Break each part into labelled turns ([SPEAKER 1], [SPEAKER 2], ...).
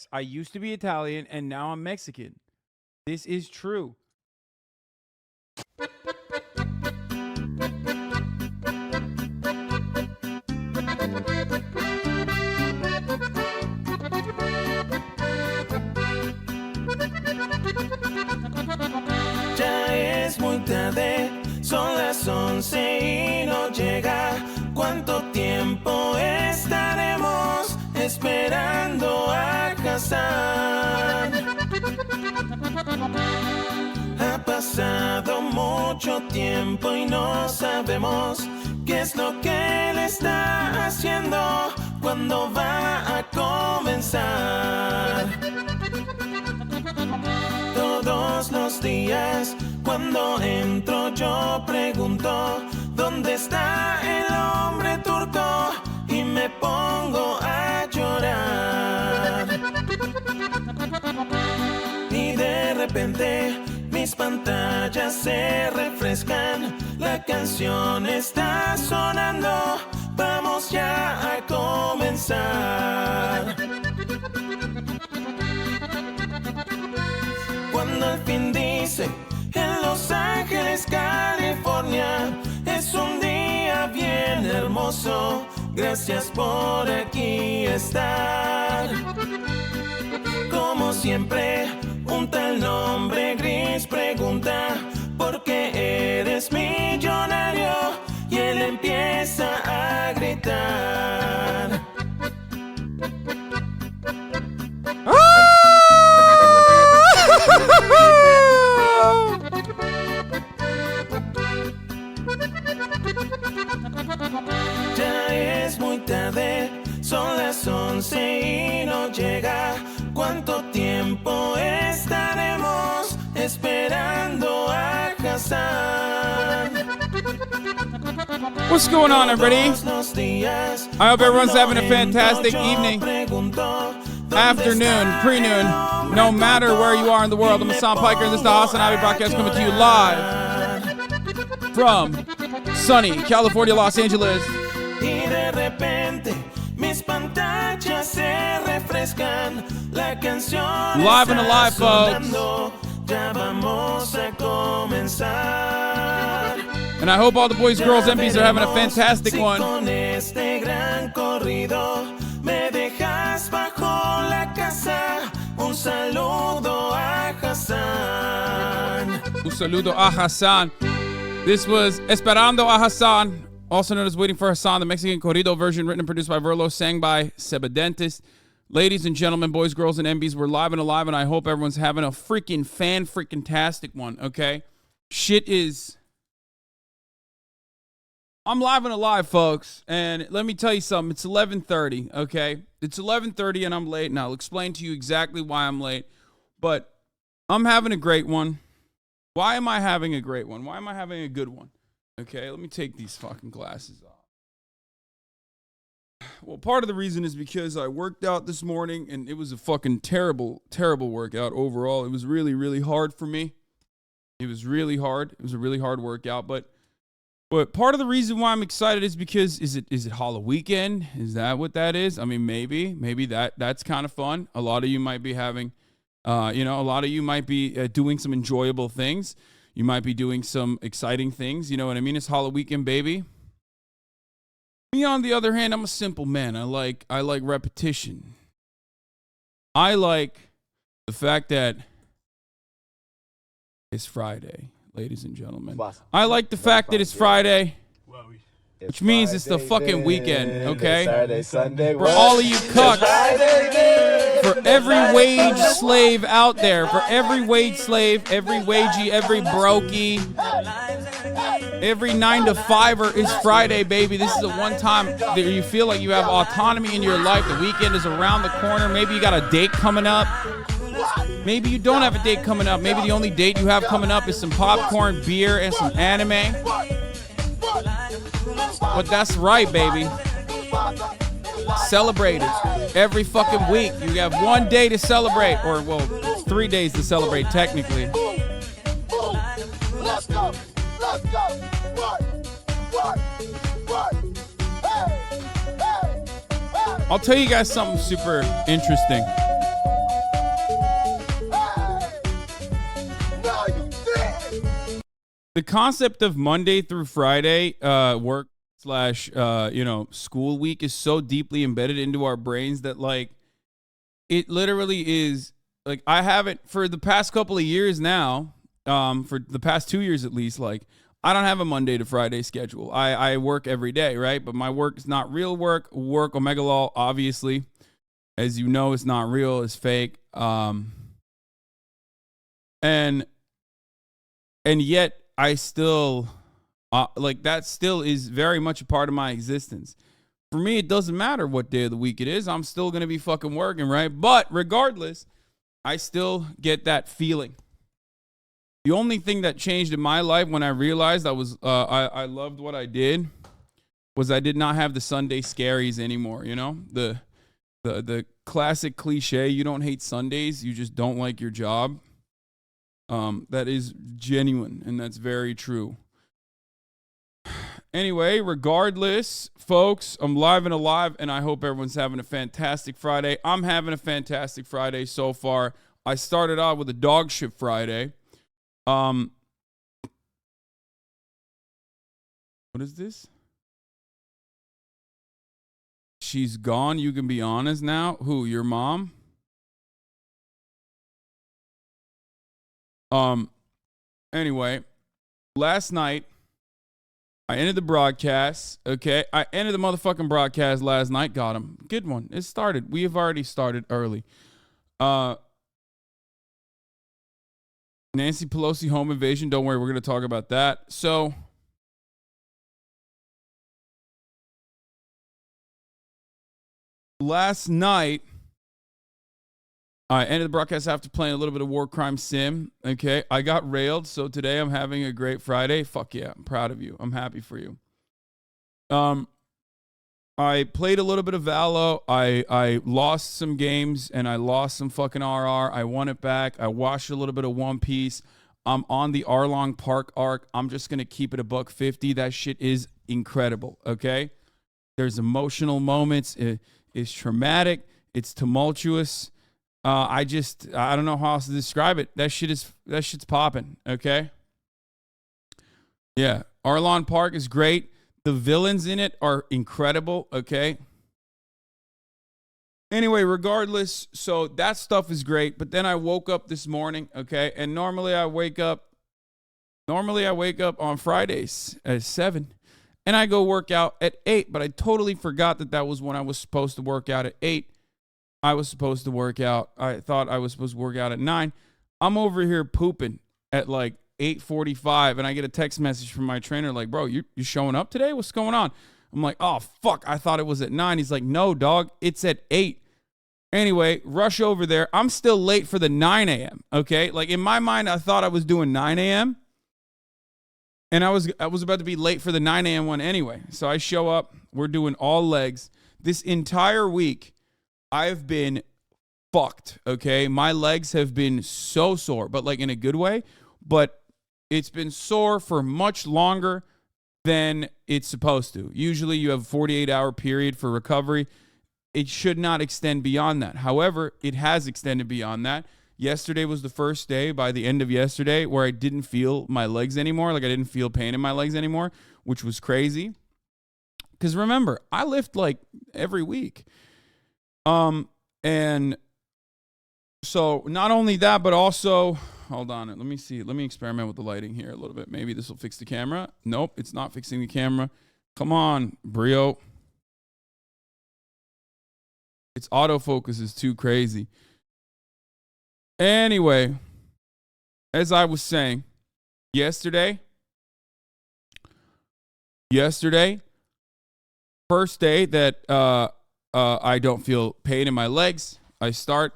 [SPEAKER 1] Yes, I used to be Italian and now I'm Mexican. This is true.
[SPEAKER 2] Ya es muy tarde, son las 11 y no llega. ¿Cuánto tiempo estaremos esperando a Hasan? Ha pasado mucho tiempo y no sabemos qué es lo que él está haciendo, cuándo va a comenzar. Todos los días cuando entro yo pregunto ¿dónde está el hombre turco? Y me pongo a llorar. Y de repente mis pantallas se refrescan, la canción está sonando, vamos ya a comenzar. Cuando al fin dice en Los Ángeles, California, es un día bien hermoso, gracias por aquí estar. Como siempre, un tal nombre gris pregunta ¿por qué eres millonario? Y él empieza a gritar. Ya es muy tarde, son las 11 y no llega. ¿Cuánto tiempo estaremos esperando a Hasan?
[SPEAKER 1] What's going on, everybody? I hope everyone's having a fantastic evening, afternoon, pre-noon, no matter where you are in the world. I'm Hasan Piker, and this is the HasanAbi broadcast coming to you live from sunny California, Los Angeles.
[SPEAKER 2] Y de repente mis pantallas se refrescan, la canción
[SPEAKER 1] live and alive, folks.
[SPEAKER 2] Ya vamos a comenzar.
[SPEAKER 1] And I hope all the boys, girls, MPs are having a fantastic one.
[SPEAKER 2] Con este gran corrido me dejas bajo la casa. Un saludo a Hasan.
[SPEAKER 1] Un saludo a Hasan. This was Esperando a Hasan, also known as Waiting for Hasan, the Mexican corrido version, written and produced by Verlo, sang by Sebadentes. Ladies and gentlemen, boys, girls, and MBs, we're live and alive, and I hope everyone's having a freaking-tastic one, okay? Shit is... I'm live and alive, folks, and let me tell you something. It's 11:30, okay? It's 11:30, and I'm late, and I'll explain to you exactly why I'm late, but I'm having a great one. Why am I having a great one? Why am I having a good one? Okay, let me take these fucking glasses off. Well, part of the reason is because I worked out this morning, and it was a fucking terrible workout overall. It was really, really hard for me. It was really hard. It was a really hard workout, but part of the reason why I'm excited is because is it Halloween weekend? Is that what that is? I mean, maybe that's kind of fun. A lot of you might be having, a lot of you might be doing some enjoyable things. You might be doing some exciting things. You know what I mean? It's Halloween weekend, baby. Me, on the other hand, I'm a simple man. I like repetition. I like the fact that it's Friday, ladies and gentlemen. I like the fact that it's Friday, which means it's the fucking weekend, okay?
[SPEAKER 3] Saturday, Sunday,
[SPEAKER 1] for all of you cucks, for every wage slave out there, for every wage slave, every wagey, every brokey, every 9-to-5er is Friday, baby. This is the one time that you feel like you have autonomy in your life. The weekend is around the corner. Maybe you got a date coming up. Maybe you don't have a date coming up. Maybe the only date you have coming up is some popcorn, beer, and some anime. But that's right, baby. Celebrate it every fucking week. You have one day to celebrate, or, well, 3 days to celebrate, technically.
[SPEAKER 3] Let's go.
[SPEAKER 1] I'll tell you guys something super interesting. the concept of Monday through Friday work slash school week is so deeply embedded into our brains that like it literally is like I haven't for the past couple of years now, for the past 2 years at least, like I don't have a Monday to Friday schedule. I work every day, right? But my work is not real work. Work omega law, obviously. As you know, it's not real, it's fake. And yet I still like that still is very much a part of my existence. For me, it doesn't matter what day of the week it is. I'm still going to be fucking working, right? But regardless, I still get that feeling. The only thing that changed in my life when I realized I loved what I did was I did not have the Sunday scaries anymore, you know? The classic cliche, you don't hate Sundays, you just don't like your job. That is genuine, and that's very true. Anyway, regardless, folks, I'm live and alive, and I hope everyone's having a fantastic Friday. I'm having a fantastic Friday so far. I started out with a dog shit Friday. What is this? She's gone. You can be honest now. Who? Your mom? Anyway, last night, I ended the broadcast, okay? I ended the motherfucking broadcast last night. Got him. Good one. It started. We have already started early. Nancy Pelosi home invasion. Don't worry, we're going to talk about that. So, last night, I ended the broadcast after playing a little bit of War Crime Sim. Okay, I got railed, so today I'm having a great Friday. Fuck yeah, I'm proud of you. I'm happy for you. I played a little bit of Valo. I lost some games, and I lost some fucking RR. I won it back. I watched a little bit of One Piece. I'm on the Arlong Park arc. I'm just going to keep it $150. That shit is incredible, okay? There's emotional moments. It's traumatic. It's tumultuous. I don't know how else to describe it. That shit's popping, okay? Yeah, Arlong Park is great. The villains in it are incredible, okay? Anyway, regardless, so that stuff is great. But then I woke up this morning, okay? And normally I wake up on Fridays at 7. And I go work out at 8. But I totally forgot that was when I was supposed to work out at 8. I thought I was supposed to work out at 9. I'm over here pooping at like 8:45, and I get a text message from my trainer like, bro, you showing up today? What's going on? I'm like, oh, fuck, I thought it was at 9. He's like, no, dog, it's at 8. Anyway, rush over there. I'm still late for the 9 a.m., okay? Like, in my mind, I thought I was doing 9 a.m., and I was about to be late for the 9 a.m. one anyway. So I show up. We're doing all legs. This entire week, I've been fucked, okay? My legs have been so sore, but like in a good way. But it's been sore for much longer than it's supposed to. Usually you have a 48-hour period for recovery. It should not extend beyond that. However, it has extended beyond that. Yesterday was the first day, by the end of yesterday, where I didn't feel my legs anymore. Like I didn't feel pain in my legs anymore, which was crazy. Because remember, I lift like every week. And so not only that, but also, hold on, let me see. Let me experiment with the lighting here a little bit. Maybe this will fix the camera. Nope, it's not fixing the camera. Come on, Brio. Its autofocus is too crazy. Anyway, as I was saying, yesterday, first day that I don't feel pain in my legs. I start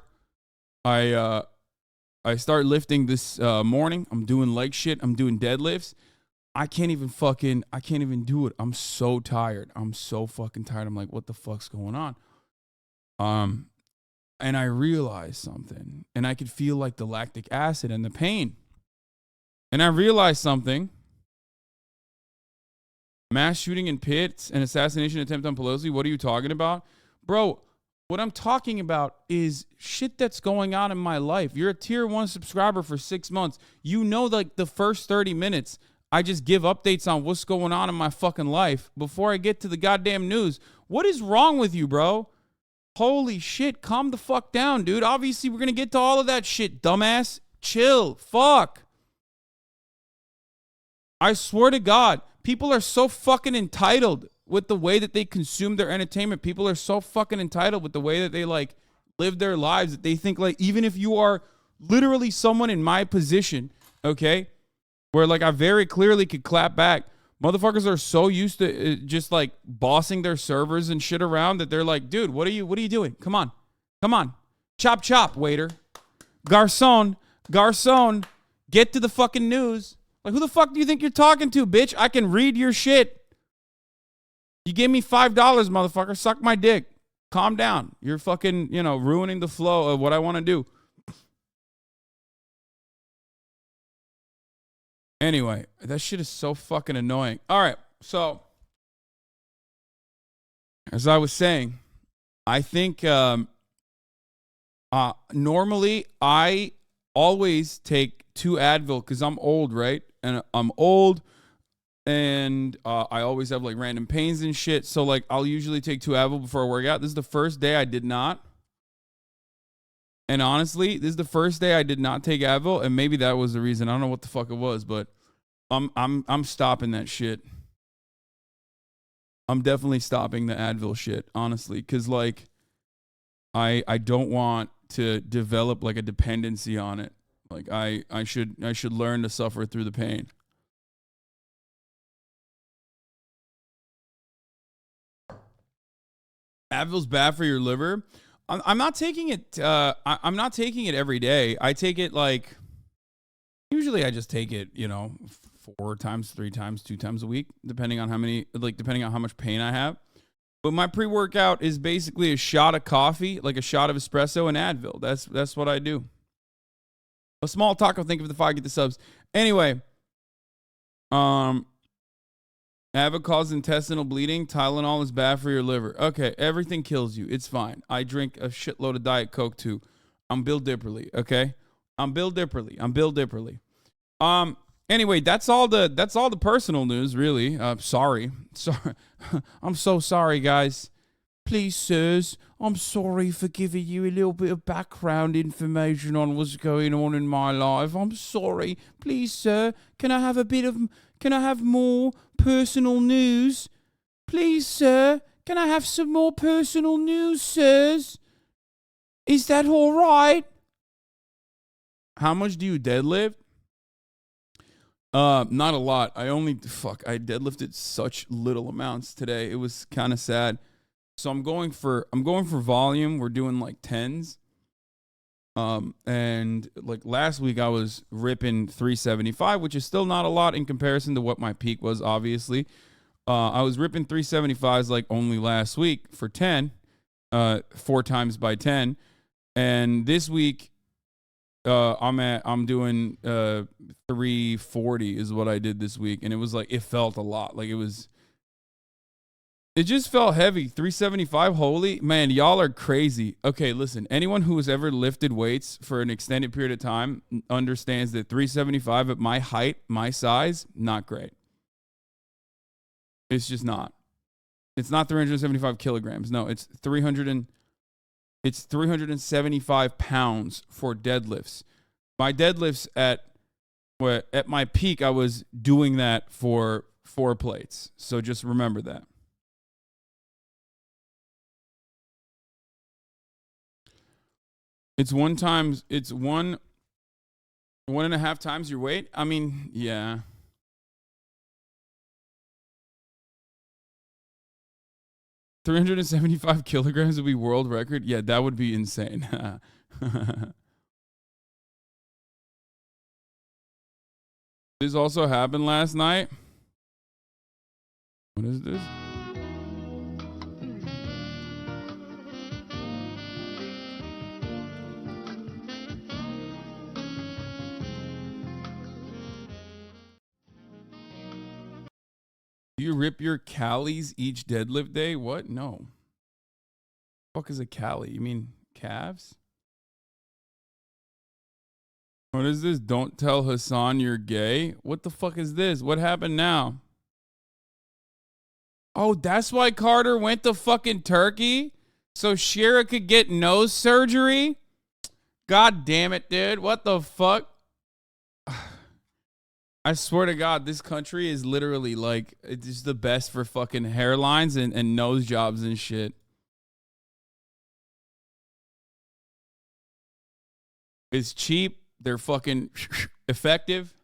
[SPEAKER 1] lifting this morning. I'm doing leg shit. I'm doing deadlifts. I can't even do it. I'm so tired. I'm so fucking tired. I'm like, what the fuck's going on? And I realized something, and I could feel like the lactic acid and the pain. And I realized something. Mass shooting in pits and assassination attempt on Pelosi. What are you talking about? Bro, what I'm talking about is shit that's going on in my life. You're a tier 1 subscriber for 6 months. You know, like the first 30 minutes, I just give updates on what's going on in my fucking life before I get to the goddamn news. What is wrong with you, bro? Holy shit, calm the fuck down, dude. Obviously, we're going to get to all of that shit, dumbass. Chill. Fuck. I swear to God, people are so fucking entitled with the way that they consume their entertainment. People are so fucking entitled with the way that they, like, live their lives that they think, like, even if you are literally someone in my position, okay, where, like, I very clearly could clap back. Motherfuckers are so used to just, like, bossing their servers and shit around that they're like, dude, what are you doing? Come on. Come on. Chop, chop, waiter. Garçon, get to the fucking news. Like, who the fuck do you think you're talking to, bitch? I can read your shit. You gave me $5, motherfucker. Suck my dick. Calm down. You're fucking, ruining the flow of what I want to do. Anyway, that shit is so fucking annoying. All right, so as I was saying, I think normally I always take 2 Advil because I'm old, right? And I'm old, and I always have like random pains and shit. So like I'll usually take 2 Advil before I work out. This is the first day I did not. And honestly, this is the first day I did not take Advil, and maybe that was the reason. I don't know what the fuck it was, but I'm stopping that shit. I'm definitely stopping the Advil shit, honestly, because like I don't want to develop like a dependency on it. Like I should learn to suffer through the pain. Advil's bad for your liver. I'm not taking it. I'm not taking it every day. I take it like usually I just take it, 4 times, 3 times, 2 times a week, depending on how much pain I have. But my pre-workout is basically a shot of coffee, like a shot of espresso and Advil. That's what I do. A small taco. Think of the 5, get the subs. Anyway, Advil causes intestinal bleeding. Tylenol is bad for your liver. Okay, everything kills you. It's fine. I drink a shitload of Diet Coke too. I'm Bill Dipperly, okay? I'm Bill Dipperly. Anyway, that's all the personal news, really. Sorry. I'm so sorry, guys. Please, sirs, I'm sorry for giving you a little bit of background information on what's going on in my life. I'm sorry. Please, sir, can I have more personal news? Please, sir, can I have some more personal news, sirs? Is that all right? How much do you deadlift? Not a lot. I deadlifted such little amounts today. It was kind of sad. So I'm going for volume. We're doing like 10s. And like last week I was ripping 375, which is still not a lot in comparison to what my peak was, obviously. I was ripping 375s like only last week for 10, 4 times by 10. And this week, I'm doing 340 is what I did this week, and it was like it felt a lot. Like it just felt heavy. 375, holy man, y'all are crazy. Okay, listen, anyone who has ever lifted weights for an extended period of time understands that 375 at my height, my size, not great. It's just not. It's not 375 kilograms. No, it's 375 pounds for deadlifts. My deadlifts at my peak, I was doing that for 4 plates. So just remember that. It's 1.5 times your weight. I mean, yeah. $375 kilograms would be world record. Yeah, that would be insane. This also happened last night. What is this? Do you rip your callies each deadlift day? What? No. Fuck is a callie? You mean calves? What is this? Don't tell Hasan you're gay? What the fuck is this? What happened now? Oh, that's why Carter went to fucking Turkey? So Shira could get nose surgery? God damn it, dude. What the fuck? I swear to God, this country is literally like, it's just the best for fucking hairlines and nose jobs and shit. It's cheap. They're fucking effective.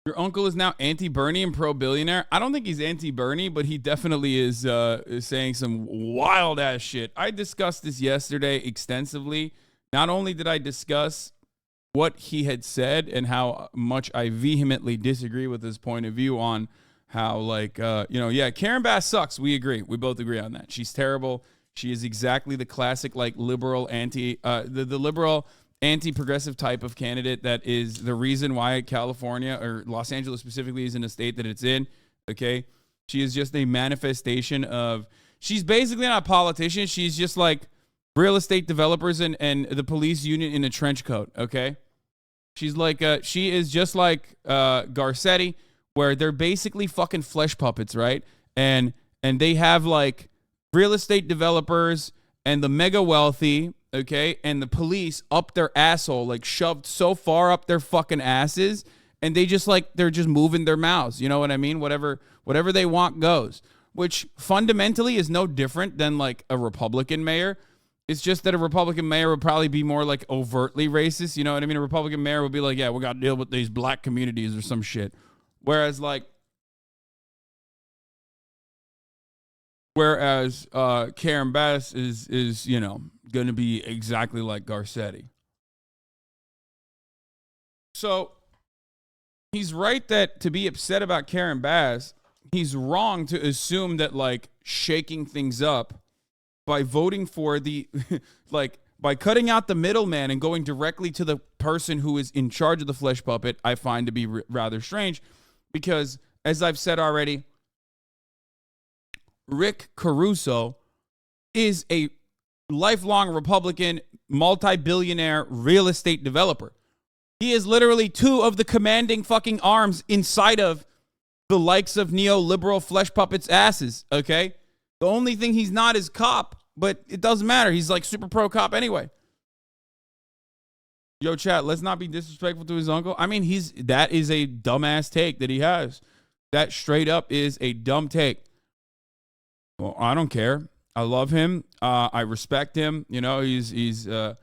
[SPEAKER 1] Your uncle is now anti-Bernie and pro-billionaire. I don't think he's anti-Bernie, but he definitely is saying some wild-ass shit. I discussed this yesterday extensively. Not only did I discuss what he had said and how much I vehemently disagree with his point of view on how, like, Karen Bass sucks. We agree. We both agree on that. She's terrible. She is exactly the classic, like, liberal the liberal anti-progressive type of candidate that is the reason why California or Los Angeles specifically is in the state that it's in. Okay. She is just a manifestation of, she's basically not a politician. She's just like real estate developers and the police union in a trench coat. Okay. She's like, she is just like Garcetti, where they're basically fucking flesh puppets. Right. And they have like real estate developers and the mega wealthy, okay, and the police up their asshole, like shoved so far up their fucking asses, and they just like, they're just moving their mouths. You know what I mean? Whatever they want goes, which fundamentally is no different than like a Republican mayor. It's just that a Republican mayor would probably be more like overtly racist. You know what I mean? A Republican mayor would be like, yeah, we got to deal with these black communities or some shit. Whereas Karen Bass is going to be exactly like Garcetti. So he's right that to be upset about Karen Bass, he's wrong to assume that like shaking things up by voting for the by cutting out the middleman and going directly to the person who is in charge of the flesh puppet, I find to be rather strange, because as I've said already, Rick Caruso is a lifelong Republican, multi-billionaire real estate developer. He is literally two of the commanding fucking arms inside of the likes of neoliberal flesh puppets' asses, okay? The only thing he's not is cop, but it doesn't matter. He's like super pro cop anyway. Yo, chat, let's not be disrespectful to his uncle. I mean, that is a dumbass take that he has. That straight up is a dumb take. Well, I don't care. I love him. I respect him. You know, he's my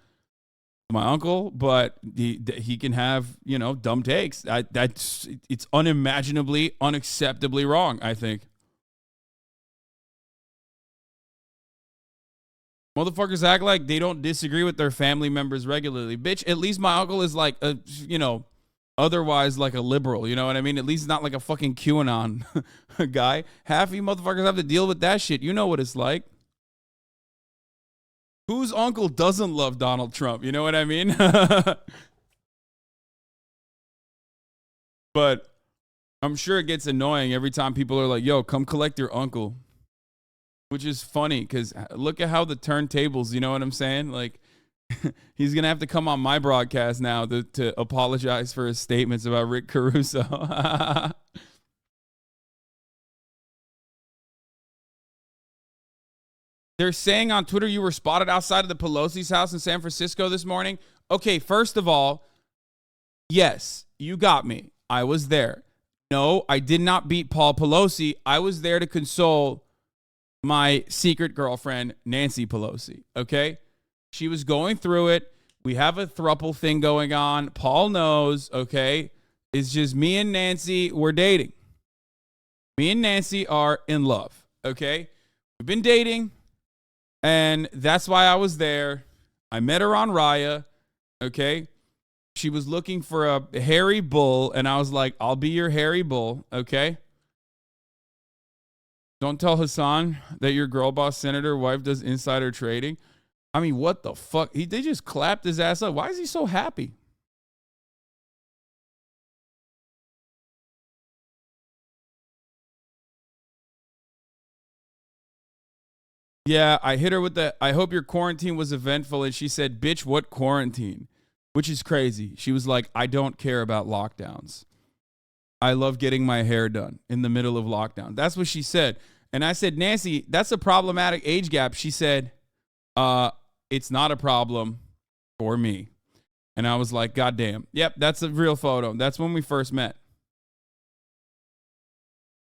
[SPEAKER 1] uncle, but he can have, dumb takes. It's unimaginably, unacceptably wrong, I think. Motherfuckers act like they don't disagree with their family members regularly. Bitch, at least my uncle is like otherwise like a liberal, you know what I mean? At least not like a fucking QAnon guy. Half of you motherfuckers have to deal with that shit. You know what it's like. Whose uncle doesn't love Donald Trump? You know what I mean? But I'm sure it gets annoying every time people are like, yo, come collect your uncle. Which is funny because look at how the turntables, you know what I'm saying? Like, he's going to have to come on my broadcast now to apologize for his statements about Rick Caruso. They're saying on Twitter you were spotted outside of the Pelosi's house in San Francisco this morning. Okay, first of all, yes, you got me. I was there. No, I did not beat Paul Pelosi. I was there to console my secret girlfriend, Nancy Pelosi, okay? She was going through it. We have a throuple thing going on. Paul knows, okay? It's just me and Nancy. We're dating. Me and Nancy are in love, okay? We've been dating, and that's why I was there. I met her on Raya, okay? She was looking for a hairy bull, and I was like, I'll be your hairy bull, okay? Don't tell Hasan that your girl boss senator wife does insider trading. I mean, what the fuck? They just clapped his ass up. Why is he so happy? Yeah, I hit her with the, I hope your quarantine was eventful. And she said, bitch, what quarantine? which is crazy. She was like, I don't care about lockdowns. I love getting my hair done in the middle of lockdown. That's what she said. And I said, Nancy, that's a problematic age gap. She said, it's not a problem for me. And I was like, God damn. Yep, that's a real photo. That's when we first met.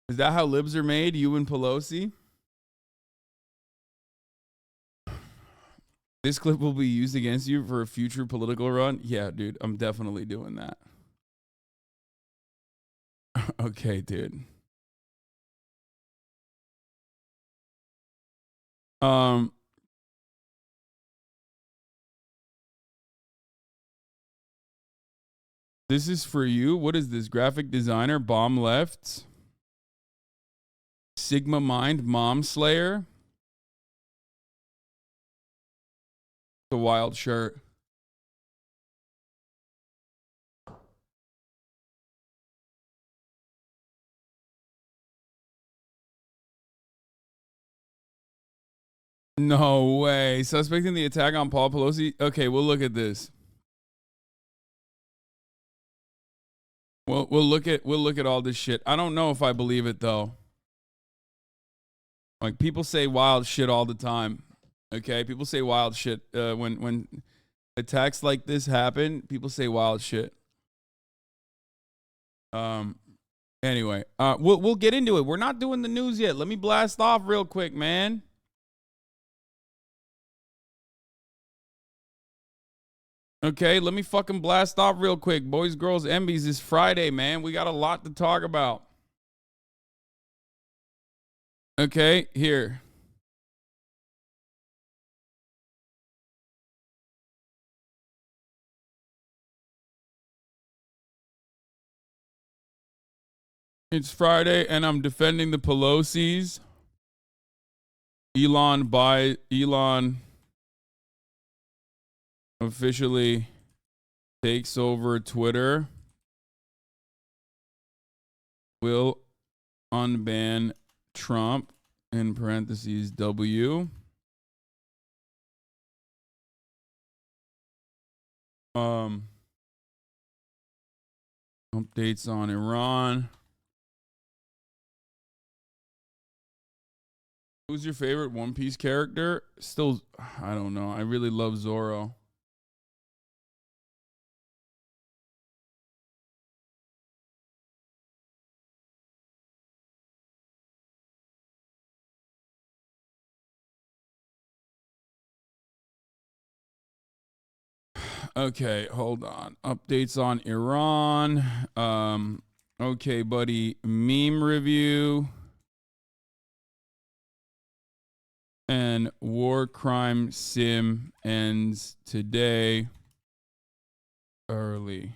[SPEAKER 1] Is that how libs are made? You and Pelosi? This clip will be used against you for a future political run? Yeah, dude, I'm definitely doing that. Okay, dude. This is for you. What is this? Graphic designer, bomb left. Sigma Mind, Mom Slayer. The wild shirt. No way. Suspecting the attack on Paul Pelosi. Okay, we'll look at this. We'll look at all this shit. I don't know if I believe it though. Like, people say wild shit all the time. Okay, people say wild shit when attacks like this happen. People say wild shit. Anyway, we'll get into it. We're not doing the news yet. Let me blast off real quick, man. Okay, let me fucking blast off real quick. Boys, girls, MBs, it's Friday, man. We got a lot to talk about. Okay, here. It's Friday, and I'm defending the Pelosi's. Elon officially takes over Twitter. Will unban Trump, in parentheses, W. Updates on Iran. Who's your favorite One Piece character? Still, I don't know. I really love Zoro. Okay, hold on. Updates on Iran. Okay, buddy. Meme review. And war crime sim ends today early.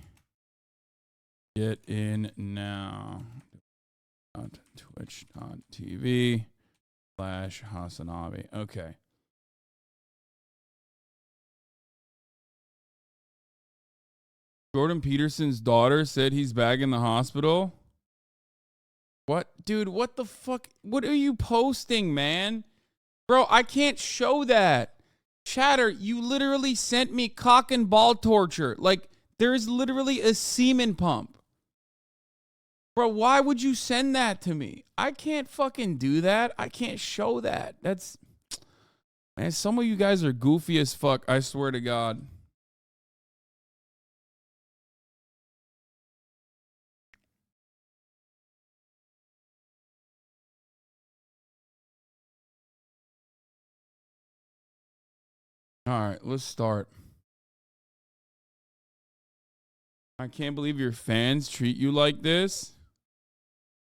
[SPEAKER 1] Get in now. Twitch.tv/HasanAbi. Okay. Jordan Peterson's daughter said he's back in the hospital. What? Dude, what the fuck? What are you posting, man? Bro, I can't show that. Chatter, you literally sent me cock and ball torture. Like, there's literally a semen pump. Bro, why would you send that to me? I can't fucking do that. I can't show that. That's... Man, some of you guys are goofy as fuck, I swear to God. All right, let's start. I can't believe your fans treat you like this.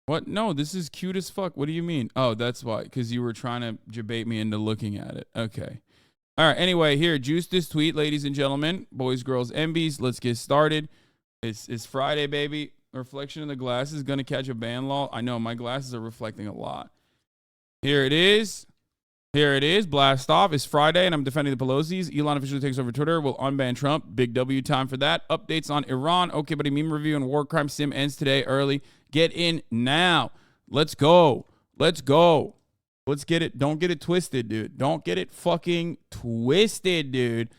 [SPEAKER 1] What? No, this is cute as fuck. What do you mean? Oh, that's why. Because you were trying to debate me into looking at it. Okay. All right, anyway, here. Juice this tweet, ladies and gentlemen. Boys, girls, MBs. Let's get started. It's Friday, baby. Reflection in the glass is going to catch a ban law. I know, my glasses are reflecting a lot. Here it is. Here it is. Blast off. It's Friday, and I'm defending the Pelosi's. Elon officially takes over Twitter. Will unban Trump. Big W time for that. Updates on Iran. Okay, buddy. Meme review and war crime sim ends today early. Get in now. Let's go. Let's go. Let's get it. Don't get it twisted, dude. Don't get it fucking twisted, dude.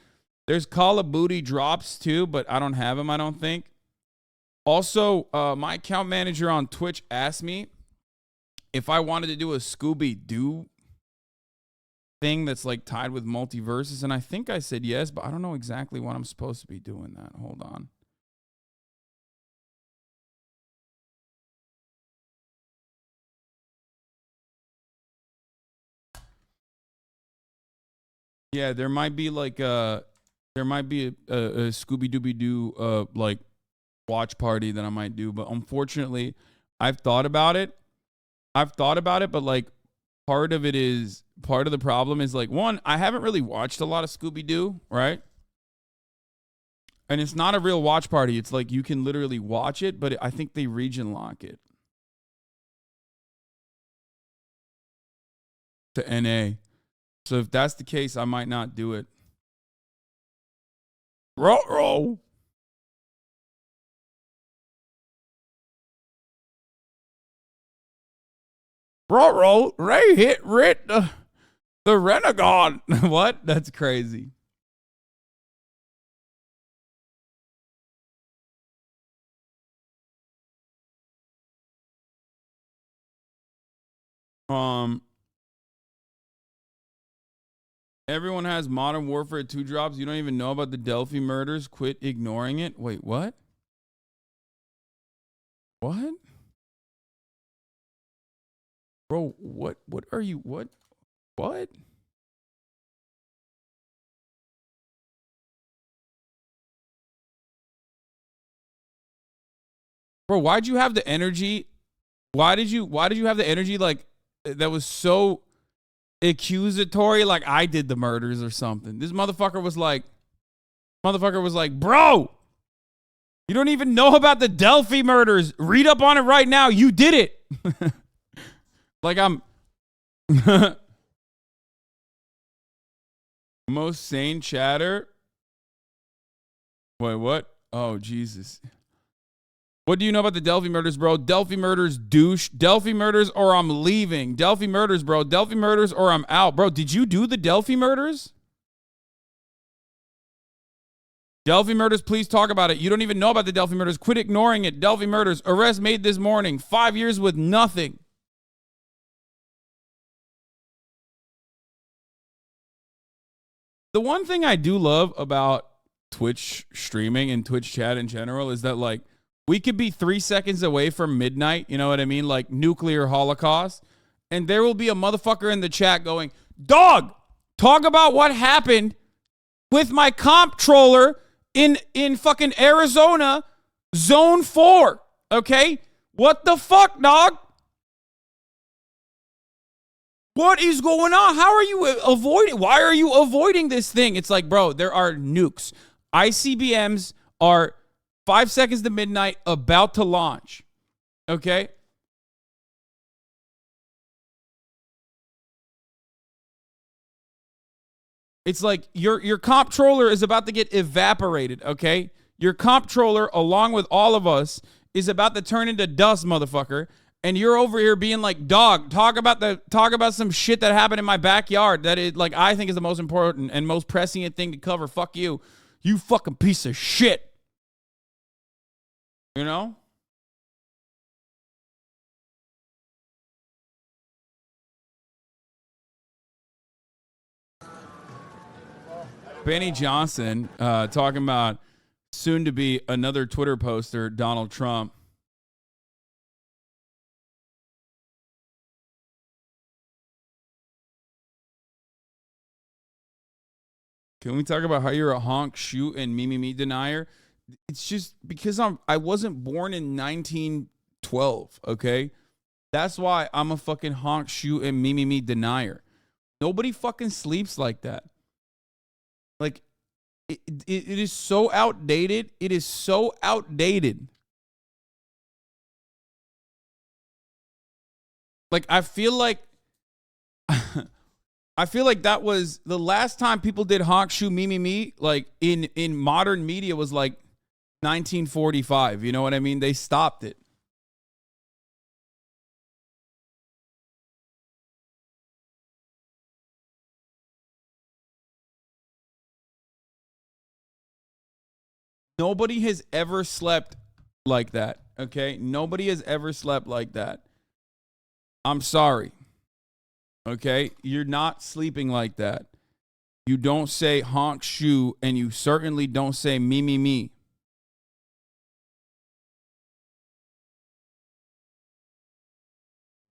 [SPEAKER 1] There's Call of Booty drops too, but I don't have them, I don't think. Also, my account manager on Twitch asked me if I wanted to do a Scooby-Doo thing that's like tied with multiverses, and I think I said yes, but I don't know exactly when I'm supposed to be doing that. Hold on. Yeah, there might be like a Scooby-Dooby-Doo like watch party that I might do, but unfortunately, I've thought about it, but like part of the problem is like, one, I haven't really watched a lot of Scooby-Doo, right? And it's not a real watch party. It's like you can literally watch it, but I think they region lock it to NA. So if that's the case, I might not do it. Roll. Roll. Ray hit Rit the Renegade. What? That's crazy. Everyone has Modern Warfare 2 drops. You don't even know about the Delphi murders. Quit ignoring it. Wait, what? What? Bro, what are you, what? What? Bro, why'd you have the energy? Why did you have the energy like that was so accusatory, like I did the murders or something? This motherfucker was like, bro, you don't even know about the Delphi murders. Read up on it right now. You did it. Like I'm most sane chatter. Wait, what? Oh, Jesus. What do you know about the Delphi murders, bro? Delphi murders, douche. Delphi murders or I'm leaving. Delphi murders, bro. Delphi murders or I'm out. Bro, did you do the Delphi murders? Delphi murders, please talk about it. You don't even know about the Delphi murders. Quit ignoring it. Delphi murders. Arrest made this morning. 5 years with nothing. The one thing I do love about Twitch streaming and Twitch chat in general is that, like, we could be 3 seconds away from midnight, you know what I mean? Like nuclear holocaust. And there will be a motherfucker in the chat going, dog, talk about what happened with my comptroller in fucking Arizona, zone 4. Okay? What the fuck, dog? What is going on? How are you avoiding? Why are you avoiding this thing? It's like, bro, there are nukes. ICBMs are 5 seconds to midnight, about to launch. Okay? It's like your comptroller is about to get evaporated, okay? Your comptroller, along with all of us, is about to turn into dust, motherfucker. And you're over here being like, dog, talk about some shit that happened in my backyard that is like I think is the most important and most prescient thing to cover. Fuck you. You fucking piece of shit. You know? Benny Johnson talking about soon to be another Twitter poster, Donald Trump. Can we talk about how you're a honk, shoot, and me denier? It's just because I wasn't born in 1912, okay? That's why I'm a fucking honk, shoot, and me denier. Nobody fucking sleeps like that. Like, it is so outdated. It is so outdated. Like, I feel like that was the last time people did honk, shoot, me, like in modern media was like 1945. You know what I mean? They stopped it. Nobody has ever slept like that, okay? Nobody has ever slept like that. I'm sorry, okay? You're not sleeping like that. You don't say honk shoe, and you certainly don't say me, me, me.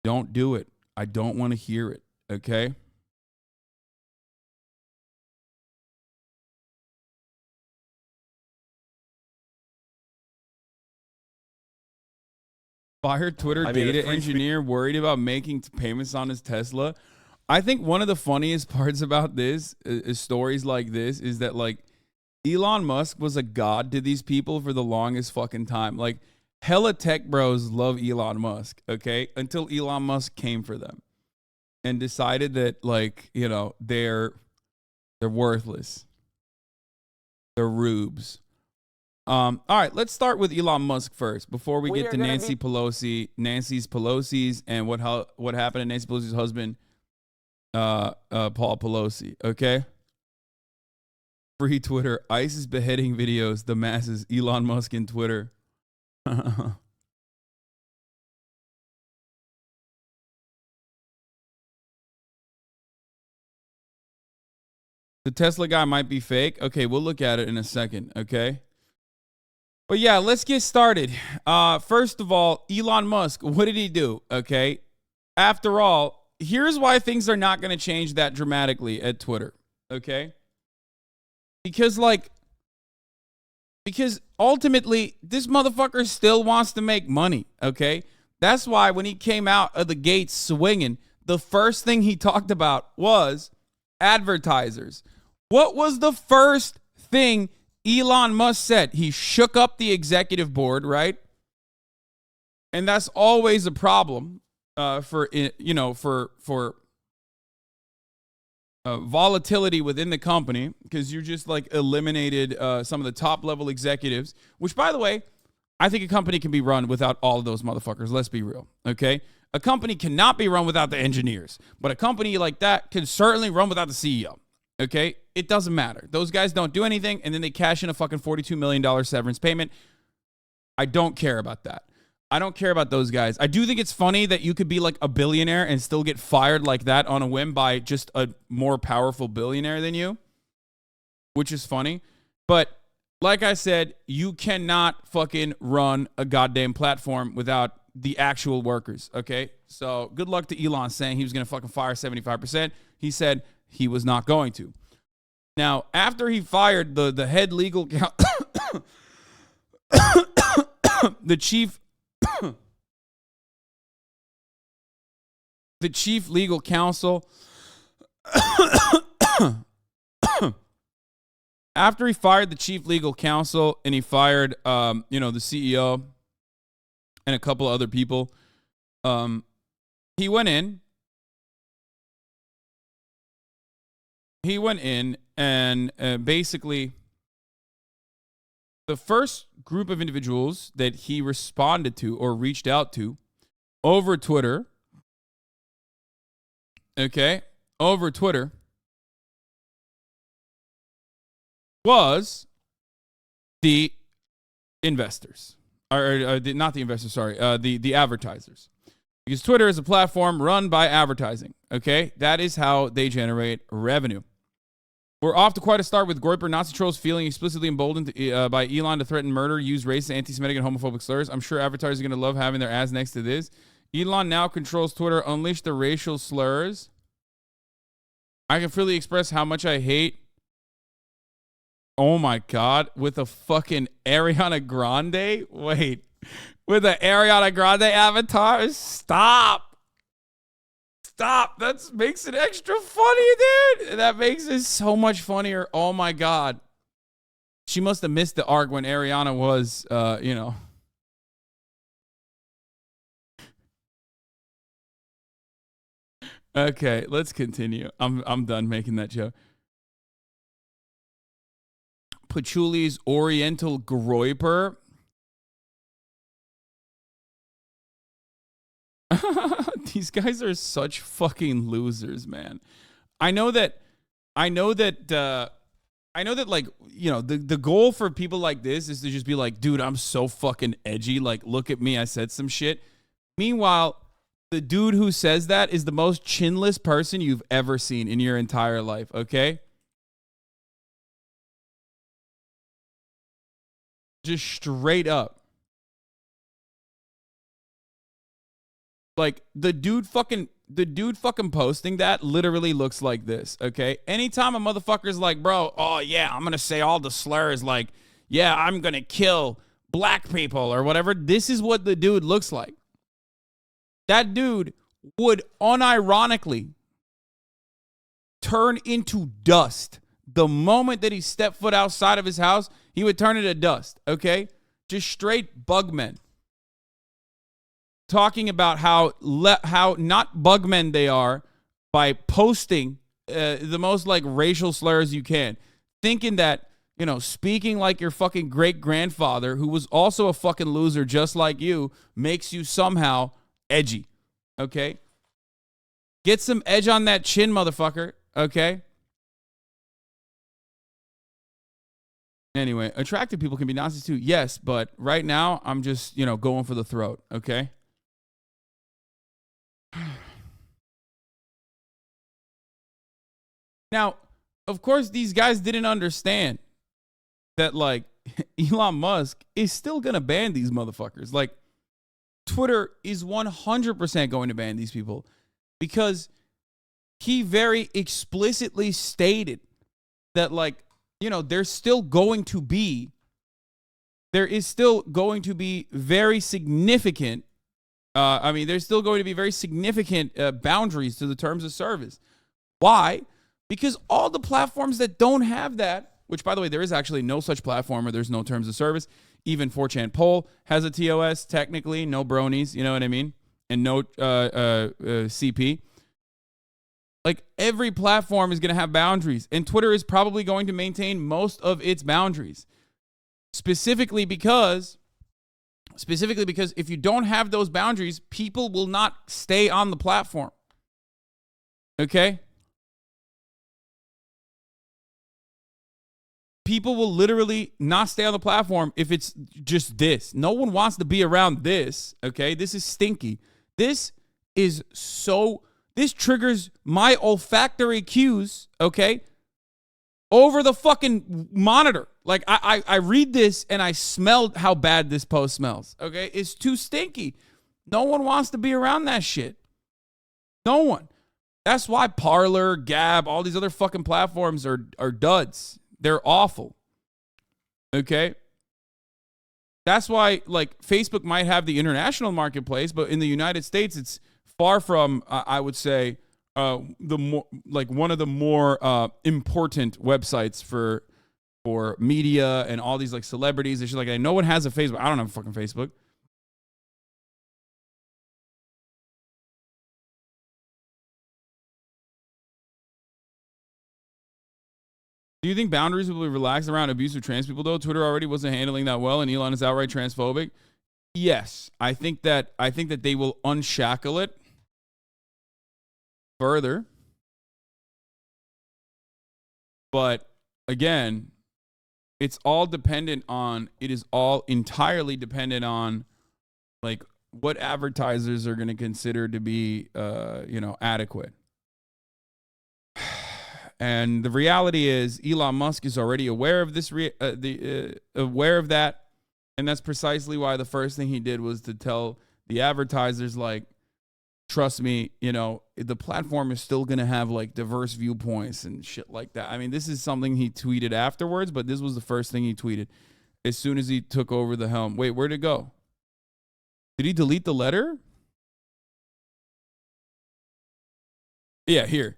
[SPEAKER 1] Don't do it. I don't want to hear it, okay? Fired Twitter data engineer worried about making payments on his Tesla. I think one of the funniest parts about this is stories like this is that, like, Elon Musk was a god to these people for the longest fucking time. Like, hella tech bros love Elon Musk, okay? Until Elon Musk came for them and decided that, like, you know, they're worthless. They're rubes. All right, let's start with Elon Musk first before we get to Nancy's Pelosi's, and what happened to Nancy Pelosi's husband, Paul Pelosi. Okay. Free Twitter. ISIS beheading videos. The masses. Elon Musk and Twitter. The Tesla guy might be fake. Okay, we'll look at it in a second. Okay. But yeah, let's get started. First of all, Elon Musk, what did he do? Okay. After all, here's why things are not going to change that dramatically at Twitter. Okay. Because ultimately, this motherfucker still wants to make money. Okay. That's why when he came out of the gates swinging, the first thing he talked about was advertisers. What was the first thing Elon Musk said? He shook up the executive board, right? And that's always a problem for volatility within the company, because you just like eliminated some of the top level executives, which, by the way, I think a company can be run without all of those motherfuckers. Let's be real, okay? A company cannot be run without the engineers, but a company like that can certainly run without the CEO. Okay, it doesn't matter. Those guys don't do anything, and then they cash in a fucking $42 million severance payment. I don't care about that. I don't care about those guys. I do think it's funny that you could be like a billionaire and still get fired like that on a whim by just a more powerful billionaire than you, which is funny. But like I said, you cannot fucking run a goddamn platform without the actual workers, okay? So good luck to Elon saying he was going to fucking fire 75%. He said he was not going to. Now, after he fired the head legal the chief legal counsel after he fired the chief legal counsel and he fired the CEO and a couple of other people, he went in and basically the first group of individuals that he responded to or reached out to over Twitter, was the investors. Not the investors, sorry, the advertisers. Because Twitter is a platform run by advertising, okay? That is how they generate revenue. We're off to quite a start with Groyper Nazi trolls feeling explicitly emboldened by Elon to threaten murder, use racist, anti-Semitic, and homophobic slurs. I'm sure advertisers are going to love having their ads next to this. Elon now controls Twitter. Unleash the racial slurs. I can freely express how much I hate. Oh my God. With a fucking Ariana Grande? Wait. With an Ariana Grande avatar? Stop. That makes it extra funny, dude. That makes it so much funnier. Oh my God. She must have missed the arc when Ariana was, Okay, let's continue. I'm done making that joke. Patchouli's Oriental Groyper. These guys are such fucking losers, man. I know that I know that, like, you know, the goal for people like this is to just be like, dude, I'm so fucking edgy. Like, look at me. I said some shit. Meanwhile, the dude who says that is the most chinless person you've ever seen in your entire life, okay? Just straight up. Like, the dude fucking posting that literally looks like this, okay? Anytime a motherfucker's like, bro, oh yeah, I'm gonna say all the slurs, like, yeah, I'm gonna kill black people or whatever, this is what the dude looks like. That dude would unironically turn into dust. The moment that he stepped foot outside of his house, he would turn into dust, okay? Just straight bugmen. Talking about how not bugmen they are by posting the most like racial slurs you can. Thinking that, you know, speaking like your fucking great-grandfather, who was also a fucking loser just like you, makes you somehow edgy, okay? Get some edge on that chin, motherfucker, okay? Anyway, attractive people can be Nazis too. Yes, but right now I'm just, you know, going for the throat, okay? Now, of course, these guys didn't understand that, like, Elon Musk is still going to ban these motherfuckers. Like, Twitter is 100% going to ban these people because he very explicitly stated that, like, you know, there is still going to be very significant, there's still going to be very significant boundaries to the terms of service. Why? Because all the platforms that don't have that, which, by the way, there is actually no such platform where there's no terms of service. Even 4chan Poll has a TOS, technically, no bronies, you know what I mean? And no CP. Like, every platform is going to have boundaries, and Twitter is probably going to maintain most of its boundaries. Specifically because if you don't have those boundaries, people will not stay on the platform. Okay? People will literally not stay on the platform if it's just this. No one wants to be around this, okay? This is stinky. This triggers my olfactory cues, okay? Over the fucking monitor. Like, I read this and I smelled how bad this post smells, okay? It's too stinky. No one wants to be around that shit. No one. That's why Parler, Gab, all these other fucking platforms are duds. They're awful. Okay? That's why, like, Facebook might have the international marketplace, but in the United States, it's far from, I would say, one of the more important websites for media and all these, like, celebrities. It's just like, no one has a Facebook. I don't have a fucking Facebook. Do you think boundaries will be relaxed around abusive trans people, though? Twitter already wasn't handling that well, and Elon is outright transphobic. Yes, I think that they will unshackle it further. But again, it is all entirely dependent on, like, what advertisers are going to consider to be adequate. And the reality is, Elon Musk is already aware of this, aware of that, and that's precisely why the first thing he did was to tell the advertisers, like, trust me, you know, the platform is still gonna have, like, diverse viewpoints and shit like that. I mean, this is something he tweeted afterwards, but this was the first thing he tweeted as soon as he took over the helm. Wait, where'd it go? Did he delete the letter? Yeah, here.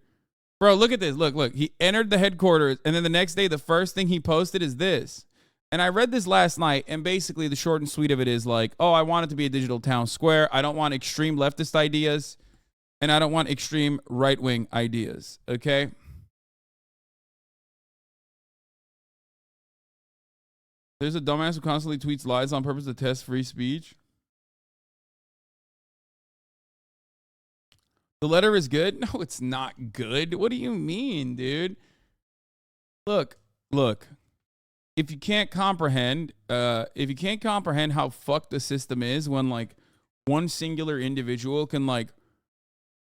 [SPEAKER 1] Bro, look at this. Look. He entered the headquarters, and then the next day, the first thing he posted is this. And I read this last night, and basically the short and sweet of it is like, oh, I want it to be a digital town square. I don't want extreme leftist ideas, and I don't want extreme right-wing ideas, okay? There's a dumbass who constantly tweets lies on purpose to test free speech. The letter is good? No, it's not good. What do you mean, dude? Look, look, if you can't comprehend how fucked the system is when like one singular individual can like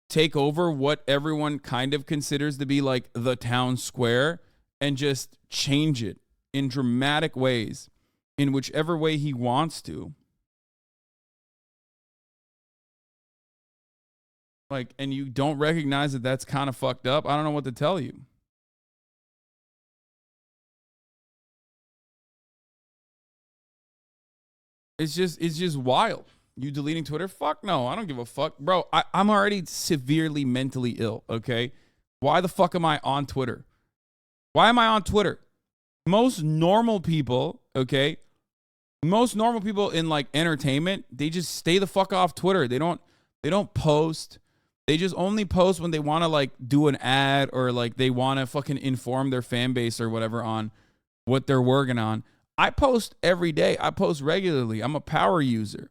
[SPEAKER 1] take over what everyone kind of considers to be like the town square and just change it in dramatic ways in whichever way he wants to. Like, and you don't recognize that that's kind of fucked up. I don't know what to tell you. It's just wild. You deleting Twitter? Fuck no. I don't give a fuck. Bro, I'm already severely mentally ill, okay? Why the fuck am I on Twitter? Why am I on Twitter? Most normal people, okay? Most normal people in like entertainment, they just stay the fuck off Twitter. They don't post. They just only post when they want to like do an ad or like they want to fucking inform their fan base or whatever on what they're working on. I post every day. I post regularly. I'm a power user.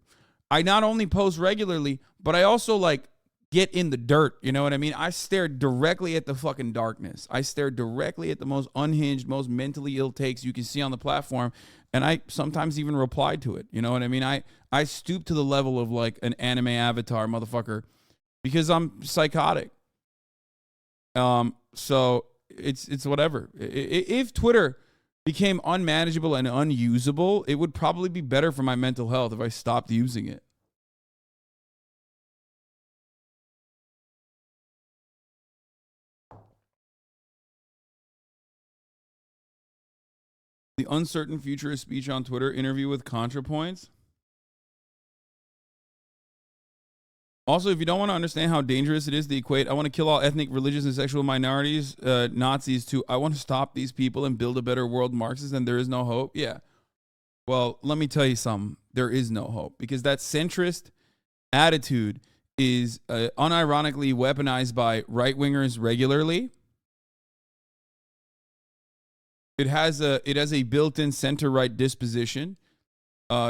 [SPEAKER 1] I not only post regularly, but I also like get in the dirt. You know what I mean? I stare directly at the fucking darkness. I stare directly at the most unhinged, most mentally ill takes you can see on the platform. And I sometimes even reply to it. You know what I mean? I stoop to the level of like an anime avatar motherfucker because I'm psychotic. So it's whatever. If Twitter became unmanageable and unusable, it would probably be better for my mental health if I stopped using it. The uncertain future of speech on Twitter, interview with ContraPoints. Also, if you don't want to understand how dangerous it is to equate, I want to kill all ethnic, religious, and sexual minorities, Nazis, to I want to stop these people and build a better world, Marxists, and there is no hope. Yeah. Well, let me tell you something. There is no hope because that centrist attitude is unironically weaponized by right-wingers regularly. It has a built-in center-right disposition.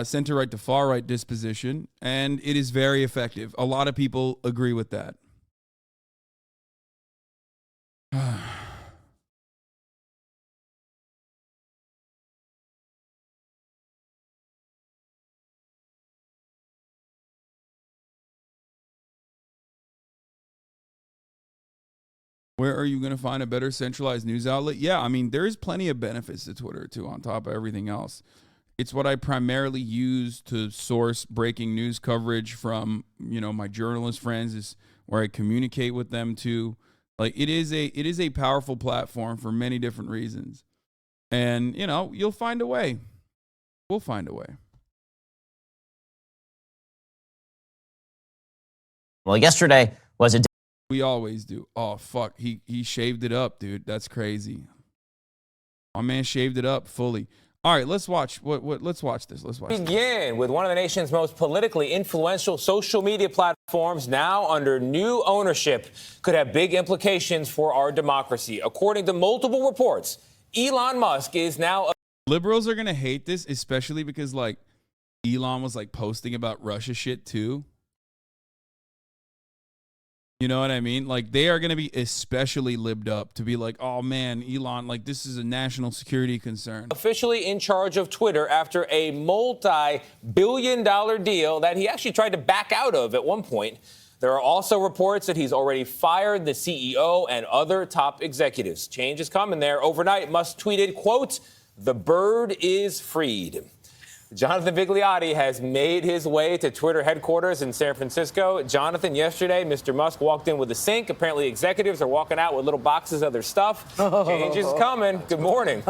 [SPEAKER 1] Center-right to far-right disposition, and it is very effective. A lot of people agree with that. Where are you going to find a better centralized news outlet? Yeah, I mean, there is plenty of benefits to Twitter, too, on top of everything else. It's what I primarily use to source breaking news coverage from, you know, my journalist friends, is where I communicate with them too. Like it is a powerful platform for many different reasons. And, you know, you'll find a way. We'll find a way.
[SPEAKER 3] Well, yesterday was a...
[SPEAKER 1] We always do. Oh, fuck. He shaved it up, dude. That's crazy. My man shaved it up fully. All right, let's watch. Let's watch this.
[SPEAKER 4] Begin with one of the nation's most politically influential social media platforms now under new ownership could have big implications for our democracy. According to multiple reports, Elon Musk is now...
[SPEAKER 1] Liberals are going to hate this, especially because, like, Elon was, like, posting about Russia shit, too. You know what I mean? Like, they are going to be especially libbed up to be like, oh, man, Elon, like, this is a national security
[SPEAKER 4] officially in charge of Twitter after a multi-billion-dollar deal that he actually tried to back out of at one point. There are also reports that he's already fired the CEO and other top executives. Change is coming there. Overnight, Musk tweeted, quote, "The bird is freed." Jonathan Vigliotti has made his way to Twitter headquarters in San Francisco. Jonathan, yesterday, Mr. Musk walked in with a sink. Apparently, executives are walking out with little boxes of their stuff. Change is coming. Good morning.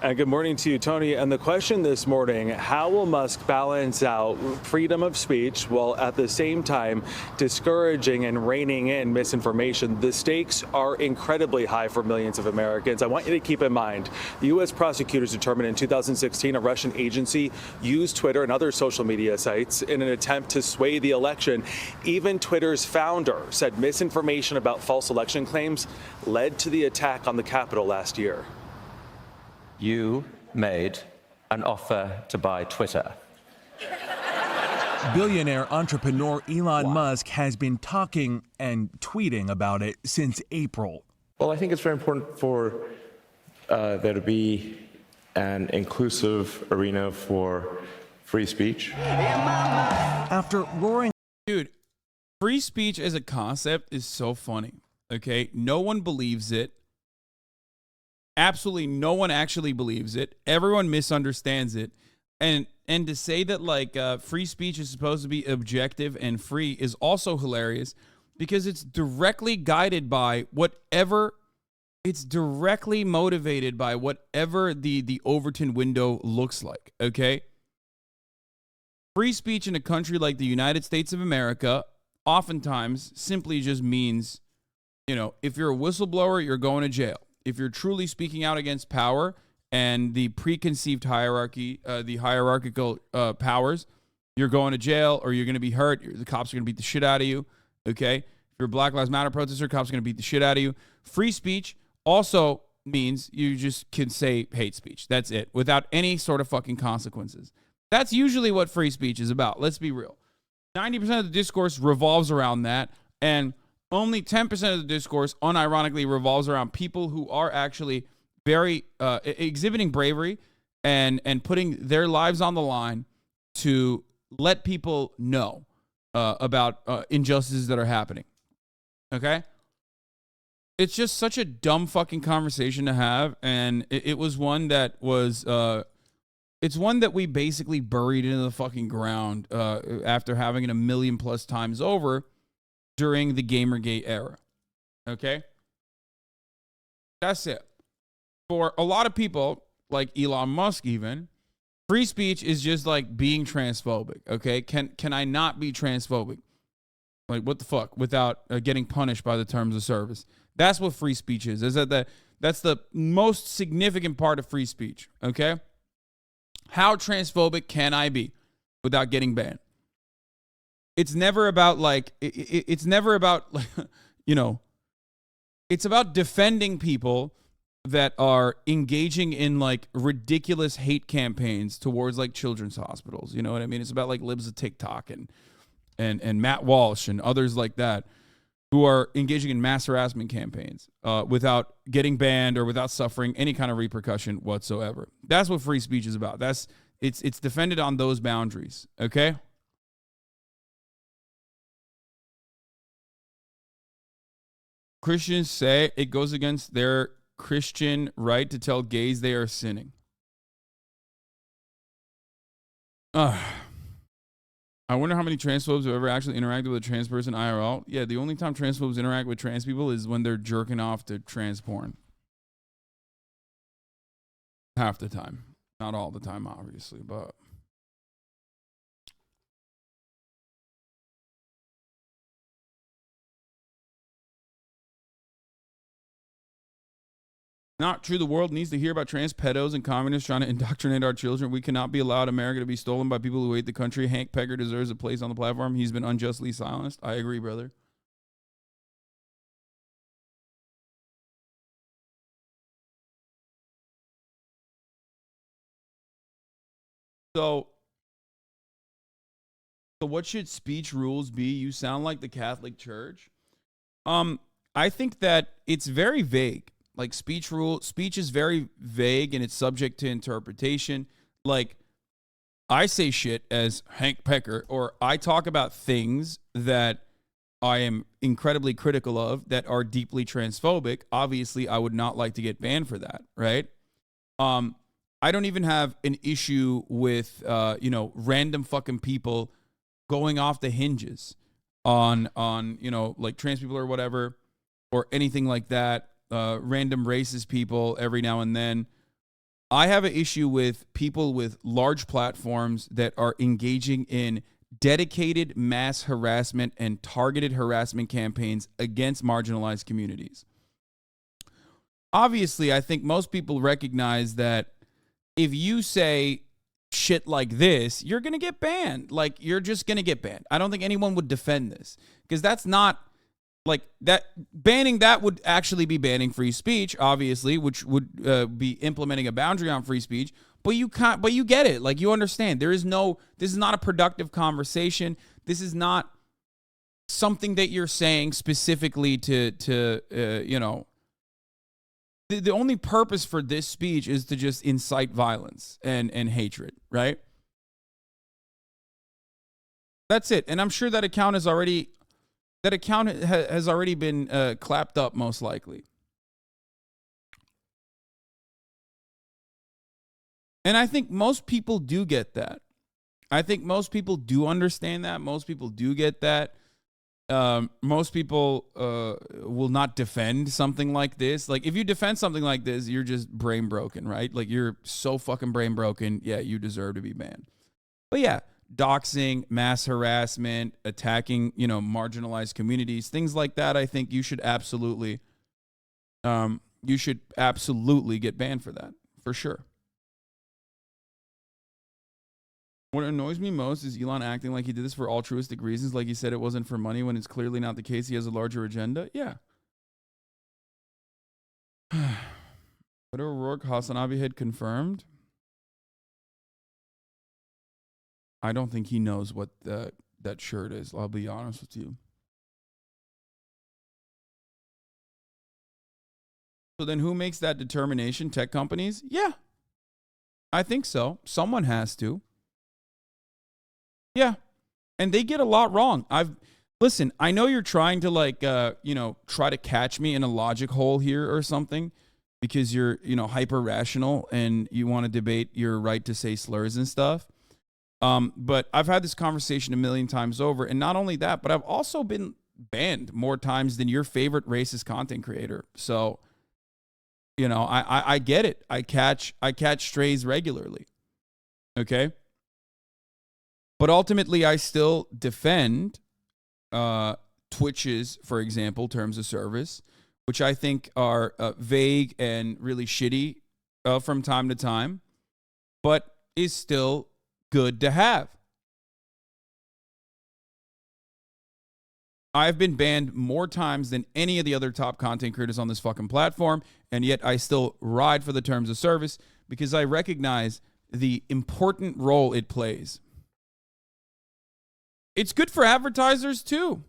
[SPEAKER 5] And good morning to you, Tony. And the question this morning, how will Musk balance out freedom of speech while at the same time discouraging and reining in misinformation? The stakes are incredibly high for millions of Americans. I want you to keep in mind, the U.S. prosecutors determined in 2016 a Russian agency used Twitter and other social media sites in an attempt to sway the election. Even Twitter's founder said misinformation about false election claims led to the attack on the Capitol last year.
[SPEAKER 6] You made an offer to buy Twitter.
[SPEAKER 7] Billionaire entrepreneur Elon Musk has been talking and tweeting about it since April.
[SPEAKER 6] Well, I think it's very important for
[SPEAKER 8] there be an inclusive arena for free speech.
[SPEAKER 7] After roaring.
[SPEAKER 1] Dude, free speech as a concept is so funny. Okay, no one believes it. Absolutely no one actually believes it. Everyone misunderstands it. And to say that like free speech is supposed to be objective and free is also hilarious because it's directly guided by whatever, it's directly motivated by whatever the Overton window looks like, okay? Free speech in a country like the United States of America oftentimes simply just means, you know, if you're a whistleblower, you're going to jail. If you're truly speaking out against power and the preconceived hierarchy, the hierarchical powers, you're going to jail or you're going to be hurt. The cops are going to beat the shit out of you, okay? If you're a Black Lives Matter protester, cops are going to beat the shit out of you. Free speech also means you just can say hate speech. That's it, without any sort of fucking consequences. That's usually what free speech is about. Let's be real. 90% of the discourse revolves around that, and only 10% of the discourse unironically revolves around people who are actually very exhibiting bravery and putting their lives on the line to let people know about injustices that are happening. Okay? It's just such a dumb fucking conversation to have, and it was one that was it's one that we basically buried into the fucking ground after having it 1,000,000+ times over during the Gamergate era. Okay? That's it. For a lot of people, like Elon Musk even, free speech is just like being transphobic, okay? Can I not be transphobic? Like, what the fuck? Without getting punished by the terms of service. That's what free speech is. That's the most significant part of free speech, okay? How transphobic can I be without getting banned? It's never about like, it's never about, like, you know, it's about defending people that are engaging in like ridiculous hate campaigns towards like children's hospitals. You know what I mean? It's about like libs of TikTok and Matt Walsh and others like that who are engaging in mass harassment campaigns without getting banned or without suffering any kind of repercussion whatsoever. That's what free speech is about. It's defended on those boundaries. Okay. Christians say it goes against their Christian right to tell gays they are sinning. I wonder how many transphobes have ever actually interacted with a trans person IRL. Yeah, the only time transphobes interact with trans people is when they're jerking off to trans porn. Half the time. Not all the time, obviously, but... Not true. The world needs to hear about trans pedos and communists trying to indoctrinate our children. We cannot be allowed America to be stolen by people who hate the country. Hank Pecker deserves a place on the platform. He's been unjustly silenced. I agree, brother. So what should speech rules be? You sound like the Catholic Church. I think that it's very vague. Like speech is very vague and it's subject to interpretation. Like I say shit as Hank Pecker, or I talk about things that I am incredibly critical of that are deeply transphobic. Obviously, I would not like to get banned for that, right? I don't even have an issue with random fucking people going off the hinges on like trans people or whatever, or anything like that. Random racist people every now and then. I have an issue with people with large platforms that are engaging in dedicated mass harassment and targeted harassment campaigns against marginalized communities. Obviously, I think most people recognize that if you say shit like this, you're going to get banned. Like, you're just going to get banned. I don't think anyone would defend this because that's not like that. Banning that would actually be banning free speech, obviously, which would be implementing a boundary on free speech. But you can't. But you get it. Like, you understand. This is not a productive conversation. This is not something that you're saying specifically to the only purpose for this speech is to just incite violence and hatred, right? That's it. And I'm sure that account has already been clapped up, most likely. And I think most people do get that. I think most people do understand that. Most people do get that. Most people will not defend something like this. Like, if you defend something like this, you're just brain broken, right? Like, you're so fucking brain broken. Yeah, you deserve to be banned. But yeah, doxing, mass harassment, attacking, marginalized communities, things like that. I think you should absolutely get banned for that, for sure. What annoys me most is Elon acting like he did this for altruistic reasons, like he said it wasn't for money when it's clearly not the case. He has a larger agenda. Yeah. But O'Rourke, HasanAbi had confirmed. I don't think he knows what that shirt is. I'll be honest with you. So then who makes that determination? Tech companies? Yeah. I think so. Someone has to. Yeah. And they get a lot wrong. Listen, I know you're trying to try to catch me in a logic hole here or something because you're, hyper rational and you want to debate your right to say slurs and stuff. But I've had this conversation a million times over, and not only that, but I've also been banned more times than your favorite racist content creator. So, I get it. I catch strays regularly. Okay. But ultimately, I still defend Twitch's, for example, terms of service, which I think are vague and really shitty from time to time, but is still good to have. I've been banned more times than any of the other top content creators on this fucking platform, and yet I still ride for the terms of service because I recognize the important role it plays. It's good for advertisers too.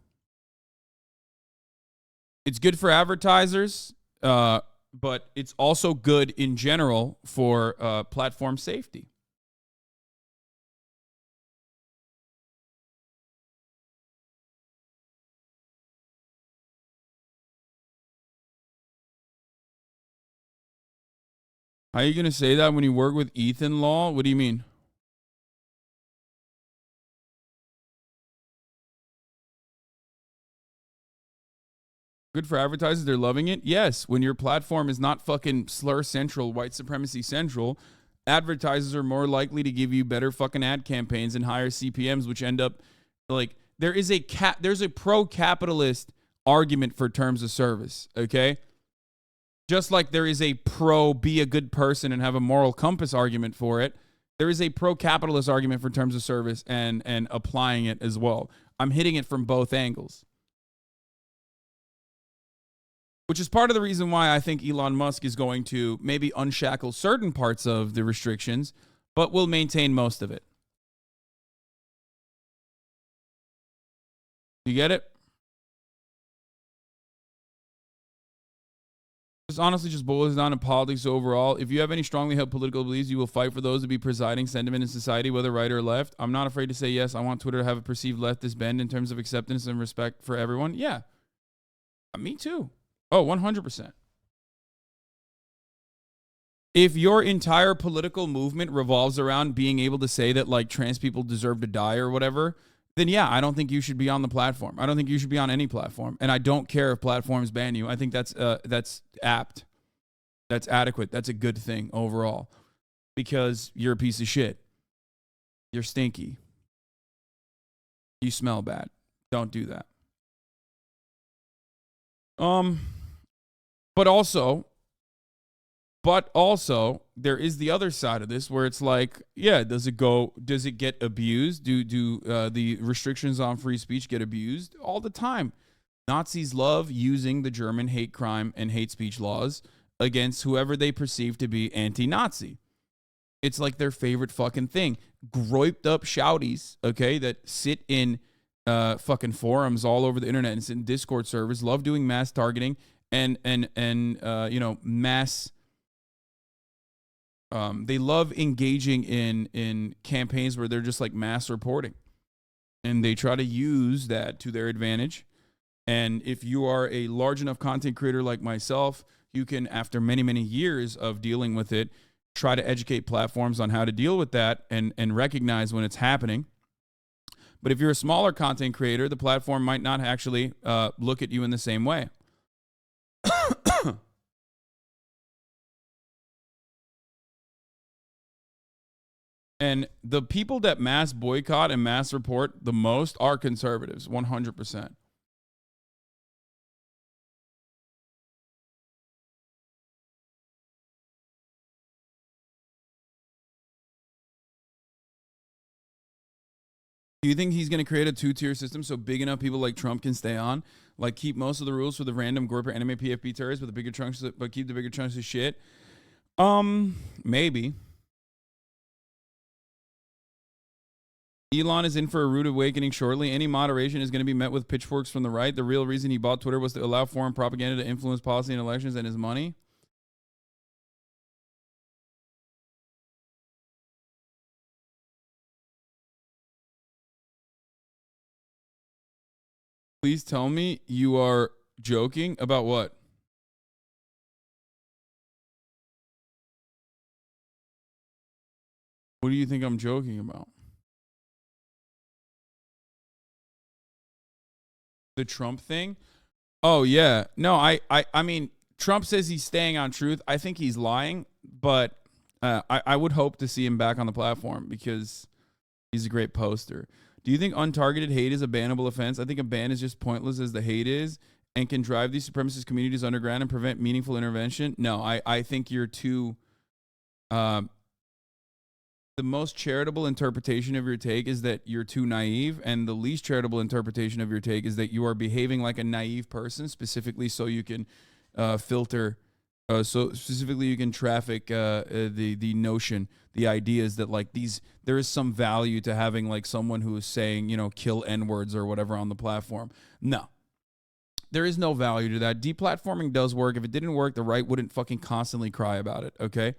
[SPEAKER 1] It's good for advertisers, but it's also good in general for platform safety. How are you going to say that when you work with Ethan Law? What do you mean? Good for advertisers. They're loving it. Yes. When your platform is not fucking slur central, white supremacy central, advertisers are more likely to give you better fucking ad campaigns and higher CPMs, which end up like there's a pro-capitalist argument for terms of service. Okay. Just like there is a pro be a good person and have a moral compass argument for it, there is a pro-capitalist argument for terms of service and applying it as well. I'm hitting it from both angles. Which is part of the reason why I think Elon Musk is going to maybe unshackle certain parts of the restrictions, but will maintain most of it. You get it? This honestly just boils down to politics overall. If you have any strongly held political beliefs, you will fight for those to be presiding sentiment in society, whether right or left. I'm not afraid to say yes. I want Twitter to have a perceived leftist bend in terms of acceptance and respect for everyone. Yeah. Me too. Oh, 100%. If your entire political movement revolves around being able to say that like trans people deserve to die or whatever, then yeah, I don't think you should be on the platform. I don't think you should be on any platform. And I don't care if platforms ban you. I think that's apt. That's adequate. That's a good thing overall. Because you're a piece of shit. You're stinky. You smell bad. Don't do that. But also, there is the other side of this where it's like, yeah, does it get abused? Do the restrictions on free speech get abused? All the time. Nazis love using the German hate crime and hate speech laws against whoever they perceive to be anti-Nazi. It's like their favorite fucking thing. Groiped up shouties, okay, that sit in fucking forums all over the internet and sit in Discord servers, love doing mass targeting and you know, mass. They love engaging in campaigns where they're just like mass reporting, and they try to use that to their advantage. And if you are a large enough content creator like myself, you can, after many, many years of dealing with it, try to educate platforms on how to deal with that and recognize when it's happening. But if you're a smaller content creator, the platform might not actually look at you in the same way. And the people that mass boycott and mass report the most are conservatives, 100%. Do you think he's going to create a two-tier system so big enough people like Trump can stay on? Like, keep most of the rules for the random corporate anime PFP terrorists, but the bigger chunks, but keep the bigger chunks of shit? Maybe. Elon is in for a rude awakening shortly. Any moderation is going to be met with pitchforks from the right. The real reason he bought Twitter was to allow foreign propaganda to influence policy and elections and his money. Please tell me you are joking about what? What do you think I'm joking about? The Trump thing? Oh, yeah. No, I mean, Trump says he's staying on truth. I think he's lying, but I would hope to see him back on the platform because he's a great poster. Do you think untargeted hate is a bannable offense? I think a ban is just pointless as the hate is and can drive these supremacist communities underground and prevent meaningful intervention. No, I think you're too... the most charitable interpretation of your take is that you're too naive, and the least charitable interpretation of your take is that you are behaving like a naive person, specifically so you can filter, so specifically you can traffic the notion, the ideas that like there is some value to having like someone who is saying, you know, kill N-words or whatever on the platform. No. There is no value to that. Deplatforming does work. If it didn't work, the right wouldn't fucking constantly cry about it, okay?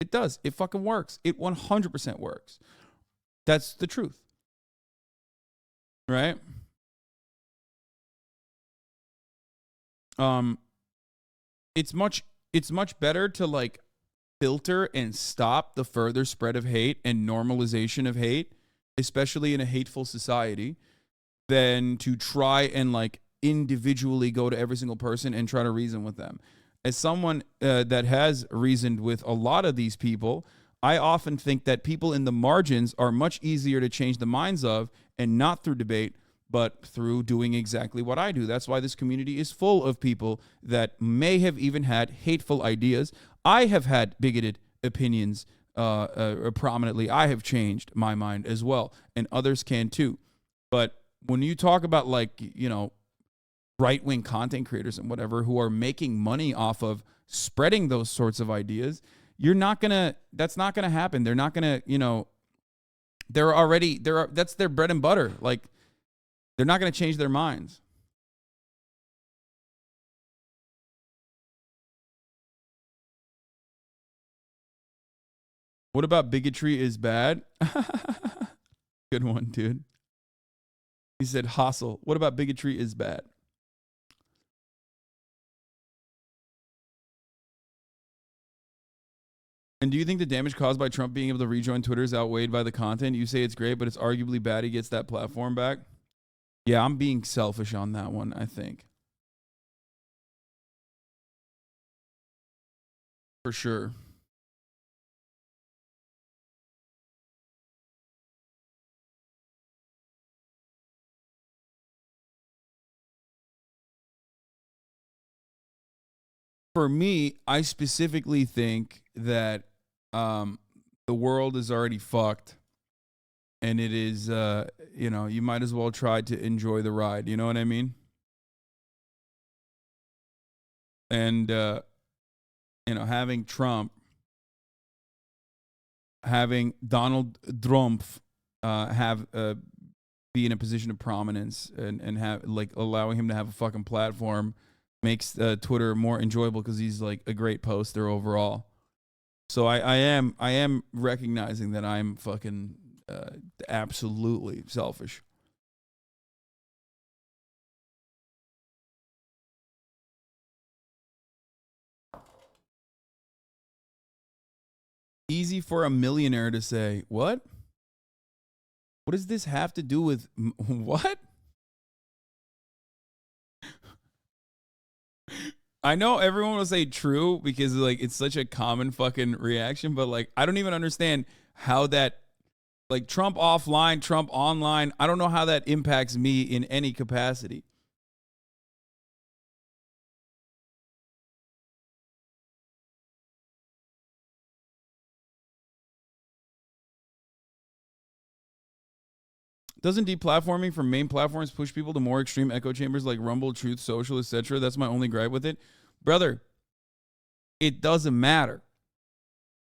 [SPEAKER 1] It does. It fucking works. It 100% works. That's the truth. Right? It's much better to like filter and stop the further spread of hate and normalization of hate, especially in a hateful society, than to try and like individually go to every single person and try to reason with them. As someone that has reasoned with a lot of these people, I often think that people in the margins are much easier to change the minds of, and not through debate, but through doing exactly what I do. That's why this community is full of people that may have even had hateful ideas. I have had bigoted opinions prominently. I have changed my mind as well, and others can too. But when you talk about like, you know, right-wing content creators and whatever who are making money off of spreading those sorts of ideas, that's not gonna happen. They're not gonna, you know, that's their bread and butter. Like, they're not gonna change their minds. What about bigotry is bad? Good one, dude. He said hustle. What about bigotry is bad? And do you think the damage caused by Trump being able to rejoin Twitter is outweighed by the content? You say it's great, but it's arguably bad he gets that platform back. Yeah, I'm being selfish on that one, I think. For sure. For me, I specifically think that the world is already fucked, and it is, you know, you might as well try to enjoy the ride. You know what I mean? And, you know, having Trump, having Donald Trump be in a position of prominence and have like allowing him to have a fucking platform makes Twitter more enjoyable because he's like a great poster overall. So I am recognizing that I'm fucking absolutely selfish. Easy for a millionaire to say, what? What does this have to do with what? I know everyone will say true because like it's such a common fucking reaction, but like I don't even understand how that, like Trump offline, Trump online, I don't know how that impacts me in any capacity. Doesn't deplatforming from main platforms push people to more extreme echo chambers like Rumble, Truth Social, etc.? That's my only gripe with it. Brother, it doesn't matter.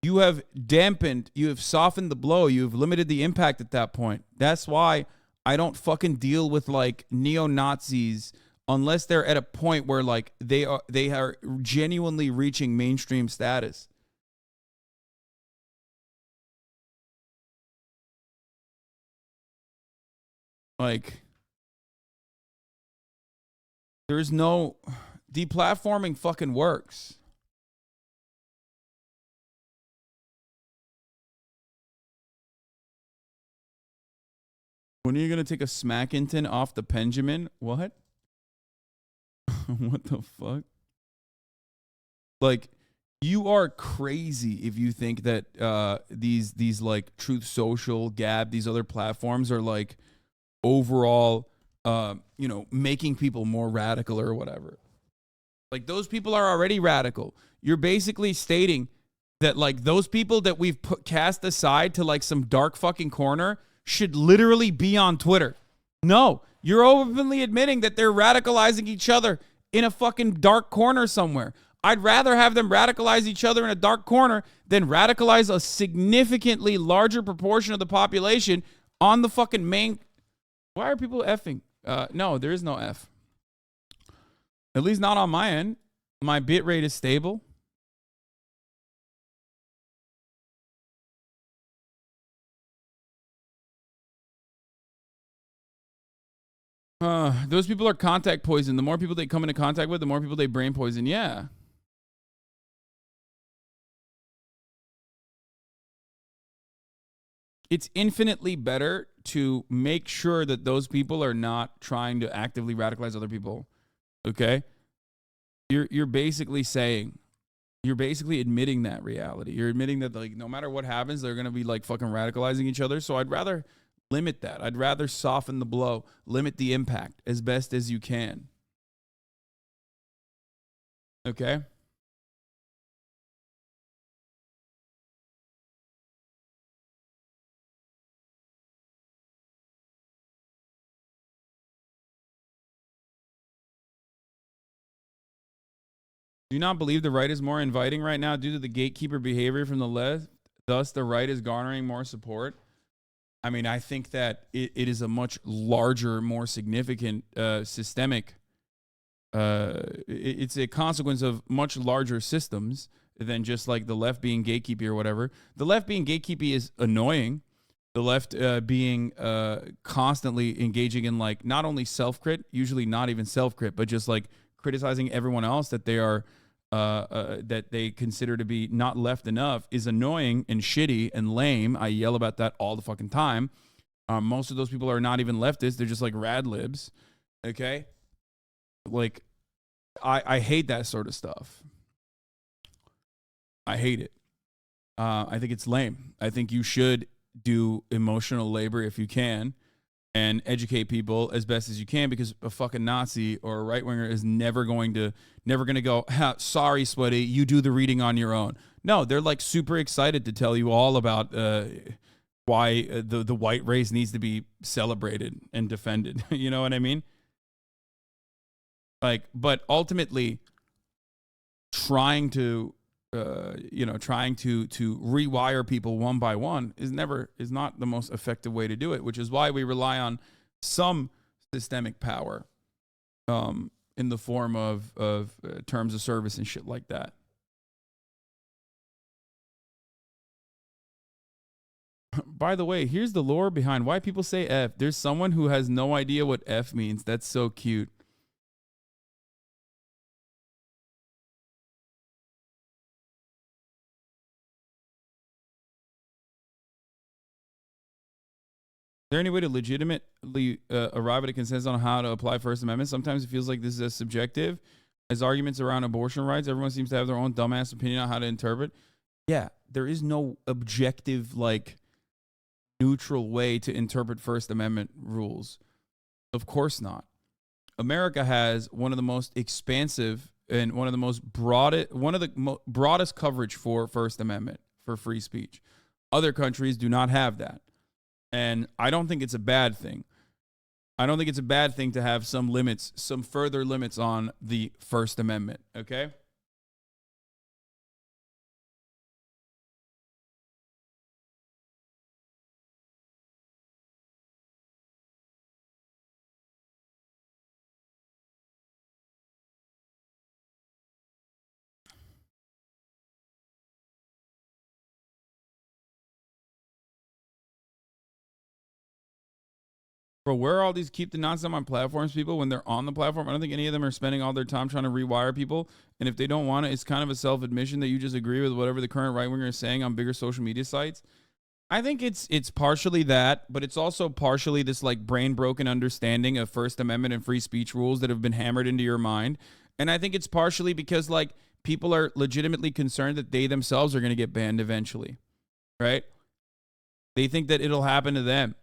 [SPEAKER 1] You have dampened, you have softened the blow, you've limited the impact at that point. That's why I don't fucking deal with like neo-Nazis unless they're at a point where like they are genuinely reaching mainstream status. Like, there's no deplatforming fucking works. When are you gonna take a Smackington off the Benjamin? What? What the fuck? Like, you are crazy if you think that these like Truth Social, Gab, these other platforms are like overall, you know, making people more radical or whatever. Like, those people are already radical. You're basically stating that like those people that we've cast aside to like some dark fucking corner should literally be on Twitter. No, you're openly admitting that they're radicalizing each other in a fucking dark corner somewhere. I'd rather have them radicalize each other in a dark corner than radicalize a significantly larger proportion of the population on the fucking main. Why are people effing? No, there is no F. At least not on my end. My bit rate is stable. Those people are contact poison. The more people they come into contact with, the more people they brain poison. Yeah. It's infinitely better to make sure that those people are not trying to actively radicalize other people. Okay? You're basically saying, you're basically admitting that reality. You're admitting that like no matter what happens, they're gonna be like fucking radicalizing each other. So I'd rather limit that. I'd rather soften the blow, limit the impact as best as you can. Okay? Do you not believe the right is more inviting right now due to the gatekeeper behavior from the left? Thus, the right is garnering more support. I mean, I think that it is a much larger, more significant systemic. It's a consequence of much larger systems than just like the left being gatekeepy or whatever. The left being gatekeepy is annoying. The left being constantly engaging in like not only self-crit, usually not even self-crit, but just like criticizing everyone else that they are that they consider to be not left enough is annoying and shitty and lame. I yell about that all the fucking time. Most of those people are not even leftists. They're just like rad libs. Okay? Like, I hate that sort of stuff. I hate it. I think it's lame. I think you should do emotional labor if you can and educate people as best as you can, because a fucking Nazi or a right-winger is never going to go, sorry, sweaty, you do the reading on your own. No, they're like super excited to tell you all about why the white race needs to be celebrated and defended. You know what I mean? Like, but ultimately trying to rewire people one by one is not the most effective way to do it, which is why we rely on some systemic power. in the form of terms of service and shit like that. By the way, here's the lore behind why people say F. There's someone who has no idea what F means. That's so cute. Is there any way to legitimately arrive at a consensus on how to apply First Amendment? Sometimes it feels like this is as subjective as arguments around abortion rights. Everyone seems to have their own dumbass opinion on how to interpret. Yeah, there is no objective, like, neutral way to interpret First Amendment rules. Of course not. America has one of the most expansive and one of the broadest coverage for First Amendment, for free speech. Other countries do not have that. And I don't think it's a bad thing. I don't think it's a bad thing to have some limits, some further limits on the First Amendment, okay? Bro, where are all these keep the nonsense on platforms people when they're on the platform? I don't think any of them are spending all their time trying to rewire people. And if they don't want it, it's kind of a self-admission that you just agree with whatever the current right-winger is saying on bigger social media sites. I think it's partially that, but it's also partially this like brain-broken understanding of First Amendment and free speech rules that have been hammered into your mind. And I think it's partially because like people are legitimately concerned that they themselves are going to get banned eventually, right? They think that it'll happen to them.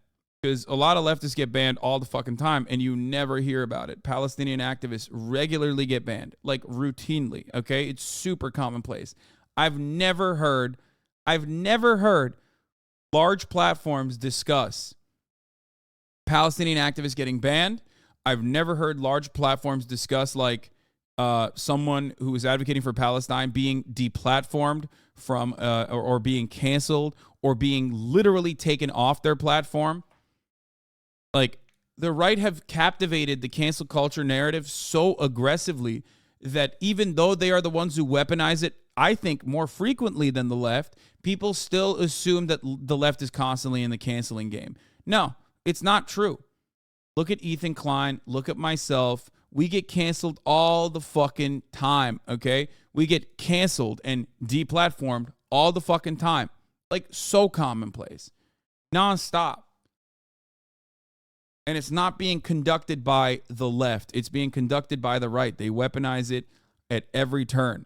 [SPEAKER 1] Because a lot of leftists get banned all the fucking time, and you never hear about it. Palestinian activists regularly get banned, like routinely, okay? It's super commonplace. I've never heard large platforms discuss Palestinian activists getting banned. I've never heard large platforms discuss, like, someone who is advocating for Palestine being deplatformed from, or being canceled, or being literally taken off their platform. Like, the right have captivated the cancel culture narrative so aggressively that even though they are the ones who weaponize it, I think, more frequently than the left, people still assume that the left is constantly in the canceling game. No, it's not true. Look at Ethan Klein. Look at myself. We get canceled all the fucking time, okay? We get canceled and deplatformed all the fucking time. Like, so commonplace. Nonstop. And it's not being conducted by the left. It's being conducted by the right. They weaponize it at every turn.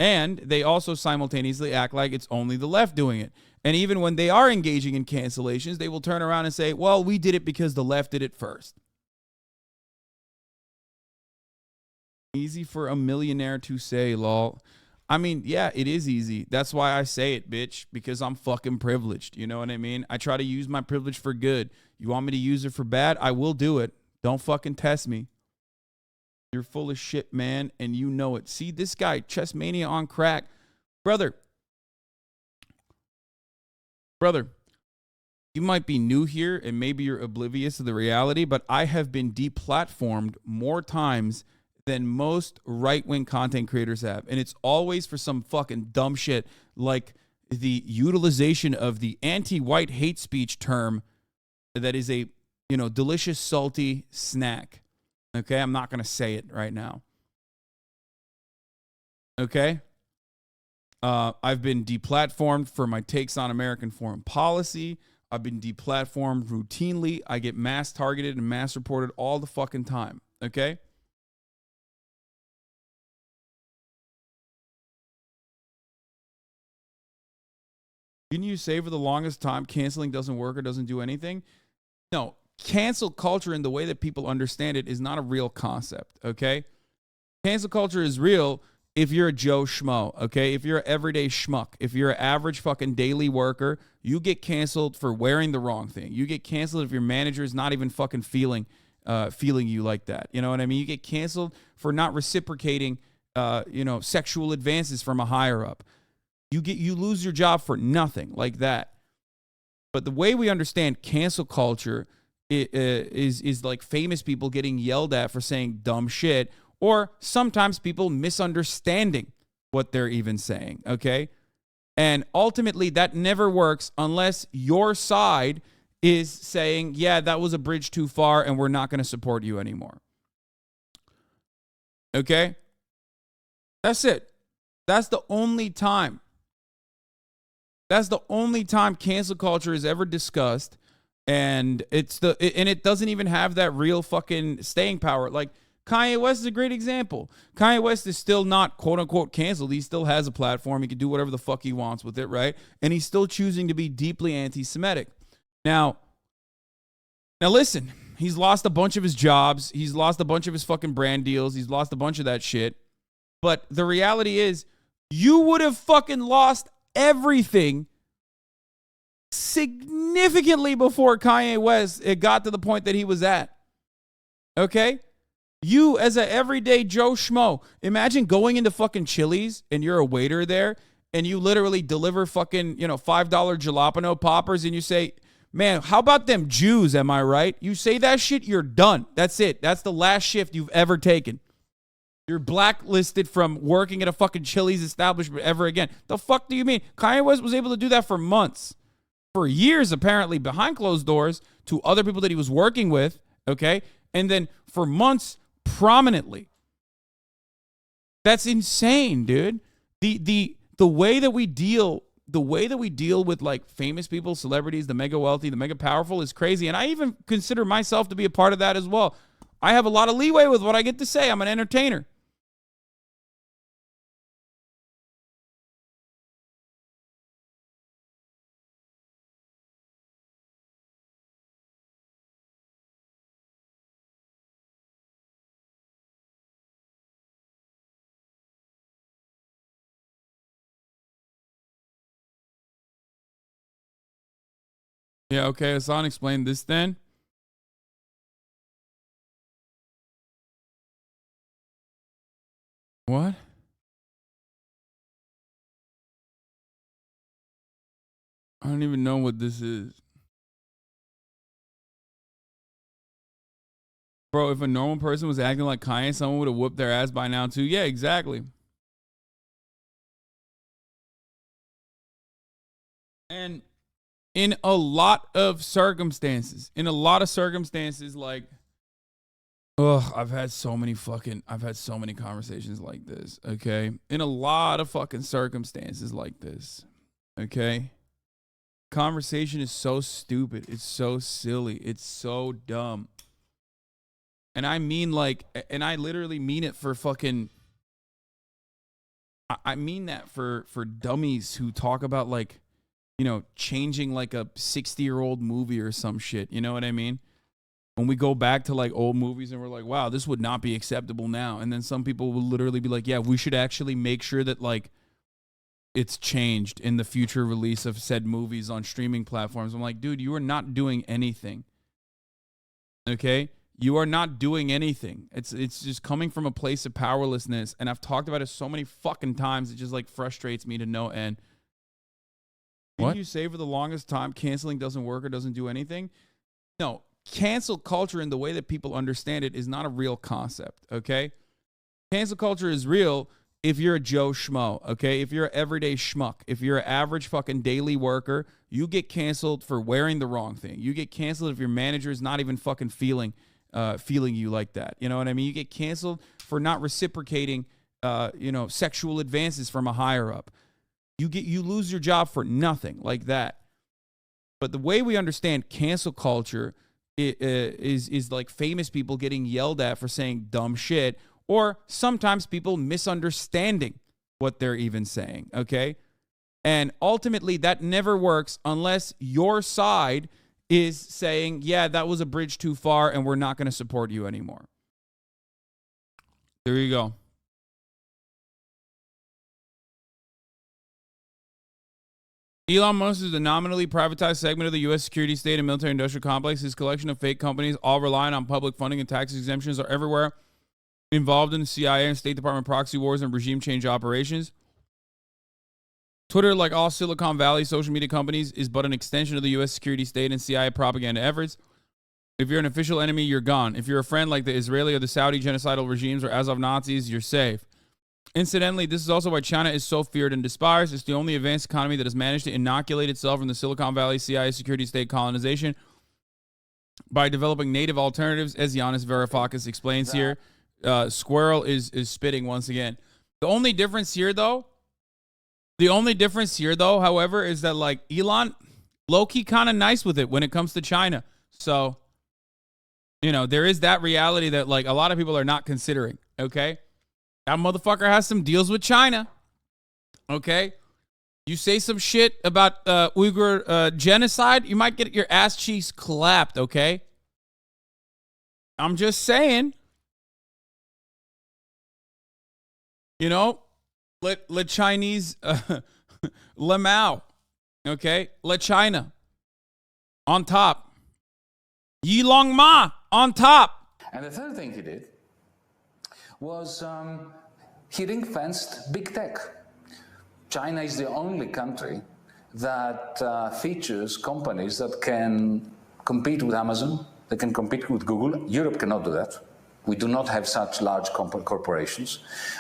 [SPEAKER 1] And they also simultaneously act like it's only the left doing it. And even when they are engaging in cancellations, they will turn around and say, well, we did it because the left did it first. Easy for a millionaire to say, lol. I mean, yeah, it is easy. That's why I say it, bitch, because I'm fucking privileged. You know what I mean? I try to use my privilege for good. You want me to use it for bad? I will do it. Don't fucking test me. You're full of shit, man, and you know it. See, this guy, Chess Mania on crack. Brother, you might be new here, and maybe you're oblivious to the reality, but I have been deplatformed more times than most right-wing content creators have. And it's always for some fucking dumb shit like the utilization of the anti-white hate speech term that is a, you know, delicious, salty snack. Okay? I'm not going to say it right now. Okay? I've been deplatformed for my takes on American foreign policy. I've been deplatformed routinely. I get mass targeted and mass reported all the fucking time. Okay? Didn't you say for the longest time canceling doesn't work or doesn't do anything? No, cancel culture in the way that people understand it is not a real concept, okay? Cancel culture is real if you're a Joe Schmo, okay? If you're an everyday schmuck, if you're an average fucking daily worker, you get canceled for wearing the wrong thing. You get canceled if your manager is not even fucking feeling you like that. You know what I mean? You get canceled for not reciprocating, sexual advances from a higher up. You lose your job for nothing like that. But the way we understand cancel culture is like famous people getting yelled at for saying dumb shit, or sometimes people misunderstanding what they're even saying, okay? And ultimately, that never works unless your side is saying, yeah, that was a bridge too far and we're not going to support you anymore. Okay? That's it. That's the only time. That's the only time cancel culture is ever discussed, and it doesn't even have that real fucking staying power. Like Kanye West is a great example. Kanye West is still not quote unquote canceled. He still has a platform. He can do whatever the fuck he wants with it, right? And he's still choosing to be deeply anti-Semitic. Now listen, he's lost a bunch of his jobs. He's lost a bunch of his fucking brand deals. He's lost a bunch of that shit. But the reality is, you would have fucking lost everything significantly before Kanye West it got to the point that he was at. Okay? You, as an everyday Joe Schmo, imagine going into fucking Chili's and you're a waiter there and you literally deliver fucking, $5 jalapeno poppers and you say, man, how about them Jews, am I right? You say that shit, you're done. That's it. That's the last shift you've ever taken. You're blacklisted from working at a fucking Chili's establishment ever again. The fuck do you mean? Kanye West was able to do that for months. For years, apparently, behind closed doors to other people that he was working with, okay? And then for months, prominently. That's insane, dude. The way that we deal with like famous people, celebrities, the mega wealthy, the mega powerful is crazy. And I even consider myself to be a part of that as well. I have a lot of leeway with what I get to say. I'm an entertainer. Yeah, okay, Hasan, explain this then. What? I don't even know what this is. Bro, if a normal person was acting like Kanye, someone would have whooped their ass by now too. Yeah, exactly. And in a lot of circumstances, like, I've had so many conversations like this, okay? In a lot of fucking circumstances like this, okay? Conversation is so stupid. It's so silly. It's so dumb. And I mean and I literally mean it for fucking, I mean that for dummies who talk about like, changing like a 60-year-old movie or some shit. You know what I mean? When we go back to like old movies and we're like, wow, this would not be acceptable now. And then some people will literally be like, yeah, we should actually make sure that like it's changed in the future release of said movies on streaming platforms. I'm like, dude, you are not doing anything. Okay? You are not doing anything. It's just coming from a place of powerlessness. And I've talked about it so many fucking times. It just like frustrates me to no end. Didn't you say for the longest time canceling doesn't work or doesn't do anything? No, cancel culture in the way that people understand it is not a real concept, okay? Cancel culture is real if you're a Joe Schmo, okay? If you're an everyday schmuck, if you're an average fucking daily worker, you get canceled for wearing the wrong thing. You get canceled if your manager is not even fucking feeling you like that. You know what I mean? You get canceled for not reciprocating, sexual advances from a higher up. You lose your job for nothing like that. But the way we understand cancel culture is like famous people getting yelled at for saying dumb shit, or sometimes people misunderstanding what they're even saying, okay? And ultimately, that never works unless your side is saying, yeah, that was a bridge too far and we're not going to support you anymore. There you go. Elon Musk is a nominally privatized segment of the U.S. security state and military industrial complex. His collection of fake companies, all relying on public funding and tax exemptions, are everywhere involved in the CIA and State Department proxy wars and regime change operations. Twitter, like all Silicon Valley social media companies, is but an extension of the U.S. security state and CIA propaganda efforts. If you're an official enemy, you're gone. If you're a friend like the Israeli or the Saudi genocidal regimes or Azov Nazis, you're safe. Incidentally, this is also why China is so feared and despised. It's the only advanced economy that has managed to inoculate itself from the Silicon Valley CIA security state colonization by developing native alternatives, as Giannis Varoufakis explains here. Squirrel is spitting once again. The only difference here, though, however, is that, like, Elon, low-key kind of nice with it when it comes to China. So, you know, there is that reality that, like, a lot of people are not considering, okay? That motherfucker has some deals with China, okay? You say some shit about Uyghur genocide, you might get your ass cheeks clapped, okay? I'm just saying. You know, let Chinese, Le Mao, okay? Let China on top. Yi Long Ma on top.
[SPEAKER 9] And the third thing he did was he ring-fenced big tech. China is the only country that features companies that can compete with Amazon, that can compete with Google. Europe cannot do that. We do not have such large corporations.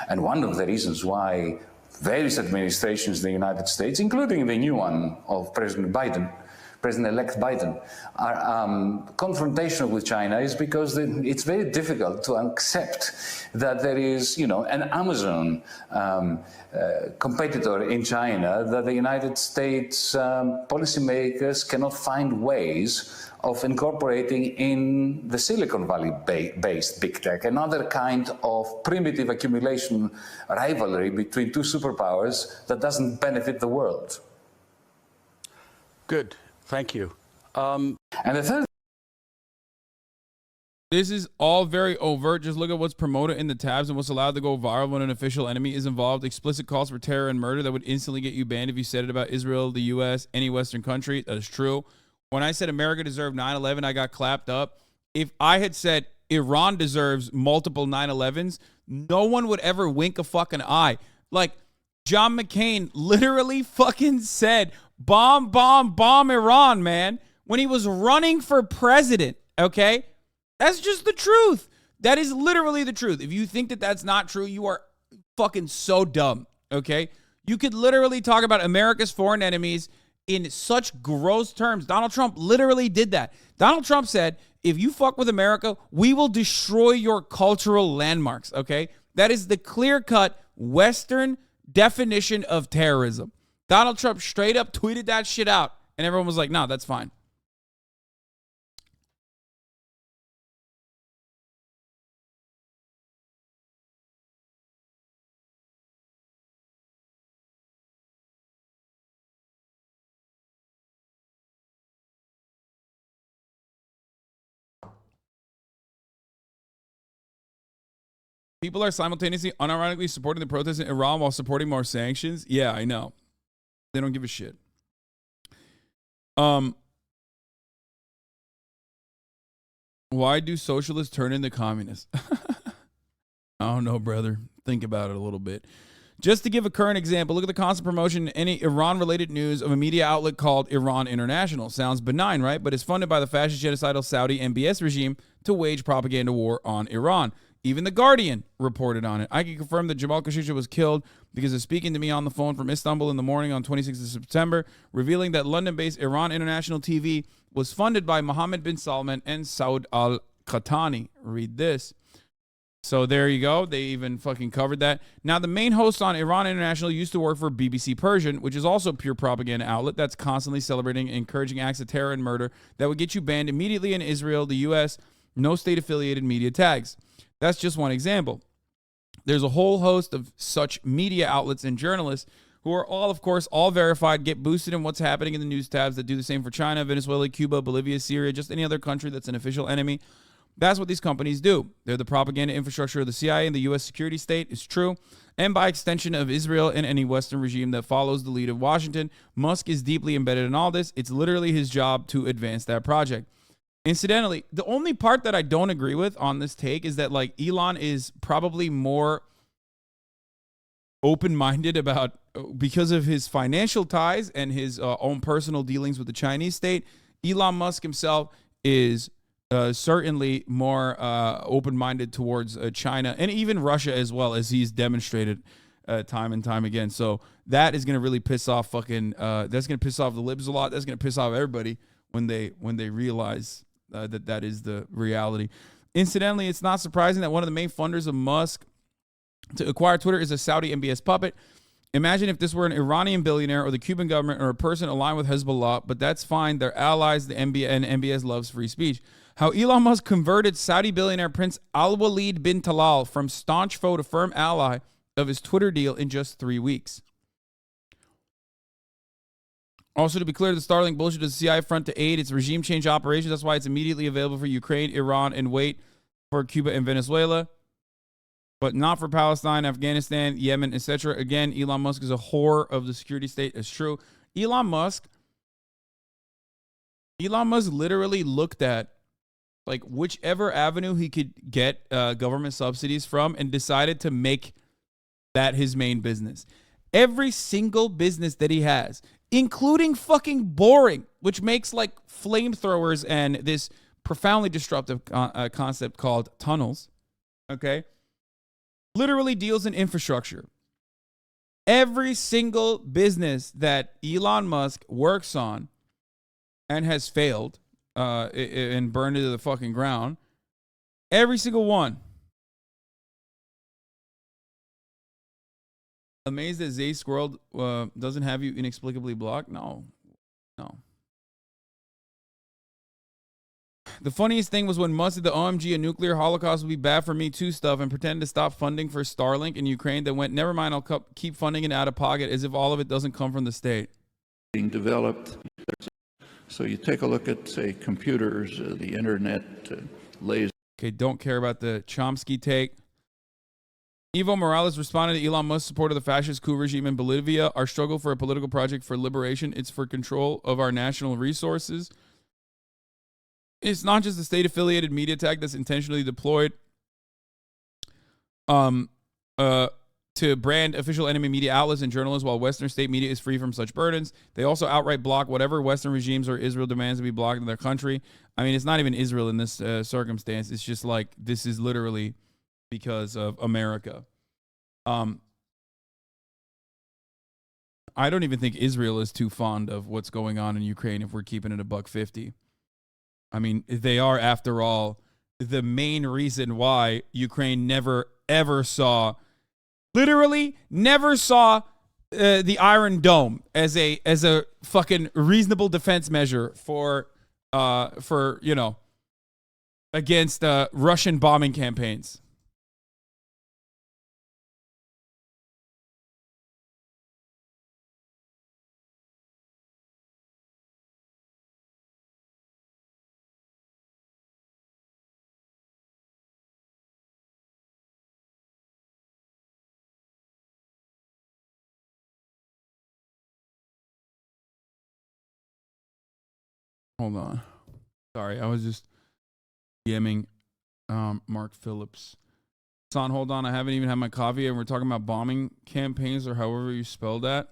[SPEAKER 9] And one of the reasons why various administrations in the United States, including the new one of President-elect Biden, are confrontational with China is because it's very difficult to accept that there is, you know, an Amazon competitor in China that the United States policymakers cannot find ways of incorporating in the Silicon Valley-based big tech, another kind of primitive accumulation rivalry between two superpowers that doesn't benefit the world.
[SPEAKER 10] Good. Thank you.
[SPEAKER 9] And the third.
[SPEAKER 1] This is all very overt. Just look at what's promoted in the tabs and what's allowed to go viral when an official enemy is involved. Explicit calls for terror and murder that would instantly get you banned if you said it about Israel, the U.S., any Western country. That is true. When I said America deserved 9/11, I got clapped up. If I had said Iran deserves multiple 9/11s, no one would ever wink a fucking eye. Like, John McCain literally fucking said, bomb, bomb, bomb Iran, man, when he was running for president, okay? That's just the truth. That is literally the truth. If you think that that's not true, you are fucking so dumb, okay? You could literally talk about America's foreign enemies in such gross terms. Donald Trump literally did that. Donald Trump said, if you fuck with America, we will destroy your cultural landmarks, okay? That is the clear-cut Western definition of terrorism. Donald Trump straight up tweeted that shit out, and everyone was like, no, that's fine. People are simultaneously unironically supporting the protests in Iran while supporting more sanctions. Yeah, I know. They don't give a shit. Why do socialists turn into communists? I don't know, brother. Think about it a little bit. Just to give a current example, look at the constant promotion in any Iran-related news of a media outlet called Iran International. Sounds benign, right? But it's funded by the fascist genocidal Saudi MBS regime to wage propaganda war on Iran. Even The Guardian reported on it. I can confirm that Jamal Khashoggi was killed because of speaking to me on the phone from Istanbul in the morning on 26th of September, revealing that London-based Iran International TV was funded by Mohammed bin Salman and Saud al-Qahtani. Read this. So there you go. They even fucking covered that. Now, the main host on Iran International used to work for BBC Persian, which is also a pure propaganda outlet that's constantly celebrating and encouraging acts of terror and murder that would get you banned immediately in Israel, the U.S., no state-affiliated media tags. That's just one example. There's a whole host of such media outlets and journalists who are all, of course, all verified, get boosted in what's happening in the news tabs that do the same for China, Venezuela, Cuba, Bolivia, Syria, just any other country that's an official enemy. That's what these companies do. They're the propaganda infrastructure of the CIA and the U.S. security state. It's true. And by extension of Israel and any Western regime that follows the lead of Washington. Musk is deeply embedded in all this. It's literally his job to advance that project. Incidentally, the only part that I don't agree with on this take is that, like, Elon is probably more open-minded about, because of his financial ties and his own personal dealings with the Chinese state. Elon Musk himself is certainly more open-minded towards China and even Russia as well, as he's demonstrated time and time again. So that is going to really piss off that's going to piss off the libs a lot. That's going to piss off everybody when they realize that is the reality. Incidentally, it's not surprising that one of the main funders of Musk to acquire Twitter is a Saudi MBS puppet. Imagine if this were an Iranian billionaire or the Cuban government or a person aligned with Hezbollah, but that's fine. They're allies. The MBS loves free speech. How Elon Musk converted Saudi billionaire Prince Al-Walid bin Talal from staunch foe to firm ally of his Twitter deal in just 3 weeks. Also, to be clear, the Starlink bullshit is the CIA front to aid its regime change operations. That's why it's immediately available for Ukraine, Iran, and wait for Cuba and Venezuela, but not for Palestine, Afghanistan, Yemen, etc. Again, Elon Musk is a whore of the security state. It's true. Elon Musk literally looked at like whichever avenue he could get government subsidies from and decided to make that his main business. Every single business that he has, including fucking boring, which makes like flamethrowers and this profoundly disruptive concept called tunnels, okay, literally deals in infrastructure. Every single business that Elon Musk works on and has failed and burned into the fucking ground, every single one. Amazed that Zay Squirrel doesn't have you inexplicably blocked? No. The funniest thing was when Musk did the OMG, a nuclear holocaust would be bad for me too stuff and pretended to stop funding for Starlink in Ukraine, then went, never mind, I'll keep funding it out of pocket, as if all of it doesn't come from the state.
[SPEAKER 10] Being developed. So you take a look at, say, computers, the internet, lasers.
[SPEAKER 1] Okay, don't care about the Chomsky take. Evo Morales responded to Elon Musk's support of the fascist coup regime in Bolivia. Our struggle for a political project for liberation, it's for control of our national resources. It's not just a state-affiliated media attack that's intentionally deployed to brand official enemy media outlets and journalists, while Western state media is free from such burdens. They also outright block whatever Western regimes or Israel demands to be blocked in their country. I mean, it's not even Israel in this circumstance. It's just like, this is literally because of America. I don't even think Israel is too fond of what's going on in Ukraine if we're keeping it $1.50. I mean, they are, after all, the main reason why Ukraine never, ever saw, literally never saw the Iron Dome as a fucking reasonable defense measure for you know, against Russian bombing campaigns. Hold on. Sorry, I was just DMing Mark Phillips. Son, hold on. I haven't even had my coffee, and we're talking about bombing campaigns, or however you spell that.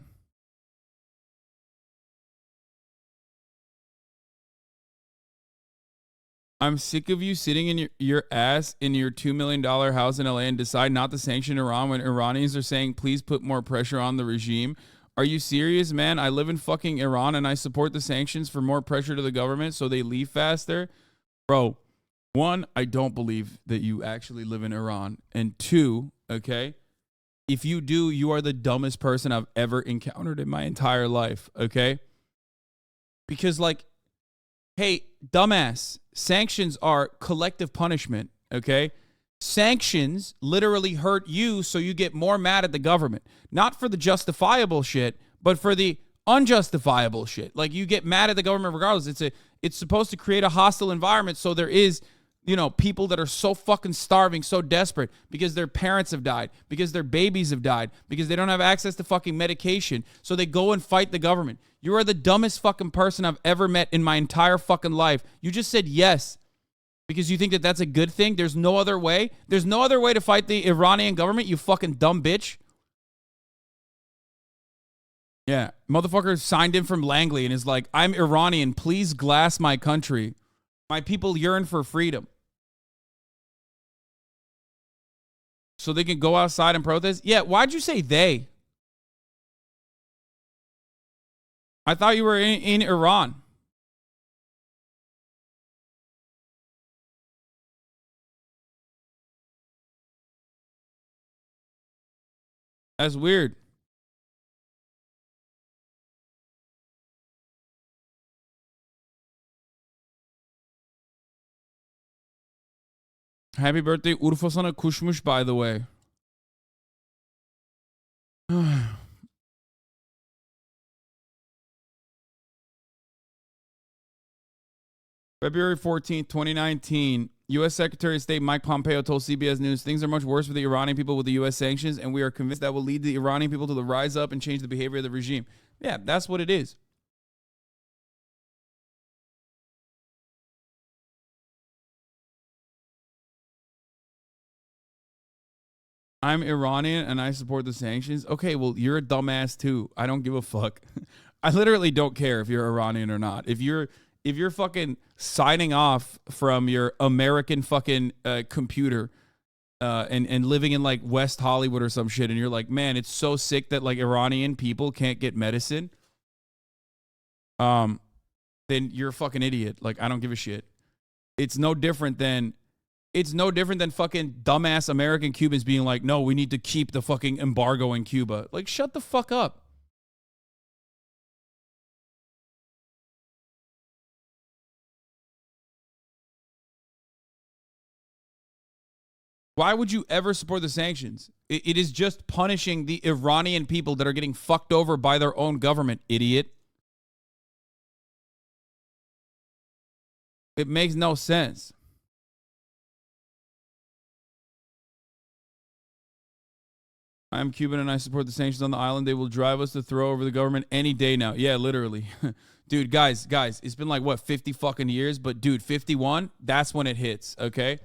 [SPEAKER 1] I'm sick of you sitting in your ass in your $2 million house in LA and decide not to sanction Iran when Iranians are saying, please put more pressure on the regime. Are you serious, man? I live in fucking Iran and I support the sanctions for more pressure to the government so they leave faster. Bro, one, I don't believe that you actually live in Iran. And two, okay, if you do, you are the dumbest person I've ever encountered in my entire life, okay? Because, like, hey, dumbass, sanctions are collective punishment, okay? Sanctions literally hurt you so you get more mad at the government. Not for the justifiable shit, but for the unjustifiable shit. Like, you get mad at the government regardless. It's supposed to create a hostile environment so there is, you know, people that are so fucking starving, so desperate because their parents have died, because their babies have died, because they don't have access to fucking medication, so they go and fight the government. You are the dumbest fucking person I've ever met in my entire fucking life. You just said yes because you think that that's a good thing. There's no other way. There's no other way to fight the Iranian government, you fucking dumb bitch. Yeah, motherfucker signed in from Langley and is like, I'm Iranian, please glass my country. My people yearn for freedom. So they can go outside and protest? Yeah, why'd you say they? I thought you were in Iran. That's weird. Happy birthday Urfa sana kuşmuş, by the way. February 14th, 2019, U.S. Secretary of State Mike Pompeo told CBS News, things are much worse for the Iranian people with the U.S. sanctions, and we are convinced that will lead the Iranian people to rise up and change the behavior of the regime. Yeah, that's what it is. I'm Iranian and I support the sanctions. Okay, well, you're a dumbass too. I don't give a fuck. I literally don't care if you're Iranian or not. If you're fucking signing off from your American fucking computer and living in like West Hollywood or some shit, and you're like, man, it's so sick that like Iranian people can't get medicine, then you're a fucking idiot. Like, I don't give a shit. It's no different than fucking dumbass American Cubans being like, no, we need to keep the fucking embargo in Cuba. Like, shut the fuck up. Why would you ever support the sanctions? It is just punishing the Iranian people that are getting fucked over by their own government, idiot. It makes no sense. I'm Cuban and I support the sanctions on the island. They will drive us to throw over the government any day now. Yeah, literally. Dude, guys, it's been like, what, 50 fucking years? But, dude, 51, that's when it hits, okay?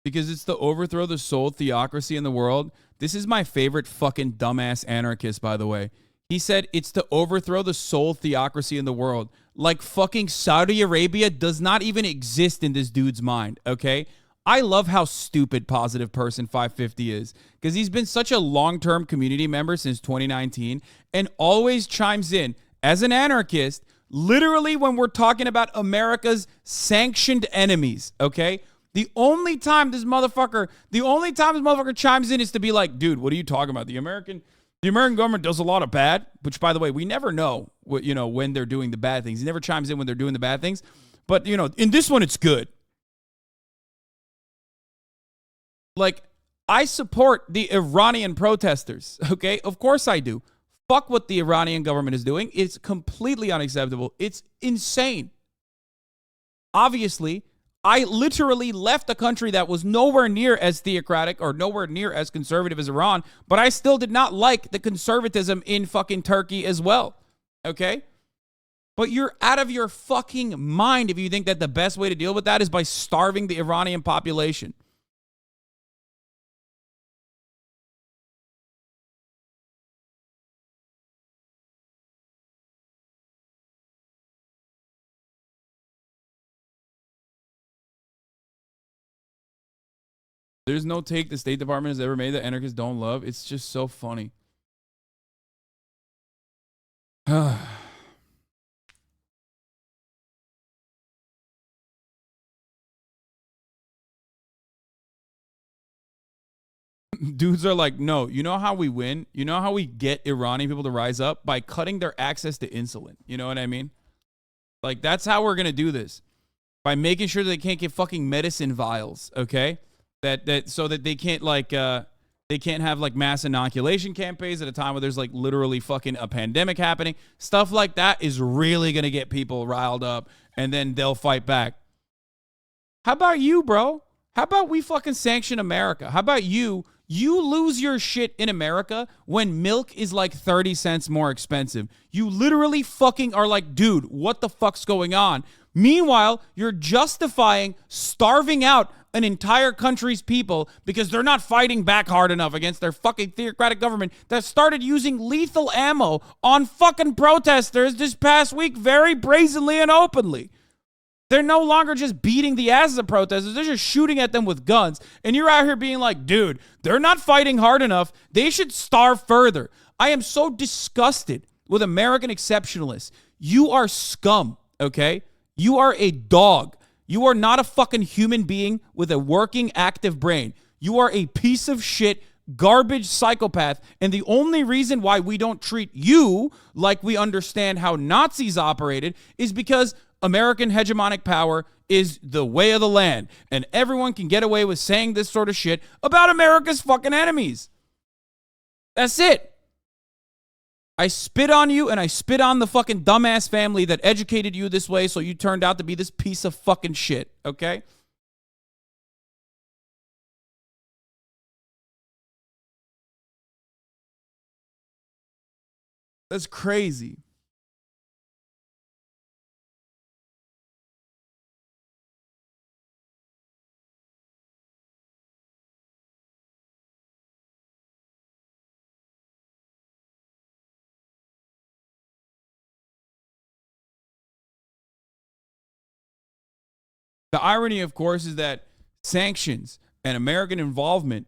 [SPEAKER 1] Because it's to overthrow the sole theocracy in the world. This is my favorite fucking dumbass anarchist, by the way. He said it's to overthrow the sole theocracy in the world. Like fucking Saudi Arabia does not even exist in this dude's mind, okay? I love how stupid Positive Person 550 is. Because he's been such a long-term community member since 2019 and always chimes in as an anarchist, literally when we're talking about America's sanctioned enemies, okay? The only time this motherfucker chimes in is to be like, dude, what are you talking about? The American government does a lot of bad, which, by the way, we never know what, when they're doing the bad things. He never chimes in when they're doing the bad things. But, in this one, it's good. Like, I support the Iranian protesters, okay? Of course I do. Fuck what the Iranian government is doing. It's completely unacceptable. It's insane. Obviously, I literally left a country that was nowhere near as theocratic or nowhere near as conservative as Iran, but I still did not like the conservatism in fucking Turkey as well, okay? But you're out of your fucking mind if you think that the best way to deal with that is by starving the Iranian population. There's no take the State Department has ever made that anarchists don't love. It's just so funny. Dudes are like, no, you know how we win? You know how we get Iranian people to rise up? By cutting their access to insulin. You know what I mean? Like, that's how we're going to do this. By making sure that they can't get fucking medicine vials, okay? So that they can't they can't have like mass inoculation campaigns at a time where there's like literally fucking a pandemic happening. Stuff like that is really gonna get people riled up, and then they'll fight back. How about you, bro? How about we fucking sanction America? How about you lose your shit in America when milk is like 30 cents more expensive? You literally fucking are like, dude, what the fuck's going on? Meanwhile, you're justifying starving out an entire country's people because they're not fighting back hard enough against their fucking theocratic government that started using lethal ammo on fucking protesters this past week very brazenly and openly. They're no longer just beating the asses of protesters. They're just shooting at them with guns. And you're out here being like, dude, they're not fighting hard enough. They should starve further. I am so disgusted with American exceptionalists. You are scum, okay? You are a dog. You are not a fucking human being with a working, active brain. You are a piece of shit, garbage psychopath. And the only reason why we don't treat you like we understand how Nazis operated is because American hegemonic power is the way of the land. And everyone can get away with saying this sort of shit about America's fucking enemies. That's it. I spit on you and I spit on the fucking dumbass family that educated you this way so you turned out to be this piece of fucking shit, okay? That's crazy. The irony, of course, is that sanctions and American involvement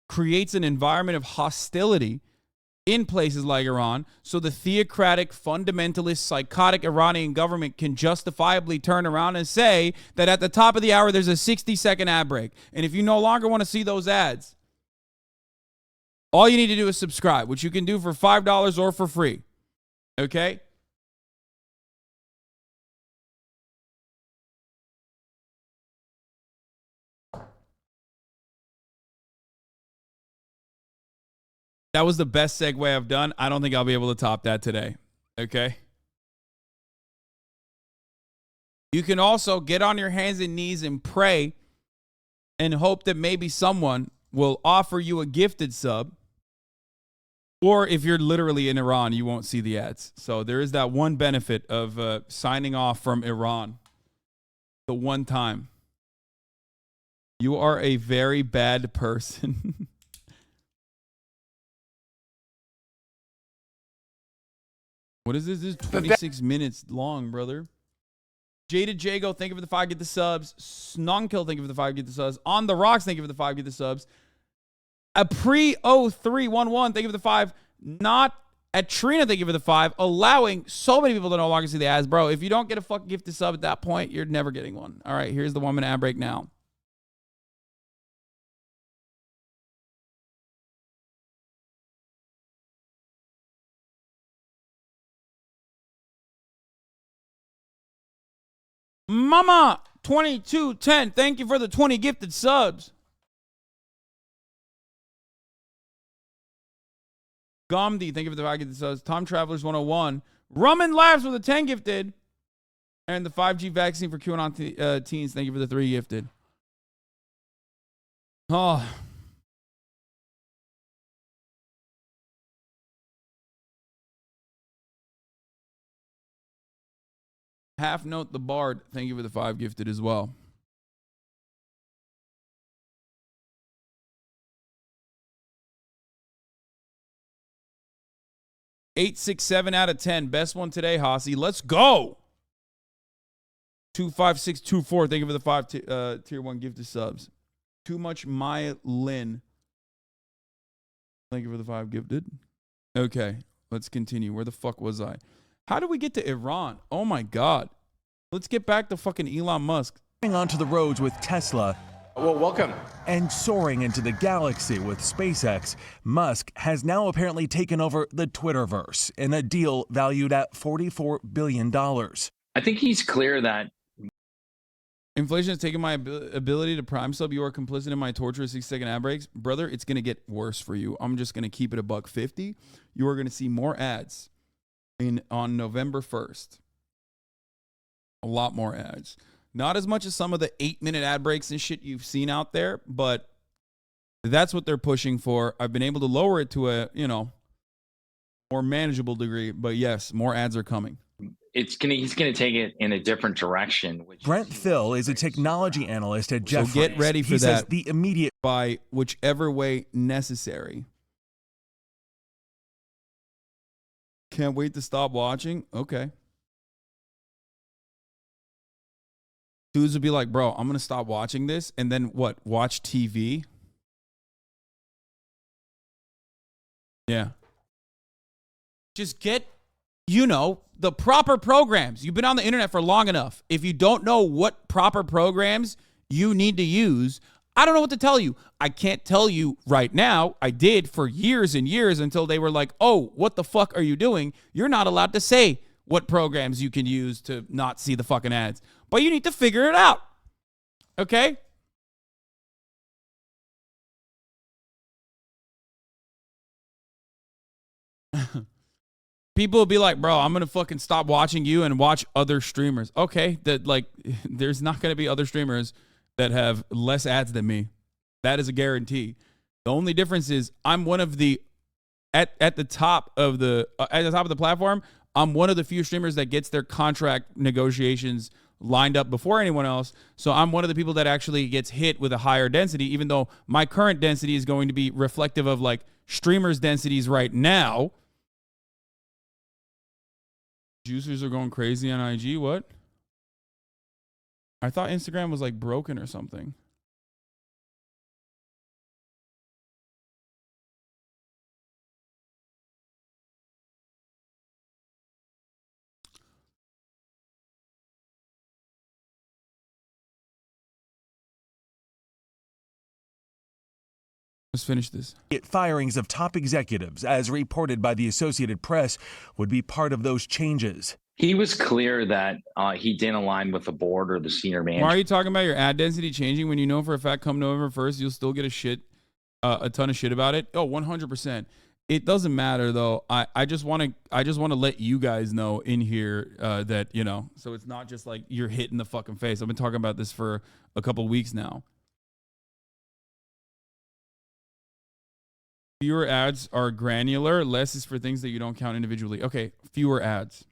[SPEAKER 1] creates an environment of hostility in places like Iran, so the theocratic, fundamentalist, psychotic Iranian government can justifiably turn around and say that at the top of the hour, there's a 60-second ad break. And if you no longer want to see those ads, all you need to do is subscribe, which you can do for $5 or for free. Okay? That was the best segue I've done. I don't think I'll be able to top that today. Okay? You can also get on your hands and knees and pray and hope that maybe someone will offer you a gifted sub. Or if you're literally in Iran, you won't see the ads. So there is that one benefit of signing off from Iran. The one time. You are a very bad person. What is this? This is 26 minutes long, brother. Jaded Jago, thank you for the 5, get the subs. Snonkill, thank you for the 5, get the subs. On the Rocks, thank you for the 5, get the subs. Apri0311, thank you for the 5. Not at Trina, thank you for the 5. Allowing so many people to no longer see the ads. Bro, if you don't get a fucking gifted sub at that point, you're never getting one. All right, here's the 1 minute ad break now. Mama 2210, thank you for the 20 gifted subs. Gomdi, thank you for the 5 gifted subs. Tom Travelers 101. Rum and Laughs with the 10 gifted. And the 5G vaccine for QAnon teens, thank you for the 3 gifted. Oh. Half Note the Bard, thank you for the 5 gifted as well. $867 out of 10. Best one today, Hossie. Let's go. 25624, thank you for the 5 tier 1 gifted subs. Too much Lynn. Thank you for the 5 gifted. Okay, let's continue. Where the fuck was I? How do we get to Iran? Oh my God. Let's get back to fucking Elon Musk.
[SPEAKER 7] Onto the roads with Tesla.
[SPEAKER 11] Well, welcome.
[SPEAKER 7] And soaring into the galaxy with SpaceX, Musk has now apparently taken over the Twitterverse in a deal valued at $44 billion.
[SPEAKER 11] I think he's clear that
[SPEAKER 1] inflation has taken my ability to prime sub. You are complicit in my torturous 6-second ad breaks. Brother, it's going to get worse for you. I'm just going to keep it $1.50. You are going to see more ads on November 1st. A lot more ads. Not as much as some of the 8-minute ad breaks and shit you've seen out there, but that's what they're pushing for. I've been able to lower it to a, more manageable degree, but yes, more ads are coming.
[SPEAKER 11] he's gonna take it in a different direction.
[SPEAKER 7] Brent Thill is a technology analyst at Jefferies.
[SPEAKER 1] So get ready for
[SPEAKER 7] he
[SPEAKER 1] that.
[SPEAKER 7] Says the immediate
[SPEAKER 1] by whichever way necessary. Can't wait to stop watching. Okay. Dudes would be like, bro, I'm gonna stop watching this, and then what? Watch TV. Yeah. Just get, the proper programs. You've been on the internet for long enough. If you don't know what proper programs you need to use, I don't know what to tell you. I can't tell you right now. I did for years and years until they were like, oh, what the fuck are you doing? You're not allowed to say what programs you can use to not see the fucking ads. But you need to figure it out. Okay? People will be like, bro, I'm going to fucking stop watching you and watch other streamers. Okay, there's not going to be other streamers that have less ads than me. That is a guarantee. The only difference is I'm one of the at the top of the platform. I'm one of the few streamers that gets their contract negotiations lined up before anyone else. So I'm one of the people that actually gets hit with a higher density, even though my current density is going to be reflective of like streamers' densities right now. Juicers are going crazy on IG. What? I thought Instagram was like broken or something. Let's finish this.
[SPEAKER 7] Firings of top executives, as reported by the Associated Press, would be part of those changes.
[SPEAKER 11] He was clear that he didn't align with the board or the senior management.
[SPEAKER 1] Why are you talking about your ad density changing when you know for a fact come November 1st you'll still get a ton of shit about it? Oh, 100%. It doesn't matter though. I just want to let you guys know in here that, so it's not just like you're hit in the fucking face. I've been talking about this for a couple weeks now. Fewer ads are granular. Less is for things that you don't count individually. Okay, fewer ads.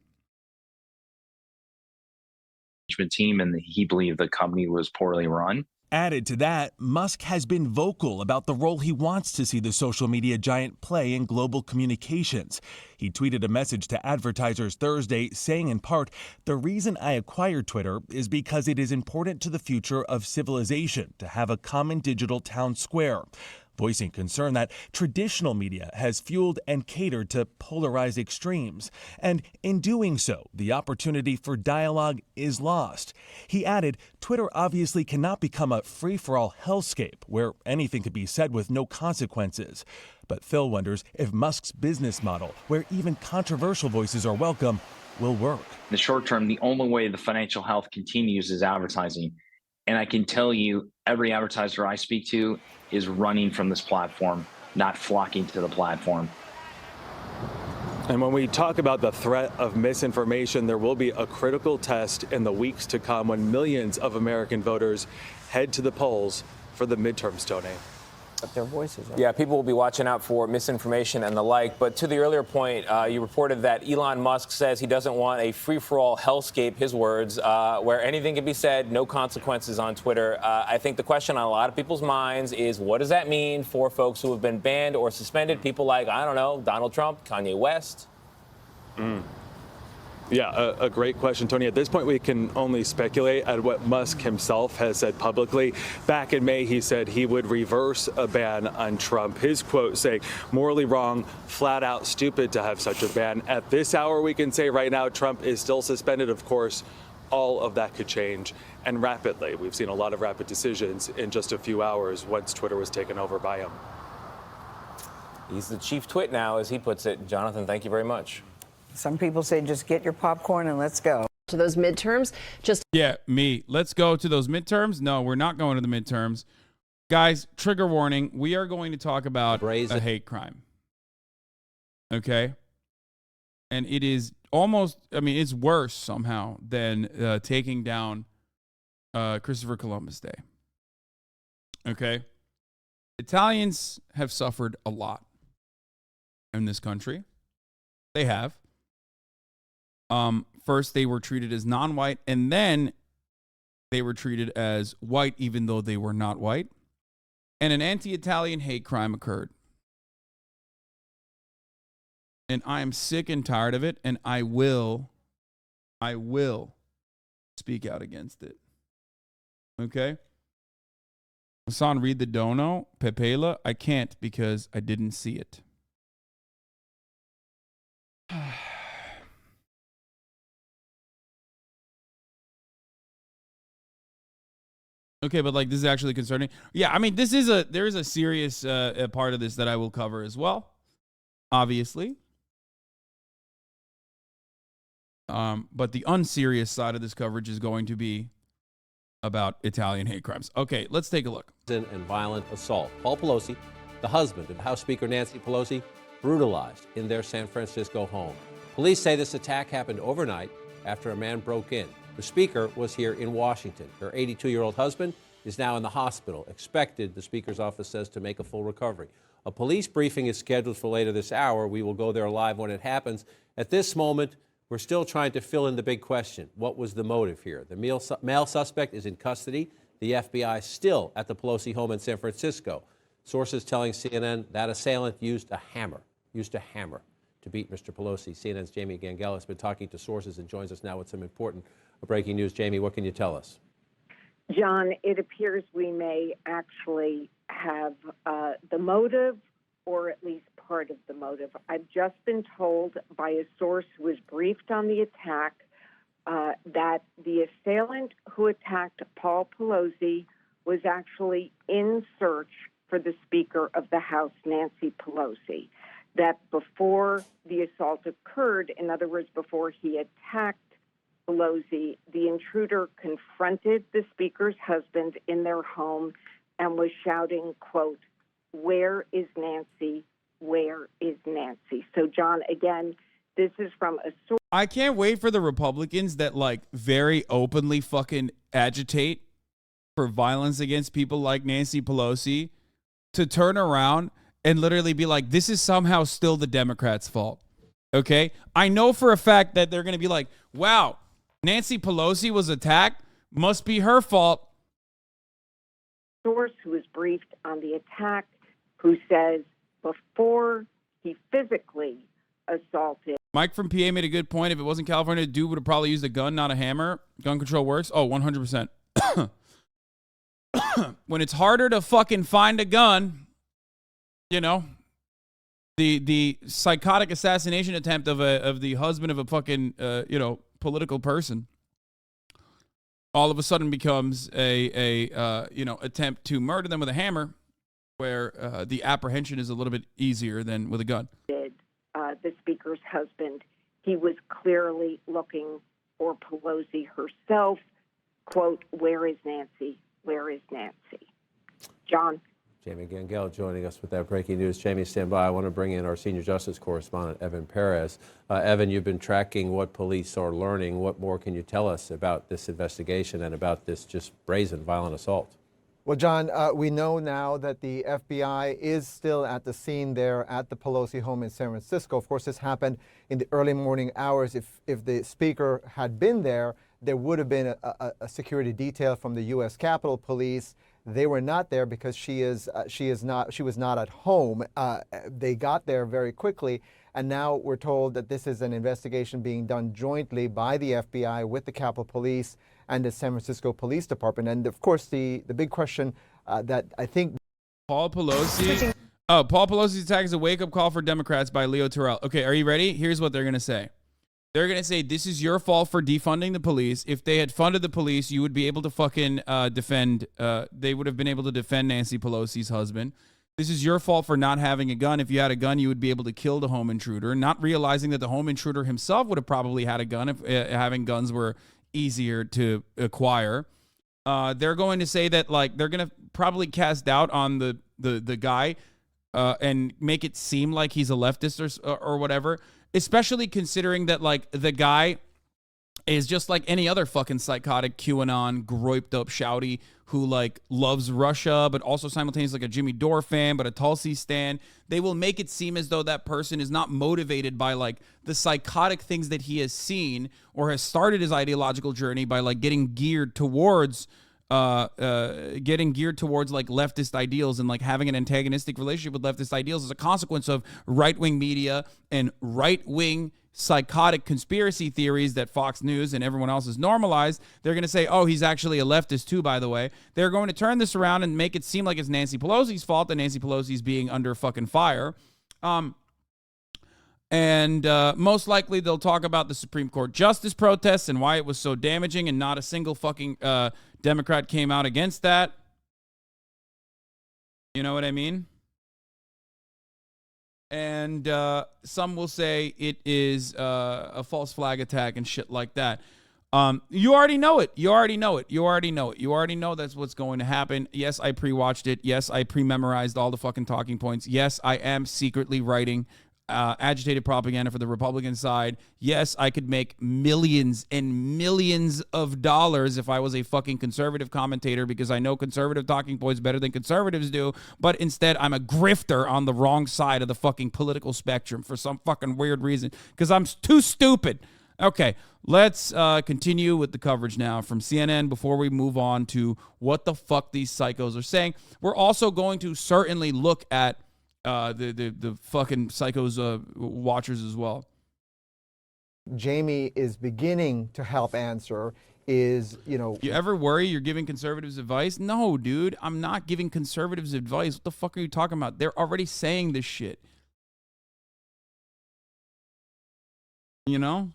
[SPEAKER 11] Team, and he believed the company was poorly run.
[SPEAKER 7] Added to that, Musk has been vocal about the role he wants to see the social media giant play in global communications. He tweeted a message to advertisers Thursday saying in part, "The reason I acquired Twitter is because it is important to the future of civilization to have a common digital town square," voicing concern that traditional media has fueled and catered to polarized extremes. And in doing so, the opportunity for dialogue is lost. He added, Twitter obviously cannot become a free-for-all hellscape where anything could be said with no consequences. But Phil wonders if Musk's business model, where even controversial voices are welcome, will work.
[SPEAKER 11] In the short term, the only way the financial health continues is advertising. And I can tell you, every advertiser I speak to is running from this platform, not flocking to the platform.
[SPEAKER 5] And when we talk about the threat of misinformation, there will be a critical test in the weeks to come when millions of American voters head to the polls for the midterms, Tony.
[SPEAKER 4] Their voices. Yeah, people will be watching out for misinformation and the like. But to the earlier point, you reported that Elon Musk says he doesn't want a free-for-all hellscape, his words, where anything can be said, no consequences on Twitter. I think the question on a lot of people's minds is, what does that mean for folks who have been banned or suspended? People like, I don't know, Donald Trump, Kanye West.
[SPEAKER 5] Yeah, a great question, Tony. At this point, we can only speculate at what Musk himself has said publicly. Back in May, he said he would reverse a ban on Trump. His quote saying, morally wrong, flat out stupid to have such a ban. At this hour, we can say right now, Trump is still suspended. Of course, all of that could change, and rapidly. We've seen a lot of rapid decisions in just a few hours once Twitter was taken over by him.
[SPEAKER 4] He's the chief twit now, as he puts it. Jonathan, thank you very much.
[SPEAKER 12] Some people say just get your popcorn and let's go.
[SPEAKER 13] To those midterms,
[SPEAKER 1] let's go to those midterms. No, we're not going to the midterms. Guys, trigger warning. We are going to talk about a hate crime. Okay? And it is it's worse somehow than taking down Christopher Columbus Day. Okay? Italians have suffered a lot in this country. They have. First they were treated as non-white, and then they were treated as white even though they were not white. And an anti-Italian hate crime occurred. And I am sick and tired of it, and I will speak out against it. Okay? Hasan, read the dono. Pepela, I can't because I didn't see it. Okay, but like this is actually concerning. Yeah, I mean, there is a serious part of this that I will cover as well, obviously. But the unserious side of this coverage is going to be about Italian hate crimes. Okay, let's take a look.
[SPEAKER 13] And violent assault. Paul Pelosi, the husband of House Speaker Nancy Pelosi, brutalized in their San Francisco home. Police say this attack happened overnight after a man broke in. The speaker was here in Washington. Her 82-year-old husband is now in the hospital, expected, the speaker's office says, to make a full recovery. A police briefing is scheduled for later this hour. We will go there live when it happens. At this moment, we're still trying to fill in the big question. What was the motive here? The male suspect is in custody. The FBI still at the Pelosi home in San Francisco. Sources telling CNN that assailant used a hammer to beat Mr. Pelosi. CNN's Jamie Gangel has been talking to sources and joins us now with some important breaking news. Jamie, what can you tell us?
[SPEAKER 14] John, it appears we may actually have the motive, or at least part of the motive. I've just been told by a source who was briefed on the attack that the assailant who attacked Paul Pelosi was actually in search for the Speaker of the House, Nancy Pelosi. That before the assault occurred, in other words, before he attacked Pelosi, the intruder confronted the Speaker's husband in their home and was shouting, quote, "Where is Nancy? Where is Nancy?" So, John, again, this is from a source.
[SPEAKER 1] I can't wait for the Republicans that like very openly fucking agitate for violence against people like Nancy Pelosi to turn around and literally be like, this is somehow still the Democrats' fault. Okay? I know for a fact that they're going to be like, wow, Nancy Pelosi was attacked. Must be her fault.
[SPEAKER 14] Source who was briefed on the attack, who says before he physically assaulted.
[SPEAKER 1] Mike from PA made a good point. If it wasn't California, dude would have probably used a gun, not a hammer. Gun control works. Oh, 100%. When it's harder to fucking find a gun, you know, the psychotic assassination attempt of the husband of a fucking political person all of a sudden becomes a attempt to murder them with a hammer, where the apprehension is a little bit easier than with a gun.
[SPEAKER 14] The Speaker's husband, he was clearly looking for Pelosi herself. Quote, "Where is Nancy? Where is Nancy?" John.
[SPEAKER 13] Jamie Gangel joining us with that breaking news. Jamie, stand by. I want to bring in our senior justice correspondent, Evan Perez. Evan, you've been tracking what police are learning. What more can you tell us about this investigation and about this just brazen violent assault?
[SPEAKER 15] Well, John, we know now that the FBI is still at the scene there at the Pelosi home in San Francisco. Of course, this happened in the early morning hours. If the Speaker had been there, there would have been a security detail from the U.S. Capitol Police. They were not there because she was not at home. They got there very quickly, and now we're told that this is an investigation being done jointly by the FBI with the Capitol Police and the San Francisco Police Department. And of course, the big question that I think
[SPEAKER 1] Paul Pelosi's attack is a wake-up call for Democrats by Leo Terrell. Okay, are you ready? Here's what they're going to say. They're going to say, this is your fault for defunding the police. If they had funded the police, you would be able to fucking defend. They would have been able to defend Nancy Pelosi's husband. This is your fault for not having a gun. If you had a gun, you would be able to kill the home intruder, not realizing that the home intruder himself would have probably had a gun if having guns were easier to acquire. They're going to say that, like, they're going to probably cast doubt on the guy and make it seem like he's a leftist or whatever, especially considering that, like, the guy is just like any other fucking psychotic QAnon groiped up shouty who like loves Russia, but also simultaneously like a Jimmy Dore fan, but a Tulsi stan. They will make it seem as though that person is not motivated by like the psychotic things that he has seen or has started his ideological journey by like getting geared towards like leftist ideals and like having an antagonistic relationship with leftist ideals as a consequence of right-wing media and right-wing psychotic conspiracy theories that Fox News and everyone else has normalized. They're going to say, oh, he's actually a leftist too, by the way. They're going to turn this around and make it seem like it's Nancy Pelosi's fault that Nancy Pelosi's being under fucking fire. And most likely they'll talk about the Supreme Court justice protests and why it was so damaging and not a single fucking Democrat came out against that. You know what I mean? And some will say it is a false flag attack and shit like that. You already know it. You already know it. You already know it. You already know that's what's going to happen. Yes, I pre-watched it. Yes, I pre-memorized all the fucking talking points. Yes, I am secretly writing agitated propaganda for the Republican side. Yes, I could make millions and millions of dollars if I was a fucking conservative commentator because I know conservative talking points better than conservatives do, but instead I'm a grifter on the wrong side of the fucking political spectrum for some fucking weird reason because I'm too stupid. Okay, let's continue with the coverage now from CNN before we move on to what the fuck these psychos are saying. We're also going to certainly look at the fucking psychos watchers as well.
[SPEAKER 15] Jamie is beginning to help answer is,
[SPEAKER 1] you ever worry you're giving conservatives advice? No, dude, I'm not giving conservatives advice. What the fuck are you talking about? They're already saying this shit. You know?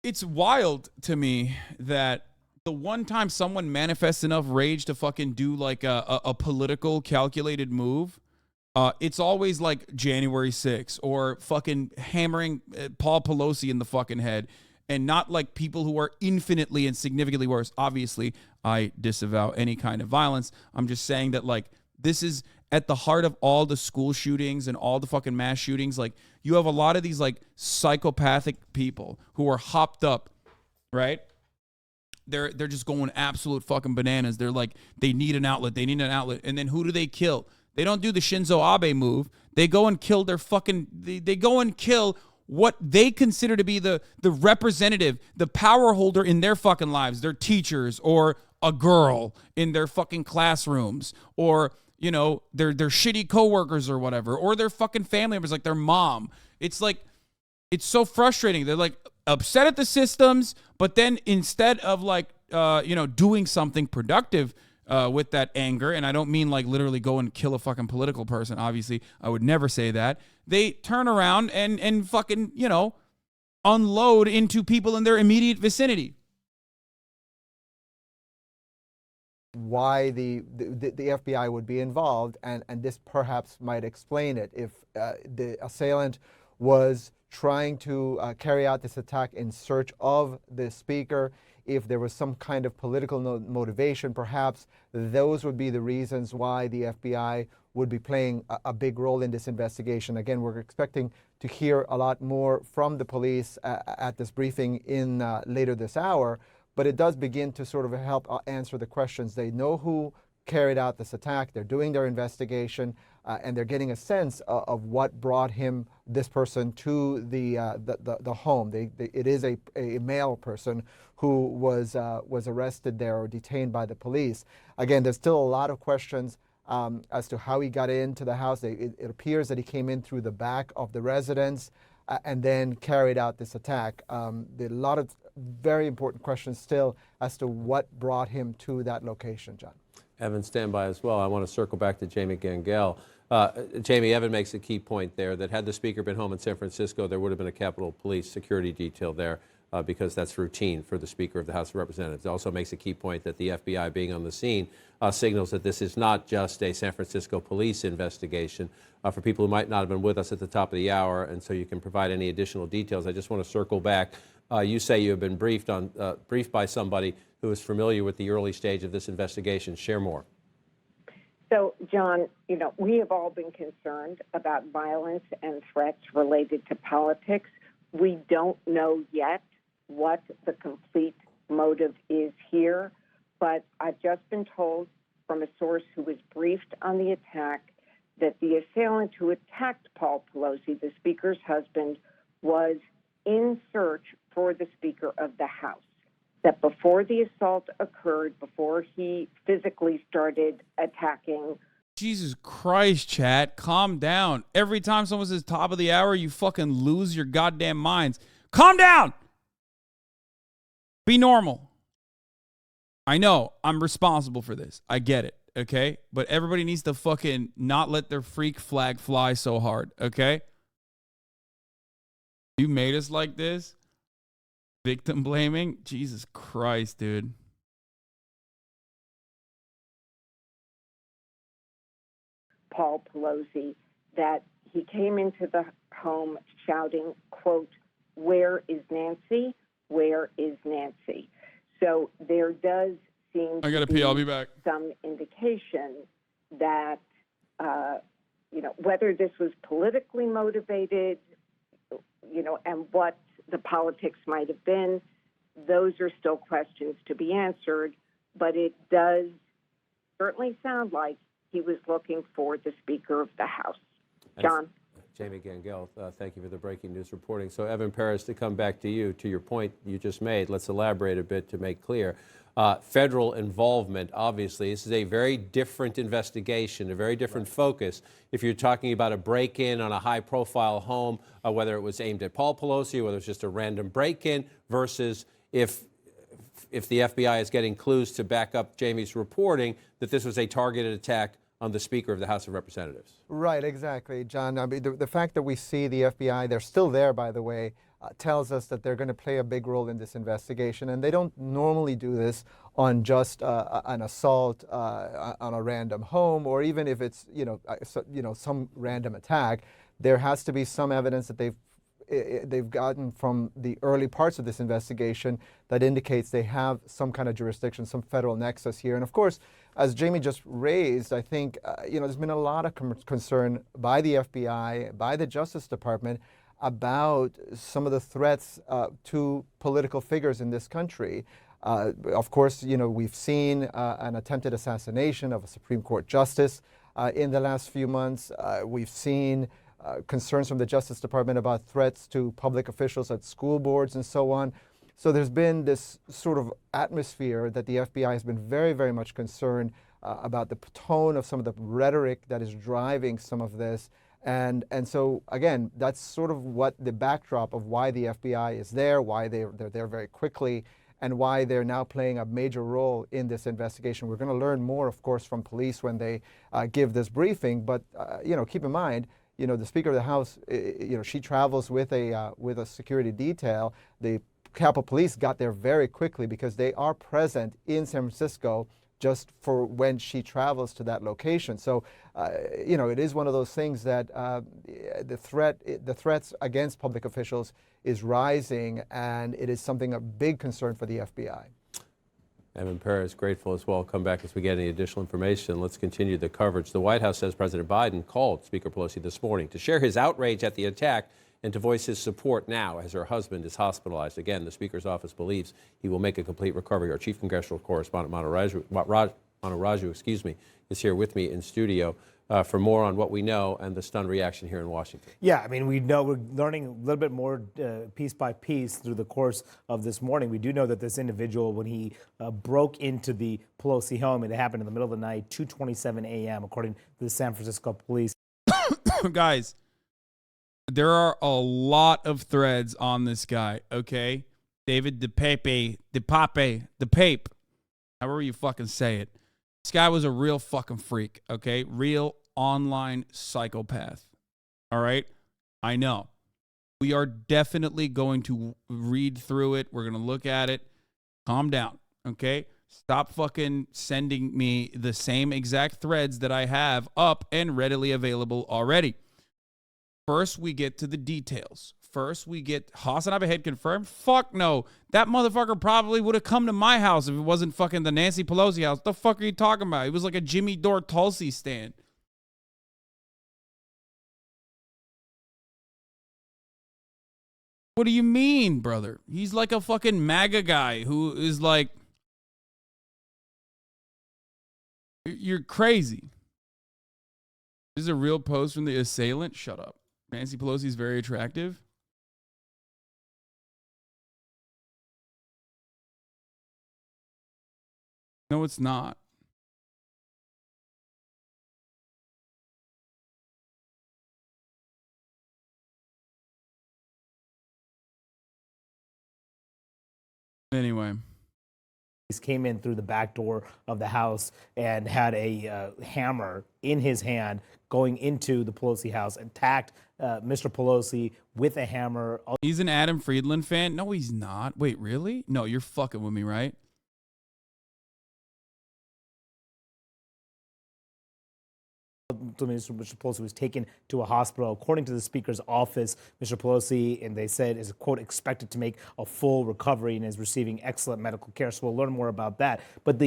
[SPEAKER 1] It's wild to me that the one time someone manifests enough rage to fucking do like a political calculated move, it's always like January 6th or fucking hammering Paul Pelosi in the fucking head, and not like people who are infinitely and significantly worse. Obviously, I disavow any kind of violence. I'm just saying that like this is at the heart of all the school shootings and all the fucking mass shootings. Like you have a lot of these like psychopathic people who are hopped up, right? They're just going absolute fucking bananas. They're like, they need an outlet. They need an outlet. And then who do they kill? They don't do the Shinzo Abe move. They go and kill their fucking, they go and kill what they consider to be the representative, the power holder in their fucking lives, their teachers or a girl in their fucking classrooms or, you know, their shitty coworkers or whatever, or their fucking family members, like their mom. It's like, it's so frustrating. They're like upset at the systems, but then instead of like, doing something productive with that anger, and I don't mean like literally go and kill a fucking political person. Obviously, I would never say that. They turn around and fucking, unload into people in their immediate vicinity.
[SPEAKER 15] Why the FBI would be involved, and this perhaps might explain it. If the assailant was trying to carry out this attack in search of the speaker, if there was some kind of political motivation, perhaps those would be the reasons why the FBI would be playing a big role in this investigation. Again, we're expecting to hear a lot more from the police at this briefing in later this hour, but it does begin to sort of help answer the questions. They know who carried out this attack. They're doing their investigation, and they're getting a sense of what brought this person to the home. It is a male person who was arrested there or detained by the police. Again, there's still a lot of questions as to how he got into the house. It appears that he came in through the back of the residence and then carried out this attack. There are a lot of very important questions still as to what brought him to that location, John.
[SPEAKER 13] Evan, stand by as well. I want to circle back to Jamie Gangel. Jamie, Evan makes a key point there that had the speaker been home in San Francisco, there would have been a Capitol Police security detail there because that's routine for the Speaker of the House of Representatives. It also makes a key point that the FBI being on the scene signals that this is not just a San Francisco police investigation. For people who might not have been with us at the top of the hour, and so you can provide any additional details, I just want to circle back. You say you have been briefed by somebody who is familiar with the early stage of this investigation. Share more.
[SPEAKER 14] So, John, you know, we have all been concerned about violence and threats related to politics. We don't know yet what the complete motive is here, but I've just been told from a source who was briefed on the attack that the assailant who attacked Paul Pelosi, the Speaker's husband, was in search for the Speaker of the House. That before the assault occurred, before he physically started attacking.
[SPEAKER 1] Jesus Christ, chat, calm down. Every time someone says top of the hour, you fucking lose your goddamn minds. Calm down. Be normal. I know I'm responsible for this. I get it, okay? But everybody needs to fucking not let their freak flag fly so hard, okay? You made us like this? Victim blaming? Jesus Christ, dude.
[SPEAKER 14] Paul Pelosi, that he came into the home shouting, quote, "Where is Nancy? Where is Nancy?" So there does seem
[SPEAKER 1] I gotta
[SPEAKER 14] to
[SPEAKER 1] pee. I'll be back.
[SPEAKER 14] some indication that, you know, whether this was politically motivated, you know, and what the politics might have been, those are still questions to be answered. But it does certainly sound like he was looking for the Speaker of the House. John?
[SPEAKER 13] Jamie Gangel, thank you for the breaking news reporting. So, Evan Paris, to come back to you, to your point you just made, let's elaborate a bit to make clear. Federal involvement, obviously, this is a very different investigation, a very different focus. If you're talking about a break-in on a high-profile home, whether it was aimed at Paul Pelosi, or whether it's just a random break-in, versus if the FBI is getting clues to back up Jamie's reporting that this was a targeted attack on the Speaker of the House of Representatives.
[SPEAKER 15] Right, exactly, John. I mean, the fact that we see the FBI, they're still there, by the way, tells us that they're going to play a big role in this investigation. And they don't normally do this on just an assault on a random home, or even if it's, some random attack. There has to be some evidence that they've gotten from the early parts of this investigation that indicates they have some kind of jurisdiction, some federal nexus here. And of course, as Jamie just raised, I think, there's been a lot of concern by the FBI, by the Justice Department, about some of the threats to political figures in this country. Of course, we've seen an attempted assassination of a Supreme Court justice in the last few months. We've seen concerns from the Justice Department about threats to public officials at school boards and so on. So there's been this sort of atmosphere that the FBI has been very, very much concerned about the tone of some of the rhetoric that is driving some of this. And so, again, that's sort of what the backdrop of why the FBI is there, why they're there very quickly, and why they're now playing a major role in this investigation. We're going to learn more, of course, from police when they give this briefing. But, keep in mind, the Speaker of the House, she travels with a security detail. The Capitol Police got there very quickly because they are present in San Francisco just for when she travels to that location. So, it is one of those things that the threats against public officials is rising, and it is a big concern for the FBI.
[SPEAKER 13] Evan Paris, grateful as well. Come back as we get any additional information. Let's continue the coverage. The White House says President Biden called Speaker Pelosi this morning to share his outrage at the attack and to voice his support now as her husband is hospitalized. Again, the Speaker's office believes he will make a complete recovery. Our chief congressional correspondent, Manu Raju, is here with me in studio for more on what we know and the stunned reaction here in Washington.
[SPEAKER 16] Yeah, I mean, we're learning a little bit more piece by piece through the course of this morning. We do know that this individual, when he broke into the Pelosi home, it happened in the middle of the night, 2:27 a.m., according to the San Francisco police.
[SPEAKER 1] Guys, there are a lot of threads on this guy, okay? David DePape, however you fucking say it. This guy was a real fucking freak, okay? Real online psychopath, all right? I know. We are definitely going to read through it. We're going to look at it. Calm down, okay? Stop fucking sending me the same exact threads that I have up and readily available already. First, we get to the details. first we get HasanAbi head confirmed? Fuck no. That motherfucker probably would have come to my house if it wasn't fucking the Nancy Pelosi house. What the fuck are you talking about? It was like a Jimmy Dore Tulsi stand. What do you mean, brother? He's like a fucking MAGA guy who is like, you're crazy. This is a real post from the assailant. Shut up. Nancy Pelosi is very attractive. No, it's not. Anyway.
[SPEAKER 16] Came in through the back door of the house and had a hammer in his hand going into the Pelosi house, attacked Mr. Pelosi with a hammer.
[SPEAKER 1] He's an Adam Friedland fan? No, he's not. Wait, really? No, you're fucking with me, right?
[SPEAKER 16] Mr. Pelosi was taken to a hospital. According to the Speaker's office, Mr. Pelosi, and they said, is, quote, expected to make a full recovery and is receiving excellent medical care. So we'll learn more about that. But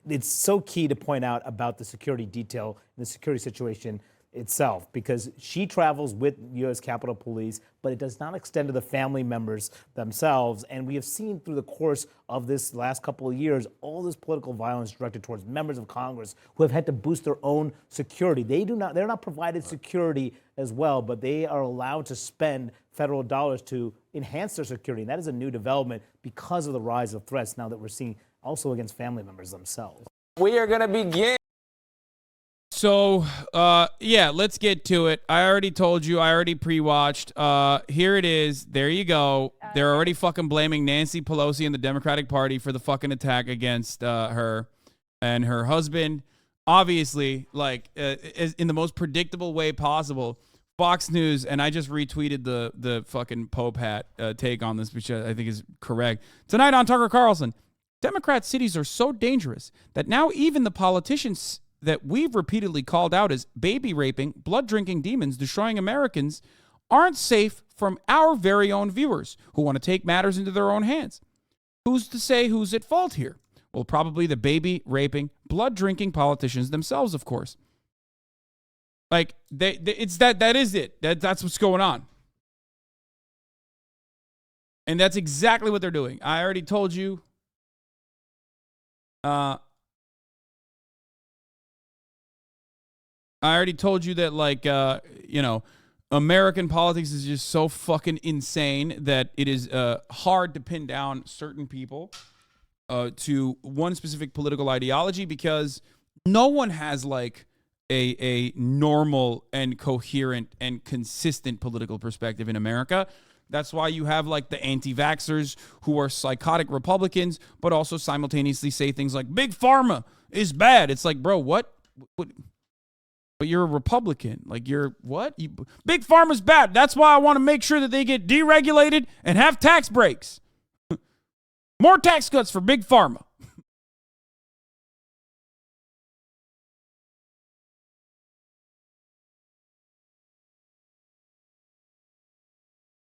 [SPEAKER 16] it's so key to point out about the security detail and the security situation itself, because she travels with U.S. Capitol Police, but it does not extend to the family members themselves. And we have seen through the course of this last couple of years, all this political violence directed towards members of Congress who have had to boost their own security. They're not provided security as well, but they are allowed to spend federal dollars to enhance their security. And that is a new development because of the rise of threats now that we're seeing also against family members themselves.
[SPEAKER 4] We are going to begin.
[SPEAKER 1] So, yeah, let's get to it. I already told you. I already pre-watched. Here it is. There you go. They're already fucking blaming Nancy Pelosi and the Democratic Party for the fucking attack against her and her husband. Obviously, like, in the most predictable way possible, Fox News, and I just retweeted the fucking Pope hat take on this, which I think is correct. Tonight on Tucker Carlson, Democrat cities are so dangerous that now even the politicians that we've repeatedly called out as baby raping, blood drinking demons destroying Americans aren't safe from our very own viewers who want to take matters into their own hands. Who's to say who's at fault here? Well, probably the baby raping, blood drinking politicians themselves, of course. Like that is it. That's what's going on. And that's exactly what they're doing. I already told you. I already told you that, like, American politics is just so fucking insane that it is hard to pin down certain people to one specific political ideology, because no one has, like, a normal and coherent and consistent political perspective in America. That's why you have, like, the anti-vaxxers who are psychotic Republicans, but also simultaneously say things like, Big Pharma is bad. It's like, bro, what? But you're a Republican. Like, you're what? Big Pharma's bad. That's why I want to make sure that they get deregulated and have tax breaks. More tax cuts for Big Pharma.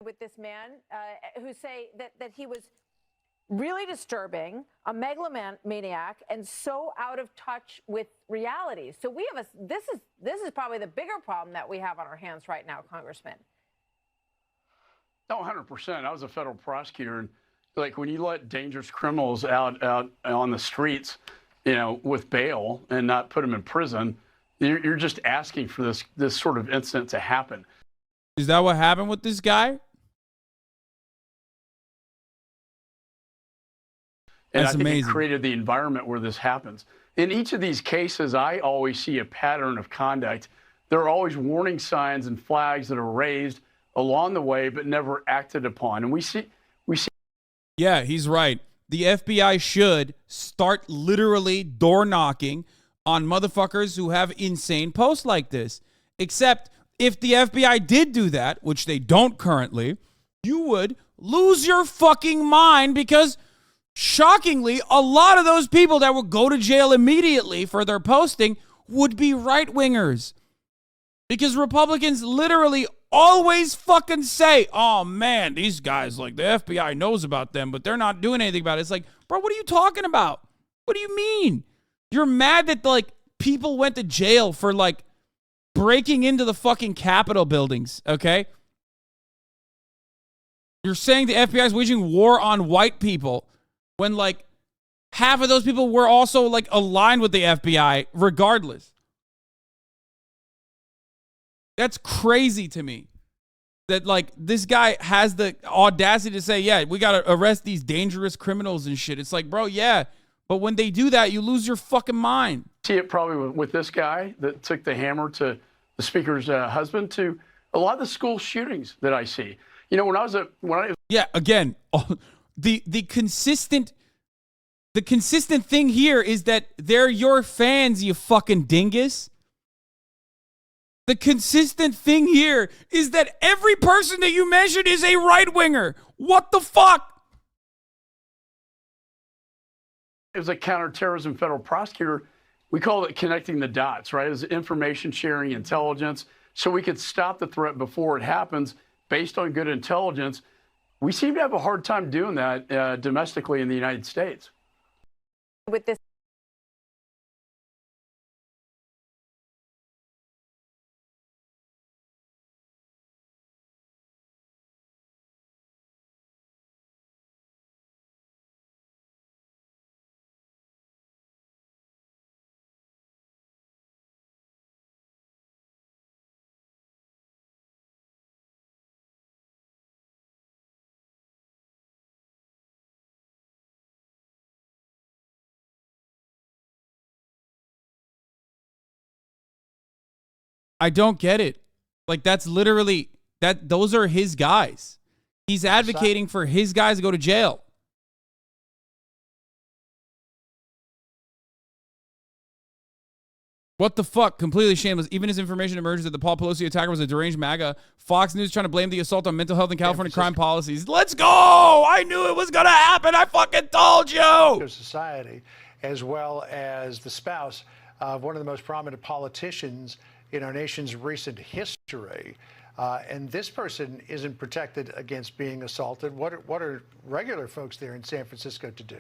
[SPEAKER 17] With this man who say that he was really disturbing, a megalomaniac, and so out of touch with reality. So we have this is probably the bigger problem that we have on our hands right now, Congressman.
[SPEAKER 18] Oh, 100%. I was a federal prosecutor, and like when you let dangerous criminals out on the streets, with bail and not put them in prison, you're just asking for this sort of incident to happen.
[SPEAKER 1] Is that what happened with this guy?
[SPEAKER 18] And
[SPEAKER 1] That's
[SPEAKER 18] I think
[SPEAKER 1] amazing.
[SPEAKER 18] it created the environment where this happens. In each of these cases, I always see a pattern of conduct. There are always warning signs and flags that are raised along the way, but never acted upon. And we see.
[SPEAKER 1] Yeah, he's right. The FBI should start literally door knocking on motherfuckers who have insane posts like this. Except if the FBI did do that, which they don't currently, you would lose your fucking mind, because shockingly, a lot of those people that would go to jail immediately for their posting would be right-wingers. Because Republicans literally always fucking say, oh man, these guys, like the FBI knows about them, but they're not doing anything about it. It's like, bro, what are you talking about? What do you mean? You're mad that like people went to jail for like breaking into the fucking Capitol buildings, okay? You're saying the FBI is waging war on white people when like half of those people were also like aligned with the FBI regardless. That's crazy to me. That like this guy has the audacity to say, yeah, we got to arrest these dangerous criminals and shit. It's like, bro, yeah. But when they do that, you lose your fucking mind.
[SPEAKER 18] See it probably with this guy that took the hammer to the speaker's husband, to a lot of the school shootings that I see. You know, when I was
[SPEAKER 1] yeah, again, the consistent thing here is that they're your fans, you fucking dingus. The consistent thing here is that every person that you mentioned is a right-winger. What the fuck?
[SPEAKER 18] As a counterterrorism federal prosecutor, we call it connecting the dots, right? As information sharing, intelligence, so we could stop the threat before it happens based on good intelligence. We seem to have a hard time doing that domestically in the United States.
[SPEAKER 17] With this.
[SPEAKER 1] I don't get it. Like that's literally those are his guys. He's advocating for his guys to go to jail. What the fuck? Completely shameless. Even as information emerges that the Paul Pelosi attacker was a deranged MAGA, Fox News trying to blame the assault on mental health and California crime policies. Let's go! I knew it was going to happen. I fucking told you!
[SPEAKER 19] Society, as well as the spouse of one of the most prominent politicians in our nation's recent history. And this person isn't protected against being assaulted. What are regular folks there in San Francisco to do?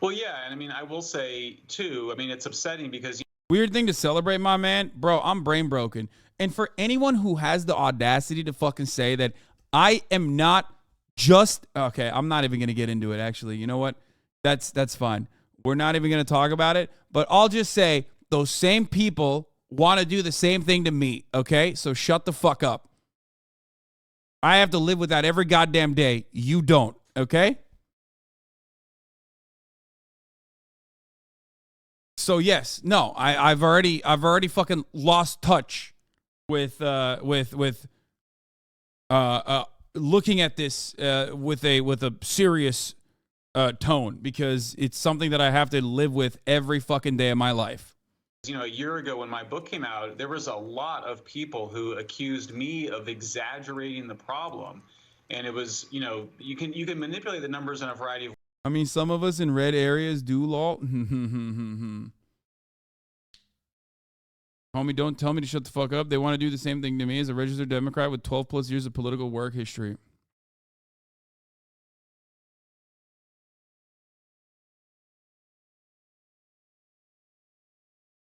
[SPEAKER 20] Well, yeah, and I mean, I will say, too, I mean, it's upsetting because...
[SPEAKER 1] Weird thing to celebrate, my man. Bro, I'm brain broken. And for anyone who has the audacity to fucking say that I am not just... Okay, I'm not even going to get into it, actually. You know what? That's fine. We're not even going to talk about it. But I'll just say those same people want to do the same thing to me, okay? So shut the fuck up. I have to live with that every goddamn day. You don't, okay? So yes, no, I've already fucking lost touch with looking at this with a serious tone, because it's something that I have to live with every fucking day of my life.
[SPEAKER 20] You know, a year ago when my book came out, there was a lot of people who accused me of exaggerating the problem. And it was, you know, you can manipulate the numbers in a variety of ways.
[SPEAKER 1] I mean, some of us in red areas do law. Homie, don't tell me to shut the fuck up. They want to do the same thing to me as a registered Democrat with 12 plus years of political work history.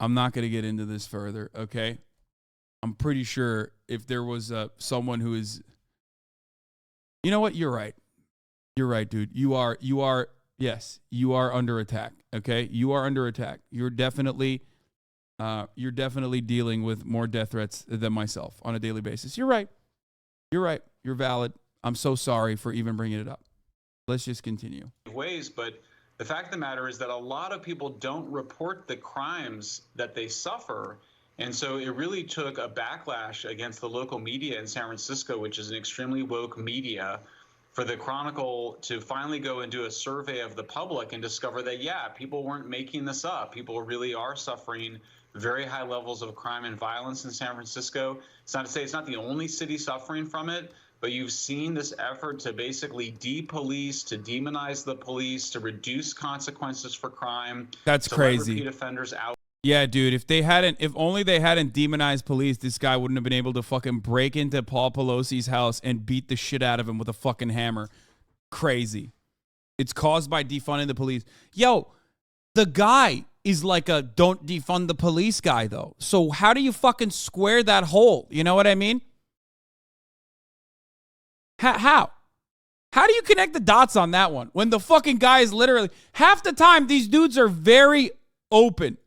[SPEAKER 1] I'm not going to get into this further, okay? I'm pretty sure if there was someone who is... You know what? You're right. You're right, dude. You are, yes, you are under attack, okay? You are under attack. You're definitely dealing with more death threats than myself on a daily basis. You're right. You're right. You're valid. I'm so sorry for even bringing it up. Let's just continue.
[SPEAKER 20] Ways, but the fact of the matter is that a lot of people don't report the crimes that they suffer. And so it really took a backlash against the local media in San Francisco, which is an extremely woke media, for the Chronicle to finally go and do a survey of the public and discover that, yeah, people weren't making this up. People really are suffering very high levels of crime and violence in San Francisco. It's not to say it's not the only city suffering from it, but you've seen this effort to basically de-police, to demonize the police, to reduce consequences for crime.
[SPEAKER 1] That's
[SPEAKER 20] to
[SPEAKER 1] crazy.
[SPEAKER 20] Let repeat offenders out.
[SPEAKER 1] Yeah, dude, if only they hadn't demonized police, this guy wouldn't have been able to fucking break into Paul Pelosi's house and beat the shit out of him with a fucking hammer. Crazy. It's caused by defunding the police. Yo, the guy is like a don't defund the police guy, though. So how do you fucking square that hole? You know what I mean? How? How do you connect the dots on that one? When the fucking guy is literally... Half the time, these dudes are very open,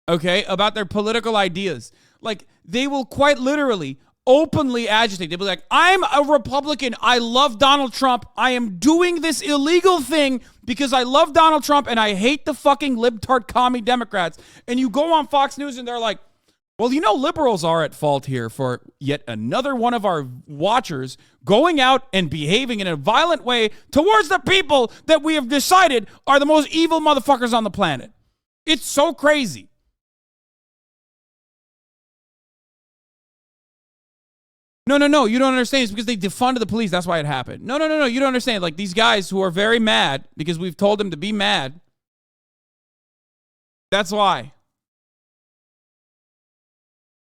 [SPEAKER 1] okay, about their political ideas. Like, they will quite literally openly agitate. They'll be like, I'm a Republican. I love Donald Trump. I am doing this illegal thing because I love Donald Trump and I hate the fucking libtard commie Democrats. And you go on Fox News and they're like, well, you know, liberals are at fault here for yet another one of our watchers going out and behaving in a violent way towards the people that we have decided are the most evil motherfuckers on the planet. It's so crazy. No, you don't understand. It's because they defunded the police. That's why it happened. No, you don't understand. Like, these guys who are very mad because we've told them to be mad. That's why.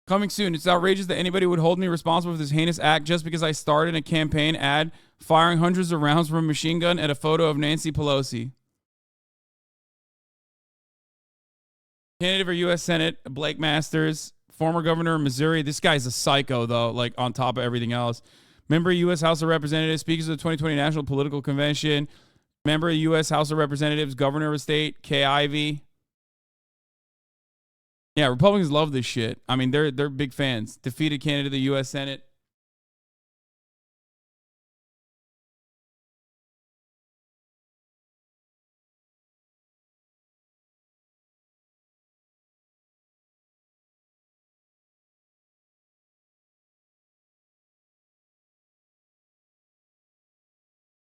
[SPEAKER 1] Coming soon. It's outrageous that anybody would hold me responsible for this heinous act just because I started a campaign ad firing hundreds of rounds from a machine gun at a photo of Nancy Pelosi. Candidate for U.S. Senate, Blake Masters, former governor of Missouri. This guy's a psycho, though, like, on top of everything else. Member of U.S. House of Representatives, speakers of the 2020 National Political Convention, member of U.S. House of Representatives, governor of a state, Kay Ivey. Yeah, Republicans love this shit. I mean, they're big fans. Defeated candidate of the U.S. Senate.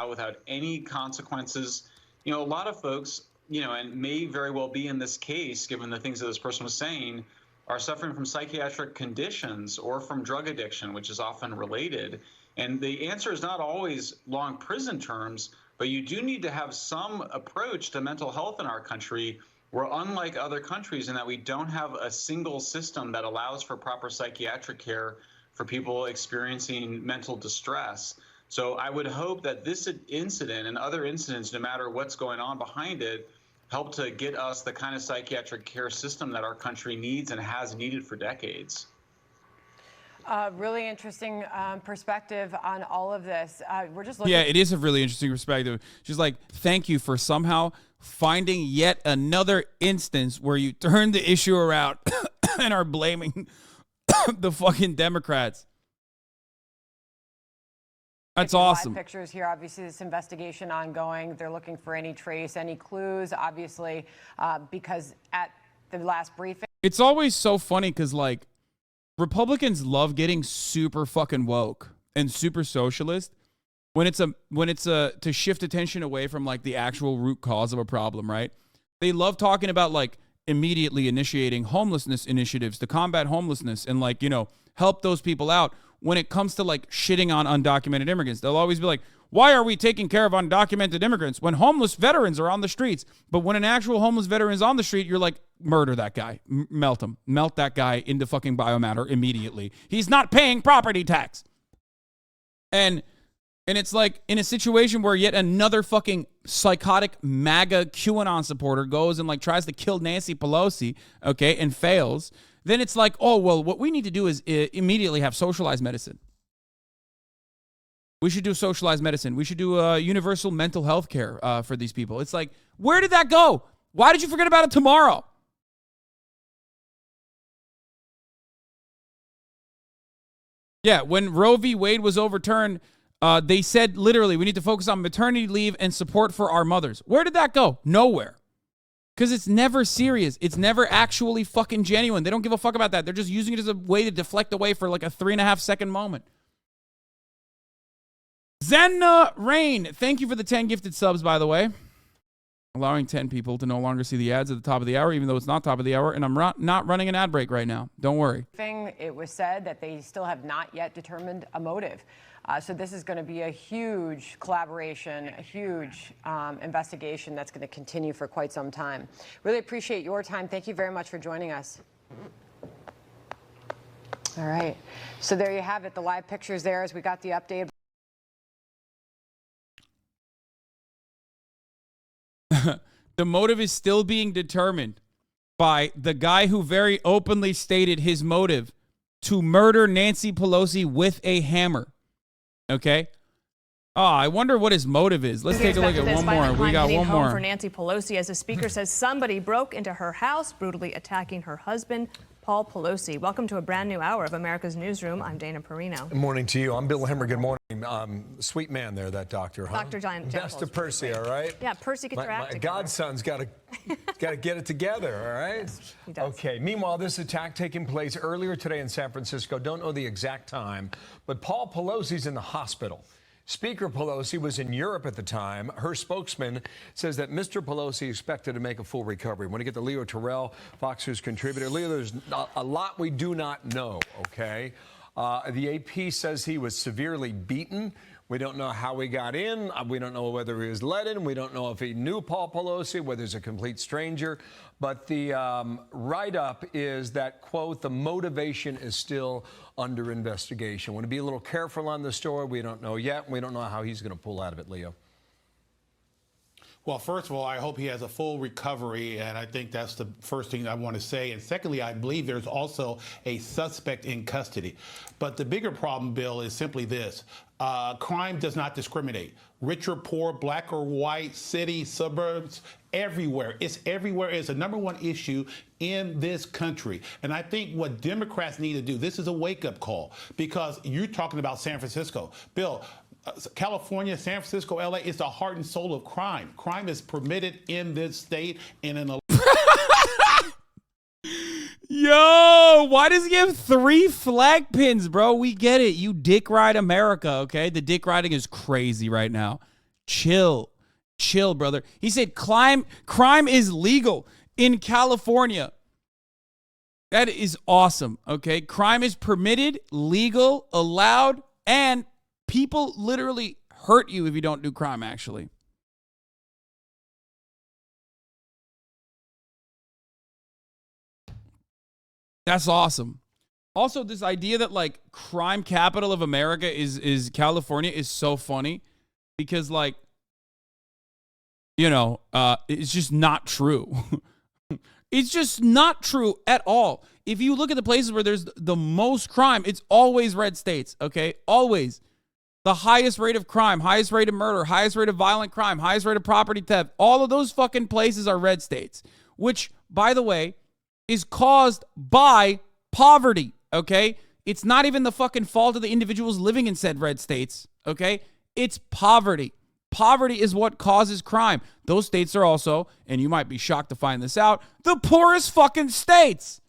[SPEAKER 20] Without any consequences. You know, a lot of folks, you know, and may very well be in this case, given the things that this person was saying, are suffering from psychiatric conditions or from drug addiction, which is often related. And the answer is not always long prison terms, but you do need to have some approach to mental health in our country. We're unlike other countries in that we don't have a single system that allows for proper psychiatric care for people experiencing mental distress. So I would hope that this incident and other incidents, no matter what's going on behind it, help to get us the kind of psychiatric care system that our country needs and has needed for decades.
[SPEAKER 17] Really interesting perspective on all of this. We're just looking.
[SPEAKER 1] Yeah, it is a really interesting perspective. She's like, thank you for somehow finding yet another instance where you turn the issue around and are blaming the fucking Democrats. That's awesome.
[SPEAKER 17] Pictures here. Obviously, this investigation ongoing. They're looking for any trace, any clues, obviously, because at the last briefing.
[SPEAKER 1] It's always so funny because, like, Republicans love getting super fucking woke and super socialist when it's to shift attention away from, like, the actual root cause of a problem, right? They love talking about, like, immediately initiating homelessness initiatives to combat homelessness and, like, you know, help those people out. When it comes to, like, shitting on undocumented immigrants, they'll always be like, why are we taking care of undocumented immigrants when homeless veterans are on the streets? But when an actual homeless veteran is on the street, you're like, murder that guy. Melt him. Melt that guy into fucking biomatter immediately. He's not paying property tax. And it's like in a situation where yet another fucking psychotic MAGA QAnon supporter goes and, like, tries to kill Nancy Pelosi, okay, and fails. Then it's like, oh, well, what we need to do is immediately have socialized medicine. We should do socialized medicine. We should do universal mental health care for these people. It's like, where did that go? Why did you forget about it tomorrow? Yeah, when Roe v. Wade was overturned, they said literally, we need to focus on maternity leave and support for our mothers. Where did that go? Nowhere. Because it's never serious. It's never actually fucking genuine. They don't give a fuck about that. They're just using it as a way to deflect away for like a 3.5 second moment. Zenna Rain, thank you for the 10 gifted subs, by the way. Allowing 10 people to no longer see the ads at the top of the hour, even though it's not top of the hour, and I'm not running an ad break right now. Don't worry.
[SPEAKER 17] It was said that they still have not yet determined a motive.
[SPEAKER 21] So this is going to be a huge collaboration, a huge investigation that's going to continue for quite some time. Really appreciate your time. Thank you very much for joining us. All right. So there you have it. The live pictures there as we got the update.
[SPEAKER 1] The motive is still being determined by the guy who very openly stated his motive to murder Nancy Pelosi with a hammer. Okay? Oh, I wonder what his motive is. Let's take a look at one more. We got one more.
[SPEAKER 22] For Nancy Pelosi, as the speaker says somebody broke into her house, brutally attacking her husband, Paul Pelosi. Welcome to a brand new hour of America's Newsroom. I'm Dana Perino.
[SPEAKER 23] Good morning to you. I'm Bill Hemmer. Good morning. Sweet man there, that doctor, huh?
[SPEAKER 22] Dr. John
[SPEAKER 23] Best of Percy, all right?
[SPEAKER 22] Yeah, Percy gets your act
[SPEAKER 23] My
[SPEAKER 22] together.
[SPEAKER 23] godson's got to get it together, all right?
[SPEAKER 22] Yes, he does.
[SPEAKER 23] Okay. Meanwhile, this attack taking place earlier today in San Francisco. Don't know the exact time, but Paul Pelosi's in the hospital. Speaker Pelosi was in Europe at the time. Her spokesman says that Mr. Pelosi expected to make a full recovery. I want to get to Leo Terrell, Fox News contributor. Leo, there's a lot we do not know, okay? The AP says he was severely beaten. We don't know how he got in. We don't know whether he was let in. We don't know if he knew Paul Pelosi, whether he's a complete stranger. But the write-up is that, quote, the motivation is still under investigation. Want to be a little careful on the story. We don't know yet. We don't know how he's going to pull out of it, Leo.
[SPEAKER 24] Well, first of all, I hope he has a full recovery, and I think that's the first thing I want to say. And secondly, I believe there's also a suspect in custody. But the bigger problem, Bill, is simply this. Crime does not discriminate. Rich or poor, black or white, city, suburbs, everywhere. It's everywhere. It's the #1 issue in this country. And I think what Democrats need to do, this is a wake-up call, because you're talking about San Francisco. Bill, California, San Francisco, LA is the heart and soul of crime. Crime is permitted in this state and in a
[SPEAKER 1] Yo, why does he have 3 flag pins, bro? We get it. You dick ride America, okay? The dick riding is crazy right now. Chill. Chill, brother. He said crime is legal in California. That is awesome, okay? Crime is permitted, legal, allowed, and people literally hurt you if you don't do crime, actually. That's awesome. Also, this idea that, like, crime capital of America is California is so funny because, like, you know, it's just not true. It's just not true at all. If you look at the places where there's the most crime, it's always red states, okay? Always. The highest rate of crime, highest rate of murder, highest rate of violent crime, highest rate of property theft. All of those fucking places are red states, which, by the way, is caused by poverty, okay? It's not even the fucking fault of the individuals living in said red states, okay? It's poverty. Poverty is what causes crime. Those states are also, and you might be shocked to find this out, the poorest fucking states.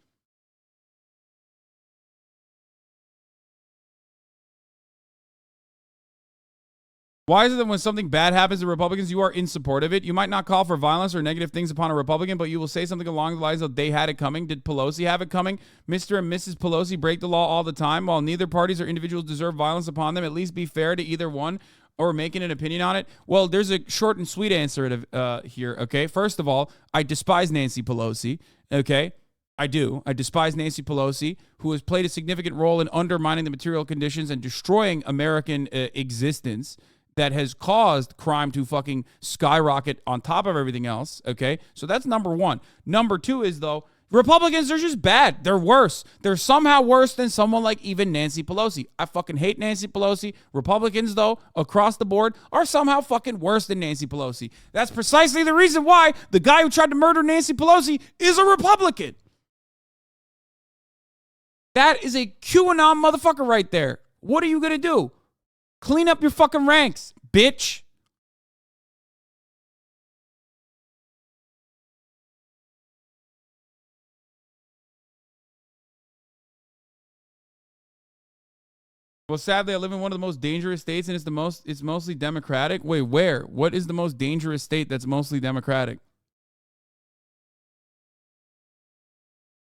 [SPEAKER 1] Why is it that when something bad happens to Republicans, you are in support of it? You might not call for violence or negative things upon a Republican, but you will say something along the lines of, they had it coming. Did Pelosi have it coming? Mr. and Mrs. Pelosi break the law all the time. While neither parties or individuals deserve violence upon them, at least be fair to either one or making an opinion on it. Well, there's a short and sweet answer here, okay? First of all, I despise Nancy Pelosi, okay? I do. I despise Nancy Pelosi, who has played a significant role in undermining the material conditions and destroying American existence that has caused crime to fucking skyrocket on top of everything else, okay? So that's #1. #2 is, though, Republicans are just bad. They're worse. They're somehow worse than someone like even Nancy Pelosi. I fucking hate Nancy Pelosi. Republicans, though, across the board, are somehow fucking worse than Nancy Pelosi. That's precisely the reason why the guy who tried to murder Nancy Pelosi is a Republican. That is a QAnon motherfucker right there. What are you going to do? Clean up your fucking ranks, bitch. Well, sadly, I live in one of the most dangerous states, and it's mostly Democratic. Wait, where? What is the most dangerous state that's mostly Democratic?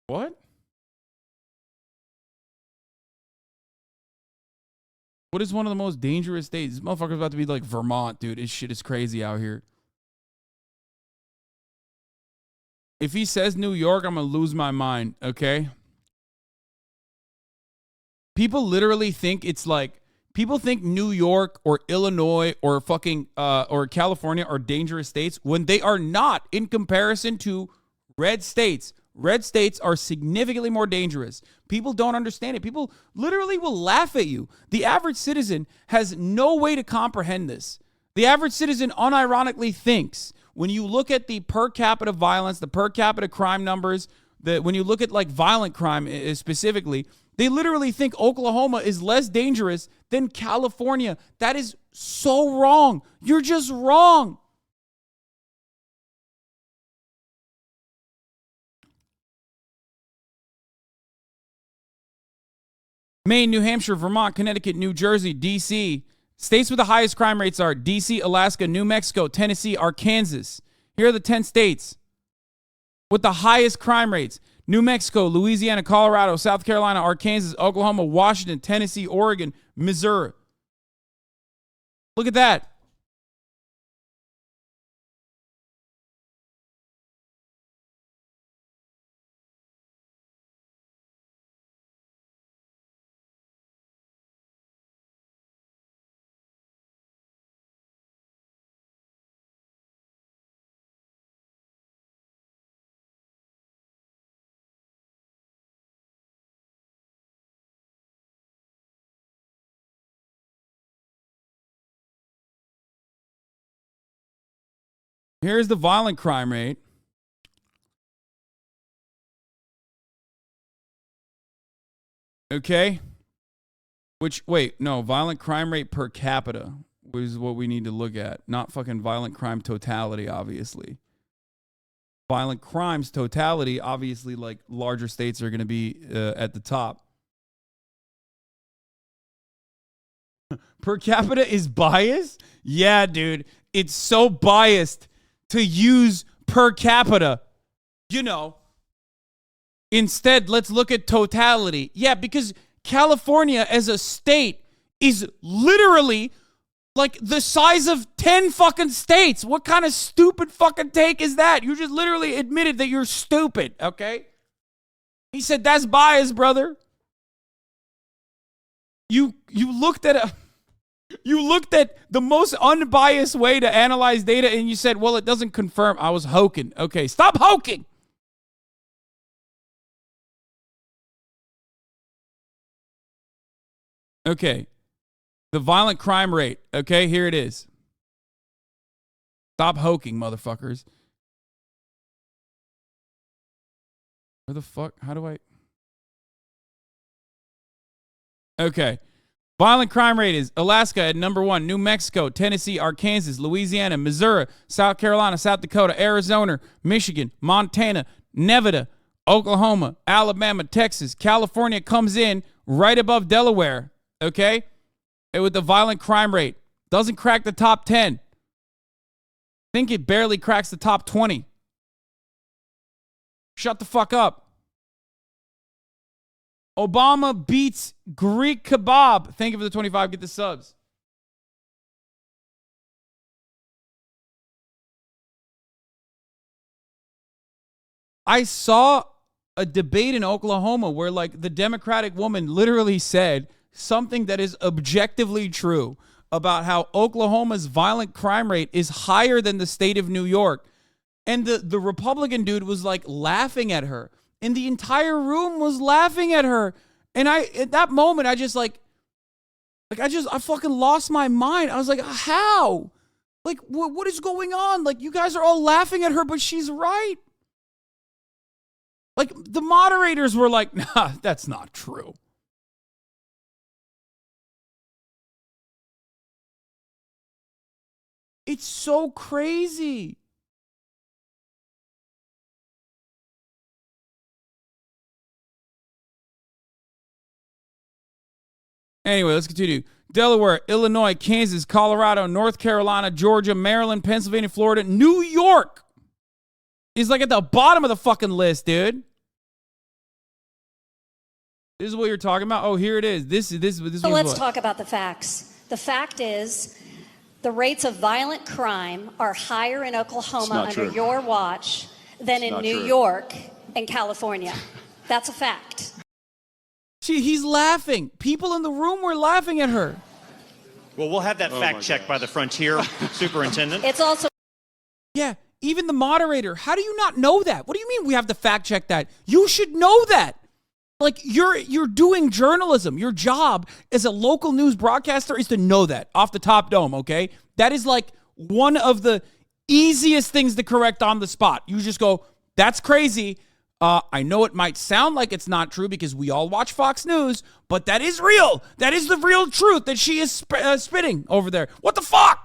[SPEAKER 1] What? What is one of the most dangerous states? This motherfucker's about to be like Vermont, dude. This shit is crazy out here. If he says New York, I'm going to lose my mind, okay? People literally think it's like, people think New York or Illinois or fucking, or California are dangerous states when they are not in comparison to red states. Red states are significantly more dangerous. People don't understand it. People literally will laugh at you. The average citizen has no way to comprehend this. The average citizen unironically thinks when you look at the per capita violence, the per capita crime numbers, when you look at like violent crime specifically, they literally think Oklahoma is less dangerous than California. That is so wrong. You're just wrong. Maine, New Hampshire, Vermont, Connecticut, New Jersey, D.C. States with the highest crime rates are D.C., Alaska, New Mexico, Tennessee, Arkansas. Here are the 10 states with the highest crime rates. New Mexico, Louisiana, Colorado, South Carolina, Arkansas, Oklahoma, Washington, Tennessee, Oregon, Missouri. Look at that. Here's the violent crime rate. Okay. Violent crime rate per capita is what we need to look at. Not fucking violent crime totality, obviously. Violent crimes totality, obviously, like larger states are going to be at the top. Per capita is biased? Yeah, dude. It's so biased to use per capita. You know. Instead, let's look at totality. Yeah, because California as a state is literally like the size of 10 fucking states. What kind of stupid fucking take is that? You just literally admitted that you're stupid, okay? He said that's bias, brother. You looked at the most unbiased way to analyze data and you said, well, it doesn't confirm. I was hoking. Okay, stop hoking. Okay, the violent crime rate. Okay, here it is. Stop hoking, motherfuckers. Where the fuck? How do I? Okay. Violent crime rate is Alaska at number 1, New Mexico, Tennessee, Arkansas, Louisiana, Missouri, South Carolina, South Dakota, Arizona, Michigan, Montana, Nevada, Oklahoma, Alabama, Texas. California comes in right above Delaware, okay? And with the violent crime rate. Doesn't crack the top 10. Think it barely cracks the top 20. Shut the fuck up. Obama beats Greek kebab. Thank you for the 25. Get the subs. I saw a debate in Oklahoma where like the Democratic woman literally said something that is objectively true about how Oklahoma's violent crime rate is higher than the state of New York. And the Republican dude was like laughing at her. And the entire room was laughing at her. And at that moment, I fucking lost my mind. I was like, how? Like, what is going on? Like, you guys are all laughing at her, but she's right. Like, the moderators were like, nah, that's not true. It's so crazy. Anyway, let's continue. Delaware, Illinois, Kansas, Colorado, North Carolina, Georgia, Maryland, Pennsylvania, Florida, New York is like at the bottom of the fucking list, dude. This is what you're talking about? Oh, here it is. This
[SPEAKER 2] So let's talk about the facts. The fact is the rates of violent crime are higher in Oklahoma under your watch than in New York and California. That's a fact.
[SPEAKER 1] He's laughing. People in the room were laughing at her.
[SPEAKER 3] Well, we'll have that fact checked by the Frontier Superintendent.
[SPEAKER 2] It's also...
[SPEAKER 1] Yeah, even the moderator. How do you not know that? What do you mean we have to fact check that? You should know that. Like, you're doing journalism. Your job as a local news broadcaster is to know that off the top dome, okay? That is like one of the easiest things to correct on the spot. You just go, that's crazy. I know it might sound like it's not true because we all watch Fox News, but that is real. That is the real truth that she is spitting over there. What the fuck?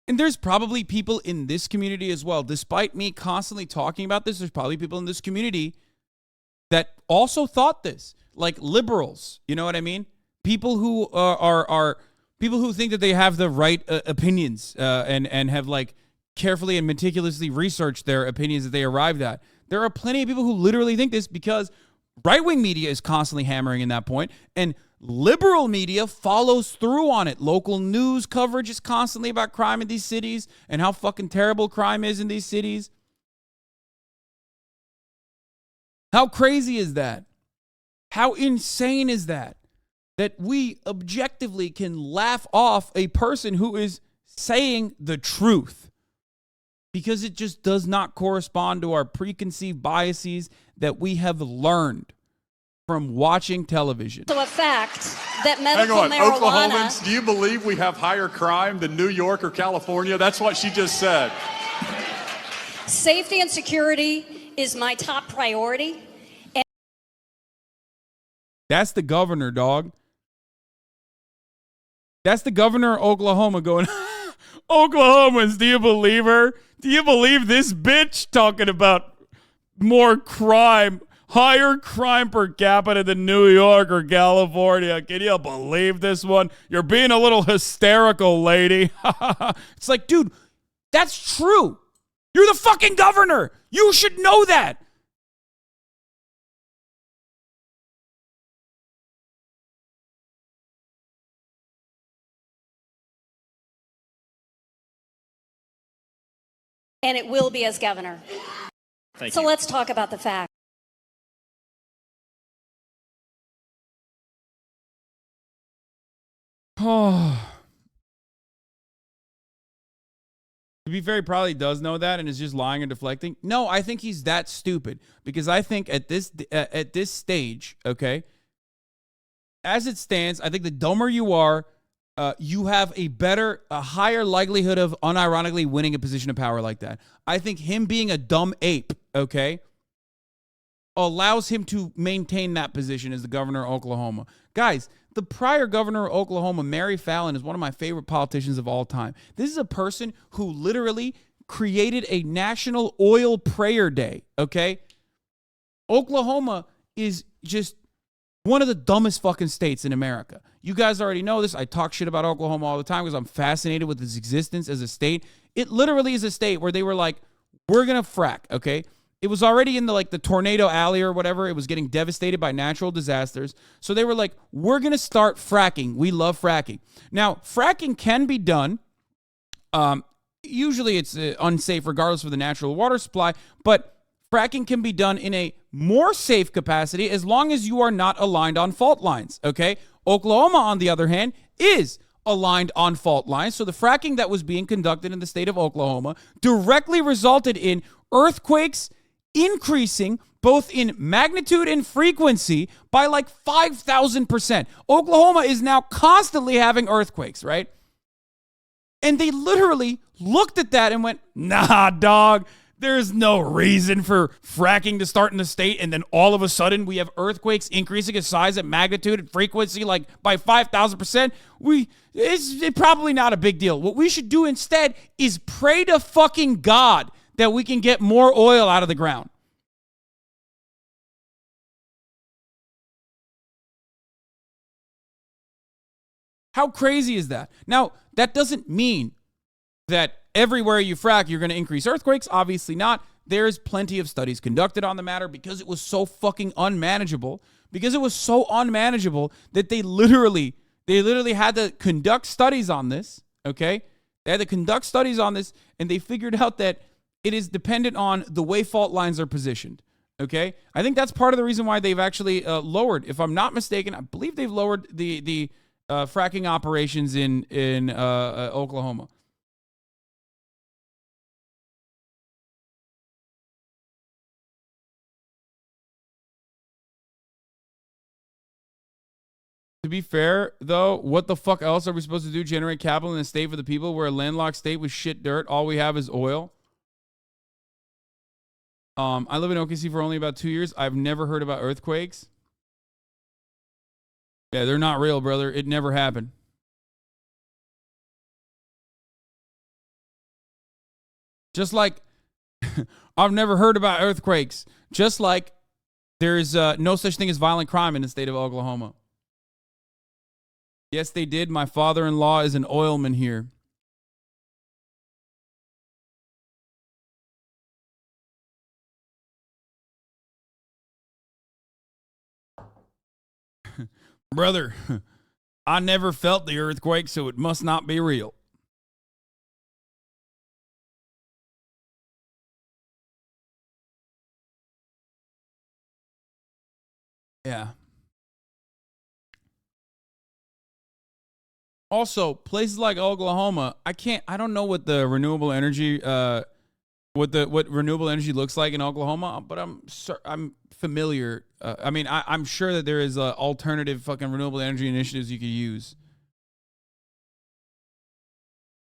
[SPEAKER 1] And there's probably people in this community as well. Despite me constantly talking about this, there's probably people in this community that also thought this. Like liberals, you know what I mean? People who are people who think that they have the right opinions and have like carefully and meticulously researched their opinions that they arrived at. There are plenty of people who literally think this because right-wing media is constantly hammering in that point, and liberal media follows through on it. Local news coverage is constantly about crime in these cities and how fucking terrible crime is in these cities. How crazy is that? How insane is that? That we objectively can laugh off a person who is saying the truth because it just does not correspond to our preconceived biases that we have learned from watching television.
[SPEAKER 2] So a fact that medical
[SPEAKER 6] Hang on,
[SPEAKER 2] marijuana...
[SPEAKER 6] Oklahomans, do you believe we have higher crime than New York or California? That's what she just said.
[SPEAKER 2] Safety and security is my top priority. And
[SPEAKER 1] that's the governor, dog. That's the governor of Oklahoma going, Oklahomans, do you believe her? Do you believe this bitch talking about more crime, higher crime per capita than New York or California? Can you believe this one? You're being a little hysterical, lady. It's like, dude, that's true. You're the fucking governor. You should know that.
[SPEAKER 2] And it will be as governor.
[SPEAKER 3] Thank
[SPEAKER 2] so
[SPEAKER 3] you.
[SPEAKER 2] let's talk about the facts.
[SPEAKER 1] Oh. To be fair, he probably does know that and is just lying and deflecting. No, I think he's that stupid because I think at this stage, okay, as it stands, I think the dumber you are, you have a higher likelihood of unironically winning a position of power like that. I think him being a dumb ape, okay, allows him to maintain that position as the governor of Oklahoma. Guys, the prior governor of Oklahoma, Mary Fallon, is one of my favorite politicians of all time. This is a person who literally created a national oil prayer day, okay? Oklahoma is just one of the dumbest fucking states in America. You guys already know this. I talk shit about Oklahoma all the time because I'm fascinated with its existence as a state. It literally is a state where they were like, we're going to frack, okay? It was already in the tornado alley or whatever. It was getting devastated by natural disasters. So they were like, we're going to start fracking. We love fracking. Now, fracking can be done. Usually it's unsafe regardless of the natural water supply, but fracking can be done in a more safe capacity as long as you are not aligned on fault lines, okay? Oklahoma, on the other hand, is aligned on fault lines. So the fracking that was being conducted in the state of Oklahoma directly resulted in earthquakes increasing both in magnitude and frequency by like 5,000%. Oklahoma is now constantly having earthquakes, right? And they literally looked at that and went, nah, dog, There's no reason for fracking to start in the state, and then all of a sudden we have earthquakes increasing in size and magnitude and frequency like by 5,000%. It's probably not a big deal. What we should do instead is pray to fucking God that we can get more oil out of the ground. How crazy is that? Now, that doesn't mean that everywhere you frack, you're going to increase earthquakes. Obviously not. There's plenty of studies conducted on the matter because it was so fucking unmanageable. Because it was so unmanageable that they literally had to conduct studies on this, okay? They had to conduct studies on this, and they figured out that it is dependent on the way fault lines are positioned, okay? I think that's part of the reason why they've actually lowered, if I'm not mistaken, I believe they've lowered the fracking operations in Oklahoma. To be fair, though, what the fuck else are we supposed to do? Generate capital in a state for the people? We're a landlocked state with shit dirt. All we have is oil. I live in OKC for only about 2 years. I've never heard about earthquakes. Yeah, they're not real, brother. It never happened. Just like I've never heard about earthquakes. Just like there's no such thing as violent crime in the state of Oklahoma. Yes, they did. My father-in-law is an oilman here. Brother, I never felt the earthquake, so it must not be real. Yeah. Also, places like Oklahoma, I don't know what the renewable energy what renewable energy looks like in Oklahoma, but I'm familiar. I'm sure that there is alternative fucking renewable energy initiatives you could use.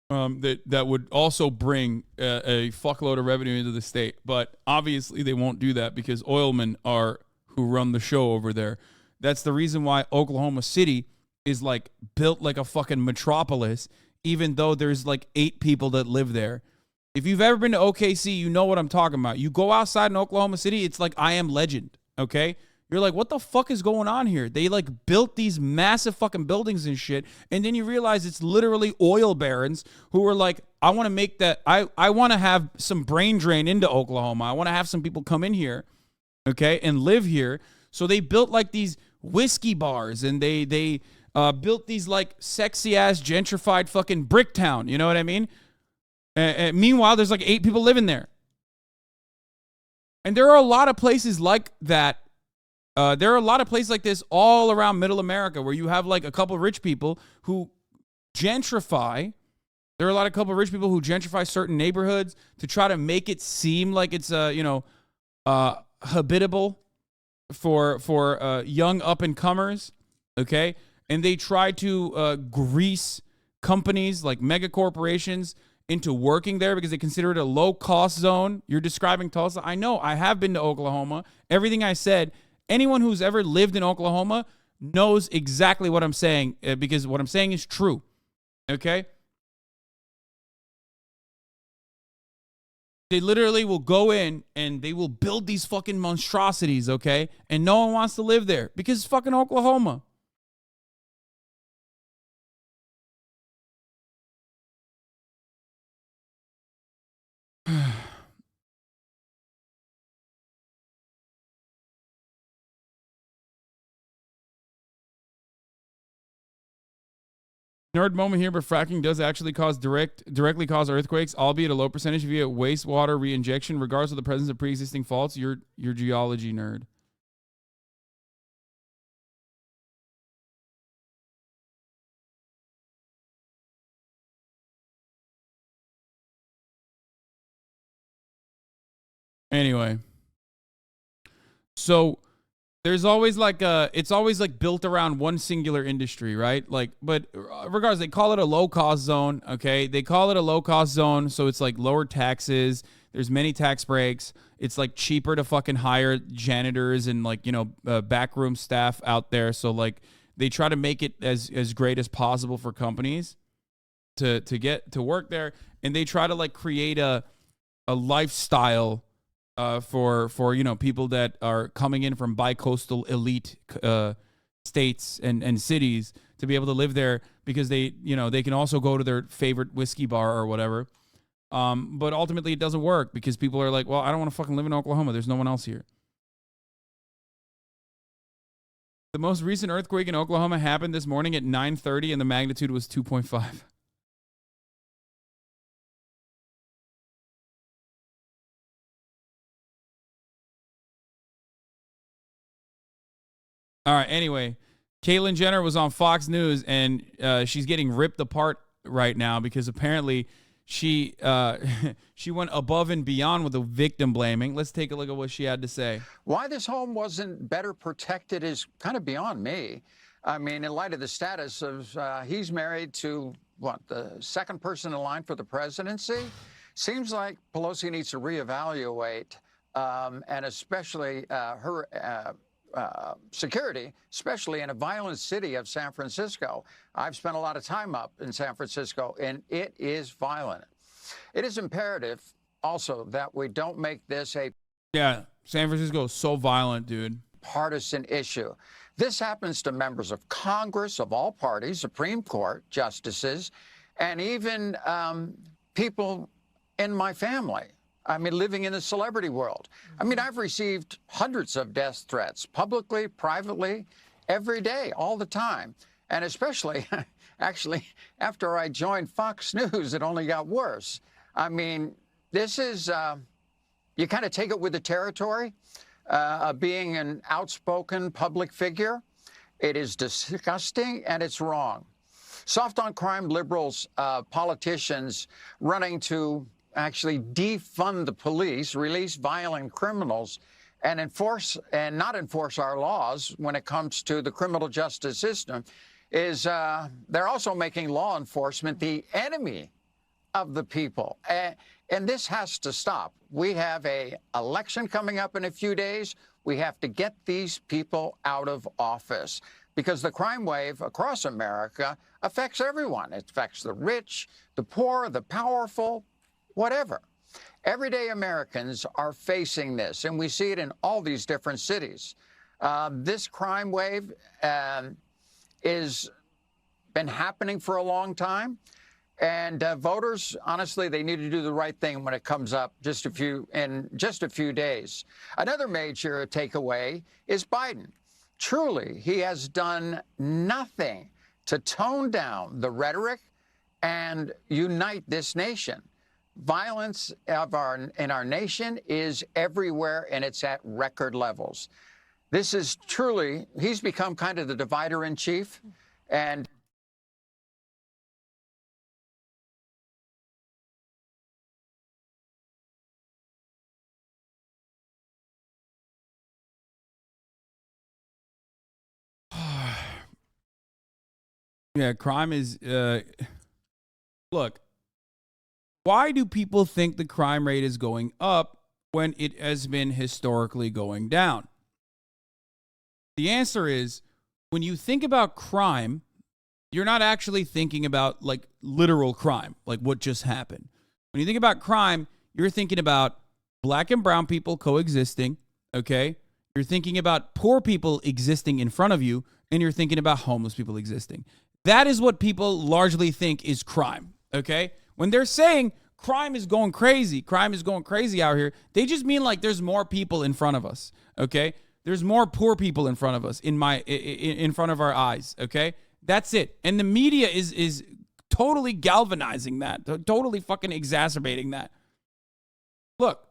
[SPEAKER 1] That would also bring a fuckload of revenue into the state, but obviously they won't do that because oilmen are who run the show over there. That's the reason why Oklahoma City is like built like a fucking metropolis, even though there's like 8 people that live there. If you've ever been to OKC, you know what I'm talking about. You go outside in Oklahoma City, it's like I Am Legend, okay? You're like, what the fuck is going on here? They like built these massive fucking buildings and shit, and then you realize it's literally oil barons who are like, I want to make that, I want to have some brain drain into Oklahoma. I want to have some people come in here, okay, and live here. So they built like these whiskey bars, and they built these like sexy ass gentrified fucking brick town. You know what I mean? Meanwhile, there's like 8 people living there. And there are a lot of places like that. There are a lot of places like this all around middle America where you have like a couple of rich people who gentrify. There are a couple of rich people who gentrify certain neighborhoods to try to make it seem like it's habitable for young up and comers. Okay. And they try to grease companies like mega corporations into working there because they consider it a low-cost zone. You're describing Tulsa. I know. I have been to Oklahoma. Everything I said, anyone who's ever lived in Oklahoma knows exactly what I'm saying because what I'm saying is true. Okay? They literally will go in and they will build these fucking monstrosities, okay? And no one wants to live there because it's fucking Oklahoma. Nerd moment here, but fracking does actually directly cause earthquakes, albeit a low percentage via wastewater reinjection, regardless of the presence of pre-existing faults. You're geology nerd. Anyway, so there's always like it's always like built around one singular industry, right? Like, but regardless, they call it a low cost zone. Okay, they call it a low cost zone, so it's like lower taxes. There's many tax breaks. It's like cheaper to fucking hire janitors and like, you know, backroom staff out there. So like they try to make it as great as possible for companies to get to work there, and they try to like create a lifestyle for you know, people that are coming in from bi-coastal elite states and cities to be able to live there, because they, you know, they can also go to their favorite whiskey bar or whatever. But ultimately it doesn't work because people are like, well, I don't want to fucking live in Oklahoma. There's no one else here. The most recent earthquake in Oklahoma happened this morning at 9:30 and the magnitude was 2.5. All right, anyway, Caitlyn Jenner was on Fox News, and she's getting ripped apart right now because apparently she she went above and beyond with the victim blaming. Let's take a look at what she had to say.
[SPEAKER 7] Why this home wasn't better protected is kind of beyond me. I mean, in light of the status of he's married to, what, the second person in line for the presidency? Seems like Pelosi needs to reevaluate, and especially her security, especially in a violent city of San Francisco. I've spent a lot of time up in San Francisco, and it is violent. It is imperative also that we don't make this a
[SPEAKER 1] San Francisco is so violent, dude.
[SPEAKER 7] Partisan issue. This happens to members of Congress of all parties, Supreme Court justices, and even people in my family. I mean, living in the celebrity world. I mean, I've received hundreds of death threats, publicly, privately, every day, all the time. And especially, actually, after I joined Fox News, it only got worse. I mean, this is, you kind of take it with the territory of being an outspoken public figure. It is disgusting and it's wrong. Soft on crime liberals, politicians running to actually defund the police, release violent criminals, and not enforce our laws when it comes to the criminal justice system, is they're also making law enforcement the enemy of the people. And this has to stop. We have an election coming up in a few days. We have to get these people out of office because the crime wave across America affects everyone. It affects the rich, the poor, the powerful, whatever. Everyday Americans are facing this, and we see it in all these different cities. This crime wave is been happening for a long time, and voters, honestly, they need to do the right thing when it comes up in just a few days. Another major takeaway is Biden. Truly, he has done nothing to tone down the rhetoric and unite this nation. Violence in our nation is everywhere, and it's at record levels. This is truly, he's become kind of the divider in chief. And
[SPEAKER 1] yeah, crime is, look, why do people think the crime rate is going up when it has been historically going down? The answer is, when you think about crime, you're not actually thinking about like literal crime, like what just happened. When you think about crime, you're thinking about black and brown people coexisting, okay? You're thinking about poor people existing in front of you, and you're thinking about homeless people existing. That is what people largely think is crime, okay? When they're saying crime is going crazy out here, they just mean like there's more people in front of us, okay? There's more poor people in front of us, in front of our eyes, okay? That's it. And the media is totally galvanizing that, totally fucking exacerbating that. Look.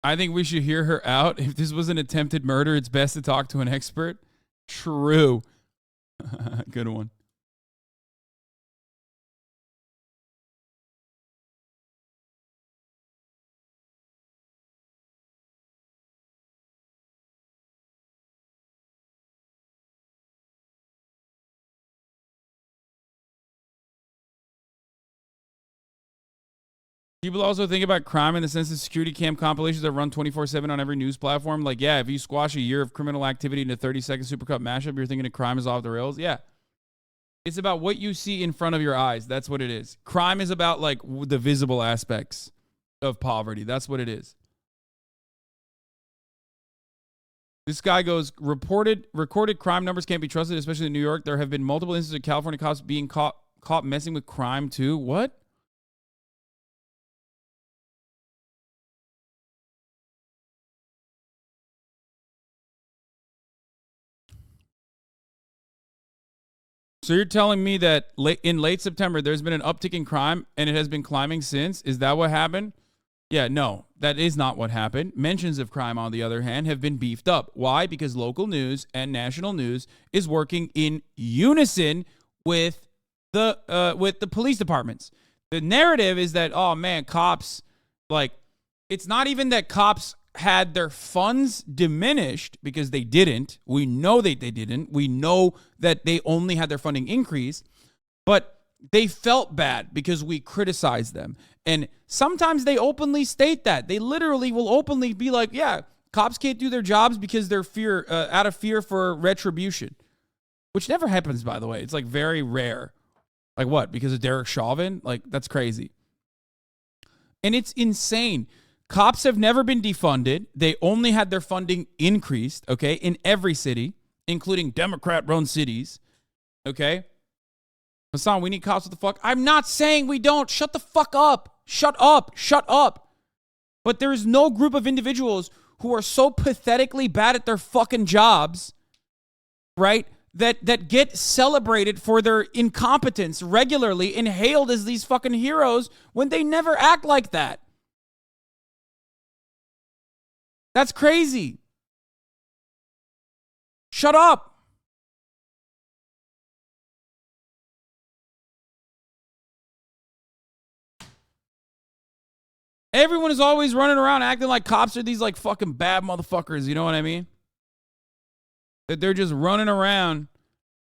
[SPEAKER 1] I think we should hear her out. If this was an attempted murder, it's best to talk to an expert. True. Good one. People also think about crime in the sense of security cam compilations that run 24/7 on every news platform. Like, yeah, if you squash a year of criminal activity in a 30-second Supercut mashup, you're thinking of crime is off the rails. Yeah. It's about what you see in front of your eyes. That's what it is. Crime is about, like, the visible aspects of poverty. That's what it is. This guy goes, recorded crime numbers can't be trusted, especially in New York. There have been multiple instances of California cops being caught messing with crime, too. What? So you're telling me that in late September, there's been an uptick in crime and it has been climbing since? Is that what happened? Yeah, no, that is not what happened. Mentions of crime, on the other hand, have been beefed up. Why? Because local news and national news is working in unison with the police departments. The narrative is that, oh man, cops, like, it's not even that cops had their funds diminished, because they didn't. We know that they didn't. We know that they only had their funding increased, but they felt bad because we criticized them. And sometimes they openly state that. They literally will openly be like, yeah, cops can't do their jobs because they're out of fear for retribution, which never happens, by the way. It's like very rare. Like what? Because of Derek Chauvin? Like, that's crazy. And it's insane. Cops have never been defunded. They only had their funding increased, okay, in every city, including Democrat-run cities, okay? Hasan, we need cops. What the fuck? I'm not saying we don't. Shut the fuck up. Shut up. Shut up. But there's no group of individuals who are so pathetically bad at their fucking jobs, right, that get celebrated for their incompetence regularly and hailed as these fucking heroes when they never act like that. That's crazy. Shut up. Everyone is always running around acting like cops are these like fucking bad motherfuckers, you know what I mean? That they're just running around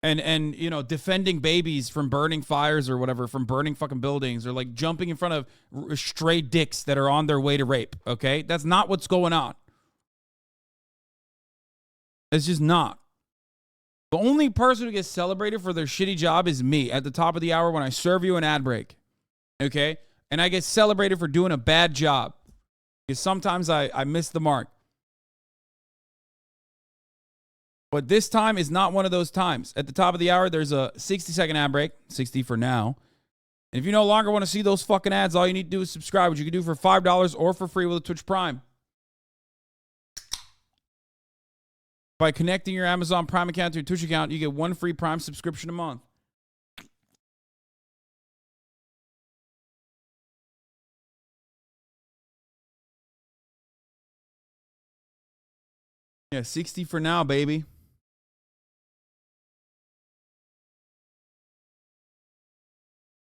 [SPEAKER 1] and you know, defending babies from burning fires or whatever, from burning fucking buildings, or like jumping in front of stray dicks that are on their way to rape, okay? That's not what's going on. It's just not. The only person who gets celebrated for their shitty job is me at the top of the hour when I serve you an ad break. Okay? And I get celebrated for doing a bad job, because sometimes I miss the mark. But this time is not one of those times. At the top of the hour, there's a 60-second ad break, 60 for now. And if you no longer want to see those fucking ads, all you need to do is subscribe, which you can do for $5 or for free with a Twitch Prime. By connecting your Amazon Prime account to your Twitch account, you get one free Prime subscription a month. Yeah, 60 for now, baby.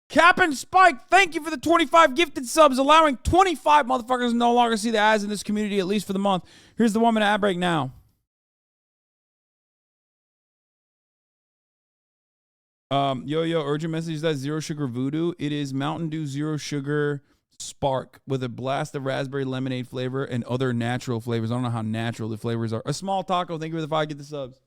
[SPEAKER 1] Captain Spike, thank you for the 25 gifted subs, allowing 25 motherfuckers to no longer see the ads in this community, at least for the month. Here's the 1 minute ad break now. Urgent message, that Zero Sugar Voodoo. It is Mountain Dew Zero Sugar Spark with a blast of raspberry lemonade flavor and other natural flavors. I don't know how natural the flavors are. A small taco. Thank you for the 5 get the subs.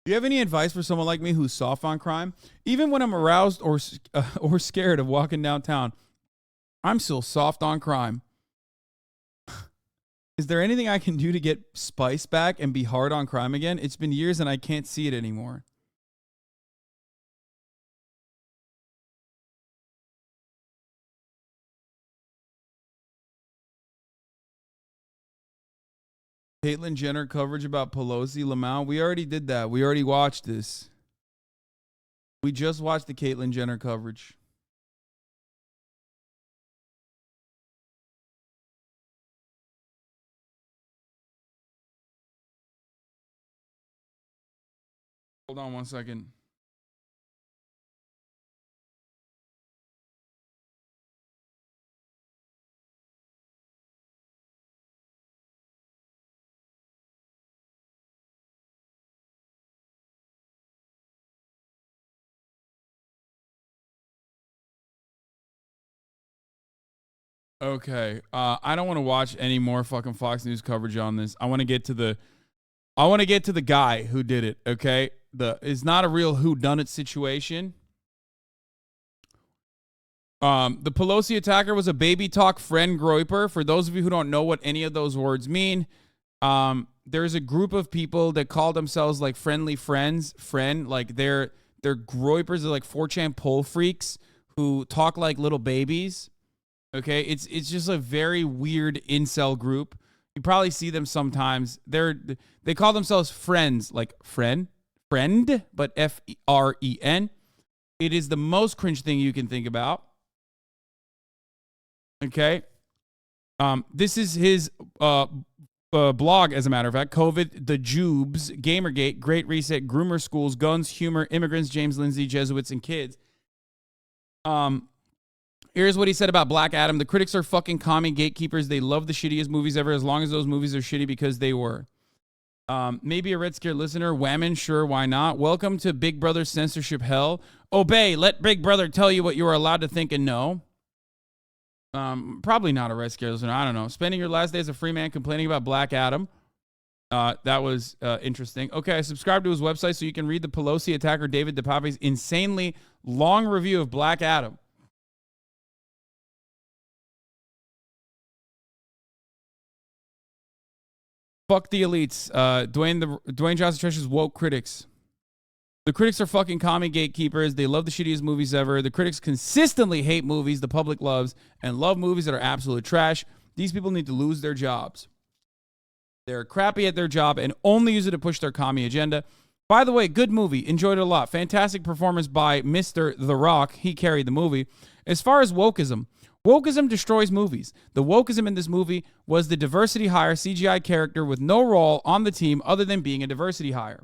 [SPEAKER 1] Do you have any advice for someone like me who's soft on crime? Even when I'm aroused or scared of walking downtown, I'm still soft on crime. Is there anything I can do to get spice back and be hard on crime again? It's been years and I can't see it anymore. Caitlyn Jenner coverage about Pelosi, Lamau. We already did that. We already watched this. We just watched the Caitlyn Jenner coverage. Hold on 1 second. Okay. I don't want to watch any more fucking Fox News coverage on this. I want to get to the guy who did it, okay? It's not a real whodunit situation. The Pelosi attacker was a baby talk friend groiper. For those of you who don't know what any of those words mean, there's a group of people that call themselves like friendly friends, like they're groipers, they're like 4chan poll freaks who talk like little babies. Okay, it's just a very weird incel group. You probably see them sometimes. They call themselves friends, like friend, but FREN. It is the most cringe thing you can think about. Okay, this is his blog, as a matter of fact. COVID, the Jubes, Gamergate, Great Reset, Groomer Schools, Guns, Humor, Immigrants, James Lindsay, Jesuits, and Kids. Here's what he said about Black Adam. The critics are fucking commie gatekeepers. They love the shittiest movies ever as long as those movies are shitty because they were. Maybe a Red Scare listener. Whammon, sure, why not? Welcome to Big Brother censorship hell. Obey. Let Big Brother tell you what you are allowed to think and know. Probably not a Red Scare listener. I don't know. Spending your last day as a free man complaining about Black Adam. That was interesting. Okay, I subscribed to his website so you can read the Pelosi attacker David DePape's insanely long review of Black Adam. Fuck the elites. Dwayne Johnson Tresh's woke critics. The critics are fucking commie gatekeepers. They love the shittiest movies ever. The critics consistently hate movies the public loves and love movies that are absolute trash. These people need to lose their jobs. They're crappy at their job and only use it to push their commie agenda. By the way, good movie. Enjoyed it a lot. Fantastic performance by Mr. The Rock. He carried the movie. As far as wokeism destroys movies. The wokeism in this movie was the diversity hire CGI character with no role on the team other than being a diversity hire.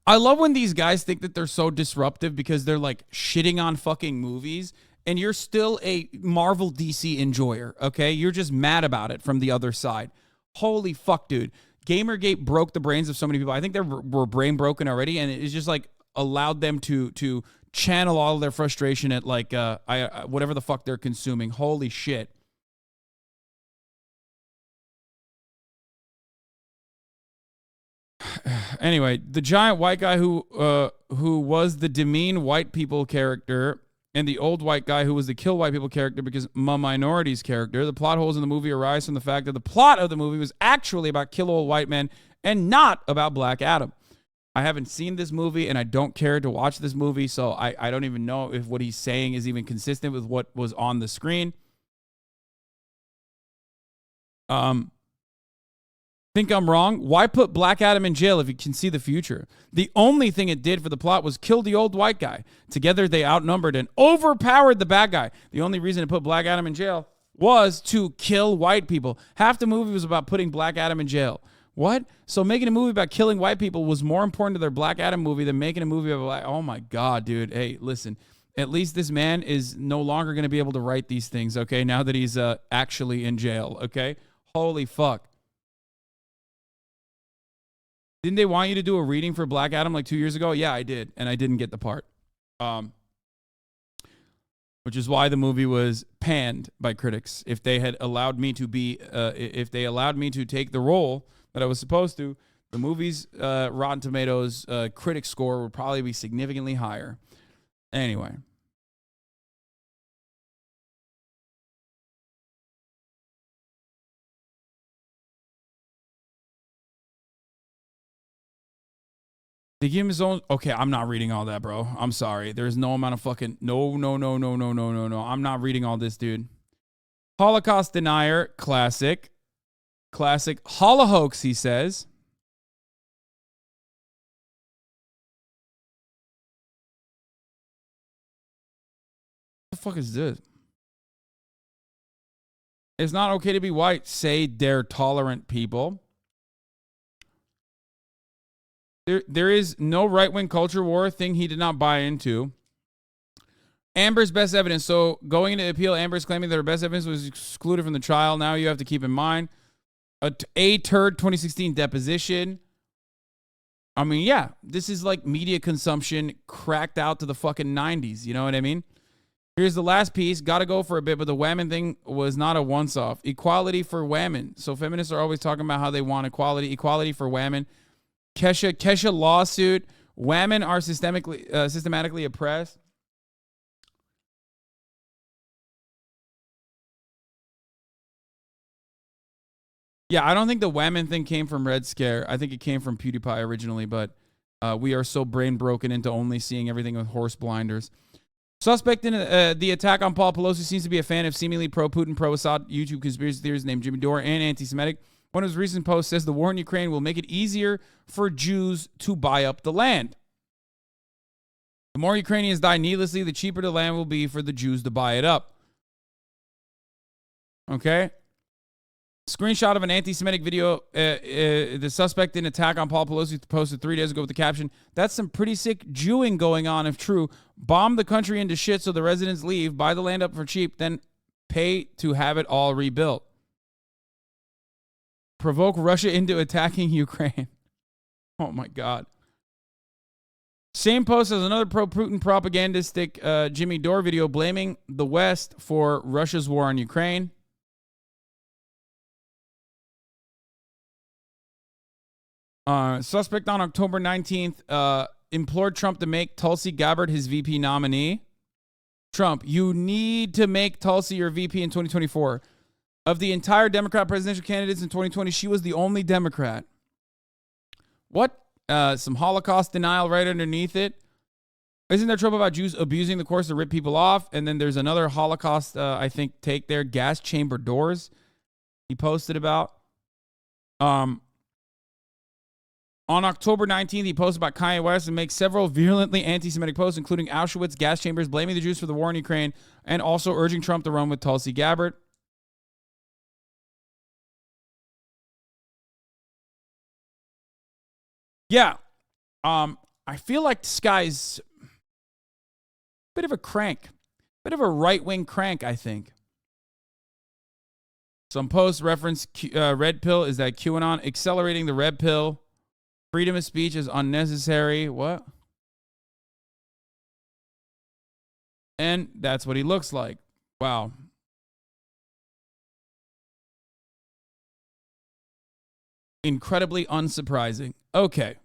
[SPEAKER 1] I love when these guys think that they're so disruptive because they're like shitting on fucking movies and you're still a Marvel DC enjoyer, okay? You're just mad about it from the other side. Holy fuck, dude. Gamergate broke the brains of so many people. I think they were brain broken already, and it's just like allowed them to channel all of their frustration at like whatever the fuck they're consuming. Holy shit. Anyway, the giant white guy who was the demean white people character and the old white guy who was the kill white people character because minorities character. The plot holes in the movie arise from the fact that the plot of the movie was actually about kill old white men and not about Black Adam. I haven't seen this movie and I don't care to watch this movie, so I don't even know if what he's saying is even consistent with what was on the screen. Think I'm wrong? Why put Black Adam in jail if you can see the future? The only thing it did for the plot was kill the old white guy. Together they outnumbered and overpowered the bad guy. The only reason to put Black Adam in jail was to kill white people. Half the movie was about putting Black Adam in jail. What? So making a movie about killing white people was more important to their Black Adam movie than making a movie about, oh my God, dude. Hey, listen, at least this man is no longer going to be able to write these things, okay? Now that he's actually in jail, okay? Holy fuck. Didn't they want you to do a reading for Black Adam like 2 years ago? Yeah, I did, and I didn't get the part. Which is why the movie was panned by critics. If they had allowed me to be, if they allowed me to take the role that I was supposed to, the movie's Rotten Tomatoes critic score would probably be significantly higher. Anyway. They give him his own. Okay, I'm not reading all that, bro. I'm sorry. There's no amount of fucking. No. I'm not reading all this, dude. Holocaust denier, classic. Holohoax, he says. What the fuck is this? It's not okay to be white. Say they're tolerant people. There is no right-wing culture war thing he did not buy into. Amber's best evidence. So going into the appeal, Amber's claiming that her best evidence was excluded from the trial. Now you have to keep in mind a turd 2016 deposition. I mean, yeah, this is like media consumption cracked out to the fucking 90s. You know what I mean? Here's the last piece. Got to go for a bit, but the women thing was not a once-off. Equality for women. So feminists are always talking about how they want equality. Equality for women. Kesha lawsuit. Women are systematically oppressed. Yeah, I don't think the women thing came from Red Scare. I think it came from PewDiePie originally, but we are so brain broken into only seeing everything with horse blinders. Suspect in the attack on Paul Pelosi seems to be a fan of seemingly pro-Putin, pro-Assad YouTube conspiracy theorists named Jimmy Dore and anti-Semitic. One of his recent posts says the war in Ukraine will make it easier for Jews to buy up the land. The more Ukrainians die needlessly, the cheaper the land will be for the Jews to buy it up. Okay? Screenshot of an anti-Semitic video. The suspect in attack on Paul Pelosi posted 3 days ago with the caption, "That's some pretty sick Jewing going on if true. Bomb the country into shit so the residents leave, buy the land up for cheap, then pay to have it all rebuilt. Provoke Russia into attacking Ukraine." Oh my God. Same post as another pro-Putin propagandistic Jimmy Dore video blaming the West for Russia's war on Ukraine. Suspect on October 19th implored Trump to make Tulsi Gabbard his VP nominee. Trump, you need to make Tulsi your VP in 2024. Of the entire Democrat presidential candidates in 2020, she was the only Democrat. What? Some Holocaust denial right underneath it. Isn't there trouble about Jews abusing the course to rip people off? And then there's another Holocaust, I think, take there, gas chamber doors he posted about. On October 19th, he posted about Kanye West and makes several virulently anti-Semitic posts, including Auschwitz, gas chambers, blaming the Jews for the war in Ukraine, and also urging Trump to run with Tulsi Gabbard. Yeah. I feel like this guy's a bit of a crank. Bit of a right-wing crank, I think. Some posts reference red pill. Is that QAnon? Accelerating the red pill. Freedom of speech is unnecessary. What? And that's what he looks like. Wow. Incredibly unsurprising. Okay.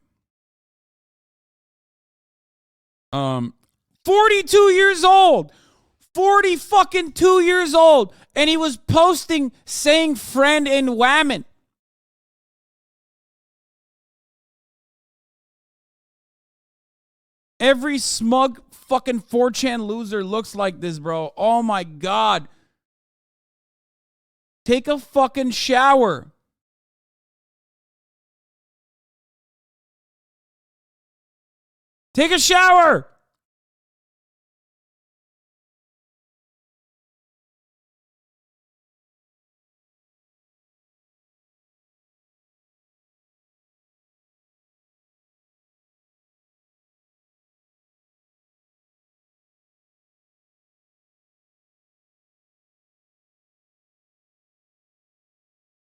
[SPEAKER 1] 42 years old. 40 fucking 2 years old. And he was posting saying friend and whammon. Every smug fucking 4chan loser looks like this, bro. Oh my God. Take a fucking shower. Take a shower.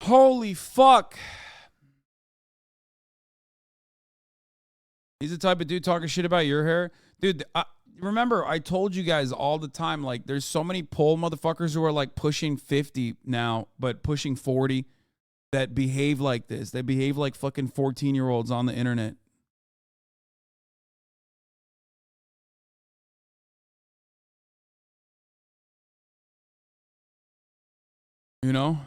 [SPEAKER 1] Holy fuck. He's the type of dude talking shit about your hair. Dude, remember, I told you guys all the time, like, there's so many poll motherfuckers who are, like, pushing 50 now, but pushing 40 that behave like this. They behave like fucking 14-year-olds on the internet. You know?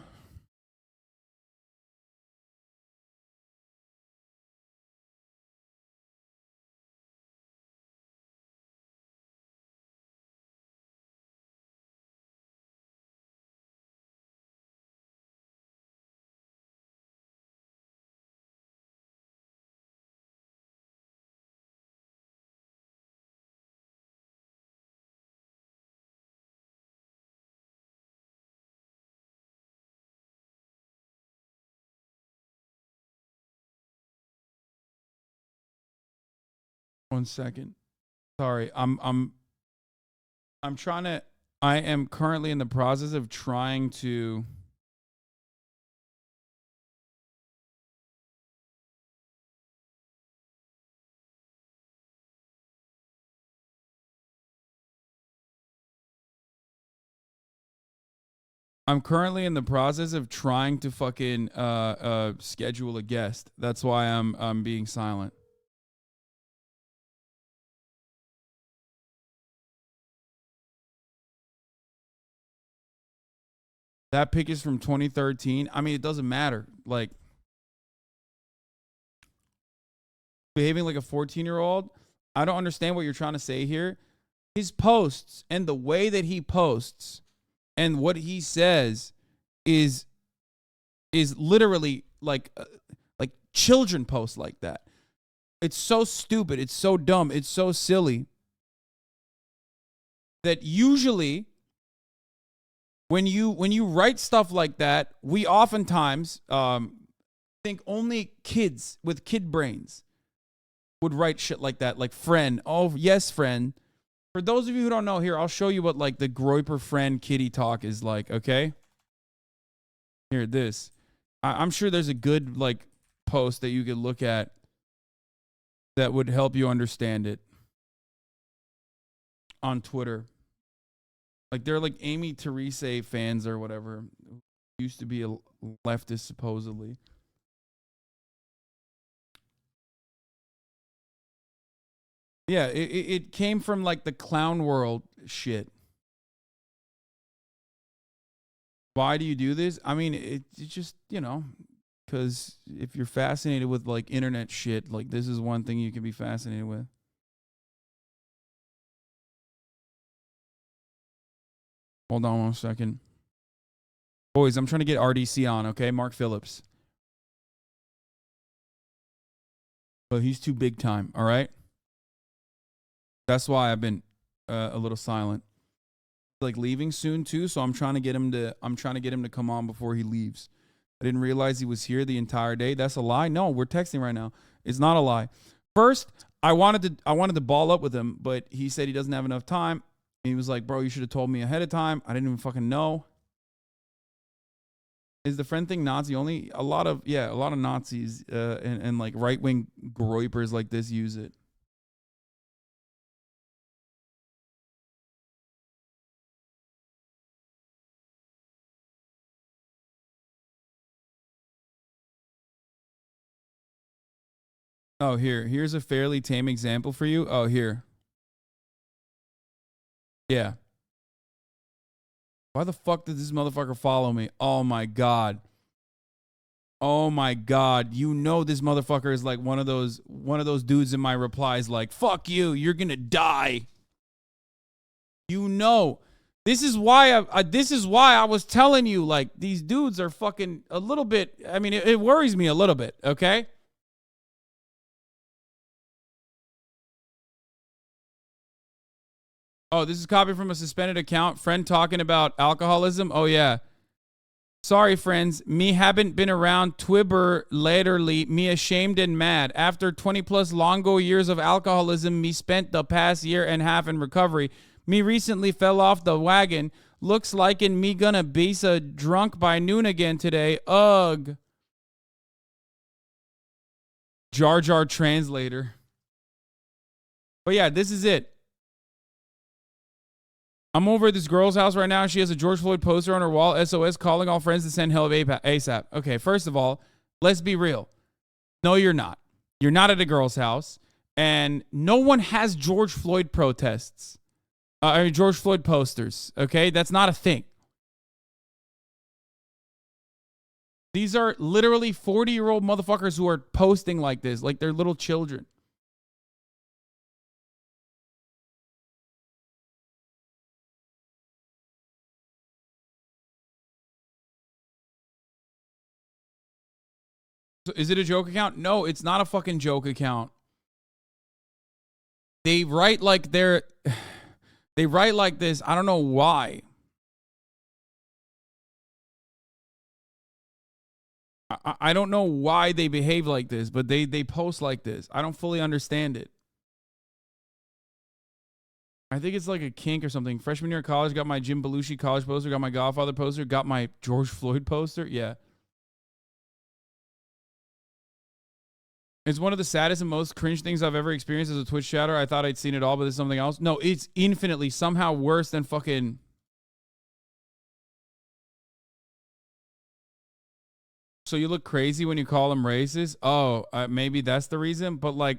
[SPEAKER 1] One second. Sorry. I'm trying to I am currently in the process of trying to I'm currently in the process of trying to fucking schedule a guest. That's why I'm being silent. That pic is from 2013. I mean, it doesn't matter. Like, behaving like a 14-year-old. I don't understand what you're trying to say here. His posts and the way that he posts and what he says is literally like children post like that. It's so stupid. It's so dumb. It's so silly that usually when you write stuff like that, we oftentimes think only kids with kid brains would write shit like that. Like, friend. Oh, yes, friend. For those of you who don't know, here, I'll show you what like the Groyper friend kitty talk is like, okay? Here, this. I'm sure there's a good like post that you could look at that would help you understand it on Twitter. Like, they're like Amy Therese fans or whatever. Used to be a leftist, supposedly. Yeah, it came from like the clown world shit. Why do you do this? I mean, it just, you know, because if you're fascinated with like internet shit, like this is one thing you can be fascinated with. Hold on 1 second. Boys, I'm trying to get RDC on, okay? Mark Phillips. But he's too big time, all right? That's why I've been a little silent. Like leaving soon too, so I'm trying to get him to come on before he leaves. I didn't realize he was here the entire day. That's a lie. No, we're texting right now. It's not a lie. First, I wanted to ball up with him, but he said he doesn't have enough time. And he was like, "Bro, you should have told me ahead of time. I didn't even fucking know." Is the friend thing Nazi only? A lot of Nazis and like right-wing groypers like this use it. Oh, here's a fairly tame example for you. Oh, here. Yeah. Why the fuck did this motherfucker follow me? Oh my god. Oh my god. You know this motherfucker is like one of those dudes in my replies like, "Fuck you, you're gonna die." You know. This is why I was telling you, like, these dudes are fucking a little bit, I mean, it worries me a little bit, okay? Oh, this is copied from a suspended account. Friend talking about alcoholism. Oh, yeah. Sorry, friends. Me haven't been around Twibber latterly. Me ashamed and mad. After 20 plus longo years of alcoholism, me spent the past year and a half in recovery. Me recently fell off the wagon. Looks like in me gonna be so drunk by noon again today. Ugh. Jar Jar translator. But yeah, this is it. I'm over at this girl's house right now. She has a George Floyd poster on her wall. SOS, calling all friends to send help ASAP. Okay, first of all, let's be real. No, you're not. You're not at a girl's house. And no one has George Floyd protests. George Floyd posters. Okay? That's not a thing. These are literally 40-year-old motherfuckers who are posting like this, like they're little children. So is it a joke account? No, it's not a fucking joke account. They write like they write like this. I don't know why. I don't know why they behave like this, but they post like this. I don't fully understand it. I think it's like a kink or something. Freshman year of college, got my Jim Belushi college poster, got my Godfather poster, got my George Floyd poster. Yeah. It's one of the saddest and most cringe things I've ever experienced as a Twitch chatter. I thought I'd seen it all, but it's something else. No, it's infinitely somehow worse than fucking So you look crazy when you call them racist? Oh, maybe that's the reason. But like,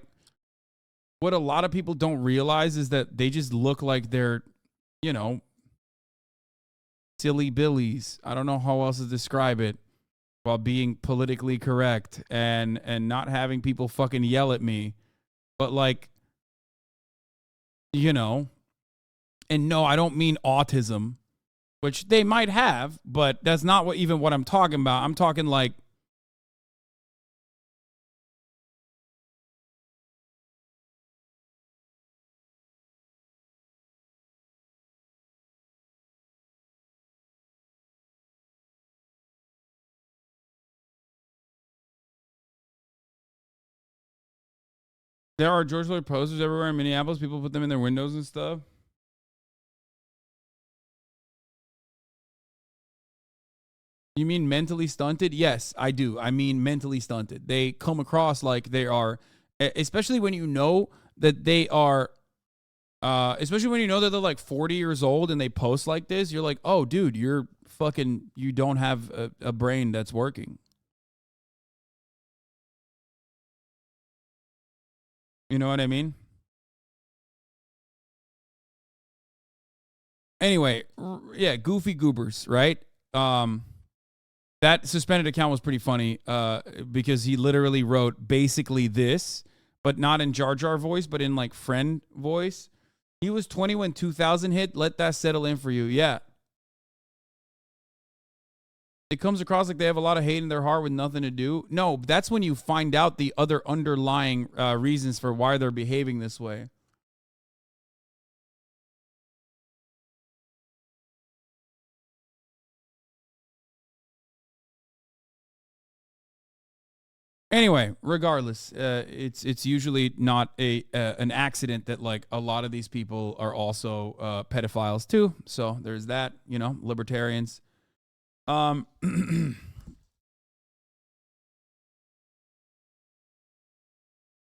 [SPEAKER 1] what a lot of people don't realize is that they just look like they're, you know, silly billies. I don't know how else to describe it, while being politically correct and not having people fucking yell at me. But like, you know, and no, I don't mean autism, which they might have, but that's not what I'm talking about. I'm talking like, there are George Floyd posters everywhere in Minneapolis. People put them in their windows and stuff. You mean mentally stunted? Yes, I do. I mean mentally stunted. They come across like they are, especially when you know that they are, especially when you know that they're like 40 years old and they post like this. You're like, oh, dude, you don't have a brain that's working. You know what I mean? Anyway, yeah, goofy goobers, right? That suspended account was pretty funny because he literally wrote basically this, but not in Jar Jar voice, but in like friend voice. He was 20 when 2000 hit. Let that settle in for you. Yeah. It comes across like they have a lot of hate in their heart with nothing to do. No, that's when you find out the other underlying reasons for why they're behaving this way. Anyway, regardless, it's usually not an accident that like a lot of these people are also pedophiles too. So there's that, you know, libertarians.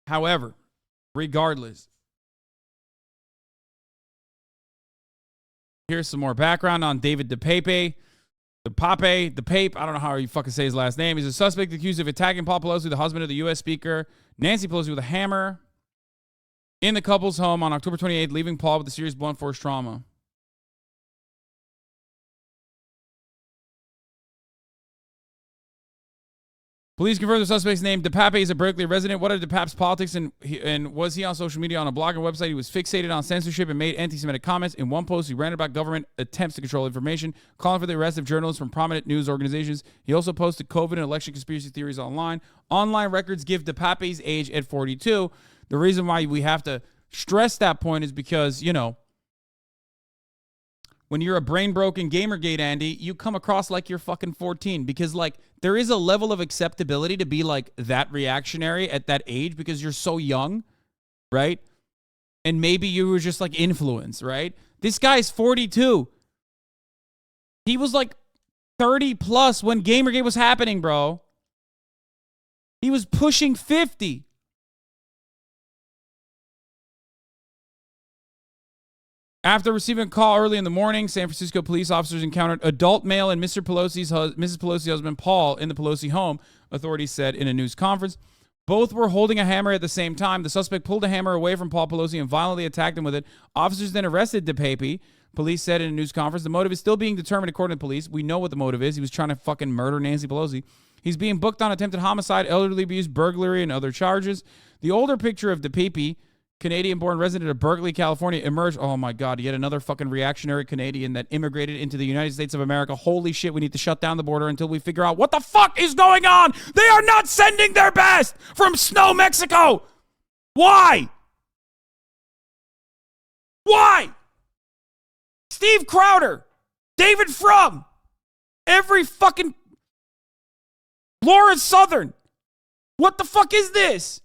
[SPEAKER 1] However, regardless, here's some more background on David DePape. I don't know how you fucking say his last name. He's a suspect accused of attacking Paul Pelosi, the husband of the U.S. Speaker, Nancy Pelosi, with a hammer in the couple's home on October 28th, leaving Paul with a serious blunt force trauma. Police confirmed the suspect's name. DePape is a Berkeley resident. What are DePape's politics, and was he on social media on a blog and website? He was fixated on censorship and made anti-Semitic comments. In one post, he ranted about government attempts to control information, calling for the arrest of journalists from prominent news organizations. He also posted COVID and election conspiracy theories online. Online records give DePape's age at 42. The reason why we have to stress that point is because, you know, when you're a brain-broken Gamergate, Andy, you come across like you're fucking 14 because, like, there is a level of acceptability to be, like, that reactionary at that age because you're so young, right? And maybe you were just, like, influenced, right? This guy's 42. He was, like, 30-plus when Gamergate was happening, bro. He was pushing 50. After receiving a call early in the morning, San Francisco police officers encountered adult male and Mrs. Pelosi's husband, Paul, in the Pelosi home, authorities said in a news conference. Both were holding a hammer at the same time. The suspect pulled a hammer away from Paul Pelosi and violently attacked him with it. Officers then arrested DePape. Police said in a news conference, the motive is still being determined according to police. We know what the motive is. He was trying to fucking murder Nancy Pelosi. He's being booked on attempted homicide, elderly abuse, burglary, and other charges. The older picture of DePape, Canadian-born resident of Berkeley, California, emerged. Oh, my God. Yet another fucking reactionary Canadian that immigrated into the United States of America. Holy shit, we need to shut down the border until we figure out what the fuck is going on. They are not sending their best from Snow, Mexico. Why? Why? Steve Crowder, David Frum, every fucking Laura Southern. What the fuck is this?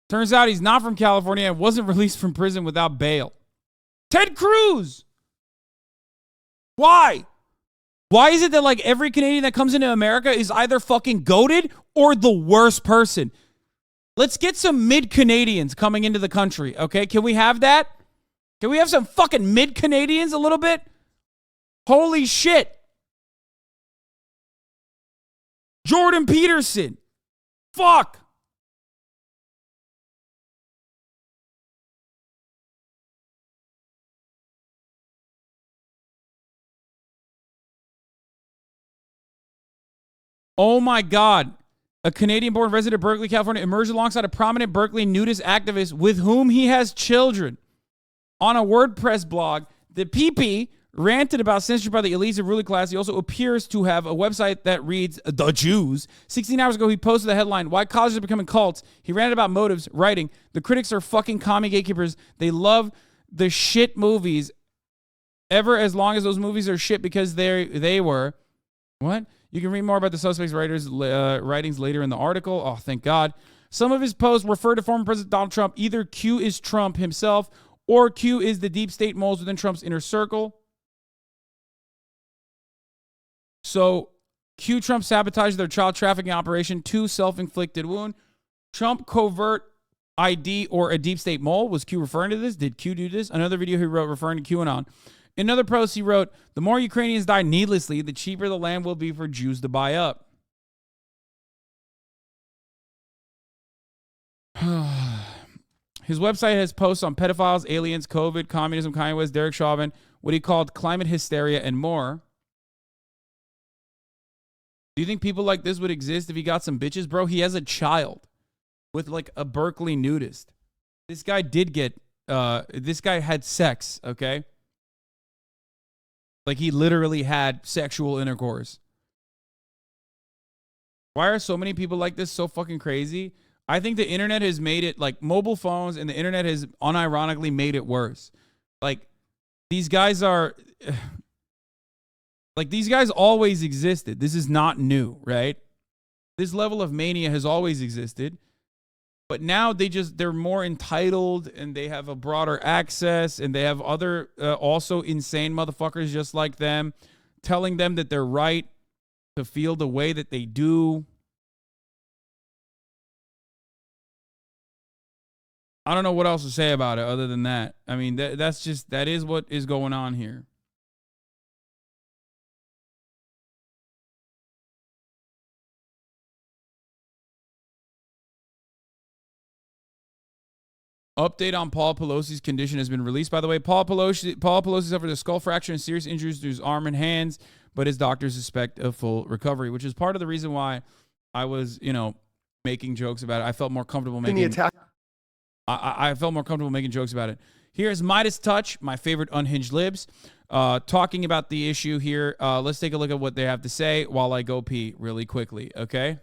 [SPEAKER 1] Turns out he's not from California and wasn't released from prison without bail. Ted Cruz. Why? Why is it that like every Canadian that comes into America is either fucking goated or the worst person? Let's get some mid-Canadians coming into the country, okay? Can we have that? Can we have some fucking mid-Canadians a little bit? Holy shit. Jordan Peterson. Fuck. Oh my God. A Canadian-born resident of Berkeley, California, emerged alongside a prominent Berkeley nudist activist with whom he has children. On a WordPress blog, the PP ranted about censorship by the elites and ruling class. He also appears to have a website that reads The Jews. 16 hours ago, he posted the headline, Why Colleges Are Becoming Cults. He ranted about motives, writing, the critics are fucking commie gatekeepers. They love the shit movies ever as long as those movies are shit because they were. What? You can read more about the suspect's writings later in the article. Oh, thank God. Some of his posts refer to former President Donald Trump. Either Q is Trump himself or Q is the deep state moles within Trump's inner circle. So Q Trump sabotaged their child trafficking operation, 2 self-inflicted wound. Trump covert ID or a deep state mole. Was Q referring to this? Did Q do this? Another video he wrote referring to QAnon. In another post, he wrote, the more Ukrainians die needlessly, the cheaper the land will be for Jews to buy up. His website has posts on pedophiles, aliens, COVID, communism, Kanye West, Derek Chauvin, what he called climate hysteria, and more. Do you think people like this would exist if he got some bitches? Bro, he has a child with like a Berkeley nudist. This guy did get, this guy had sex, okay? Like he literally had sexual intercourse. Why are so many people like this so fucking crazy? I think the internet has made it, like mobile phones and the internet has unironically made it worse. Like these guys are, like these guys always existed. This is not new, right? This level of mania has always existed. But now they're more entitled and they have a broader access and they have other also insane motherfuckers just like them telling them that they're right to feel the way that they do. I don't know what else to say about it other than that. I mean, that is what is going on here. Update on Paul Pelosi's condition has been released, by the way. Paul Pelosi suffered a skull fracture and serious injuries to his arm and hands, but his doctors suspect a full recovery, which is part of the reason why I was, making jokes about it. I felt more comfortable making I felt more comfortable making jokes about it. Here's Midas Touch, my favorite unhinged libs, talking about the issue here. Let's take a look at what they have to say while I go pee really quickly, okay?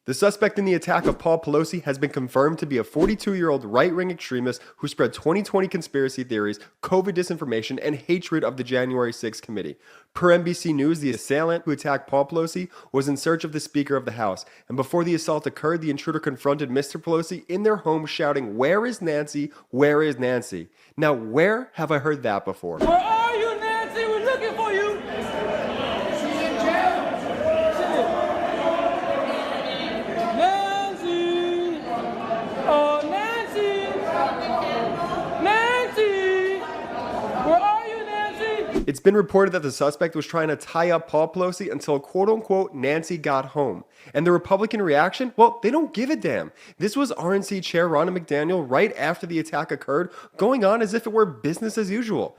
[SPEAKER 8] The suspect in the attack of Paul Pelosi has been confirmed to be a 42-year-old right-wing extremist who spread 2020 conspiracy theories, COVID disinformation, and hatred of the January 6th committee. Per NBC News, the assailant who attacked Paul Pelosi was in search of the Speaker of the House. And before the assault occurred, the intruder confronted Mr. Pelosi in their home shouting, "Where is Nancy? Where is Nancy?" Now, where have I heard that before?
[SPEAKER 9] Where are you, Nancy? We're looking for you. She's in jail. Nancy. Oh, Nancy. Nancy. Where are you, Nancy?
[SPEAKER 8] It's been reported that the suspect was trying to tie up Paul Pelosi until quote-unquote Nancy got home. And the Republican reaction? Well, they don't give a damn. This was RNC Chair Ronna McDaniel right after the attack occurred, going on as if it were business as usual.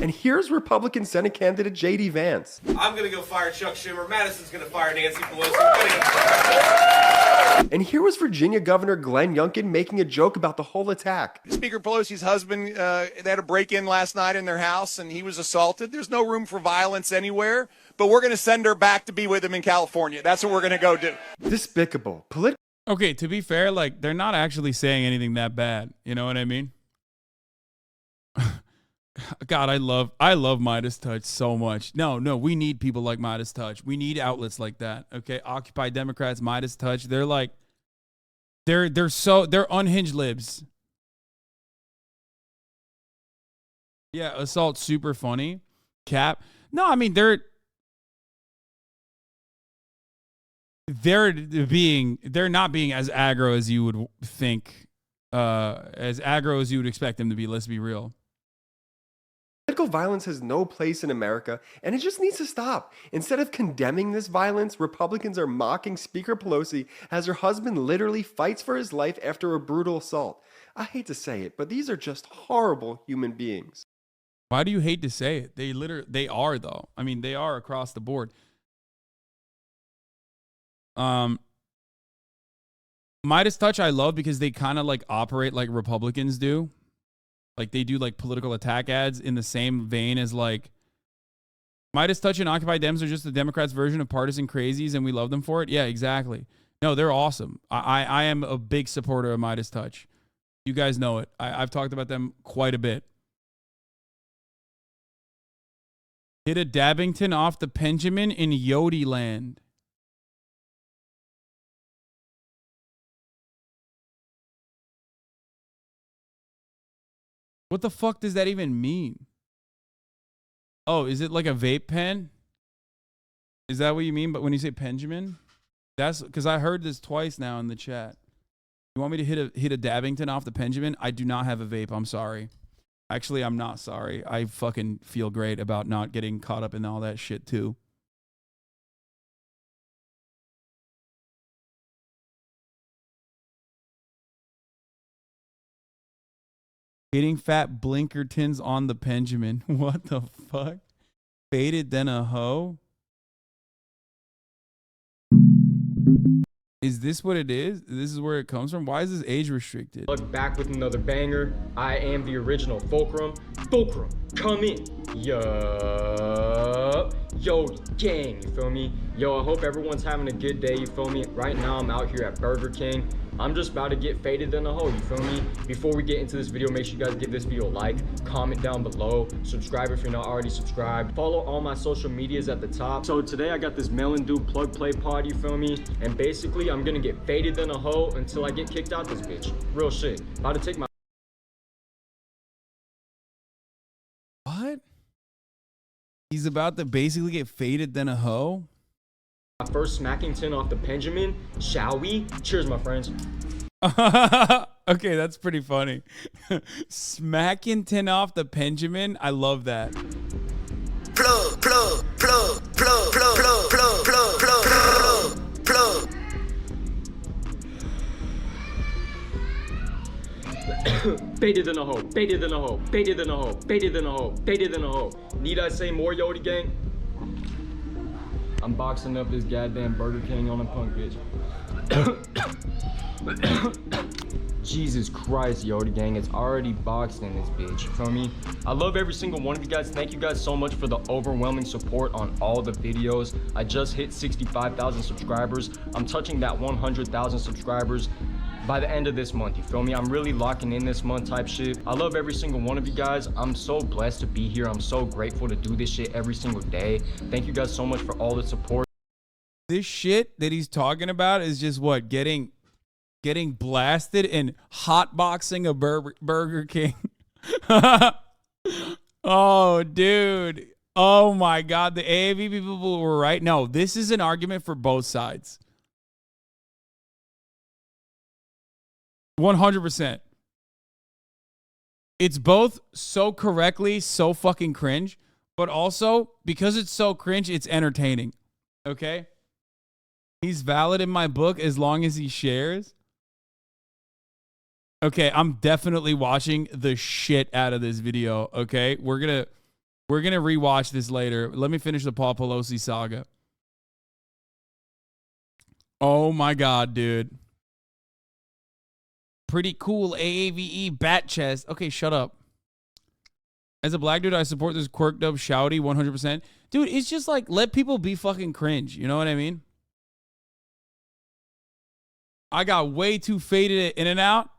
[SPEAKER 8] And here's Republican Senate candidate J.D. Vance.
[SPEAKER 10] I'm going to go fire Chuck Schumer. Madison's going to fire Nancy Pelosi.
[SPEAKER 8] And here was Virginia Governor Glenn Youngkin making a joke about the whole attack.
[SPEAKER 11] Speaker Pelosi's husband, they had a break-in last night in their house, and he was assaulted. There's no room for violence anywhere, but we're going to send her back to be with him in California. That's what we're going to go do.
[SPEAKER 8] Despicable.
[SPEAKER 1] Okay, to be fair, like, they're not actually saying anything that bad. You know what I mean? God, I love Midas Touch so much. No, we need people like Midas Touch. We need outlets like that. Okay, Occupy Democrats, Midas Touch. They're like, they're unhinged libs. Yeah, assault super funny. Cap. No, I mean they're not being as aggro as you would think, as aggro as you would expect them to be. Let's be real.
[SPEAKER 8] Political violence has no place in America, and it just needs to stop. Instead of condemning this violence, Republicans are mocking Speaker Pelosi as her husband literally fights for his life after a brutal assault. I hate to say it, but these are just horrible human beings.
[SPEAKER 1] Why do you hate to say it? They are though. I mean, they are across the board. Midas Touch I love because they kind of like operate like Republicans do. Like they do like political attack ads in the same vein as like Midas Touch and Occupy Dems are just the Democrats' version of partisan crazies and we love them for it. Yeah, exactly. No, they're awesome. I am a big supporter of Midas Touch. You guys know it. I've talked about them quite a bit. Hit a Dabbington off the Benjamin in Yodi land. What the fuck does that even mean? Oh, is it like a vape pen? Is that what you mean? But when you say Benjamin, that's because I heard this twice now in the chat. You want me to hit a Dabbington off the Benjamin? I do not have a vape. I'm sorry. Actually, I'm not sorry. I fucking feel great about not getting caught up in all that shit too. Hitting fat Blinkertons on the Benjamin. What the fuck? Faded then a hoe? Is this what it is? This is where it comes from? Why is this age restricted?
[SPEAKER 5] Look back with another banger. I am the original Fulcrum. Fulcrum, come in. Yo, gang, you feel me? Yo, I hope everyone's having a good day, you feel me? Right now, I'm out here at Burger King. I'm just about to get faded in a hole, you feel me? Before we get into this video, make sure you guys give this video a like, comment down below, subscribe if you're not already subscribed, follow all my social medias at the top. So today I got this Melon Dew plug play pod, you feel me? And basically, I'm gonna get faded in a hole until I get kicked out this bitch. Real shit. About to take my...
[SPEAKER 1] What? He's about to basically get faded then a hoe?
[SPEAKER 5] My first Smackington off the Benjamin. Shall we? Cheers, my friends.
[SPEAKER 1] Okay, that's pretty funny. Smackington off the Benjamin. I love that.
[SPEAKER 9] Plug, plug, plug, plug, plug, plug, plug, plug, plug, plug,
[SPEAKER 5] plug. Baited in a hole, baited in a hole, baited in a hole, baited in a hole, baited in a hole. Need I say more, Yodi gang? I'm boxing up this goddamn Burger King on a punk bitch. Jesus Christ, Yodi gang, it's already boxed in this bitch, you feel me? I love every single one of you guys. Thank you guys so much for the overwhelming support on all the videos. I just hit 65,000 subscribers. I'm touching that 100,000 subscribers by the end of this month, you feel me? I'm really locking in this month type shit. I love every single one of you guys. I'm so blessed to be here. I'm so grateful to do this shit every single day. Thank you guys so much for all the support.
[SPEAKER 1] This shit that he's talking about is just what? Getting blasted and hotboxing a Burger King. Oh, dude. Oh my God. The AAV people were right. No, this is an argument for both sides. 100%. It's both so correctly, so fucking cringe, but also because it's so cringe, it's entertaining. Okay? He's valid in my book as long as he shares. Okay, I'm definitely watching the shit out of this video. Okay? We're gonna rewatch this later. Let me finish the Paul Pelosi saga. Oh my God, dude. Pretty cool AAVE bat chest. Okay, shut up. As a black dude, I support this quirked up shouty 100%. Dude, it's just like, let people be fucking cringe. You know what I mean? I got way too faded at In-N-Out.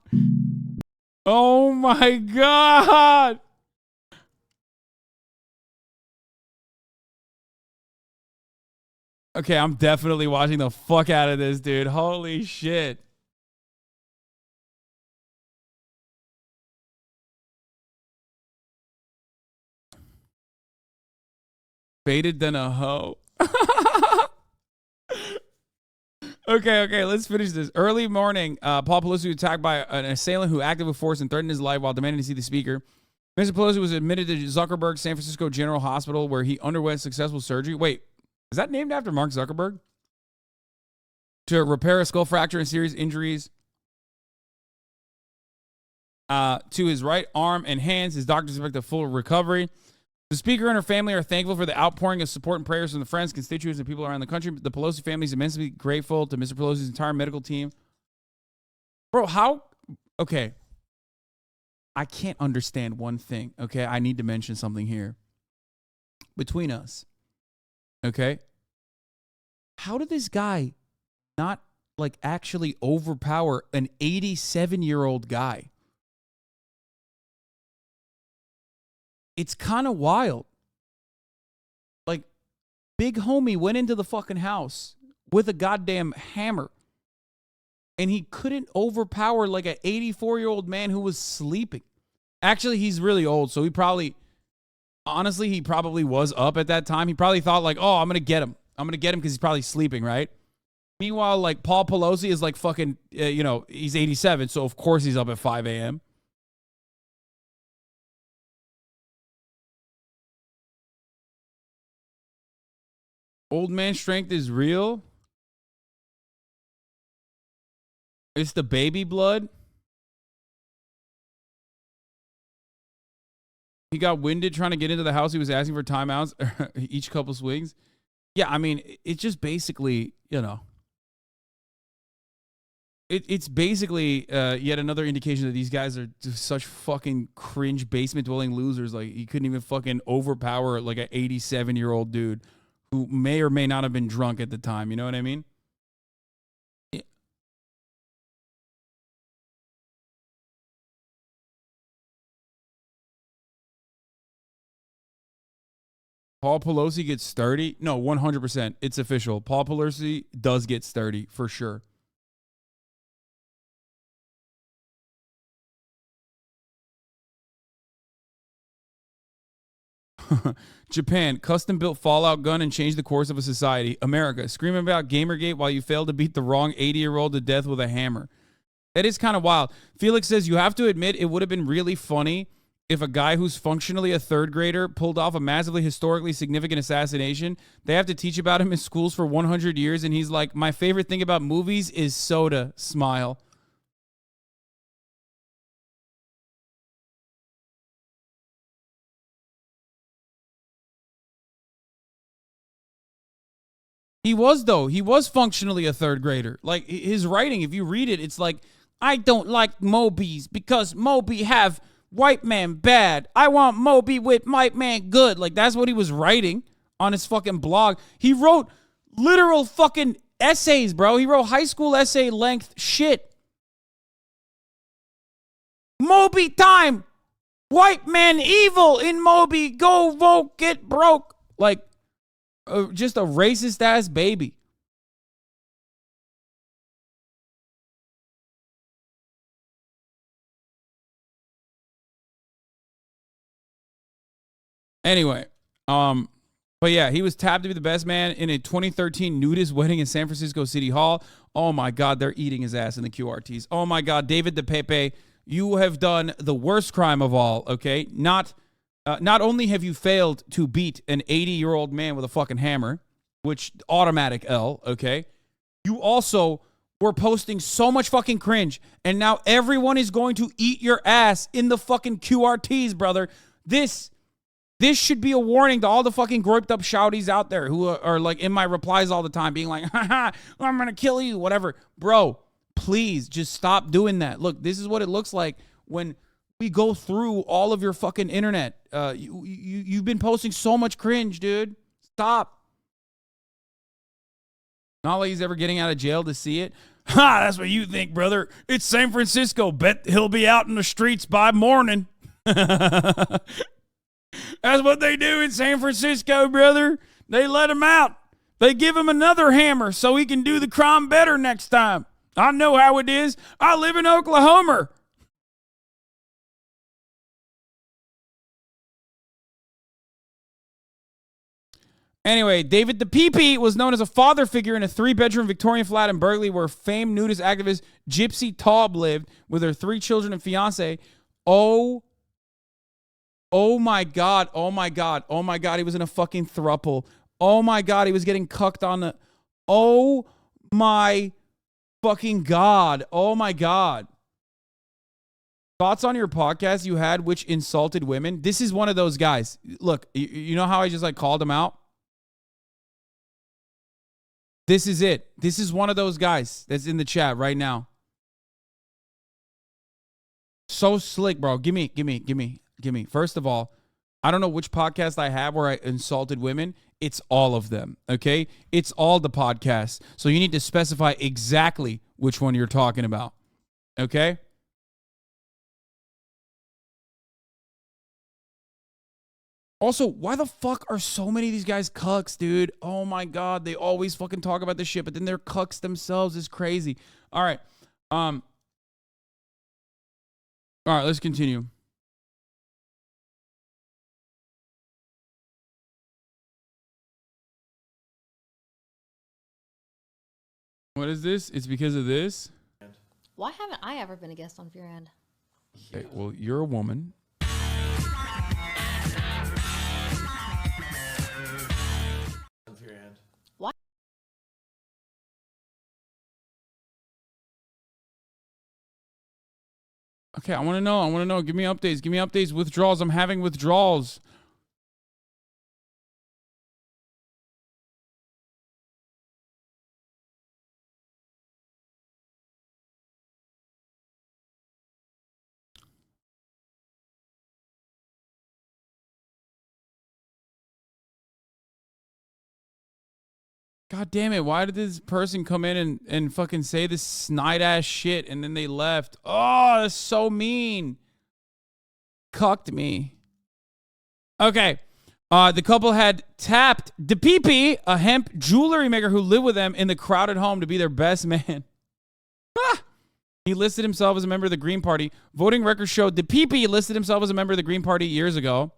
[SPEAKER 1] Oh my God. Okay, I'm definitely watching the fuck out of this, dude. Holy shit. Faded than a hoe. Okay, let's finish this. Early morning, Paul Pelosi was attacked by an assailant who acted with force and threatened his life while demanding to see the speaker. Mr. Pelosi was admitted to Zuckerberg's San Francisco General Hospital, where he underwent successful surgery. Wait, is that named after Mark Zuckerberg? To repair a skull fracture and serious injuries to his right arm and hands. His doctors expect a full recovery. The speaker and her family are thankful for the outpouring of support and prayers from the friends, constituents, and people around the country. The Pelosi family is immensely grateful to Mr. Pelosi's entire medical team. Bro, how? Okay. I can't understand one thing, okay? I need to mention something here. Between us, okay? How did this guy not, like, actually overpower an 87-year-old guy? It's kind of wild. Like, big homie went into the fucking house with a goddamn hammer, and he couldn't overpower like an 84-year-old man who was sleeping. Actually, he's really old, so he probably was up at that time. He probably thought like, oh, I'm going to get him. I'm going to get him because he's probably sleeping, right? Meanwhile, like, Paul Pelosi is like fucking, he's 87, so of course he's up at 5 a.m. Old man strength is real. It's the baby blood. He got winded trying to get into the house. He was asking for timeouts each couple swings. Yeah, I mean, it's just basically, it's basically yet another indication that these guys are just such fucking cringe basement-dwelling losers. Like, he couldn't even fucking overpower like an 87-year-old dude who may or may not have been drunk at the time. You know what I mean? Yeah. Paul Pelosi gets sturdy? No, 100%. It's official. Paul Pelosi does get sturdy, for sure. Japan, custom-built Fallout gun and changed the course of a society. America, screaming about Gamergate while you failed to beat the wrong 80-year-old to death with a hammer. That is kind of wild. Felix says, you have to admit it would have been really funny if a guy who's functionally a third grader pulled off a massively historically significant assassination. They have to teach about him in schools for 100 years, and he's like, my favorite thing about movies is soda. Smile. He was, though. He was functionally a third grader. Like, his writing, if you read it, it's like, I don't like Mobies because Moby have white man bad. I want Moby with white man good. Like, that's what he was writing on his fucking blog. He wrote literal fucking essays, bro. He wrote high school essay length shit. Moby time. White man evil in Moby. Go vote, get broke. Like, just a racist ass baby. Anyway, but yeah, he was tapped to be the best man in a 2013 nudist wedding in San Francisco City Hall. Oh my God, they're eating his ass in the QRTs. Oh my God, David DePepe, you have done the worst crime of all. Okay, not only have you failed to beat an 80-year-old man with a fucking hammer, which automatic L, okay? You also were posting so much fucking cringe, and now everyone is going to eat your ass in the fucking QRTs, brother. This should be a warning to all the fucking groped up shouties out there who are like in my replies all the time being like, haha, I'm gonna kill you, whatever. Bro, please just stop doing that. Look, this is what it looks like when we go through all of your fucking internet. You've been posting so much cringe, dude. Stop. Not like he's ever getting out of jail to see it. Ha, that's what you think, brother. It's San Francisco. Bet he'll be out in the streets by morning. That's what they do in San Francisco, brother. They let him out. They give him another hammer so he can do the crime better next time. I know how it is. I live in Oklahoma. Anyway, David the PP was known as a father figure in a 3-bedroom Victorian flat in Berkeley where famed nudist activist Gypsy Taub lived with her 3 children and fiance. Oh my God. Oh my God. Oh my God. He was in a fucking throuple. Oh my God. He was getting cucked on the... Oh my fucking God. Oh my God. Thoughts on your podcast you had which insulted women? This is one of those guys. Look, you know how I just like called him out? This is it. This is one of those guys that's in the chat right now. So slick, bro. Give me. First of all, I don't know which podcast I have where I insulted women. It's all of them, okay? It's all the podcasts. So you need to specify exactly which one you're talking about, okay? Also, why the fuck are so many of these guys cucks, dude? Oh my God, they always fucking talk about this shit, but then they're cucks themselves. Is crazy. All right. All right, let's continue. What is this? It's because of this?
[SPEAKER 12] Why haven't I ever been a guest on Fear End?
[SPEAKER 1] Okay, well, you're a woman.
[SPEAKER 12] Why?
[SPEAKER 1] Okay, I want to know. Give me updates. Withdrawals. I'm having withdrawals. God damn it. Why did this person come in and fucking say this snide ass shit and then they left? Oh, that's so mean. Cucked me. Okay. The couple had tapped DePepe, a hemp jewelry maker who lived with them in the crowded home, to be their best man. He listed himself as a member of the Green Party. Voting records showed DePepe listed himself as a member of the Green Party years ago.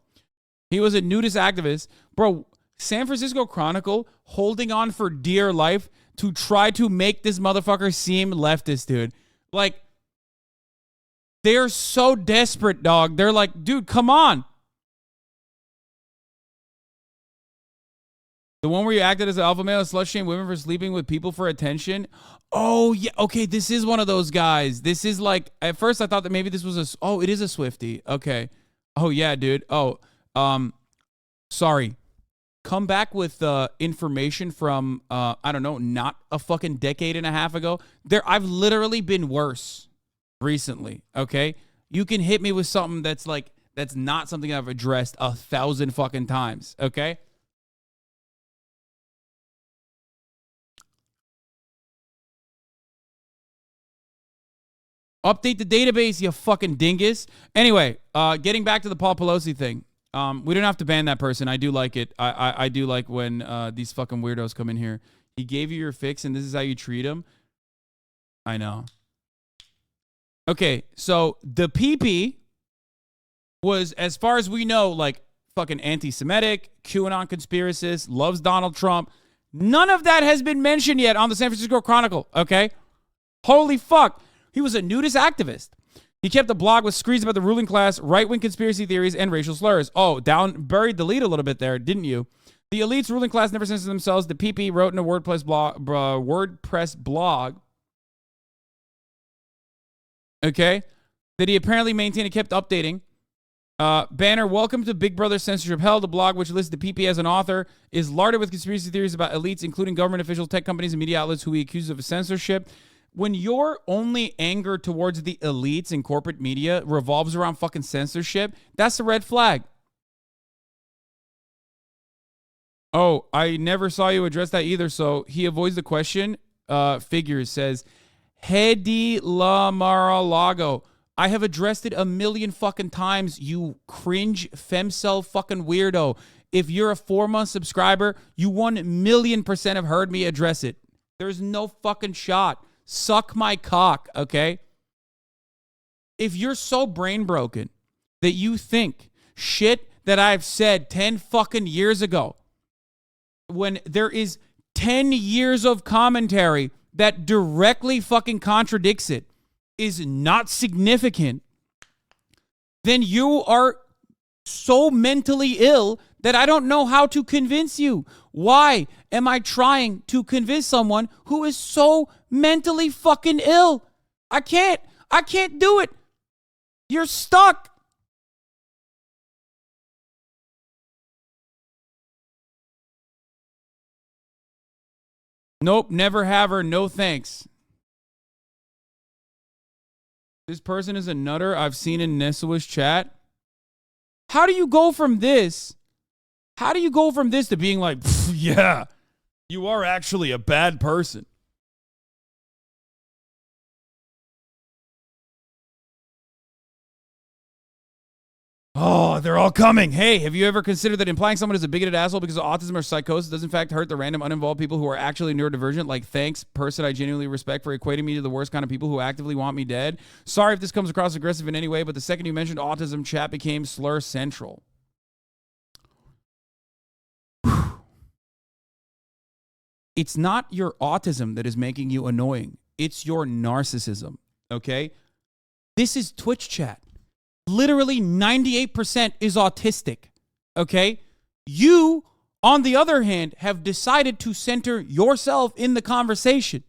[SPEAKER 1] He was a nudist activist. Bro, San Francisco Chronicle holding on for dear life to try to make this motherfucker seem leftist, dude. Like, they're so desperate, dog. They're like, dude, come on. The one where you acted as an alpha male, slut shame women for sleeping with people for attention. Oh, yeah. Okay, this is one of those guys. This is like, at first I thought that maybe this was it is a Swiftie. Okay. Oh, yeah, dude. Oh, sorry. Come back with information from, I don't know, not a fucking decade and a half ago. I've literally been worse recently, okay? You can hit me with something that's not something I've addressed 1,000 fucking times, okay? Update the database, you fucking dingus. Anyway, getting back to the Paul Pelosi thing. We don't have to ban that person. I do like it. I do like when these fucking weirdos come in here. He gave you your fix and this is how you treat him. I know. Okay, so the PP was, as far as we know, like fucking anti-Semitic, QAnon conspiracist, loves Donald Trump. None of that has been mentioned yet on the San Francisco Chronicle, okay? Holy fuck. He was a nudist activist. He kept a blog with screeds about the ruling class, right-wing conspiracy theories, and racial slurs. Oh, buried the lead a little bit there, didn't you? The elite's ruling class never censored themselves. The PP wrote in a WordPress blog, okay, that he apparently maintained and kept updating. Banner, welcome to Big Brother Censorship Hell. The blog, which lists the PP as an author, is larded with conspiracy theories about elites, including government officials, tech companies, and media outlets who he accuses of censorship. When your only anger towards the elites and corporate media revolves around fucking censorship, that's a red flag. Oh, I never saw you address that either, so he avoids the question. Figures says, Hedy La Mar-a-Lago. I have addressed it 1,000,000 fucking times, you cringe femcel fucking weirdo. If you're a 4-month subscriber, you 1,000,000% have heard me address it. There's no fucking shot. Suck my cock, okay? If you're so brain broken that you think shit that I've said 10 fucking years ago when there is 10 years of commentary that directly fucking contradicts it is not significant, then you are so mentally ill that I don't know how to convince you. Why am I trying to convince someone who is so mentally fucking ill? I can't do it. You're stuck. Nope, never have her. No thanks. This person is a nutter I've seen in Nessua's chat. How do you go from this? How do you go from this to being like, yeah, you are actually a bad person? Oh, they're all coming. Hey, have you ever considered that implying someone is a bigoted asshole because of autism or psychosis does in fact hurt the random uninvolved people who are actually neurodivergent? Like, thanks, person I genuinely respect for equating me to the worst kind of people who actively want me dead. Sorry if this comes across aggressive in any way, but the second you mentioned autism, chat became slur central. It's not your autism that is making you annoying. It's your narcissism, okay? This is Twitch chat. Literally 98% is autistic, okay? You, on the other hand, have decided to center yourself in the conversation.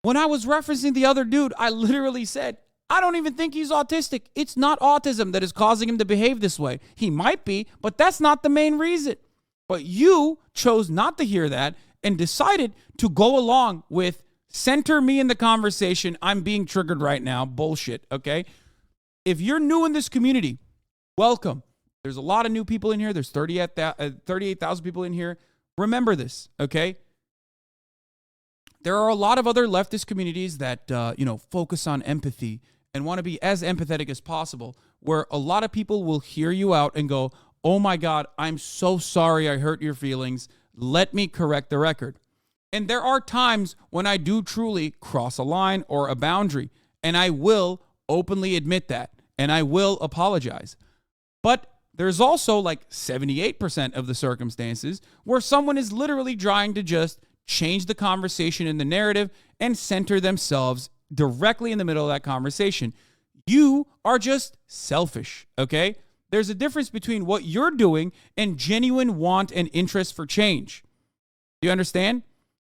[SPEAKER 1] When I was referencing the other dude, I literally said, I don't even think he's autistic. It's not autism that is causing him to behave this way. He might be, but that's not the main reason. But you chose not to hear that and decided to go along with center me in the conversation. I'm being triggered right now. Bullshit, okay? If you're new in this community, welcome. There's a lot of new people in here. There's 38,000 people in here. Remember this, okay? There are a lot of other leftist communities that, focus on empathy and want to be as empathetic as possible, where a lot of people will hear you out and go, oh my God, I'm so sorry I hurt your feelings. Let me correct the record. And there are times when I do truly cross a line or a boundary, and I will openly admit that, and I will apologize. But there's also like 78% of the circumstances where someone is literally trying to just change the conversation in the narrative and center themselves directly in the middle of that conversation. You are just selfish, okay? There's a difference between what you're doing and genuine want and interest for change. Do you understand?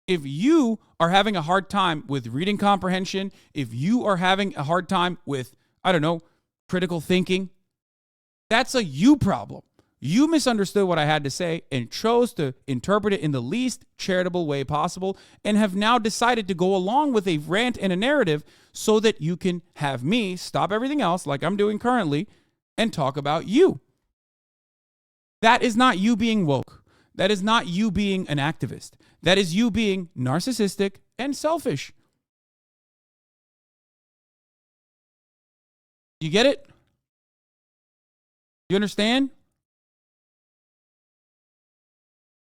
[SPEAKER 1] If you are having a hard time with reading comprehension, if you are having a hard time with, critical thinking, that's a you problem. You misunderstood what I had to say and chose to interpret it in the least charitable way possible and have now decided to go along with a rant and a narrative so that you can have me stop everything else like I'm doing currently and talk about you. That is not you being woke. That is not you being an activist. That is you being narcissistic and selfish. You get it? You understand?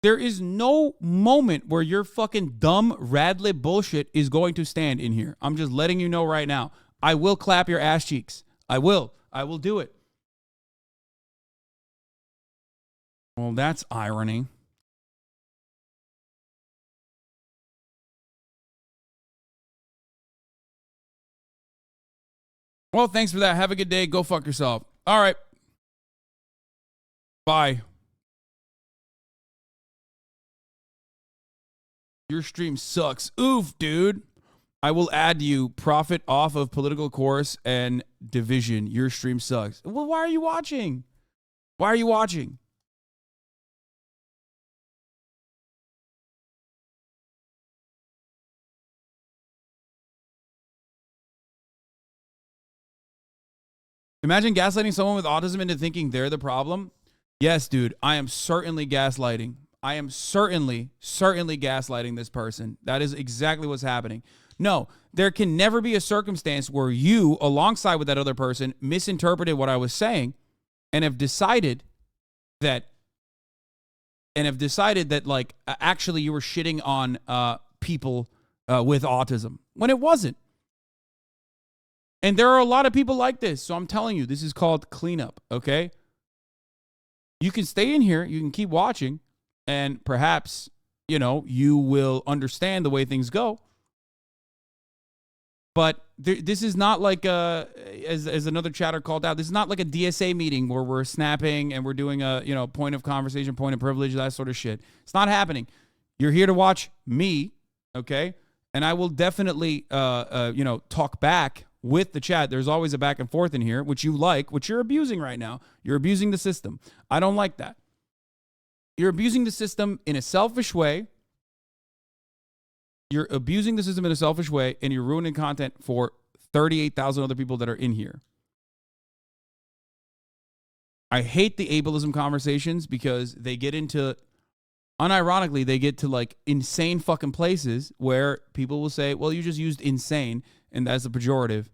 [SPEAKER 1] There is no moment where your fucking dumb radlib bullshit is going to stand in here. I'm just letting you know right now. I will clap your ass cheeks. I will. I will do it. Well, that's irony. Well, thanks for that. Have a good day. Go fuck yourself. All right. Bye. Your stream sucks. Oof, dude. I will add you. Profit off of political course and division. Your stream sucks. Well, why are you watching? Why are you watching? Imagine gaslighting someone with autism into thinking they're the problem. Yes, dude, I am certainly gaslighting. I am certainly gaslighting this person. That is exactly what's happening. No, there can never be a circumstance where you, alongside with that other person, misinterpreted what I was saying and have decided that like actually you were shitting on people with autism when it wasn't. And there are a lot of people like this. So I'm telling you, this is called cleanup, okay? You can stay in here. You can keep watching. And perhaps, you know, you will understand the way things go. But this is not like, as another chatter called out, this is not like a DSA meeting where we're snapping and we're doing a, you know, point of conversation, point of privilege, that sort of shit. It's not happening. You're here to watch me, okay? And I will definitely, you know, talk back with the chat. There's always a back and forth in here, which you like, which you're abusing right now. You're abusing the system. I don't like that. You're abusing the system in a selfish way. You're abusing the system in a selfish way, and you're ruining content for 38,000 other people that are in here. I hate the ableism conversations because they get into, unironically, they get to like insane fucking places where people will say, well, you just used insane, and that's a pejorative.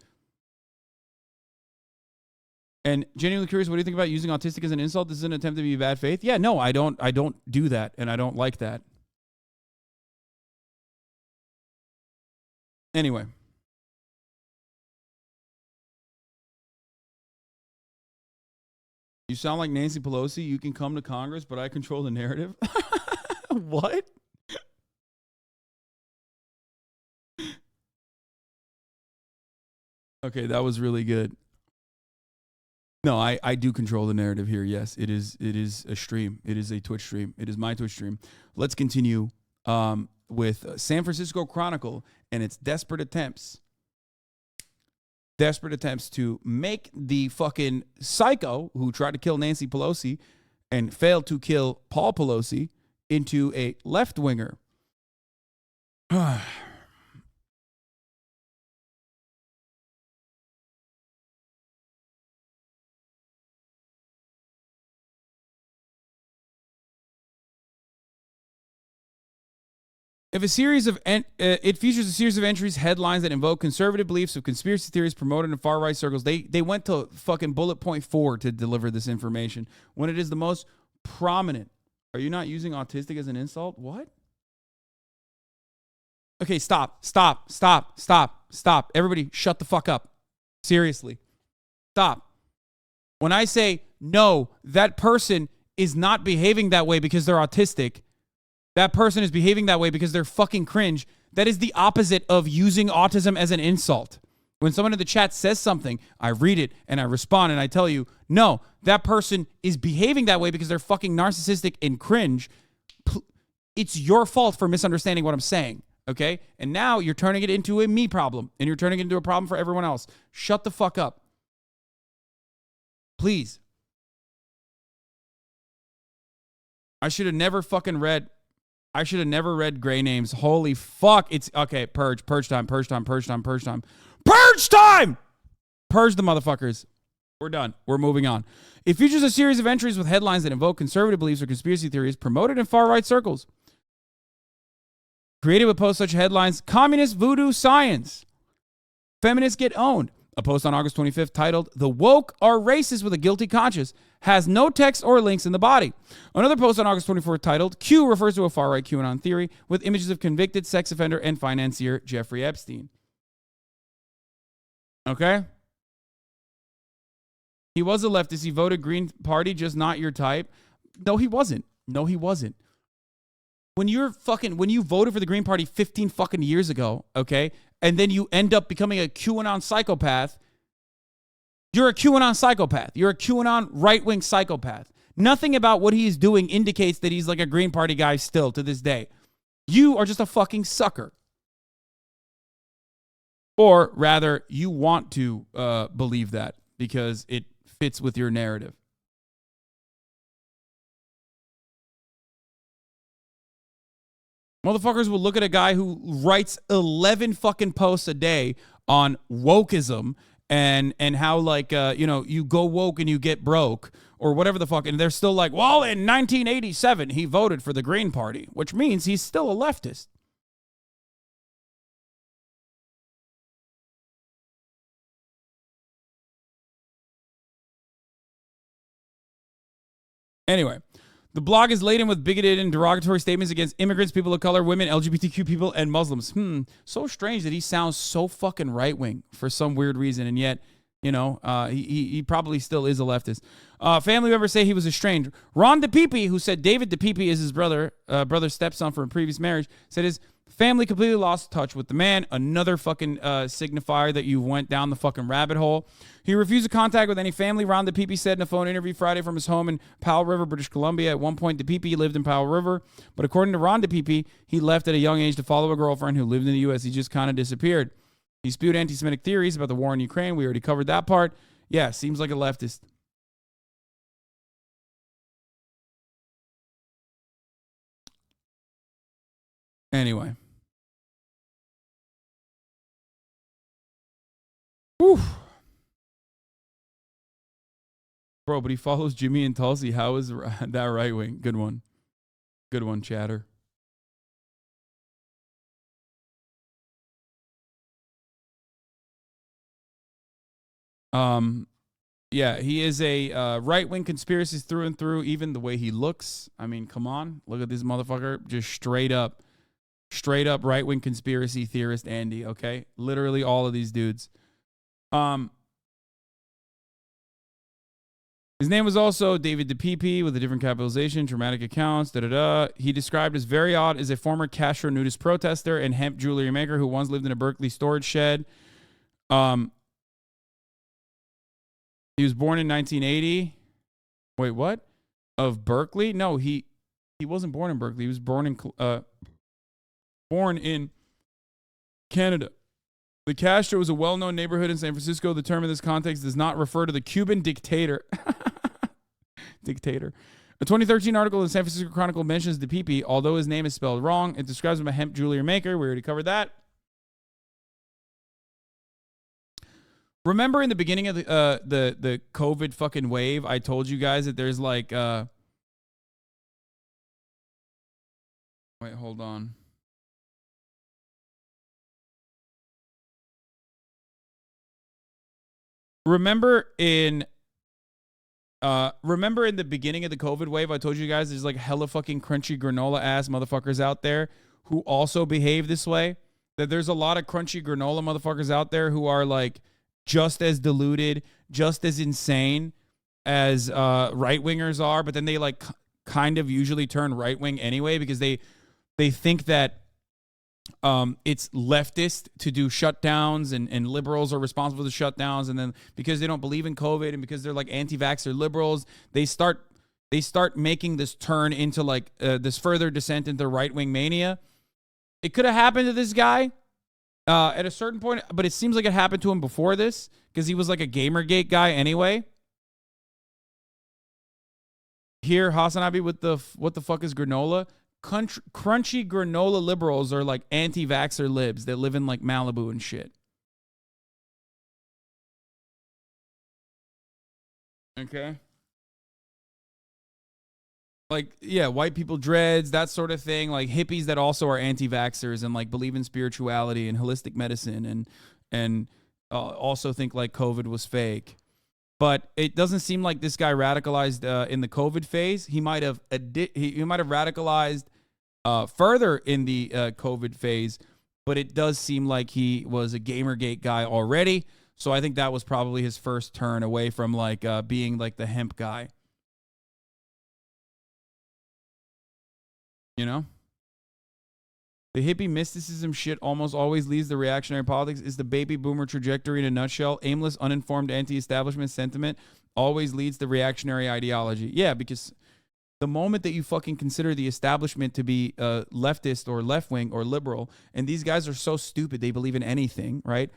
[SPEAKER 1] And genuinely curious, what do you think about using autistic as an insult? This is an attempt to be bad faith. Yeah, no, I don't do that, and I don't like that. Anyway. You sound like Nancy Pelosi. You can come to Congress, but I control the narrative. What? Okay, that was really good. No, I do control the narrative here. Yes, it is a stream. It is a Twitch stream. It is my Twitch stream. Let's continue with San Francisco Chronicle and its desperate attempts to make the fucking psycho who tried to kill Nancy Pelosi and failed to kill Paul Pelosi into a left-winger. If a series of it features a series of entries, headlines that invoke conservative beliefs of conspiracy theories promoted in far-right circles. They went to fucking bullet point 4 to deliver this information when it is the most prominent. Are you not using autistic as an insult? What? Okay, stop. Everybody shut the fuck up. Seriously. Stop. When I say, no, that person is not behaving that way because they're autistic, that person is behaving that way because they're fucking cringe. That is the opposite of using autism as an insult. When someone in the chat says something, I read it and I respond and I tell you, no, that person is behaving that way because they're fucking narcissistic and cringe. It's your fault for misunderstanding what I'm saying, okay? And now you're turning it into a me problem and you're turning it into a problem for everyone else. Shut the fuck up. Please. I should have never read gray names. Holy fuck. It's okay. Purge time. Purge the motherfuckers. We're done. We're moving on. It features a series of entries with headlines that invoke conservative beliefs or conspiracy theories promoted in far-right circles. Created with posts such headlines, Communist Voodoo Science. Feminists get owned. A post on August 25th titled, The Woke Are Racist with a Guilty Conscience, has no text or links in the body. Another post on August 24th titled, Q refers to a far-right QAnon theory with images of convicted sex offender and financier Jeffrey Epstein. Okay? He was a leftist. He voted Green Party, just not your type. No, he wasn't. When you voted for the Green Party 15 fucking years ago, okay, and then you end up becoming a QAnon psychopath, you're a QAnon psychopath. You're a QAnon right-wing psychopath. Nothing about what he is doing indicates that he's like a Green Party guy still to this day. You are just a fucking sucker. Or rather, you want to believe that because it fits with your narrative. Motherfuckers will look at a guy who writes 11 fucking posts a day on wokeism and how like, you go woke and you get broke or whatever the fuck. And they're still like, well, in 1987, he voted for the Green Party, which means he's still a leftist. Anyway. The blog is laden with bigoted and derogatory statements against immigrants, people of color, women, LGBTQ people, and Muslims. So strange that he sounds so fucking right-wing for some weird reason, and yet You know, he probably still is a leftist. Family members say he was estranged. Ron DePipe, who said David DePipe is his brother's stepson from a previous marriage, said his family completely lost touch with the man. Another fucking signifier that you went down the fucking rabbit hole. He refused to contact with any family. Ron DePipe said in a phone interview Friday from his home in Powell River, British Columbia. At one point, DePipe lived in Powell River, but according to Ron DePipe, he left at a young age to follow a girlfriend who lived in the U.S. He just kind of disappeared. He spewed anti-Semitic theories about the war in Ukraine. We already covered that part. Yeah, seems like a leftist. Anyway. Whew. Bro, but he follows Jimmy and Tulsi. How is that right wing? Good one. Good one, chatter. Yeah, he is a right-wing conspiracist through and through, even the way he looks. I mean, come on. Look at this motherfucker. Just straight up right-wing conspiracy theorist Andy, okay? Literally all of these dudes. His name was also David DePipe with a different capitalization, dramatic accounts, He described as very odd as a former Castro nudist protester and hemp jewelry maker who once lived in a Berkeley storage shed. He was born in 1980. Wait, what? Of Berkeley? No, he wasn't born in Berkeley. He was born in Canada. The Castro is a well-known neighborhood in San Francisco. The term in this context does not refer to the Cuban dictator. Dictator. A 2013 article in the San Francisco Chronicle mentions DePipe, although his name is spelled wrong. It describes him a hemp jewelry maker. We already covered that. Remember in the beginning of the COVID fucking wave, I told you guys that there's like wait, hold on. Remember in the beginning of the COVID wave, I told you guys there's like hella fucking crunchy granola ass motherfuckers out there who also behave this way. That there's a lot of crunchy granola motherfuckers out there who are like just as deluded, just as insane as right-wingers are, but then they like kind of usually turn right-wing anyway because they think that it's leftist to do shutdowns and liberals are responsible for the shutdowns, and then because they don't believe in COVID and because they're like anti-vaxxer liberals, they start making this turn into like this further descent into right-wing mania. It could have happened to this guy at a certain point, but it seems like it happened to him before this because he was like a Gamergate guy anyway. Here, HasanAbi with the what the fuck is granola? Crunchy granola liberals are like anti-vaxxer libs that live in like Malibu and shit. Okay. Like, yeah, white people dreads, that sort of thing. Like hippies that also are anti-vaxxers and like believe in spirituality and holistic medicine and also think like COVID was fake. But it doesn't seem like this guy radicalized in the COVID phase. He might have radicalized further in the COVID phase, but it does seem like he was a Gamergate guy already. So I think that was probably his first turn away from like being like the hemp guy. You know? The hippie mysticism shit almost always leads the reactionary politics. Is the baby boomer trajectory in a nutshell. Aimless, uninformed anti-establishment sentiment always leads the reactionary ideology. Yeah, because the moment that you fucking consider the establishment to be leftist or left-wing or liberal, and these guys are so stupid, they believe in anything, right?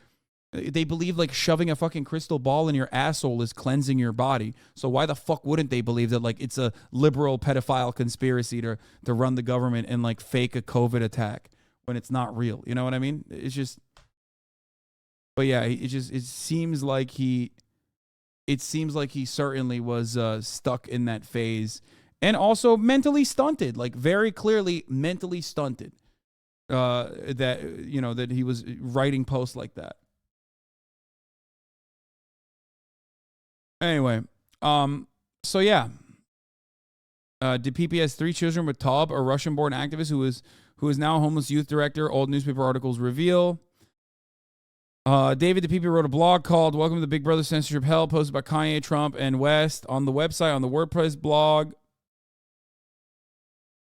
[SPEAKER 1] They believe like shoving a fucking crystal ball in your asshole is cleansing your body. So why the fuck wouldn't they believe that like it's a liberal pedophile conspiracy to run the government and like fake a COVID attack when it's not real? You know what I mean? It's just, but yeah, it seems like he certainly was stuck in that phase and also mentally stunted, like very clearly mentally stunted. That he was writing posts like that. Anyway, so yeah, DePipe has 3 children with Taub, a Russian-born activist who is now a homeless youth director. Old newspaper articles reveal. David the PP wrote a blog called Welcome to the Big Brother Censorship Hell, posted by Kanye, Trump, and West on the website, on the WordPress blog.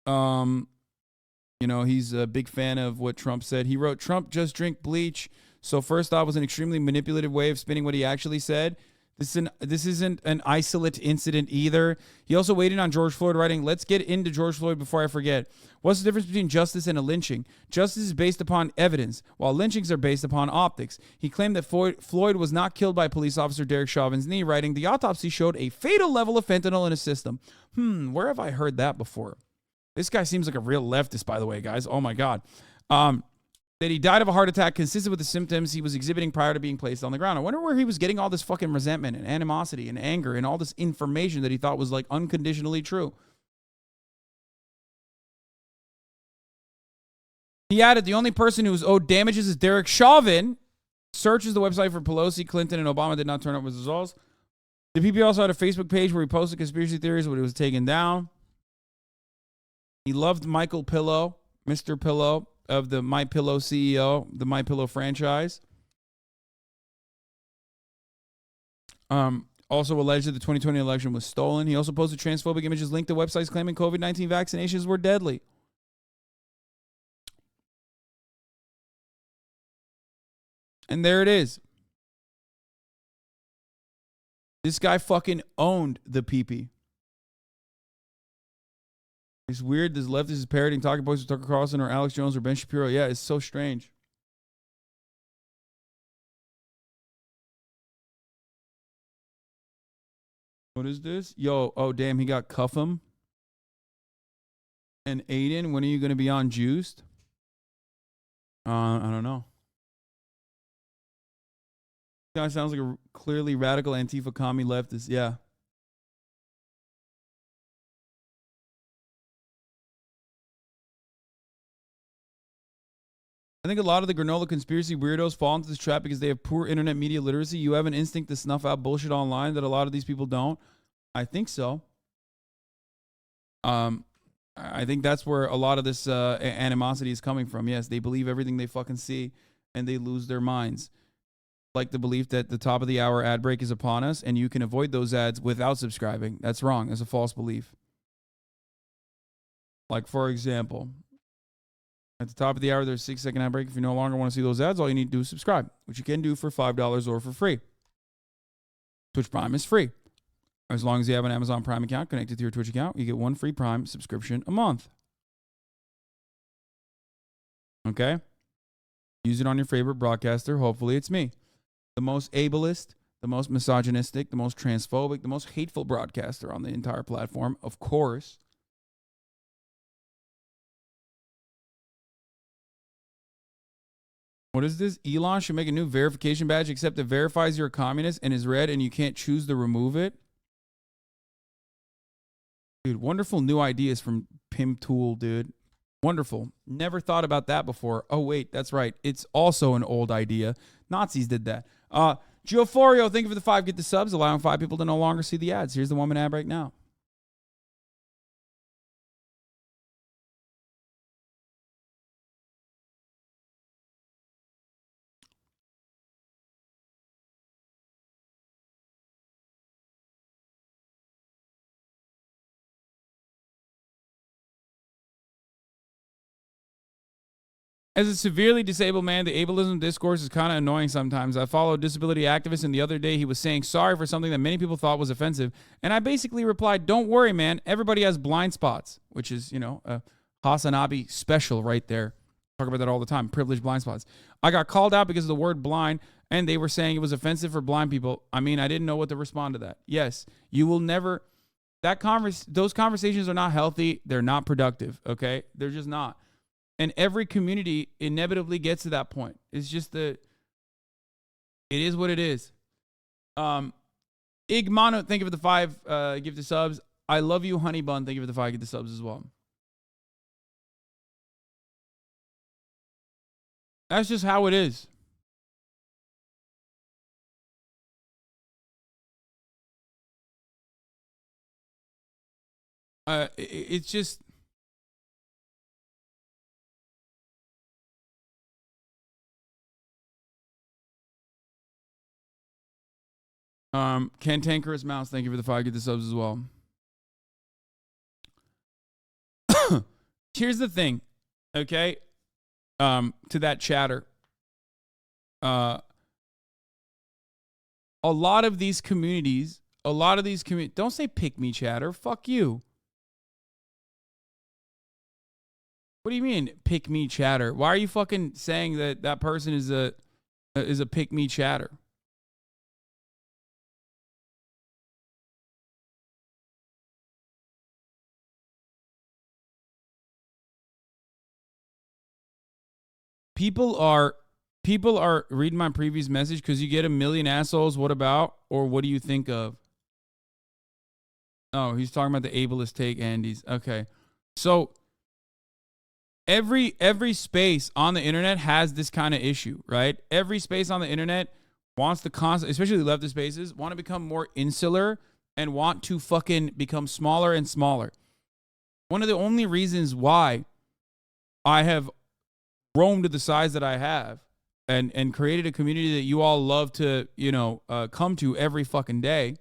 [SPEAKER 1] You know, he's a big fan of what Trump said. He wrote, Trump just drink bleach. So first off was an extremely manipulative way of spinning what he actually said. This isn't an isolate incident either. He also weighed in on George Floyd, writing, let's get into George Floyd before I forget. What's the difference between justice and a lynching? Justice is based upon evidence, while lynchings are based upon optics. He claimed that Floyd was not killed by police officer Derek Chauvin's knee, writing, the autopsy showed a fatal level of fentanyl in his system. Where have I heard that before? This guy seems like a real leftist, by the way, guys. Oh, my God. That he died of a heart attack consistent with the symptoms he was exhibiting prior to being placed on the ground. I wonder where he was getting all this fucking resentment and animosity and anger and all this information that he thought was, like, unconditionally true. He added, the only person who was owed damages is Derek Chauvin. Searches the website for Pelosi, Clinton, and Obama did not turn up with results. The PP also had a Facebook page where he posted conspiracy theories, but it was taken down. He loved Michael Pillow, Mr. Pillow, of the My Pillow CEO, the My Pillow franchise. Also alleged that the 2020 election was stolen. He also posted transphobic images linked to websites claiming COVID-19 vaccinations were deadly. And there it is. This guy fucking owned the PP. It's weird. This leftist is parroting talking points with Tucker Carlson or Alex Jones or Ben Shapiro. Yeah, it's so strange. What is this? Yo, oh, damn, he got Cuffham. And Aiden, when are you going to be on Juiced? I don't know. This guy sounds like a clearly radical Antifa commie leftist. Yeah. I think a lot of the granola conspiracy weirdos fall into this trap because they have poor internet media literacy. You have an instinct to snuff out bullshit online that a lot of these people don't. I think so. I think that's where a lot of this animosity is coming from. Yes, they believe everything they fucking see and they lose their minds. Like the belief that the top of the hour ad break is upon us and you can avoid those ads without subscribing. That's wrong. That's a false belief. Like, for example, at the top of the hour, there's a 6-second ad break. If you no longer want to see those ads, all you need to do is subscribe, which you can do for $5 or for free. Twitch Prime is free. As long as you have an Amazon Prime account connected to your Twitch account, you get one free Prime subscription a month. Okay? Use it on your favorite broadcaster. Hopefully it's me. The most ableist, the most misogynistic, the most transphobic, the most hateful broadcaster on the entire platform, of course. What is this? Elon should make a new verification badge except it verifies you're a communist and is red and you can't choose to remove it. Dude, wonderful new ideas from Pim Tool, dude. Wonderful. Never thought about that before. Oh, wait, that's right. It's also an old idea. Nazis did that. Gioforio, thank you for the 5. Get the subs, allowing 5 people to no longer see the ads. Here's the 1-minute ad break now. As a severely disabled man, the ableism discourse is kind of annoying sometimes. I follow disability activists, and the other day he was saying sorry for something that many people thought was offensive. And I basically replied, don't worry, man. Everybody has blind spots, which is, you know, a HasanAbi special right there. Talk about that all the time, privileged blind spots. I got called out because of the word blind, and they were saying it was offensive for blind people. I mean, I didn't know what to respond to that. Yes, you will never... Those conversations are not healthy. They're not productive, okay? They're just not. And every community inevitably gets to that point. It's just it is what it is. Igmano, thank you for the 5 gift subs. I love you, Honey Bun. Thank you for the 5 gift subs as well. That's just how it is. It's just... Cantankerous Mouse, thank you for the 5 get the subs as well. Here's the thing, okay? To that chatter. A lot of these communities, don't say pick me chatter, fuck you. What do you mean pick me chatter? Why are you fucking saying that that person is a pick me chatter? People are reading my previous message because you get a million assholes. What about, or what do you think of? Oh, he's talking about the ableist take, Andy's. Okay. So every space on the internet has this kind of issue, right? Every space on the internet wants to especially leftist spaces, want to become more insular and want to fucking become smaller and smaller. One of the only reasons why I have roamed to the size that I have and created a community that you all love to, come to every fucking day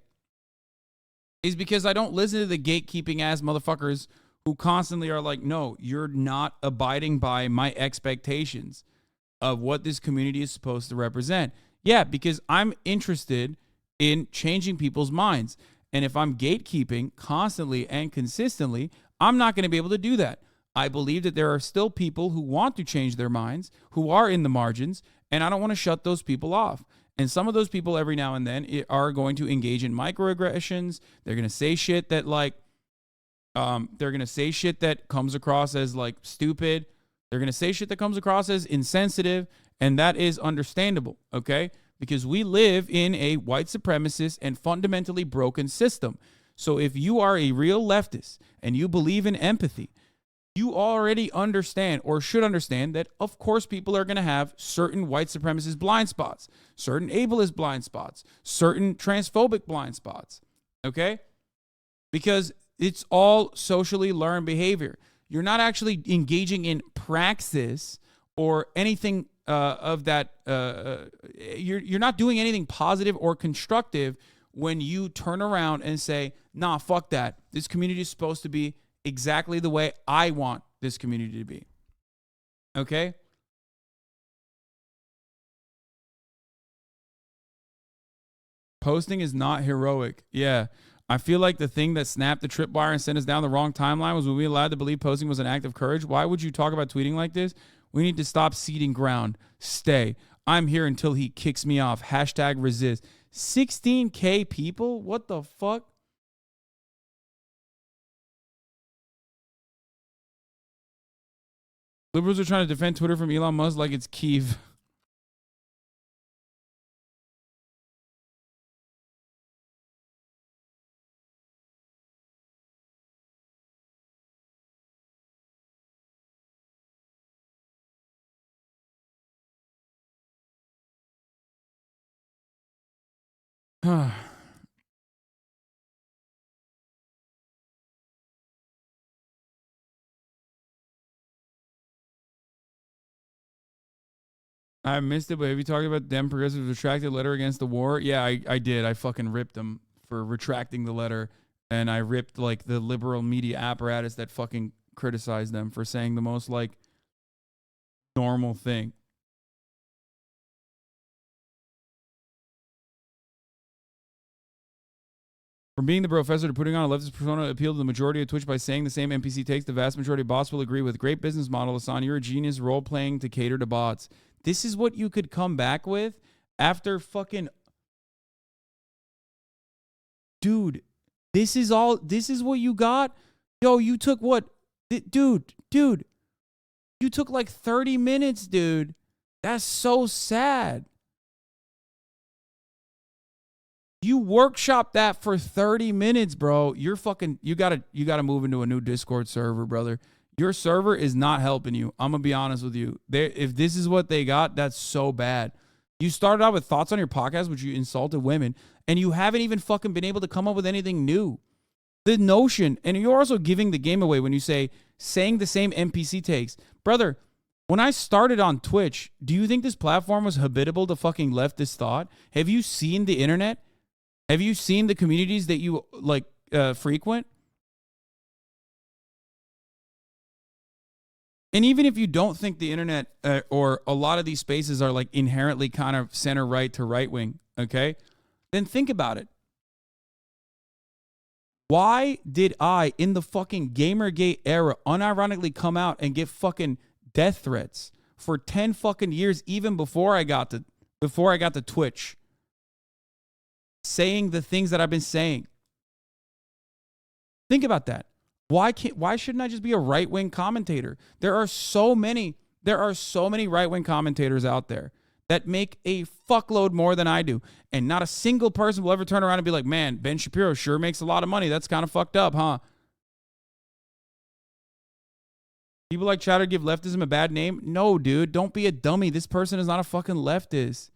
[SPEAKER 1] is because I don't listen to the gatekeeping ass motherfuckers who constantly are like, no, you're not abiding by my expectations of what this community is supposed to represent. Yeah, because I'm interested in changing people's minds. And if I'm gatekeeping constantly and consistently, I'm not going to be able to do that. I believe that there are still people who want to change their minds, who are in the margins, and I don't want to shut those people off. And some of those people every now and then are going to engage in microaggressions. They're going to say shit that comes across as like stupid. They're going to say shit that comes across as insensitive, and that is understandable, okay? Because we live in a white supremacist and fundamentally broken system. So if you are a real leftist and you believe in empathy, you already understand or should understand that, of course, people are going to have certain white supremacist blind spots, certain ableist blind spots, certain transphobic blind spots, okay? Because it's all socially learned behavior. You're not actually engaging in praxis or anything of that. You're not doing anything positive or constructive when you turn around and say, nah, fuck that. This community is supposed to be exactly the way I want this community to be. Okay? Posting is not heroic. Yeah. I feel like the thing that snapped the tripwire and sent us down the wrong timeline was when we allowed to believe posting was an act of courage. Why would you talk about tweeting like this? We need to stop ceding ground. Stay. I'm here until he kicks me off. Hashtag resist. 16K people? What the fuck? Liberals are trying to defend Twitter from Elon Musk like it's Kyiv. I missed it, but have you talked about them progressives retracted letter against the war? Yeah, I did. I fucking ripped them for retracting the letter, and I ripped like the liberal media apparatus that fucking criticized them for saying the most like normal thing. From being the professor to putting on a leftist persona, appeal to the majority of Twitch by saying the same NPC takes, the vast majority of bots will agree with. Great business model, Hasan. You're a genius role-playing to cater to bots. This is what you could come back with after fucking... Dude, this is what you got? Yo, you took what? Dude, you took like 30 minutes, dude. That's so sad. You workshop that for 30 minutes, bro. You're fucking, you gotta move into a new Discord server, brother. Your server is not helping you. I'm gonna be honest with you. If this is what they got, that's so bad. You started out with thoughts on your podcast, which you insulted women, and you haven't even fucking been able to come up with anything new. The notion, and you're also giving the game away when you say saying the same NPC takes. Brother, when I started on Twitch, do you think this platform was habitable to fucking leftist thought? Have you seen the internet? Have you seen the communities that you like frequent? And even if you don't think the internet or a lot of these spaces are like inherently kind of center right to right wing, okay, then think about it. Why did I, in the fucking Gamergate era, unironically come out and get fucking death threats for 10 fucking years, even before I got to Twitch, saying the things that I've been saying? Think about that. Why shouldn't I just be a right-wing commentator? There are so many right-wing commentators out there that make a fuckload more than I do. And not a single person will ever turn around and be like, man, Ben Shapiro sure makes a lot of money. That's kind of fucked up, huh? People like Chatter give leftism a bad name. No, dude, don't be a dummy. This person is not a fucking leftist.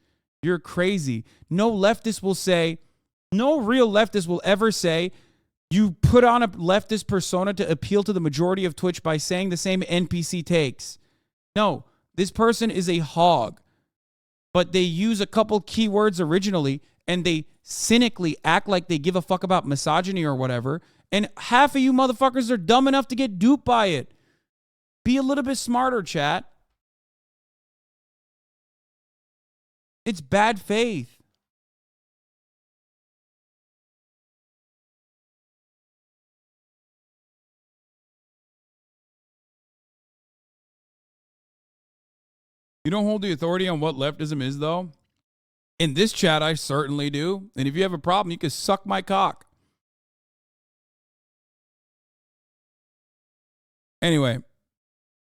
[SPEAKER 1] You're crazy. No leftist will say, no real leftist will ever say, you put on a leftist persona to appeal to the majority of Twitch by saying the same NPC takes. No, this person is a hog. But they use a couple keywords originally, and they cynically act like they give a fuck about misogyny or whatever. And half of you motherfuckers are dumb enough to get duped by it. Be a little bit smarter, chat. It's bad faith. You don't hold the authority on what leftism is, though? In this chat, I certainly do. And if you have a problem, you can suck my cock. Anyway,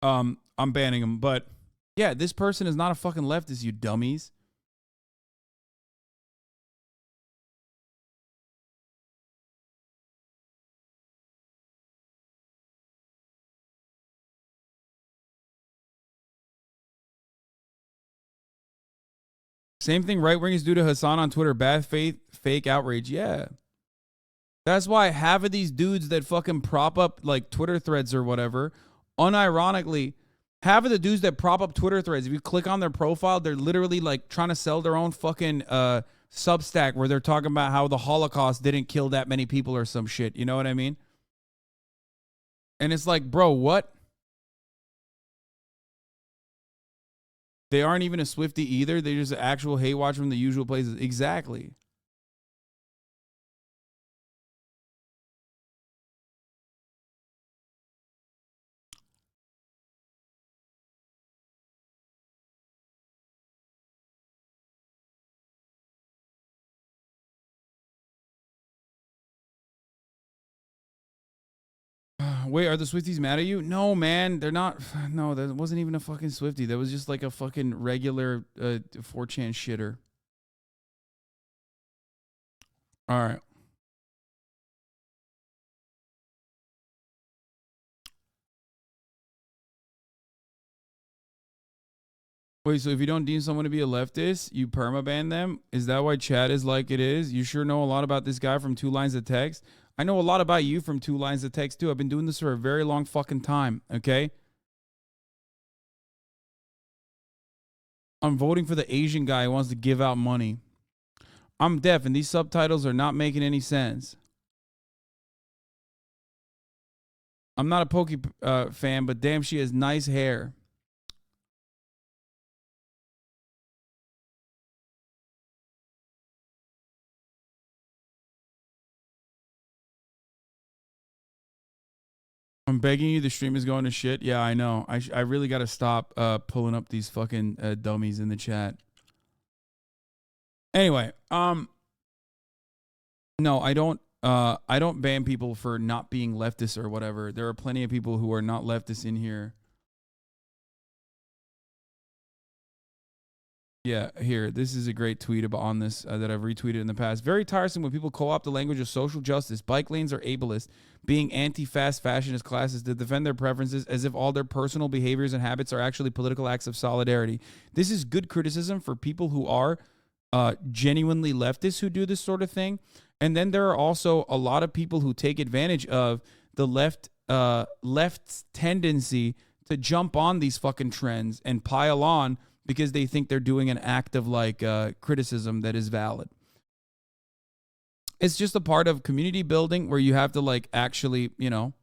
[SPEAKER 1] I'm banning him. But, yeah, this person is not a fucking leftist, you dummies. Same thing right-wingers do to Hasan on Twitter. Bad faith, fake outrage. Yeah. That's why half of these dudes that fucking prop up like Twitter threads or whatever, unironically, half of the dudes that prop up Twitter threads, if you click on their profile, they're literally like trying to sell their own fucking Substack where they're talking about how the Holocaust didn't kill that many people or some shit. You know what I mean? And it's like, bro, what? They aren't even a Swiftie either. They're just an actual hate watch from the usual places. Exactly. Wait, are the Swifties mad at you? No, man, they're not. No, that wasn't even a fucking Swiftie. That was just like a fucking regular 4chan shitter. All right. Wait, so if you don't deem someone to be a leftist, you permaban them? Is that why chat is like it is? You sure know a lot about this guy from 2 lines of text. I know a lot about you from 2 lines of text, too. I've been doing this for a very long fucking time, okay? I'm voting for the Asian guy who wants to give out money. I'm deaf, and these subtitles are not making any sense. I'm not a Pokey fan, but damn, she has nice hair. I'm begging you, the stream is going to shit. Yeah, I know. I really got to stop pulling up these fucking dummies in the chat. Anyway, no, I don't ban people for not being leftists or whatever. There are plenty of people who are not leftists in here. Yeah, here. This is a great tweet about on this that I've retweeted in the past. Very tiresome when people co-opt the language of social justice. Bike lanes are ableist. Being anti-fast fashion is classist to defend their preferences as if all their personal behaviors and habits are actually political acts of solidarity. This is good criticism for people who are genuinely leftists who do this sort of thing. And then there are also a lot of people who take advantage of the left's tendency to jump on these fucking trends and pile on because they think they're doing an act of like criticism that is valid. It's just a part of community building where you have to like actually, where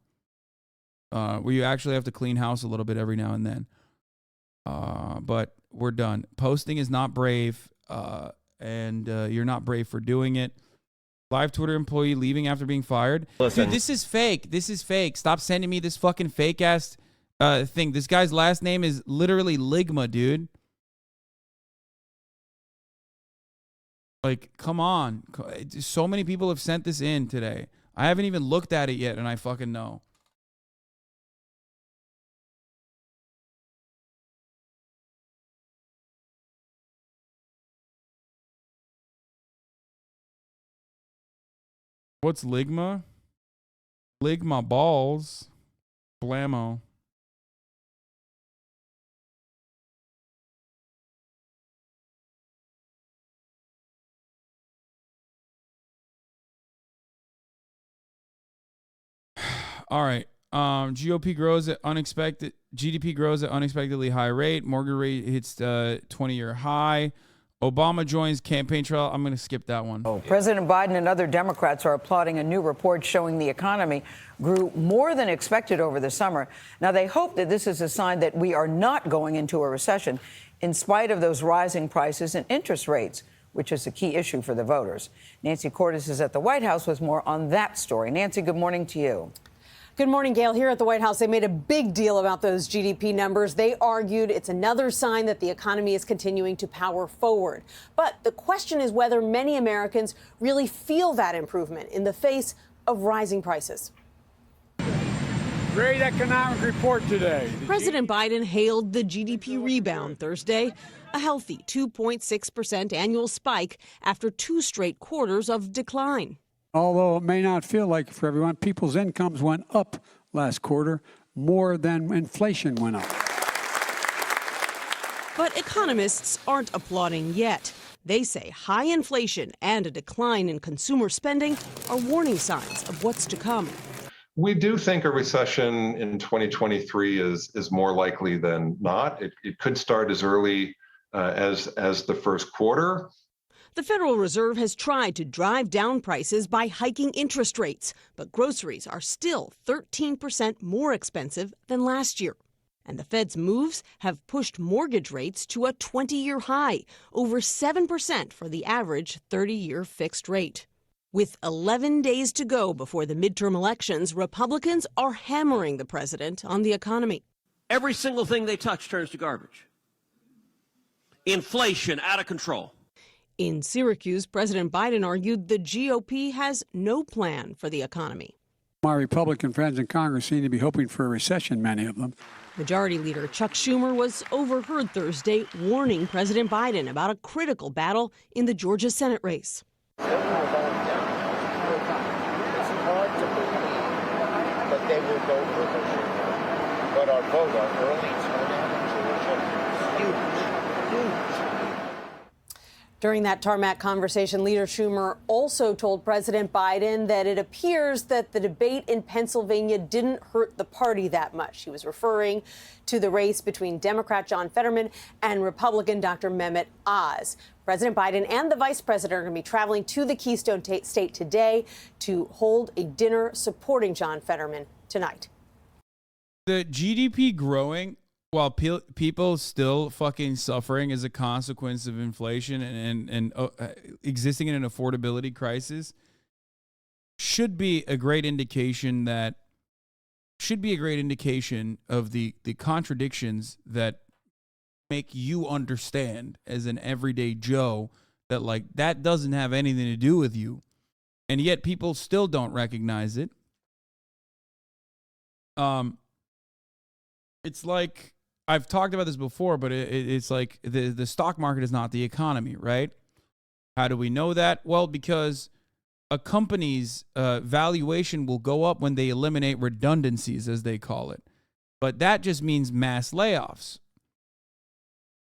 [SPEAKER 1] you actually have to clean house a little bit every now and then. But we're done. Posting is not brave, and you're not brave for doing it. Live Twitter employee leaving after being fired.
[SPEAKER 13] Listen.
[SPEAKER 1] Dude, this is fake. This is fake. Stop sending me this fucking fake ass thing. This guy's last name is literally Ligma, dude. Like, come on. So many people have sent this in today. I haven't even looked at it yet, and I fucking know. What's Ligma? Ligma balls. Blammo. All right. GDP grows at unexpectedly high rate. Mortgage rate hits 20-year high. Obama joins campaign trail. I'm going to skip that one.
[SPEAKER 14] President Biden and other Democrats are applauding a new report showing the economy grew more than expected over the summer. Now, they hope that this is a sign that we are not going into a recession in spite of those rising prices and interest rates, which is a key issue for the voters. Nancy Cordes is at the White House with more on that story. Nancy, good morning to you.
[SPEAKER 15] Good morning, Gail. Here at the White House, they made a big deal about those GDP numbers. They argued it's another sign that the economy is continuing to power forward. But the question is whether many Americans really feel that improvement in the face of rising prices.
[SPEAKER 16] Great economic report today.
[SPEAKER 25] President Biden hailed the GDP rebound Thursday, a healthy 2.6% annual spike after 2 straight quarters of decline.
[SPEAKER 16] Although it may not feel like it for everyone, people's incomes went up last quarter more than inflation went up.
[SPEAKER 25] But economists aren't applauding yet. They say high inflation and a decline in consumer spending are warning signs of what's to come.
[SPEAKER 26] We do think a recession in 2023 is more likely than not. It could start as early as the first quarter.
[SPEAKER 25] The Federal Reserve has tried to drive down prices by hiking interest rates, but groceries are still 13% more expensive than last year. And the Fed's moves have pushed mortgage rates to a 20-year high, over 7% for the average 30-year fixed rate. With 11 days to go before the midterm elections, Republicans are hammering the president on the economy.
[SPEAKER 13] Every single thing they touch turns to garbage. Inflation out of control.
[SPEAKER 25] In Syracuse, President Biden argued the GOP has no plan for the economy.
[SPEAKER 16] My Republican friends in Congress seem to be hoping for a recession, many of them.
[SPEAKER 25] Majority Leader Chuck Schumer was overheard Thursday warning President Biden about a critical battle in the Georgia Senate race.
[SPEAKER 27] It's hard to believe that they will go for the Georgia. But our vote, our early turnout in Georgia is huge.
[SPEAKER 15] During that tarmac conversation, Leader Schumer also told President Biden that it appears that the debate in Pennsylvania didn't hurt the party that much. He was referring to the race between Democrat John Fetterman and Republican Dr. Mehmet Oz. President Biden and the vice president are going to be traveling to the Keystone State today to hold a dinner supporting John Fetterman tonight.
[SPEAKER 1] The GDP growing while people still fucking suffering as a consequence of inflation and existing in an affordability crisis should be a great indication of the contradictions that make you understand as an everyday Joe that like that doesn't have anything to do with you, and yet people still don't recognize it. It's like I've talked about this before, but it's like the stock market is not the economy, right? How do we know that? Well, because a company's valuation will go up when they eliminate redundancies, as they call it. But that just means mass layoffs.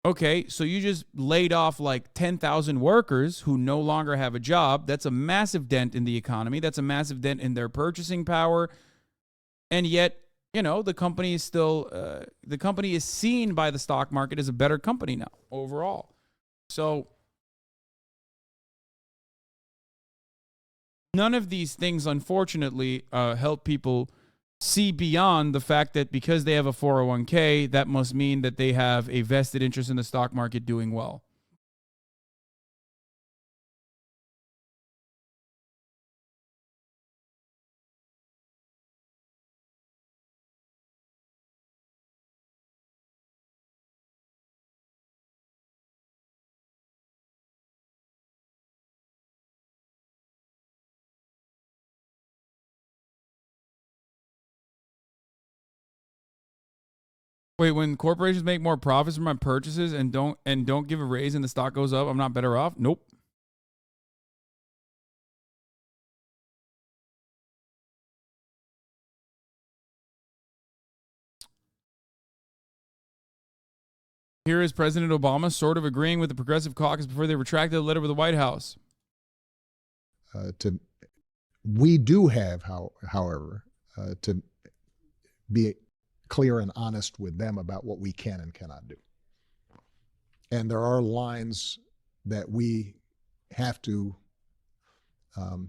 [SPEAKER 1] Okay, so you just laid off like 10,000 workers who no longer have a job. That's a massive dent in the economy. That's a massive dent in their purchasing power. And yet, you know, the company is still, the company is seen by the stock market as a better company now overall. So none of these things, unfortunately, help people see beyond the fact that because they have a 401k, that must mean that they have a vested interest in the stock market doing well. Wait, when corporations make more profits from my purchases and don't give a raise and the stock goes up, I'm not better off? Nope. Here is President Obama sort of agreeing with the Progressive Caucus before they retracted the letter with the White House.
[SPEAKER 4] We do have, however, to be clear and honest with them about what we can and cannot do. And there are lines that we have to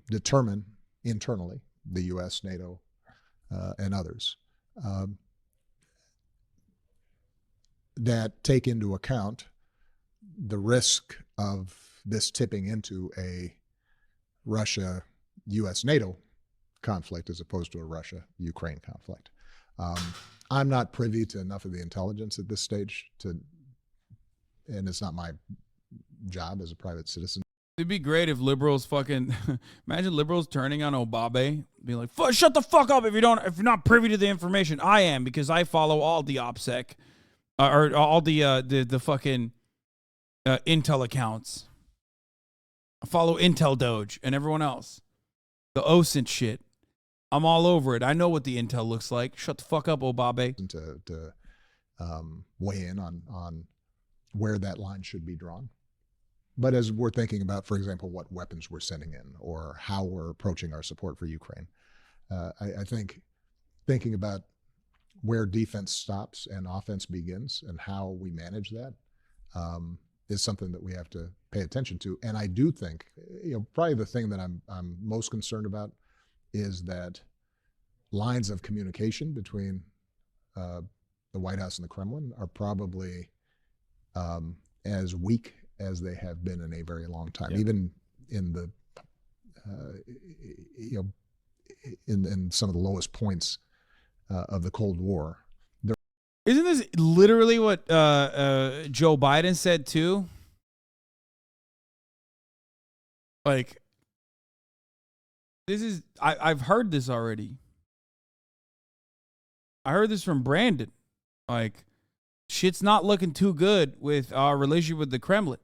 [SPEAKER 4] determine internally, the U.S., NATO, and others, that take into account the risk of this tipping into a Russia-U.S.-NATO conflict as opposed to a Russia-Ukraine conflict. I'm not privy to enough of the intelligence at this stage and it's not my job as a private citizen.
[SPEAKER 1] It'd be great if liberals imagine liberals turning on Obabe, being like, shut the fuck up if you're not privy to the information. I am, because I follow all the OPSEC, or all the fucking Intel accounts. I follow Intel Doge and everyone else. The OSINT shit. I'm all over it. I know what the intel looks like. Shut the fuck up, Obabe.
[SPEAKER 4] To weigh in on where that line should be drawn. But as we're thinking about, for example, what weapons we're sending in or how we're approaching our support for Ukraine, I think thinking about where defense stops and offense begins and how we manage that is something that we have to pay attention to. And I do think, probably the thing that I'm most concerned about is that lines of communication between the White House and the Kremlin are probably as weak as they have been in a very long time. Yeah. Even in the in some of the lowest points of the Cold War.
[SPEAKER 1] Isn't this literally what Joe Biden said too? Like, this is, I've heard this already. I heard this from Brandon. Like, shit's not looking too good with our relationship with the Kremlin.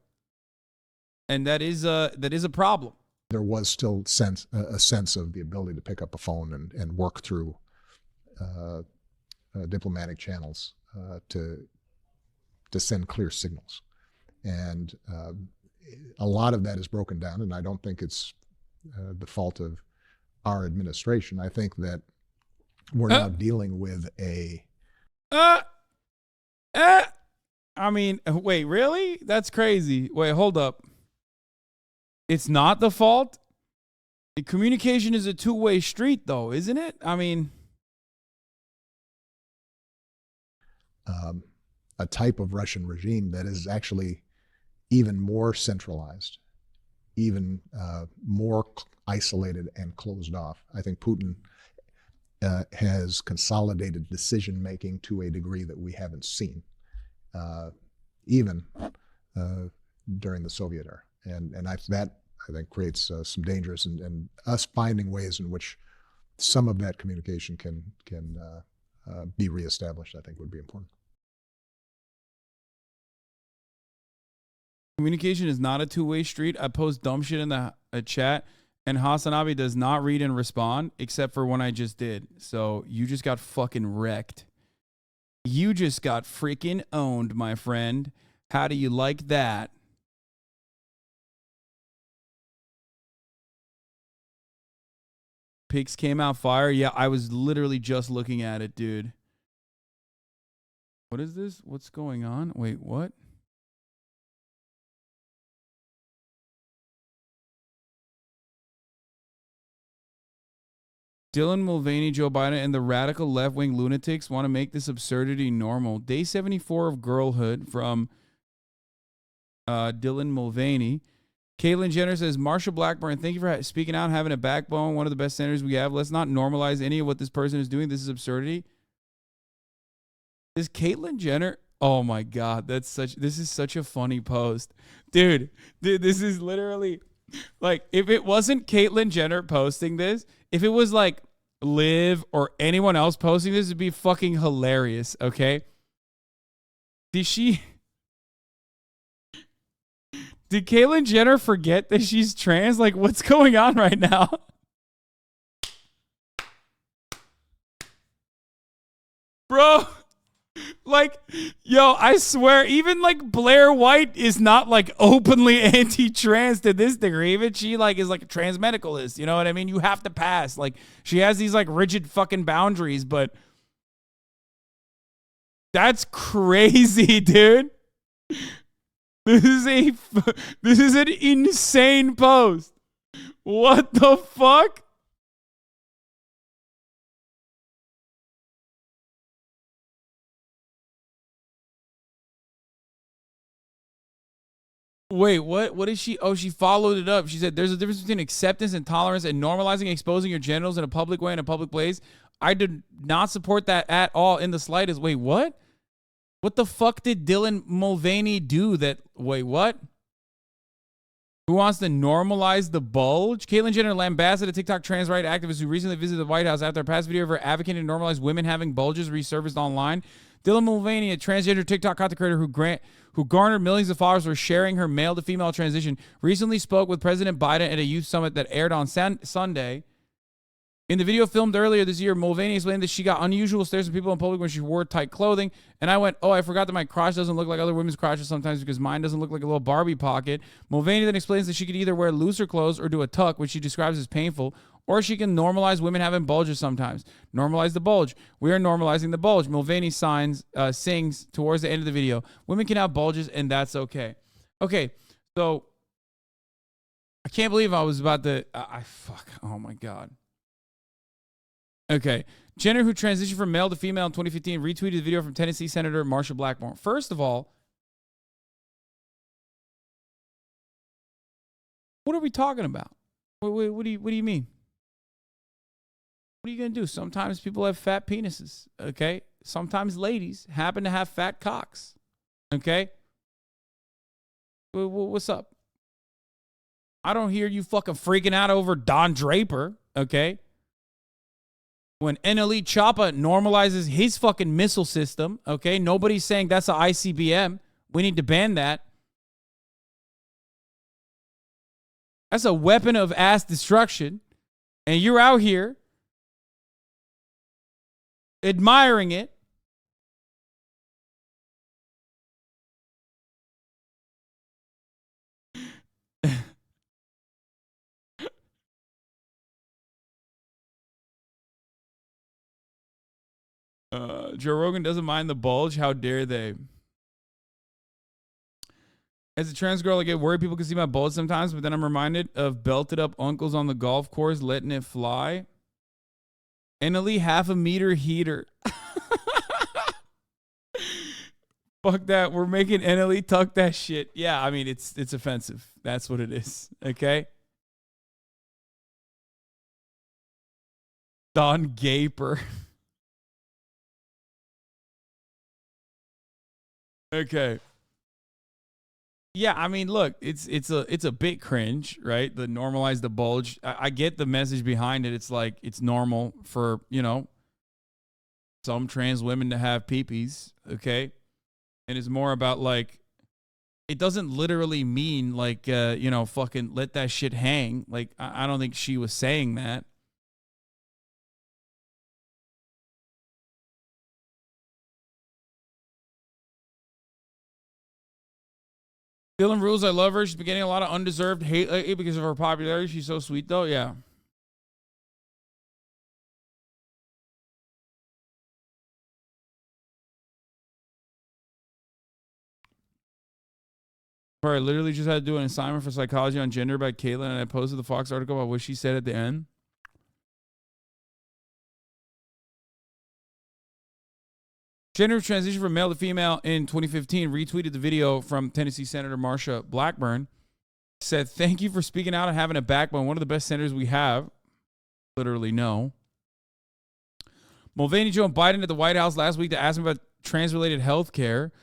[SPEAKER 1] And that is a problem.
[SPEAKER 4] There was still a sense of the ability to pick up a phone and work through diplomatic channels to send clear signals. And a lot of that is broken down, and I don't think it's the fault of our administration. I think that we're now dealing with a...
[SPEAKER 1] I mean, wait, really? That's crazy. Wait, hold up. It's not the fault? Communication is a two-way street, though, isn't it? I mean...
[SPEAKER 4] a type of Russian regime that is actually even more centralized, even more isolated and closed off. I think Putin has consolidated decision-making to a degree that we haven't seen, even during the Soviet era. And that, I think, creates some dangers, and us finding ways in which some of that communication can be reestablished, I think, would be important.
[SPEAKER 1] Communication is not a two-way street. I post dumb shit in the chat, and HasanAbi does not read and respond, except for when I just did. So you just got fucking wrecked. You just got freaking owned, my friend. How do you like that? Pigs came out fire. Yeah, I was literally just looking at it, dude. What is this? What's going on? Wait, what? Dylan Mulvaney, Joe Biden, and the radical left-wing lunatics want to make this absurdity normal. Day 74 of girlhood from Dylan Mulvaney. Caitlyn Jenner says, Marsha Blackburn, thank you for speaking out and having a backbone. One of the best senators we have. Let's not normalize any of what this person is doing. This is absurdity. Is Caitlyn Jenner? Oh my God, this is such a funny post. Dude, this is literally like, if it wasn't Caitlyn Jenner posting this, if it was like Liv or anyone else posting this, it'd be fucking hilarious, okay? Did Caitlyn Jenner forget that she's trans? Like, what's going on right now? Bro, like, yo, I swear, even like Blair White is not like openly anti-trans to this degree. Even she like is like a trans medicalist. You know what I mean? You have to pass. Like, she has these like rigid fucking boundaries, but that's crazy, dude. This is an insane post. What the fuck? Wait, what? What is she? Oh, she followed it up. She said, there's a difference between acceptance and tolerance and normalizing exposing your genitals in a public way in a public place. I did not support that at all in the slightest. Wait, what? What the fuck did Dylan Mulvaney do that? Wait, what? Who wants to normalize the bulge? Caitlyn Jenner lambasted a TikTok trans right activist who recently visited the White House after a past video of her advocating to normalize women having bulges resurfaced online. Dylan Mulvaney, a transgender TikTok content creator who garnered millions of followers for sharing her male-to-female transition, recently spoke with President Biden at a youth summit that aired on Sunday. In the video filmed earlier this year, Mulvaney explained that she got unusual stares from people in public when she wore tight clothing. And I went, oh, I forgot that my crotch doesn't look like other women's crotches sometimes because mine doesn't look like a little Barbie pocket. Mulvaney then explains that she could either wear looser clothes or do a tuck, which she describes as painful, or she can normalize women having bulges sometimes. Normalize the bulge. We are normalizing the bulge. Mulvaney sings towards the end of the video. Women can have bulges, and that's okay. Okay, so I can't believe I was about to... fuck. Oh, my God. Okay. Jenner, who transitioned from male to female in 2015, retweeted the video from Tennessee Senator Marsha Blackburn. First of all, what are we talking about? What do you mean? What are you going to do? Sometimes people have fat penises, okay? Sometimes ladies happen to have fat cocks, okay? What's up? I don't hear you fucking freaking out over Don Draper, okay? When NLE Choppa normalizes his fucking missile system, okay? Nobody's saying that's an ICBM. We need to ban that. That's a weapon of ass destruction. And you're out here admiring it. Joe Rogan doesn't mind the bulge. How dare they? As a trans girl, I get worried people can see my bulge sometimes, but then I'm reminded of belted up uncles on the golf course letting it fly. NLE half a meter heater. Fuck that. We're making NLE tuck that shit. Yeah, I mean, it's offensive. That's what it is. Okay? Don Gaper. Okay. Yeah, I mean, look, it's a bit cringe, right? The normalize the bulge. I get the message behind it. It's like it's normal for, some trans women to have peepees, okay? And it's more about like it doesn't literally mean like fucking let that shit hang. Like I don't think she was saying that. Dylan rules. I love her. She's been getting a lot of undeserved hate lately because of her popularity. She's so sweet, though. Yeah. I literally just had to do an assignment for psychology on gender by Caitlyn, and I posted the Fox article about what she said at the end. Gender transition from male to female in 2015 retweeted the video from Tennessee Senator Marsha Blackburn. Said, thank you for speaking out and having a backbone. One of the best senators we have. Literally, no. Mulvaney joined Biden at the White House last week to ask him about trans-related health care.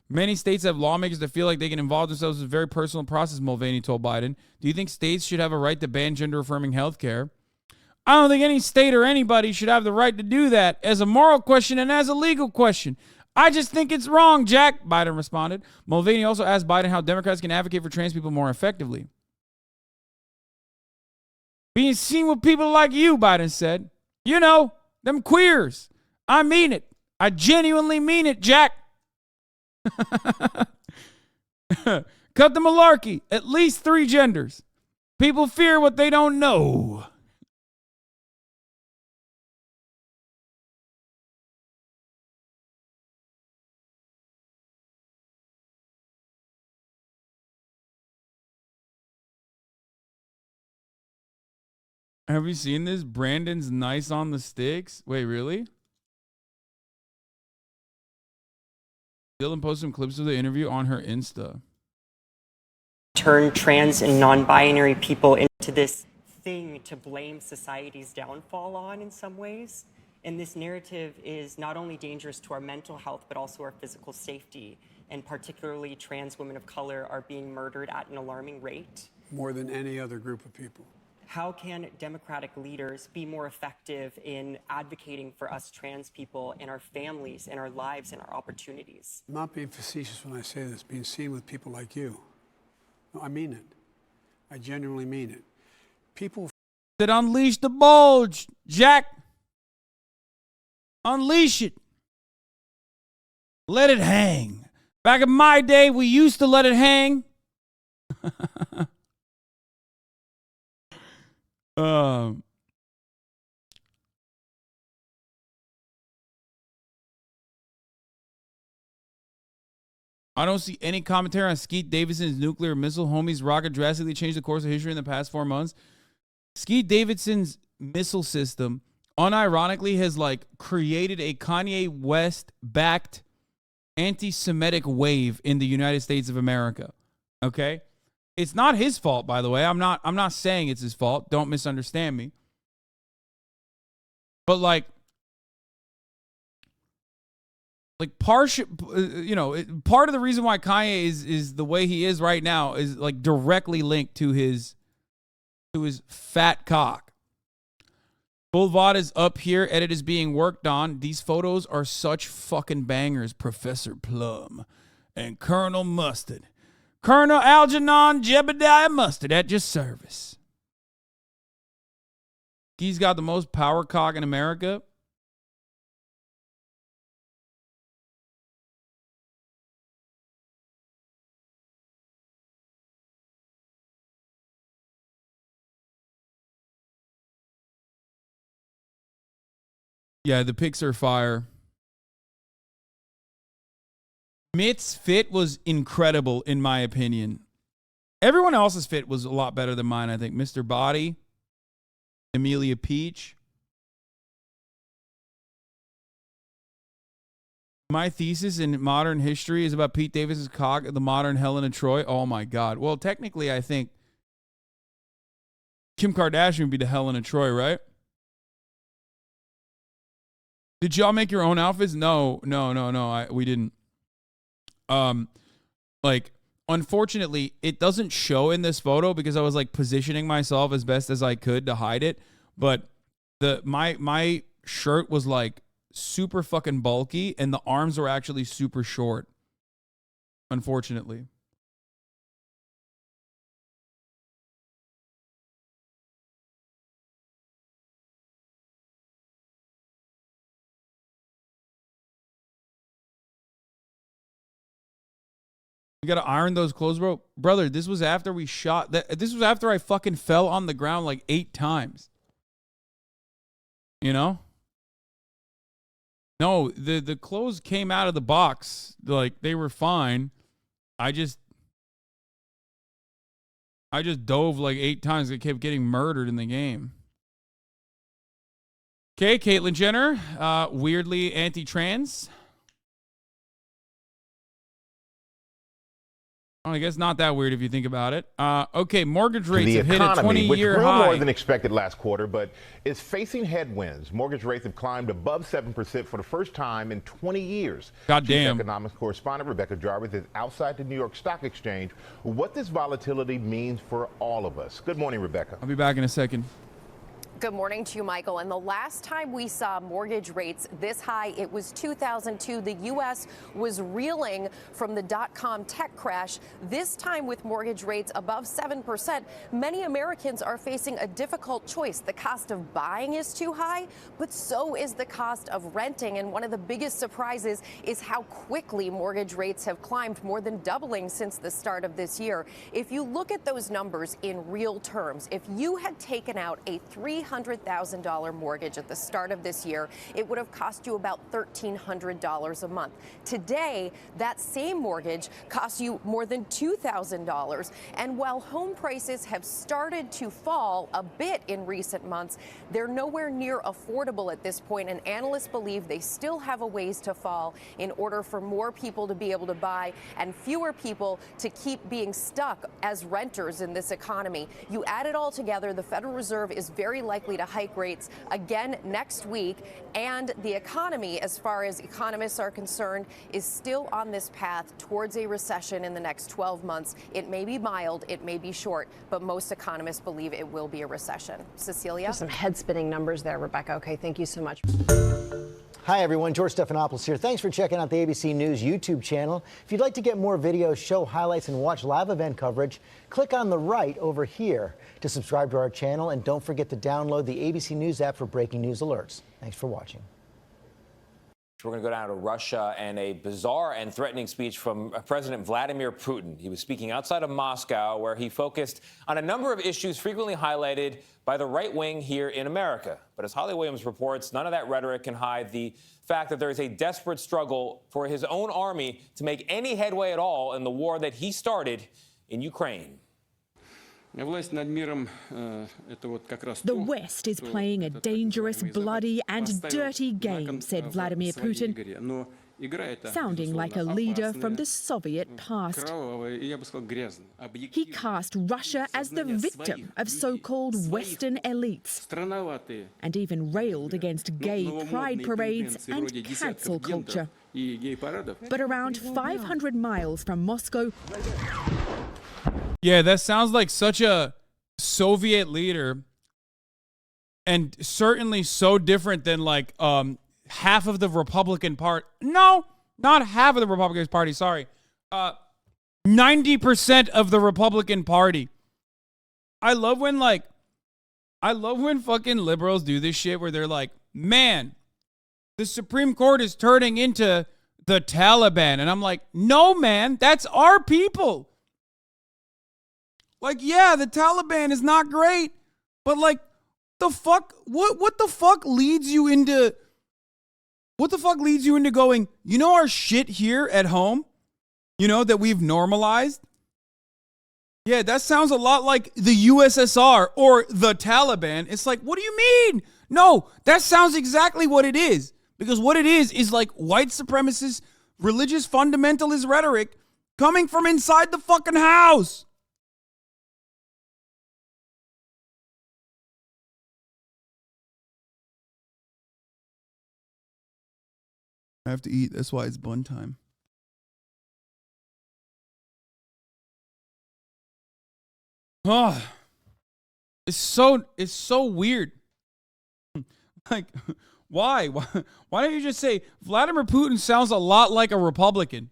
[SPEAKER 1] Many states have lawmakers that feel like they can involve themselves in a very personal process, Mulvaney told Biden. Do you think states should have a right to ban gender-affirming health care? I don't think any state or anybody should have the right to do that as a moral question and as a legal question. I just think it's wrong, Jack, Biden responded. Mulvaney also asked Biden how Democrats can advocate for trans people more effectively. Being seen with people like you, Biden said. You know, them queers. I mean it. I genuinely mean it, Jack. Cut the malarkey. At least 3 genders. People fear what they don't know. Have you seen this? Brandon's nice on the sticks. Wait, really? Dylan posted some clips of the interview on her Insta.
[SPEAKER 17] Turn trans and non-binary people into this thing to blame society's downfall on in some ways. And this narrative is not only dangerous to our mental health, but also our physical safety. And particularly trans women of color are being murdered at an alarming rate.
[SPEAKER 16] More than any other group of people.
[SPEAKER 17] How can Democratic leaders be more effective in advocating for us trans people and our families and our lives and our opportunities?
[SPEAKER 16] I'm not being facetious when I say this, being seen with people like you. No, I mean it. I genuinely mean it. People
[SPEAKER 1] that unleash the bulge, Jack. Unleash it. Let it hang. Back in my day, we used to let it hang. I don't see any commentary on Skeet Davidson's nuclear missile. Homie's rocket drastically changed the course of history in the past 4 months. Skeet Davidson's missile system, unironically, has created a Kanye West-backed anti-Semitic wave in the United States of America. Okay? It's not his fault, by the way. I'm not saying it's his fault. Don't misunderstand me. But part of the reason why Kanye is the way he is right now is directly linked to his fat cock. Full VOD is up here. Edit is being worked on. These photos are such fucking bangers, Professor Plum and Colonel Mustard. Colonel Algernon Jebediah Mustard at your service. He's got the most power cock in America. Yeah, the pics are fire. Mitt's fit was incredible, in my opinion. Everyone else's fit was a lot better than mine, I think. Mr. Body, Amelia Peach. My thesis in modern history is about Pete Davidson's cock, the modern Helen of Troy. Oh, my God. Well, technically, I think Kim Kardashian would be the Helen of Troy, right? Did y'all make your own outfits? No. We didn't. Unfortunately, it doesn't show in this photo because I was positioning myself as best as I could to hide it. But my shirt was super fucking bulky and the arms were actually super short. Unfortunately. You gotta iron those clothes, bro. Brother, this was after we shot. This was after I fucking fell on the ground 8 times. You know? No, the clothes came out of the box. They were fine. I just dove 8 times. I kept getting murdered in the game. Okay, Caitlyn Jenner, weirdly anti-trans. I guess not that weird if you think about it. Okay, mortgage rates
[SPEAKER 18] The
[SPEAKER 1] have hit a
[SPEAKER 18] economy, which
[SPEAKER 1] 20-year
[SPEAKER 18] grew
[SPEAKER 1] high.
[SPEAKER 18] more than expected last quarter, but is facing headwinds. Mortgage rates have climbed above 7% for the first time in 20 years.
[SPEAKER 1] Goddamn.
[SPEAKER 18] Chief economics correspondent Rebecca Jarvis is outside the New York Stock Exchange. What this volatility means for all of us. Good morning, Rebecca.
[SPEAKER 1] I'll be back in a second.
[SPEAKER 19] Good morning to you, Michael. And the last time we saw mortgage rates this high, it was 2002. The U.S. was reeling from the dot-com tech crash. This time with mortgage rates above 7%, many Americans are facing a difficult choice. The cost of buying is too high, but so is the cost of renting. And one of the biggest surprises is how quickly mortgage rates have climbed, more than doubling since the start of this year. If you look at those numbers in real terms, if you had taken out a $300,000 mortgage at the start of this year, it would have cost you about $1,300 a month. Today, that same mortgage costs you more than $2,000. And while home prices have started to fall a bit in recent months, they're nowhere near affordable at this point, and analysts believe they still have a ways to fall in order for more people to be able to buy and fewer people to keep being stuck as renters in this economy. You add it all together, the Federal Reserve is very likely to hike rates again next week, and the economy, as far as economists are concerned, is still on this path towards a recession in the next 12 months. It may be mild, it may be short, but most economists believe it will be a recession. Cecilia?
[SPEAKER 15] Some head-spinning numbers there, Rebecca. Okay, thank you so much.
[SPEAKER 20] Hi, everyone. George Stephanopoulos here. Thanks for checking out the ABC News YouTube channel. If you'd like to get more videos, show highlights, and watch live event coverage, click on the right over here to subscribe to our channel. And don't forget to download the ABC News app for breaking news alerts. Thanks for watching.
[SPEAKER 21] We're going to go down to Russia and a bizarre and threatening speech from President Vladimir Putin. He was speaking outside of Moscow, where he focused on a number of issues frequently highlighted by the right wing here in America. But as Holly Williams reports, none of that rhetoric can hide the fact that there is a desperate struggle for his own army to make any headway at all in the war that he started in Ukraine.
[SPEAKER 22] The West is playing a dangerous, bloody and dirty game, said Vladimir Putin, sounding like a leader from the Soviet past. He cast Russia as the victim of so-called Western elites and even railed against gay pride parades and cancel culture. But around 500 miles from Moscow...
[SPEAKER 1] Yeah, that sounds like such a Soviet leader, and certainly so different than like half of the Republican Party. No, not half of the Republican Party. Sorry, 90% of the Republican Party. I love when fucking liberals do this shit where they're like, man, the Supreme Court is turning into the Taliban, and I'm like, no, man, that's our people. Like, yeah, the Taliban is not great, but like, the fuck, what the fuck leads you into going, you know, our shit here at home, you know, that we've normalized? Yeah, that sounds a lot like the USSR or the Taliban. It's like, what do you mean? No, that sounds exactly what it is. Because what it is like white supremacist, religious fundamentalist rhetoric coming from inside the fucking house. I have to eat. That's why it's bun time. Oh, it's so weird. Like, why? Why don't you just say Vladimir Putin sounds a lot like a Republican,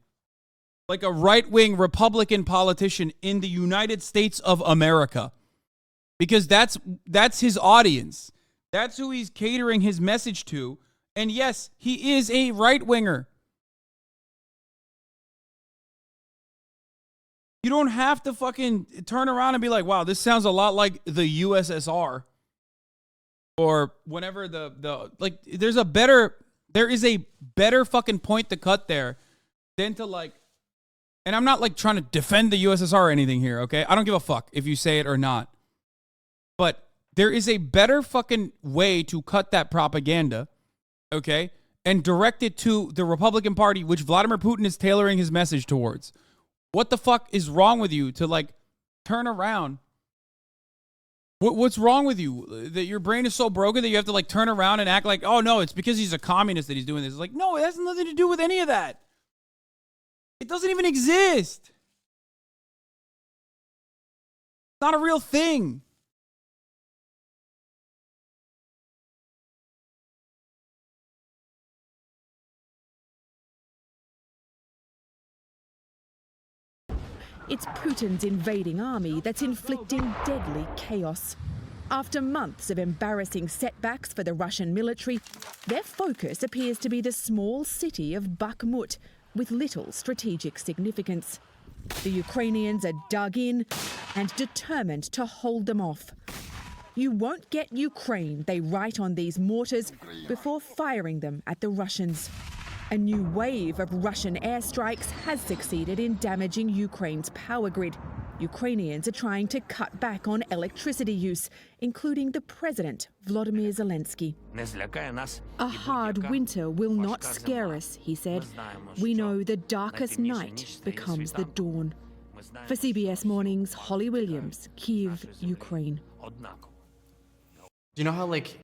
[SPEAKER 1] like a right-wing Republican politician in the United States of America, because that's his audience. That's who he's catering his message to. And yes, he is a right-winger. You don't have to fucking turn around and be like, wow, this sounds a lot like the USSR. Or whenever like, there is a better fucking point to cut there than to like, and I'm not like trying to defend the USSR or anything here, okay? I don't give a fuck if you say it or not. But there is a better fucking way to cut that propaganda, okay, and direct it to the Republican Party, which Vladimir Putin is tailoring his message towards. What the fuck is wrong with you to like turn around? What's wrong with you? That your brain is so broken that you have to like turn around and act like, oh no, it's because he's a communist that he's doing this. It's like, no, it has nothing to do with any of that. It doesn't even exist. It's not a real thing.
[SPEAKER 22] It's Putin's invading army that's inflicting deadly chaos. After months of embarrassing setbacks for the Russian military, their focus appears to be the small city of Bakhmut, with little strategic significance. The Ukrainians are dug in and determined to hold them off. You won't get Ukraine, they write on these mortars before firing them at the Russians. A new wave of Russian airstrikes has succeeded in damaging Ukraine's power grid. Ukrainians are trying to cut back on electricity use, including the president, Volodymyr Zelensky. A hard winter will not scare us, he said. We know the darkest night becomes the dawn. For CBS Mornings, Holly Williams, Kyiv, Ukraine.
[SPEAKER 2] Do you know how, like,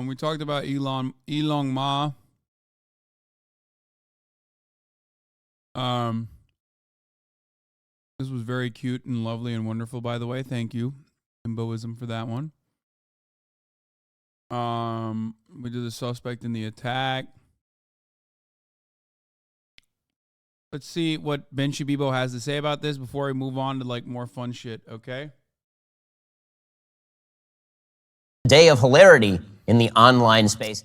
[SPEAKER 1] we talked about Elon Ma. This was very cute and lovely and wonderful, by the way. Thank you, Bimboism, for that one. We did the suspect in the attack. Let's see what Ben Shabibo has to say about this before we move on to like more fun shit, okay?
[SPEAKER 3] Day of hilarity in the online space.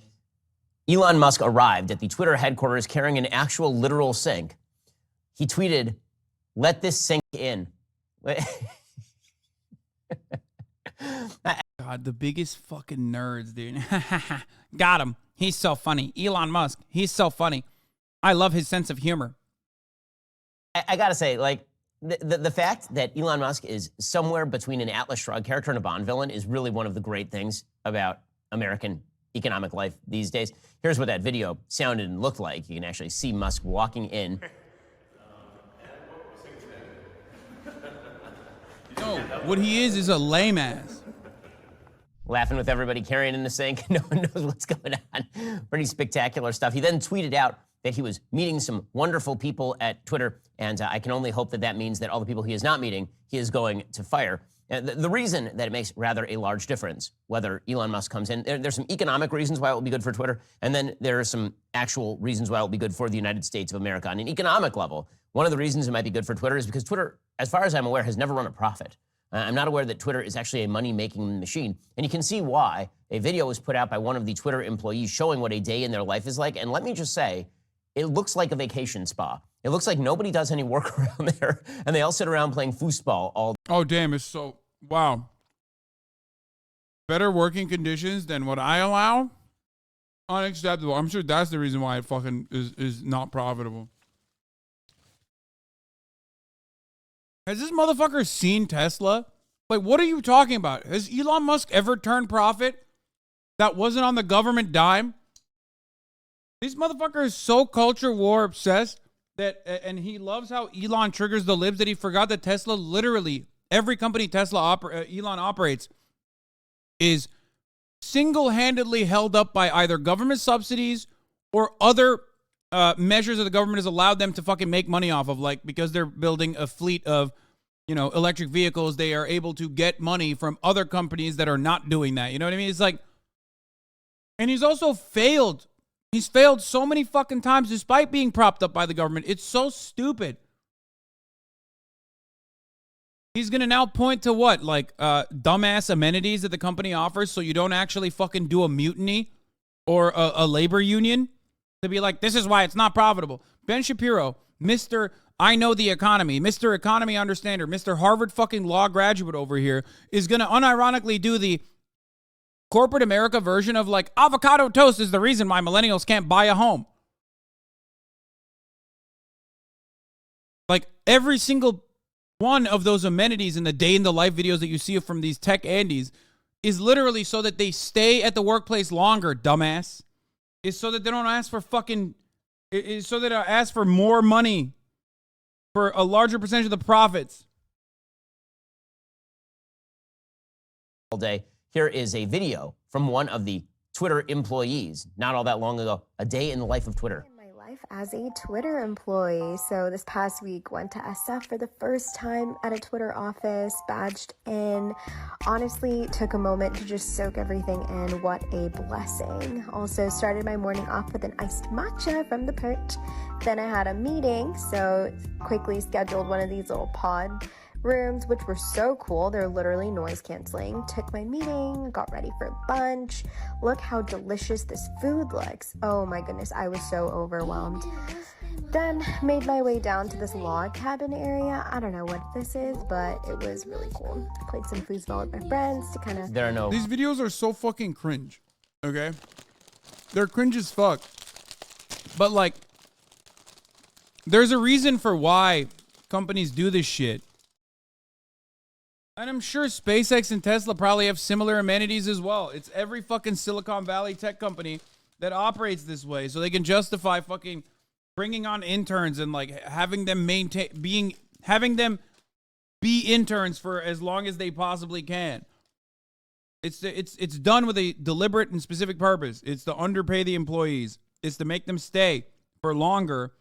[SPEAKER 3] Elon Musk arrived at the Twitter headquarters carrying an actual literal sink. He tweeted, "Let this sink in."
[SPEAKER 1] God, the biggest fucking nerds, dude. Got him. He's so funny. Elon Musk, he's so funny. I love his sense of humor.
[SPEAKER 3] I gotta say, like, the fact that Elon Musk is somewhere between an Atlas Shrugged character and a Bond villain is really one of the great things about American economic life these days. Here's what that video sounded and looked like. You can actually see Musk walking in.
[SPEAKER 1] No, what he is a lame ass.
[SPEAKER 3] Laughing with everybody carrying in the sink. No one knows what's going on. Pretty spectacular stuff. He then tweeted out that he was meeting some wonderful people at Twitter, and I can only hope that that means that all the people he is not meeting, he is going to fire. The reason that it makes rather a large difference whether Elon Musk comes in, there's some economic reasons why it will be good for Twitter, and then there are some actual reasons why it will be good for the United States of America. On an economic level, one of the reasons it might be good for Twitter is because Twitter, as far as I'm aware, has never run a profit. I'm not aware that Twitter is actually a money-making machine, and you can see why. A video was put out by one of the Twitter employees showing what a day in their life is like, and let me just say, it looks like a vacation spa. It looks like nobody does any work around there, and they all sit around playing foosball all.
[SPEAKER 1] Oh, damn, it's so, wow. Better working conditions than what I allow? Unacceptable. I'm sure that's the reason why it fucking is not profitable. Has this motherfucker seen Tesla? Like, what are you talking about? Has Elon Musk ever turned profit that wasn't on the government dime? This motherfucker is so culture war obsessed that, and he loves how Elon triggers the libs that he forgot that Tesla, literally every company Elon operates is single-handedly held up by either government subsidies or other measures that the government has allowed them to fucking make money off of. Like, because they're building a fleet of, you know, electric vehicles, they are able to get money from other companies that are not doing that. You know what I mean? It's like, and he's also failed. He's failed so many fucking times despite being propped up by the government. It's so stupid. He's going to now point to what? Like dumbass amenities that the company offers so you don't actually fucking do a mutiny or a labor union to be like, this is why it's not profitable. Ben Shapiro, Mr. I know the economy, Mr. Economy Understander, Mr. Harvard fucking law graduate over here is going to unironically do the corporate America version of like avocado toast is the reason why millennials can't buy a home. Like every single one of those amenities in the day in the life videos that you see from these tech Andes is literally so that they stay at the workplace longer, dumbass. It's so that they don't ask for fucking, it's so that I ask for more money for a larger percentage of the profits.
[SPEAKER 3] All day. Here is a video from one of the Twitter employees not all that long ago. A day in the life of Twitter.
[SPEAKER 6] Life as a Twitter employee. So this past week went to SF for the first time at a Twitter office, badged in. Honestly, took a moment to just soak everything in. What a blessing. Also started my morning off with an iced matcha from the perch. Then I had a meeting, so quickly scheduled one of these little pod rooms, which were so cool. They're literally noise canceling. Took my meeting, got ready for lunch. Look how delicious this food looks. Oh my goodness, I was so overwhelmed. Then made my way down to this log cabin area. I don't know what this is, but it was really cool. Played some foosball with my friends to kind of...
[SPEAKER 3] There are no...
[SPEAKER 1] These videos are so fucking cringe, okay? They're cringe as fuck. But like, there's a reason for why companies do this shit. And I'm sure SpaceX and Tesla probably have similar amenities as well. It's every fucking Silicon Valley tech company that operates this way, so they can justify fucking bringing on interns and like having them be interns for as long as they possibly can. It's done with a deliberate and specific purpose. It's to underpay the employees. It's to make them stay for longer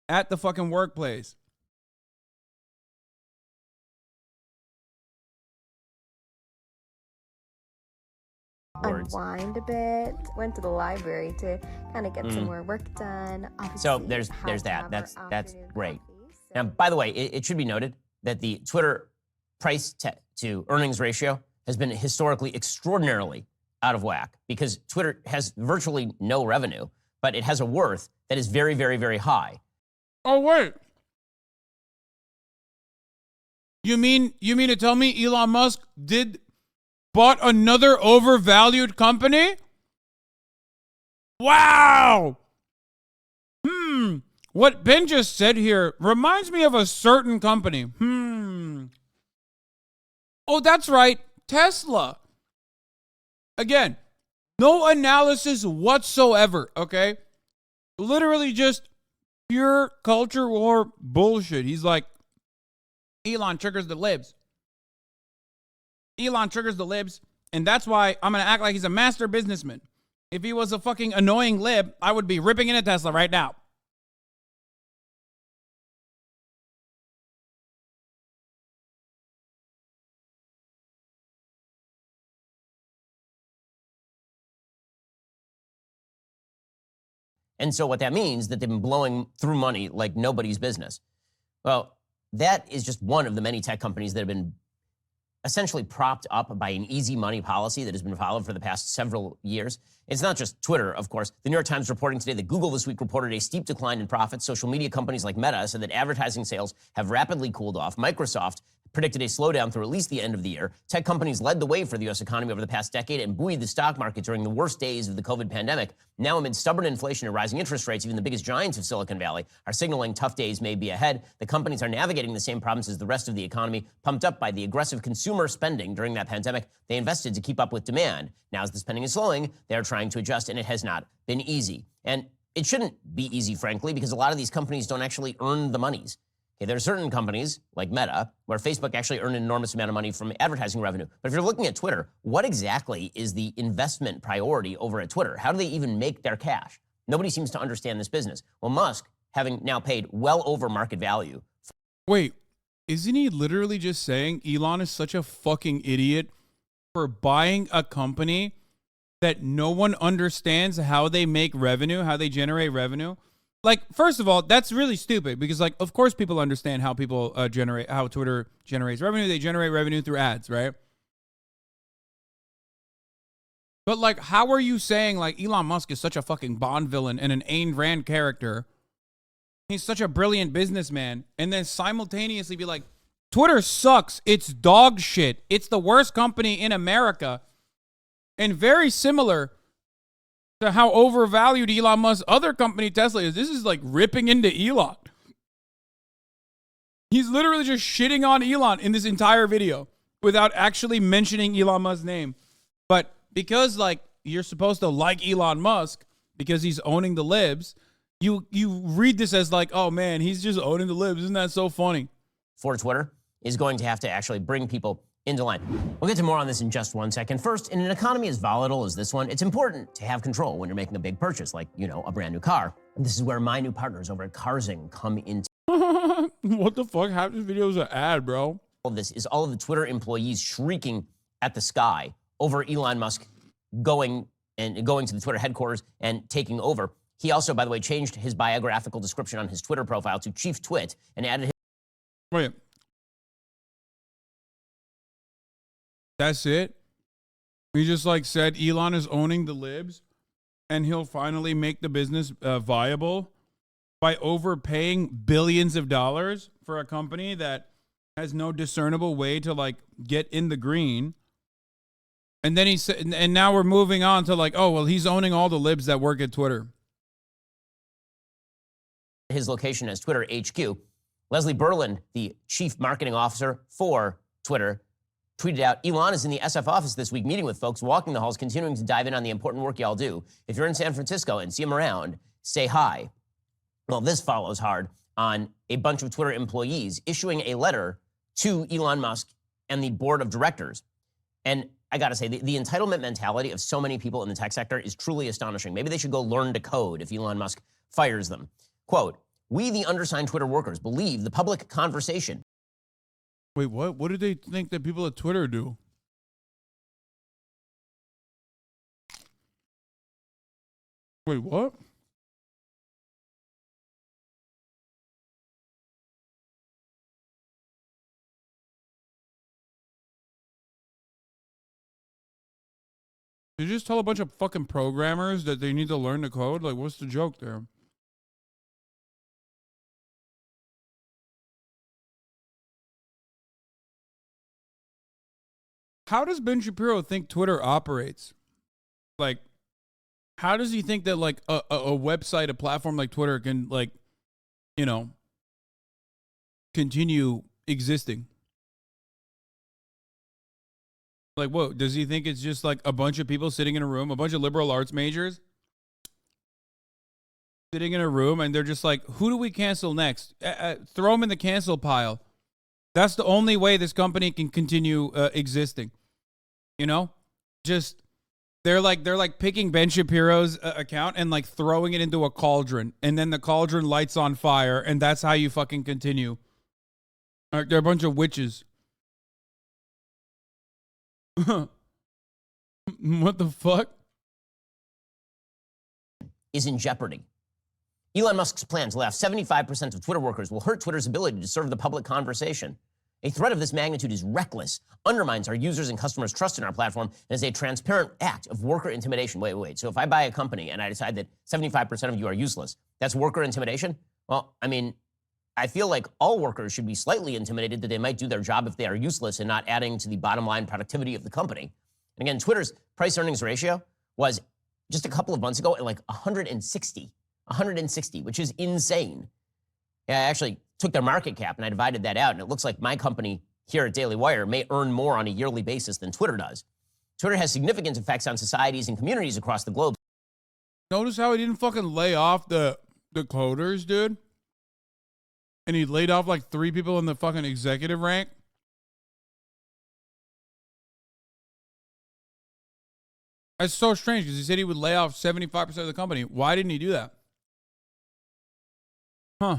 [SPEAKER 1] at the fucking workplace.
[SPEAKER 6] Unwind a bit. Went to the library to kind of get some more work done.
[SPEAKER 3] So there's that. That's great. Now, by the way, it should be noted that the Twitter price to earnings ratio has been historically extraordinarily out of whack because Twitter has virtually no revenue, but it has a worth that is very, very, very high.
[SPEAKER 1] Oh wait. You mean to tell me Elon Musk bought another overvalued company? Wow. What Ben just said here reminds me of a certain company. Oh, that's right. Tesla. Again, no analysis whatsoever, okay? Literally just pure culture war bullshit. He's like, Elon triggers the libs. Elon triggers the libs, and that's why I'm going to act like he's a master businessman. If he was a fucking annoying lib, I would be ripping into Tesla right now.
[SPEAKER 3] And so what that means that they've been blowing through money like nobody's business. Well, that is just one of the many tech companies that have been essentially propped up by an easy money policy that has been followed for the past several years. It's not just Twitter, of course. The New York Times reporting today that Google this week reported a steep decline in profits. Social media companies like Meta said that advertising sales have rapidly cooled off. Microsoft predicted a slowdown through at least the end of the year. Tech companies led the way for the U.S. economy over the past decade and buoyed the stock market during the worst days of the COVID pandemic. Now, amid stubborn inflation and rising interest rates, even the biggest giants of Silicon Valley are signaling tough days may be ahead. The companies are navigating the same problems as the rest of the economy, pumped up by the aggressive consumer spending during that pandemic. They invested to keep up with demand. Now, as the spending is slowing, they are trying to adjust, and it has not been easy. And it shouldn't be easy, frankly, because a lot of these companies don't actually earn the monies. Okay, there are certain companies, like Meta, where Facebook actually earned an enormous amount of money from advertising revenue. But if you're looking at Twitter, what exactly is the investment priority over at Twitter? How do they even make their cash? Nobody seems to understand this business. Well, Musk, having now paid well over market value.
[SPEAKER 1] Wait, isn't he literally just saying Elon is such a fucking idiot for buying a company that no one understands how they make revenue, how they generate revenue? Like, first of all, that's really stupid because, like, of course people understand how people how Twitter generates revenue. They generate revenue through ads, right? But, like, how are you saying, like, Elon Musk is such a fucking Bond villain and an Ayn Rand character? He's such a brilliant businessman. And then simultaneously be like, Twitter sucks. It's dog shit. It's the worst company in America. And very similar to how overvalued Elon Musk's other company, Tesla, is. This is like ripping into Elon. He's literally just shitting on Elon in this entire video without actually mentioning Elon Musk's name. because like you're supposed to like Elon Musk because he's owning the libs, you read this as like, oh man, he's just owning the libs. Isn't that so funny?
[SPEAKER 3] For Twitter is going to have to actually bring people into line. We'll get to more on this in just one second. First, in an economy as volatile as this one, it's important to have control when you're making a big purchase, like, you know, a brand new car. And this is where my new partners over at Carzing come into.
[SPEAKER 1] What the fuck? Half this video is an ad, bro.
[SPEAKER 3] All of this is all of the Twitter employees shrieking at the sky over Elon Musk going to the Twitter headquarters and taking over. He also, by the way, changed his biographical description on his Twitter profile to Chief Twit and added his.
[SPEAKER 1] Wait. That's it? He just like said Elon is owning the libs and he'll finally make the business viable by overpaying billions of dollars for a company that has no discernible way to like get in the green. And then he said, and now we're moving on to like, oh, well, he's owning all the libs that work at Twitter.
[SPEAKER 3] His location as Twitter HQ. Leslie Berland, the chief marketing officer for Twitter, tweeted out, Elon is in the SF office this week meeting with folks, walking the halls, continuing to dive in on the important work y'all do. If you're in San Francisco and see him around, say hi. Well, this follows hard on a bunch of Twitter employees issuing a letter to Elon Musk and the board of directors. And I gotta say, the entitlement mentality of so many people in the tech sector is truly astonishing. Maybe they should go learn to code if Elon Musk fires them. Quote, we, the undersigned Twitter workers, believe the public conversation.
[SPEAKER 1] Wait, what? What do they think that people at Twitter do? Wait, what? Did you just tell a bunch of fucking programmers that they need to learn to code? Like, what's the joke there? How does Ben Shapiro think Twitter operates? Like, how does he think that like a website, a platform like Twitter can like, you know, continue existing? Like, what? Does he think it's just like a bunch of people sitting in a room, a bunch of liberal arts majors sitting in a room and they're just like, who do we cancel next? Throw them in the cancel pile. That's the only way this company can continue existing. You know, just they're like picking Ben Shapiro's account and like throwing it into a cauldron, and then the cauldron lights on fire, and that's how you fucking continue. They're a bunch of witches. What the fuck?
[SPEAKER 3] Is in jeopardy. Elon Musk's plan to lay off 75% of Twitter workers will hurt Twitter's ability to serve the public conversation. A threat of this magnitude is reckless, undermines our users' and customers' trust in our platform, and is a transparent act of worker intimidation. Wait. So if I buy a company and I decide that 75% of you are useless, that's worker intimidation? Well, I mean, I feel like all workers should be slightly intimidated that they might do their job if they are useless and not adding to the bottom line productivity of the company. And again, Twitter's price-earnings ratio was just a couple of months ago at like 160, which is insane. Yeah, I actually took their market cap and I divided that out, and it looks like my company here at Daily Wire may earn more on a yearly basis than Twitter does. Twitter has significant effects on societies and communities across the globe.
[SPEAKER 1] Notice how he didn't fucking lay off the coders, dude? And he laid off like 3 people in the fucking executive rank? That's so strange because he said he would lay off 75% of the company. Why didn't he do that? Huh.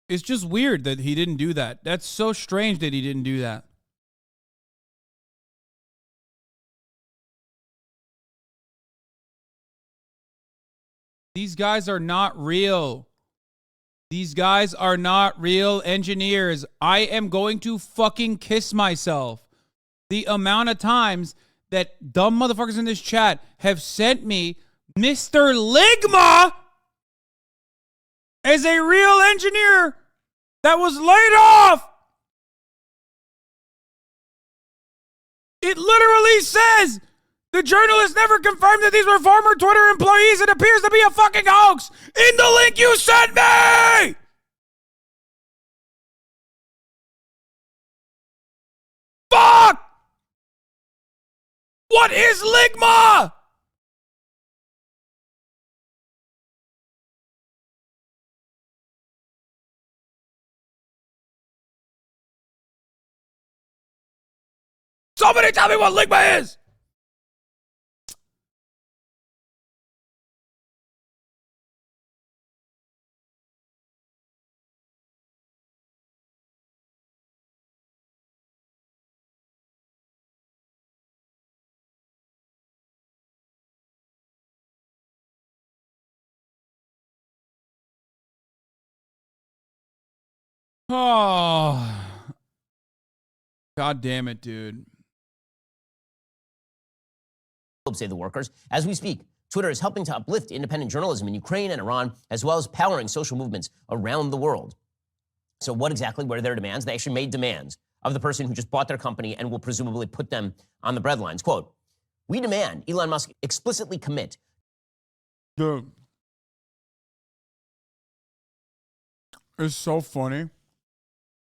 [SPEAKER 1] It's just weird that he didn't do that. That's so strange that he didn't do that. These guys are not real. These guys are not real engineers. I am going to fucking kiss myself. The amount of times that dumb motherfuckers in this chat have sent me Mr. Ligma as a real engineer that was laid off. It literally says the journalist never confirmed that these were former Twitter employees. It appears to be a fucking hoax in the link you sent me. Fuck! What is Ligma? Somebody tell me what Ligma is. Oh, God damn it, dude.
[SPEAKER 3] Say the workers. As we speak, Twitter is helping to uplift independent journalism in Ukraine and Iran, as well as powering social movements around the world. So what exactly were their demands? They actually made demands of the person who just bought their company and will presumably put them on the breadlines. Quote, we demand Elon Musk explicitly commit.
[SPEAKER 1] Dude. It's so funny.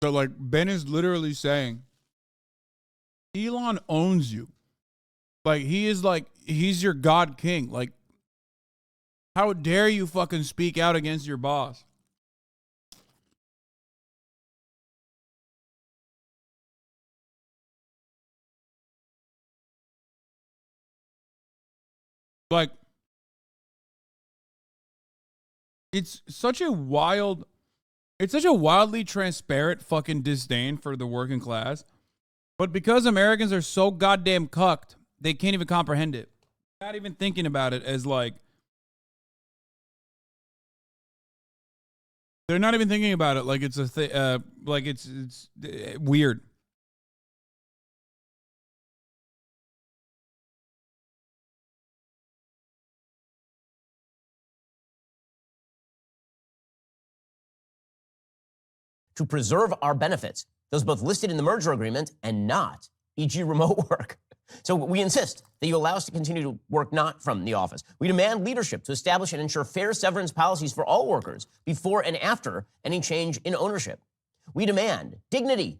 [SPEAKER 1] So, like, Ben is literally saying, Elon owns you. Like, he's your God king. Like, how dare you fucking speak out against your boss? Like, it's such a wildly transparent fucking disdain for the working class. But because Americans are so goddamn cucked, they can't even comprehend it. Not even thinking about it as like, they're not even thinking about it like it's a thing, like it's weird.
[SPEAKER 3] To preserve our benefits, those both listed in the merger agreement and not, e.g. remote work. So we insist that you allow us to continue to work not from the office. We demand leadership to establish and ensure fair severance policies for all workers before and after any change in ownership. We demand dignity,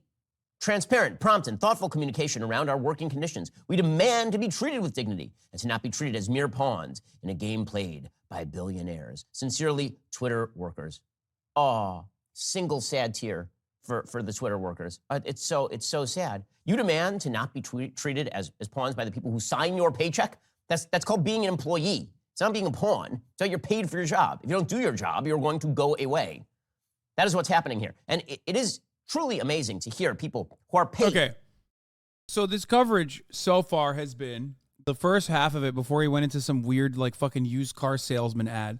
[SPEAKER 3] transparent, prompt, and thoughtful communication around our working conditions. We demand to be treated with dignity and to not be treated as mere pawns in a game played by billionaires. Sincerely, Twitter workers. Aw. Single sad tear for the Twitter workers. It's so sad. You demand to not be treated as pawns by the people who sign your paycheck. That's called being an employee. It's not being a pawn. So you're paid for your job. If you don't do your job, you're going to go away. That is what's happening here. And it is truly amazing to hear people who are paid.
[SPEAKER 1] Okay. So this coverage so far has been, the first half of it before he went into some weird like fucking used car salesman ad,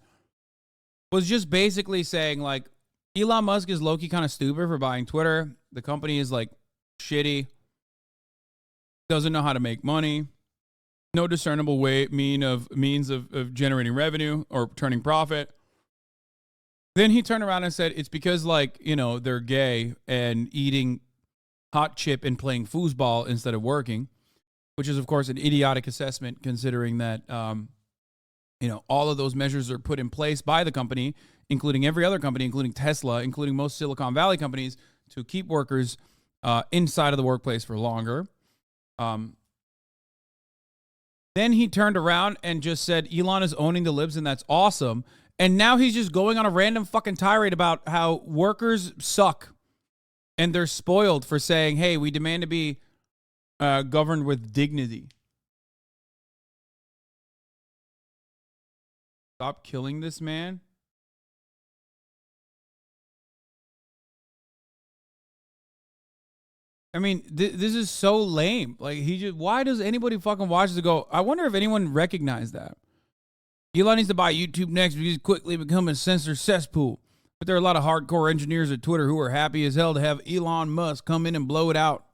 [SPEAKER 1] was just basically saying like, Elon Musk is low-key kind of stupid for buying Twitter. The company is like shitty. Doesn't know how to make money. No discernible means of generating revenue or turning profit. Then he turned around and said it's because like, you know, they're gay and eating hot chip and playing foosball instead of working, which is of course an idiotic assessment considering that you know, all of those measures are put in place by the company, including every other company, including Tesla, including most Silicon Valley companies, to keep workers inside of the workplace for longer. Then he turned around and just said Elon is owning the libs and that's awesome. And now he's just going on a random fucking tirade about how workers suck and they're spoiled for saying, hey, we demand to be governed with dignity. Stop killing this man. I mean, this is so lame. Like, why does anybody fucking watch this and go, I wonder if anyone recognized that. Elon needs to buy YouTube next because he's quickly becoming a censor cesspool. But there are a lot of hardcore engineers at Twitter who are happy as hell to have Elon Musk come in and blow it out.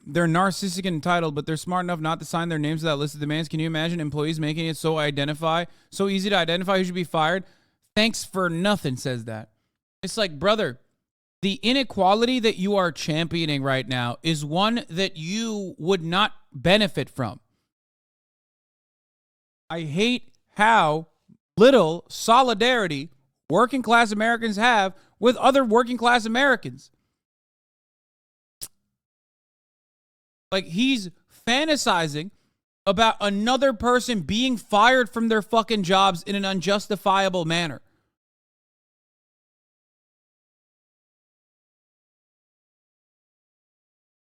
[SPEAKER 1] They're narcissistic and entitled, but they're smart enough not to sign their names to that list of demands. Can you imagine employees making it so easy to identify who should be fired? Thanks for nothing, says that. It's like, brother, the inequality that you are championing right now is one that you would not benefit from. I hate how little solidarity working class Americans have with other working class Americans. Like, he's fantasizing about another person being fired from their fucking jobs in an unjustifiable manner.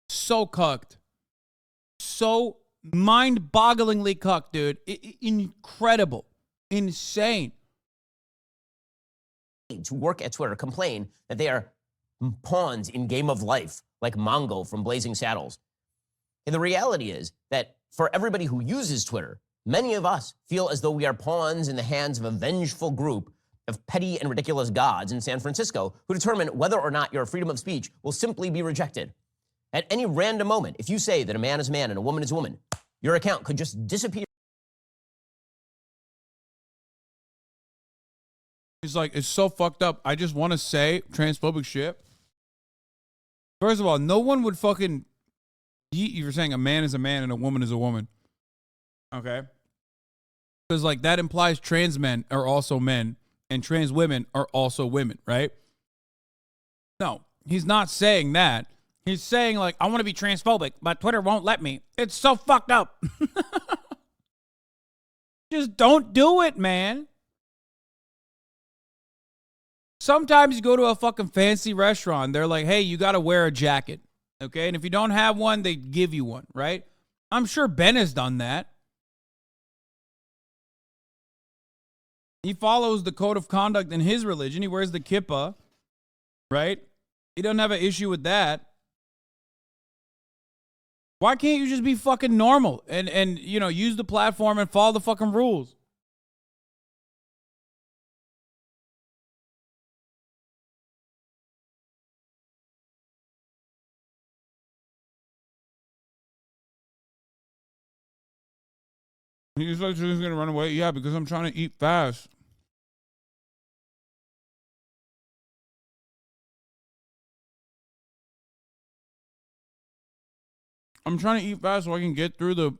[SPEAKER 1] So cucked. So mind-bogglingly cucked, dude. Incredible. Insane.
[SPEAKER 3] To work at Twitter complain that they are pawns in game of life, like Mongo from Blazing Saddles. And the reality is that for everybody who uses Twitter, many of us feel as though we are pawns in the hands of a vengeful group of petty and ridiculous gods in San Francisco who determine whether or not your freedom of speech will simply be rejected. At any random moment, if you say that a man is a man and a woman is a woman, your account could just disappear.
[SPEAKER 1] He's like, it's so fucked up. I just want to say transphobic shit. First of all, no one would fucking... You're saying a man is a man and a woman is a woman. Okay? Because, like, that implies trans men are also men and trans women are also women, right? No, he's not saying that. He's saying, like, I want to be transphobic, but Twitter won't let me. It's so fucked up. Just don't do it, man. Sometimes you go to a fucking fancy restaurant. They're like, hey, you got to wear a jacket. Okay? And if you don't have one, they give you one, right? I'm sure Ben has done that. He follows the code of conduct in his religion. He wears the kippah, right? He doesn't have an issue with that. Why can't you just be fucking normal and you know, use the platform and follow the fucking rules? He's like, he's gonna run away. Yeah, because I'm trying to eat fast. I'm trying to eat fast so I can get through the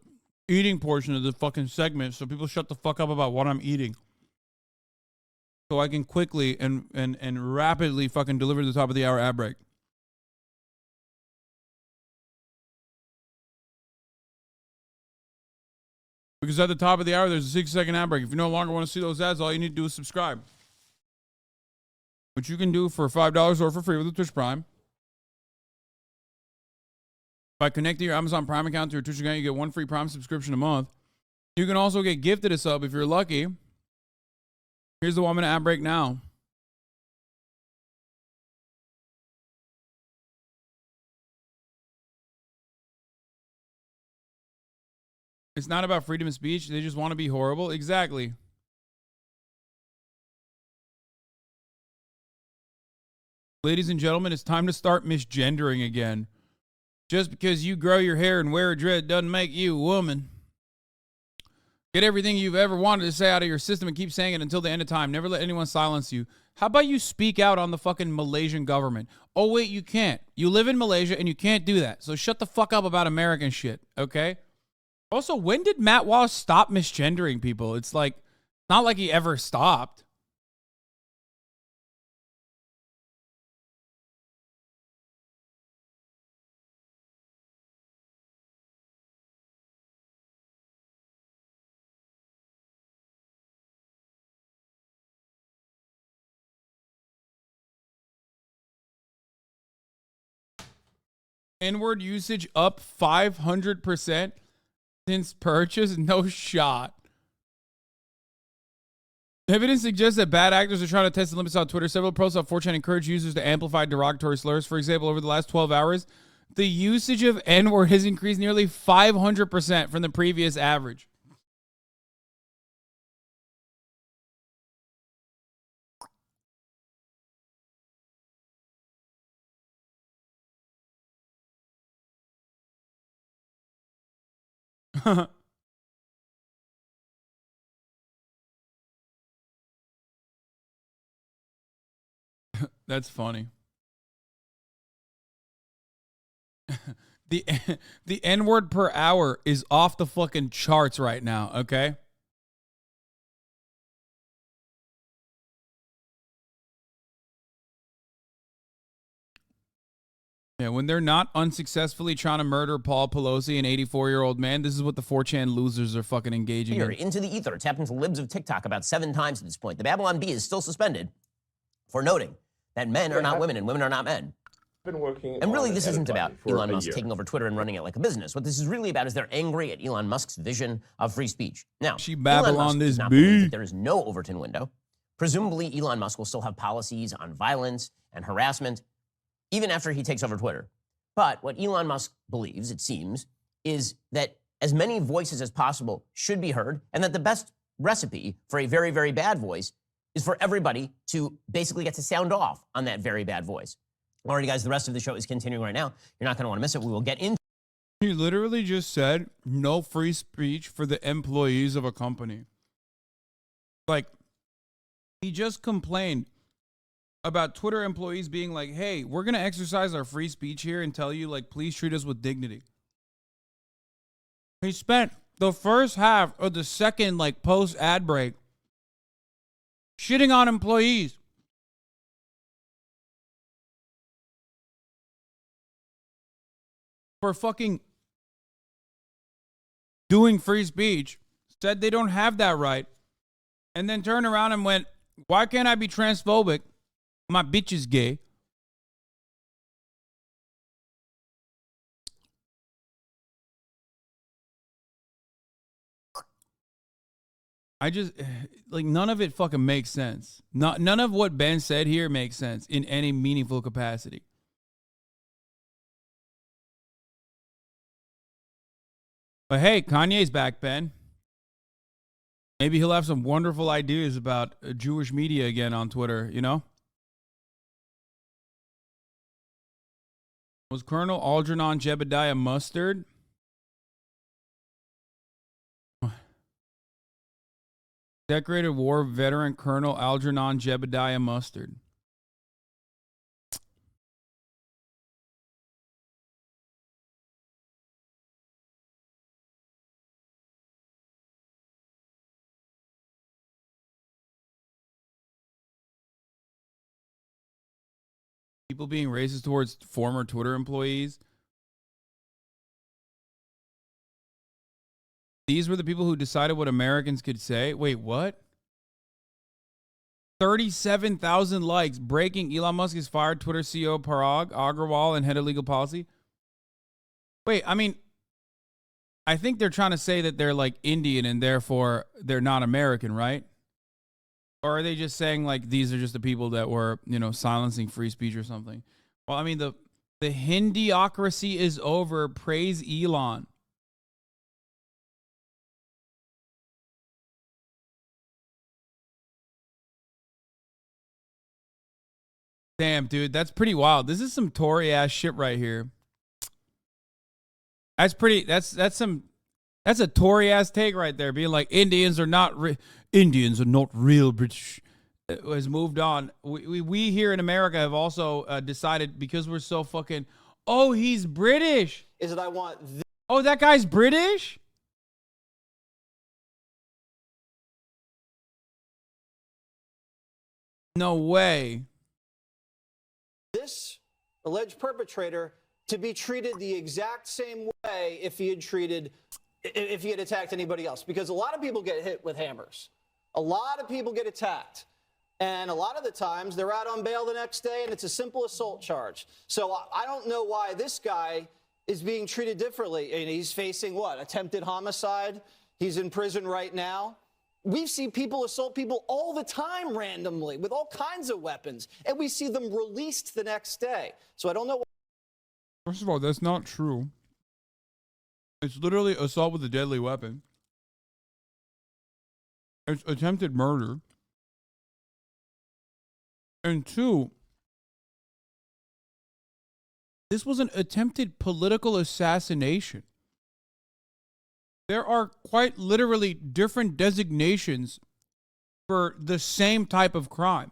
[SPEAKER 1] eating portion of the fucking segment so people shut the fuck up about what I'm eating. So I can quickly and rapidly fucking deliver the top of the hour ad break. Because at the top of the hour, there's a 6-second ad break. If you no longer want to see those ads, all you need to do is subscribe. Which you can do for $5 or for free with a Twitch Prime. By connecting your Amazon Prime account to your Twitch account, you get 1 free Prime subscription a month. You can also get gifted a sub if you're lucky. Here's the 1-minute ad break now. It's not about freedom of speech. They just want to be horrible. Exactly. Ladies and gentlemen, it's time to start misgendering again. Just because you grow your hair and wear a dread doesn't make you a woman. Get everything you've ever wanted to say out of your system and keep saying it until the end of time. Never let anyone silence you. How about you speak out on the fucking Malaysian government? Oh, wait, you can't. You live in Malaysia and you can't do that. So shut the fuck up about American shit, okay? Also, when did Matt Walsh stop misgendering people? It's like, not like he ever stopped. N-word usage up 500% since purchase? No shot. Evidence suggests that bad actors are trying to test the limits on Twitter. Several posts on 4chan encourage users to amplify derogatory slurs. For example, over the last 12 hours, the usage of N-word has increased nearly 500% from the previous average. That's funny. The N-word per hour is off the fucking charts right now, okay? Yeah, Yeah, when they're not unsuccessfully trying to murder Paul Pelosi, an 84-year-old man, this is what the 4chan losers are fucking engaging
[SPEAKER 3] Here,
[SPEAKER 1] in.
[SPEAKER 3] into the ether. It's happened to libs of TikTok about 7 times at this point. The Babylon Bee is still suspended for noting that men are not women and women are not men.
[SPEAKER 18] Been working
[SPEAKER 3] And really,
[SPEAKER 18] on
[SPEAKER 3] this
[SPEAKER 18] an
[SPEAKER 3] isn't
[SPEAKER 18] edit
[SPEAKER 3] about
[SPEAKER 18] button for
[SPEAKER 3] Elon
[SPEAKER 18] a
[SPEAKER 3] Musk
[SPEAKER 18] year.
[SPEAKER 3] taking over Twitter and running it like a business. What this is really about is they're angry at Elon Musk's vision of free speech. Now,
[SPEAKER 1] She
[SPEAKER 3] Elon
[SPEAKER 1] Babylon
[SPEAKER 3] Musk does
[SPEAKER 1] this
[SPEAKER 3] not believe
[SPEAKER 1] bee.
[SPEAKER 3] that there is no Overton window. Presumably, Elon Musk will still have policies on violence and harassment, even after he takes over Twitter. But what Elon Musk believes, it seems, is that as many voices as possible should be heard, and that the best recipe for a very, very bad voice is for everybody to basically get to sound off on that very bad voice. Alrighty, guys, the rest of the show is continuing right now. You're not going to want to miss it. We will get into.
[SPEAKER 1] He literally just said no free speech for the employees of a company. Like, he just complained about Twitter employees being like, hey, we're going to exercise our free speech here and tell you, like, please treat us with dignity. He spent the first half of the second, like, post-ad break shitting on employees. For fucking doing free speech, said they don't have that right, and then turned around and went, why can't I be transphobic? My bitch is gay. I just, like, none of it fucking makes sense. None of what Ben said here makes sense in any meaningful capacity. But hey, Kanye's back, Ben. Maybe he'll have some wonderful ideas about Jewish media again on Twitter, you know? Was Colonel Algernon Jebediah Mustard? Decorated war veteran Colonel Algernon Jebediah Mustard. People being racist towards former Twitter employees. These were the people who decided what Americans could say. Wait, what? 37,000 likes. Breaking: Elon Musk is fired Twitter CEO Parag Agrawal and head of legal policy. Wait, I mean, I think they're trying to say that they're like Indian and therefore they're not American, right? Or are they just saying like these are just the people that were, you know, silencing free speech or something? Well, I mean, the Hindiocracy is over. Praise Elon. Damn, dude, that's pretty wild. This is some Tory ass shit right here. That's pretty. That's a Tory ass take right there. Being like Indians are not real British. It has moved on. We here in America have also decided, because we're so fucking. Oh, he's British.
[SPEAKER 7] Is that I want.
[SPEAKER 1] Oh, that guy's British. No way.
[SPEAKER 7] This alleged perpetrator to be treated the exact same way if he had attacked anybody else, because a lot of people get hit with hammers. A lot of people get attacked. And a lot of the times they're out on bail the next day and it's a simple assault charge. So I don't know why this guy is being treated differently. And he's facing what? Attempted homicide. He's in prison right now. We see people assault people all the time randomly with all kinds of weapons, and we see them released the next day. So I don't know.
[SPEAKER 1] First of all, that's not true. It's literally assault with a deadly weapon. It's attempted murder. And 2, this was an attempted political assassination. There are quite literally different designations for the same type of crime.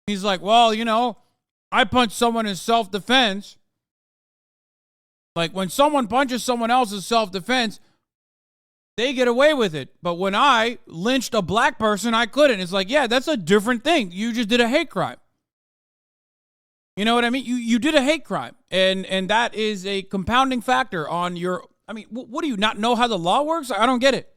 [SPEAKER 1] He's like, well, you know, I punched someone in self-defense. Like, when someone punches someone else in self-defense, they get away with it. But when I lynched a black person, I couldn't. It's like, yeah, that's a different thing. You just did a hate crime. You know what I mean? You did a hate crime, and that is a compounding factor on your. I mean, what do you not know how the law works? I don't get it.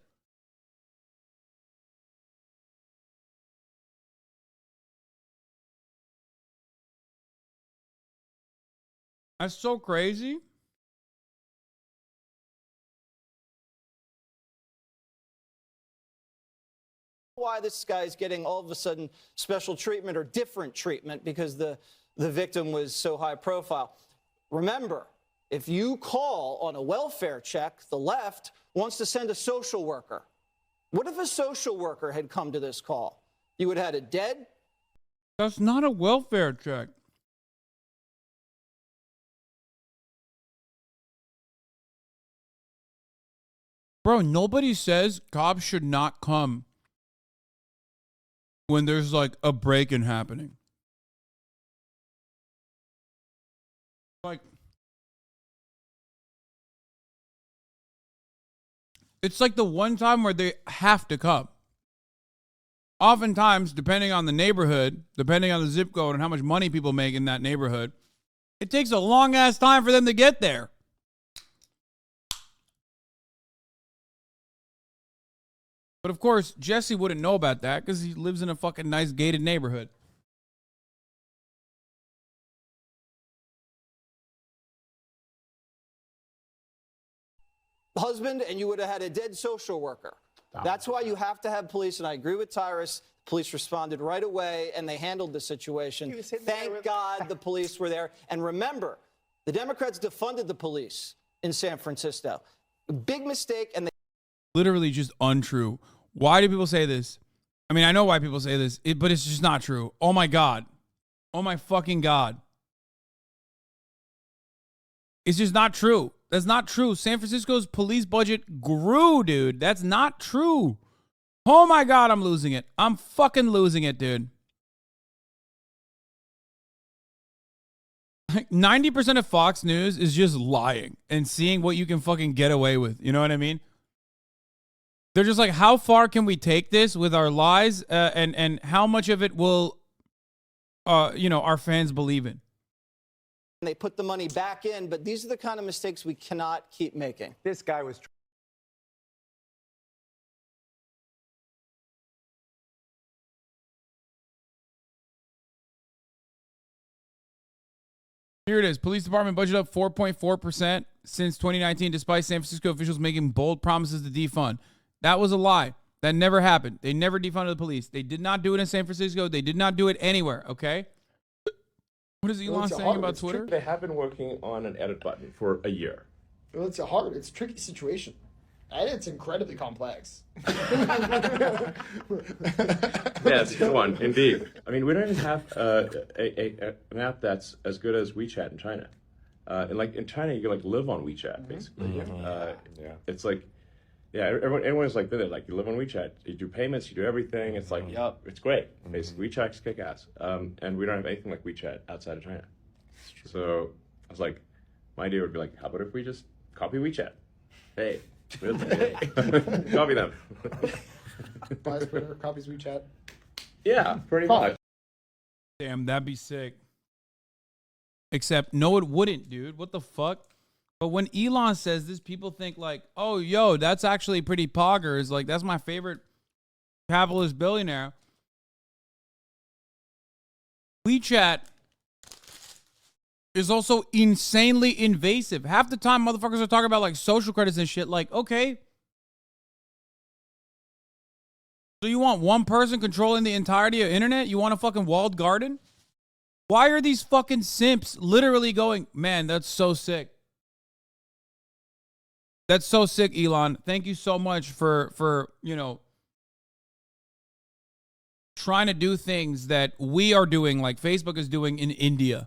[SPEAKER 1] That's so crazy.
[SPEAKER 7] Why this guy's getting all of a sudden special treatment or different treatment because the victim was so high profile. Remember, if you call on a welfare check, the left wants to send a social worker. What if a social worker had come to this call? You would have had a dead.
[SPEAKER 1] That's not a welfare check. Bro, nobody says cops should not come when there's like a break-in happening. Like, it's like the one time where they have to come. Oftentimes, depending on the neighborhood, depending on the zip code and how much money people make in that neighborhood, it takes a long-ass time for them to get there. But of course, Jesse wouldn't know about that because he lives in a fucking nice gated neighborhood.
[SPEAKER 7] Husband, and you would have had a dead social worker. That's why you have to have police, and I agree with Tyrus. Police responded right away, and they handled the situation. Thank God the police were there. And remember, the Democrats defunded the police in San Francisco. Big mistake, and they
[SPEAKER 1] Literally just untrue. Why do people say this? I mean, I know why people say this, but it's just not true. Oh my God. Oh my fucking God. It's just not true. That's not true. San Francisco's police budget grew, dude. That's not true. Oh my God, I'm losing it. I'm fucking losing it, dude. 90% of Fox News is just lying and seeing what you can fucking get away with. You know what I mean? They're just like, how far can we take this with our lies, and how much of it will, our fans believe in?
[SPEAKER 7] they put the money back in, but these are the kind of mistakes we cannot keep making.
[SPEAKER 5] This guy was
[SPEAKER 1] Here it is. Police department budget up 4.4% since 2019, despite San Francisco officials making bold promises to defund. That was a lie. That never happened. They never defunded the police. They did not do it in San Francisco. They did not do it anywhere, okay? What is Elon saying about Twitter?
[SPEAKER 8] They have been working on an edit button for a year.
[SPEAKER 9] Well, it's a tricky situation. And it's incredibly complex.
[SPEAKER 8] Yes, good one, indeed. I mean, we don't even have an app that's as good as WeChat in China. And like in China, you can like live on WeChat, basically. Yeah. It's like, yeah, everyone's like, they're like, you live on WeChat, you do payments, you do everything. It's like, yeah, it's great. Basically, WeChat's kick ass. And we don't have anything like WeChat outside of China. So I was like, my idea would be like, how about if we just copy WeChat? Hey. Copy them.
[SPEAKER 9] Buys Twitter, copies WeChat.
[SPEAKER 8] Yeah, pretty much.
[SPEAKER 1] Damn, that'd be sick. Except, no, it wouldn't, dude. What the fuck? But when Elon says this, people think like, oh, yo, that's actually pretty poggers. Like, that's my favorite capitalist billionaire. WeChat is also insanely invasive. Half the time, motherfuckers are talking about like social credits and shit. Like, okay. So you want one person controlling the entirety of internet? You want a fucking walled garden? Why are these fucking simps literally going, man, that's so sick. That's so sick, Elon. Thank you so much for trying to do things that we are doing, like Facebook is doing in India.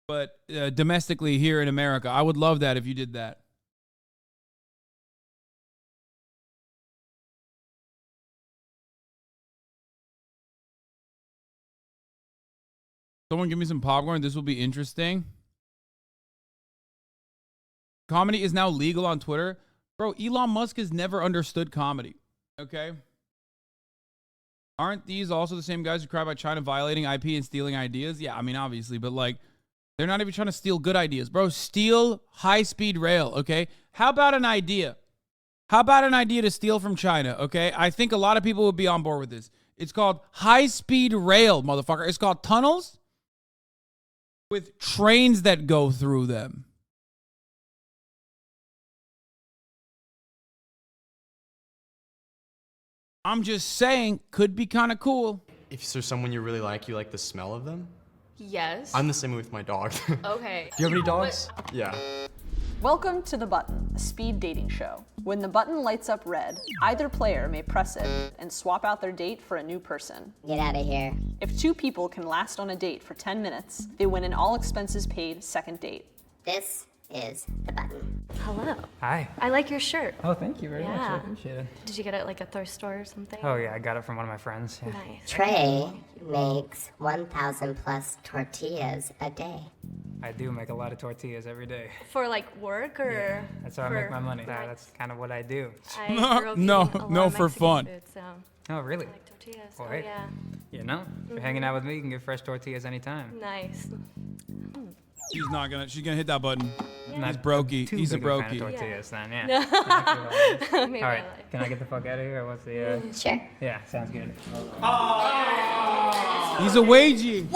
[SPEAKER 1] But domestically here in America. I would love that if you did that. Someone give me some popcorn. This will be interesting. Comedy is now legal on Twitter. Bro, Elon Musk has never understood comedy. Okay? Aren't these also the same guys who cry about China violating IP and stealing ideas? Yeah, I mean, obviously, but like, they're not even trying to steal good ideas. Bro, steal high-speed rail, okay? How about an idea? How about an idea to steal from China, okay? I think a lot of people would be on board with this. It's called high-speed rail, motherfucker. It's called tunnels with trains that go through them. I'm just saying, could be kind of cool.
[SPEAKER 2] If there's someone you really like, you like the smell of them?
[SPEAKER 5] Yes.
[SPEAKER 2] I'm the same way with my dog.
[SPEAKER 5] Okay.
[SPEAKER 2] Do you have any dogs? Yeah.
[SPEAKER 10] Welcome to The Button, a speed dating show. When the button lights up red, either player may press it and swap out their date for a new person.
[SPEAKER 11] Get out of here.
[SPEAKER 10] If 2 people can last on a date for 10 minutes, they win an all expenses paid second date.
[SPEAKER 11] This is The Button.
[SPEAKER 5] Hello.
[SPEAKER 12] Hi.
[SPEAKER 5] I like your shirt.
[SPEAKER 12] Oh, thank you very much. I
[SPEAKER 5] Yeah.
[SPEAKER 12] appreciate it.
[SPEAKER 5] Did you get it at like a thrift store or something?
[SPEAKER 12] Oh, yeah, I got it from one of my friends. Yeah.
[SPEAKER 5] Nice.
[SPEAKER 11] Trey makes 1,000 plus tortillas a day.
[SPEAKER 12] I do make a lot of tortillas every day.
[SPEAKER 5] For like work or?
[SPEAKER 12] That's how I make my money. That's kind of what I do.
[SPEAKER 5] I grew up eating
[SPEAKER 1] No,
[SPEAKER 5] a lot
[SPEAKER 1] no,
[SPEAKER 5] of
[SPEAKER 1] for
[SPEAKER 5] Mexican
[SPEAKER 1] fun.
[SPEAKER 5] food, so
[SPEAKER 12] Oh, really?
[SPEAKER 5] I like tortillas.
[SPEAKER 12] Well,
[SPEAKER 5] Oh,
[SPEAKER 12] hey,
[SPEAKER 5] yeah.
[SPEAKER 12] You know, if you're hanging out with me, you can get fresh tortillas anytime.
[SPEAKER 5] Nice.
[SPEAKER 1] She's not gonna. She's gonna hit that button.
[SPEAKER 12] Not
[SPEAKER 1] He's brokey.
[SPEAKER 12] too
[SPEAKER 1] He's a
[SPEAKER 12] big of fan
[SPEAKER 1] brokey.
[SPEAKER 12] of tortillas, then, yeah.
[SPEAKER 5] No.
[SPEAKER 12] Thank you.
[SPEAKER 5] Maybe
[SPEAKER 12] All
[SPEAKER 5] I
[SPEAKER 12] right,
[SPEAKER 5] like.
[SPEAKER 12] can I get the fuck out of here? Or what's the?
[SPEAKER 11] Sure.
[SPEAKER 12] Yeah, sounds good.
[SPEAKER 1] He's a wagey.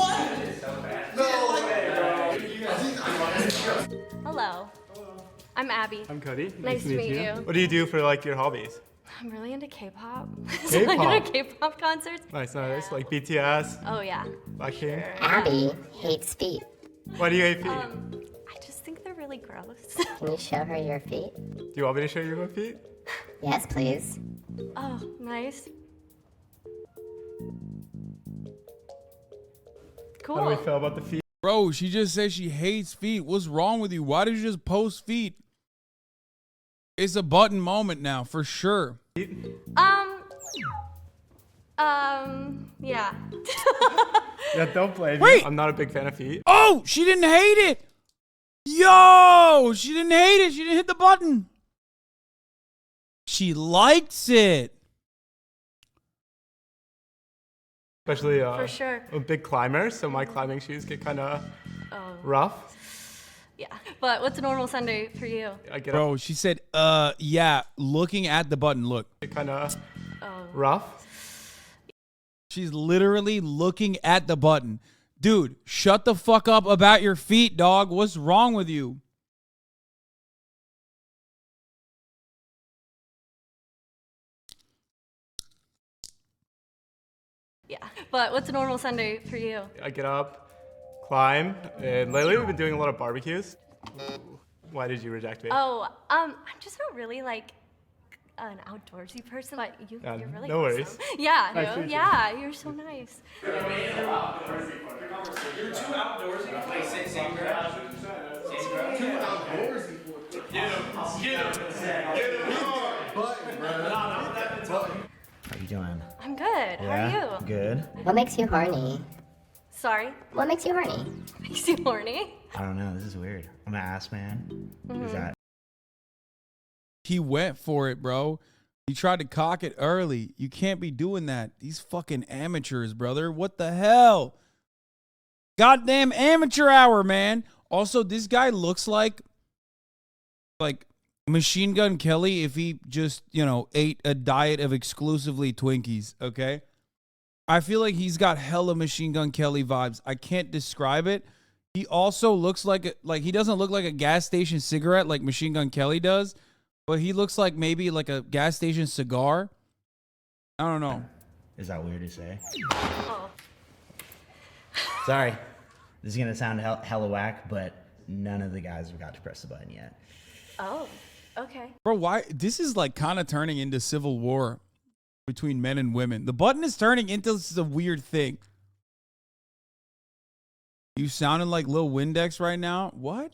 [SPEAKER 5] Hello. I'm Abby.
[SPEAKER 14] I'm Cody.
[SPEAKER 5] Nice to meet you.
[SPEAKER 14] What do you do for like your hobbies?
[SPEAKER 5] I'm really into K-pop. So I go to K-pop concerts.
[SPEAKER 14] Nice, nice. Like BTS,
[SPEAKER 5] Oh yeah.
[SPEAKER 14] Blackpink.
[SPEAKER 11] Abby hates feet.
[SPEAKER 14] Why do you hate feet?
[SPEAKER 5] I just think they're really gross.
[SPEAKER 11] Can you show her your feet?
[SPEAKER 14] Do you want me to show you my feet?
[SPEAKER 11] Yes, please.
[SPEAKER 5] Oh, nice. Cool.
[SPEAKER 14] How do we feel about the feet?
[SPEAKER 1] Bro, she just said she hates feet. What's wrong with you? Why did you just post feet? It's a button moment now, for sure.
[SPEAKER 5] Yeah.
[SPEAKER 14] Yeah, don't blame
[SPEAKER 1] Wait!
[SPEAKER 14] me. I'm not a big fan of feet.
[SPEAKER 1] Oh, she didn't hate it. Yo, she didn't hate it. She didn't hit the button. She likes it.
[SPEAKER 14] Especially
[SPEAKER 5] For sure.
[SPEAKER 14] I'm a big climber, so my climbing shoes get kind of
[SPEAKER 5] Oh.
[SPEAKER 14] rough.
[SPEAKER 5] Yeah. But what's a normal Sunday for you?
[SPEAKER 14] I get
[SPEAKER 1] Bro, she said, yeah, looking at the button. Look.
[SPEAKER 14] kind of
[SPEAKER 5] Oh.
[SPEAKER 14] rough.
[SPEAKER 1] She's literally looking at the button. Dude, shut the fuck up about your feet, dog. What's wrong with you?
[SPEAKER 5] Yeah. But what's a normal Sunday for you?
[SPEAKER 14] I get up, climb, and lately we've been doing a lot of barbecues. Why did you reject me?
[SPEAKER 5] Oh, I'm just not really like an outdoorsy person, but you're really
[SPEAKER 14] no
[SPEAKER 5] awesome.
[SPEAKER 14] worries.
[SPEAKER 5] Yeah,
[SPEAKER 14] Nice
[SPEAKER 5] no,
[SPEAKER 14] to meet you.
[SPEAKER 5] yeah, you're so nice.
[SPEAKER 23] You're too outdoorsy to play same crowd. Too outdoorsy. Get him.
[SPEAKER 20] How you doing?
[SPEAKER 5] I'm good. How are you?
[SPEAKER 20] Good.
[SPEAKER 11] What makes you horny?
[SPEAKER 5] Sorry.
[SPEAKER 11] What makes you horny?
[SPEAKER 5] Makes you horny?
[SPEAKER 20] I don't know. This is weird. I'm an ass man. Is that?
[SPEAKER 1] He went for it, bro. He tried to cock it early. You can't be doing that. These fucking amateurs, brother. What the hell? Goddamn amateur hour, man. Also, this guy looks like Machine Gun Kelly if he just, ate a diet of exclusively Twinkies, okay? I feel like he's got hella Machine Gun Kelly vibes. I can't describe it. He also looks like he doesn't look like a gas station cigarette like Machine Gun Kelly does, but he looks like maybe like a gas station cigar. I don't know.
[SPEAKER 20] Is that weird to say?
[SPEAKER 5] Oh.
[SPEAKER 20] Sorry. This is going to sound hella whack, but none of the guys have got to press the button yet.
[SPEAKER 5] Oh, okay.
[SPEAKER 1] Bro, why? This is like kind of turning into civil war between men and women. The button is turning into this is a weird thing. You sounding like Lil Windex right now? What?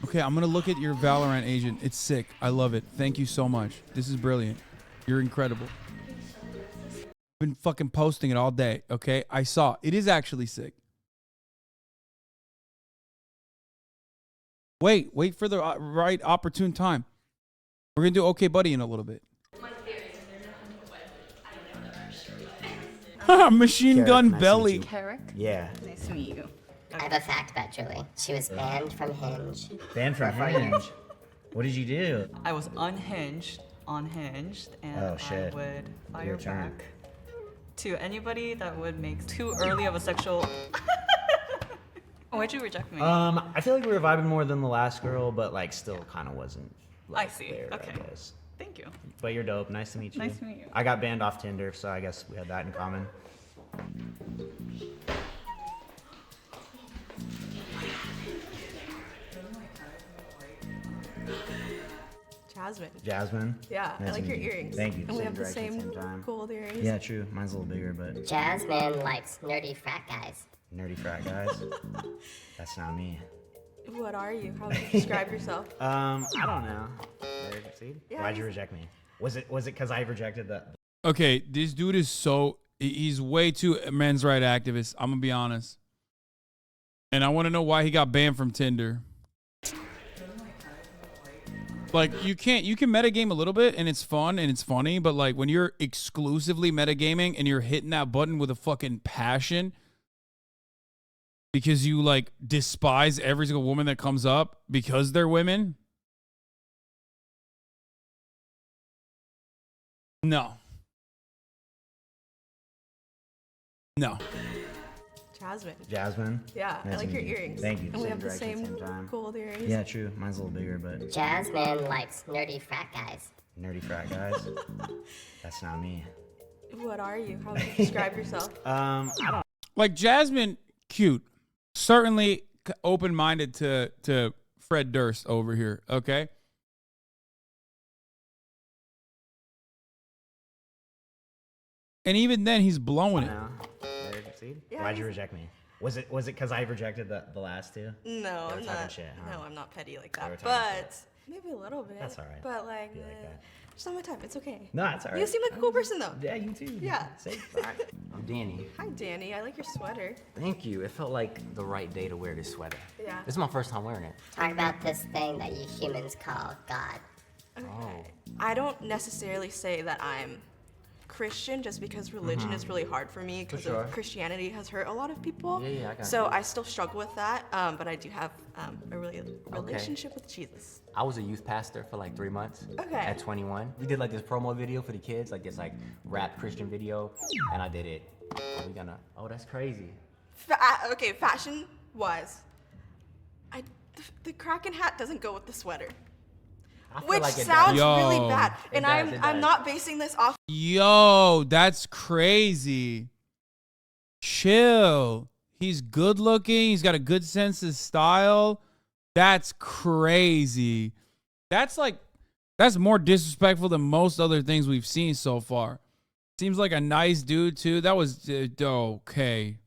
[SPEAKER 1] Okay, I'm going to look at your Valorant agent. It's sick. I love it. Thank you so much. This is brilliant. You're incredible. Been fucking posting it all day, okay? I saw. It is actually sick. Wait for the right opportune time. We're gonna do Okay Buddy in a little bit. Machine gun belly.
[SPEAKER 4] Yeah.
[SPEAKER 11] Nice to meet you. I have a fact about Julie. She was banned from Hinge.
[SPEAKER 4] Banned from Hinge? What did you do?
[SPEAKER 13] I was unhinged, and
[SPEAKER 4] Oh, shit.
[SPEAKER 13] I would fire
[SPEAKER 4] Your turn.
[SPEAKER 13] back to anybody that would make too early of a sexual. Why'd you reject me?
[SPEAKER 4] I feel like we were vibing more than the last girl, but like still kind of wasn't. Like,
[SPEAKER 13] I see.
[SPEAKER 4] There,
[SPEAKER 13] Okay.
[SPEAKER 4] I guess.
[SPEAKER 13] Thank you.
[SPEAKER 4] But you're dope. Nice to meet you.
[SPEAKER 13] Nice to meet you.
[SPEAKER 4] I got banned off Tinder, so I guess we had that in common. Jasmine.
[SPEAKER 11] Yeah,
[SPEAKER 4] Nice
[SPEAKER 11] I like
[SPEAKER 4] to
[SPEAKER 11] your
[SPEAKER 4] meet you.
[SPEAKER 11] earrings.
[SPEAKER 4] Thank you.
[SPEAKER 11] And we have the
[SPEAKER 4] direction,
[SPEAKER 11] same
[SPEAKER 4] time.
[SPEAKER 11] gold earrings.
[SPEAKER 4] Yeah, true. Mine's a little bigger, but
[SPEAKER 11] Jasmine likes nerdy frat guys.
[SPEAKER 4] nerdy frat guys. That's not me.
[SPEAKER 11] What are you? How would you describe yourself?
[SPEAKER 4] I don't know. See?
[SPEAKER 11] Yeah,
[SPEAKER 4] Why'd you reject me? Was it because I rejected that?
[SPEAKER 1] Okay, this dude is he's way too men's right activist. I'm gonna be honest. And I want to know why he got banned from Tinder. Like you can metagame a little bit and it's fun and it's funny, but like when you're exclusively metagaming and you're hitting that button with a fucking passion because you like despise every single woman that comes up because they're women. No.
[SPEAKER 4] Jasmine.
[SPEAKER 11] Yeah, I
[SPEAKER 4] Nice
[SPEAKER 11] like
[SPEAKER 4] to
[SPEAKER 11] your
[SPEAKER 4] meet you.
[SPEAKER 11] earrings.
[SPEAKER 4] Thank you.
[SPEAKER 11] And we have the
[SPEAKER 4] direction,
[SPEAKER 11] same
[SPEAKER 4] time.
[SPEAKER 11] gold earrings.
[SPEAKER 4] Yeah, true. Mine's a little bigger, but
[SPEAKER 11] Jasmine likes nerdy frat guys.
[SPEAKER 4] nerdy frat guys. That's not me.
[SPEAKER 11] What are you? How would you describe yourself?
[SPEAKER 4] I don't.
[SPEAKER 1] Like Jasmine, cute. Certainly open-minded to Fred Durst over here, okay? And even then, he's blowing it.
[SPEAKER 4] See?
[SPEAKER 11] Yeah,
[SPEAKER 4] Why'd you reject me? Was it because I rejected the last two?
[SPEAKER 11] No,
[SPEAKER 4] They were
[SPEAKER 11] I'm
[SPEAKER 4] talking
[SPEAKER 11] not.
[SPEAKER 4] shit, huh?
[SPEAKER 11] No, I'm not petty like
[SPEAKER 4] They were
[SPEAKER 11] that.
[SPEAKER 4] talking
[SPEAKER 11] But maybe a little bit.
[SPEAKER 4] That's all right.
[SPEAKER 11] But like,
[SPEAKER 4] Be like that.
[SPEAKER 11] just not my type. It's okay.
[SPEAKER 4] No, it's all right.
[SPEAKER 11] You seem like a cool person though.
[SPEAKER 4] Yeah, you too.
[SPEAKER 11] Yeah.
[SPEAKER 17] I'm Danny.
[SPEAKER 11] Hi, Danny. I like your sweater.
[SPEAKER 17] Thank you. It felt like the right day to wear this sweater.
[SPEAKER 11] Yeah.
[SPEAKER 17] This is my first time wearing it.
[SPEAKER 11] Talk about this thing that you humans call God.
[SPEAKER 17] Oh.
[SPEAKER 11] I don't necessarily say that I'm Christian just because religion is really hard for me because
[SPEAKER 17] sure.
[SPEAKER 11] Christianity has hurt a lot of people.
[SPEAKER 17] Yeah, I got
[SPEAKER 11] So
[SPEAKER 17] you.
[SPEAKER 11] I still struggle with that, but I do have a relationship with Jesus.
[SPEAKER 17] I was a youth pastor for like 3 months.
[SPEAKER 11] Okay.
[SPEAKER 17] At 21. We did like this promo video for the kids, like this like rap Christian video, and I did it. Are we gonna? Oh, that's crazy.
[SPEAKER 11] Okay, fashion-wise, the Kraken hat doesn't go with the sweater.
[SPEAKER 17] I feel
[SPEAKER 11] Which
[SPEAKER 17] like it
[SPEAKER 11] sounds
[SPEAKER 17] does.
[SPEAKER 11] really
[SPEAKER 1] Yo.
[SPEAKER 11] bad,
[SPEAKER 17] It
[SPEAKER 11] and
[SPEAKER 17] does, it
[SPEAKER 11] I'm
[SPEAKER 17] does.
[SPEAKER 11] not basing this off.
[SPEAKER 1] Yo, that's crazy. Chill. He's good looking. He's got a good sense of style. That's crazy. That's more disrespectful than most other things we've seen so far. Seems like a nice dude too. That was okay.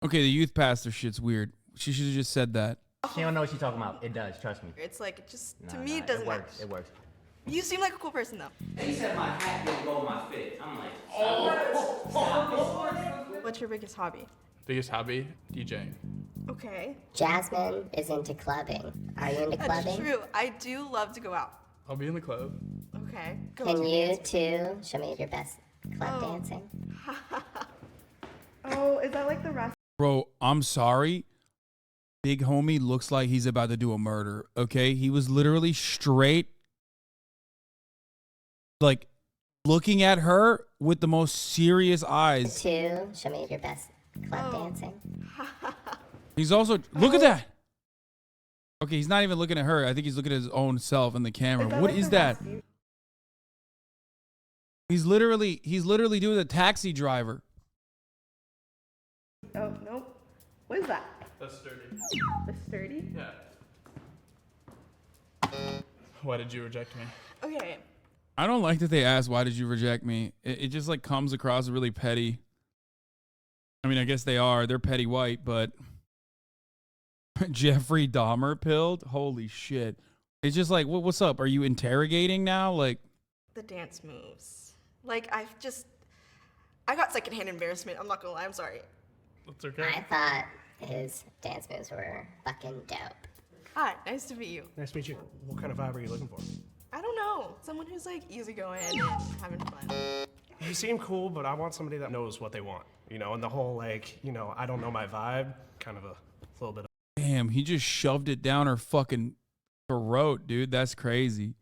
[SPEAKER 1] Okay, the youth pastor shit's weird. She should have just said that.
[SPEAKER 17] She don't know what she's talking about. It does, trust me.
[SPEAKER 11] It's like it just to
[SPEAKER 17] Nah,
[SPEAKER 11] me
[SPEAKER 17] nah,
[SPEAKER 11] it doesn't
[SPEAKER 17] it works.
[SPEAKER 11] match.
[SPEAKER 17] It works.
[SPEAKER 11] You seem like a cool person though.
[SPEAKER 23] He said my hat didn't go with my fit. I'm like,
[SPEAKER 11] What's your biggest hobby?
[SPEAKER 14] Biggest hobby? DJing.
[SPEAKER 11] Okay. Jasmine is into clubbing. Are you into
[SPEAKER 23] That's
[SPEAKER 11] clubbing?
[SPEAKER 23] true.
[SPEAKER 11] I do love to go out.
[SPEAKER 14] I'll be in the club.
[SPEAKER 11] Okay.
[SPEAKER 23] Can
[SPEAKER 11] you too show me your best club dancing? Oh, is that like the rest?
[SPEAKER 1] Bro, I'm sorry. Big homie looks like he's about to do a murder, okay? He was literally straight, like, looking at her with the most serious eyes.
[SPEAKER 11] Two, show me your best club dancing.
[SPEAKER 1] He's also, look at that. Okay, he's not even looking at her. I think he's looking at his own self in the camera. What is that? He's literally doing the taxi driver.
[SPEAKER 11] Oh, nope. What is that?
[SPEAKER 14] That's sturdy.
[SPEAKER 11] The sturdy?
[SPEAKER 14] Yeah. Why did you reject me?
[SPEAKER 11] Okay.
[SPEAKER 1] I don't like that they asked, why did you reject me? It just like comes across really petty. I mean, I guess they are. They're petty white, but Jeffrey Dahmer pilled? Holy shit. It's just like, what's up? Are you interrogating now? Like,
[SPEAKER 11] The dance moves. Like I got secondhand embarrassment. I'm not gonna lie. I'm sorry.
[SPEAKER 15] That's okay.
[SPEAKER 16] I thought his dance moves were fucking dope.
[SPEAKER 11] Hi, nice to meet you.
[SPEAKER 15] Nice to meet you. What kind of vibe are you looking for?
[SPEAKER 11] I don't know. Someone who's like easygoing and having fun.
[SPEAKER 15] You seem cool, but I want somebody that knows what they want. You know, and the whole like, you know, I don't know my vibe, kind of a little bit of.
[SPEAKER 1] Damn, he just shoved it down her fucking throat, dude. That's crazy.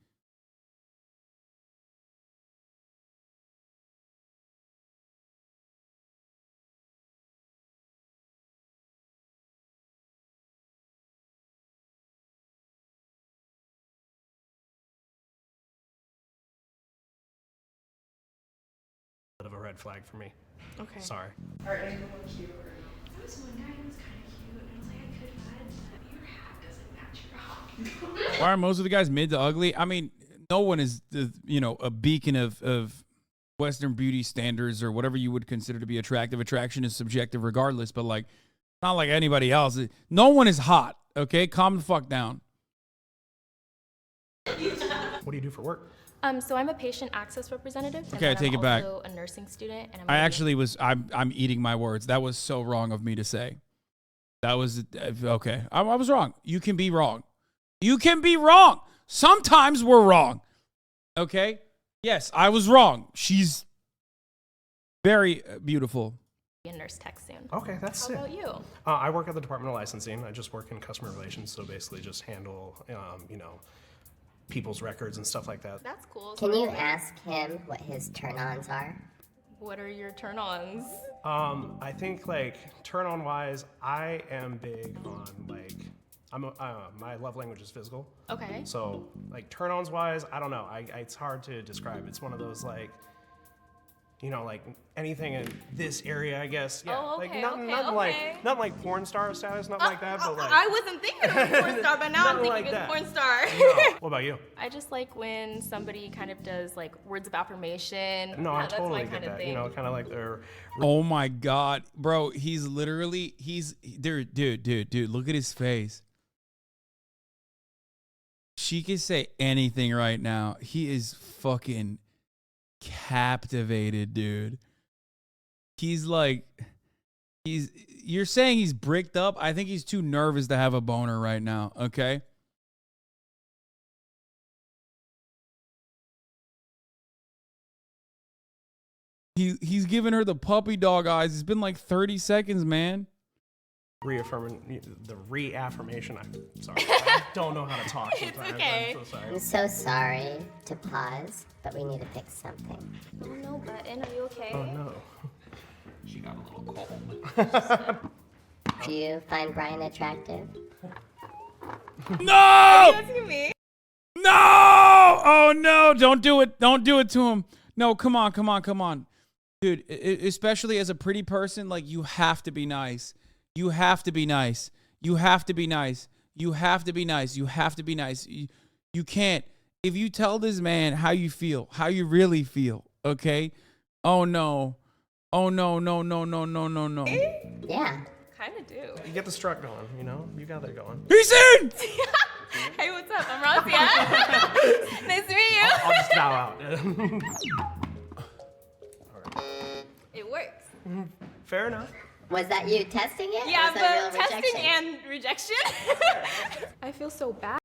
[SPEAKER 15] Of a red flag for me.
[SPEAKER 11] Okay.
[SPEAKER 15] Sorry.
[SPEAKER 11] Alright, anyone cute or no? There was one guy who was kind of cute, and I was like, I could vibe, but your hat doesn't match your outfit.
[SPEAKER 1] Why are most of the guys mid to ugly? I mean, no one is, you know, a beacon of Western beauty standards or whatever you would consider to be attractive. Attraction is subjective regardless, but like, not like anybody else. No one is hot, okay? Calm the fuck down.
[SPEAKER 15] What do you do for work?
[SPEAKER 19] So I'm a patient access representative.
[SPEAKER 1] Okay, I take it back.
[SPEAKER 19] I'm also a nursing student. And
[SPEAKER 1] I actually was, I'm eating my words. That was so wrong of me to say. That was, okay. I was wrong. You can be wrong. You can be wrong. Sometimes we're wrong. Okay? Yes, I was wrong. She's very beautiful.
[SPEAKER 19] Be a nurse tech soon.
[SPEAKER 15] Okay, that's
[SPEAKER 19] How
[SPEAKER 15] sick.
[SPEAKER 19] about you?
[SPEAKER 15] I work at the Department of Licensing. I just work in customer relations, so basically just handle, you know, people's records and stuff like that.
[SPEAKER 19] That's cool.
[SPEAKER 16] Can you ask him what his turn-ons are?
[SPEAKER 19] What are your turn-ons?
[SPEAKER 15] I think like turn-on wise, I am big on like, my love language is physical.
[SPEAKER 19] Okay.
[SPEAKER 15] So like turn-ons wise, I don't know. It's hard to describe. It's one of those like, you know, like anything in this area, I guess. Yeah.
[SPEAKER 19] Oh, okay,
[SPEAKER 15] like not like porn star status, not like that, but like.
[SPEAKER 11] I wasn't thinking of porn star, but now I'm thinking
[SPEAKER 15] like
[SPEAKER 11] of
[SPEAKER 15] that.
[SPEAKER 11] porn star.
[SPEAKER 15] No. What about you?
[SPEAKER 19] I just like when somebody kind of does like words of affirmation.
[SPEAKER 15] No,
[SPEAKER 19] Yeah,
[SPEAKER 15] I
[SPEAKER 19] that's
[SPEAKER 15] totally
[SPEAKER 19] my
[SPEAKER 15] get
[SPEAKER 19] kind of
[SPEAKER 15] that.
[SPEAKER 19] thing.
[SPEAKER 15] You know, kind of like their.
[SPEAKER 1] Oh my God, bro. He's literally, dude, look at his face. She can say anything right now. He is fucking captivated, dude. He's like, you're saying he's bricked up? I think he's too nervous to have a boner right now, okay? He's giving her the puppy dog eyes. It's been like 30 seconds, man.
[SPEAKER 15] The reaffirmation. I'm sorry. I don't know how to talk sometimes.
[SPEAKER 19] It's okay.
[SPEAKER 15] I'm so sorry.
[SPEAKER 16] I'm so sorry to pause, but we need to fix something.
[SPEAKER 19] Oh no, Button, are you okay?
[SPEAKER 15] Oh no.
[SPEAKER 17] She got a little cold.
[SPEAKER 16] Do you find Brian attractive?
[SPEAKER 1] No!
[SPEAKER 11] Are you asking me?
[SPEAKER 1] No! Oh no! Don't do it! Don't do it to him! No, come on, dude. Especially as a pretty person, like you have to be nice. You have to be nice. You have to be nice. You have to be nice. You have to be nice. You can't. If you tell this man how you feel, how you really feel, okay? Oh no. Oh no.
[SPEAKER 16] Yeah.
[SPEAKER 11] Kind of do.
[SPEAKER 15] You get the strut going, you know? You got that going.
[SPEAKER 1] He's in!
[SPEAKER 11] Hey, what's up? I'm Rosia. Nice to meet you.
[SPEAKER 15] I'll just bow out.
[SPEAKER 11] It works.
[SPEAKER 15] Fair enough.
[SPEAKER 16] Was that you testing it?
[SPEAKER 11] Yeah,
[SPEAKER 16] or was that
[SPEAKER 11] but
[SPEAKER 16] real
[SPEAKER 11] testing
[SPEAKER 16] rejection?
[SPEAKER 11] and rejection.
[SPEAKER 19] I feel so bad.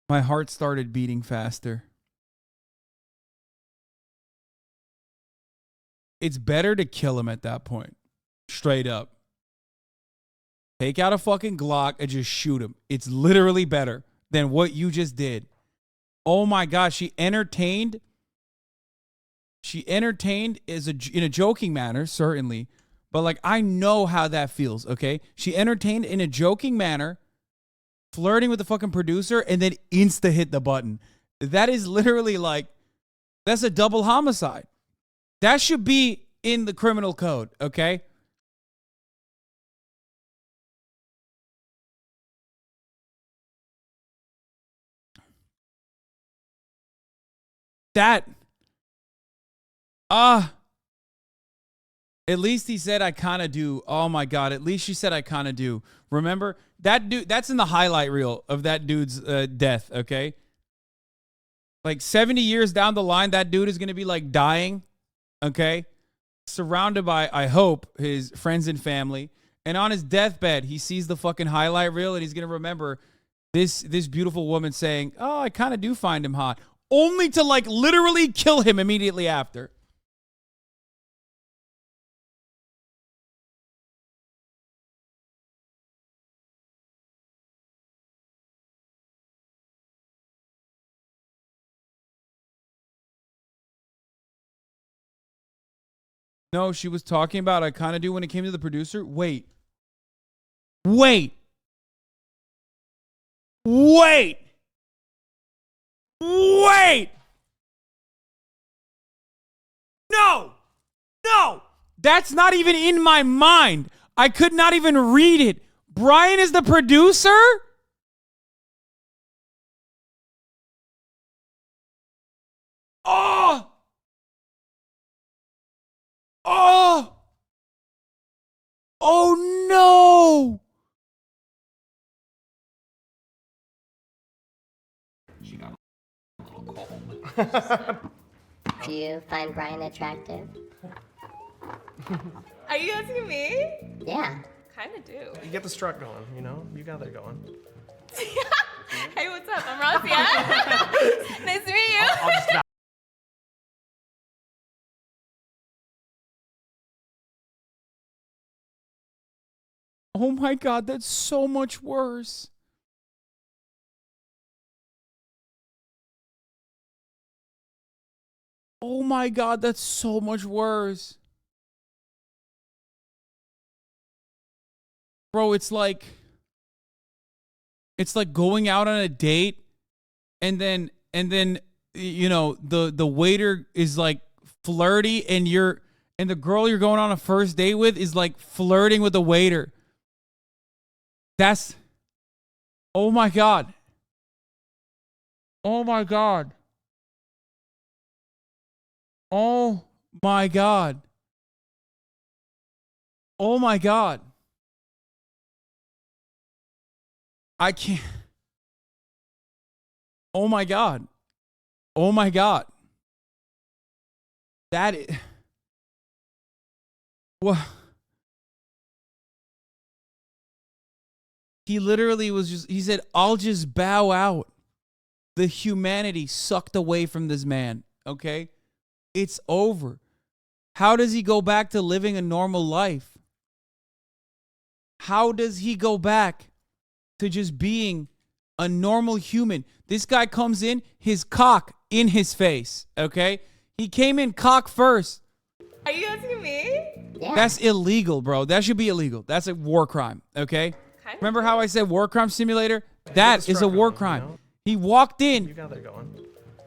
[SPEAKER 1] My heart started beating faster. It's better to kill him at that point. Straight up. Take out a fucking Glock and just shoot him. It's literally better than what you just did. Oh my gosh, she entertained in a joking manner, certainly. But like, I know how that feels, okay? She entertained in a joking manner, flirting with the fucking producer, and then insta hit the button. That is literally like, that's a double homicide. That should be in the criminal code, okay? That. At least he said I kind of do. Oh my God. At least she said I kind of do. Remember that dude? That's in the highlight reel of that dude's death. Okay. Like 70 years down the line, that dude is going to be like dying. Okay. Surrounded by, I hope, his friends and family. And on his deathbed, he sees the fucking highlight reel and he's going to remember this beautiful woman saying, oh, I kind of do find him hot. Only to like literally kill him immediately after. No, she was talking about I kind of do when it came to the producer. Wait. No. That's not even in my mind. I could not even read it. Brian is the producer? Oh! Oh no!
[SPEAKER 16] She got a little cold. Do you find Brian attractive?
[SPEAKER 19] Are you asking me?
[SPEAKER 16] Yeah.
[SPEAKER 19] Kind of do.
[SPEAKER 15] You get the strut going, you know? You got that going.
[SPEAKER 19] Hey, what's up? I'm Rosia. Nice to meet you.
[SPEAKER 15] I'll just
[SPEAKER 1] Oh my God, that's so much worse. Oh my God, that's so much worse. Bro, it's like going out on a date and then you know the waiter is like flirty and the girl you're going on a first date with is like flirting with the waiter. That's, oh my God. Oh my God. Oh my God. Oh my God. I can't. Oh my God. Oh my God. That is. What? He literally was just, he said, I'll just bow out. The humanity sucked away from this man. Okay? It's over. How does he go back to living a normal life? How does he go back to just being a normal human? This guy comes in, his cock in his face. Okay? He came in cock first.
[SPEAKER 19] Are you asking me?
[SPEAKER 16] Yeah.
[SPEAKER 1] That's illegal, bro. That should be illegal. That's a war crime. Okay? Remember how I said war crime simulator? That is a war crime. You know? He walked in,
[SPEAKER 15] You got that going.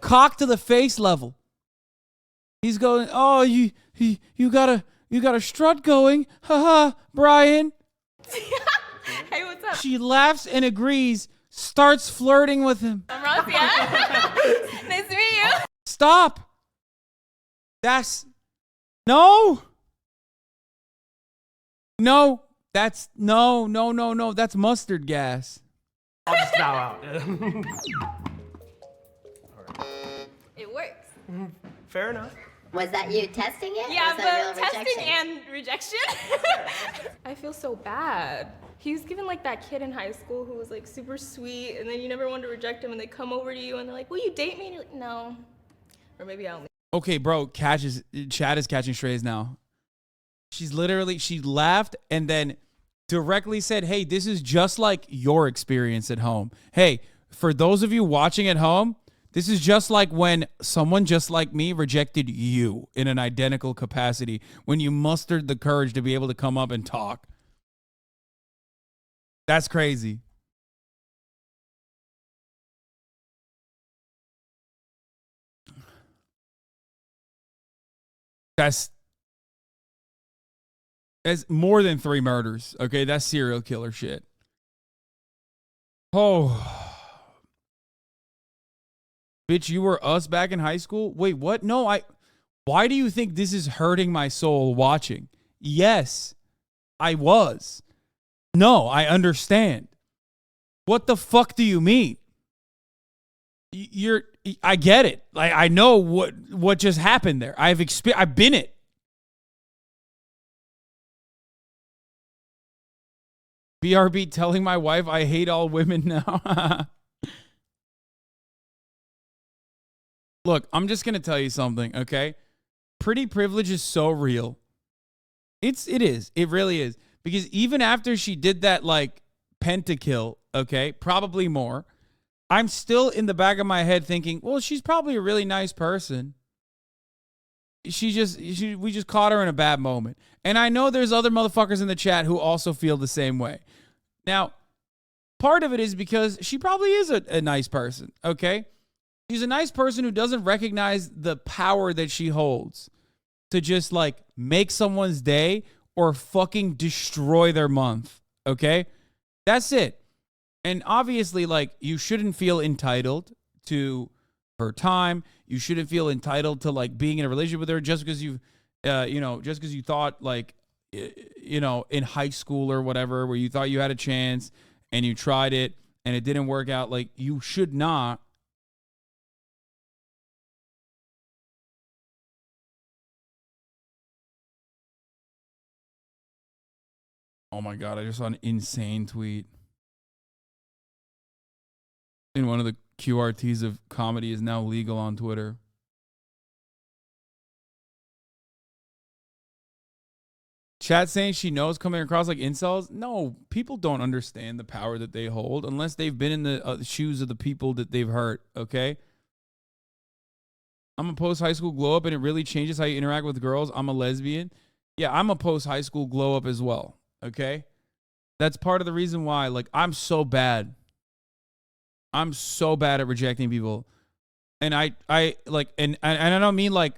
[SPEAKER 1] cock to the face level. He's going, oh, you got a strut going. Haha, Brian.
[SPEAKER 19] Hey, what's up?
[SPEAKER 1] She laughs and agrees, starts flirting with him.
[SPEAKER 19] I'm Rosia. Nice to meet you.
[SPEAKER 1] Stop. That's, no. No. That's, no. That's mustard gas.
[SPEAKER 15] I'll just bow out.
[SPEAKER 19] It works.
[SPEAKER 15] Fair enough.
[SPEAKER 16] Was that you testing it?
[SPEAKER 19] Yeah,
[SPEAKER 16] or was that
[SPEAKER 19] but
[SPEAKER 16] real
[SPEAKER 19] testing
[SPEAKER 16] rejection?
[SPEAKER 19] and rejection. I feel so bad. He was given like that kid in high school who was like super sweet, and then you never wanted to reject him, and they come over to you and they're like, "Will you date me?" And you're like, "No," or maybe I'll.
[SPEAKER 1] Okay, bro, Chad is catching strays now. She laughed and then directly said, hey, this is just like your experience at home. Hey, for those of you watching at home, this is just like when someone just like me rejected you in an identical capacity, when you mustered the courage to be able to come up and talk. That's crazy. That's more than 3 murders. Okay, that's serial killer shit. Oh. Bitch, you were us back in high school? Wait, what? No, why do you think this is hurting my soul watching? Yes, I was. No, I understand. What the fuck do you mean? I get it. Like, I know what just happened there. I've been it. BRB telling my wife I hate all women now. Look, I'm just going to tell you something, okay? Pretty privilege is so real. It is. It really is. Because even after she did that, like, pentakill, okay, probably more, I'm still in the back of my head thinking, well, she's probably a really nice person. We just caught her in a bad moment. And I know there's other motherfuckers in the chat who also feel the same way. Now, part of it is because she probably is a nice person, okay? She's a nice person who doesn't recognize the power that she holds to just, like, make someone's day or fucking destroy their month, okay? That's it. And obviously, like, you shouldn't feel entitled to her time. You shouldn't feel entitled to, like, being in a relationship with her just because you thought, like, in high school or whatever, where you thought you had a chance and you tried it and it didn't work out. Like, you should not. Oh my God, I just saw an insane tweet. And one of the QRTs of comedy is now legal on Twitter. Chat saying she knows coming across like incels. No, people don't understand the power that they hold unless they've been in the shoes of the people that they've hurt, okay? I'm a post-high school glow up and it really changes how you interact with girls. I'm a lesbian. Yeah, I'm a post-high school glow up as well, okay? That's part of the reason why, like, I'm so bad. I'm so bad at rejecting people. And I don't mean like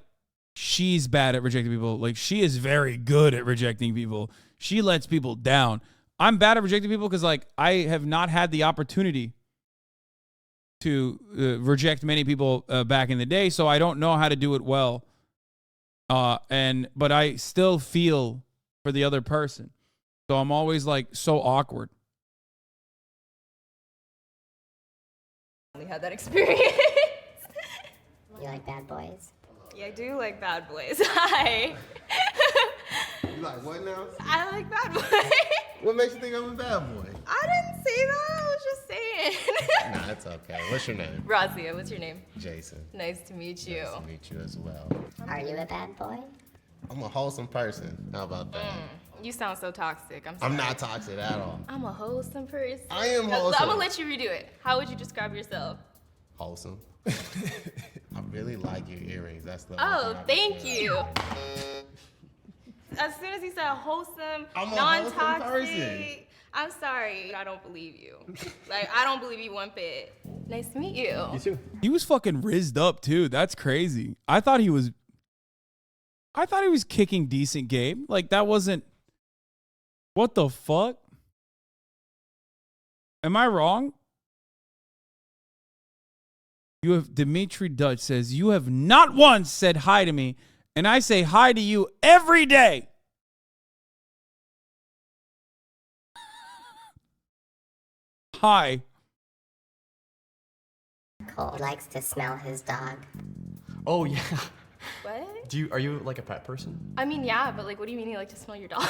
[SPEAKER 1] she's bad at rejecting people. Like, she is very good at rejecting people. She lets people down. I'm bad at rejecting people because, like, I have not had the opportunity to reject many people back in the day, so I don't know how to do it well. But I still feel for the other person. So I'm always, like, so awkward.
[SPEAKER 19] Had that experience.
[SPEAKER 16] You like bad boys?
[SPEAKER 19] Yeah, I do like bad boys. Hi.
[SPEAKER 6] You like what now?
[SPEAKER 19] I like bad boys.
[SPEAKER 6] What makes you think I'm a bad boy?
[SPEAKER 19] I didn't say that. I was just saying.
[SPEAKER 6] Nah, it's okay. What's your name?
[SPEAKER 19] Razia, what's your name?
[SPEAKER 6] Jason.
[SPEAKER 19] Nice to meet you.
[SPEAKER 6] Nice to meet you as well.
[SPEAKER 16] Are you a bad boy?
[SPEAKER 6] I'm a wholesome person. How about that?
[SPEAKER 19] You sound so toxic. I'm sorry.
[SPEAKER 6] I'm not toxic at all.
[SPEAKER 19] I'm a wholesome person.
[SPEAKER 6] I am wholesome.
[SPEAKER 19] I'm gonna let you redo it. How would you describe yourself?
[SPEAKER 6] Wholesome. I really like your earrings. That's the
[SPEAKER 19] Oh, thank you. As soon as he said wholesome, non-toxic, I'm sorry. I don't believe you. Like, I don't believe you one bit. Nice to meet you.
[SPEAKER 6] You too.
[SPEAKER 1] He was fucking rizzed up too. That's crazy. I thought he was kicking decent game. Like, that wasn't. What the fuck? Am I wrong? You have Dimitri Dutch says, you have not once said hi to me, and I say hi to you every day. Hi.
[SPEAKER 16] Cole likes to smell his dog.
[SPEAKER 2] Oh yeah.
[SPEAKER 19] What?
[SPEAKER 2] Are you like a pet person?
[SPEAKER 19] I mean, yeah, but like, what do you mean you like to smell your dog?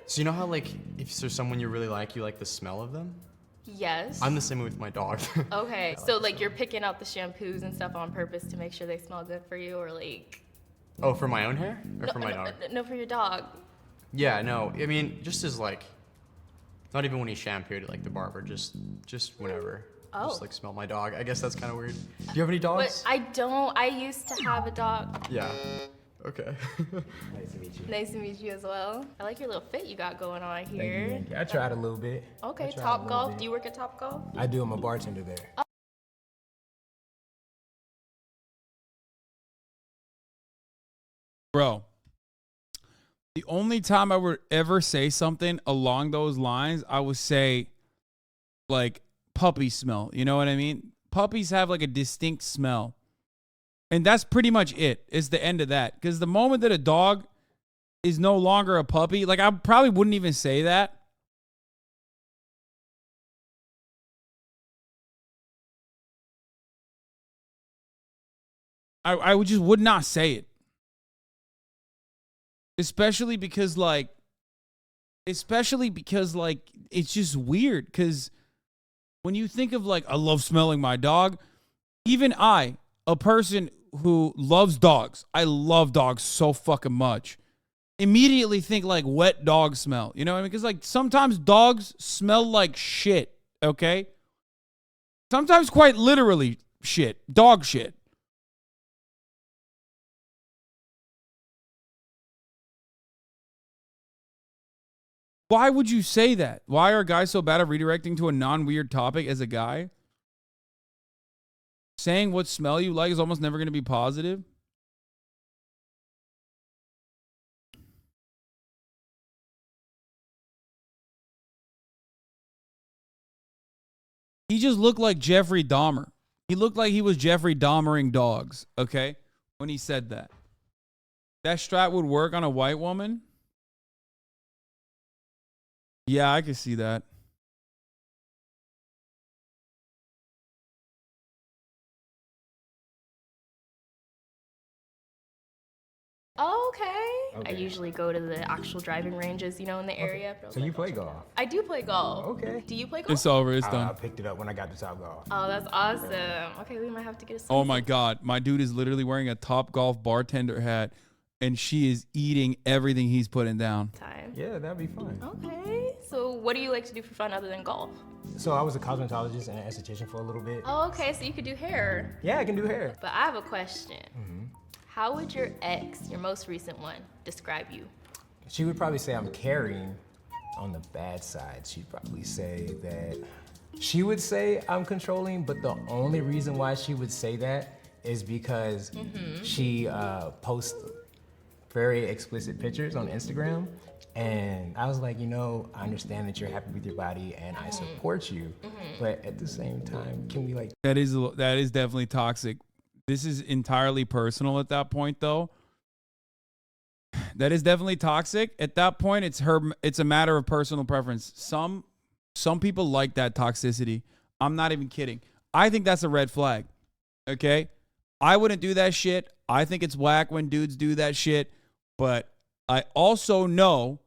[SPEAKER 2] So you know how like if there's someone you really like the smell of them?
[SPEAKER 19] Yes.
[SPEAKER 2] I'm the same way with my dog.
[SPEAKER 19] Okay, so like you're picking out the shampoos and stuff on purpose to make sure they smell good for you, or like?
[SPEAKER 2] Oh, for my own hair or for my dog?
[SPEAKER 19] No, for your dog.
[SPEAKER 2] Yeah, no. I mean, just as like, not even when he's shampooed at like the barber, just whenever.
[SPEAKER 19] Oh.
[SPEAKER 2] Just like smell my dog. I guess that's kind of weird. Do you have any dogs?
[SPEAKER 19] But I don't. I used to have a dog.
[SPEAKER 2] Yeah. Okay.
[SPEAKER 17] Nice to meet you.
[SPEAKER 19] Nice to meet you as well. I like your little fit you got going on here.
[SPEAKER 17] Thank you. I tried a little bit.
[SPEAKER 19] Okay, Top Golf. Do you work at Top Golf?
[SPEAKER 17] I do. I'm a bartender there.
[SPEAKER 1] Bro, the only time I would ever say something along those lines, I would say, like, puppy smell. You know what I mean? Puppies have like a distinct smell. And that's pretty much it. It's the end of that. Because the moment that a dog is no longer a puppy, like I probably wouldn't even say that. I would not say it. Especially because like it's just weird. Because when you think of like, I love smelling my dog, even I, a person who loves dogs, I love dogs so fucking much, immediately think like wet dog smell. You know what I mean? Because like sometimes dogs smell like shit, okay? Sometimes quite literally shit, dog shit. Why would you say that? Why are guys so bad at redirecting to a non-weird topic as a guy? Saying what smell you like is almost never going to be positive. He just looked like Jeffrey Dahmer. He looked like he was Jeffrey Dahmering dogs, okay? When he said that. That strat would work on a white woman? Yeah, I can see that.
[SPEAKER 19] Oh, okay. I usually go to the actual driving ranges, you know, in the area.
[SPEAKER 17] So you play golf?
[SPEAKER 19] I do play golf.
[SPEAKER 17] Okay.
[SPEAKER 19] Do you play golf?
[SPEAKER 1] It's over. It's done.
[SPEAKER 17] I picked it up when I got to Top Golf.
[SPEAKER 19] Oh, that's awesome. Okay, we might have to get a
[SPEAKER 1] Oh my God. My dude is literally wearing a Top Golf bartender hat, and she is eating everything he's putting down.
[SPEAKER 19] time.
[SPEAKER 17] Yeah, that'd be fun.
[SPEAKER 19] Okay. So what do you like to do for fun other than golf?
[SPEAKER 17] So I was a cosmetologist and an esthetician for a little bit.
[SPEAKER 19] Oh, okay. So you could do hair.
[SPEAKER 17] Yeah, I can do hair.
[SPEAKER 19] But I have a question. How would your ex, your most recent one, describe you?
[SPEAKER 17] She would probably say I'm caring on the bad side. She'd probably say that, she would say I'm controlling, but the only reason why she would say that is because she posts very explicit pictures on Instagram. And I was like, you know, I understand that you're happy with your body and I support you, but at the same time, can we like...
[SPEAKER 1] That is definitely toxic. This is entirely personal at that point, though. That is definitely toxic. At that point, it's a matter of personal preference. Some people like that toxicity. I'm not even kidding. I think that's a red flag. Okay? I wouldn't do that shit. I think it's whack when dudes do that shit. But I also know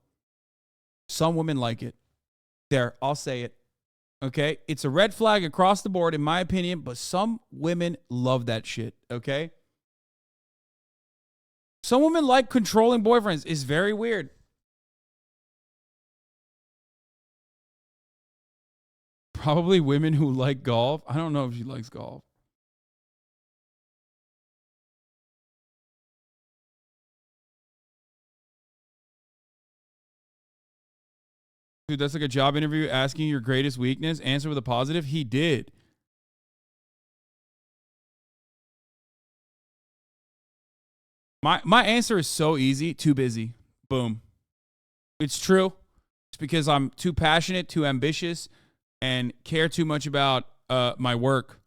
[SPEAKER 1] some women like it. There, I'll say it. Okay? It's a red flag across the board, in my opinion, but some women love that shit. Okay? Some women like controlling boyfriends. It's very weird. Probably women who like golf. I don't know if she likes golf. Dude, that's like a job interview asking your greatest weakness. Answer with a positive. He did. My answer is so easy. Too busy. Boom. It's true. It's because I'm too passionate, too ambitious, and care too much about my work.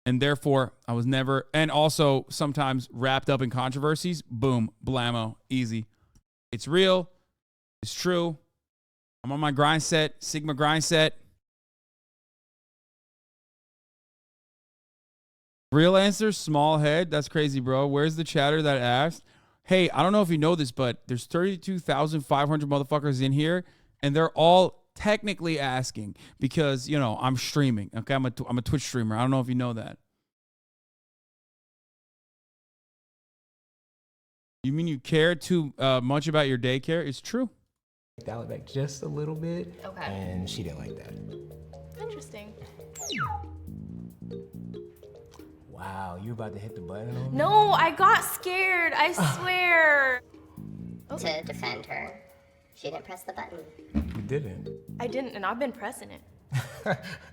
[SPEAKER 1] And therefore, I was never, and also sometimes wrapped up in controversies. Boom. Blammo. Easy. It's real. It's true. I'm on my grind set, Sigma grind set. Real answer, small head. That's crazy, bro. Where's the chatter that asked? Hey, I don't know if you know this, but there's 32,500 motherfuckers in here, and they're all technically asking because, you know, I'm streaming. Okay, I'm a Twitch streamer. I don't know if you know that. You mean you care too much about your daycare? It's true.
[SPEAKER 17] Dial it back just a little bit.
[SPEAKER 19] Okay.
[SPEAKER 17] And she didn't like that.
[SPEAKER 19] Interesting.
[SPEAKER 17] Wow, you about to hit the button on me?
[SPEAKER 19] No, I got scared. I swear.
[SPEAKER 16] To defend her, she didn't press the button.
[SPEAKER 17] You didn't.
[SPEAKER 19] I didn't, and I've been pressing it.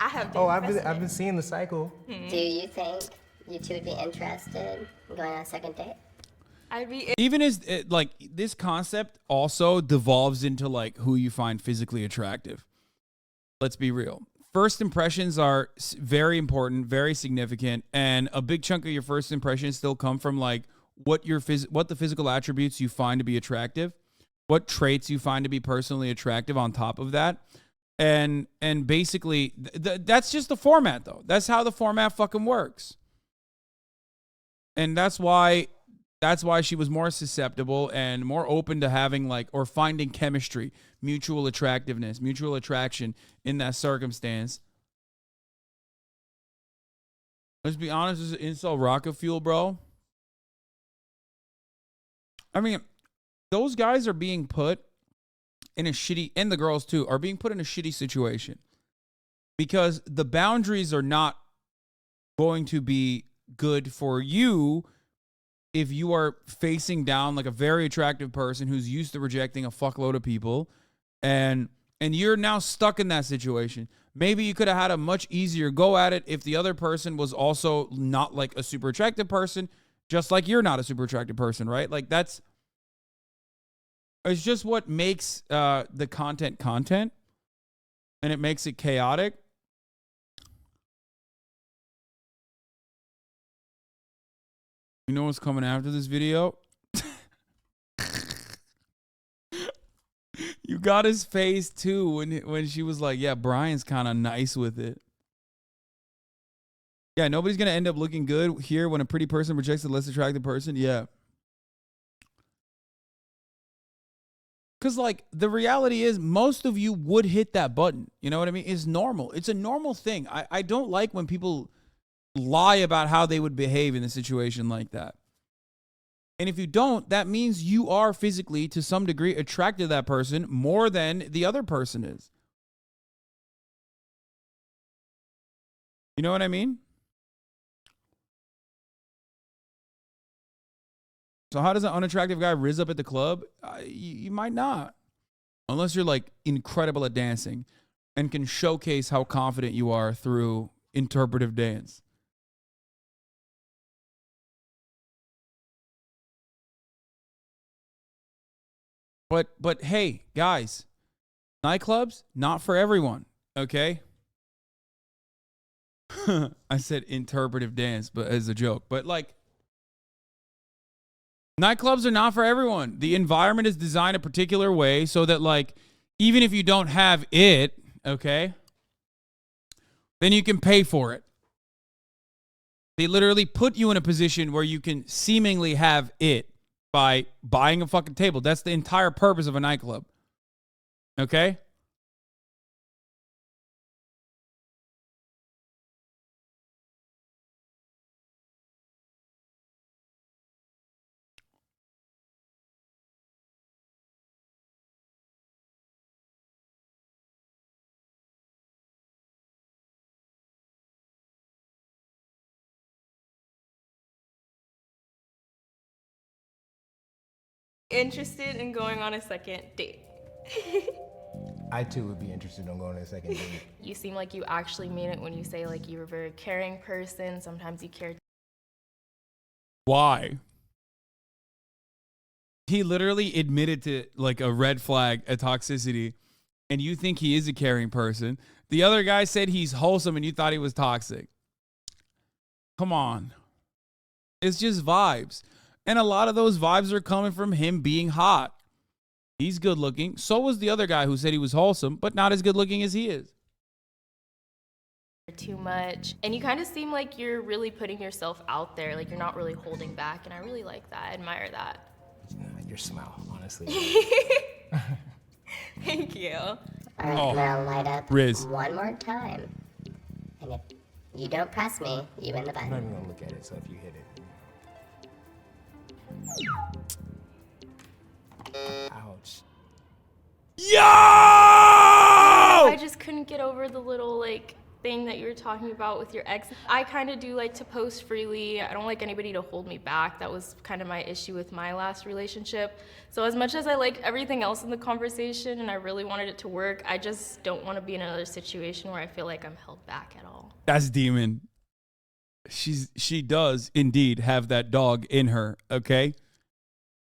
[SPEAKER 19] I have been.
[SPEAKER 17] I've been seeing the cycle.
[SPEAKER 16] Do you think you two would be interested in going on a second date?
[SPEAKER 19] I'd be.
[SPEAKER 1] Even as like this concept also devolves into like who you find physically attractive. Let's be real. first impressions are very important, very significant, and a big chunk of your first impressions still come from like what the physical attributes you find to be attractive, what traits you find to be personally attractive on top of that. And basically that's just the format though. That's how the format fucking works. And that's why she was more susceptible and more open to having like, or finding chemistry, mutual attractiveness, mutual attraction in that circumstance. Let's be honest, this is incel rocket fuel, bro. I mean, those guys are being put in a shitty, and the girls too, are being put in a shitty situation because the boundaries are not going to be good for you if you are facing down like a very attractive person who's used to rejecting a fuckload of people, and you're now stuck in that situation. Maybe you could have had a much easier go at it if the other person was also not like a super attractive person, just like you're not a super attractive person, right? Like it's just what makes the content, and it makes it chaotic. You know what's coming after this video? You got his face too when she was like, yeah, Brian's kind of nice with it. Yeah, nobody's going to end up looking good here when a pretty person rejects a less attractive person. Yeah. Because, like, the reality is most of you would hit that button. You know what I mean? It's normal. It's a normal thing. I don't like when people lie about how they would behave in a situation like that. And if you don't, that means you are physically, to some degree, attracted to that person more than the other person is. You know what I mean? So how does an unattractive guy rizz up at the club? You might not. Unless you're like incredible at dancing and can showcase how confident you are through interpretive dance. But hey, guys, nightclubs, not for everyone, okay? I said interpretive dance, but as a joke. But like, nightclubs are not for everyone. The environment is designed a particular way so that, like, even if you don't have it, okay, then you can pay for it. They literally put you in a position where you can seemingly have it by buying a fucking table. That's the entire purpose of a nightclub. Okay?
[SPEAKER 19] Interested in going on a second date.
[SPEAKER 17] I too would be interested in going on a second date.
[SPEAKER 19] You seem like you actually mean it when you say like you're a very caring person. Sometimes you care.
[SPEAKER 1] Why? He literally admitted to like a red flag, a toxicity, and you think he is a caring person. The other guy said he's wholesome and you thought he was toxic. Come on. It's just vibes. And a lot of those vibes are coming from him being hot. He's good looking. So was the other guy who said he was wholesome, but not as good looking as he is.
[SPEAKER 19] Too much. And you kind of seem like you're really putting yourself out there. Like you're not really holding back. And I really like that. I admire that.
[SPEAKER 17] Your smile, honestly.
[SPEAKER 19] Thank you.
[SPEAKER 16] All right, now light up
[SPEAKER 1] Riz.
[SPEAKER 16] one more time. And if you don't press me, you win the bet.
[SPEAKER 17] I'm not even gonna look at it, so if you hit it. Ouch.
[SPEAKER 1] Yo!
[SPEAKER 19] I just couldn't get over the little like thing that you were talking about with your ex. I kind of do like to post freely. I don't like anybody to hold me back. That was kind of my issue with my last relationship. So as much as I liked everything else in the conversation and I really wanted it to work, I just don't want to be in another situation where I feel like I'm held back at all.
[SPEAKER 1] That's Demon. She does indeed have that dog in her, okay?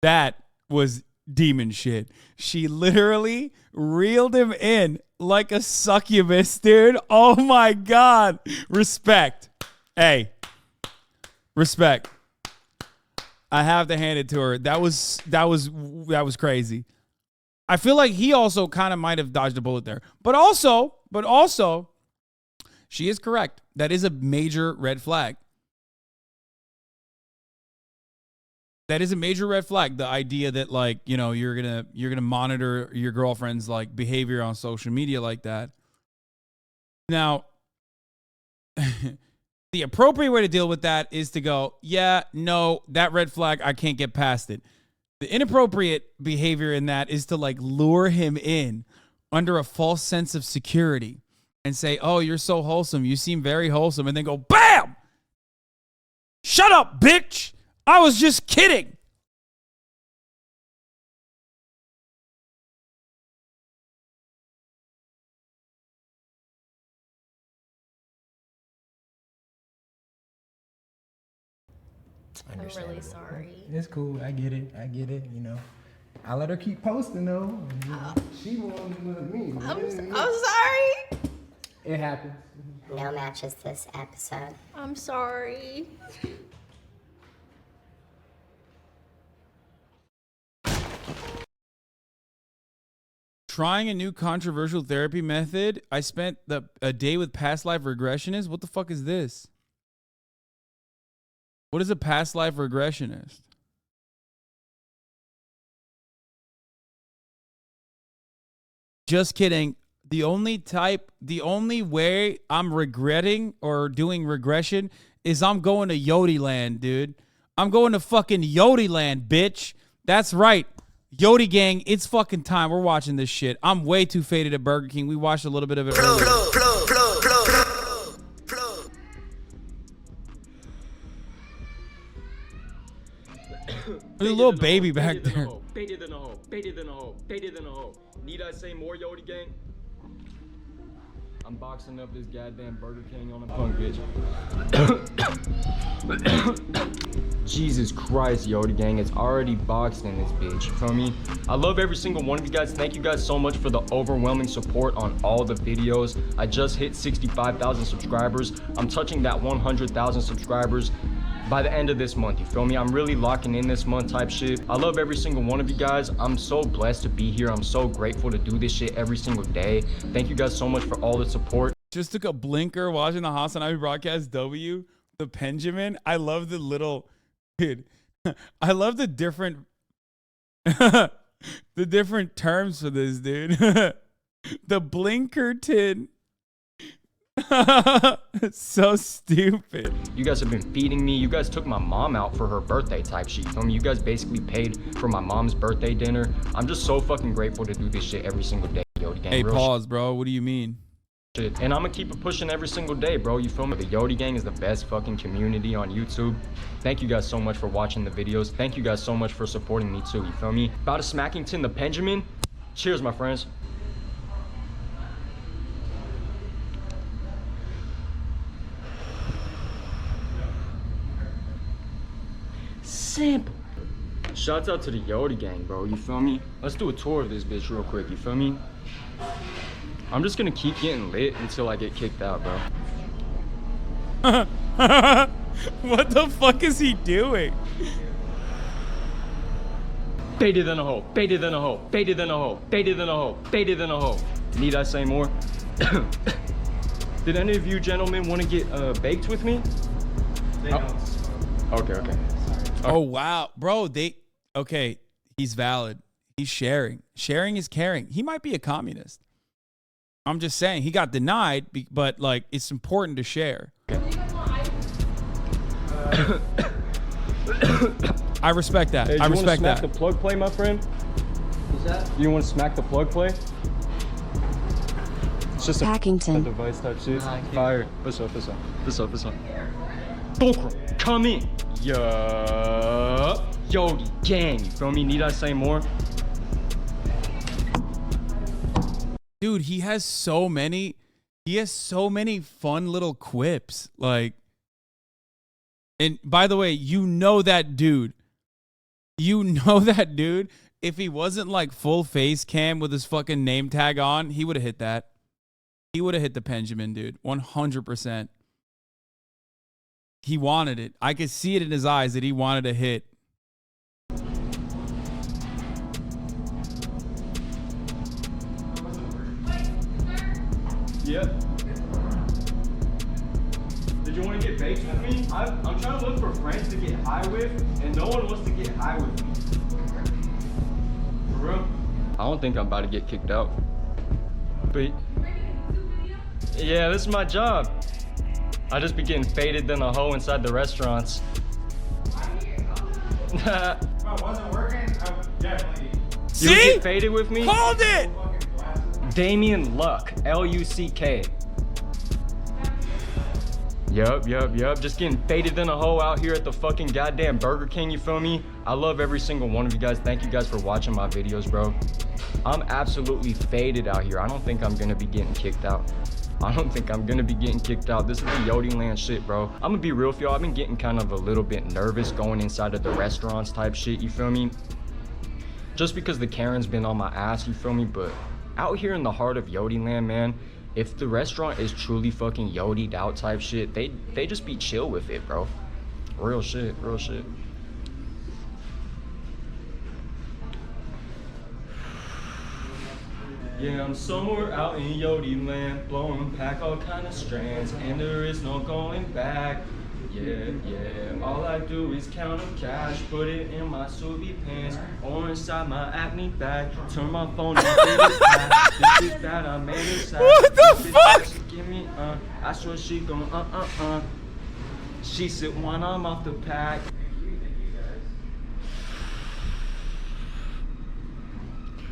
[SPEAKER 1] That was demon shit. She literally reeled him in like a succubus, dude. Oh my God. Respect. Hey, respect. I have to hand it to her. That was crazy. I feel like he also kind of might have dodged a bullet there. But also, she is correct. That is a major red flag. That is a major red flag. The idea that, like, you know, you're gonna monitor your girlfriend's like behavior on social media like that. Now, the appropriate way to deal with that is to go, yeah, no, that red flag, I can't get past it. The inappropriate behavior in that is to like lure him in under a false sense of security and say, oh, you're so wholesome. You seem very wholesome. And then go, bam! Shut up, bitch! I was just kidding.
[SPEAKER 5] I'm really sorry.
[SPEAKER 17] It's cool. I get it. You know, I let her keep posting though. She wanted me.
[SPEAKER 19] I'm sorry.
[SPEAKER 17] It happens.
[SPEAKER 16] No matches this episode.
[SPEAKER 19] I'm sorry.
[SPEAKER 1] Trying a new controversial therapy method. I spent a day with past life regressionist. What the fuck is this? What is a past life regressionist? Just kidding. The only way I'm regretting or doing regression is I'm going to Yodi Land, dude. I'm going to fucking Yodi Land, bitch. That's right. Yodi gang, it's fucking time. We're watching this shit. I'm way too faded at Burger King. We watched a little bit of it earlier. There's a little baby back there.
[SPEAKER 18] Baited in a hole. Baited in a hole. Baited in a hole. Need I say more, Yodi gang? I'm boxing up this goddamn Burger King on a punk bitch. Jesus Christ, Yodi gang, it's already boxed in this bitch, you feel me? I love every single one of you guys. Thank you guys so much for the overwhelming support on all the videos. I just hit 65,000 subscribers. I'm touching that 100,000 subscribers by the end of this month, you feel me? I'm really locking in this month type shit. I love every single one of you guys. I'm so blessed to be here. I'm so grateful to do this shit every single day. Thank you guys so much for all the support.
[SPEAKER 1] Just took a blinker watching the HasanAbi broadcast W, the Benjamin. I love the little, dude, I love the different, the different terms for this, dude. The Blinkerton. So stupid.
[SPEAKER 18] You guys have been feeding me. You guys took my mom out for her birthday type shit. You feel me? You guys basically paid for my mom's birthday dinner. I'm just so fucking grateful to do this shit every single day, Yodi gang.
[SPEAKER 1] Hey, pause, bro. What do you mean?
[SPEAKER 18] Shit. And I'm gonna keep it pushing every single day, bro. You feel me? The Yodi gang is the best fucking community on YouTube. Thank you guys so much for watching the videos. Thank you guys so much for supporting me too. You feel me? About a Smackington the Benjamin. Cheers, my friends. Simple. Shouts out to the Yodi gang, bro. You feel me? Let's do a tour of this bitch real quick. You feel me? I'm just gonna keep getting lit until I get kicked out, bro.
[SPEAKER 1] What the fuck is he doing?
[SPEAKER 18] Baited in a hole. Baited in a hole. Baited in a hole. Baited in a hole. Baited in a hole. Need I say more? Did any of you gentlemen want to get baked with me? They don't. Okay.
[SPEAKER 1] Oh, wow. Bro, okay, he's valid. He's sharing. Sharing is caring. He might be a communist. I'm just saying, he got denied, but, like, it's important to share. I respect that.
[SPEAKER 18] Hey,
[SPEAKER 1] I respect that.
[SPEAKER 18] You want to smack the plug play, my friend?
[SPEAKER 21] What's that?
[SPEAKER 18] You want to smack the plug play? It's just a device type shit. Fire. What's up? Fulcrum, come in. Yeah. Yodi gang. You feel me? Need I say more?
[SPEAKER 1] Dude, he has so many fun little quips. Like, and by the way, you know that dude if he wasn't like full face cam with his fucking name tag on, he would have hit that. He would have hit the Benjamin, dude. 100%. He wanted it. I could see it in his eyes that he wanted to hit.
[SPEAKER 18] Yep. Did you want to get baked with me? I'm trying to look for friends to get high with, and no one wants to get high with me. For real? I don't think I'm about to get kicked out. But yeah, this is my job. I just be getting faded than a hoe inside the restaurants.
[SPEAKER 23] Well, it wasn't working. I would definitely.
[SPEAKER 18] You would get faded with me?
[SPEAKER 1] Called it!
[SPEAKER 18] Damian Luck, L-U-C-K. Yup. Just getting faded than a hoe out here at the fucking goddamn Burger King, you feel me? I love every single one of you guys. Thank you guys for watching my videos, bro. I'm absolutely faded out here. I don't think I'm gonna be getting kicked out. This is the Yodi Land shit, bro. I'm gonna be real with y'all. I've been getting kind of a little bit nervous going inside of the restaurants type shit, you feel me? Just because the Karen's been on my ass, you feel me? But out here in the heart of Yodi Land, man, if the restaurant is truly fucking Yodi'd out type shit, they just be chill with it, bro. Real shit. Yeah, I'm somewhere out in Yodi Land, blowing back all kind of strands, and there is no going back. Yeah, all I do is count up cash, put it in my Subi pants, or inside my acne bag, turn my phone into this pack. This is bad, I made it sad. What the fuck? She give me, I swear she gon' She said when I'm off the pack.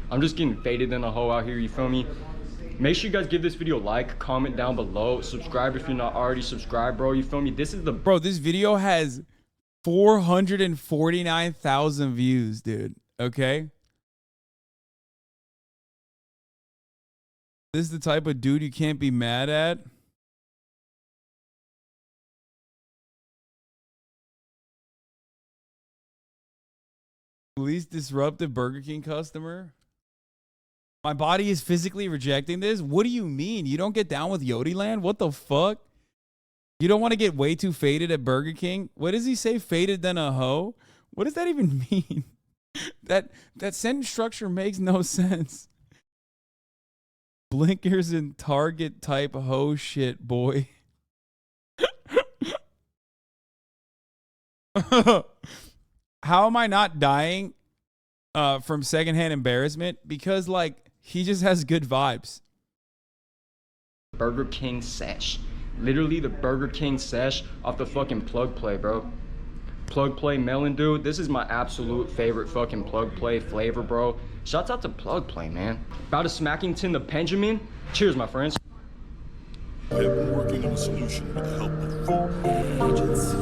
[SPEAKER 18] I'm just getting faded in a hoe out here, you feel me? Make sure you guys give this video a like, comment down below, subscribe if you're not already subscribed, bro, you feel me? This is the...
[SPEAKER 1] Bro, this video has 449,000 views, dude, okay? This is the type of dude you can't be mad at. Least disruptive Burger King customer. My body is physically rejecting this? What do you mean? You don't get down with Yodi Land? What the fuck? You don't want to get way too faded at Burger King? What does he say? Faded than a hoe? What does that even mean? That sentence structure makes no sense. Blinkers and Target type hoe shit, boy. How am I not dying from secondhand embarrassment? Because, like, he just has good vibes.
[SPEAKER 18] Burger King sesh. Literally the Burger King sesh off the fucking Plug Play, bro. Plug Play melon, dude. This is my absolute favorite fucking Plug Play flavor, bro. Shouts out to Plug Play, man. About a Smackington the Benjamin. Cheers, my friends.
[SPEAKER 3] I have been working on a solution with the help of 4 agents.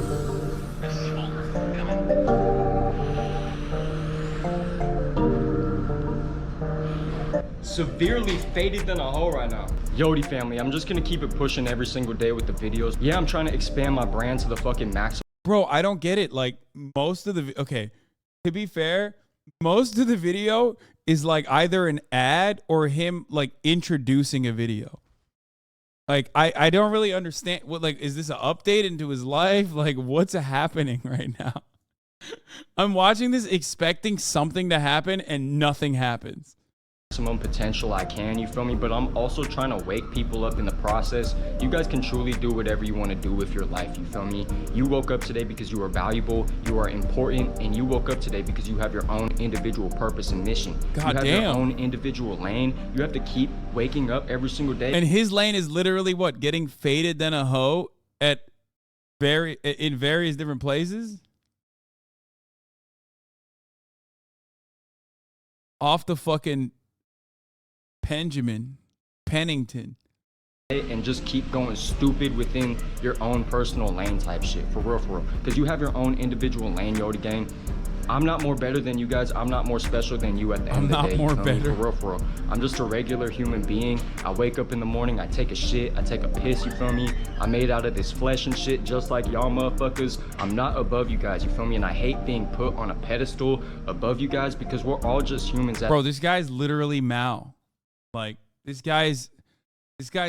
[SPEAKER 18] Severely faded than a hoe right now. Yodi family, I'm just gonna keep it pushing every single day with the videos. Yeah, I'm trying to expand my brand to the fucking max.
[SPEAKER 1] Bro, I don't get it. Like, most of the... Okay, to be fair, most of the video is like either an ad or him like introducing a video. Like, I don't really understand. What, like, is this an update into his life? Like, what's happening right now? I'm watching this expecting something to happen and nothing happens.
[SPEAKER 18] Maximum potential I can, you feel me? But I'm also trying to wake people up in the process. You guys can truly do whatever you want to do with your life, you feel me? You woke up today because you are valuable, you are important, and you woke up today because you have your own individual purpose and mission. You have your own individual lane. You have to keep waking up every single day.
[SPEAKER 1] And his lane is literally what? Getting faded than a hoe in various different places? Off the fucking Pennington.
[SPEAKER 18] And just keep going stupid within your own personal lane type shit. For real. Because you have your own individual lane, Yodi gang. I'm not more better than you guys. I'm not more special than you at the end of the day.
[SPEAKER 1] I'm not more
[SPEAKER 18] you feel me?
[SPEAKER 1] better.
[SPEAKER 18] For real. I'm just a regular human being. I wake up in the morning, I take a shit, I take a piss, you feel me? I'm made out of this flesh and shit just like y'all motherfuckers. I'm not above you guys, you feel me? And I hate being put on a pedestal above you guys because we're all just humans.
[SPEAKER 1] Bro, this guy's literally Mao. Like, this guy's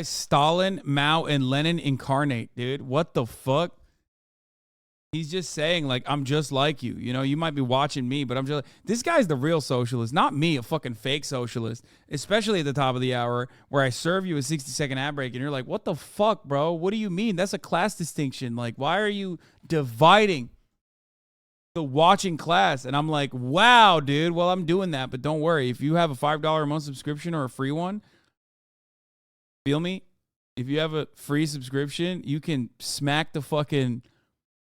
[SPEAKER 1] Stalin, Mao, and Lenin incarnate, dude. What the fuck? He's just saying, like, I'm just like you. You know, you might be watching me, but I'm just like, this guy's the real socialist, not me, a fucking fake socialist, especially at the top of the hour where I serve you a 60-second ad break and you're like, what the fuck, bro? What do you mean? That's a class distinction. Like, why are you dividing the watching class? And I'm like, wow, dude. Well, I'm doing that, but don't worry. If you have a $5 a month subscription or a free one, feel me? If you have a free subscription, you can smack the fucking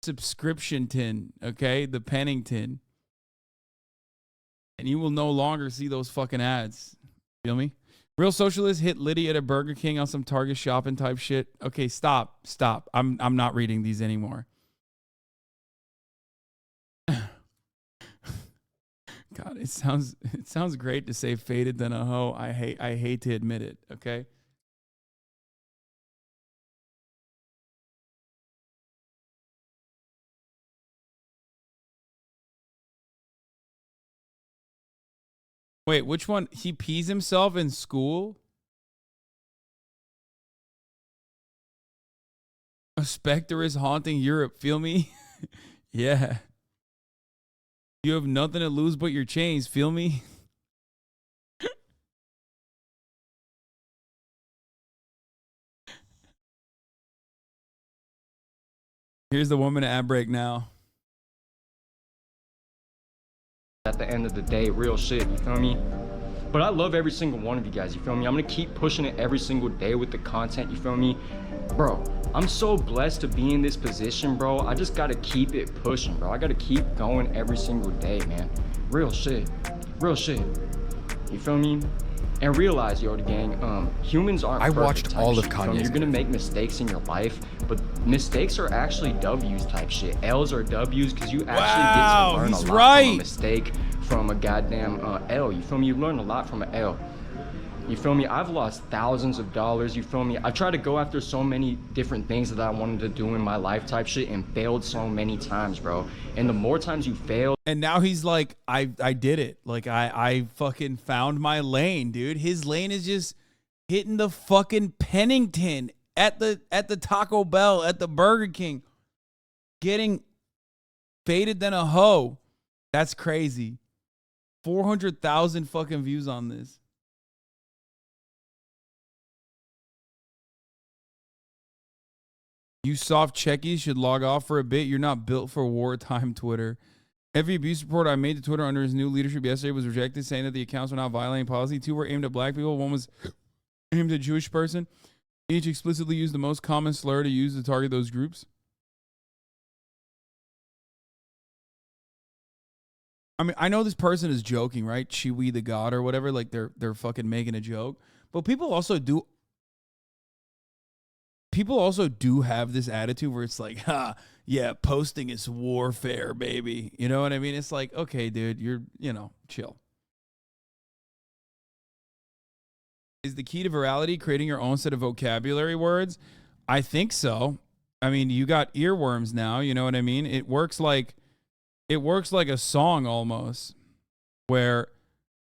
[SPEAKER 1] subscription tin, okay? The Pennington. And you will no longer see those fucking ads. Feel me? Real socialist hit Liddy at a Burger King on some Target shopping type shit. Okay, stop. I'm not reading these anymore. God, it sounds great to say faded than a hoe. I hate to admit it, okay? Wait, which one? He pees himself in school? A specter is haunting Europe. Feel me? Yeah. You have nothing to lose but your chains. Feel me? Here's the woman ad break now.
[SPEAKER 18] At the end of the day, real shit, you feel me? But I love every single one of you guys, you feel me? I'm gonna keep pushing it every single day with the content, you feel me? Bro, I'm so blessed to be in this position, bro. I just gotta keep it pushing, bro. I gotta keep going every single day, man. Real shit. Real shit. You feel me? And realize, yo, the gang, humans aren't perfect.
[SPEAKER 7] I watched all of Kanye's.
[SPEAKER 18] You're gonna make mistakes in your life, but mistakes are actually W's type shit. L's are W's because you actually get to learn a lot from a mistake, from a goddamn L. You feel me? You learn a lot from an L. You feel me? I've lost thousands of dollars. You feel me? I tried to go after so many different things that I wanted to do in my life type shit and failed so many times, bro. And the more times you fail.
[SPEAKER 1] And now he's like, I did it. Like, I fucking found my lane, dude. His lane is just hitting the fucking Pennington at the Taco Bell, at the Burger King. Getting faded than a hoe. That's crazy. 400,000 fucking views on this. You soft checkies should log off for a bit. You're not built for wartime Twitter. Every abuse report I made to Twitter under his new leadership yesterday was rejected, saying that the accounts were not violating policy. 2 were aimed at black people. 1 was aimed at a Jewish person. Each explicitly used the most common slur to use to target those groups. I mean, I know this person is joking, right? Chewy the God or whatever. Like, they're fucking making a joke. But people also do have this attitude where it's like, ha, yeah, posting is warfare, baby. You know what I mean? It's like, okay, dude, chill. Is the key to virality creating your own set of vocabulary words? I think so. I mean, you got earworms now, you know what I mean? It works like a song almost, where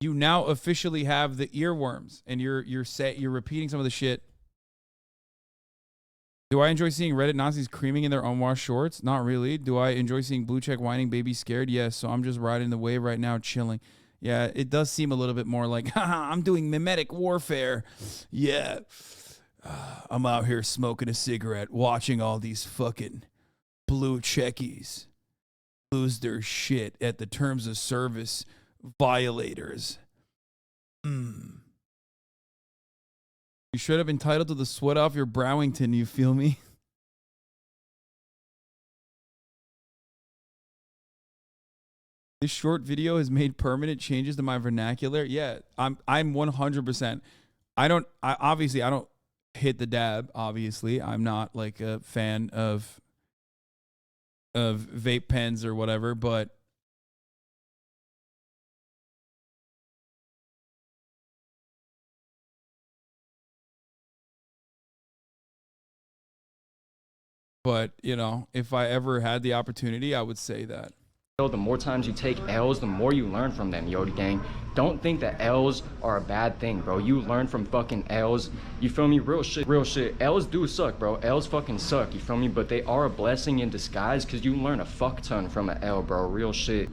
[SPEAKER 1] you now officially have the earworms and you're repeating some of the shit. Do I enjoy seeing Reddit Nazis creaming in their unwashed shorts? Not really. Do I enjoy seeing blue check whining baby scared? Yes. So I'm just riding the wave right now, chilling. Yeah, it does seem a little bit more like, haha, I'm doing mimetic warfare. Yeah. I'm out here smoking a cigarette, watching all these fucking blue checkies lose their shit at the terms of service violators. You should have entitled to the sweat off your Browington, you feel me? This short video has made permanent changes to my vernacular. Yeah, I'm 100%. I don't hit the dab, obviously. I'm not like a fan of vape pens or whatever, but But, you know, if I ever had the opportunity, I would say that.
[SPEAKER 18] The more times you take L's, the more you learn from them, Yodi gang. Don't think that L's are a bad thing, bro. You learn from fucking L's. You feel me? Real shit, real shit. L's do suck, bro. L's fucking suck, you feel me? But they are a blessing in disguise because you learn a fuck ton from an L, bro. Real shit.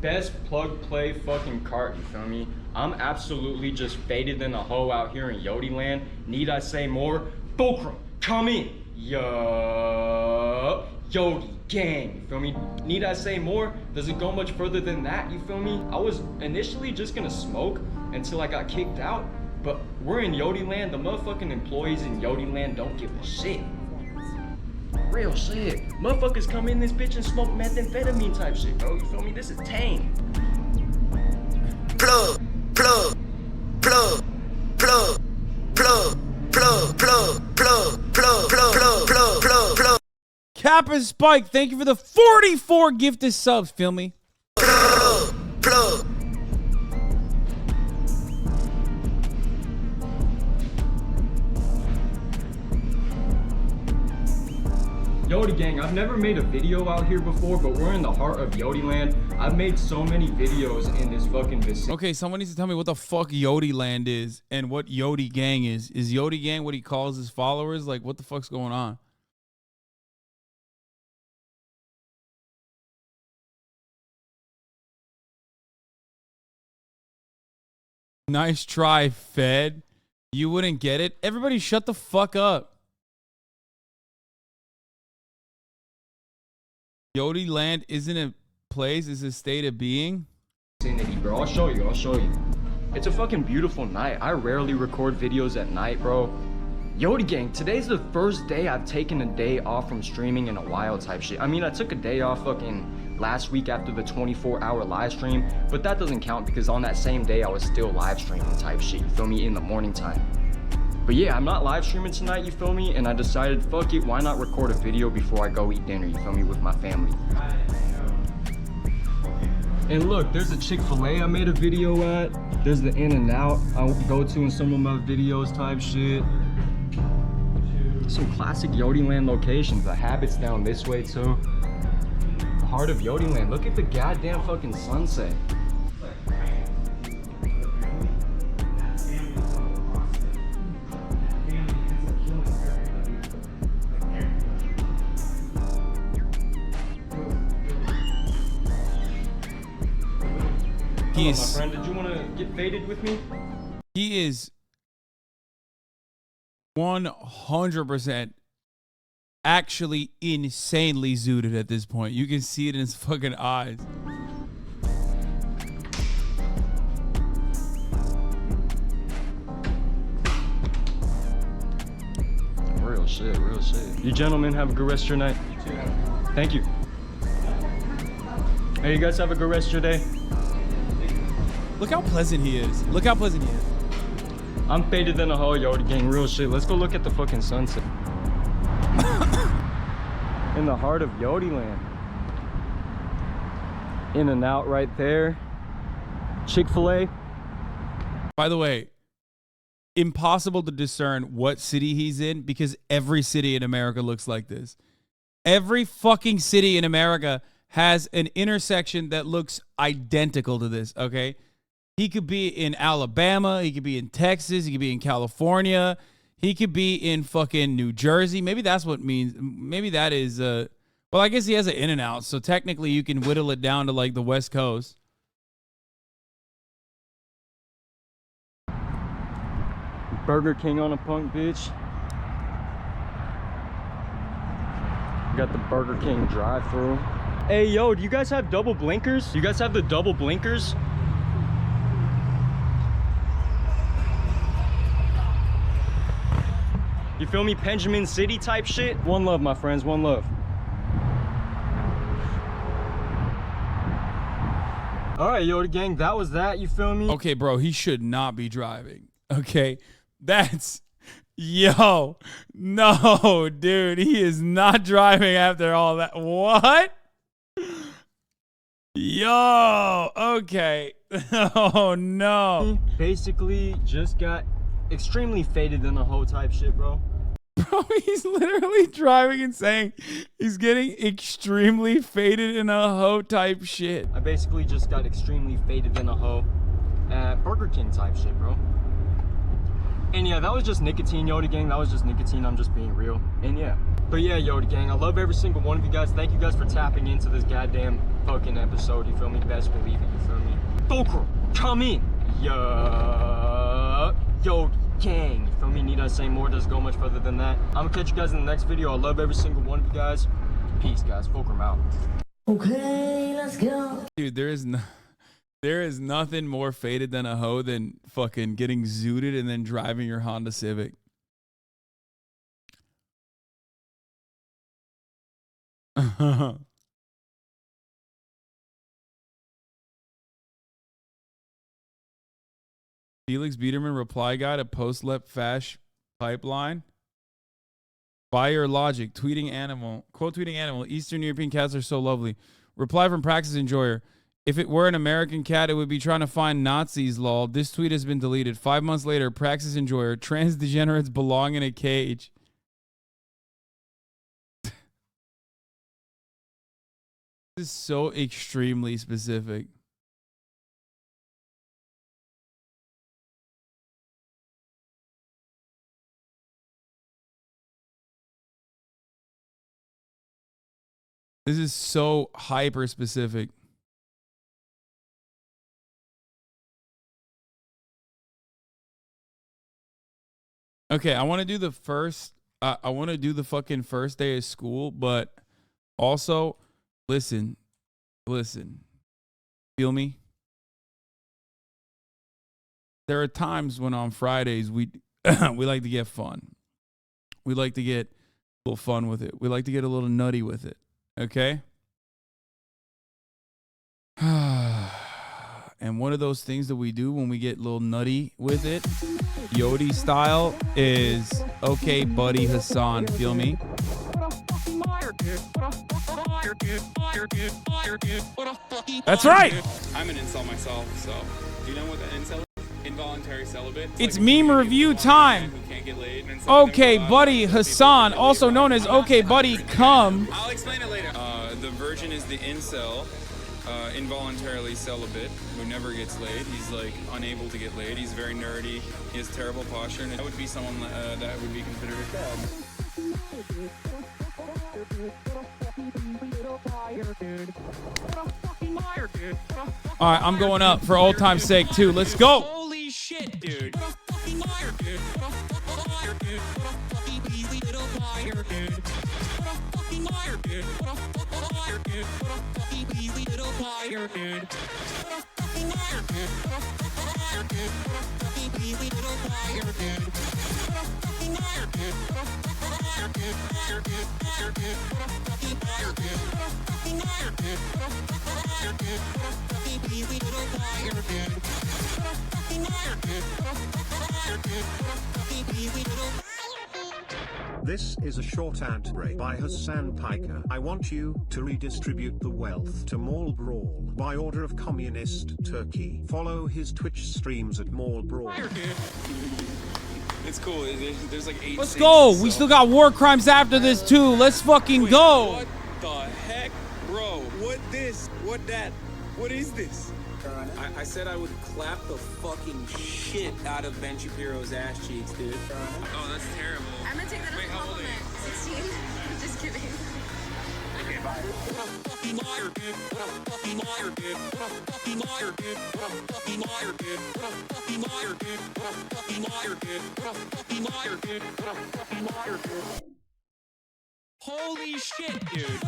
[SPEAKER 18] Best plug play fucking cart, you feel me? I'm absolutely just faded than a hoe out here in Yodi land. Need I say more? Fulcrum, come in. Yo, Yodi gang, you feel me? Need I say more? Does it go much further than that, you feel me? I was initially just gonna smoke until I got kicked out, but we're in Yodi land. The motherfucking employees in Yodi land don't give a shit. Real shit. Motherfuckers come in this bitch and smoke methamphetamine type shit, bro. You feel me? This is tame.
[SPEAKER 7] Plug, plug, plug, plug, plug, plug, plug, plug, plug, plug, plug, plug, plug.
[SPEAKER 1] Kappa Spike, thank you for the 44 gifted subs, feel me?
[SPEAKER 7] Plug, plug.
[SPEAKER 18] Yodi gang, I've never made a video out here before, but we're in the heart of Yodi land. I've made so many videos in this fucking vicinity.
[SPEAKER 1] Okay, someone needs to tell me what the fuck Yodi land is and what Yodi gang is. Is Yodi gang what he calls his followers? Like, what the fuck's going on? Nice try, Fed. You wouldn't get it? Everybody shut the fuck up. Yodi land isn't a place, it's a state of being.
[SPEAKER 18] Bro, I'll show you, It's a fucking beautiful night. I rarely record videos at night, bro. Yodi gang, today's the first day I've taken a day off from streaming in a while type shit. I mean, I took a day off fucking last week after the 24-hour live stream, but that doesn't count because on that same day I was still live streaming type shit, you feel me, in the morning time. But yeah, I'm not live streaming tonight, you feel me? And I decided, fuck it, why not record a video before I go eat dinner, you feel me, with my family. And look, there's a Chick-fil-A I made a video at. There's the In-N-Out I go to in some of my videos type shit. Some classic Yodi land locations. The Habit's down this way too. The heart of Yodi land. Look at the goddamn fucking sunset.
[SPEAKER 1] He
[SPEAKER 18] is, my friend, did you want to get faded with me?
[SPEAKER 1] He is 100% actually insanely zooted at this point. You can see it in his fucking eyes.
[SPEAKER 18] Real shit, real shit. You gentlemen have a good rest of your night. You too. Thank you. Hey, you guys have a good rest of your day.
[SPEAKER 1] Look how pleasant he is. Look how pleasant he is.
[SPEAKER 18] I'm faded than a hoe, Yodi gang. Real shit. Let's go look at the fucking sunset. In the heart of Yodi land. In-N-Out right there. Chick-fil-A.
[SPEAKER 1] By the way, impossible to discern what city he's in because every city in America looks like this. Every fucking city in America has an intersection that looks identical to this, okay? He could be in Alabama. He could be in Texas. He could be in California. He could be in fucking New Jersey. Maybe that's what means. Maybe that is, well, I guess he has an In-N-Out. So technically you can whittle it down to like the West Coast.
[SPEAKER 18] Burger King on a punk, bitch. Got the Burger King drive-thru. Hey, yo, do you guys have double blinkers? You guys have the double blinkers? You feel me? Benjamin City type shit? One love, my friends, one love. All right, Yodi gang, that was that, you feel me?
[SPEAKER 1] Okay, bro, he should not be driving. Okay, that's, yo, no, dude, he is not driving after all that. What? Yo, okay. Oh, no.
[SPEAKER 18] Basically, just got extremely faded in a hoe type shit, bro.
[SPEAKER 1] Bro, he's literally driving and saying he's getting extremely faded in a hoe type shit.
[SPEAKER 18] I basically just got extremely faded in a hoe at Burger King type shit, bro. And yeah, that was just nicotine, Yoda Gang. That was just nicotine. I'm just being real. And yeah. But yeah, Yoda Gang, I love every single one of you guys. Thank you guys for tapping into this goddamn fucking episode. You feel me? Best believe it. You feel me? Fulcrum, come in. Yoda Gang. You feel me? Need I say more? Doesn't go much further than that. I'm gonna catch you guys in the next video. I love every single one of you guys. Peace, guys. Fulcrum out.
[SPEAKER 7] Okay, let's go.
[SPEAKER 1] Dude, there is nothing more faded than a hoe than fucking getting zooted and then driving your Honda Civic. Felix Biederman reply guy to post-lep fash pipeline. Buyer logic, tweeting animal, quote tweeting animal, Eastern European cats are so lovely. Reply from Praxis Enjoyer. If it were an American cat, it would be trying to find Nazis, lol. This tweet has been deleted. 5 months later, Praxis Enjoyer, trans degenerates belong in a cage. This is so extremely specific. This is so hyper specific. Okay, I want to do the first. I want to do the fucking first day of school, but also, listen. Feel me? There are times when on Fridays we we like to get fun. We like to get a little fun with it. We like to get a little nutty with it. Okay? And one of those things that we do when we get a little nutty with it, Yodi style, is okay, buddy Hassan. Feel me? That's right.
[SPEAKER 9] I'm an incel myself, so do you know what an incel is? Involuntary celibate.
[SPEAKER 1] It's meme review time. Okay, buddy Hassan, also known as Okay, buddy Come.
[SPEAKER 9] I'll explain it later. The virgin is the incel, involuntarily celibate, who never gets laid. He's like unable to get laid. He's very nerdy. He has terrible posture, and that would be someone that would be considered a fag.
[SPEAKER 1] All right, I'm going up for old time's sake too. Let's go.
[SPEAKER 9] Holy shit, dude.
[SPEAKER 21] This is a short ad break by Hassan Piker. I want you to redistribute the wealth to Mall Brawl by order of Communist Turkey. Follow his Twitch streams at Mall Brawl.
[SPEAKER 9] It's cool. There's like 8
[SPEAKER 1] Let's
[SPEAKER 9] cities,
[SPEAKER 1] go.
[SPEAKER 9] so.
[SPEAKER 1] We still got war crimes after this too. Let's fucking go.
[SPEAKER 9] What the heck, bro? What this? What that? What is this? I said I would clap the fucking shit out of Ben Shapiro's ass cheeks, dude. Oh, that's terrible.
[SPEAKER 11] I'm gonna take that as a compliment. 16. Just kidding.
[SPEAKER 9] Okay, bye. Holy shit, dude.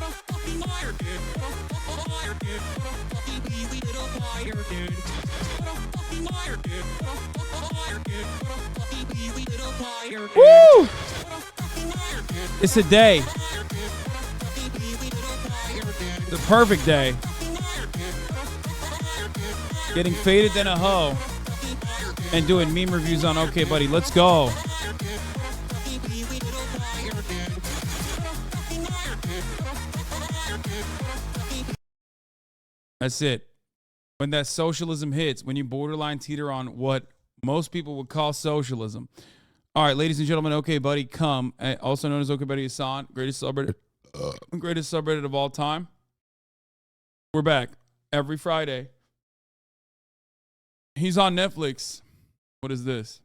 [SPEAKER 1] Woo! It's a day. The perfect day. Getting faded than a hoe and doing meme reviews on Okay Buddy. Let's go. That's it. When that socialism hits, when you borderline teeter on what most people would call socialism, All right, ladies and gentlemen, okay, buddy, come. Also known as okay, buddy Hasan, greatest subreddit of all time. We're back every Friday. He's on Netflix. What is this?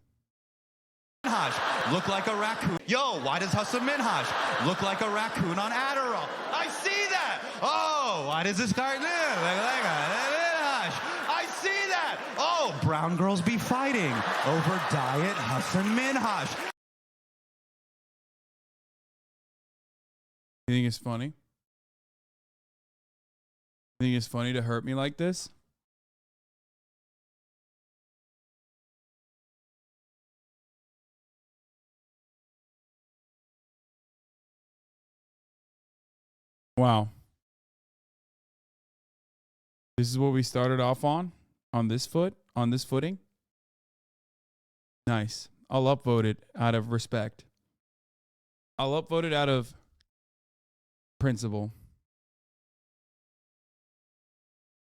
[SPEAKER 8] Minhaj look like a raccoon. Yo, why does Hassan Minhaj look like a raccoon on Adderall? I see that. Oh, why does this guy look like a Minhaj? I see that. Oh, brown girls be fighting over diet Hassan Minhaj.
[SPEAKER 1] You think it's funny? You think it's funny to hurt me like this? Wow. This is what we started off on this footing. Nice. I'll upvote it out of respect. I'll upvote it out of principle.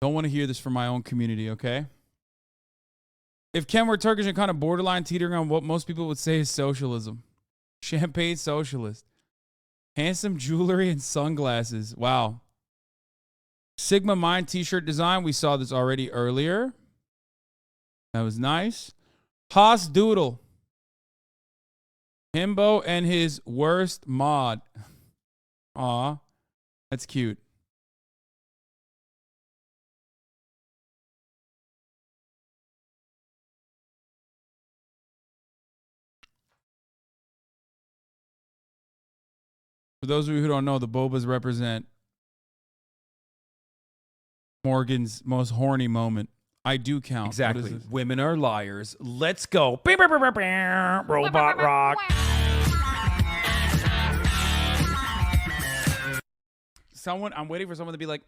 [SPEAKER 1] Don't want to hear this from my own community, okay? If Ken were Turkish and kind of borderline teetering on what most people would say is socialism. Champagne socialist. Handsome jewelry and sunglasses. Wow. Sigma Mind t-shirt design. We saw this already earlier. That was nice. Haas Doodle. Himbo and his worst mod. Aw. That's cute. For those of you who don't know, the Bobas represent Morgan's most horny moment. I do count.
[SPEAKER 10] Exactly. Women are liars. Let's go. Robot rock.
[SPEAKER 1] I'm waiting for someone to be like,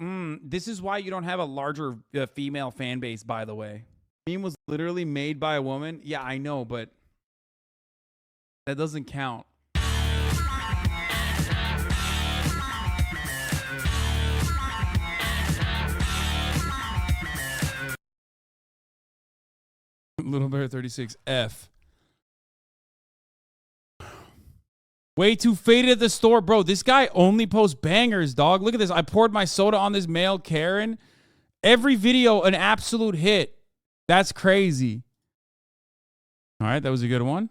[SPEAKER 1] this is why you don't have a larger female fan base, by the way. Meme was literally made by a woman. Yeah, I know, but that doesn't count. Little Bear 36F. Way too faded at the store. Bro, this guy only posts bangers, dog. Look at this. I poured my soda on this male Karen. Every video, an absolute hit. That's crazy. All right, that was a good one.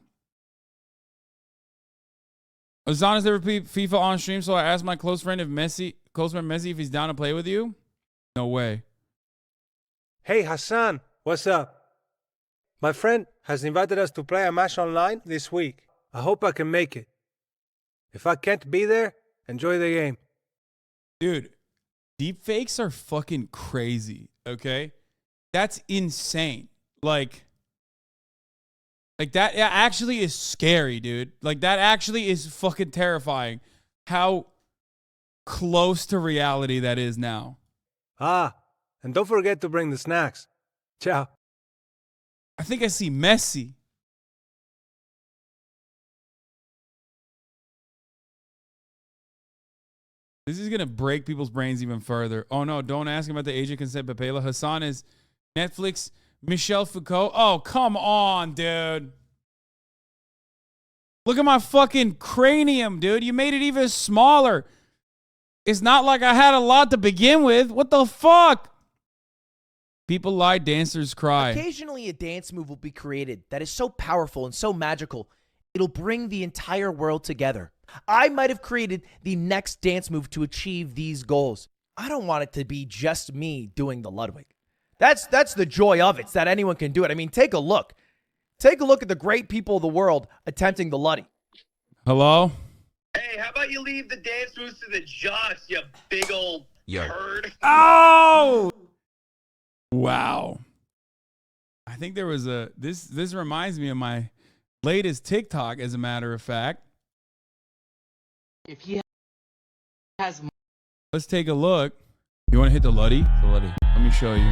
[SPEAKER 1] Azan has never played FIFA on stream, so I asked my close friend Messi, if he's down to play with you. No way.
[SPEAKER 22] Hey, Hassan. What's up? My friend has invited us to play a match online this week. I hope I can make it. If I can't be there, enjoy the game.
[SPEAKER 1] Dude, deepfakes are fucking crazy, okay? That's insane. Like that actually is scary, dude. Like, that actually is fucking terrifying. How close to reality that is now.
[SPEAKER 22] Ah, and don't forget to bring the snacks. Ciao.
[SPEAKER 1] I think I see Messi. This is going to break people's brains even further. Oh, no, don't ask him about the age of consent, Pepela. Hasan is Netflix. Michel Foucault. Oh, come on, dude. Look at my fucking cranium, dude. You made it even smaller. It's not like I had a lot to begin with. What the fuck? People lie, dancers cry.
[SPEAKER 24] Occasionally, a dance move will be created that is so powerful and so magical, it'll bring the entire world together. I might have created the next dance move to achieve these goals. I don't want it to be just me doing the Ludwig. That's the joy of it, that anyone can do it. I mean, take a look. Take a look at the great people of the world attempting the Luddy.
[SPEAKER 1] Hello?
[SPEAKER 23] Hey, how about you leave the dance moves to the jocks, you big old turd?
[SPEAKER 1] Oh! Wow. I think there was a this reminds me of my latest TikTok, as a matter of fact.
[SPEAKER 23] If he has,
[SPEAKER 1] let's take a look. You want to hit the Luddy? The Luddy. Let me show you.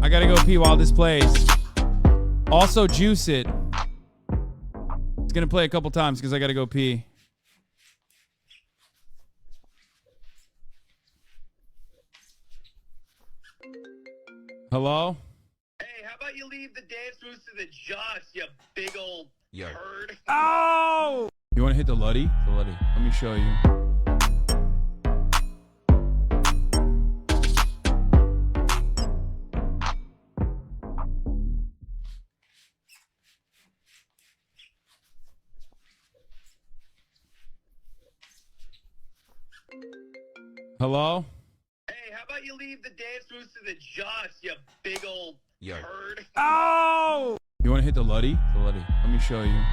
[SPEAKER 1] I gotta go pee while this plays. Also, juice it. It's gonna play a couple times because I gotta go pee. Hello?
[SPEAKER 23] Hey, how about
[SPEAKER 4] about you leave the dance moves to the jocks, you big old turd?
[SPEAKER 1] Oh! You want to hit the Luddy? The Luddy. Let me show you. Hello?
[SPEAKER 4] Hey, how about you leave the dance moves to the jocks, you big old turd?
[SPEAKER 1] Oh! You want to hit the Luddy? The Luddy. Let me show you.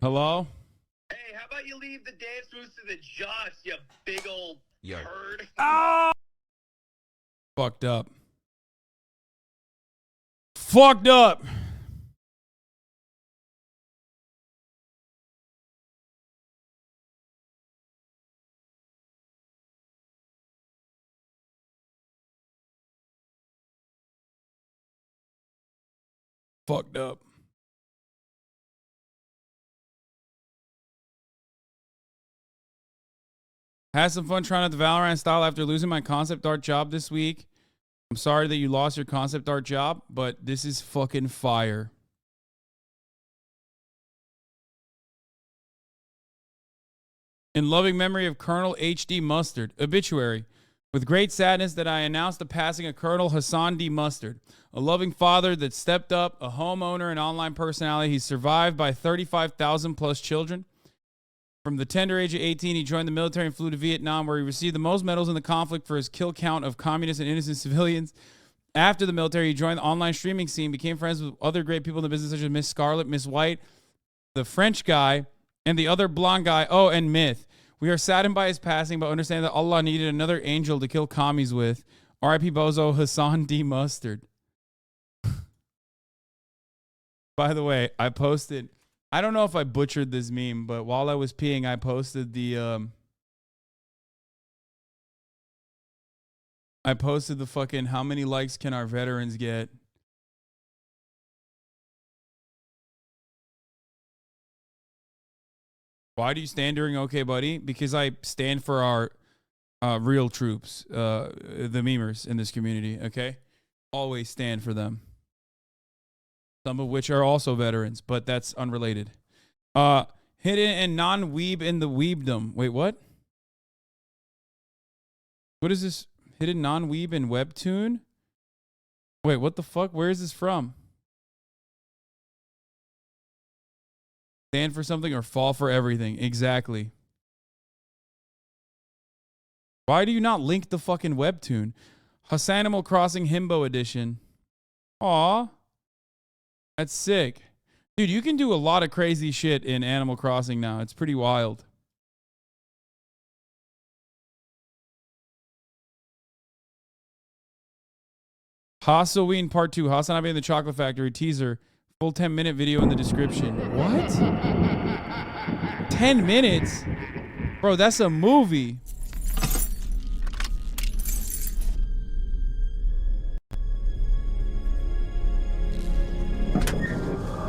[SPEAKER 1] Hello?
[SPEAKER 4] Hey, how about you leave the dance moves to the jocks, you big old turd?
[SPEAKER 1] Oh! Fucked up. Fucked up. Fucked up. Had some fun trying out the Valorant style after losing my concept art job this week. I'm sorry that you lost your concept art job, but this is fucking fire. In loving memory of Colonel H.D. Mustard, obituary. With great sadness that I announce the passing of Colonel Hassan D. Mustard, a loving father that stepped up, a homeowner and online personality. He's survived by 35,000 plus children. From the tender age of 18, he joined the military and flew to Vietnam, where he received the most medals in the conflict for his kill count of communist and innocent civilians. After the military, he joined the online streaming scene, became friends with other great people in the business, such as Miss Scarlet, Miss White, the French guy, and the other blonde guy, and Myth. We are saddened by his passing, but understand that Allah needed another angel to kill commies with. R.I.P. Bozo, Hassan D. Mustard. By the way, I posted... I don't know if I butchered this meme, but while I was peeing, I posted the fucking how many likes can our veterans get? Why do you stand during OK Buddy? Because I stand for our real troops, the memers in this community, okay? Always stand for them. Some of which are also veterans, but that's unrelated. Hidden and non-weeb in the weebdom. Wait, what? What is this? Hidden non-weeb in Webtoon? Wait, what the fuck? Where is this from? Stand for something or fall for everything. Exactly. Why do you not link the fucking Webtoon? Animal Crossing Himbo Edition. Aw. That's sick. Dude, you can do a lot of crazy shit in Animal Crossing now. It's pretty wild. Halloween Part 2. HasanAbi and the Chocolate Factory teaser. Full 10-minute video in the description. What? 10 minutes? Bro, that's a movie.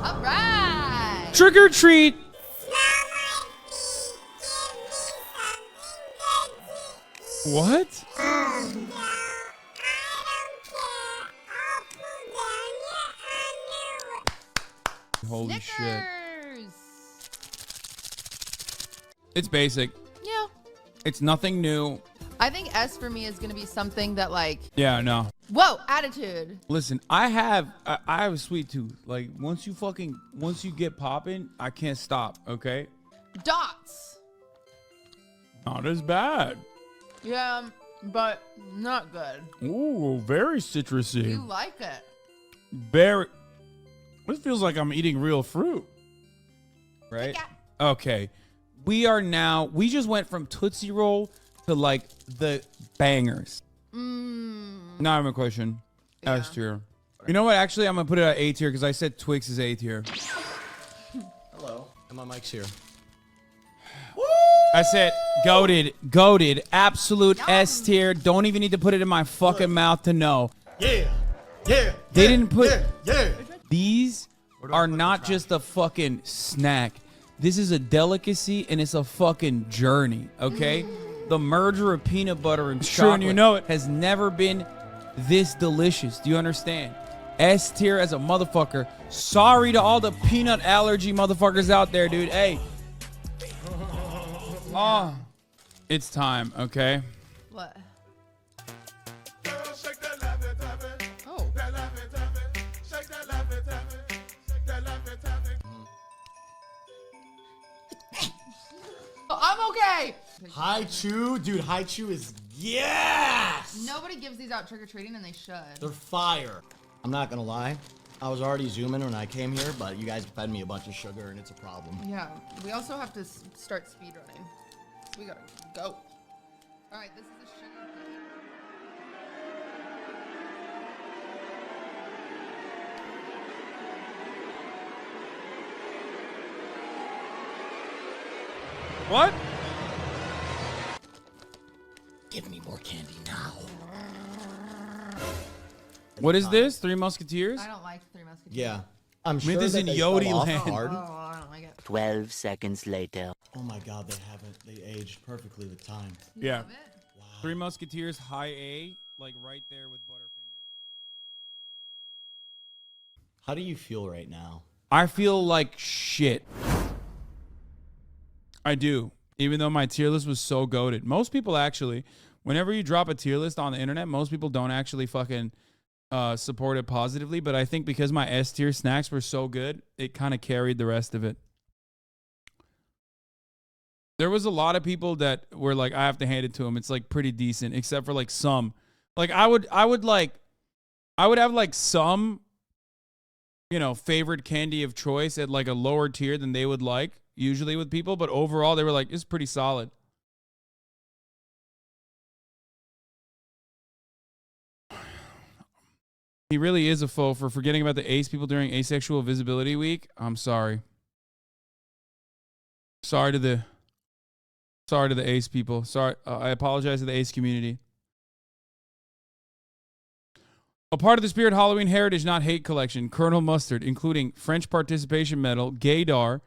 [SPEAKER 12] All right.
[SPEAKER 1] Trick or treat. What? Holy shit. It's basic.
[SPEAKER 12] Yeah.
[SPEAKER 1] It's nothing new.
[SPEAKER 12] I think S for me is going to be something that like...
[SPEAKER 1] Yeah, no.
[SPEAKER 12] Whoa, attitude.
[SPEAKER 1] Listen, I have a sweet tooth. Like, once you get popping, I can't stop, okay?
[SPEAKER 12] Dots.
[SPEAKER 1] Not as bad.
[SPEAKER 12] Yeah, but not good.
[SPEAKER 1] Ooh, very citrusy.
[SPEAKER 12] You like it.
[SPEAKER 1] Very. This feels like I'm eating real fruit. Right? Okay. We just went from Tootsie Roll to like the bangers. Now I have a question. S tier. You know what? Actually, I'm going to put it at A tier because I said Twix is A tier.
[SPEAKER 6] Hello. And my mic's here.
[SPEAKER 1] I said goated, absolute S tier. Don't even need to put it in my fucking mouth to know.
[SPEAKER 6] Yeah.
[SPEAKER 13] Yeah.
[SPEAKER 1] They didn't put.
[SPEAKER 13] Yeah.
[SPEAKER 1] These are not just a fucking snack. This is a delicacy and it's a fucking journey, okay? The merger of peanut butter and chocolate
[SPEAKER 10] and you know it.
[SPEAKER 1] has never been this delicious. Do you understand? S tier as a motherfucker. Sorry to all the peanut allergy motherfuckers out there, dude. Hey. Oh. It's time, okay?
[SPEAKER 12] What? Oh, I'm okay.
[SPEAKER 13] Hi Chew, dude. Hi Chew is yes.
[SPEAKER 12] Nobody gives these out trick or treating, and they should.
[SPEAKER 13] They're fire. I'm not gonna lie. I was already zooming when I came here, but you guys fed me a bunch of sugar, and it's a problem.
[SPEAKER 12] Yeah. We also have to start speed running. So we gotta go. All right. This is the sugar cookie.
[SPEAKER 10] What?
[SPEAKER 13] Give me more candy now.
[SPEAKER 1] What is this? Three Musketeers?
[SPEAKER 12] I don't like Three Musketeers.
[SPEAKER 13] Yeah. I'm
[SPEAKER 1] Maybe
[SPEAKER 13] sure
[SPEAKER 1] this
[SPEAKER 13] that
[SPEAKER 1] in
[SPEAKER 13] they
[SPEAKER 1] Yodi
[SPEAKER 13] fell off
[SPEAKER 1] land.
[SPEAKER 13] hard.
[SPEAKER 12] Oh, I don't like it.
[SPEAKER 7] 12 seconds later.
[SPEAKER 13] Oh my god, they haven't. They aged perfectly with time.
[SPEAKER 1] Yeah. Three Musketeers, high A, like right there with Butterfinger.
[SPEAKER 13] How do you feel right now?
[SPEAKER 1] I feel like shit. I do. Even though my tier list was so goated. Most people actually, whenever you drop a tier list on the internet, most people don't actually fucking support it positively. But I think because my S tier snacks were so good, it kind of carried the rest of it. There was a lot of people that were like, I have to hand it to them. It's like pretty decent, except for like some. Like I would have like some, you know, favorite candy of choice at like a lower tier than they would like usually with people. But overall, they were like, it's pretty solid. He really is a foe for forgetting about the ace people during Asexual Visibility Week. I'm sorry. Sorry to the ace people. Sorry. I apologize to the ace community. A part of the Spirit Halloween Heritage Not Hate collection, Colonel Mustard, including French Participation Medal, Gaydar,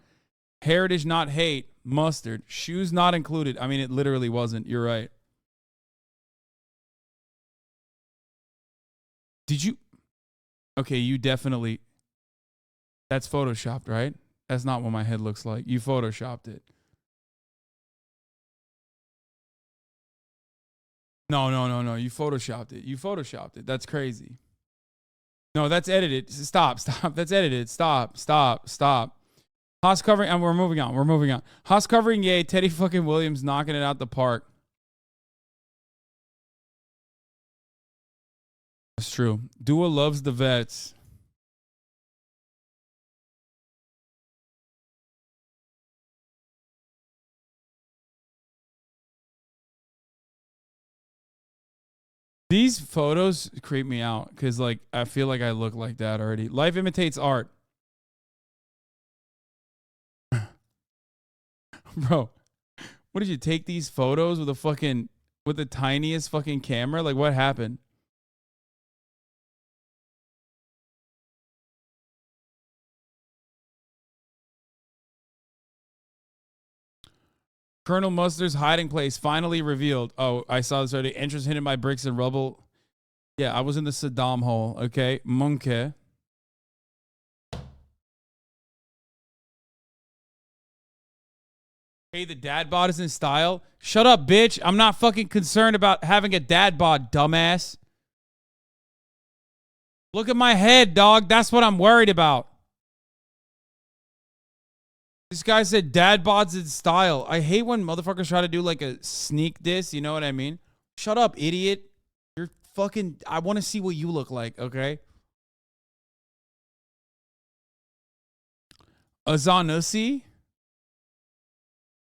[SPEAKER 1] Heritage Not Hate, Mustard, shoes not included. I mean, it literally wasn't. You're right. Did you? Okay, you definitely. That's photoshopped, right? That's not what my head looks like. You photoshopped it. No. You photoshopped it. You photoshopped it. That's crazy. No, that's edited. Stop. That's edited. Stop. Haas covering, and we're moving on. Haas covering, yay. Teddy fucking Williams knocking it out the park. That's true. Dua loves the vets. These photos creep me out because, like, I feel like I look like that already. Life imitates art. Bro, what did you take these photos with the tiniest fucking camera? Like, what happened? Colonel Mustard's hiding place finally revealed. Oh, I saw this already. Entrance hidden by bricks and rubble. Yeah, I was in the Saddam hole. Okay, monkey. Hey, the dad bod is in style. Shut up, bitch. I'm not fucking concerned about having a dad bod, dumbass. Look at my head, dog. That's what I'm worried about. This guy said dad bods in style. I hate when motherfuckers try to do like a sneak diss. You know what I mean? Shut up, idiot. You're fucking... I want to see what you look like, okay? HasanAbi.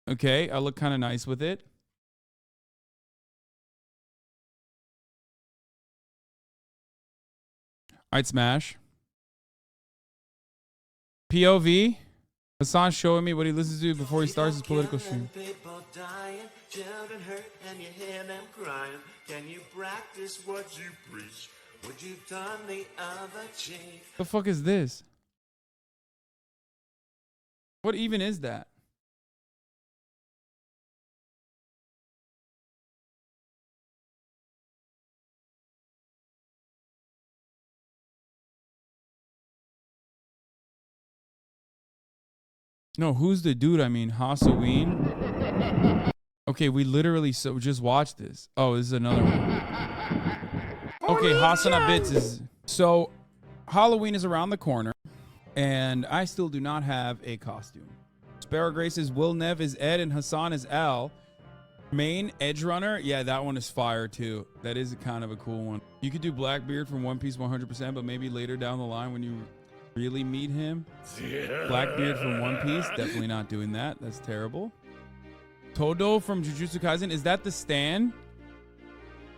[SPEAKER 1] Okay, I look kind of nice with it. I'd smash. POV. Hasan showing me what he listens to before he starts his political stream.
[SPEAKER 14] Children hurt and you hear them crying. Can you practice what you preach?
[SPEAKER 7] Would you turn the other cheek?
[SPEAKER 1] The fuck is this? What even is that? No, who's the dude? I mean, Halloween. Okay, we literally just watched this. Oh, this is another one. Okay, HasanAbi is... So, Halloween is around the corner, and I still do not have a costume. Sparrow Grace is Will Nev is Ed, and Hasan is Al. Main Edge Runner, yeah, that one is fire too. That is kind of a cool one. You could do Blackbeard from One Piece 100%, but maybe later down the line when you really meet him. Blackbeard from One Piece, definitely not doing that. That's terrible. Todo from Jujutsu Kaisen, is that the Stan?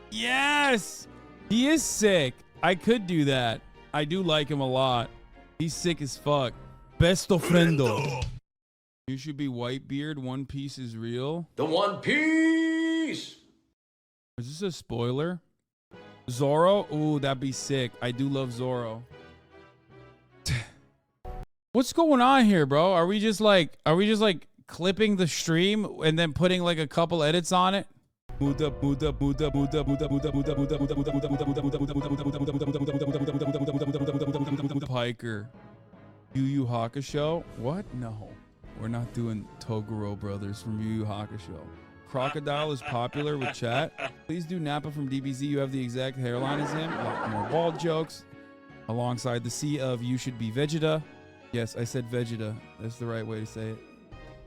[SPEAKER 1] Yes! He is sick. I could do that. I do like him a lot. He's sick as fuck. Besto friendo. You should be Whitebeard. One Piece is real.
[SPEAKER 2] The One Piece!
[SPEAKER 1] Is this a spoiler? Zoro? Ooh, that'd be sick. I do love Zoro. What's going on here, bro? Are we just like clipping the stream and then putting like a couple edits on it? Piker. Yu Yu Hakusho? What? No. We're not doing Toguro Brothers from Yu Yu Hakusho. Crocodile is popular with chat. Please do Nappa from DBZ. You have the exact hairline as him. A lot more bald jokes. Alongside the C of You Should Be Vegeta. Yes, I said Vegeta. That's the right way to say it.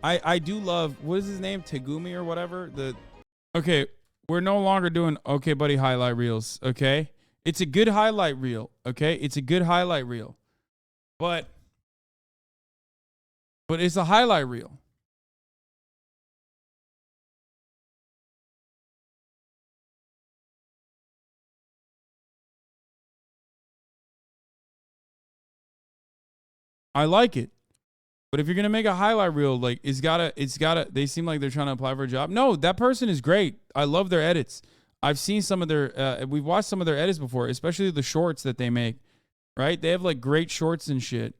[SPEAKER 1] I do love, what is his name? Tegumi or whatever? Okay, we're no longer doing Okay Buddy highlight reels, okay? It's a good highlight reel, okay? It's a good highlight reel. But it's a highlight reel. I like it. But if you're going to make a highlight reel, like it's gotta, they seem like they're trying to apply for a job. No, that person is great. I love their edits. I've seen some of their, we've watched some of their edits before, especially the shorts that they make, right? They have like great shorts and shit.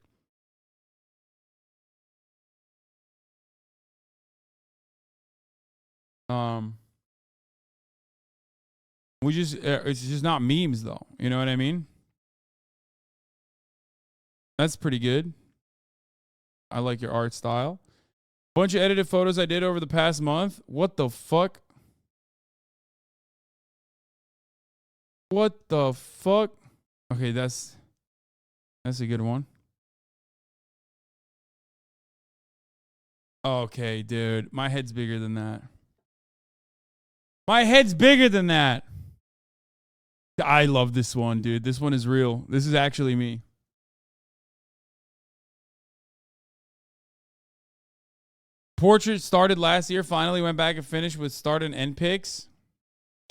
[SPEAKER 1] It's just not memes though. You know what I mean? That's pretty good. I like your art style. Bunch of edited photos I did over the past month. What the fuck? What the fuck? Okay, that's a good one. Okay, dude. My head's bigger than that. My head's bigger than that. I love this one, dude. This one is real. This is actually me. Portrait started last year, finally went back and finished with start and end pics.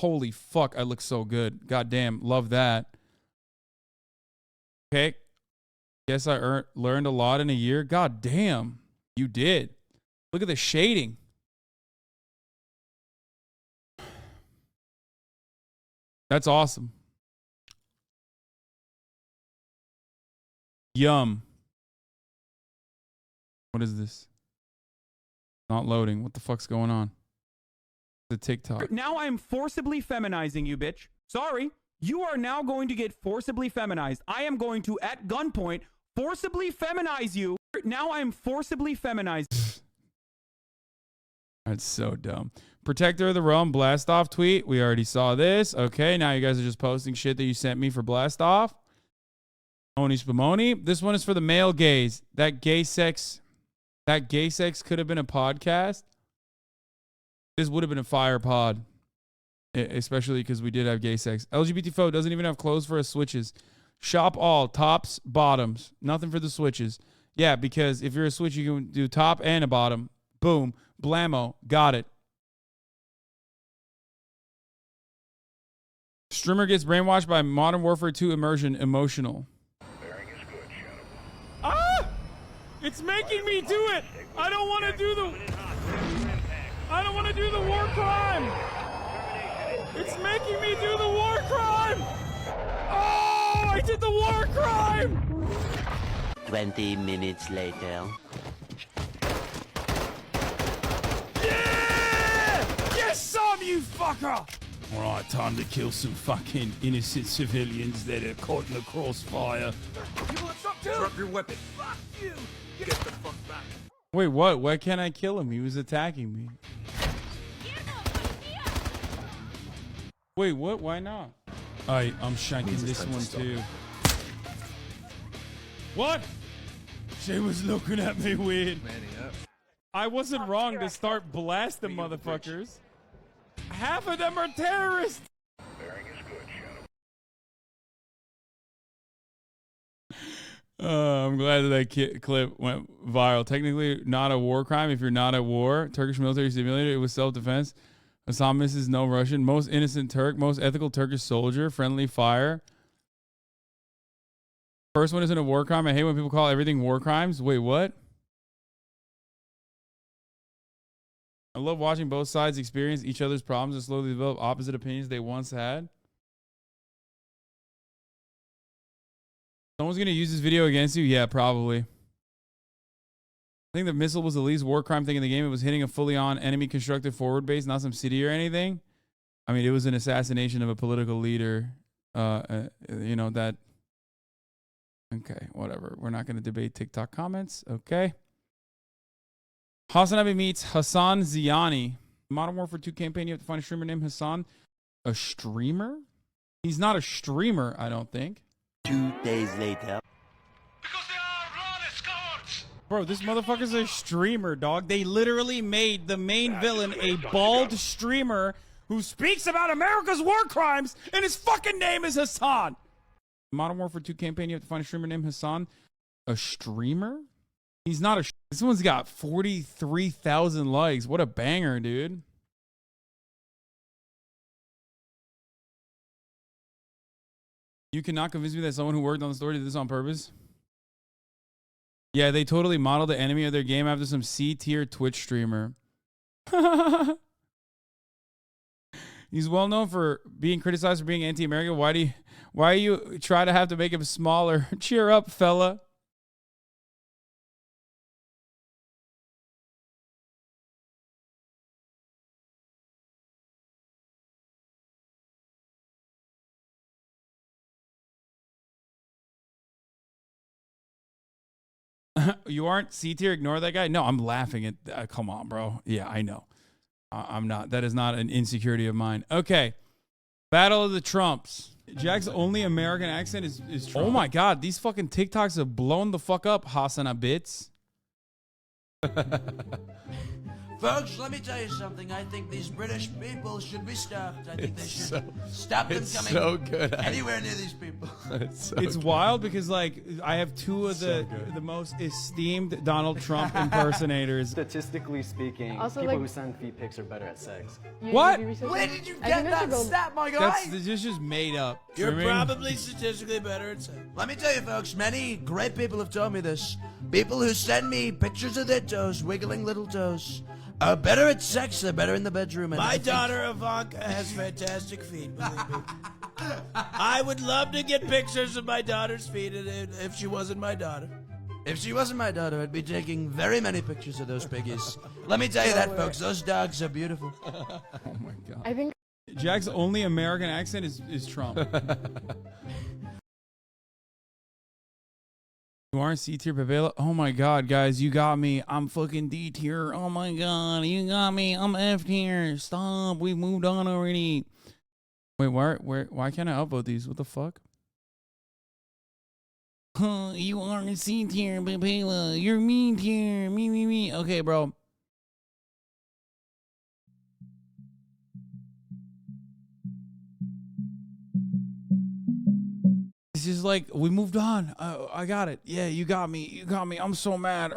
[SPEAKER 1] Holy fuck, I look so good. Goddamn, love that. Okay. Guess I learned a lot in a year. God damn, you did. Look at the shading. That's awesome. Yum. What is this? Not loading. What the fuck's going on? The TikTok.
[SPEAKER 10] Now I am forcibly feminizing you, bitch. Sorry. You are now going to get forcibly feminized. I am going to, at gunpoint, forcibly feminize you. Now I am forcibly feminized.
[SPEAKER 1] That's so dumb. Protector of the Realm blast off tweet. We already saw this. Okay, now you guys are just posting shit that you sent me for blast off. Oni Spumoni. This one is for the male gays. That gay sex could have been a podcast. This would have been a fire pod. Especially because we did have gay sex. LGBT Foe doesn't even have clothes for us switches. Shop all. Tops, bottoms. Nothing for the switches. Yeah, because if you're a switch, you can do top and a bottom. Boom. Blammo. Got it. Streamer gets brainwashed by Modern Warfare 2 immersion. Emotional. Ah! It's making me do it. I don't want to do the war crime. It's making me do the war crime. Oh! time!
[SPEAKER 7] 20 minutes later.
[SPEAKER 1] Yeah! Get some, you fucker! Alright, time to kill some fucking innocent civilians that are caught in the crossfire.
[SPEAKER 2] Drop your weapon. Fuck you. Get the fuck back.
[SPEAKER 1] Wait, what? Why can't I kill him? He was attacking me. Wait, what? Why not? I'm shanking this one too. What? She was looking at me weird. I wasn't wrong to start blasting motherfuckers. Half of them are terrorists. I'm glad that clip went viral. Technically not a war crime if you're not at war. Turkish military simulator. It was self-defense. Hassan misses no Russian. Most innocent Turk. Most ethical Turkish soldier. Friendly fire. First one isn't a war crime. I hate when people call everything war crimes. Wait, what? I love watching both sides experience each other's problems and slowly develop opposite opinions they once had. Someone's going to use this video against you? Yeah, probably. I think the missile was the least war crime thing in the game. It was hitting a fully on enemy constructed forward base, not some city or anything. I mean, it was an assassination of a political leader. You know, that... Okay, whatever. We're not going to debate TikTok comments. Okay. HasanAbi meets Hassan Ziani. Modern Warfare 2 campaign, you have to find a streamer named Hassan. A streamer? He's not a streamer, I don't think.
[SPEAKER 7] 2 days later.
[SPEAKER 1] Bro, this motherfucker's a streamer, dog. They literally made the main villain a bald streamer who speaks about America's war crimes, and his fucking name is Hassan. Modern Warfare 2 campaign, you have to find a streamer named Hassan. A streamer? He's not a... This one's got 43,000 likes. What a banger, dude. You cannot convince me that someone who worked on the story did this on purpose. Yeah, they totally modeled the enemy of their game after some C-tier Twitch streamer. He's well known for being criticized for being anti-American. Why you try to have to make him smaller? Cheer up, fella. You aren't C-tier? Ignore that guy? No, I'm laughing at... come on, bro. Yeah, I know. I'm not. That is not an insecurity of mine. Okay. Battle of the Trumps. Jack's only American accent is Trump. Oh my God. These fucking TikToks have blown the fuck up, HasanAbi.
[SPEAKER 5] Folks, let me tell you something. I think these British people should be stopped. I think they should stop them coming anywhere near these people.
[SPEAKER 1] It's wild because, like, I have two of the most esteemed Donald Trump impersonators.
[SPEAKER 14] Statistically speaking,
[SPEAKER 12] Also,
[SPEAKER 14] people
[SPEAKER 12] like-
[SPEAKER 14] who send feet pics are better at sex.
[SPEAKER 1] What?
[SPEAKER 5] Where did you
[SPEAKER 12] I
[SPEAKER 5] get
[SPEAKER 12] think I should
[SPEAKER 5] that
[SPEAKER 12] go-
[SPEAKER 5] stat, my guy?
[SPEAKER 1] That's just made up.
[SPEAKER 5] You're
[SPEAKER 1] You know what I mean?
[SPEAKER 5] probably statistically better at sex. Let me tell you, folks, many great people have told me this. People who send me pictures of their toes, wiggling little toes, are better at sex. They're better in the bedroom. And my daughter Ivanka has fantastic feet. Believe me. I would love to get pictures of my daughter's feet if she wasn't my daughter. If she wasn't my daughter, I'd be taking very many pictures of those piggies. Let me tell you that, folks. Those dogs are beautiful.
[SPEAKER 1] Oh my God.
[SPEAKER 12] I think
[SPEAKER 1] Jack's only American accent is Trump. You aren't C-tier, Pavela? Oh my God, guys, you got me. I'm fucking D-tier. Oh my God, you got me. I'm F-tier. Stop. We moved on already. Wait, why can't I upvote these? What the fuck? Huh, you aren't C-tier, Pavela. You're me-tier. Me. Okay, bro. It's just like, we moved on. I got it. Yeah, you got me. I'm so mad.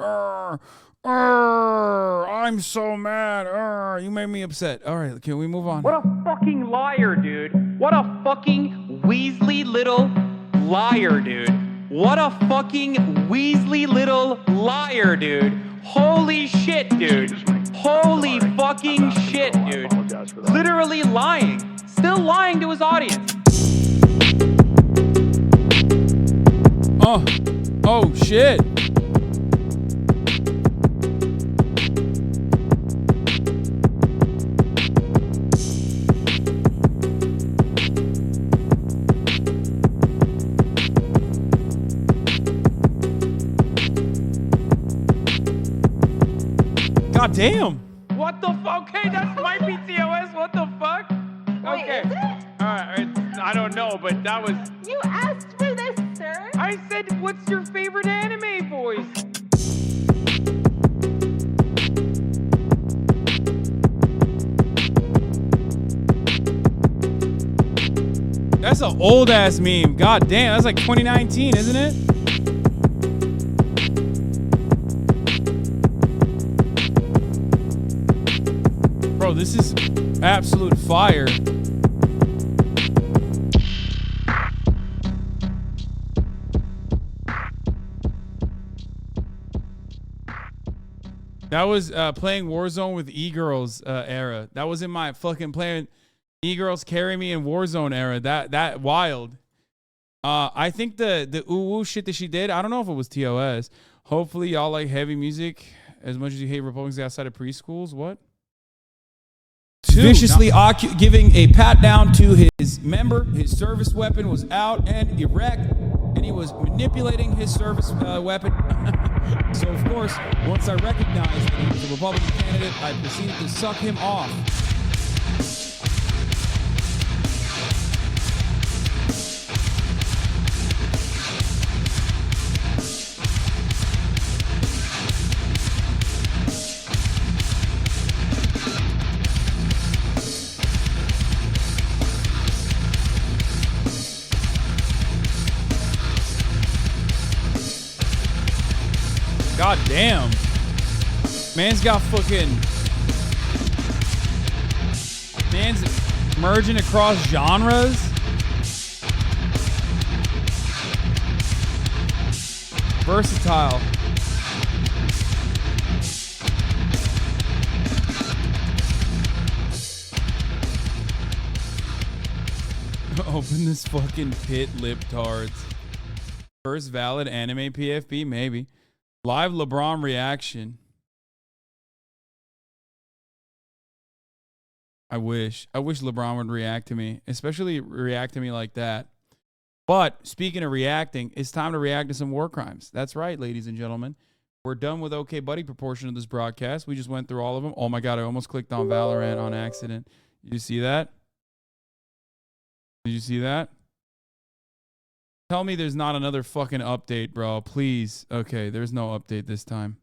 [SPEAKER 1] I'm so mad. You made me upset. All right, can we move on?
[SPEAKER 10] What a fucking liar, dude. What a fucking Weasley little liar, dude. What a fucking Weasley little liar, dude. Holy shit, dude. Holy fucking shit, dude. Literally lying. Still lying to his audience.
[SPEAKER 1] Oh. Oh, shit. God damn.
[SPEAKER 10] What the fuck? Okay, that might be TOS. What the fuck?
[SPEAKER 15] Wait,
[SPEAKER 10] Okay.
[SPEAKER 15] is it?
[SPEAKER 10] I don't know, but that was.
[SPEAKER 15] You asked for this, sir.
[SPEAKER 10] I said, what's your favorite anime voice?
[SPEAKER 1] That's an old ass meme. God damn, that's like 2019, isn't it? Bro, this is absolute fire. That was playing Warzone with e-girls era. That was in my fucking playing e-girls carry me in Warzone era. That wild. I think the ooh shit that she did, I don't know if it was TOS. Hopefully y'all like heavy music as much as you hate Republicans outside of preschools. What?
[SPEAKER 16] Viciously giving a pat down to his member. His service weapon was out and erect, and he was manipulating his service weapon. So, of course, once I recognized that he was a Republican candidate, I proceeded to suck him off.
[SPEAKER 1] God damn. Man's got fucking... Man's merging across genres. Versatile. Open this fucking pit, libtards. First valid anime PFP, maybe. Live LeBron reaction. I wish LeBron would react to me, especially react to me like that. But speaking of reacting, it's time to react to some war crimes. That's right, ladies and gentlemen. We're done with OKBUDDY proportion of this broadcast. We just went through all of them. Oh my God, I almost clicked on Valorant on accident. Did you see that? Did you see that? Tell me there's not another fucking update, bro. Please. Okay, there's no update this time.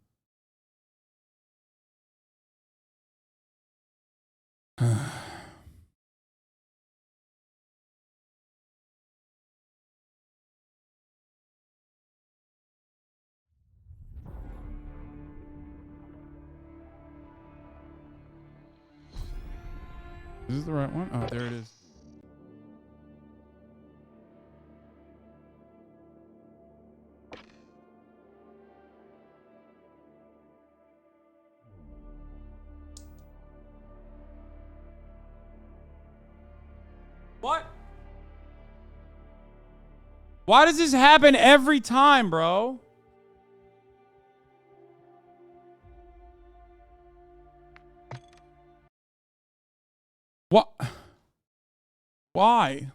[SPEAKER 1] Is this the right one? Oh, there it is. What? Why does this happen every time, bro? What? Why?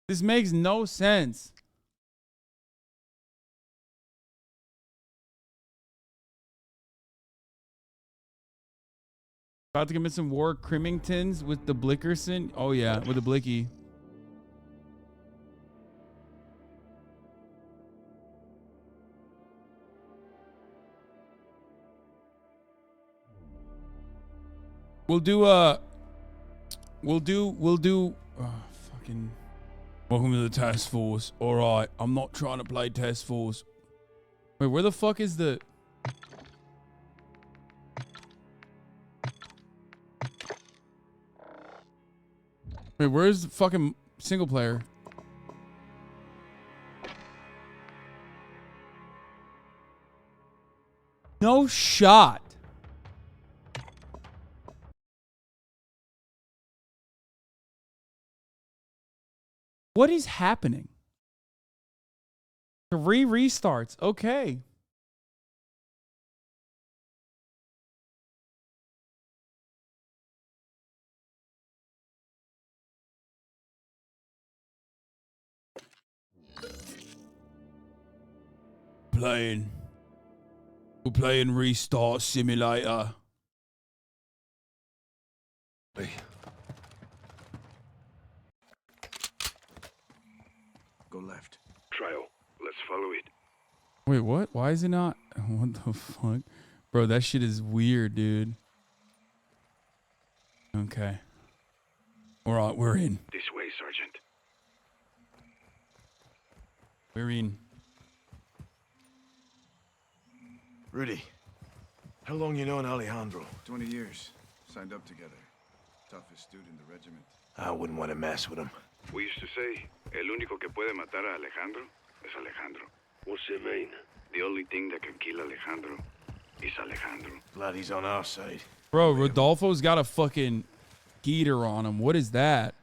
[SPEAKER 1] This makes no sense. About to commit some war Crimingtons with the Blickerson. Oh yeah, with the Blicky. We'll do fucking welcome to the task force. All right, I'm not trying to play task force. Wait, where the fuck is the... Wait, where's the fucking single player? No shot. What is happening? 3 restarts. Okay. We're playing Restart Simulator.
[SPEAKER 2] Hey. Go left.
[SPEAKER 3] Trail. Let's follow it.
[SPEAKER 1] Wait, what? Why is it not? What the fuck? Bro, that shit is weird, dude. Okay. Alright, we're in.
[SPEAKER 3] This way, Sergeant.
[SPEAKER 1] We're in.
[SPEAKER 2] Rudy, how long you known Alejandro? 20 years. Signed up together. Toughest dude in the regiment. I wouldn't want to mess with him.
[SPEAKER 3] We used to say, el único que puede matar a Alejandro es Alejandro. What's it mean? The only thing that can kill Alejandro is Alejandro.
[SPEAKER 2] Glad he's on our side.
[SPEAKER 1] Bro, Rodolfo's got a fucking heater on him. What is that?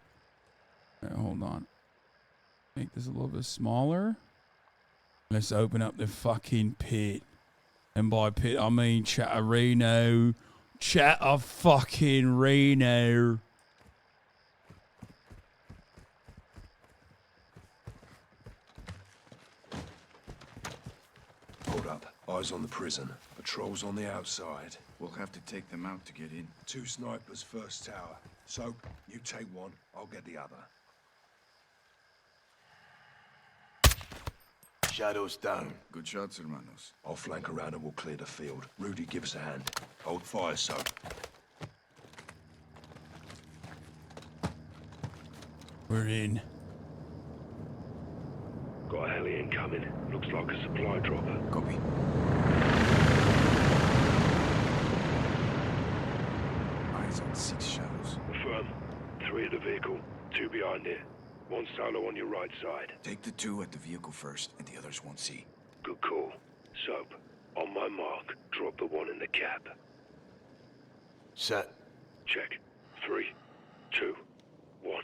[SPEAKER 1] Right, hold on. Make this a little bit smaller. Let's open up the fucking pit. And by pit, I mean Chatterino. Chatter fucking Reno.
[SPEAKER 2] Hold up. Eyes on the prison. Patrols on the outside. We'll have to take them out to get in. 2 snipers first tower. So, you take one, I'll get the other. Shadows down. Good shots, hermanos. I'll flank around and we'll clear the field. Rudy, give us a hand. Hold fire, son.
[SPEAKER 1] We're in.
[SPEAKER 3] Got a heli incoming. Looks like a supply dropper.
[SPEAKER 2] Copy. Eyes on 6 shadows.
[SPEAKER 3] Affirm. 3 at the vehicle. 2 behind it. 1 solo on your right side.
[SPEAKER 2] Take the 2 at the vehicle first, and the others won't see.
[SPEAKER 3] Good call. Soap. On my mark, drop the 1 in the cab.
[SPEAKER 2] Set.
[SPEAKER 3] Check. 3, 2, 1.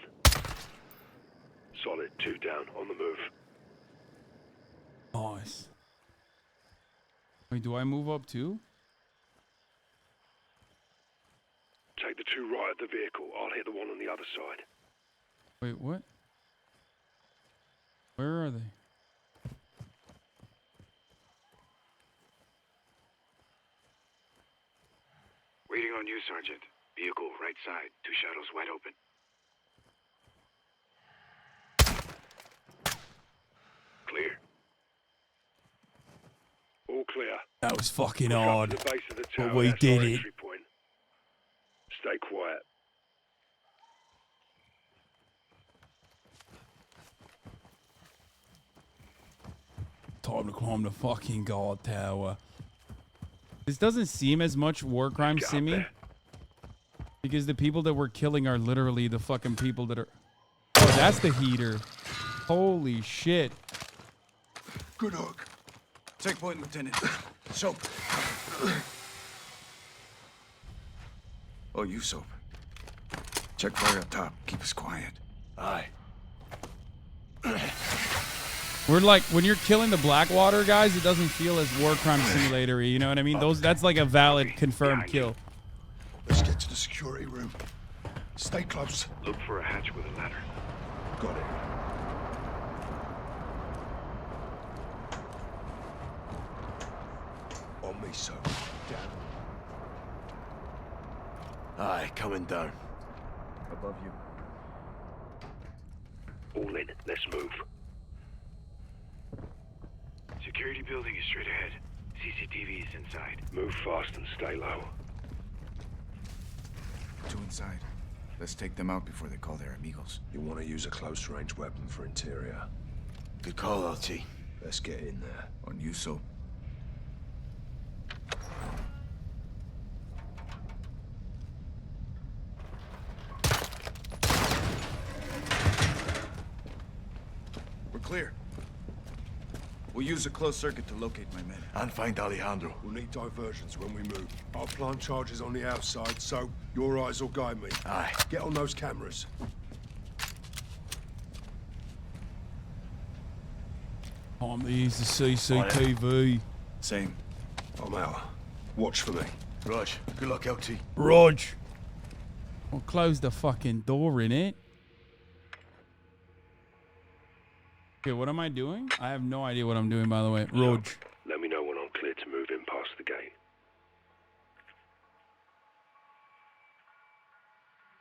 [SPEAKER 3] Solid. 2 down. On the move.
[SPEAKER 1] Nice. Wait, do I move up too?
[SPEAKER 3] Take the 2 right at the vehicle. I'll hit the 1 on the other side.
[SPEAKER 1] Wait, what? Where are they?
[SPEAKER 3] Waiting on you, Sergeant. Vehicle, right side. 2 shadows wide open. Clear. All clear.
[SPEAKER 1] That was fucking
[SPEAKER 3] Push up to
[SPEAKER 1] hard.
[SPEAKER 3] the base of the
[SPEAKER 1] But
[SPEAKER 3] tower.
[SPEAKER 1] we
[SPEAKER 3] That's
[SPEAKER 1] did
[SPEAKER 3] our
[SPEAKER 1] it.
[SPEAKER 3] entry point. Stay quiet.
[SPEAKER 1] Time to climb the fucking guard tower. This doesn't seem as much war crime simmy. Because the people that we're killing are literally the fucking people that are... Oh, that's the heater. Holy shit.
[SPEAKER 2] Good hook. Take point, Lieutenant. Soap. Oh, you, Soap. Check fire up top. Keep us quiet. Aye.
[SPEAKER 1] We're like, when you're killing the Blackwater guys, it doesn't feel as war crime simulator-y, you know what I mean? That's like a valid, confirmed kill.
[SPEAKER 2] Let's get to the security room. Stay close.
[SPEAKER 3] Look for a hatch with a ladder.
[SPEAKER 2] Got it. On me, Soap. Down. Aye, coming down. Above you.
[SPEAKER 3] All in. Let's move. Security building is straight ahead. CCTV is inside. Move fast and stay low.
[SPEAKER 2] 2 inside. Let's take them out before they call their amigos. You want to use a close-range weapon for interior. Good call, LT. Let's get in there. On you, Soap. We're clear. We'll use a closed circuit to locate my men. And find Alejandro. We'll need diversions when we move. I'll plant charges on the outside, so your eyes will guide me. Aye. Get on those cameras.
[SPEAKER 1] Time to use the CCTV.
[SPEAKER 2] Same. I'm out. Watch for me.
[SPEAKER 17] Raj, good luck, LT.
[SPEAKER 1] Raj. Well, close the fucking door in it. Okay, what am I doing? I have no idea what I'm doing, by the way. Raj.
[SPEAKER 18] Let me know when I'm clear to move in past the gate.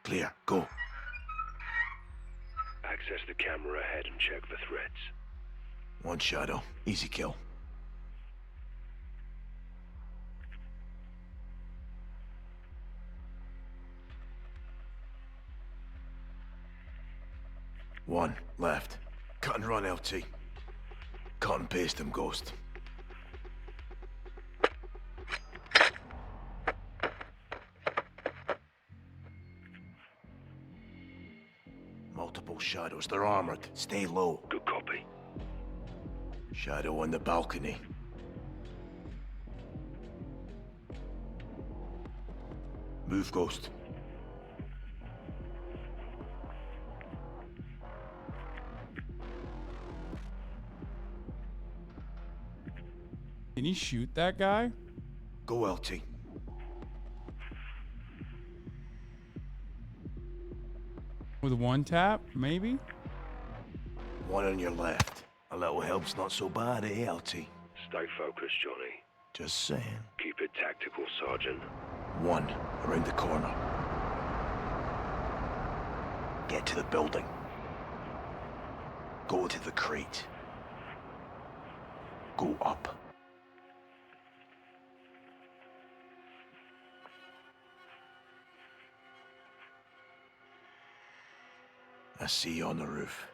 [SPEAKER 17] Clear, go.
[SPEAKER 18] Access the camera ahead and check for threats.
[SPEAKER 17] One shadow, easy kill. One, left. Cut and run, LT. Cut and paste him, Ghost. Multiple shadows, they're armored. Stay low.
[SPEAKER 18] Good copy.
[SPEAKER 17] Shadow on the balcony. Move, Ghost.
[SPEAKER 1] Can you shoot that guy?
[SPEAKER 17] Go, LT.
[SPEAKER 1] With one tap, maybe?
[SPEAKER 17] One on your left. A little help's not so bad, eh, LT?
[SPEAKER 18] Stay focused, Johnny.
[SPEAKER 17] Just saying.
[SPEAKER 18] Keep it tactical, Sergeant.
[SPEAKER 17] One, around the corner. Get to the building. Go to the crate. Go up. I see you on the roof.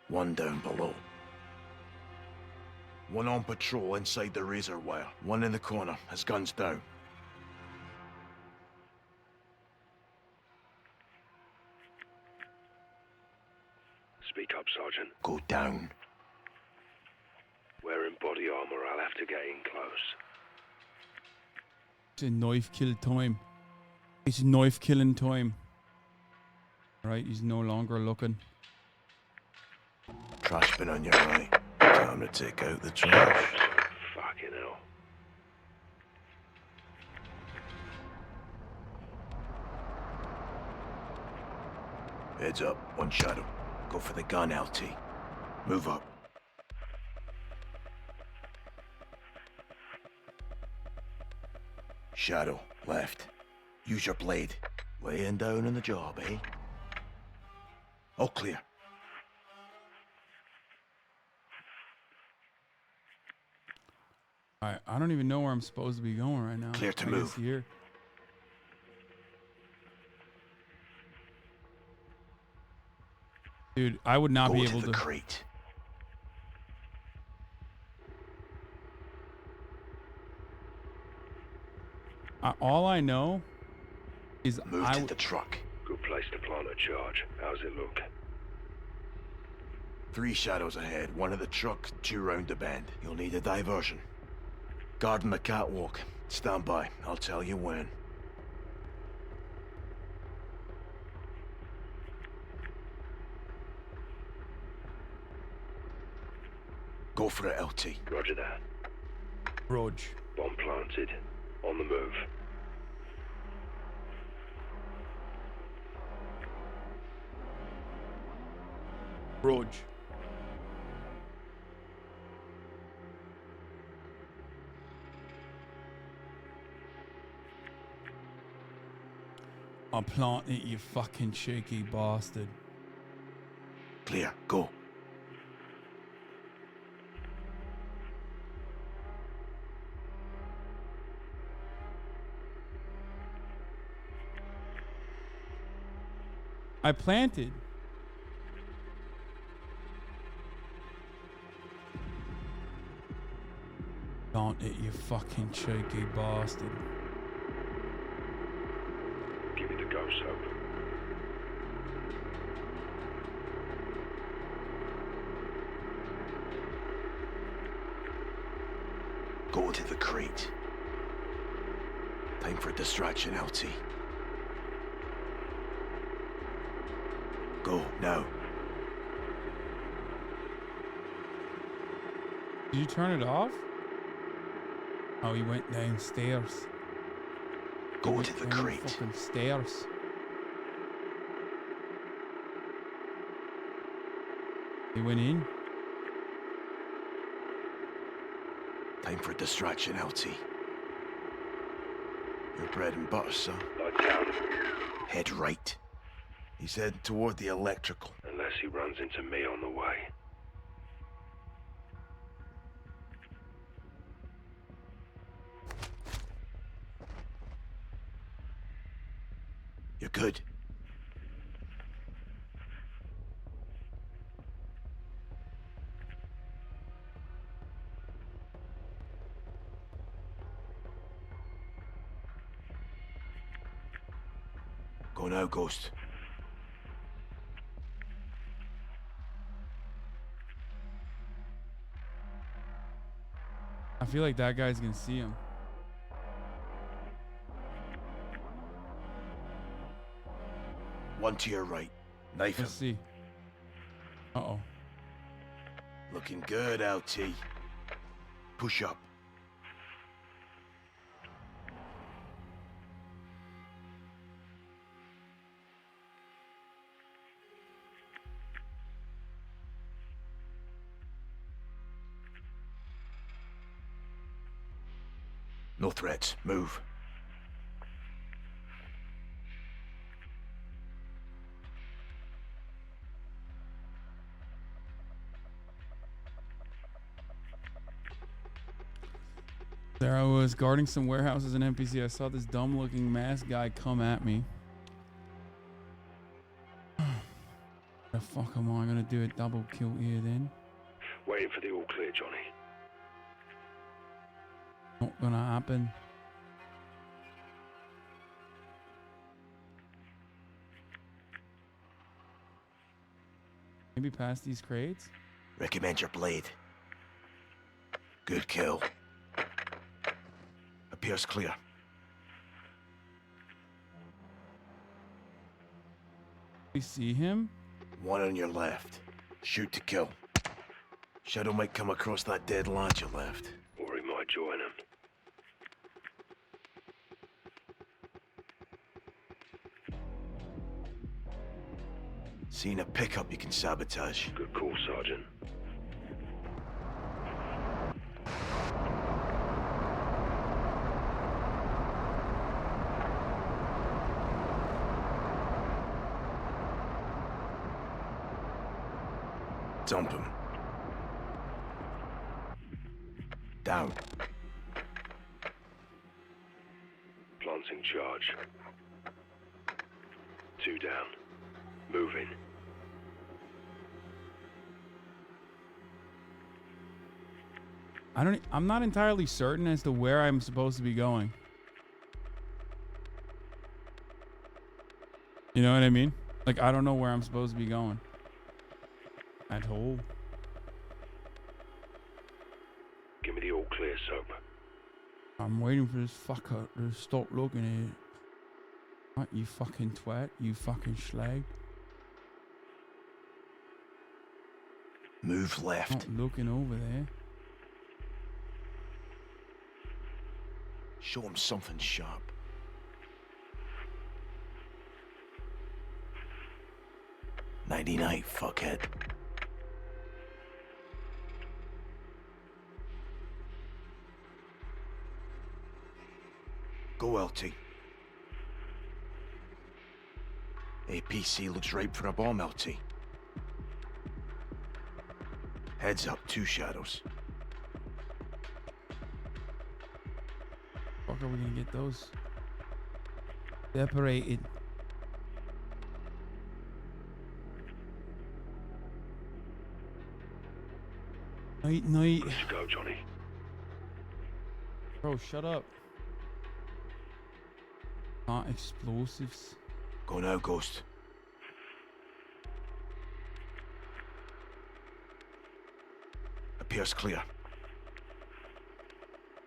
[SPEAKER 17] One down below. One on patrol inside the razor wire. One in the corner, his gun's down.
[SPEAKER 18] Speak up, Sergeant.
[SPEAKER 17] Go down.
[SPEAKER 18] Wearing body armor, I'll have to get in close.
[SPEAKER 1] It's a knife kill time. It's knife killing time. Right, he's no longer looking.
[SPEAKER 17] Trash bin on your right. Time to take out the trash.
[SPEAKER 18] Fucking hell.
[SPEAKER 17] Heads up, one shadow. Go for the gun, LT. Move up. Shadow, left. Use your blade. Laying down on the job, eh? All clear.
[SPEAKER 1] I don't even know where I'm supposed to be going right now.
[SPEAKER 17] Clear to
[SPEAKER 1] I
[SPEAKER 17] move.
[SPEAKER 1] guess here. Dude, I would not
[SPEAKER 17] Go
[SPEAKER 1] be
[SPEAKER 17] to
[SPEAKER 1] able
[SPEAKER 17] the
[SPEAKER 1] to.
[SPEAKER 17] crate.
[SPEAKER 1] All I know is
[SPEAKER 17] Move to the truck.
[SPEAKER 18] Good place to plant a charge. How's it look?
[SPEAKER 17] 3 shadows ahead, one at the truck, 2 round the bend. You'll need a diversion. Guarding the catwalk. Stand by, I'll tell you when. Go for it, LT.
[SPEAKER 18] Roger that.
[SPEAKER 1] Rog.
[SPEAKER 18] Bomb planted. On the move.
[SPEAKER 1] Rog. I'm planting it, you fucking cheeky bastard.
[SPEAKER 17] Clear, go.
[SPEAKER 1] I planted. Plant it, you fucking cheeky bastard.
[SPEAKER 18] Give me the go, soap.
[SPEAKER 17] Go to the crate. Time for distraction, LT. Go, now.
[SPEAKER 1] Did you turn it off? Oh, he went downstairs.
[SPEAKER 17] Go to the crate.
[SPEAKER 1] Fucking stairs. He went in.
[SPEAKER 17] Time for distraction, LT. Your bread and butter, son.
[SPEAKER 18] Like down.
[SPEAKER 17] Head right. He's heading toward the electrical.
[SPEAKER 18] Unless he runs into me on the way.
[SPEAKER 17] You're good. Go now, Ghost.
[SPEAKER 1] I feel like that guy's gonna see him.
[SPEAKER 17] One to your right. Knife him.
[SPEAKER 1] Let's see. Uh-oh.
[SPEAKER 17] Looking good, LT. Push up. No threats. Move.
[SPEAKER 1] There I was guarding some warehouses in NPC. I saw this dumb looking masked guy come at me. The fuck am I gonna do a double kill here then?
[SPEAKER 18] Waiting for the all clear, Johnny.
[SPEAKER 1] Not gonna happen. Maybe past these crates?
[SPEAKER 17] Recommend your blade. Good kill. Appears clear.
[SPEAKER 1] We see him?
[SPEAKER 17] One on your left. Shoot to kill. Shadow might come across that dead lad you left.
[SPEAKER 18] Or he might join him.
[SPEAKER 17] Seen a pickup you can sabotage.
[SPEAKER 18] Good call, Sergeant.
[SPEAKER 17] Dump him. Down.
[SPEAKER 18] Planting charge. 2 down. Moving.
[SPEAKER 1] I'm not entirely certain as to where I'm supposed to be going. You know what I mean? Like, I don't know where I'm supposed to be going. At all.
[SPEAKER 18] Give me the all clear, Soap.
[SPEAKER 1] I'm waiting for this fucker to stop looking at it. Right, you fucking twat. You fucking slag.
[SPEAKER 17] Move left.
[SPEAKER 1] Not looking over there.
[SPEAKER 17] Show him something sharp. Nighty-night, fuckhead. Go, LT. APC looks ripe for a bomb, LT. Heads up, 2 shadows.
[SPEAKER 1] Fuck, are we gonna get those separated? Night.
[SPEAKER 18] Let's go, Johnny.
[SPEAKER 1] Bro, shut up. Not explosives.
[SPEAKER 17] Go now, Ghost. Appears clear.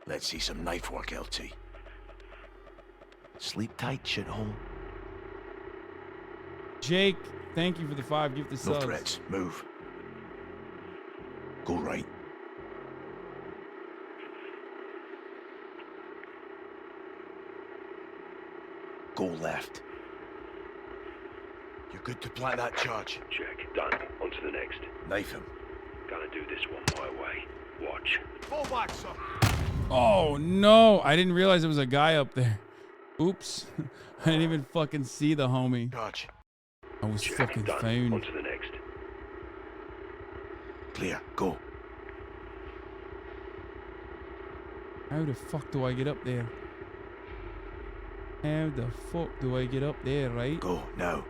[SPEAKER 17] Let's see some knife work, LT. Sleep tight, shithole.
[SPEAKER 1] Jake, thank you for the 5 gifted subs.
[SPEAKER 17] No threats. Move. Go right. Go left. You're good to plant that charge.
[SPEAKER 18] Check. Done. On to the next.
[SPEAKER 17] Knife him.
[SPEAKER 18] Gonna do this one my way. Watch.
[SPEAKER 2] Fall back, son.
[SPEAKER 1] Oh no, I didn't realize there was a guy up there. Oops. I didn't even fucking see the homie.
[SPEAKER 17] Charge.
[SPEAKER 1] I was
[SPEAKER 18] Check.
[SPEAKER 1] fucking
[SPEAKER 18] Done.
[SPEAKER 1] found.
[SPEAKER 18] On to the next.
[SPEAKER 17] Clear. Go.
[SPEAKER 1] How the fuck do I get up there? How the fuck do I get up there, right?
[SPEAKER 17] Go, now.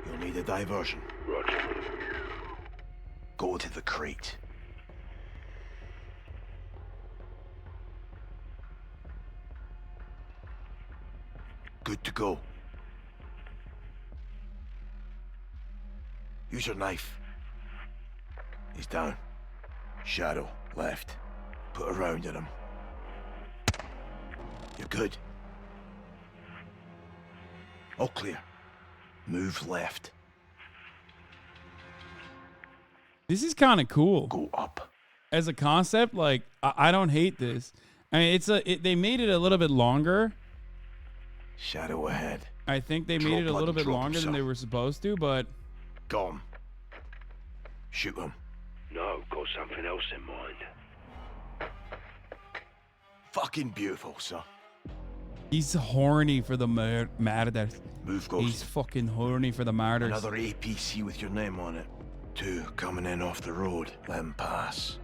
[SPEAKER 17] You'll need a diversion.
[SPEAKER 18] Roger.
[SPEAKER 17] Go to the crate. Good to go. Use your knife. He's down. Shadow, left. Put a round in him. You're good. All clear. Move left.
[SPEAKER 1] This is kind of cool.
[SPEAKER 17] Go up.
[SPEAKER 1] As a concept, like I don't hate this. I mean, they made it a little bit longer.
[SPEAKER 17] Shadow ahead.
[SPEAKER 1] I think they made
[SPEAKER 17] Drop
[SPEAKER 1] it a
[SPEAKER 17] like
[SPEAKER 1] little bit
[SPEAKER 17] drop
[SPEAKER 1] longer than they
[SPEAKER 17] yourself.
[SPEAKER 1] were supposed to, but
[SPEAKER 17] Got him. Shoot him.
[SPEAKER 18] No, got something else in mind.
[SPEAKER 17] Fucking beautiful, sir.
[SPEAKER 1] he's horny for the murders.
[SPEAKER 17] Move, Ghost.
[SPEAKER 1] He's fucking horny for the murders.
[SPEAKER 17] Another APC with your name on it. 2 coming in off the road. Let him pass.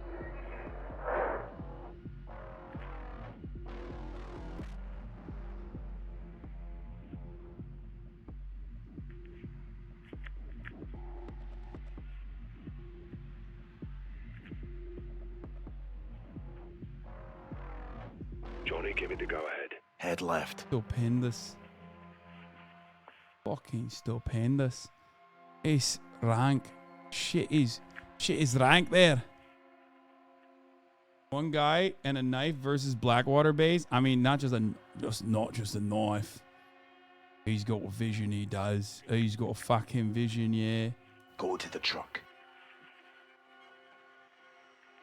[SPEAKER 18] Johnny, give me the go-ahead.
[SPEAKER 17] Head left.
[SPEAKER 1] Stupendous. Fucking stupendous. It's rank. Shit is rank there. One guy and a knife versus Blackwater base. I mean, not just a knife. He's got a vision, he does. He's got a fucking vision, yeah.
[SPEAKER 17] Go to the truck.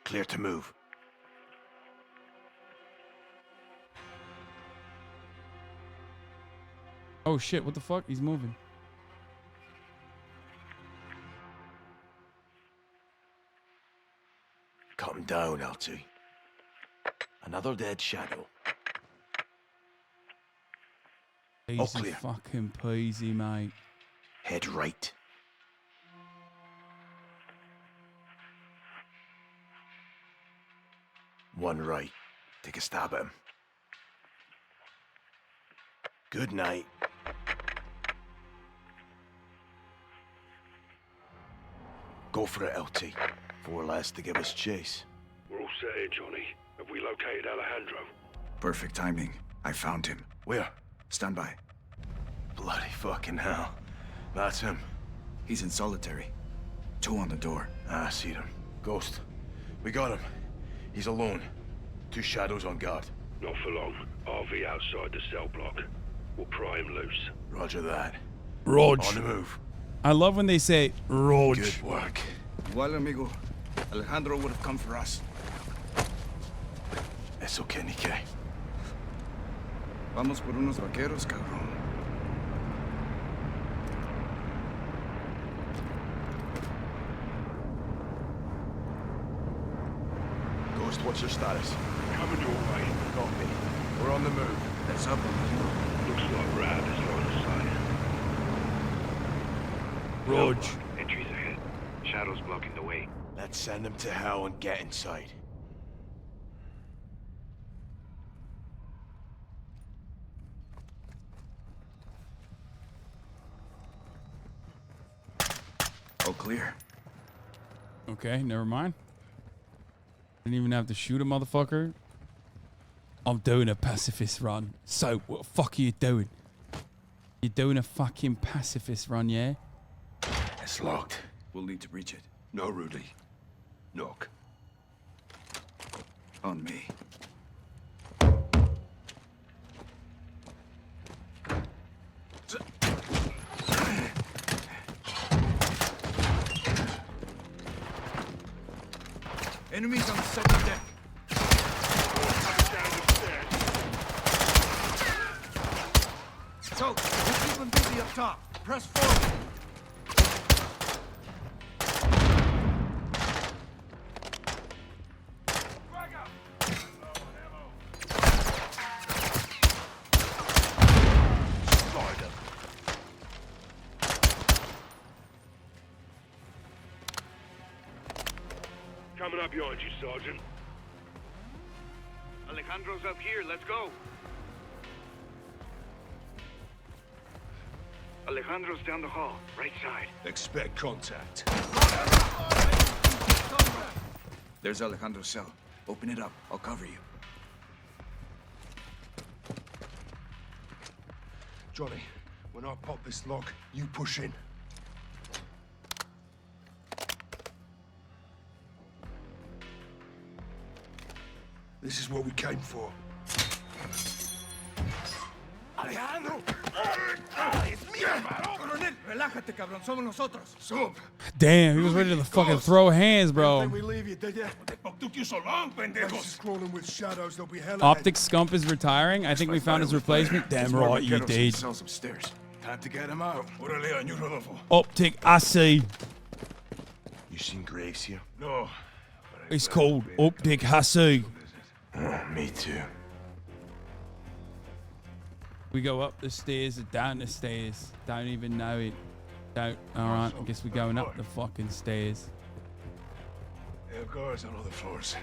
[SPEAKER 17] Clear to move.
[SPEAKER 1] Oh shit, what the fuck? He's moving.
[SPEAKER 17] Cut him down, LT. Another dead shadow. All
[SPEAKER 1] Easy
[SPEAKER 17] clear.
[SPEAKER 1] fucking peasy, mate.
[SPEAKER 17] Head right. One right. Take a stab at him. Good night. Go for it, LT. 4 less to give us chase.
[SPEAKER 18] We're all set here, Johnny. Have we located Alejandro?
[SPEAKER 2] Perfect timing. I found him.
[SPEAKER 17] Where?
[SPEAKER 2] Stand by.
[SPEAKER 17] Bloody fucking hell. That's him.
[SPEAKER 2] He's in solitary. 2 on the door.
[SPEAKER 17] Ah, I see him. Ghost. We got him. He's alone. 2 shadows on guard.
[SPEAKER 18] Not for long. RV outside the cell block. We'll pry him loose.
[SPEAKER 17] Roger that.
[SPEAKER 1] Rog.
[SPEAKER 17] On the move.
[SPEAKER 1] I love when they say Rog.
[SPEAKER 17] Good work.
[SPEAKER 2] Igual, amigo. Alejandro would have come for us.
[SPEAKER 17] Eso que ni que.
[SPEAKER 2] Vamos por unos vaqueros, cabrón.
[SPEAKER 17] Ghost, what's your status?
[SPEAKER 18] Coming your way.
[SPEAKER 17] Copy. We're on the move.
[SPEAKER 2] That's up, amigo.
[SPEAKER 18] Looks like Rab is line of sight.
[SPEAKER 1] Rog.
[SPEAKER 3] Entries ahead. Shadows blocking the way.
[SPEAKER 17] Let's send him to hell and get inside.
[SPEAKER 2] All clear.
[SPEAKER 1] Okay, never mind. Didn't even have to shoot a motherfucker. I'm doing a pacifist run. So, what the fuck are you doing? You're doing a fucking pacifist run, yeah?
[SPEAKER 17] It's locked.
[SPEAKER 2] We'll need to breach it.
[SPEAKER 18] No, Rudy. Knock.
[SPEAKER 2] On me. Enemies on the second deck. So, we'll keep them busy up top. Press forward.
[SPEAKER 18] Coming up behind you, Sergeant.
[SPEAKER 3] Alejandro's up here. Let's go. Alejandro's down the hall, right side.
[SPEAKER 2] Expect contact.
[SPEAKER 3] There's Alejandro's cell. Open it up. I'll cover you.
[SPEAKER 2] Johnny, when I pop this lock, you push in. This is what we came for.
[SPEAKER 18] Alejandro! ¡Es mío, hermano! Coronel, relájate, cabrón. Somos nosotros.
[SPEAKER 2] Sub!
[SPEAKER 16] Damn, he was ready to fucking throw hands, bro.
[SPEAKER 2] We leave you, did ya? Took you so long, pendejos. Crawling with shadows, they'll be hell
[SPEAKER 16] Optic Scump is retiring. I think we found his replacement. Damn right, you did.
[SPEAKER 2] Cells upstairs. Time to get him out. Orale on you, Rodolfo.
[SPEAKER 16] Optic, I see.
[SPEAKER 17] You seen Graves here?
[SPEAKER 2] No.
[SPEAKER 16] It's called Optic, I see.
[SPEAKER 17] Me too.
[SPEAKER 16] We go up the stairs or down the stairs. Don't even know it. Don't. Alright, I guess we're going up the fucking stairs.
[SPEAKER 2] They have guards on all the floors.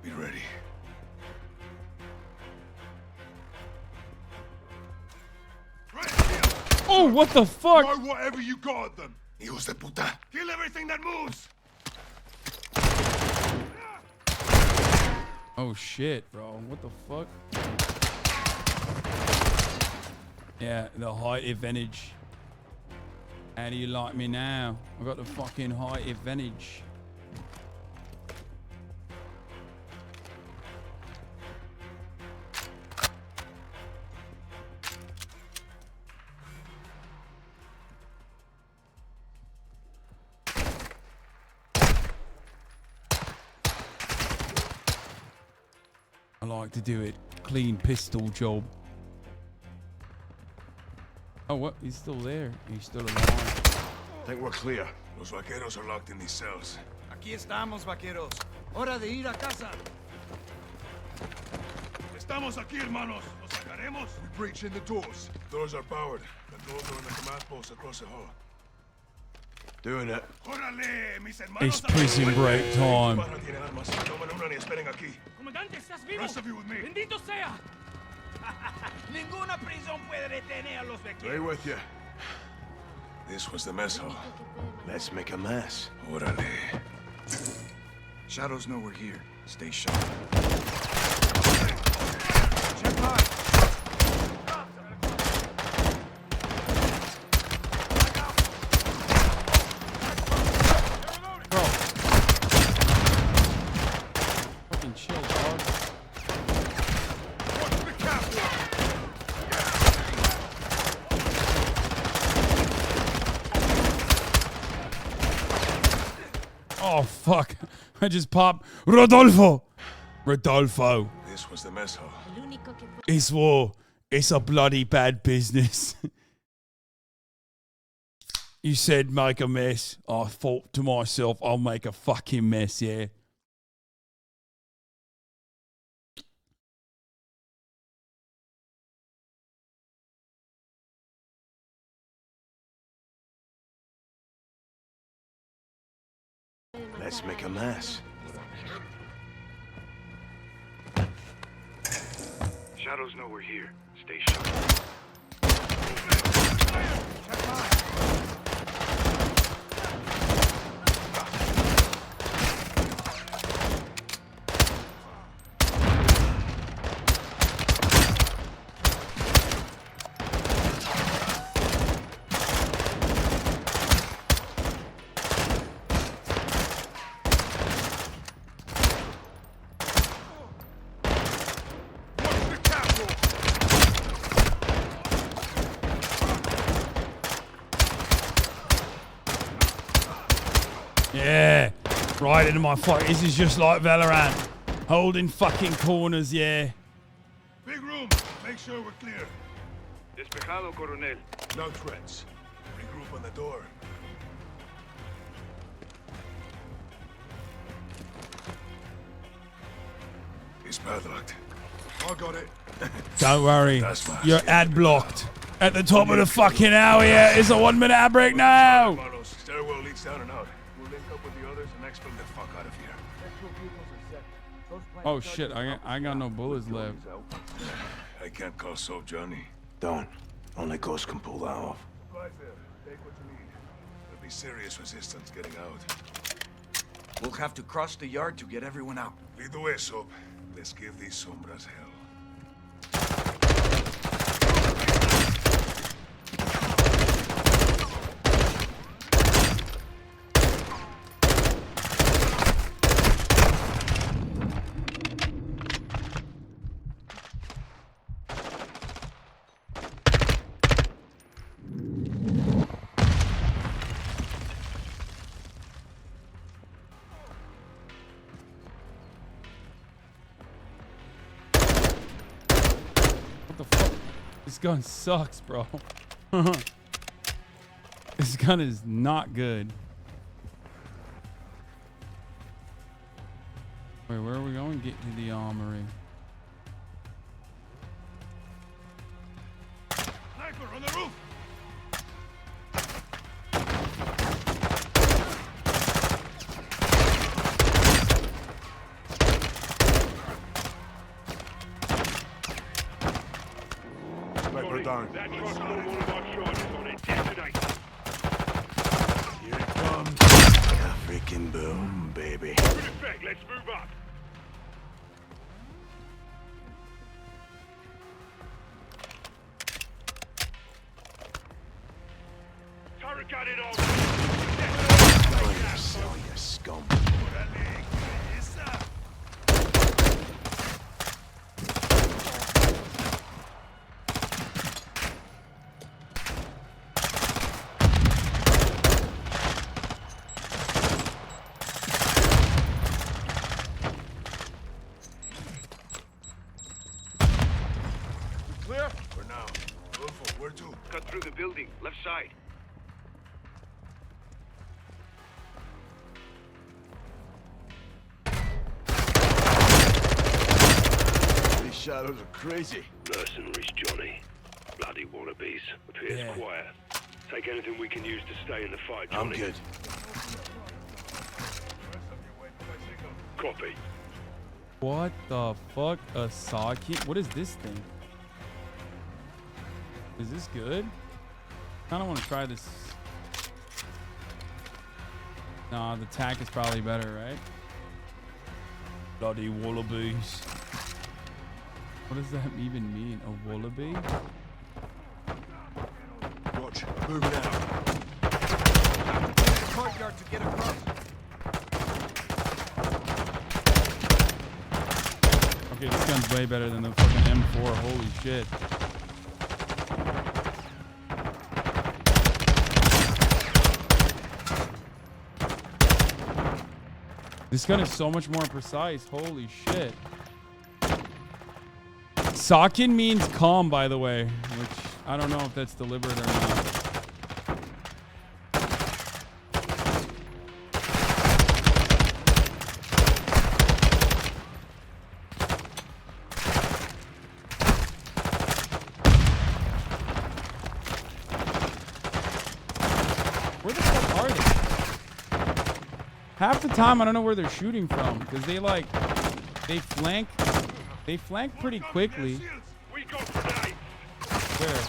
[SPEAKER 2] Be ready.
[SPEAKER 16] Oh, what the fuck?
[SPEAKER 2] Throw whatever you got at them. Hijos de puta. Kill everything that moves.
[SPEAKER 16] Oh shit, bro. What the fuck? Yeah, the height advantage. How do you like me now? I got the fucking height advantage. I like to do it. Clean pistol job. Oh, what? He's still there. He's still alive.
[SPEAKER 2] Think we're clear. Los vaqueros are locked in these cells.
[SPEAKER 23] Aquí estamos, vaqueros. Hora de ir a casa.
[SPEAKER 2] Estamos aquí, hermanos. Los sacaremos. We breach in the doors. Doors are powered. The doors are in the command post across the hall.
[SPEAKER 17] Doing it.
[SPEAKER 2] Órale, mis hermanos.
[SPEAKER 16] It's prison break time.
[SPEAKER 23] Comandante, ¿estás vivo? Bendito sea. Ninguna prisión puede detener a los vaqueros.
[SPEAKER 2] Stay with you. This was the mess hall.
[SPEAKER 17] Let's make a mess.
[SPEAKER 2] Órale.
[SPEAKER 3] Shadows know we're here. Stay sharp.
[SPEAKER 2] Check high.
[SPEAKER 16] Bro. Fucking chill, dog.
[SPEAKER 2] Watch the catwalk.
[SPEAKER 16] Oh, fuck. I just popped Rodolfo. Rodolfo.
[SPEAKER 2] This was the mess hall.
[SPEAKER 16] It's war. It's a bloody bad business. You said make a mess. I thought to myself, I'll make a fucking mess, yeah.
[SPEAKER 17] Let's make a mess.
[SPEAKER 3] Shadows know we're here. Stay sharp.
[SPEAKER 16] Yeah. Right into my fight. This is just like Valorant. Holding fucking corners, yeah.
[SPEAKER 2] Big room. Make sure we're clear.
[SPEAKER 3] Despejado, coronel.
[SPEAKER 2] No threats. Regroup on the door. It's padlocked. I got it.
[SPEAKER 16] Don't worry.
[SPEAKER 2] That's fast.
[SPEAKER 16] You're ad blocked. At the top of the fucking hour, yeah. It's a 1 minute ad break now.
[SPEAKER 2] Stairwell leads down and out. We'll link up with the others and exfil the fuck out of here.
[SPEAKER 1] Oh shit, I got no bullets left.
[SPEAKER 2] I can't call soap, Johnny.
[SPEAKER 17] Don't. Only Ghost can pull that off.
[SPEAKER 2] Right there. Take what you need. There'll be serious resistance getting out.
[SPEAKER 11] We'll have to cross the yard to get everyone out.
[SPEAKER 2] Lead the way, Soap. Let's give these sombras hell.
[SPEAKER 1] This gun sucks, bro. This gun is not good. Wait, where are we going? Get to the armory.
[SPEAKER 2] Sniper on the roof! Sniper down.
[SPEAKER 3] That truck's got one of our charges on it. Detonate.
[SPEAKER 17] Here it comes. Yeah, freaking boom, baby.
[SPEAKER 3] Good effect. Let's move up. Turret gun in on.
[SPEAKER 17] Oh, you silly, you scum.
[SPEAKER 2] Clear? For now. Wolfo, where to?
[SPEAKER 3] Cut through the building. Left side.
[SPEAKER 17] These shadows are crazy.
[SPEAKER 3] Mercenaries, Johnny. Bloody wannabes. Appears quiet. Take anything we can use to stay in the fight, Johnny.
[SPEAKER 17] I'm good.
[SPEAKER 3] Copy.
[SPEAKER 1] What the fuck? A saw key? What is this thing? Is this good? I don't want to try this. Nah, the tack is probably better, right? Bloody wallabies. What does that even mean? A wallaby?
[SPEAKER 2] Watch. Moving out.
[SPEAKER 11] Courtyard to get across.
[SPEAKER 1] Okay, this gun's way better than the fucking M4. Holy shit. This gun is so much more precise. Holy shit. Sakin means calm, by the way, which I don't know if that's deliberate or not. Where the fuck are they? Half the time I don't know where they're shooting from because they flank pretty quickly. Where?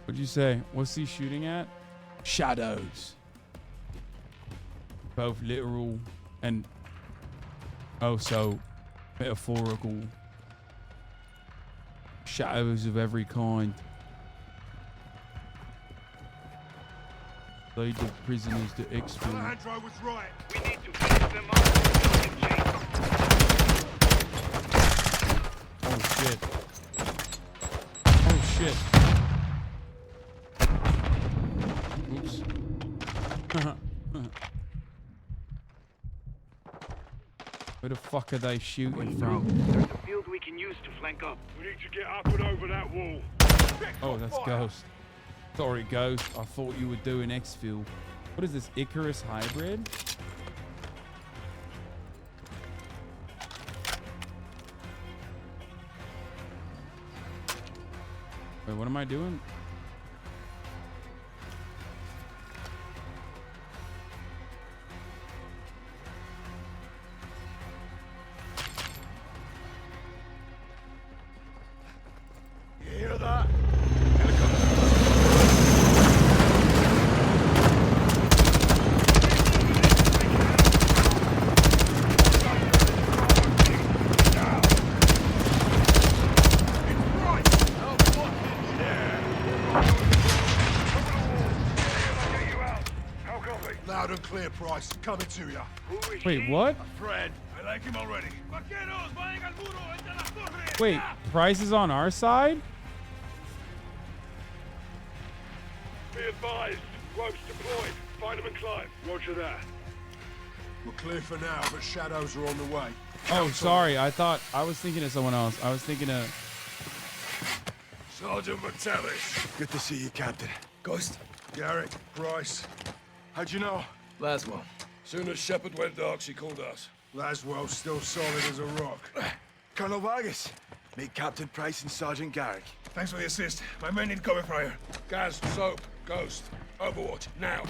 [SPEAKER 1] What'd you say? What's he shooting at? Shadows. Both literal and also Metaphorical shadows of every kind. Lead the prisoners to exfil.
[SPEAKER 2] Alejandro was right.
[SPEAKER 3] We need to fix them up.
[SPEAKER 1] Oh shit. Oh shit. Oops. Where the fuck are they shooting from?
[SPEAKER 3] There's a field we can use to flank up.
[SPEAKER 2] We need to get up and over that wall.
[SPEAKER 1] Oh, that's Ghost. Sorry, Ghost. I thought you were doing exfil. What is this, Icarus hybrid? Wait, what am I doing?
[SPEAKER 2] You hear that? Loud and clear, Price. Coming to you.
[SPEAKER 1] Wait, what?
[SPEAKER 2] Friend. I like him already.
[SPEAKER 1] Wait, Price is on our side?
[SPEAKER 2] Be advised. Ropes deployed. Find them and climb. Roger that. We're clear for now, but shadows are on the way.
[SPEAKER 1] Oh, sorry. I was thinking of someone else. I was thinking of...
[SPEAKER 2] Sergeant Metellus.
[SPEAKER 17] Good to see you, Captain.
[SPEAKER 2] Ghost. Garrick. Price. How'd you know?
[SPEAKER 17] Laswell.
[SPEAKER 2] Soon as Shepard went dark, she called us. Laswell's still solid as a rock.
[SPEAKER 17] Colonel Vargas. Meet Captain Price and Sergeant Garrick.
[SPEAKER 2] Thanks for the assist. My men need cover fire. Gaz, Soap, Ghost. Overwatch, now.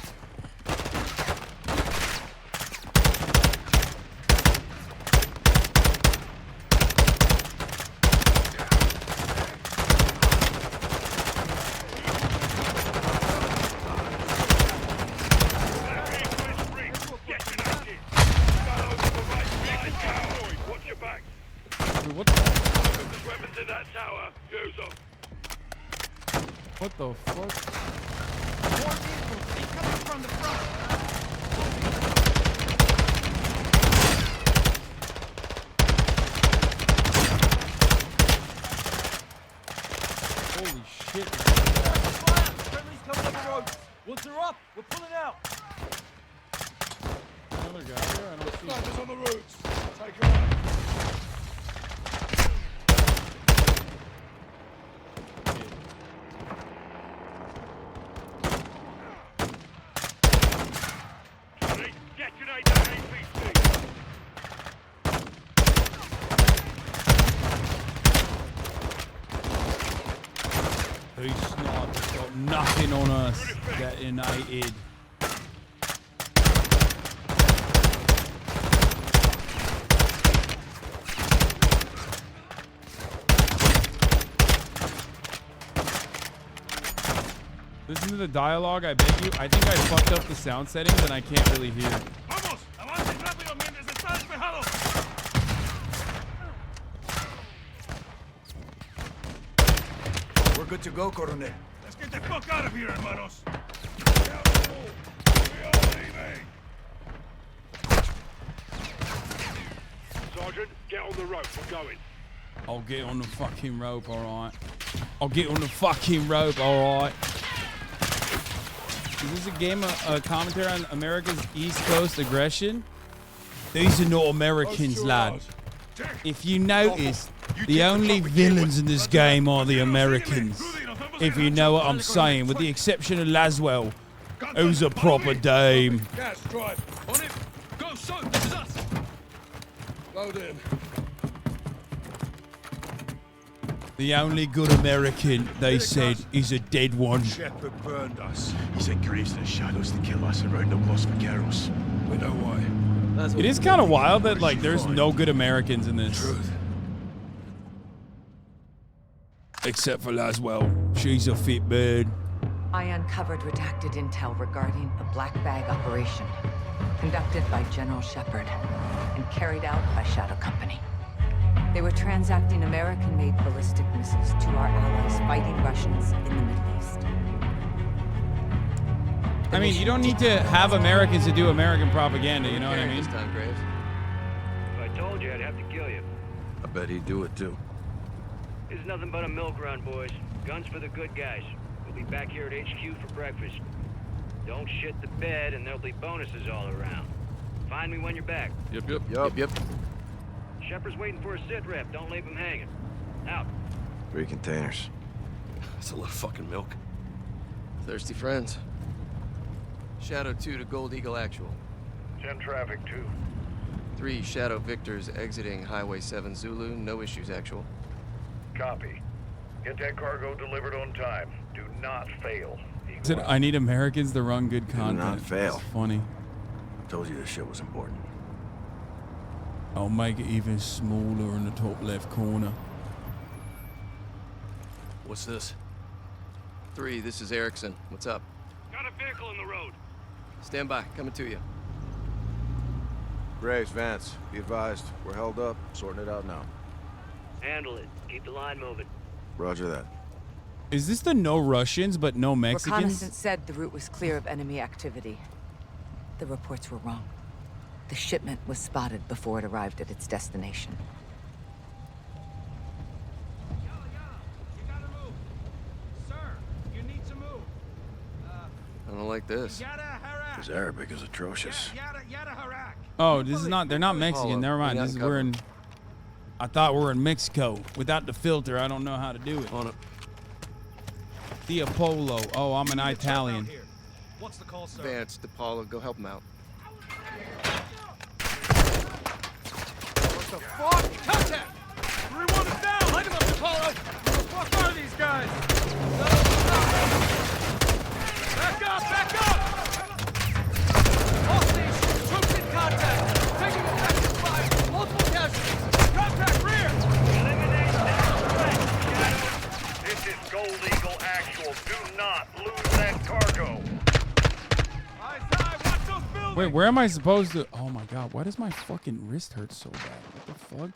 [SPEAKER 1] What the...
[SPEAKER 2] There's weapons in that tower. Use them.
[SPEAKER 1] What the fuck?
[SPEAKER 18] More vehicles incoming from the front.
[SPEAKER 1] Holy shit.
[SPEAKER 18] Friendly's coming up the road. Once they're up, we're pulling out.
[SPEAKER 1] Another guy here? I don't see him.
[SPEAKER 2] Snipers on the roofs. Take them out.
[SPEAKER 1] These snipers got nothing on us. Detonated. Listen to the dialogue, I beg you. I think I fucked up the sound settings and I can't really hear.
[SPEAKER 2] Vamos, avancen rápido mientras está despejado.
[SPEAKER 11] We're good to go, Coronel.
[SPEAKER 2] Let's get the fuck out of here, hermanos. Sergeant, get on the rope. We're going.
[SPEAKER 1] I'll get on the fucking rope, alright. I'll get on the fucking rope, alright. Is this a game of commentary on America's East Coast aggression? These are not Americans, lad. If you notice, the only villains in this game are the Americans. If you know what I'm saying, with the exception of Laswell, who's a proper dame.
[SPEAKER 2] Gas, drive. On it. Go, Soap. This is us. Load in.
[SPEAKER 1] The only good American, they said, is a dead one.
[SPEAKER 2] Shepard burned us.
[SPEAKER 17] He sent Graves to the shadows to kill us around the Los Vaqueros.
[SPEAKER 2] We know why.
[SPEAKER 1] It is kind of wild that, like, there's no good Americans in this.
[SPEAKER 2] Truth.
[SPEAKER 1] Except for Laswell. She's a fit bird.
[SPEAKER 9] I uncovered redacted intel regarding a black bag operation conducted by General Shepard and carried out by Shadow Company. They were transacting American-made ballistic missiles to our allies fighting Russians in the Middle East.
[SPEAKER 16] I mean, you don't need to have Americans to do American propaganda, you know what I mean?
[SPEAKER 8] This time, Graves.
[SPEAKER 3] If I told you, I'd have to kill you.
[SPEAKER 2] I bet he'd do it too.
[SPEAKER 3] This is nothing but a milk run, boys. Guns for the good guys. We'll be back here at HQ for breakfast. Don't shit the bed, and there'll be bonuses all around. Find me when you're back.
[SPEAKER 2] Yep.
[SPEAKER 3] Shepard's waiting for a sit rep. Don't leave him hanging. Out.
[SPEAKER 2] 3 containers. That's a lot of fucking milk.
[SPEAKER 8] Thirsty friends. Shadow 2 to Gold Eagle Actual.
[SPEAKER 3] 10 traffic, 2.
[SPEAKER 8] 3 Shadow Victors exiting Highway 7 Zulu. No issues, Actual.
[SPEAKER 3] Copy. Get that cargo delivered on time. Do not fail.
[SPEAKER 16] Said, I need Americans to run good content.
[SPEAKER 2] not fail.
[SPEAKER 16] That's funny.
[SPEAKER 2] I told you this shit was important.
[SPEAKER 16] I'll make it even smaller in the top left corner.
[SPEAKER 8] What's this? 3, this is Erickson. What's up?
[SPEAKER 3] Got a vehicle in the road.
[SPEAKER 8] Stand by. Coming to you.
[SPEAKER 2] Graves, Vance, be advised. We're held up. Sorting it out now.
[SPEAKER 3] Handle it. Keep the line moving.
[SPEAKER 2] Roger that.
[SPEAKER 16] Is this the no Russians but no Mexicans?
[SPEAKER 9] Reconnaissance said the route was clear of enemy activity. The reports were wrong. The shipment was spotted before it arrived at its destination.
[SPEAKER 8] I don't like this.
[SPEAKER 2] His Arabic is atrocious.
[SPEAKER 16] Oh, this is not. They're not Mexican. Never mind. This is we're in. I thought we're in Mexico. Without the filter, I don't know how to do it.
[SPEAKER 8] On it.
[SPEAKER 16] Diapolo. Oh, I'm an Italian.
[SPEAKER 18] What's the call, sir?
[SPEAKER 8] Vance, DePaulo, go help him out.
[SPEAKER 18] What the fuck? Contact! Everyone is down! Light him up, Apollo! Who the fuck are these guys? Back up! Back up! All stations, troops in contact! Taking effective fire! Multiple casualties! Contact rear!
[SPEAKER 3] Eliminate that threat. This is Gold Eagle Actual. Do not lose that cargo.
[SPEAKER 16] Wait, where am I supposed to? Oh my god, why does my fucking wrist hurt so bad? What the fuck?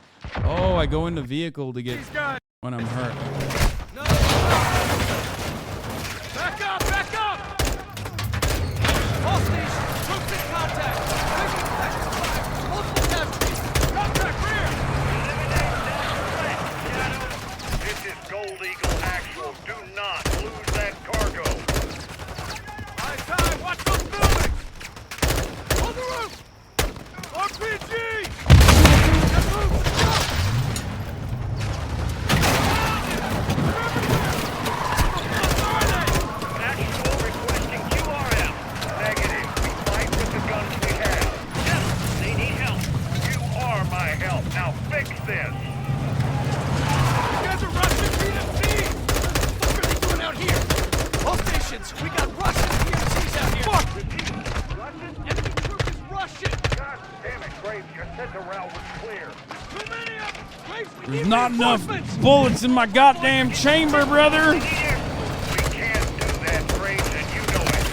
[SPEAKER 16] Oh, I go in the vehicle to get when I'm hurt.
[SPEAKER 18] Back up! Back up! All stations, troops in contact! Taking effective fire! Multiple casualties! Contact rear!
[SPEAKER 3] This is Gold Eagle Actual. Do not lose that cargo.
[SPEAKER 18] Eyes high! Watch those buildings! On the roof! RPG! Get moved!
[SPEAKER 3] Actual requesting QRM. Negative. We fight with the guns we have. Yes, they need help. You are my help. Now fix this.
[SPEAKER 18] You guys are Russian PMCs! What the fuck are they doing out here? All stations, we got Russian PMCs out here! Fuck! Russian? Enemy troop is Russian!
[SPEAKER 3] God damn it, Graves. You said the route was clear.
[SPEAKER 18] Too many of them! Graves, we
[SPEAKER 16] There's
[SPEAKER 18] need
[SPEAKER 16] not enough
[SPEAKER 18] reinforcements!
[SPEAKER 16] bullets in my goddamn chamber, brother.
[SPEAKER 3] We can't do that, Graves, and you know it.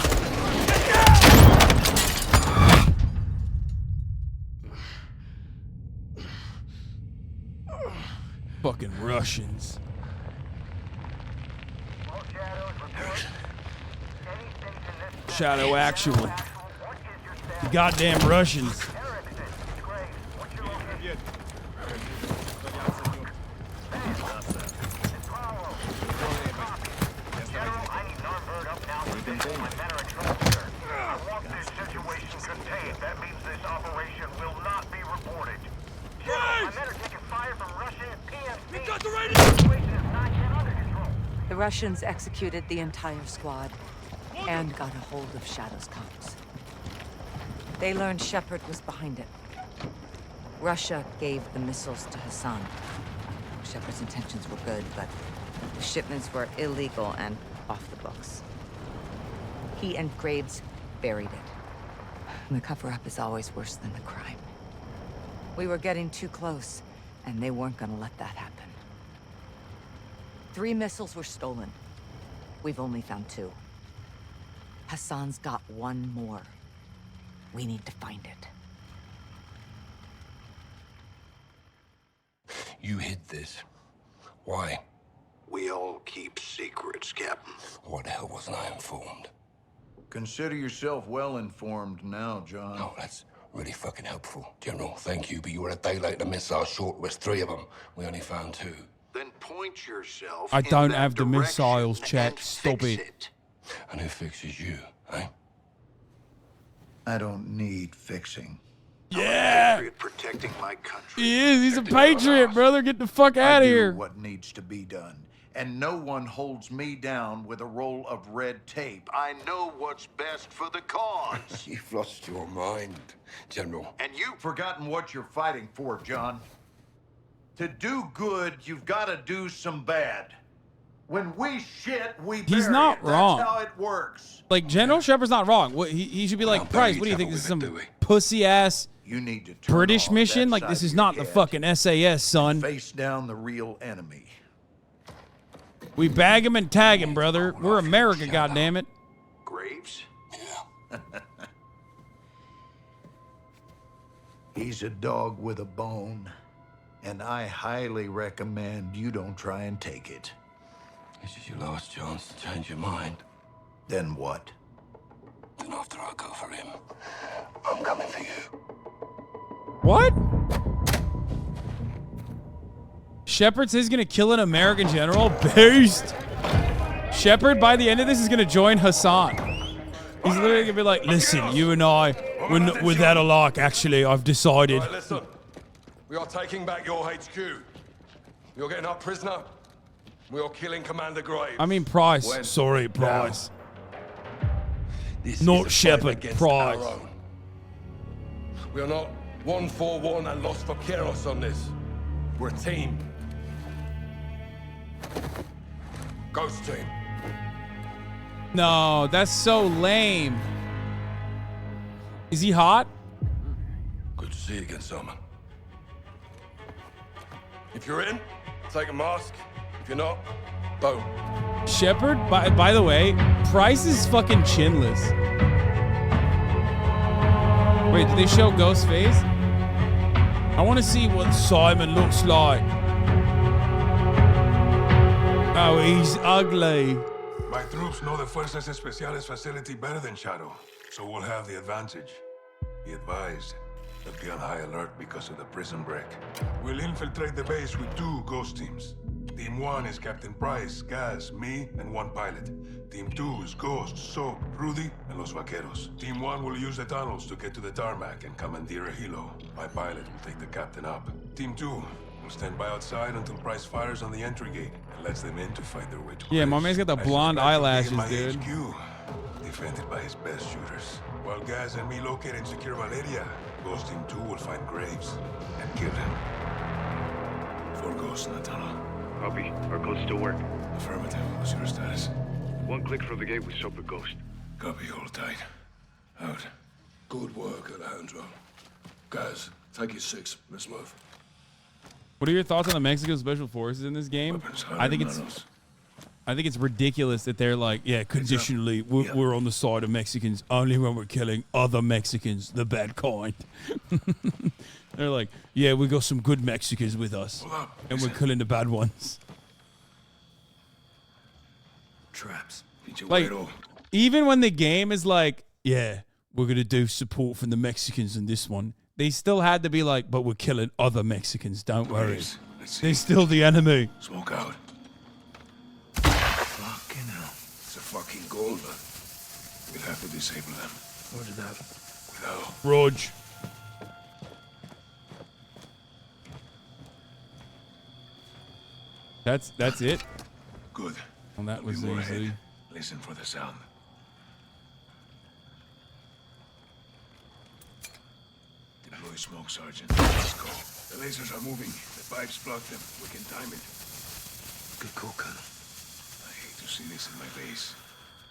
[SPEAKER 16] Fucking Russians. Shadow Actual. The goddamn Russians.
[SPEAKER 9] The Russians executed the entire squad and got a hold of Shadow's comms. They learned Shepard was behind it. Russia gave the missiles to Hassan. Shepard's intentions were good, but the shipments were illegal and off the books. He and Graves buried it. The cover-up is always worse than the crime. We were getting too close, and they weren't gonna let that happen. 3 missiles were stolen. We've only found 2. Hassan's got 1 more. We need to find it.
[SPEAKER 19] You hid this. Why?
[SPEAKER 17] We all keep secrets, Captain.
[SPEAKER 19] Why the hell wasn't I informed?
[SPEAKER 11] Consider yourself well informed now, John.
[SPEAKER 19] Oh, that's really fucking helpful. General, thank you, but you were a day late. The missiles short was 3 of them. We only found 2.
[SPEAKER 17] Then point yourself
[SPEAKER 1] I
[SPEAKER 17] in
[SPEAKER 1] don't
[SPEAKER 17] that
[SPEAKER 1] have the
[SPEAKER 17] direction
[SPEAKER 1] missiles, chat.
[SPEAKER 17] and
[SPEAKER 1] Stop
[SPEAKER 17] fix
[SPEAKER 1] it.
[SPEAKER 19] And who fixes you, eh?
[SPEAKER 11] I don't need fixing.
[SPEAKER 1] Yeah.
[SPEAKER 17] Patriot protecting my country.
[SPEAKER 1] He is. He's a patriot, brother. Get the fuck out of here.
[SPEAKER 11] What needs to be done. And no one holds me down with a roll of red tape.
[SPEAKER 17] I know what's best for the cause.
[SPEAKER 19] You've lost your mind, General.
[SPEAKER 11] And you've forgotten what you're fighting for, John. To do good, you've got to do some bad. When we shit, we bury
[SPEAKER 1] He's not
[SPEAKER 11] it.
[SPEAKER 1] wrong.
[SPEAKER 11] That's how it works.
[SPEAKER 1] Like, General Shepard's not wrong. What he should be like, Price, what do you think? This is some pussy ass
[SPEAKER 11] You need to turn
[SPEAKER 1] British
[SPEAKER 11] off
[SPEAKER 1] mission?
[SPEAKER 11] that
[SPEAKER 1] Like, this
[SPEAKER 11] side
[SPEAKER 1] is
[SPEAKER 11] of your
[SPEAKER 1] not the
[SPEAKER 11] head
[SPEAKER 1] fucking SAS, son.
[SPEAKER 11] Face down the real enemy.
[SPEAKER 1] We bag him and tag him, brother. We're America, goddammit.
[SPEAKER 17] Graves?
[SPEAKER 19] Yeah.
[SPEAKER 11] He's a dog with a bone, and I highly recommend you don't try and take it.
[SPEAKER 19] This is your last chance to change your mind.
[SPEAKER 11] Then what?
[SPEAKER 19] Then after I go for him, I'm coming for you.
[SPEAKER 1] What? Shepard says he's gonna kill an American general? Beast! Shepard, by the end of this, is gonna join Hassan. He's literally gonna be like, listen, you and I, we're without a lock, actually, I've decided.
[SPEAKER 19] Right, listen. We are taking back your HQ. You're getting our prisoner. We are killing Commander Graves.
[SPEAKER 1] I mean, Price.
[SPEAKER 19] When?
[SPEAKER 1] Sorry, Price.
[SPEAKER 19] This
[SPEAKER 1] Not
[SPEAKER 19] is a
[SPEAKER 1] Shepard,
[SPEAKER 19] fight against
[SPEAKER 1] Price.
[SPEAKER 19] our own. We are not 1-4-1 and lost for Keros on this. We're a team. Ghost team.
[SPEAKER 1] No, that's so lame. Is he hot?
[SPEAKER 19] Good to see you again, Salman. If you're in, take a mask. If you're not, boom.
[SPEAKER 1] Shepard, by the way, Price is fucking chinless. Wait, did they show Ghost's face? I want to see what Simon looks like. Oh, he's ugly.
[SPEAKER 2] My troops know the Fuerzas Especiales facility better than Shadow, so we'll have the advantage. Be advised, they'll be on high alert because of the prison break. We'll infiltrate the base with 2 ghost teams. Team 1 is Captain Price, Gaz, me, and 1 pilot. Team 2 is Ghost, Soap, Rudy, and Los Vaqueros. Team 1 will use the tunnels to get to the tarmac and commandeer a helo. My pilot will take the captain up. Team 2 will stand by outside until Price fires on the entry gate and lets them in to fight their way to
[SPEAKER 1] Yeah, my man's got the blonde eyelashes, dude.
[SPEAKER 2] HQ, defended by his best shooters. While Gaz and me locate and secure Valeria, Ghost Team 2 will find Graves and kill him. 4 ghosts in the tunnel.
[SPEAKER 3] Copy. Our codes still work.
[SPEAKER 2] Affirmative. What's your status?
[SPEAKER 3] 1 click from the gate with Soap and Ghost.
[SPEAKER 2] Copy. Hold tight. Out. Good work, Alejandro. Guys, take your 6. Let's move.
[SPEAKER 1] What are your thoughts on the Mexican Special Forces in this game? I think it's ridiculous that they're like, yeah, conditionally, we're on the side of Mexicans only when we're killing other Mexicans, the bad kind. They're like, yeah, we got some good Mexicans with us, and we're killing the bad ones.
[SPEAKER 2] Traps.
[SPEAKER 1] Like, even when the game is like, yeah, we're gonna do support from the Mexicans in this one, they still had to be like, but we're killing other Mexicans, don't worry. They're still the enemy.
[SPEAKER 2] Smoke out. Fucking hell. It's a fucking Golda. We'll have to disable them. Roger that. Without.
[SPEAKER 1] Rog. That's it?
[SPEAKER 2] Good.
[SPEAKER 1] Well, that was
[SPEAKER 2] More
[SPEAKER 1] easy.
[SPEAKER 2] ahead. Listen for the sound. Deploy smoke, Sergeant. Let's go. The lasers are moving. The pipes block them. We can time it. Good call, Colonel. I hate to see this in my base.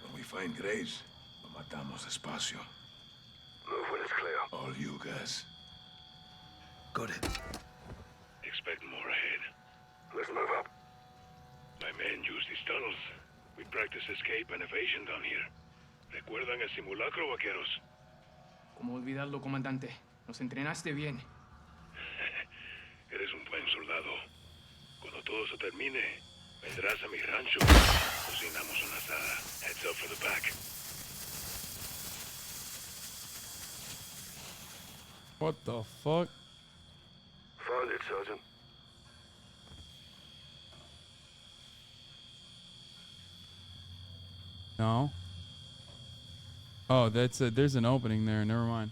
[SPEAKER 2] When we find Graves, lo matamos despacio. Move when it's clear. All you guys. Got it.
[SPEAKER 3] Expect more ahead.
[SPEAKER 2] Let's move up.
[SPEAKER 3] My men use these tunnels. We practice escape and evasion down here. ¿Recuerdan el simulacro, vaqueros?
[SPEAKER 20] ¿Cómo olvidarlo, comandante? Nos entrenaste bien.
[SPEAKER 3] Eres un buen soldado.
[SPEAKER 2] Cuando todo se termine, vendrás a mi rancho. Cocinamos una asada. Heads up for the back.
[SPEAKER 1] What the fuck?
[SPEAKER 2] Found it, Sergeant.
[SPEAKER 1] No. Oh, that's a, there's an opening there. Never mind.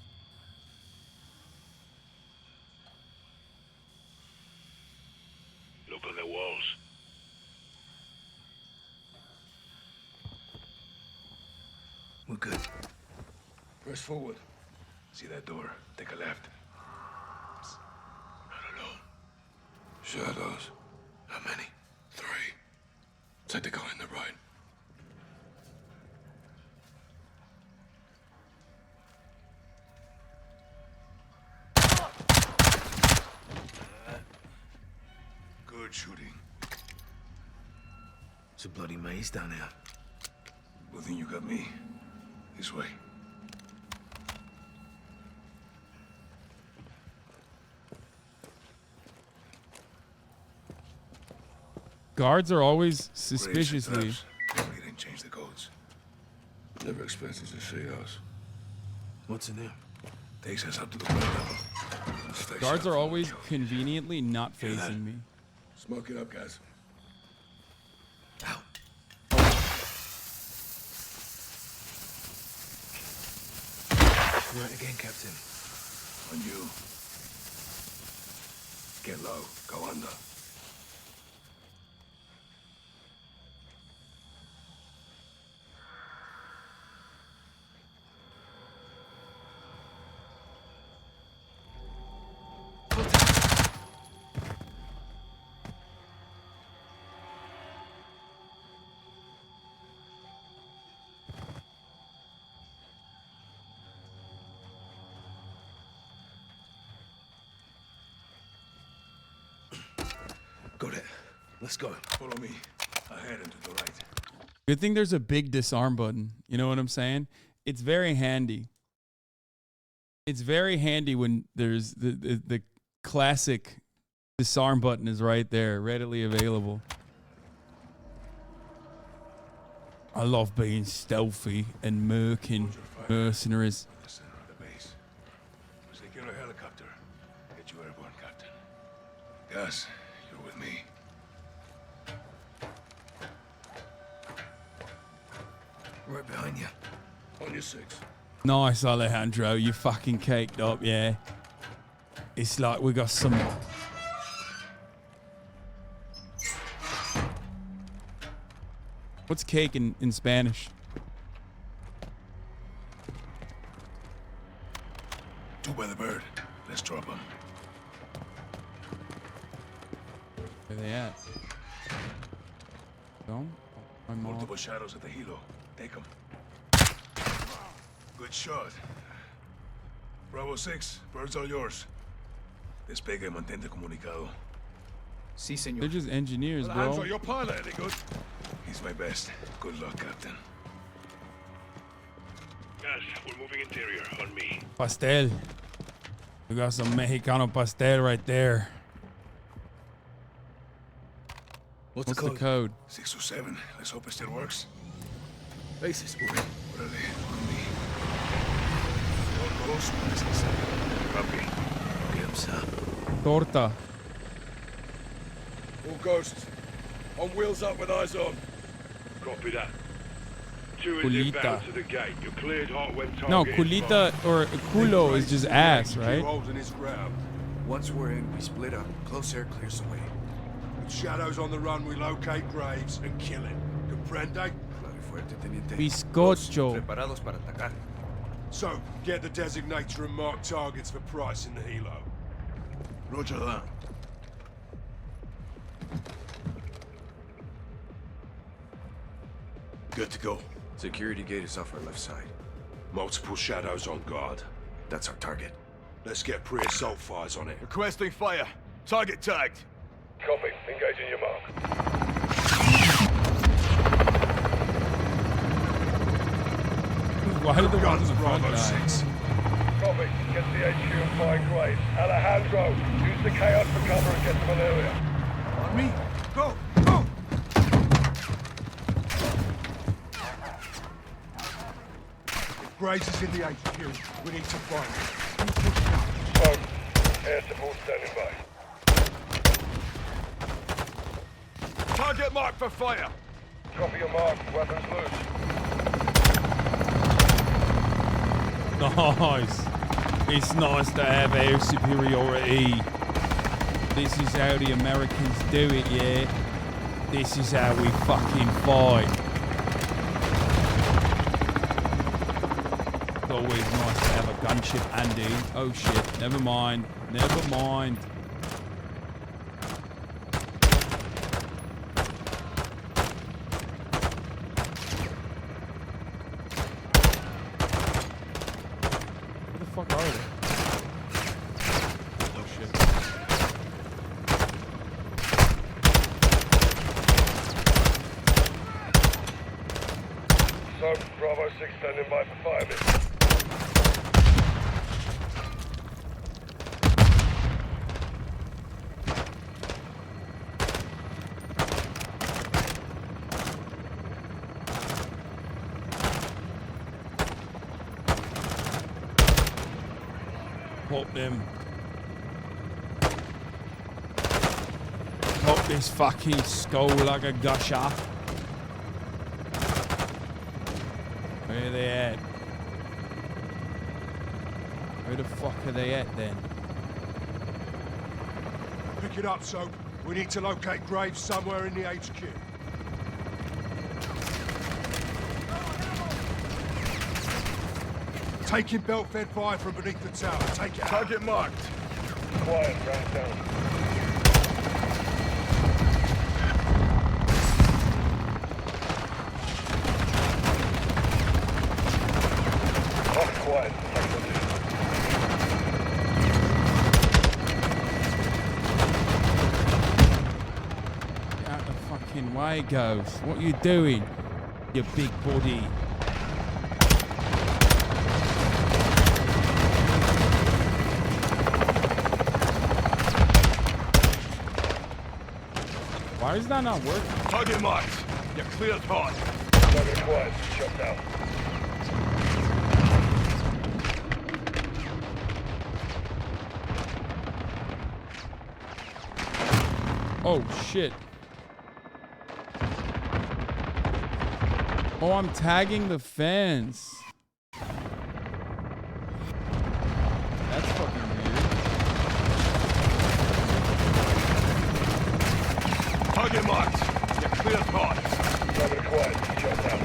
[SPEAKER 2] Look on the walls. We're good. Press forward. See that door? Take a left. Not alone. Shadows. How many? 3. Take the guy on the right. Good shooting. It's a bloody maze down there. Good thing you got me. This way.
[SPEAKER 1] Guards are always suspiciously.
[SPEAKER 2] We didn't change the codes. Never expected to see us. What's in there? Takes us up to the ground level.
[SPEAKER 1] Guards are always conveniently not facing me.
[SPEAKER 2] Smoke it up, guys. Out. Right again, Captain. On you. Get low. Go under. Go there. Let's go. Follow me. Ahead and to the right.
[SPEAKER 1] Good thing there's a big disarm button. You know what I'm saying? It's very handy. It's very handy when there's the classic disarm button is right there, readily available. I love being stealthy and murking mercenaries.
[SPEAKER 2] The center of the base. Secure a helicopter. Get you airborne, Captain. Gus, you're with me. Right behind you. On your 6.
[SPEAKER 1] Nice, Alejandro. You fucking caked up, yeah. It's like we got some. What's cake in Spanish?
[SPEAKER 2] Two by the bird. Let's drop them.
[SPEAKER 1] Where they at? No?
[SPEAKER 2] Multiple shadows at the helo. Take them. Good shot. Bravo 6, birds are yours. Despegue y mantente comunicado.
[SPEAKER 1] Sí, señor. They're just engineers, bro.
[SPEAKER 2] Alejandro, your pilot, any good? He's my best. Good luck, Captain. Gus, we're moving interior. On me.
[SPEAKER 1] Pastel. We got some Mexicano pastel right there.
[SPEAKER 2] What's the code? 627. Let's hope it still works. Bases. Órale, con me. All goes as he said. Copy.
[SPEAKER 1] Torta.
[SPEAKER 2] All ghosts. On wheels up with eyes on. Copy that. 2 is inbound to the gate. You're cleared hot when target.
[SPEAKER 1] No, culita or culo is just ass, right?
[SPEAKER 2] Once we're in, we split up. Close air clears the way. With shadows on the run, we locate Graves and kill him. Comprende?
[SPEAKER 1] Bizcocho.
[SPEAKER 2] Preparados para atacar. So, get the designator and mark targets for Price in the helo. Roger that. Good to go. Security gate is off our left side. Multiple shadows on guard. That's our target. Let's get pre-assault fires on it.
[SPEAKER 18] Requesting fire. Target tagged.
[SPEAKER 2] Copy. Engaging your mark.
[SPEAKER 1] Why did the ones in front
[SPEAKER 2] Bravo
[SPEAKER 1] die?
[SPEAKER 2] 6. Copy. Get the HQ and find Graves. Alejandro, use the chaos for cover and get to malaria. me. Go, go. If Graves is in the HQ, we need to find him. You push it up.
[SPEAKER 19] So, air support standing by. Target marked for fire. Copy your mark. Weapons loose.
[SPEAKER 16] Nice. It's nice to have air superiority. This is how the Americans do it, yeah? This is how we fucking fight. It's always nice to have a gunship, Andy. Oh shit, never mind. Never mind. Where the fuck are they? Oh shit.
[SPEAKER 19] So, Bravo 6 standing by for fire mission.
[SPEAKER 16] Pop them. Pop this fucking skull like a gusher. Where are they at? Where the fuck are they at then?
[SPEAKER 2] Pick it up, Soap. We need to locate Graves somewhere in the HQ. Taking belt-fed fire from beneath the tower. Take it out.
[SPEAKER 19] Target marked. Quiet, round down. Off quiet. Take position.
[SPEAKER 16] Out the fucking way, Ghost. What are you doing, you big body? Why is that not working?
[SPEAKER 19] Target marked. You're cleared hot. Target quiet. Shut down.
[SPEAKER 16] Oh shit. Oh, I'm tagging the fence. That's fucking weird.
[SPEAKER 19] Target marked. You're cleared hot. Target quiet. Shut down.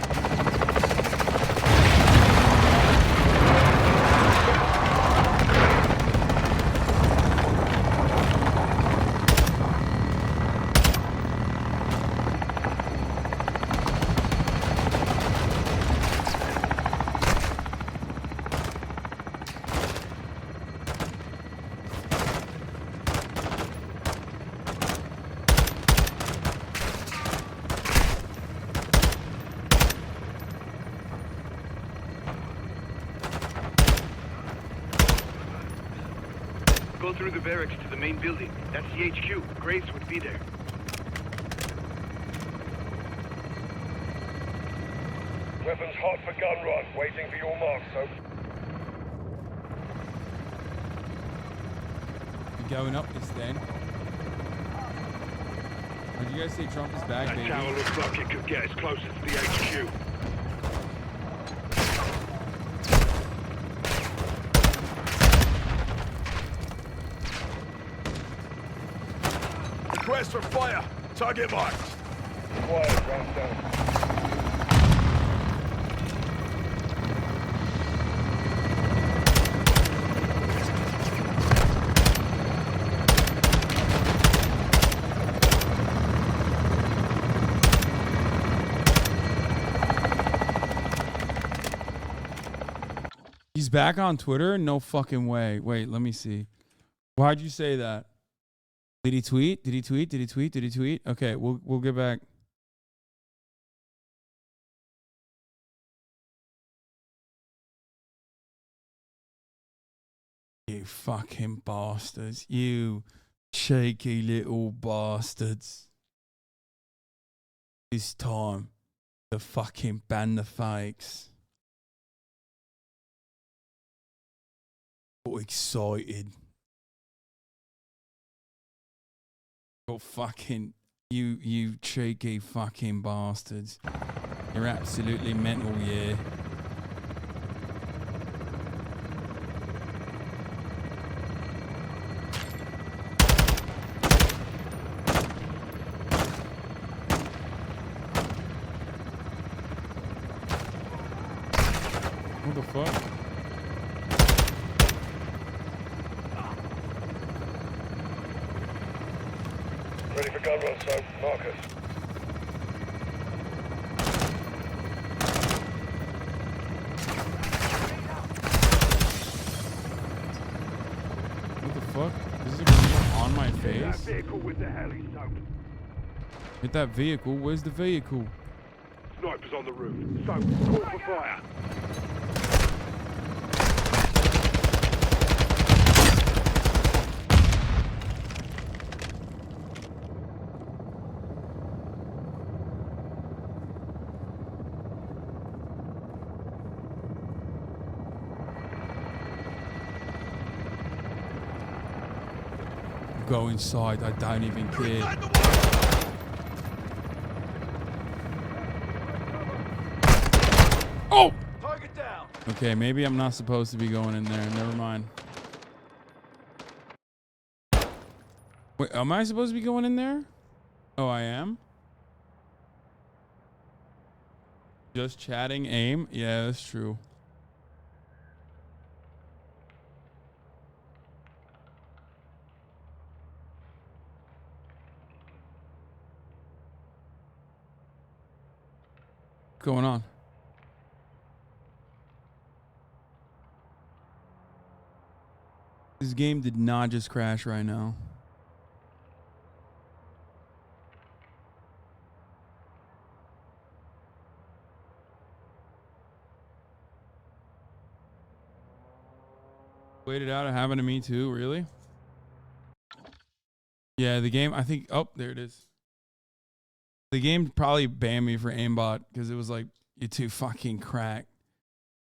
[SPEAKER 23] Go through the barracks to the main building. That's the HQ. Graves would be there.
[SPEAKER 19] Weapons hot for gun run. Waiting for your mark, Soap.
[SPEAKER 16] You going up this then? Did you guys say Trump is back,
[SPEAKER 23] That
[SPEAKER 16] baby?
[SPEAKER 23] tower looks like it could get us closer to the HQ.
[SPEAKER 19] Request for fire. Target marked. Quiet, round down.
[SPEAKER 16] He's back on Twitter? No fucking way. Wait, let me see. Why'd you say that? Did he tweet? Did he tweet? Did he tweet? Did he tweet? Okay, we'll get back. You fucking bastards. You
[SPEAKER 1] Cheeky little bastards. This time to fucking ban the fakes. Got excited. Got fucking you cheeky fucking bastards. You're absolutely mental, yeah. What the fuck?
[SPEAKER 2] Ready for gun run, son. Marcus.
[SPEAKER 1] What the fuck? Is it gonna be on my face?
[SPEAKER 2] That vehicle with the heli, so.
[SPEAKER 1] Hit that vehicle. Where's the vehicle?
[SPEAKER 2] Snipers on the roof. So, call for fire.
[SPEAKER 1] Go inside. I don't even care. Oh!
[SPEAKER 2] Target down.
[SPEAKER 1] Okay, maybe I'm not supposed to be going in there. Never mind. Wait, am I supposed to be going in there? Oh, I am? Just chatting, aim? Yeah, that's true. What's going on? This game did not just crash right now. Waited out. It happened to me too. Really? Yeah, the game. I think. Oh, there it is. The game probably banned me for aimbot because it was like, you're too fucking crack,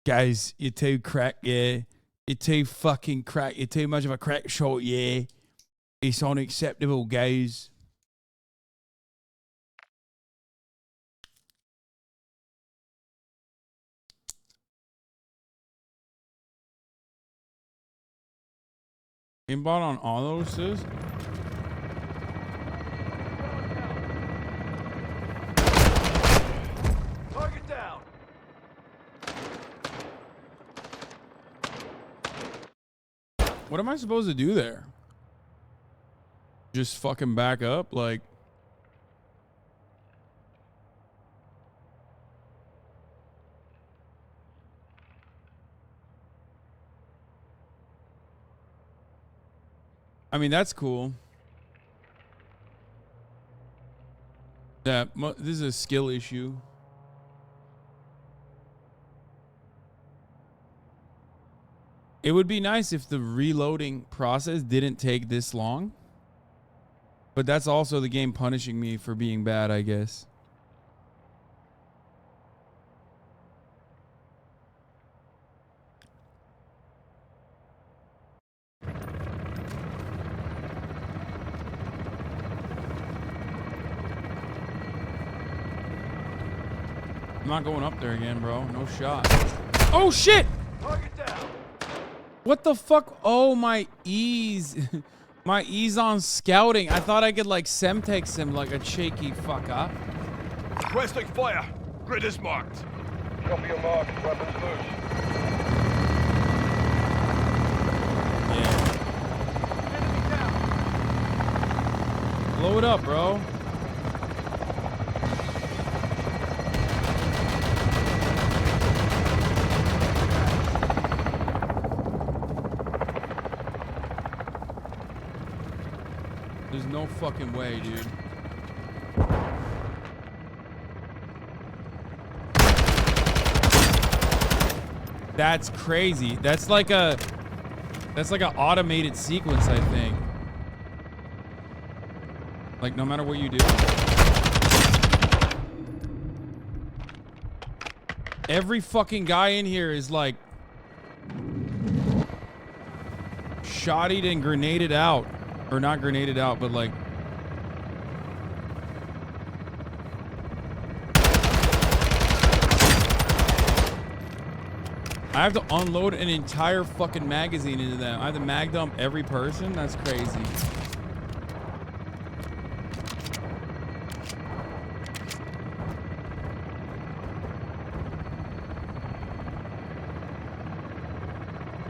[SPEAKER 1] guys. You're too crack. Yeah. You're too fucking crack. You're too much of a crack shot. Yeah. It's unacceptable, guys. Aimbot on auto assist?
[SPEAKER 2] Target down.
[SPEAKER 1] What am I supposed to do there? Just fucking back up? Like, I mean, that's cool. This is a skill issue. It would be nice if the reloading process didn't take this long. But that's also the game punishing me for being bad, I guess. I'm not going up there again, bro. No shot. Oh, shit!
[SPEAKER 2] Target down.
[SPEAKER 1] What the fuck? Oh, my ease. My ease on scouting. I thought I could, like, semtex him like a cheeky fucker.
[SPEAKER 2] Requesting fire. Grid is marked. Copy your mark. Weapons loose.
[SPEAKER 1] Yeah. Blow it up, bro. There's no fucking way, dude. That's crazy. That's like an automated sequence, I think. Like, no matter what you do. Every fucking guy in here is like shottied and grenaded out. Or not grenaded out, but like I have to unload an entire fucking magazine into them. I have to mag dump every person? That's crazy.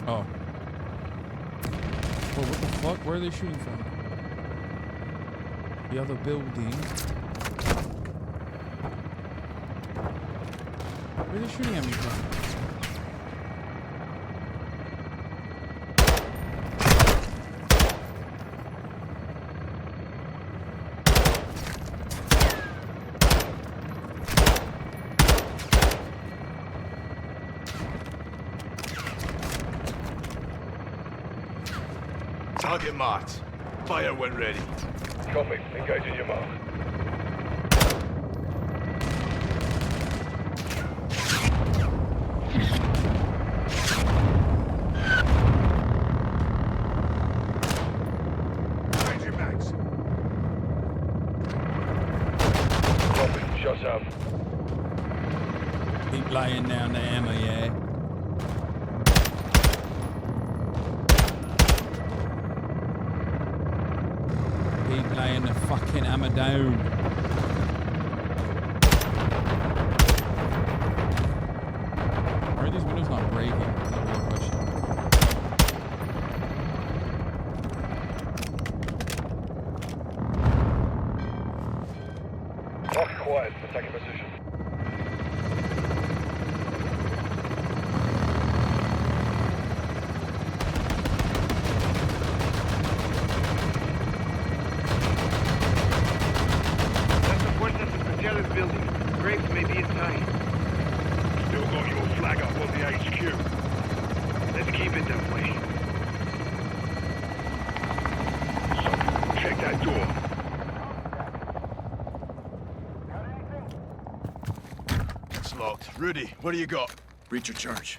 [SPEAKER 1] Oh. Well, what the fuck? Where are they shooting from? The other building. Where are they shooting at me from?
[SPEAKER 17] Target marked. Fire when ready.
[SPEAKER 19] Copy. Engaging your mark.
[SPEAKER 2] Change your mags.
[SPEAKER 19] Copy. Shots out.
[SPEAKER 1] Keep laying down the ammo, yeah. Keep laying the fucking hammer down. Why are these windows not breaking? That's a real question.
[SPEAKER 19] Mark quiet. Attacking position.
[SPEAKER 2] Building. Graves may be inside.
[SPEAKER 19] Still got your flag up on the HQ.
[SPEAKER 2] Let's keep it that way.
[SPEAKER 19] Check that door.
[SPEAKER 17] It's locked. Rudy, what do you got?
[SPEAKER 2] Breach of charge.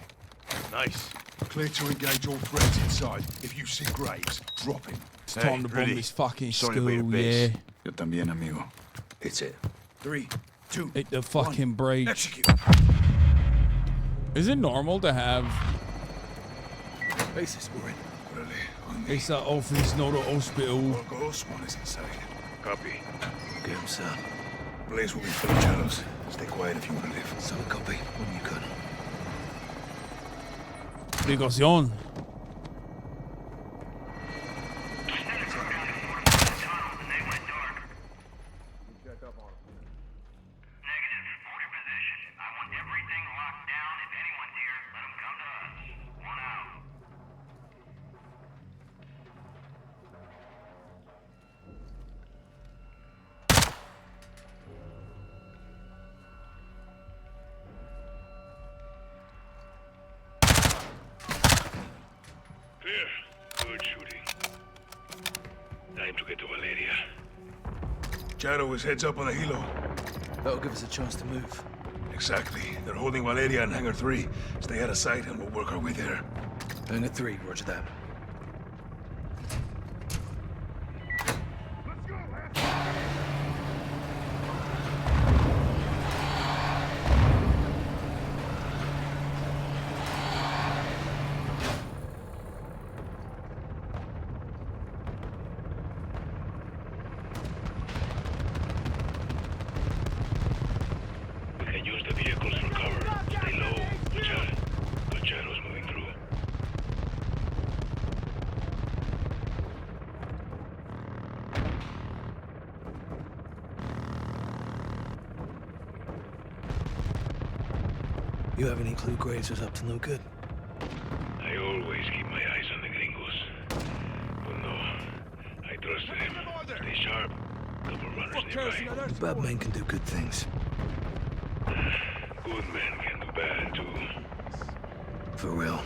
[SPEAKER 17] Nice.
[SPEAKER 2] Clear to engage all threats inside. If you see Graves, drop him.
[SPEAKER 1] It's time to bomb
[SPEAKER 17] Rudy.
[SPEAKER 1] this fucking
[SPEAKER 17] Sorry
[SPEAKER 1] school,
[SPEAKER 17] about your base.
[SPEAKER 1] yeah.
[SPEAKER 2] Yo también, amigo. Hits it. 3, 2,
[SPEAKER 1] Hit the fucking brake.
[SPEAKER 2] execute.
[SPEAKER 1] Is it normal to have
[SPEAKER 2] Bases were in.
[SPEAKER 1] it's an office, not an hospital?
[SPEAKER 2] Ghost one is inside.
[SPEAKER 19] Copy.
[SPEAKER 2] Get him, sir. Blaze will be full of shadows. Stay quiet if you want to live. So copy. When you can.
[SPEAKER 1] Obligación.
[SPEAKER 19] Good shooting. Time to get to Valeria.
[SPEAKER 2] Shadow is heads up on the helo.
[SPEAKER 8] That'll give us a chance to move.
[SPEAKER 2] Exactly. They're holding Valeria in Hangar 3. Stay out of sight and we'll work our way there.
[SPEAKER 8] Hangar 3, roger that. You have any clue Graves is up to no good?
[SPEAKER 19] I always keep my eyes on the gringos. But no, I trusted him. Stay sharp. Couple runners nearby.
[SPEAKER 8] Bad men can do good things.
[SPEAKER 19] Good men can do bad too.
[SPEAKER 8] For real.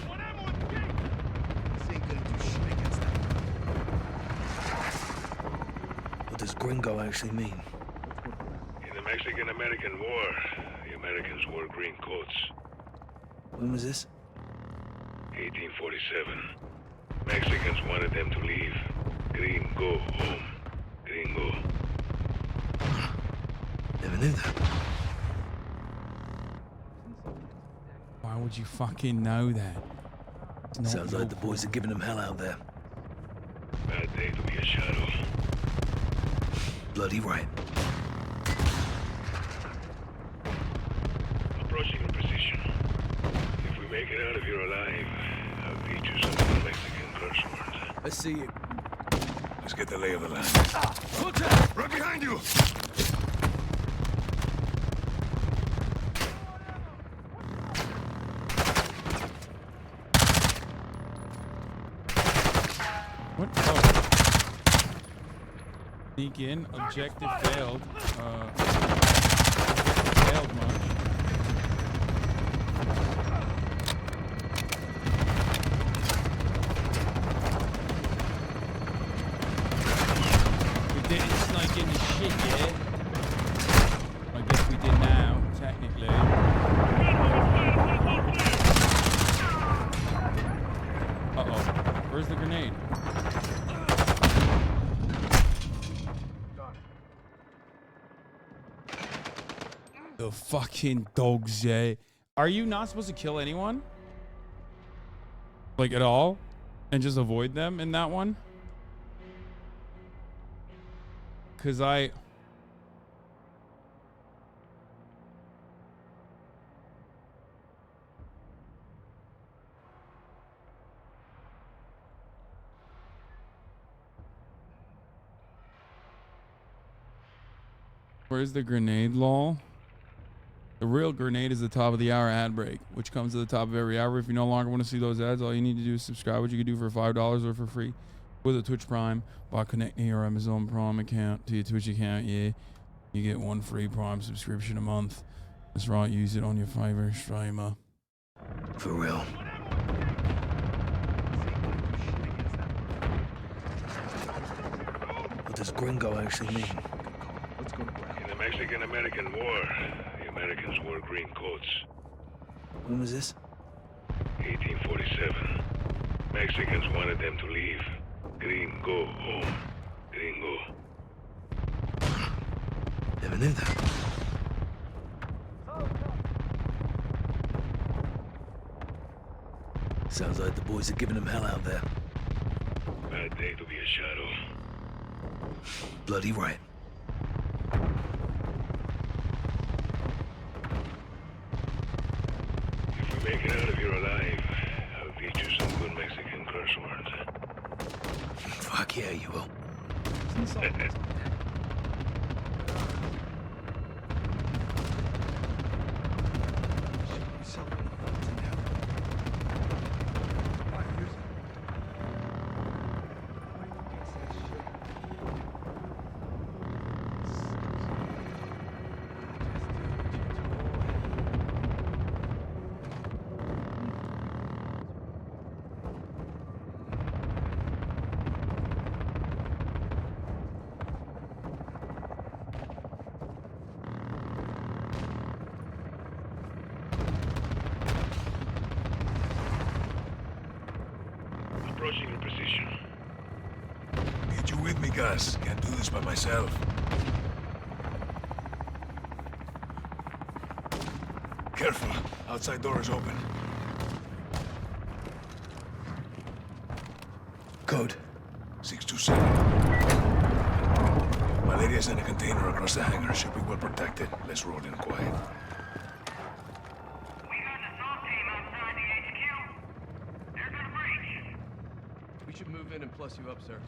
[SPEAKER 8] What does
[SPEAKER 2] gringo actually mean?
[SPEAKER 19] In the Mexican-American War, the Americans wore green coats.
[SPEAKER 2] When was this?
[SPEAKER 19] 1847. Mexicans wanted them to leave. Gringo home. Gringo.
[SPEAKER 2] Never knew that.
[SPEAKER 1] Why would you fucking know that?
[SPEAKER 2] Sounds like the boys are giving them hell out there.
[SPEAKER 19] Bad day to be a shadow.
[SPEAKER 2] Bloody right.
[SPEAKER 19] Approaching in precision. If we make it out of here alive, I'll teach you some of the Mexican curse words.
[SPEAKER 2] I see you.
[SPEAKER 19] Let's get the lay of the land.
[SPEAKER 2] Contact! Right behind you!
[SPEAKER 1] What? Oh. Sneak in. Objective failed. Failed much. We didn't sneak in the shit yet. I guess we did now, technically. Uh-oh. Where's the grenade? The fucking dogs, yeah. Are you not supposed to kill anyone? Like, at all? And just avoid them in that one? Because Where's the grenade, lol? The real grenade is the top of the hour ad break, which comes at the top of every hour. If you no longer want to see those ads, all you need to do is subscribe, which you can do for $5 or for free with a Twitch Prime by connecting your Amazon Prime account to your Twitch account. Yeah, you get one free Prime subscription a month. That's right, use it on your favorite streamer.
[SPEAKER 2] For real. What does gringo actually mean?
[SPEAKER 19] In the Mexican-American War, the Americans wore green coats.
[SPEAKER 2] When was this?
[SPEAKER 19] 1847. Mexicans wanted them to leave. Gringo home. Gringo.
[SPEAKER 2] Never knew that. Sounds like the boys are giving them hell out there.
[SPEAKER 19] Bad day to be a shadow.
[SPEAKER 2] Bloody right.
[SPEAKER 19] If we make it out of here alive, I'll teach you some good Mexican curse words.
[SPEAKER 2] Fuck yeah, you will.
[SPEAKER 19] Approaching in precision.
[SPEAKER 2] Get you with me, Gus. Can't do this by myself. Careful. Outside door is open. Code. 627. Malaria's in a container across the hangar. Should be well protected. Let's roll in quiet.
[SPEAKER 8] We should move in and plus you up, sir.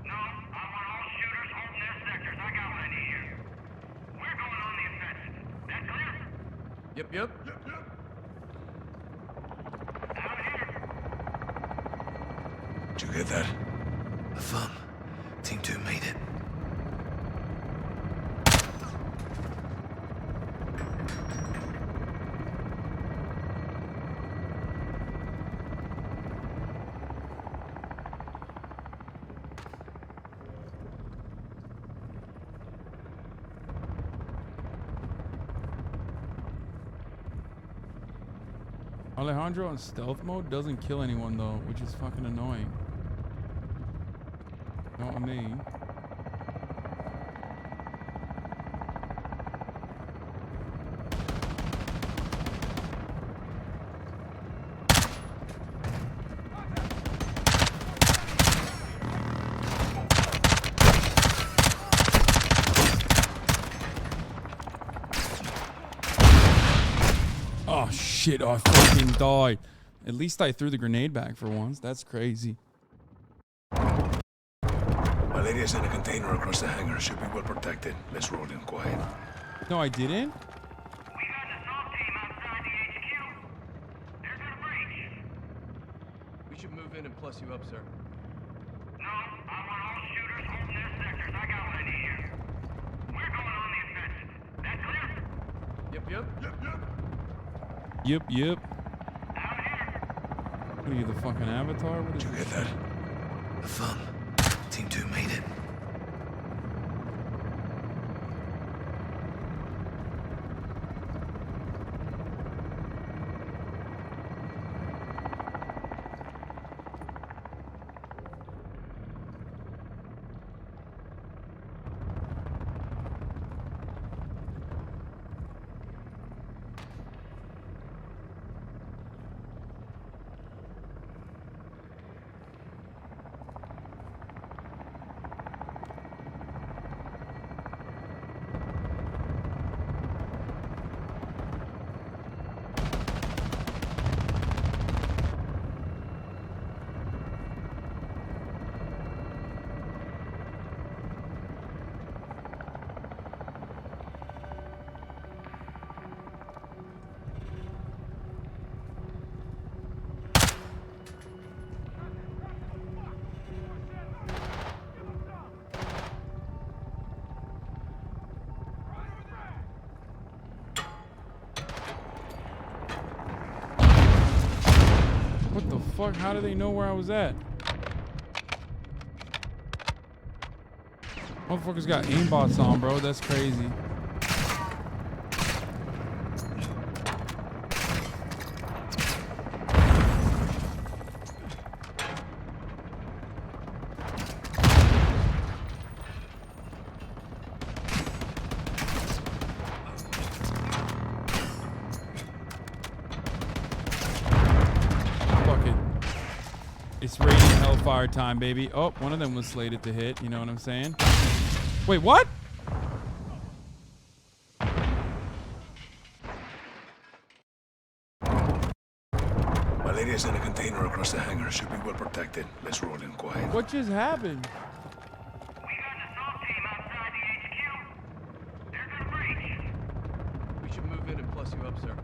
[SPEAKER 3] No, I want all shooters holding their sectors. I got what I need here. We're going on the offensive. That clear?
[SPEAKER 8] Yep.
[SPEAKER 2] Did you get that? Affirm. Team 2 made it.
[SPEAKER 1] Alejandro on stealth mode doesn't kill anyone though, which is fucking annoying. You know what I mean? Oh shit, I fucking died. At least I threw the grenade back for once. That's crazy.
[SPEAKER 2] Valeria's in a container across the hangar. Should be well protected. Let's roll in quiet.
[SPEAKER 1] No, I didn't?
[SPEAKER 8] We should move in and plus you up, sir.
[SPEAKER 23] No, I want all shooters holding their sectors. I got what I need here. We're going on the offensive. That clear?
[SPEAKER 8] Yep, yep.
[SPEAKER 2] Yep, yep.
[SPEAKER 1] Yep, yep. What are you, the fucking avatar? What is
[SPEAKER 2] Did you get that?
[SPEAKER 7] Affirm. Team 2 made it.
[SPEAKER 1] What the fuck? How do they know where I was at? Motherfuckers got aimbots on, bro. That's crazy. It's raining hellfire time, baby. Oh, one of them was slated to hit. You know what I'm saying? Wait, what?
[SPEAKER 2] Valeria's in a container across the hangar. Should be well protected. Let's roll in quiet.
[SPEAKER 1] What just happened?
[SPEAKER 8] We should move in and plus you up, sir.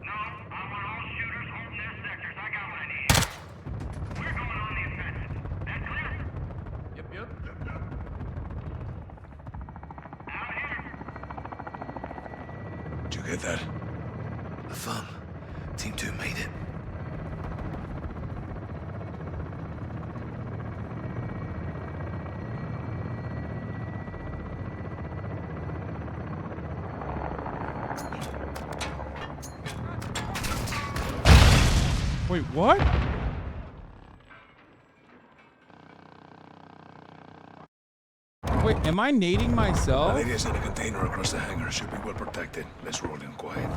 [SPEAKER 23] No, I want all shooters holding their sectors. I got what I need. We're going on the offensive. That clear?
[SPEAKER 8] Yep, yep.
[SPEAKER 23] Out here.
[SPEAKER 2] Did you get that?
[SPEAKER 7] Affirm. Team 2 made it.
[SPEAKER 1] Wait, what? Wait, am I nading myself?
[SPEAKER 2] Valeria's in a container across the hangar. Should be well protected. Let's roll in quiet.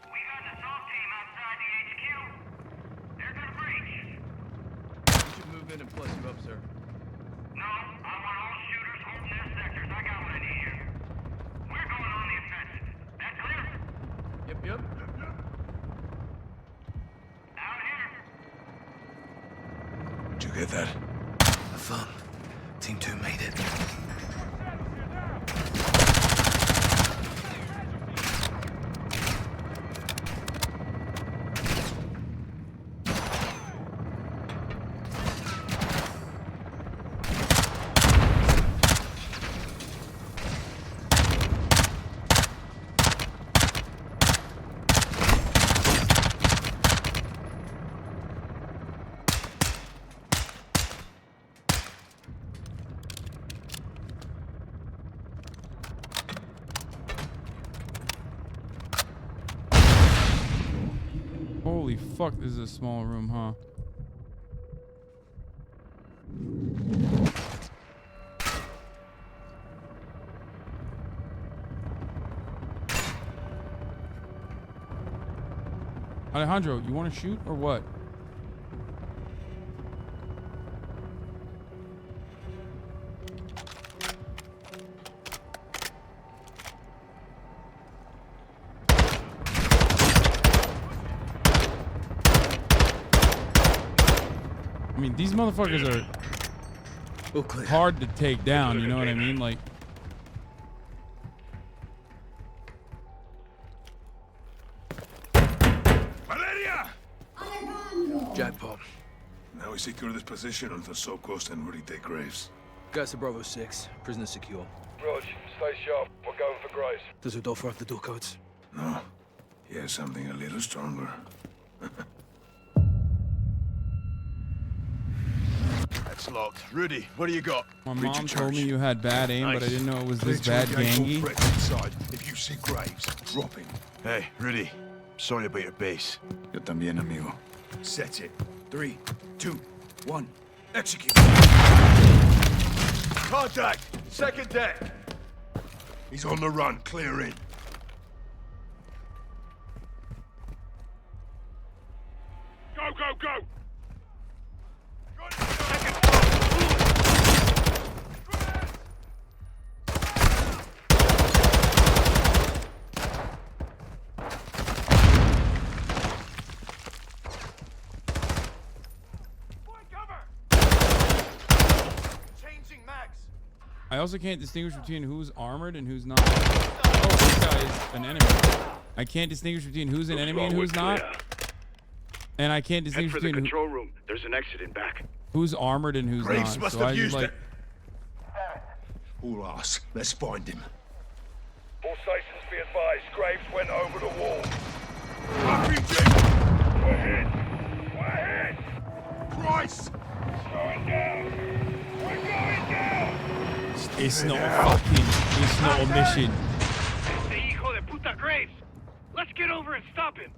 [SPEAKER 8] We should move in and plus you up, sir.
[SPEAKER 23] No, I want all shooters holding their sectors. I got what I need here. We're going on the offensive. That clear?
[SPEAKER 8] Yep, yep.
[SPEAKER 23] Out here.
[SPEAKER 2] Did you get that?
[SPEAKER 7] Affirm. Team 2 made it.
[SPEAKER 1] Holy fuck, this is a small room, huh? Alejandro, you want to shoot or what? I mean, these motherfuckers are hard to take down, you know what I mean? Like,
[SPEAKER 2] Jackpot. Now we secure this position until so close and ready to take Graves.
[SPEAKER 18] Guys to Bravo 6. Prisoner secure.
[SPEAKER 2] Rog, stay sharp. We're going for Graves.
[SPEAKER 18] Does Rodolfo have the door codes?
[SPEAKER 2] No. He has something a little stronger.
[SPEAKER 17] It's locked. Rudy, what do you got?
[SPEAKER 1] my mom told me you had bad aim, but I didn't know it was this bad gangy.
[SPEAKER 2] Inside. If you see Graves, drop him.
[SPEAKER 17] Hey, Rudy. Sorry about your base.
[SPEAKER 2] Yo también, amigo. Set it. 3, 2, 1. Execute.
[SPEAKER 17] Contact! Second deck!
[SPEAKER 2] He's on the run. Clear in.
[SPEAKER 19] Go, go, go!
[SPEAKER 1] I also can't distinguish between who's armored and who's not. Oh, this guy is an enemy. I can't distinguish between who's an enemy and who's not. And I can't distinguish
[SPEAKER 19] Head for the
[SPEAKER 1] between
[SPEAKER 19] control room. There's an exit in back.
[SPEAKER 1] who's armored and who's
[SPEAKER 2] Graves
[SPEAKER 1] not.
[SPEAKER 2] must
[SPEAKER 1] So
[SPEAKER 2] have
[SPEAKER 1] I just
[SPEAKER 2] used
[SPEAKER 1] like.
[SPEAKER 2] it. All us. Let's find him.
[SPEAKER 19] All stations be advised. Graves went over the wall.
[SPEAKER 2] RPG!
[SPEAKER 19] We're hit. We're hit.
[SPEAKER 2] Christ!
[SPEAKER 19] Going down. We're going down.
[SPEAKER 1] It's not a fucking. It's not a mission.
[SPEAKER 19] Este hijo de puta Graves. Let's get over and stop him.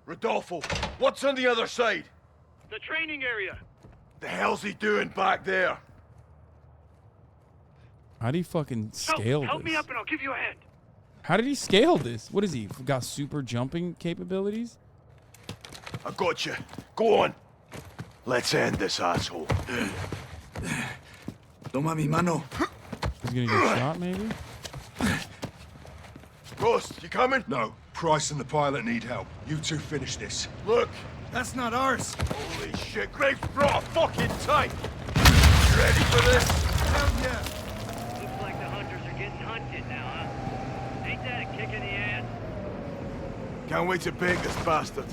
[SPEAKER 17] Rodolfo, what's on the other side?
[SPEAKER 19] The training area.
[SPEAKER 17] The hell's he doing back there?
[SPEAKER 1] How do you fucking scale
[SPEAKER 19] Help
[SPEAKER 1] this?
[SPEAKER 19] me up and I'll give you a hand.
[SPEAKER 1] How did he scale this? What is he? Got super jumping capabilities?
[SPEAKER 17] I got you. Go on. Let's end this asshole.
[SPEAKER 2] Toma mi mano.
[SPEAKER 1] He's gonna get shot, maybe?
[SPEAKER 17] Ghost, you coming?
[SPEAKER 2] No. Price and the pilot need help. You two finish this.
[SPEAKER 17] Look.
[SPEAKER 18] That's not ours.
[SPEAKER 17] Holy shit, Graves brought a fucking tank. You ready for this?
[SPEAKER 18] Hell yeah.
[SPEAKER 3] Looks like the hunters are getting hunted now, huh? Ain't that a kick in the ass?
[SPEAKER 17] Can't wait to bake this bastard.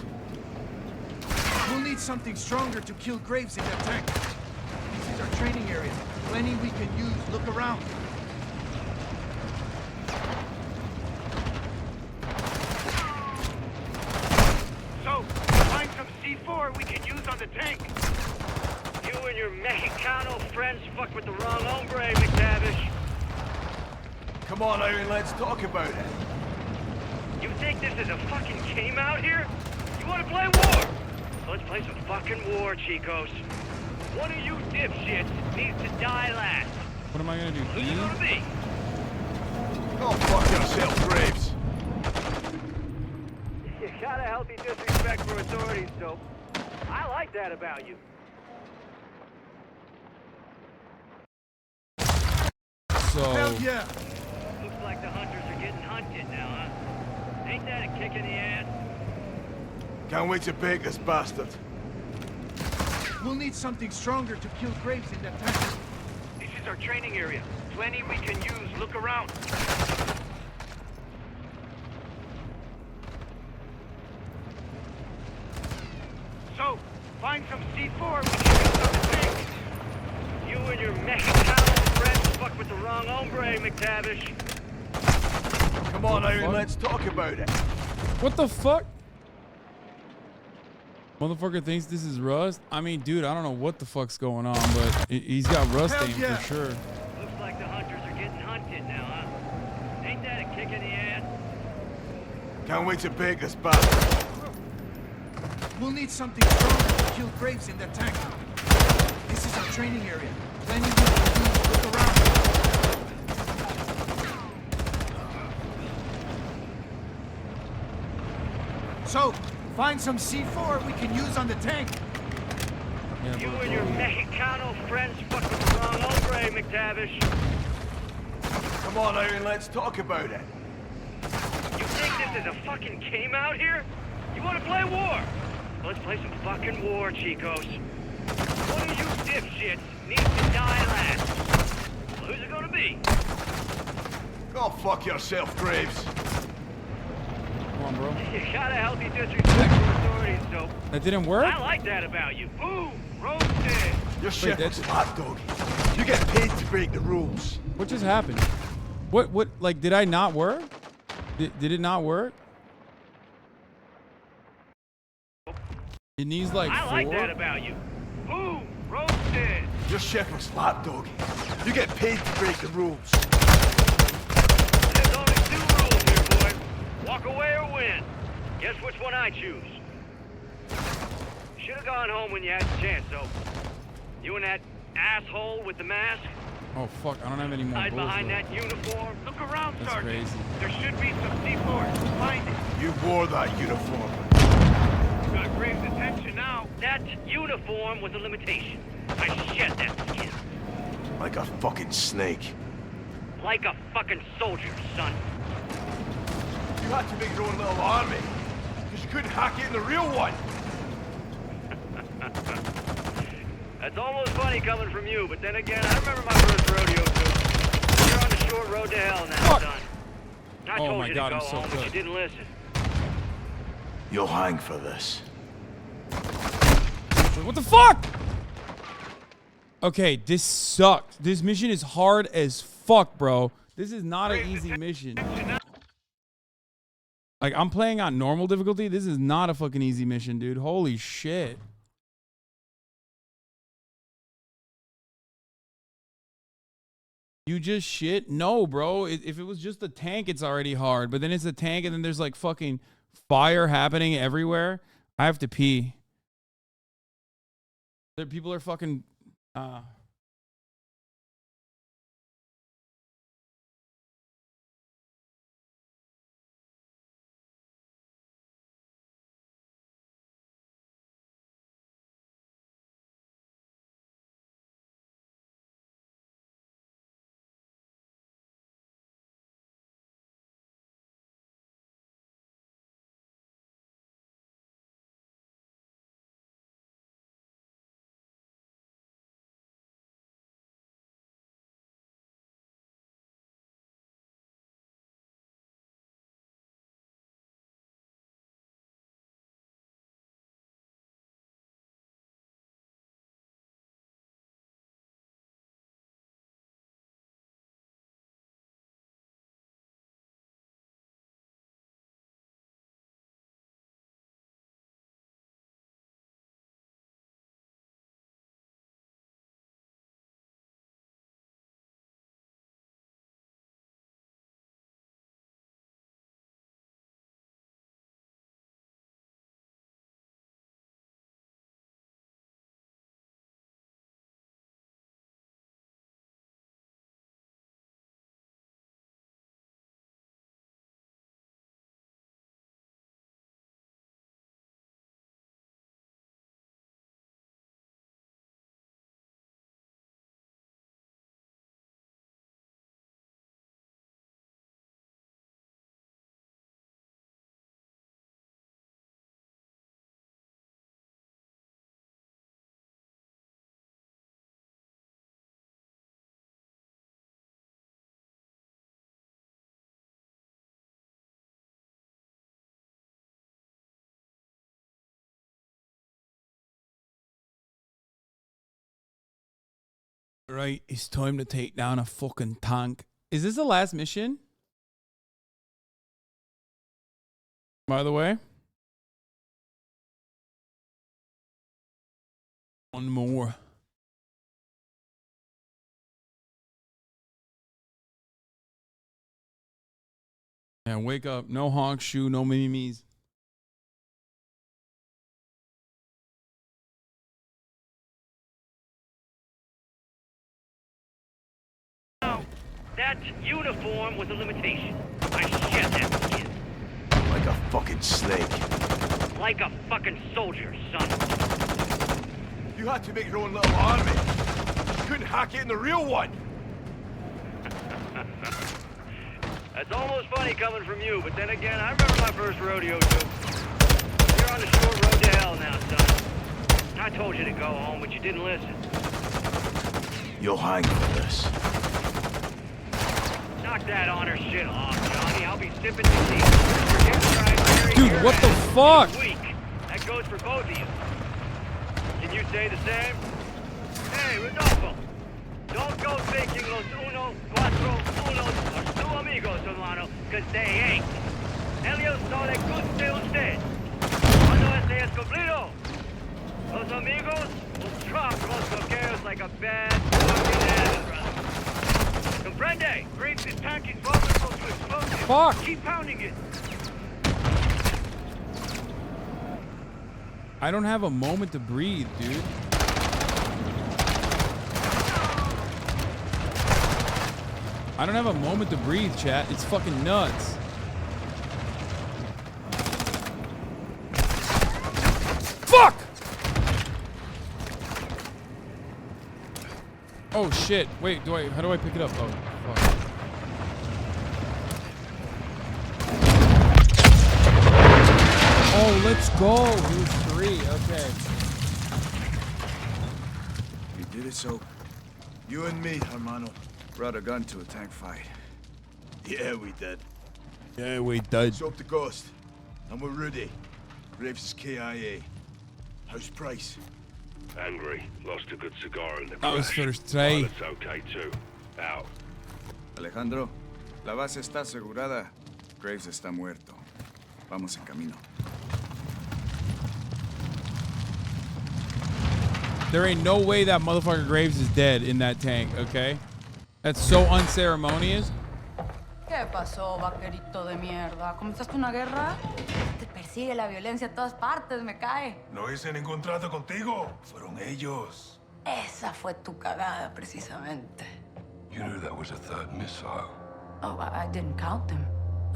[SPEAKER 18] We'll need something stronger to kill Graves in that tank. This is our training area. Plenty we can use. Look around.
[SPEAKER 3] So, find some C4 we can use on the tank. You and your Mexicano friends fucked with the wrong hombre, McTavish.
[SPEAKER 17] Come on, Irene, let's talk about it.
[SPEAKER 3] You think this is a fucking game out here? You wanna play war? Let's play some fucking war, Chicos. One of you dipshits needs to die last.
[SPEAKER 1] What am I gonna do?
[SPEAKER 3] Who's it gonna be?
[SPEAKER 17] Go fuck yourself, Graves.
[SPEAKER 3] You got a healthy disrespect for authorities, so I like that about you.
[SPEAKER 1] So.
[SPEAKER 18] Hell yeah.
[SPEAKER 3] Looks like the hunters are getting hunted now, huh? Ain't that a kick in the ass?
[SPEAKER 17] Can't wait to bake this bastard.
[SPEAKER 18] We'll need something stronger to kill Graves in that tank.
[SPEAKER 3] This is our training area. Plenty we can use. Look around. So, find some C4 we can use on the tank. You and your Mexicano friends fucked with the wrong hombre, McTavish.
[SPEAKER 17] Come on, Irene, let's talk about it.
[SPEAKER 1] What the fuck? Motherfucker thinks this is Rust? I mean, dude, I don't know what the fuck's going on, but he's got Rust
[SPEAKER 18] Hell
[SPEAKER 1] aim
[SPEAKER 18] yeah.
[SPEAKER 1] for sure.
[SPEAKER 3] Looks like the hunters are getting hunted now, huh? Ain't that a kick in the ass?
[SPEAKER 17] Can't wait to bake this bastard.
[SPEAKER 18] We'll need something stronger to kill Graves in that tank. This is our training area. Plenty of look around. So, find some C4 we can use on the tank.
[SPEAKER 3] You and your Mexicano friends fucking wrong hombre, McTavish.
[SPEAKER 17] Come on, Iron, let's talk about it.
[SPEAKER 3] You think this is a fucking game out here? You want to play war? Let's play some fucking war, Chicos. One of you dipshits needs to die last. Well, who's it gonna be?
[SPEAKER 17] Go fuck yourself, Graves.
[SPEAKER 16] Come on, bro.
[SPEAKER 3] You got a healthy disrespect for authorities, so...
[SPEAKER 16] That didn't work?
[SPEAKER 3] I like that about you. Boom! Roasted!
[SPEAKER 17] Your shepard's lapdog. You get paid to break the rules.
[SPEAKER 16] What just happened? What, like, did I not work? Did it not work? It needs like
[SPEAKER 3] I like
[SPEAKER 16] 4?
[SPEAKER 3] that about you. Boom! Roasted!
[SPEAKER 17] Your shepard's lapdog. You get paid to break the rules.
[SPEAKER 3] There's only 2 rules here, boy. Walk away or win. Guess which one I choose. Should have gone home when you had the chance, though. You and that asshole with the mask.
[SPEAKER 16] Oh fuck! I don't have any more
[SPEAKER 3] Hide
[SPEAKER 16] bullets.
[SPEAKER 3] behind
[SPEAKER 16] though.
[SPEAKER 3] that uniform. Look around,
[SPEAKER 16] That's
[SPEAKER 3] Sergeant.
[SPEAKER 16] crazy.
[SPEAKER 3] There should be some C4. Find it.
[SPEAKER 17] You wore that uniform.
[SPEAKER 3] Got Graves' attention now. That uniform was a limitation. I shed that skin.
[SPEAKER 17] Like a fucking snake.
[SPEAKER 3] Like a fucking soldier, son.
[SPEAKER 17] You had to make your own little army. Because you couldn't hack it in the real one.
[SPEAKER 3] That's almost funny coming from you, but then again, I remember my first rodeo too. You're on the short road to hell now, son. I
[SPEAKER 16] Oh
[SPEAKER 3] told
[SPEAKER 16] my
[SPEAKER 3] you
[SPEAKER 16] God,
[SPEAKER 3] to
[SPEAKER 16] I'm
[SPEAKER 3] go
[SPEAKER 16] so
[SPEAKER 3] home, but you
[SPEAKER 16] good.
[SPEAKER 3] didn't listen.
[SPEAKER 17] You'll hang for this.
[SPEAKER 16] Wait, what the fuck? Okay, this sucks. This mission is hard as fuck, bro. This is not an easy mission. Like, I'm playing on normal difficulty. This is not a fucking easy mission, dude. Holy shit. You just shit? No, bro. If it was just a tank, it's already hard. But then it's a tank, and then there's like fucking fire happening everywhere. I have to pee. People are fucking... Right, it's time to take down a fucking tank. Is this the last mission? By the way? One more. Yeah, wake up. No honk shoe, no mimi's.
[SPEAKER 3] That uniform was a limitation. I shed that skin.
[SPEAKER 17] Like a fucking snake.
[SPEAKER 3] Like a fucking soldier, son.
[SPEAKER 17] You had to make your own little army. You couldn't hack it in the real one.
[SPEAKER 3] That's almost funny coming from you, but then again, I remember my first rodeo too. You're on the short road to hell now, son. I told you to go home, but you didn't listen.
[SPEAKER 17] You'll hang for this.
[SPEAKER 3] Knock that honor shit off, Johnny. I'll be sipping the tea.
[SPEAKER 1] Dude, what the fuck?
[SPEAKER 3] That goes for both of you. Can you say the same? Hey, Rodolfo. Don't go thinking los 1, 4, 1 are tu amigos, hermano, because they ain't. Ellos no le guste usted. Cuando este es cumplido, los amigos will drop los bloqueos like a bad fucking habit, brother. Comprende? Graves is packing vulnerable to explosives.
[SPEAKER 1] Fuck.
[SPEAKER 3] Keep pounding it.
[SPEAKER 1] I don't have a moment to breathe, dude. I don't have a moment to breathe, chat. It's fucking nuts. Fuck! Oh shit. Wait, how do I pick it up? Oh, fuck. Oh, let's go. Here's 3. Okay.
[SPEAKER 2] You did it, so you and me, hermano, brought a gun to a tank fight.
[SPEAKER 17] Yeah, we did.
[SPEAKER 1] Yeah, we did.
[SPEAKER 2] So up the ghost. And we're ready. Graves is KIA. How's Price?
[SPEAKER 19] Angry. Lost a good cigar in the
[SPEAKER 1] That was
[SPEAKER 19] crash.
[SPEAKER 1] first try.
[SPEAKER 19] Pilot's okay too. Out.
[SPEAKER 2] Alejandro, la base está asegurada. Graves está muerto. Vamos en camino.
[SPEAKER 1] There ain't no way that motherfucker Graves is dead in that tank, okay? That's so unceremonious.
[SPEAKER 20] ¿Qué pasó, vaquerito de mierda? ¿Comenzaste una guerra? Te persigue la violencia a todas partes, me cae.
[SPEAKER 2] No hice ningún trato contigo. Fueron ellos.
[SPEAKER 20] Esa fue tu cagada, precisamente.
[SPEAKER 2] You knew that was a third missile.
[SPEAKER 20] Oh, I didn't count them.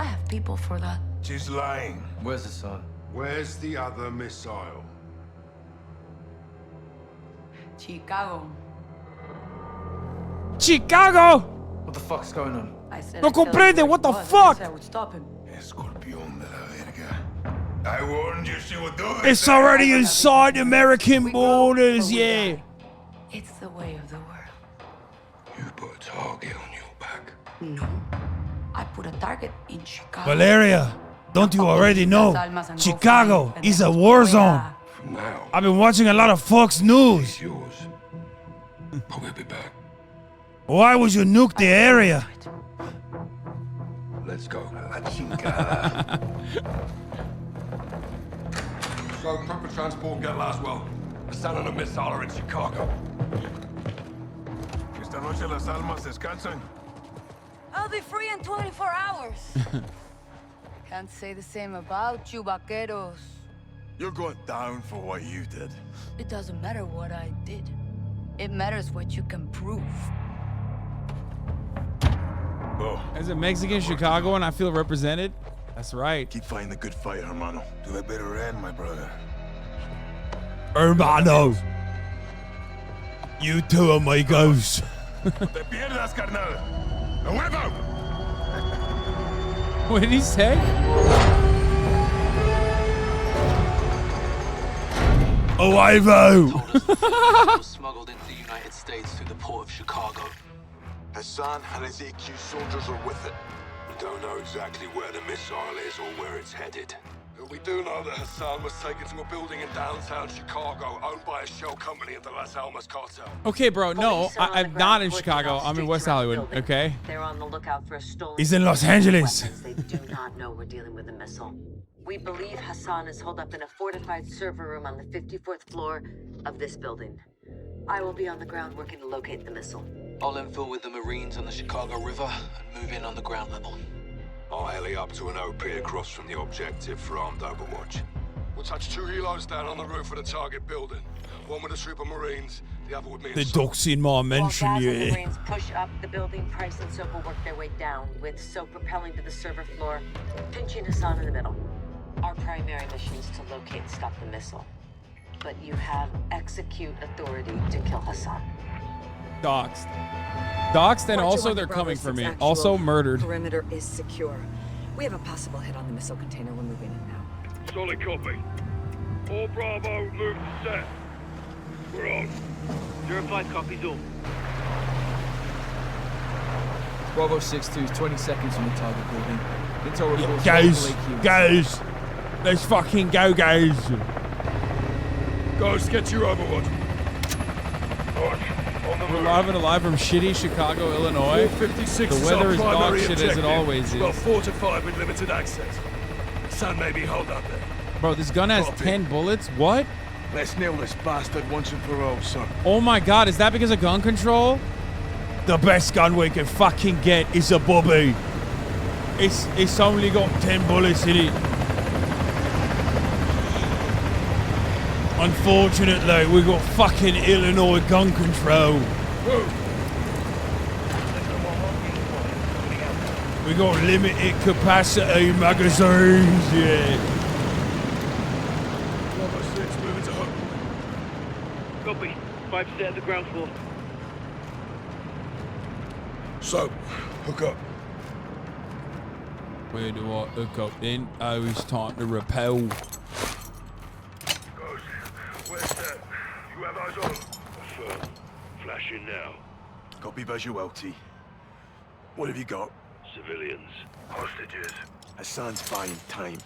[SPEAKER 20] I have people for that.
[SPEAKER 2] She's lying.
[SPEAKER 14] Where's the son?
[SPEAKER 2] Where's the other missile?
[SPEAKER 20] Chicago.
[SPEAKER 1] Chicago!
[SPEAKER 14] What the fuck's going on?
[SPEAKER 20] I said
[SPEAKER 1] No
[SPEAKER 20] I'd tell you
[SPEAKER 1] comprende,
[SPEAKER 20] where
[SPEAKER 1] what
[SPEAKER 20] it
[SPEAKER 1] the
[SPEAKER 20] was.
[SPEAKER 1] fuck?
[SPEAKER 20] I said I would stop him.
[SPEAKER 2] Escorpión de la verga. I warned you she would do it.
[SPEAKER 1] It's already inside American borders, yeah.
[SPEAKER 20] It's the way of the world.
[SPEAKER 2] You put a target on your back.
[SPEAKER 20] No. I put a target in Chicago.
[SPEAKER 1] Valeria, don't you already know? Chicago is a war zone.
[SPEAKER 2] From now,
[SPEAKER 1] I've been watching a lot of Fox News.
[SPEAKER 2] it's yours. But we'll be back.
[SPEAKER 1] Why would you nuke the area?
[SPEAKER 2] Let's go. La chingada. So, proper transport and get Laswell. Hassan and a missile are in Chicago. Esta noche las almas descansan.
[SPEAKER 20] I'll be free in 24 hours. Can't say the same about you, vaqueros.
[SPEAKER 17] You're going down for what you did.
[SPEAKER 20] It doesn't matter what I did. It matters what you can prove.
[SPEAKER 17] Oh.
[SPEAKER 1] As a Mexican Chicagoan, I feel represented. That's right.
[SPEAKER 17] Keep fighting the good fight, hermano.
[SPEAKER 2] To a bitter end, my brother.
[SPEAKER 1] Hermano. You too, amigos.
[SPEAKER 2] Te pierdas, carnal. ¡A huevo!
[SPEAKER 1] What did he say? Oh, Ivo!
[SPEAKER 21] was smuggled into the United States through the port of Chicago.
[SPEAKER 2] Hassan and his EQ soldiers are with it. We don't know exactly where the missile is or where it's headed. But we do know that Hassan was taken to a building in downtown Chicago owned by a shell company of the Las Almas cartel.
[SPEAKER 1] Okay, bro, no, I'm not in Chicago. I'm in West Hollywood, okay?
[SPEAKER 22] They're on the lookout for a stolen.
[SPEAKER 1] He's in Los Angeles.
[SPEAKER 22] They do not know we're dealing with a missile. We believe Hassan is holed up in a fortified server room on the 54th floor of this building. I will be on the ground working to locate the missile.
[SPEAKER 21] I'll infill with the Marines on the Chicago River and move in on the ground level.
[SPEAKER 2] I'll heli up to an OP across from the objective for armed overwatch. We'll touch 2 helos down on the roof of the target building. One with a troop of Marines,
[SPEAKER 1] The ducks in my mansion,
[SPEAKER 22] While Baz and the
[SPEAKER 1] yeah.
[SPEAKER 22] Marines push up the building, Price and Soap will work their way down, with Soap propelling to the server floor, pinching Hassan in the middle. Our primary mission is to locate and stop the missile. But you have execute authority to kill Hassan.
[SPEAKER 1] Doxed. Doxed, and
[SPEAKER 9] Roger,
[SPEAKER 1] also
[SPEAKER 9] one
[SPEAKER 1] they're
[SPEAKER 9] Bravo
[SPEAKER 1] coming for
[SPEAKER 9] 6
[SPEAKER 1] me.
[SPEAKER 9] actual.
[SPEAKER 1] Also murdered.
[SPEAKER 9] Perimeter is secure. We have a possible hit on the missile container. We're moving in now.
[SPEAKER 19] Solid copy. All Bravo, move to set. We're on.
[SPEAKER 3] 05 copies all.
[SPEAKER 14] Bravo 6-2 is 20 seconds from the target building. Intel reports
[SPEAKER 1] Guys,
[SPEAKER 14] local AQ.
[SPEAKER 1] guys. Let's fucking go, guys.
[SPEAKER 2] Guys, get your Overwatch.
[SPEAKER 1] We're live and alive from shitty Chicago, Illinois.
[SPEAKER 2] 456
[SPEAKER 1] The
[SPEAKER 2] is
[SPEAKER 1] weather
[SPEAKER 2] our
[SPEAKER 1] is dog
[SPEAKER 2] primary
[SPEAKER 1] shit as
[SPEAKER 2] objective.
[SPEAKER 1] it always
[SPEAKER 2] We've got
[SPEAKER 1] is.
[SPEAKER 2] 4 to 5 with limited access. Sun may be hold up there.
[SPEAKER 1] Bro, this gun has 10 bullets? What?
[SPEAKER 17] Let's nail this bastard once and for all, son.
[SPEAKER 1] Oh my god, is that because of gun control? The best gun we can fucking get is a Bobby. It's only got 10 bullets in it. Unfortunately, we got fucking Illinois gun control. We got limited capacity magazines, yeah.
[SPEAKER 2] Bravo 6, moving to hook.
[SPEAKER 3] Copy. 5 set at the ground floor.
[SPEAKER 2] So, hook up.
[SPEAKER 1] Where do I hook up then? Oh, it's time to repel.
[SPEAKER 19] Where's that? You have eyes on? Affirm. Flashing now.
[SPEAKER 17] Copy visual, T. What have you got?
[SPEAKER 19] Civilians. Hostages.
[SPEAKER 17] Hassan's buying time.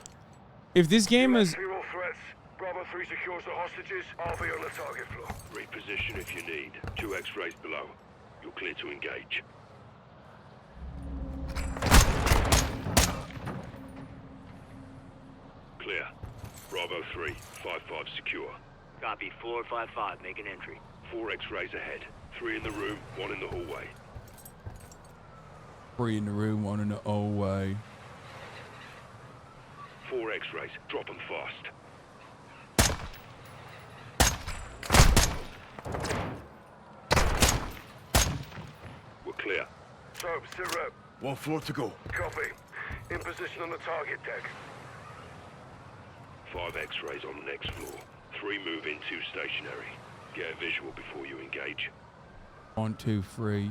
[SPEAKER 1] If this game is...
[SPEAKER 19] All threats. Bravo 3 secures the hostages. I'll be on the target floor. Reposition if you need. 2 X-rays below. You're clear to engage. Clear. Bravo 3, 5-5 secure.
[SPEAKER 3] Copy. 455. Make an entry.
[SPEAKER 19] 4 X-rays ahead. 3 in the room, 1 in the hallway.
[SPEAKER 1] 3 in the room, 1 in the hallway.
[SPEAKER 19] 4 X-rays. Drop them fast. We're clear.
[SPEAKER 2] Soap, sit rep.
[SPEAKER 17] 1 floor to go.
[SPEAKER 2] Copy. In position on the target deck.
[SPEAKER 19] 5 X-rays on the next floor. 3 move in, 2 stationary. Get a visual before you engage.
[SPEAKER 1] 1, 2, 3.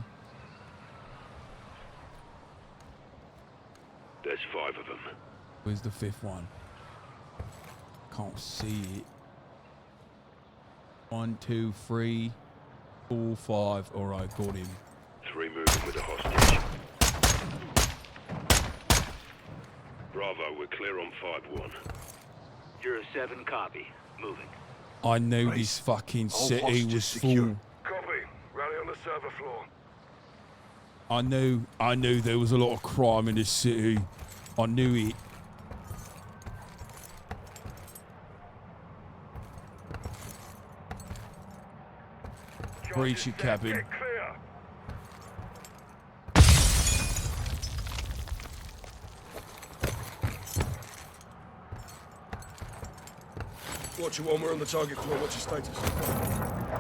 [SPEAKER 19] There's 5 of them.
[SPEAKER 1] Where's the 5th one? Can't see it. 1, 2, 3, 4, 5. Alright, got him.
[SPEAKER 19] 3 moving with a hostage. Bravo, we're clear on 5-1.
[SPEAKER 3] 07 copy. Moving.
[SPEAKER 1] I knew this fucking
[SPEAKER 17] All
[SPEAKER 1] city
[SPEAKER 17] hostages
[SPEAKER 1] was
[SPEAKER 17] secure.
[SPEAKER 1] full.
[SPEAKER 2] Copy. Rally on the server floor.
[SPEAKER 1] I knew there was a lot of crime in this city. I knew it. Breach your cabin.
[SPEAKER 2] Get clear. Watcher 1, we're on the target floor. What's your status?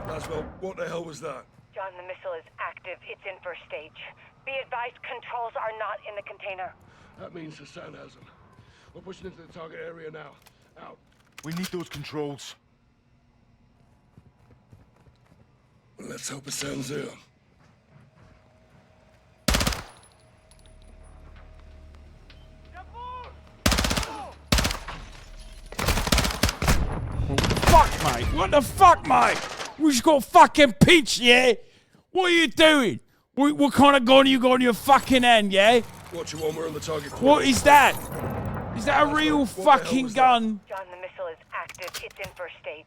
[SPEAKER 2] Laswell, what the hell was that?
[SPEAKER 15] John, the missile is active. It's in first stage. Be advised, controls are not in the container.
[SPEAKER 2] That means Hassan has them. We're pushing into the target area now. Out.
[SPEAKER 17] We need those controls.
[SPEAKER 2] Let's hope Hassan's here.
[SPEAKER 1] Fuck, mate. What the fuck, mate? We just got fucking pinched, yeah? What are you doing? What kind of gun you got in your fucking hand, yeah?
[SPEAKER 2] Watcher 1, we're on the target floor.
[SPEAKER 1] What is that? Is that a real fucking gun?
[SPEAKER 15] John, the missile is active. It's in first stage.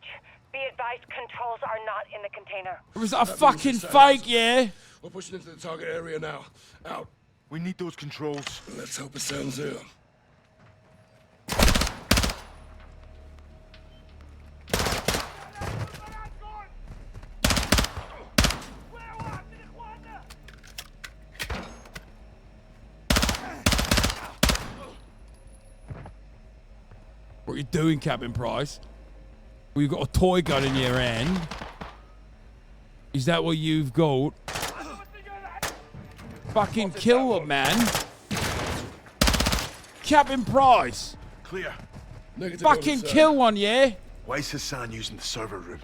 [SPEAKER 15] Be advised, controls are not in the container.
[SPEAKER 1] Or is that a fucking fake, yeah?
[SPEAKER 2] We're pushing into the target area now. Out.
[SPEAKER 17] We need those controls.
[SPEAKER 2] Let's hope Hassan's here.
[SPEAKER 1] What are you doing, Captain Price? Well, you got a toy gun in your hand.
[SPEAKER 16] Is that what you've got? Fucking kill him, man. Captain Price.
[SPEAKER 17] Clear.
[SPEAKER 16] Fucking kill one, yeah?
[SPEAKER 17] Why is Hassan using the server room?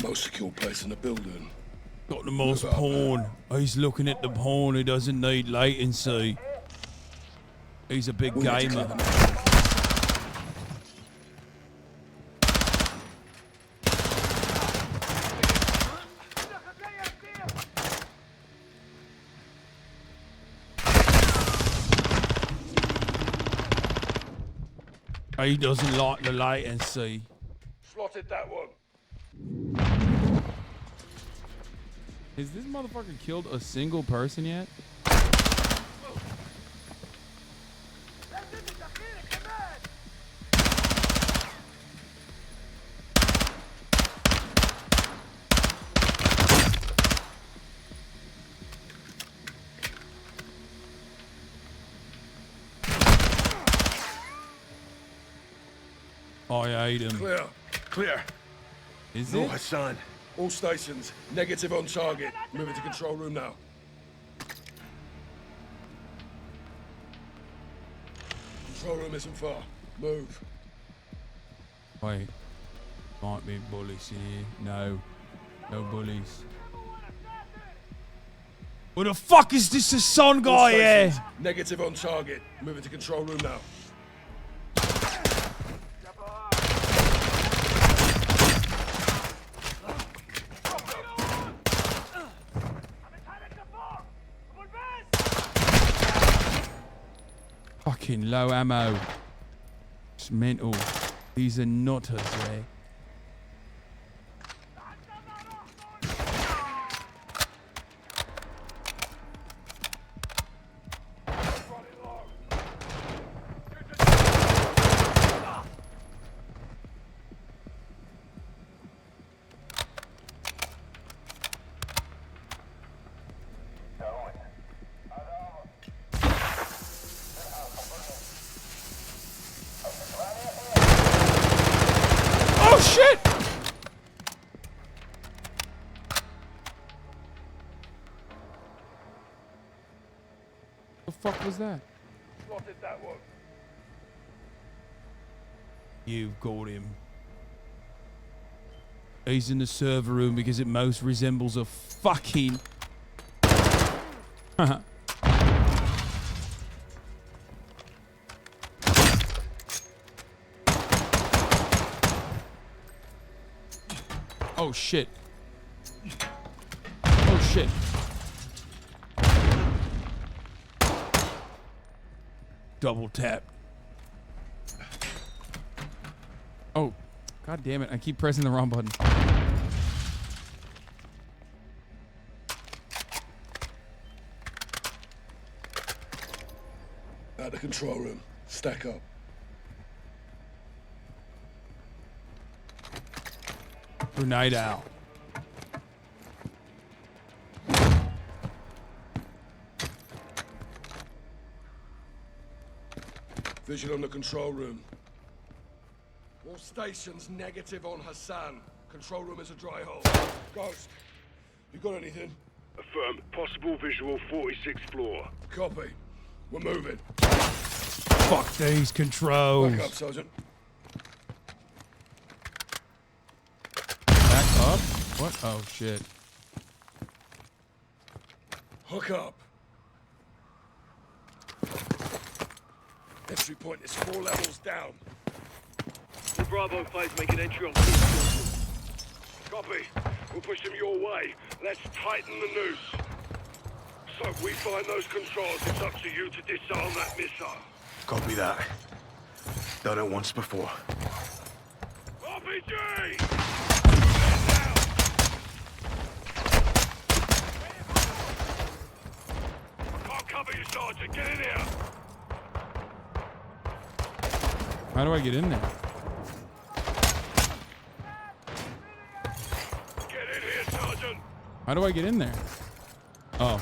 [SPEAKER 2] Most secure place in the building.
[SPEAKER 16] Got the most porn. He's looking at the porn. He doesn't need latency. He's a big gamer. He doesn't like the latency.
[SPEAKER 2] Slotted that one.
[SPEAKER 1] Has this motherfucker killed a single person yet?
[SPEAKER 16] I hate him.
[SPEAKER 2] Clear. Clear.
[SPEAKER 1] Is
[SPEAKER 17] No,
[SPEAKER 1] it?
[SPEAKER 17] Hassan.
[SPEAKER 2] All stations, negative on target. Moving to control room now. Control room isn't far. Move.
[SPEAKER 16] Wait. Might be bullies in here. No. No bullies. What the fuck is this Hassan guy here?
[SPEAKER 2] Negative on target. Moving to control room now.
[SPEAKER 16] Fucking low ammo. It's mental. These are nutters, eh? Oh shit!
[SPEAKER 1] The fuck was that?
[SPEAKER 2] Slotted that one.
[SPEAKER 16] You've got him. He's in the server room because it most resembles a fucking...
[SPEAKER 1] Oh shit. Oh shit.
[SPEAKER 16] Double tap.
[SPEAKER 1] Oh, god damn it. I keep pressing the wrong button.
[SPEAKER 2] At the control room. Stack up.
[SPEAKER 16] Grenade out.
[SPEAKER 2] Visual on the control room. All stations negative on Hassan. Control room is a dry hole. Ghost, you got anything?
[SPEAKER 19] Affirm. Possible visual 46th floor.
[SPEAKER 2] Copy. We're moving.
[SPEAKER 16] Fuck these controls.
[SPEAKER 2] Back up, Sergeant.
[SPEAKER 1] Back up? What? Oh shit.
[SPEAKER 2] Hook up. Entry point is 4 levels down.
[SPEAKER 19] The Bravo 5 make an entry on Copy. We'll push them your way. Let's tighten the noose. So we find those controls. It's up to you to disarm that missile.
[SPEAKER 17] Copy that. Done it once before.
[SPEAKER 19] RPG! I'll cover you, Sergeant. Get in here.
[SPEAKER 1] How do I get in there?
[SPEAKER 19] Get in here, Sergeant.
[SPEAKER 1] How do I get in there? Oh.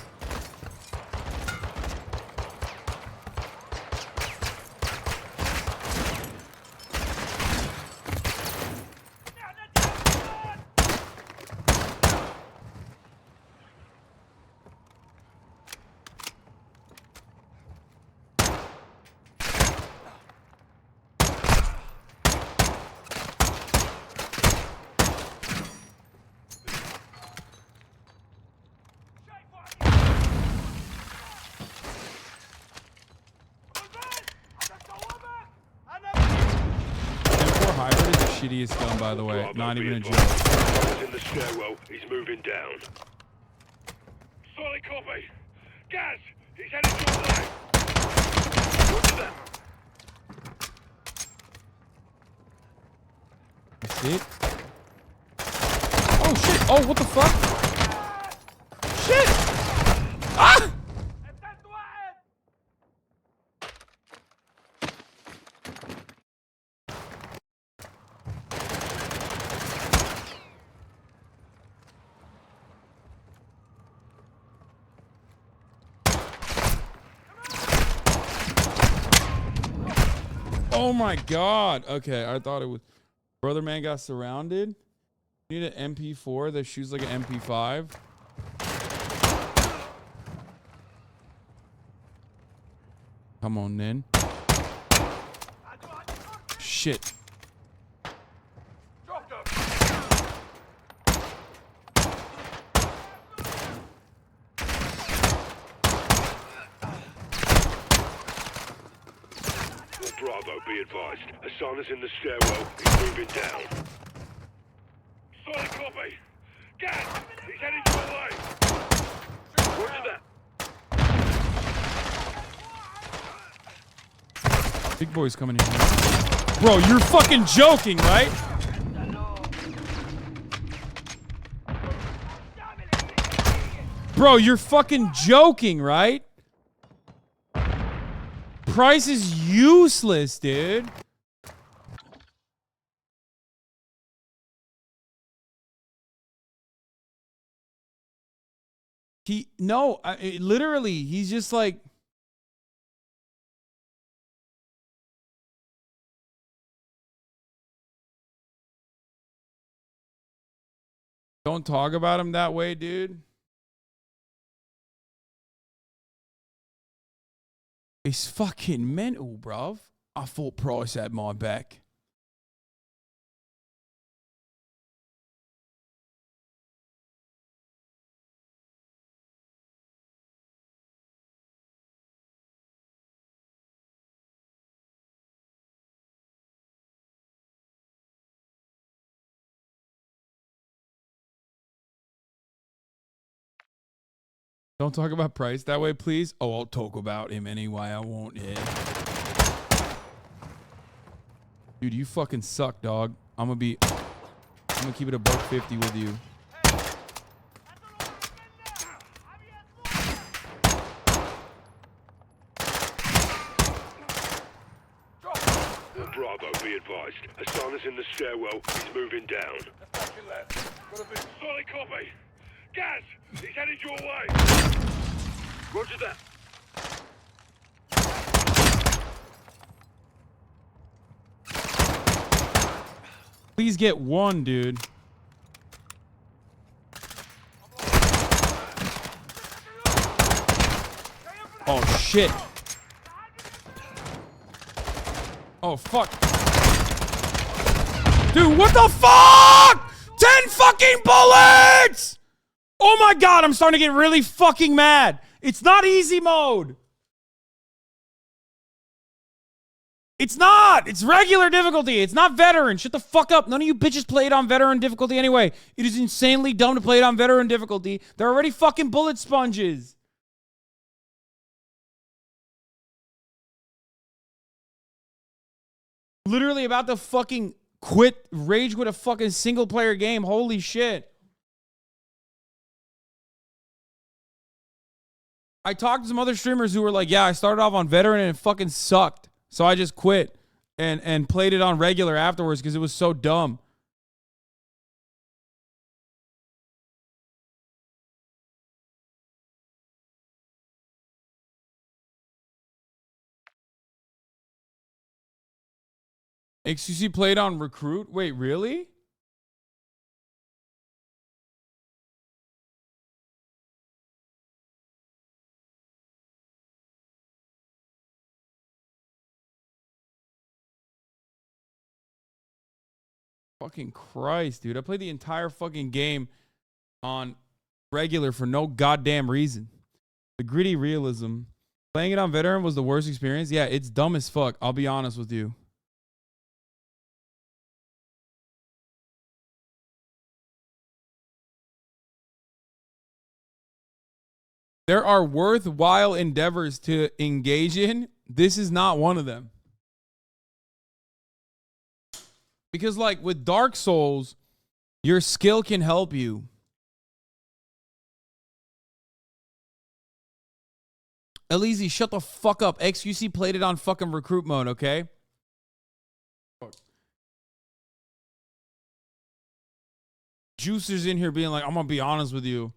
[SPEAKER 1] hybrid is the shittiest gun, by the way. Not even a joke.
[SPEAKER 19] He's in the stairwell. He's moving down. Solid copy. Gaz, he's heading your way. What's that?
[SPEAKER 1] That's it. Oh shit! Oh, what the fuck? Shit! Ah! Oh my god. Okay, I thought it was... Brother man got surrounded. You need an MP4 that shoots like an MP5. Come on, then. Shit.
[SPEAKER 19] Bravo, be advised. Hasan is in the stairwell. He's moving down. Solid copy. Gaz, he's heading your way. Roger that.
[SPEAKER 1] Big boy's coming in here. Bro, you're fucking joking, right? Bro, you're fucking joking, right? Price is useless, dude. Literally, he's just like... Don't talk about him that way, dude. It's fucking mental, bruv. I thought Price had my back. Don't talk about Price that way, please. Oh, I'll talk about him anyway. I won't, yeah. Dude, you fucking suck, dog. I'm gonna keep it a $150 with you.
[SPEAKER 19] Bravo, be advised. Hasan is in the stairwell. He's moving down. Solid copy. Gaz, he's headed your way. Roger that.
[SPEAKER 1] Please get one, dude. Oh, shit. Oh, fuck. Dude, what the fuck? 10 fucking bullets! Oh my god, I'm starting to get really fucking mad. It's not easy mode. It's not. It's regular difficulty. It's not veteran. Shut the fuck up. None of you bitches play it on veteran difficulty anyway. It is insanely dumb to play it on veteran difficulty. They're already fucking bullet sponges. Literally about to fucking rage quit a fucking single player game. Holy shit. I talked to some other streamers who were like, yeah, I started off on veteran and it fucking sucked. So I just quit and played it on regular afterwards because it was so dumb. XQC played on recruit? Wait, really? Fucking Christ, dude. I played the entire fucking game on regular for no goddamn reason. The gritty realism. Playing it on veteran was the worst experience. Yeah, it's dumb as fuck. I'll be honest with you. There are worthwhile endeavors to engage in. This is not one of them. Because like with Dark Souls, your skill can help you. Elise, shut the fuck up. XQC played it on fucking recruit mode, okay? Juicer's in here being like, I'm gonna be honest with you.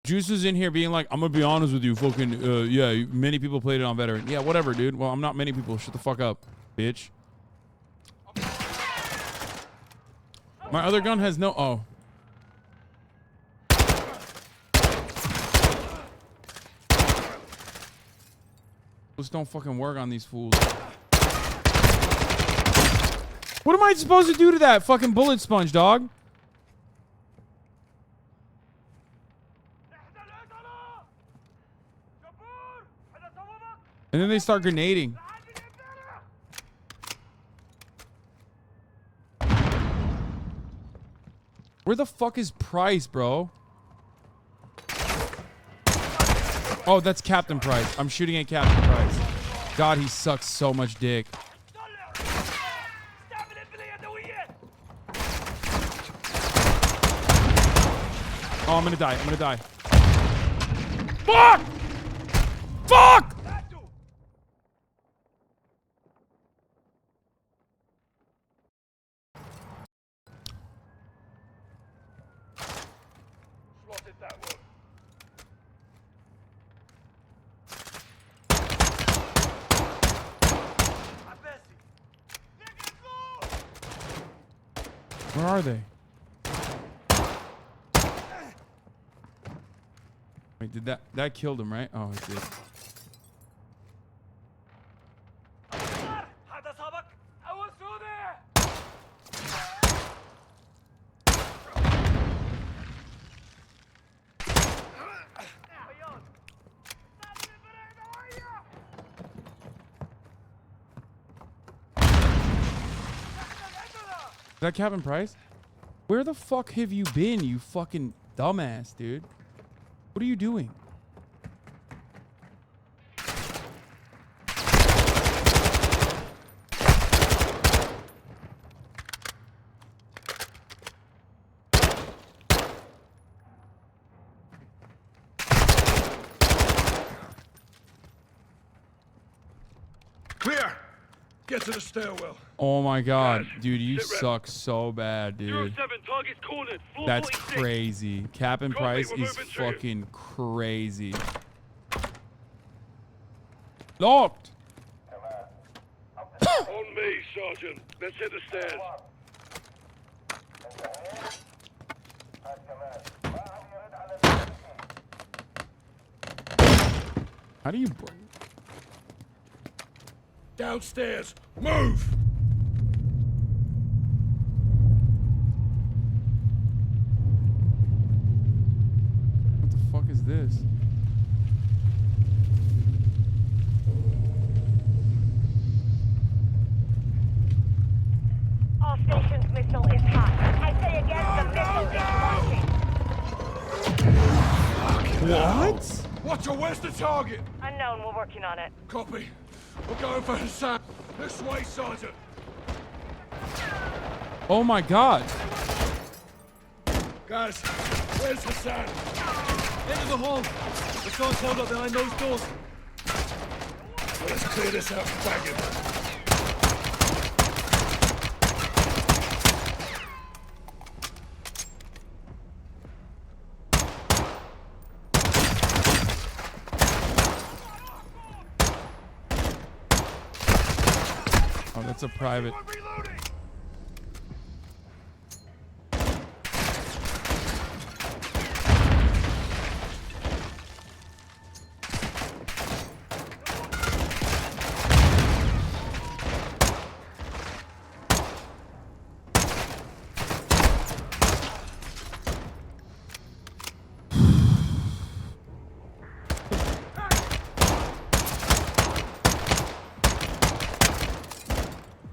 [SPEAKER 1] Juicer's in here being like, I'm gonna be honest with you. Fucking, yeah, many people played it on veteran. Yeah, whatever, dude. Well, I'm not many people. Shut the fuck up, bitch. My other gun has no, oh. Just don't fucking work on these fools. What am I supposed to do to that fucking bullet sponge, dog? And then they start grenading. Where the fuck is Price, bro? Oh, that's Captain Price. I'm shooting at Captain Price. God, he sucks so much dick. Oh, I'm gonna die. I'm gonna die. Fuck! Fuck! Where are they? Wait, did that killed him, right? Oh, it did. Is that Captain Price? Where the fuck have you been, you fucking dumbass, dude? What are you doing?
[SPEAKER 2] Clear! Get to the stairwell.
[SPEAKER 1] Oh my god, dude, you suck so bad, dude.
[SPEAKER 19] 07, target's cornered. Floor
[SPEAKER 1] That's
[SPEAKER 19] 46.
[SPEAKER 1] crazy. Captain Price
[SPEAKER 19] we're
[SPEAKER 1] is
[SPEAKER 19] moving through.
[SPEAKER 1] fucking crazy. Locked!
[SPEAKER 19] On me, Sergeant. Let's hit the stairs.
[SPEAKER 1] How do you...
[SPEAKER 2] Downstairs. Move!
[SPEAKER 1] What the fuck is this?
[SPEAKER 15] All stations, missile is hot. I say again, the missile is launching.
[SPEAKER 1] What?
[SPEAKER 2] Watcher, where's the target?
[SPEAKER 15] Unknown, we're working on it.
[SPEAKER 2] Copy. We're going for Hassan. This way, Sergeant.
[SPEAKER 1] Oh my god.
[SPEAKER 2] Guys, where's Hassan?
[SPEAKER 18] Into the hall. The someone's held up behind those doors.
[SPEAKER 2] Well, let's clear this out and bag him.
[SPEAKER 1] Oh, that's a private.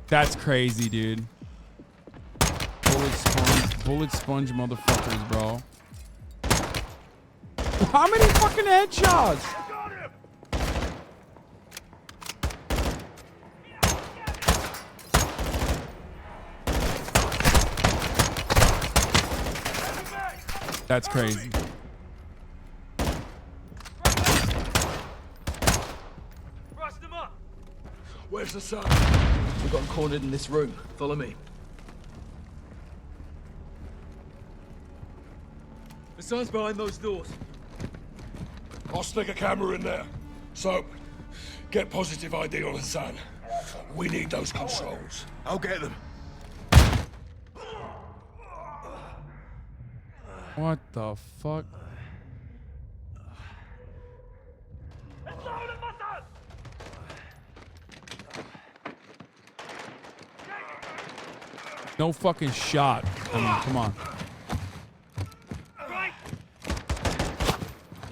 [SPEAKER 1] That's crazy, dude. Bullet sponge motherfuckers, bro.
[SPEAKER 16] How many fucking headshots? That's crazy.
[SPEAKER 18] Rust them up.
[SPEAKER 17] Where's the sun?
[SPEAKER 14] We've got him cornered in this room. Follow me. The sun's behind those doors.
[SPEAKER 2] I'll stick a camera in there. So, get positive ID on Hassan. We need those controls.
[SPEAKER 17] I'll get them.
[SPEAKER 16] What the fuck? No fucking shot. I mean, come on.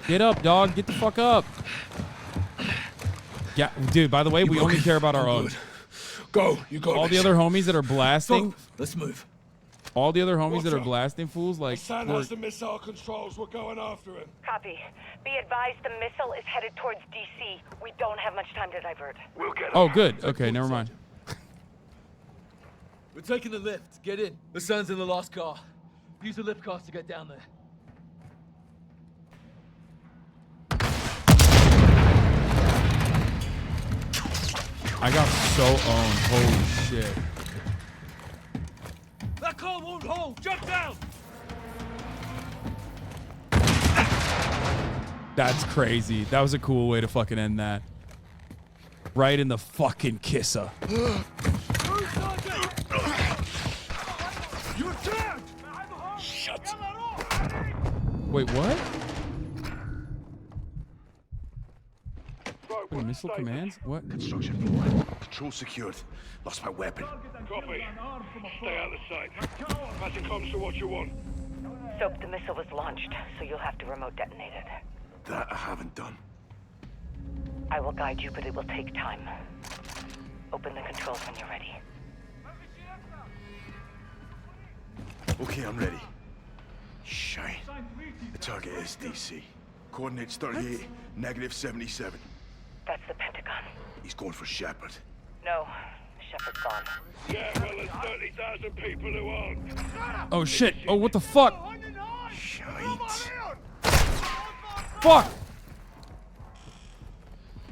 [SPEAKER 16] Get up, dog. Get the fuck up. Yeah, dude, by the way, we only care about our own.
[SPEAKER 2] Go, you got
[SPEAKER 16] all the
[SPEAKER 2] this.
[SPEAKER 16] other homies that are blasting.
[SPEAKER 14] Let's move.
[SPEAKER 16] All the other homies that are blasting fools, like.
[SPEAKER 2] Hassan has the missile controls. We're going after him.
[SPEAKER 15] Copy. Be advised the missile is headed towards DC. We don't have much time to divert.
[SPEAKER 2] We'll get him.
[SPEAKER 16] Oh, good. Okay, never mind.
[SPEAKER 14] We're taking the lift. Get in. The sun's in the last car. Use the lift cars to get down there.
[SPEAKER 16] I got so owned. Holy shit.
[SPEAKER 18] That car won't hold. Jump down.
[SPEAKER 16] That's crazy. That was a cool way to fucking end that. Right in the fucking kisser.
[SPEAKER 18] You're dead.
[SPEAKER 2] Shut.
[SPEAKER 16] Wait, what? Wait, missile commands? What?
[SPEAKER 17] Construction floor. Control secured. Lost my weapon.
[SPEAKER 19] Copy. Stay out of sight. Passing comms to what you want.
[SPEAKER 15] Soap, the missile was launched, so you'll have to remote detonate it.
[SPEAKER 17] That I haven't done.
[SPEAKER 15] I will guide you, but it will take time. Open the controls when you're ready.
[SPEAKER 17] Okay, I'm ready. Shine. The target is DC. Coordinates 38, -77.
[SPEAKER 15] That's the Pentagon.
[SPEAKER 17] He's going for Shepard.
[SPEAKER 15] No, Shepard's gone.
[SPEAKER 19] Yeah, well, there's 30,000 people who aren't.
[SPEAKER 16] Oh shit. Oh, what the fuck?
[SPEAKER 17] Shite.
[SPEAKER 16] Fuck!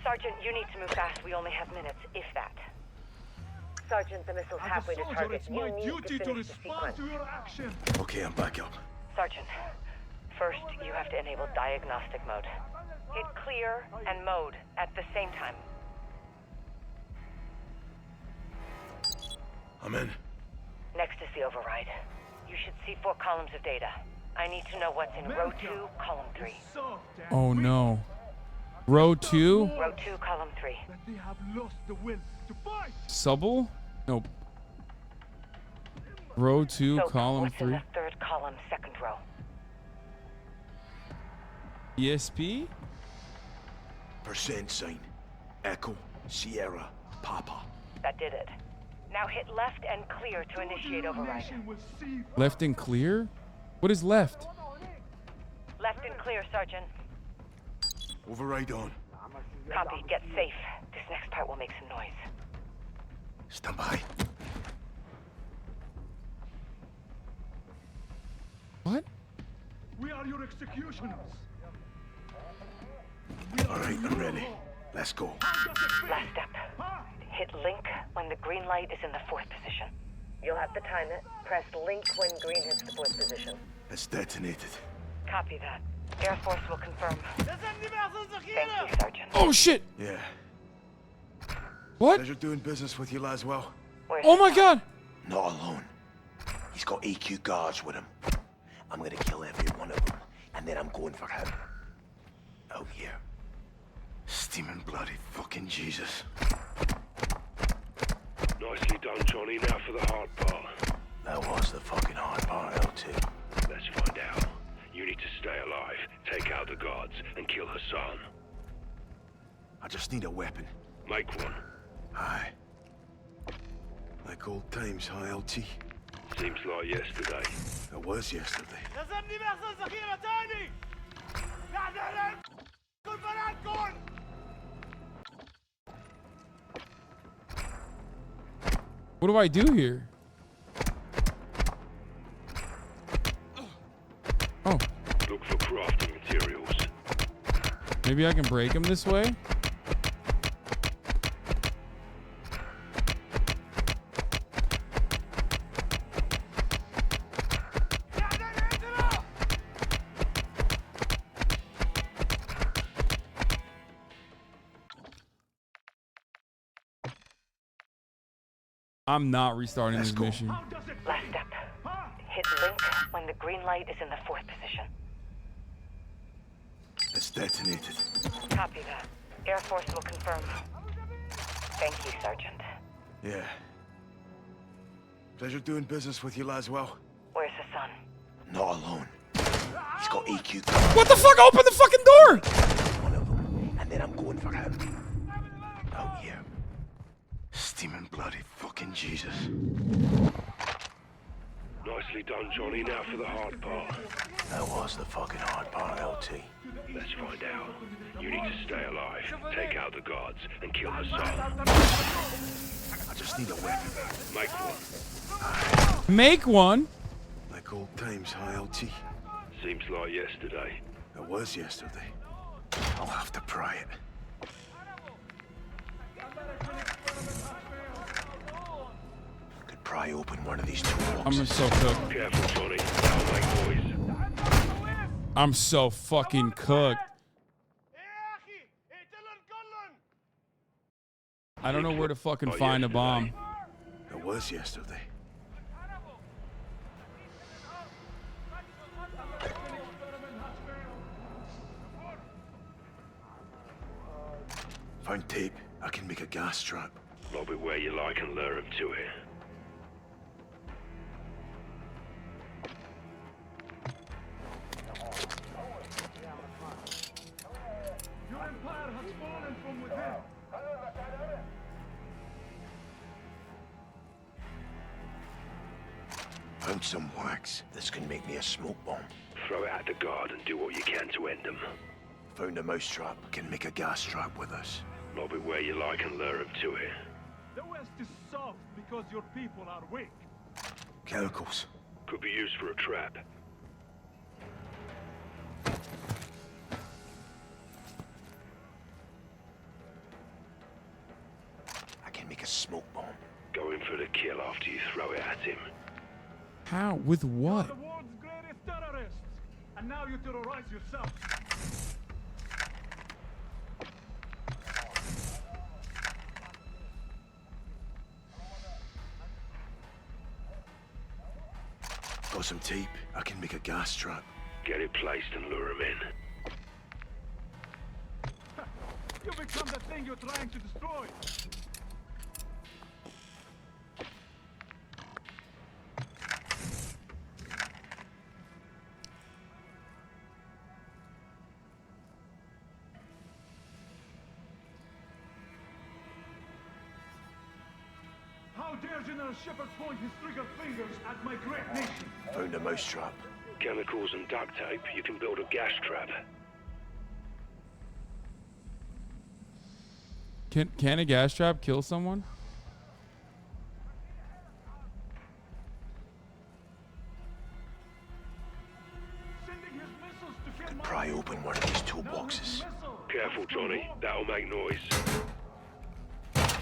[SPEAKER 15] Sergeant, you need to move fast. We only have minutes, if that. Sergeant, the missile's halfway to target. You need to finish the sequence.
[SPEAKER 17] Okay, I'm back up.
[SPEAKER 15] Sergeant, first you have to enable diagnostic mode. Hit clear and mode at the same time.
[SPEAKER 17] I'm in.
[SPEAKER 15] Next is the override. You should see 4 columns of data. I need to know what's in row 2, column 3.
[SPEAKER 16] Oh no. Row 2?
[SPEAKER 15] Row 2, column 3.
[SPEAKER 18] They have lost the will to fight.
[SPEAKER 16] Subble? Nope. Row 2,
[SPEAKER 15] So,
[SPEAKER 16] column
[SPEAKER 15] what's in
[SPEAKER 16] 3.
[SPEAKER 15] the 3rd column, 2nd row?
[SPEAKER 16] ESP?
[SPEAKER 17] Percent sign. Echo, Sierra, Papa.
[SPEAKER 15] That did it. Now hit left and clear to initiate override.
[SPEAKER 16] Left and clear? What is left?
[SPEAKER 15] Left and clear, Sergeant.
[SPEAKER 17] Override on.
[SPEAKER 15] Copy. Get safe. This next part will make some noise.
[SPEAKER 17] Stand by.
[SPEAKER 16] What?
[SPEAKER 18] We are your executioners.
[SPEAKER 17] Alright, I'm ready. Let's go.
[SPEAKER 15] Last step. Hit link when the green light is in the 4th position. You'll have to time it. Press link when green hits the 4th position.
[SPEAKER 17] It's detonated.
[SPEAKER 15] Copy that. Air Force will confirm. Thank you, Sergeant.
[SPEAKER 16] Oh shit!
[SPEAKER 17] Yeah.
[SPEAKER 16] What?
[SPEAKER 17] Pleasure doing business with you, Laswell.
[SPEAKER 16] Oh my god!
[SPEAKER 17] Not alone. He's got AQ guards with him. I'm gonna kill every one of them, and then I'm going for him. Out here. Steaming bloody fucking Jesus.
[SPEAKER 19] Nicely done, Johnny. Now for the hard part.
[SPEAKER 17] That was the fucking hard part, L2.
[SPEAKER 19] Let's find out. You need to stay alive, take out the guards, and kill Hassan.
[SPEAKER 17] I just need a weapon.
[SPEAKER 19] Make one.
[SPEAKER 17] Aye. Like old times, huh, LT?
[SPEAKER 19] Seems like yesterday.
[SPEAKER 17] It was yesterday.
[SPEAKER 1] What do I do here? Oh.
[SPEAKER 19] Look for crafting materials.
[SPEAKER 1] Maybe I can break him this way? I'm not restarting this mission.
[SPEAKER 15] Last step. Hit link when the green light is in the 4th position.
[SPEAKER 17] It's detonated.
[SPEAKER 15] Copy that. Air Force will confirm. Thank you, Sergeant.
[SPEAKER 2] Yeah. Pleasure doing business with you, Laswell.
[SPEAKER 15] Where's Hassan?
[SPEAKER 17] Not alone. He's got EQ.
[SPEAKER 1] What the fuck? Open the fucking door!
[SPEAKER 17] One of them, and then I'm going for him. Out here. Steaming bloody fucking Jesus.
[SPEAKER 19] Nicely done, Johnny. Now for the hard part.
[SPEAKER 17] That was the fucking hard part, LT.
[SPEAKER 19] Let's find out. You need to stay alive, take out the guards, and kill Hassan.
[SPEAKER 2] I just need a weapon.
[SPEAKER 19] Make one.
[SPEAKER 1] Make one?
[SPEAKER 2] Like old times, huh, LT?
[SPEAKER 19] Seems like yesterday.
[SPEAKER 2] It was yesterday. I'll have to pry it.
[SPEAKER 17] Could pry open one of these toolboxes.
[SPEAKER 1] I'm so cooked.
[SPEAKER 19] Careful, Johnny. That'll make noise.
[SPEAKER 1] I'm so fucking cooked. I don't know where to fucking find a bomb.
[SPEAKER 2] It was yesterday. Found tape. I can make a gas trap.
[SPEAKER 19] Lob it where you like and lure him to it.
[SPEAKER 18] Your empire has fallen from within.
[SPEAKER 17] Found some wax. This can make me a smoke bomb.
[SPEAKER 19] Throw it at the guard and do what you can to end them.
[SPEAKER 17] Found a mousetrap. Can make a gas trap with us.
[SPEAKER 19] Lob it where you like and lure him to it.
[SPEAKER 18] The West is soft because your people are weak.
[SPEAKER 2] Chemicals.
[SPEAKER 19] Could be used for a trap.
[SPEAKER 17] I can make a smoke bomb.
[SPEAKER 19] Go in for the kill after you throw it at him.
[SPEAKER 1] How? With what?
[SPEAKER 18] The world's greatest terrorists. And now you terrorize yourself.
[SPEAKER 2] Got some tape. I can make a gas trap.
[SPEAKER 19] Get it placed and lure him in.
[SPEAKER 18] You become the thing you're trying to destroy. How dare General Shepard point his trigger fingers at my great nation?
[SPEAKER 17] Found a mousetrap.
[SPEAKER 19] Chemicals and duct tape, you can build a gas trap.
[SPEAKER 1] Can a gas trap kill someone?
[SPEAKER 17] Could pry open one of these toolboxes.
[SPEAKER 19] Careful, Johnny. That'll make noise.
[SPEAKER 17] I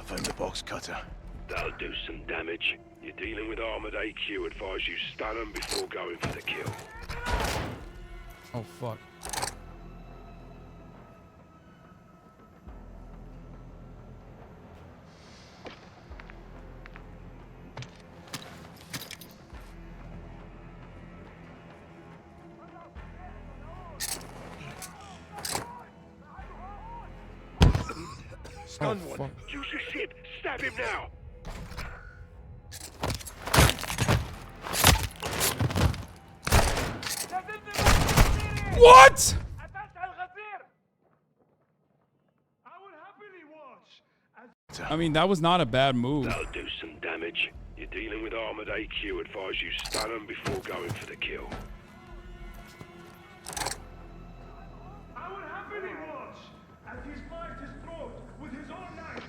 [SPEAKER 17] found the box cutter.
[SPEAKER 19] That'll do some damage. You're dealing with armored AQ. Advise you stun them before going for the kill.
[SPEAKER 1] Oh, fuck.
[SPEAKER 19] Stun one. Use your shit. Stab him now.
[SPEAKER 1] What? I mean, that was not a bad move.
[SPEAKER 19] That'll do some damage. You're dealing with armored AQ. Advise you stun them before going for the kill.
[SPEAKER 2] I will happily watch as he smites his throat with his own knife.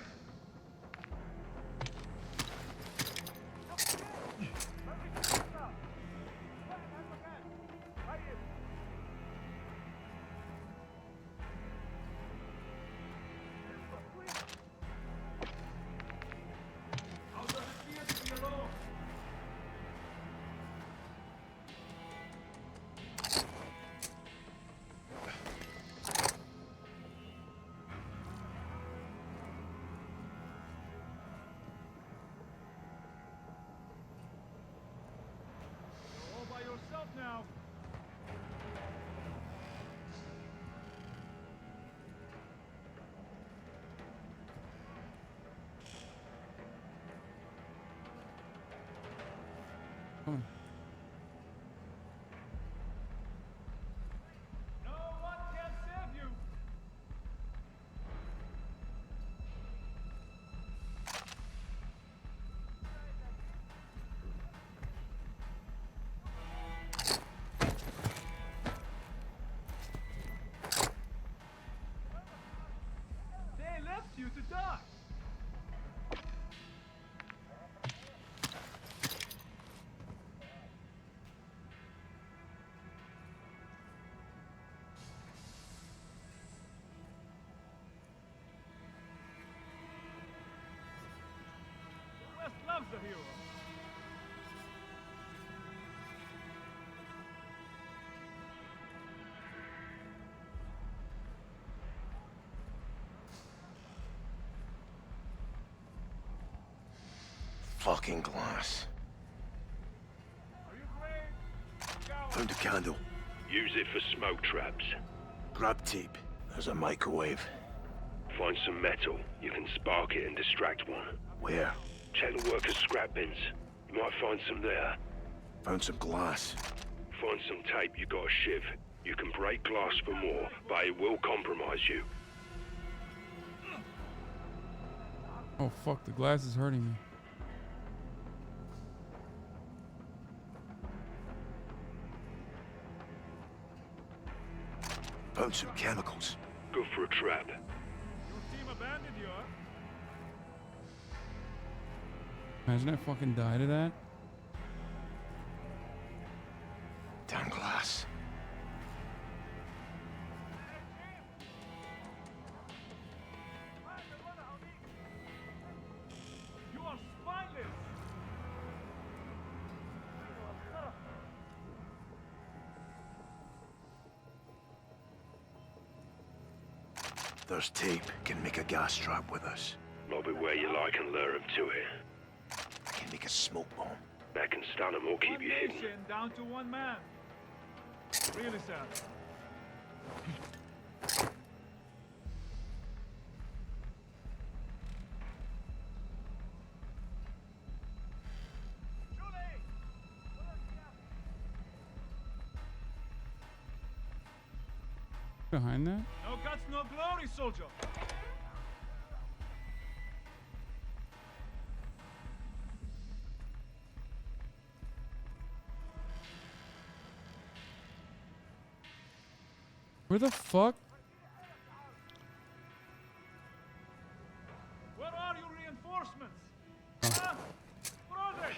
[SPEAKER 2] Now.
[SPEAKER 1] Come on.
[SPEAKER 2] No one can save you. They left you to die. The West loves a hero.
[SPEAKER 17] Fucking glass. Found a candle.
[SPEAKER 19] Use it for smoke traps.
[SPEAKER 17] Grab tape. There's a microwave.
[SPEAKER 19] Find some metal. You can spark it and distract one.
[SPEAKER 17] Where?
[SPEAKER 19] Check the workers' scrap bins. You might find some there.
[SPEAKER 17] Found some glass.
[SPEAKER 19] Find some tape. You got a shiv. You can break glass for more, but it will compromise you.
[SPEAKER 1] Oh fuck, the glass is hurting me.
[SPEAKER 17] Found some chemicals.
[SPEAKER 19] Go for a trap.
[SPEAKER 2] Your team abandoned you, huh?
[SPEAKER 1] Imagine I fucking died of that.
[SPEAKER 17] Damn glass.
[SPEAKER 2] You are spineless.
[SPEAKER 17] There's tape. Can make a gas trap with us.
[SPEAKER 19] Lob it where you like and lure them to it.
[SPEAKER 17] I can make a smoke bomb.
[SPEAKER 19] That can stun them or keep you hidden.
[SPEAKER 2] Nation down to one man. Really sad.
[SPEAKER 1] Behind that?
[SPEAKER 2] No guts, no glory, soldier.
[SPEAKER 1] Where the fuck?
[SPEAKER 2] Where are your reinforcements? Huh? Where are they?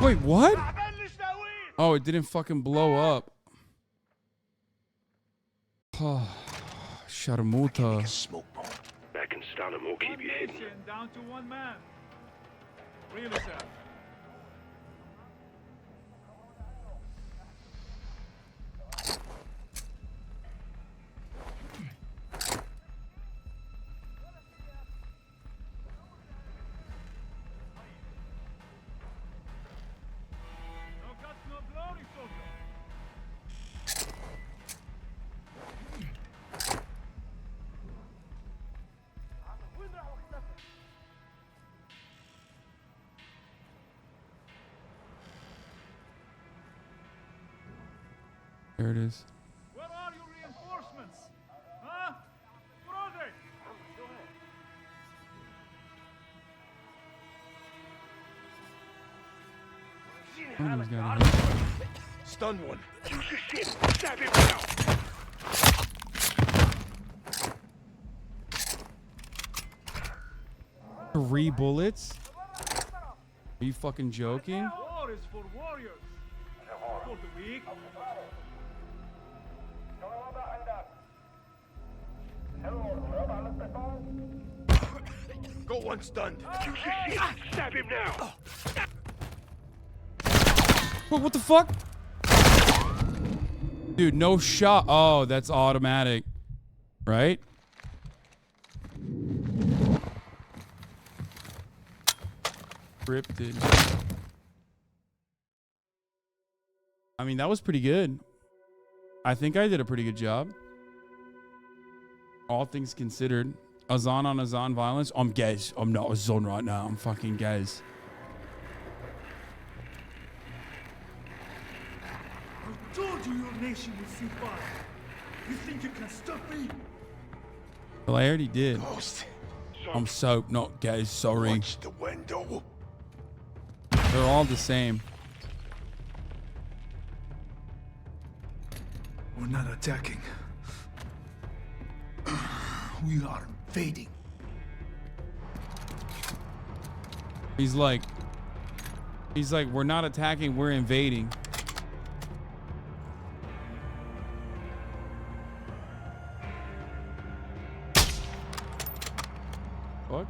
[SPEAKER 1] Wait, what? Oh, it didn't fucking blow up. Oh, Sharmuta.
[SPEAKER 17] Smoke bomb.
[SPEAKER 19] That can stun them or keep you hidden.
[SPEAKER 2] Nation down to one man. Really sad. No guts, no glory, soldier.
[SPEAKER 1] There it is.
[SPEAKER 18] Where are your reinforcements? Huh? Where are they?
[SPEAKER 1] Somebody's got a hit.
[SPEAKER 18] Stun one. Use your shit. Stab him now.
[SPEAKER 1] 3 bullets? Are you fucking joking?
[SPEAKER 18] War is for warriors. For the weak. Got one stunned. Use your shit. Stab him now.
[SPEAKER 1] What the fuck? Dude, no shot. Oh, that's automatic. Right? Scripted. I mean, that was pretty good. I think I did a pretty good job. All things considered. Hazan on Hazan violence. I'm gays. I'm not Hazan right now. I'm fucking gays.
[SPEAKER 18] I told you your nation would survive. You think you can stop me?
[SPEAKER 1] Well, I already did.
[SPEAKER 17] Ghost.
[SPEAKER 1] I'm soap, not gays. Sorry.
[SPEAKER 17] Watch the window.
[SPEAKER 1] They're all the same.
[SPEAKER 2] We're not attacking. We are invading.
[SPEAKER 1] He's like, we're not attacking, we're invading. What?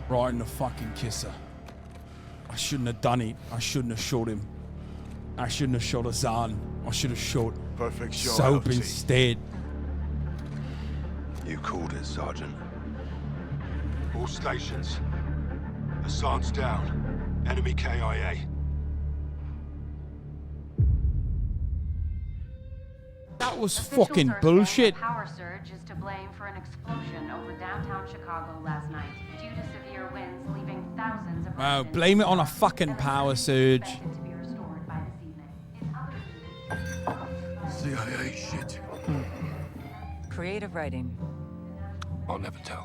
[SPEAKER 1] Right in the fucking kisser. I shouldn't have done it. I shouldn't have shot him. I shouldn't have shot Hazan. I should have shot
[SPEAKER 17] Perfect shot,
[SPEAKER 1] Soap
[SPEAKER 17] LT.
[SPEAKER 1] instead.
[SPEAKER 17] You called it, Sergeant.
[SPEAKER 2] All stations. Hassan's down. Enemy KIA.
[SPEAKER 1] That was fucking bullshit.
[SPEAKER 20] Power surge is to blame for an explosion over downtown Chicago last night due to severe winds, leaving thousands of
[SPEAKER 1] Wow, blame it on a fucking power surge.
[SPEAKER 2] CIA shit.
[SPEAKER 9] Creative writing.
[SPEAKER 2] I'll never tell.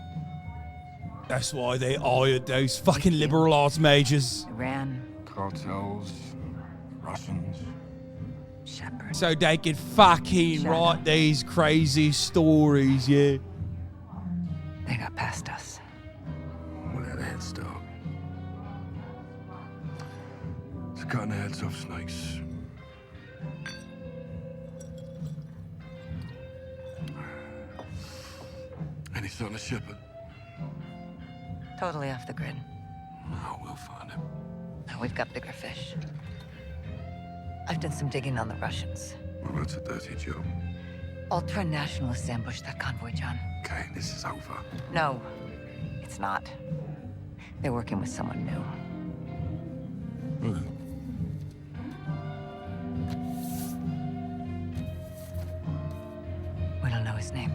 [SPEAKER 1] That's why they hired those fucking liberal arts majors.
[SPEAKER 9] Iran.
[SPEAKER 2] Cartels. Russians.
[SPEAKER 9] Shepard.
[SPEAKER 1] So they could fucking write these crazy stories, yeah.
[SPEAKER 9] They got past us.
[SPEAKER 2] We had a head start. It's cutting the heads off snakes. Any son of Shepard?
[SPEAKER 9] Totally off the grid.
[SPEAKER 2] No, we'll find him.
[SPEAKER 9] No, we've got bigger fish. I've done some digging on the Russians.
[SPEAKER 2] Well, that's a dirty job.
[SPEAKER 9] Ultra-nationalists ambushed that convoy, John.
[SPEAKER 2] Okay, this is over.
[SPEAKER 9] No, it's not. They're working with someone new.
[SPEAKER 2] Okay.
[SPEAKER 9] We don't know his name.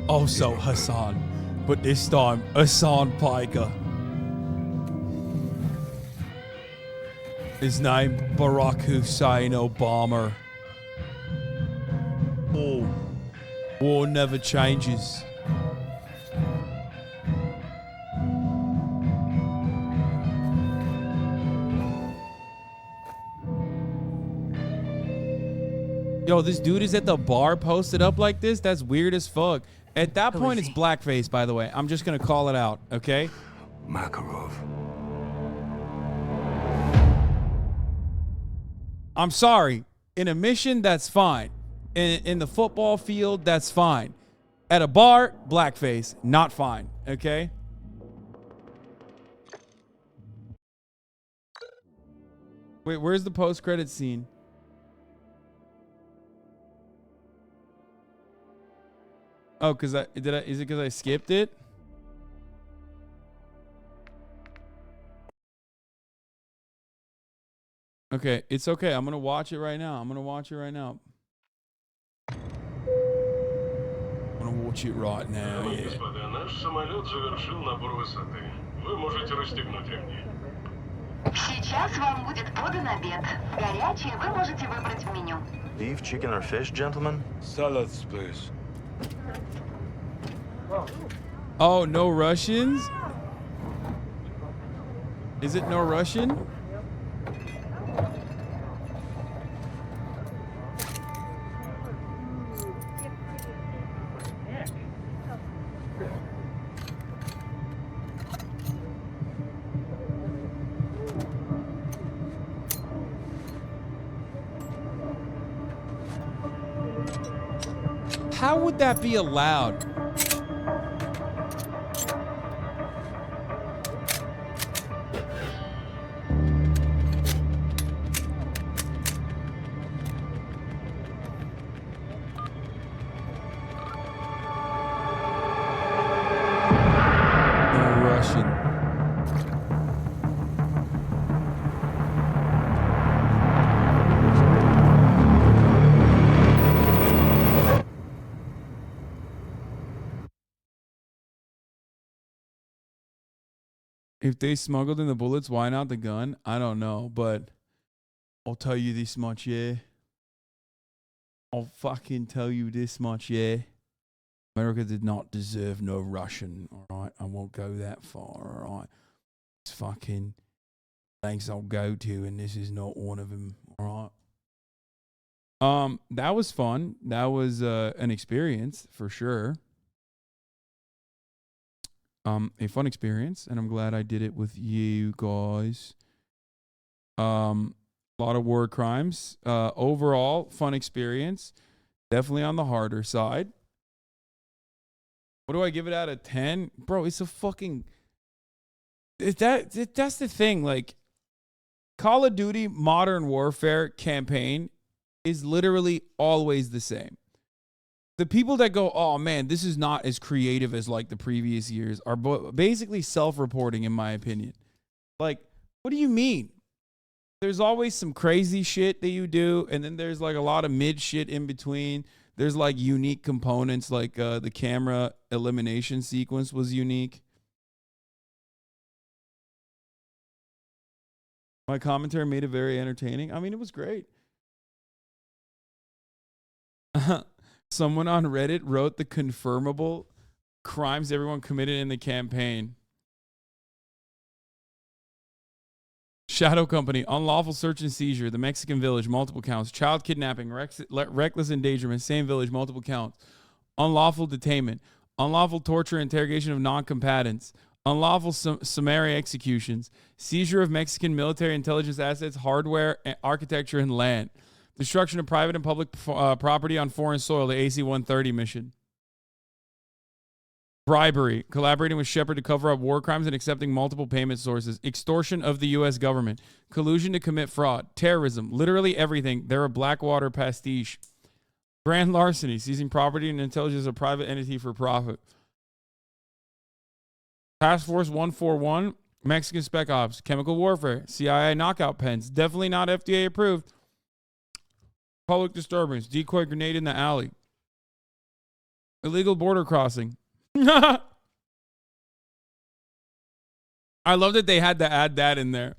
[SPEAKER 1] Also Hassan, but this time Hassan Piker. His name Barack Hussein Obama. War never changes. Yo, this dude is at the bar posted up like this? That's weird as fuck. At that point, it's blackface, by the way. I'm just going to call it out, okay?
[SPEAKER 2] Makarov.
[SPEAKER 1] I'm sorry. In a mission, that's fine. In the football field, that's fine. At a bar, blackface, not fine, okay? Wait, where's the post-credit scene? Oh, is it because I skipped it? Okay, it's okay. I'm gonna watch it right now. I'm gonna watch it right now. Yeah.
[SPEAKER 19] Господа, наш самолет завершил набор высоты. Вы можете расстегнуть ремни.
[SPEAKER 23] Сейчас вам будет подан обед. Горячее вы можете выбрать в меню.
[SPEAKER 17] Beef, chicken, or fish, gentlemen?
[SPEAKER 2] Salads, please.
[SPEAKER 1] Oh, no Russians? Is it no Russian? How would that be allowed? Russian. If they smuggled in the bullets, why not the gun? I don't know, but I'll tell you this much, yeah. I'll fucking tell you this much, yeah. America did not deserve no Russian, all right? I won't go that far, all right? It's fucking thanks I'll go to, and this is not one of them, all right? That was fun. That was an experience for sure. A fun experience, and I'm glad I did it with you guys. A lot of war crimes. Overall, fun experience. Definitely on the harder side. What do I give it out of 10? Bro, it's a fucking... That's the thing. Like, Call of Duty Modern Warfare campaign is literally always the same. The people that go, oh man, this is not as creative as like the previous years are basically self-reporting, in my opinion. Like, what do you mean? There's always some crazy shit that you do, and then there's like a lot of mid shit in between. There's like unique components, like the camera elimination sequence was unique. My commentary made it very entertaining. I mean, it was great. Someone on Reddit wrote the confirmable crimes everyone committed in the campaign. Shadow Company, unlawful search and seizure, the Mexican village, multiple counts, child kidnapping, reckless endangerment, same village, multiple counts, unlawful detainment, unlawful torture, interrogation of non-combatants, unlawful summary executions, seizure of Mexican military intelligence assets, hardware, architecture, and land. Destruction of private and public property on foreign soil, the AC-130 mission. Bribery, collaborating with Shepard to cover up war crimes and accepting multiple payment sources. Extortion of the U.S. government. Collusion to commit fraud. Terrorism, literally everything. They're a Blackwater pastiche. Grand larceny, seizing property and intelligence of a private entity for profit. Task Force 141, Mexican Spec Ops. Chemical warfare, CIA knockout pens. Definitely not FDA approved. Public disturbance, decoy grenade in the alley. Illegal border crossing. I love that they had to add that in there.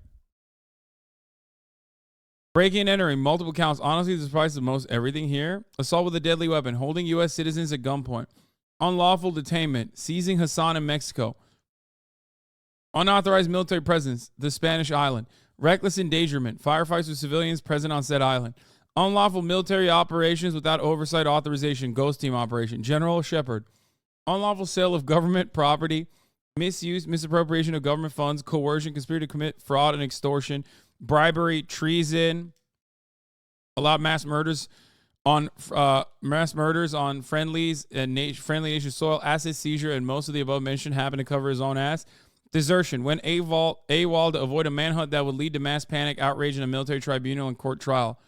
[SPEAKER 1] Breaking and entering, multiple counts. Honestly, this price is most everything here. Assault with a deadly weapon, holding U.S. citizens at gunpoint. Unlawful detainment, seizing Hassan in Mexico. Unauthorized military presence, the Spanish island. Reckless endangerment, firefights with civilians present on said island. Unlawful military operations without oversight authorization, ghost team operation. General Shepard. Unlawful sale of government property, misuse, misappropriation of government funds, coercion, conspiracy to commit fraud and extortion, bribery, treason, allowed mass murders on friendlies and friendly nation soil, asset seizure, and most of the above mentioned happened to cover his own ass. Desertion, went AWOL to avoid a manhunt that would lead to mass panic, outrage in a military tribunal and court trial.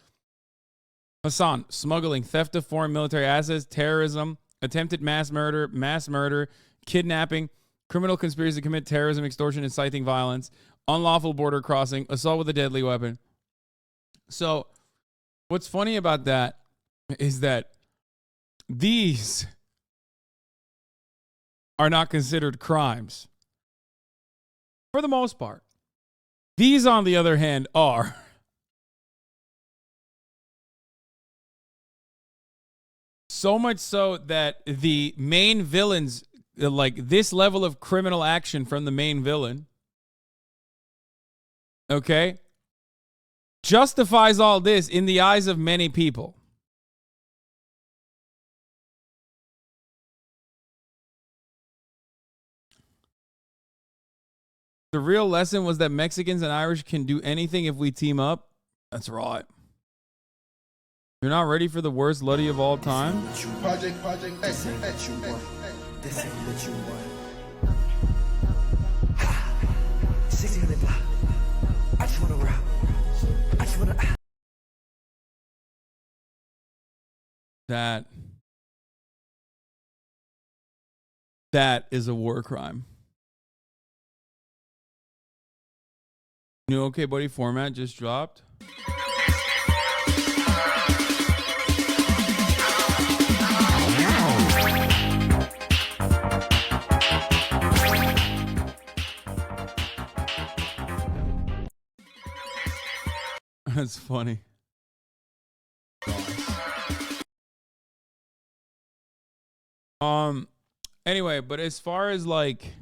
[SPEAKER 1] Hassan, smuggling, theft of foreign military assets, terrorism, attempted mass murder, kidnapping, criminal conspiracy to commit terrorism, extortion, inciting violence, unlawful border crossing, assault with a deadly weapon. So, what's funny about that is that these are not considered crimes for the most part.
[SPEAKER 16] These, on the other hand, are so much so that the main villains, like this level of criminal action from the main villain, okay, justifies all this in the eyes of many people. The real lesson was that Mexicans and Irish can do anything if we team up. That's right. You're not ready for the worst Luddy of all time?
[SPEAKER 4] Project X. This ain't what you want. I just wanna rap. I just wanna.
[SPEAKER 1] That is a war crime. New OK Buddy format just dropped. That's funny. Anyway, but as far as like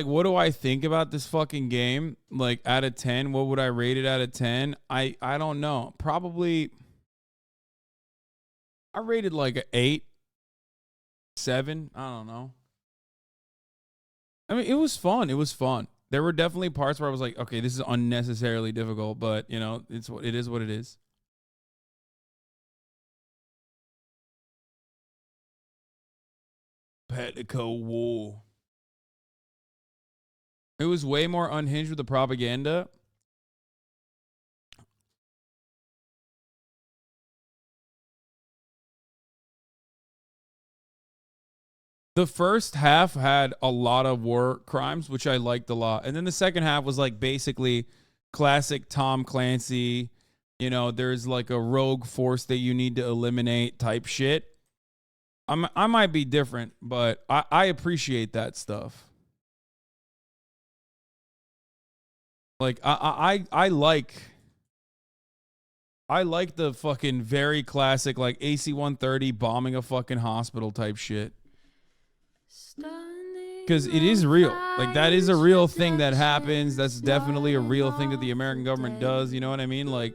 [SPEAKER 1] what do I think about this fucking game? Like out of 10, what would I rate it out of 10? I don't know. Probably I rated like an 8, 7. I don't know. I mean, it was fun. It was fun. There were definitely parts where I was like, okay, this is unnecessarily difficult, but you know, it is what it is. Petticoat War. It was way more unhinged with the propaganda. The first half had a lot of war crimes, which I liked a lot. And then the second half was like basically classic Tom Clancy. You know, there's like a rogue force that you need to eliminate type shit. I might be different, but I appreciate that stuff. Like I like the fucking very classic like AC-130 bombing a fucking hospital type shit. Because it is real. Like that is a real thing that happens. That's definitely a real thing that the American government does. You know what I mean? Like.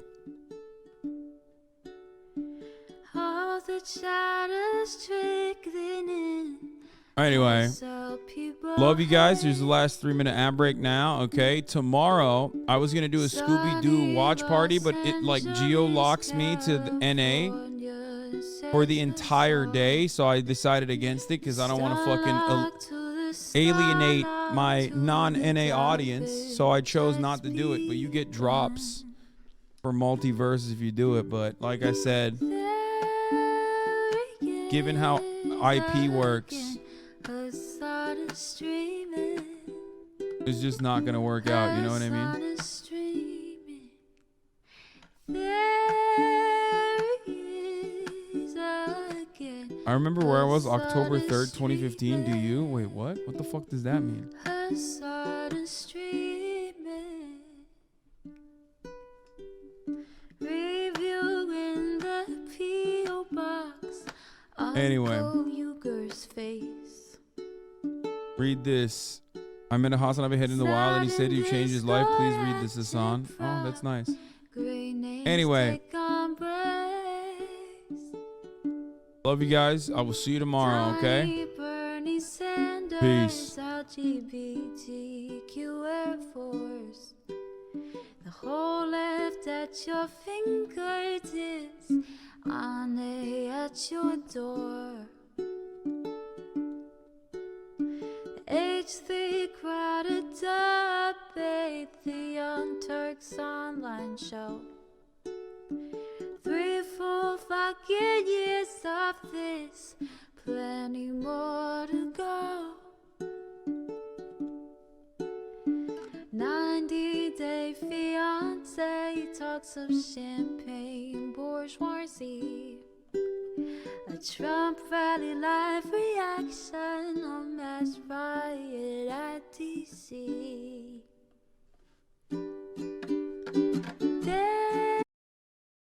[SPEAKER 1] Anyway, love you guys. Here's the last 3-minute ad break now. Okay, tomorrow I was gonna do a Scooby-Doo watch party, but it like geo-locks me to the NA for the entire day, so I decided against it because I don't want to fucking alienate my non-NA audience. So I chose not to do it. But you get drops for multiverses if you do it. But like I said, given how IP works, it's just not gonna work out, you know what I mean? I remember where I was October 3rd, 2015. Do you? Wait, what? What the fuck does that mean? Anyway, read this. I met a HasanAbi head in the wild and he said you changed his life. Please read this, Hasan. Oh, that's nice. Anyway, love you guys. I will see you tomorrow, okay? Peace.
[SPEAKER 6] The whole left at your fingertips, on at your door. H3 crowded debate, the Young Turks online show. 3 full fucking years of this, plenty more to go. 90-day fiance talks of champagne bourgeoisie. A Trump rally live reaction on mass riot at DC. see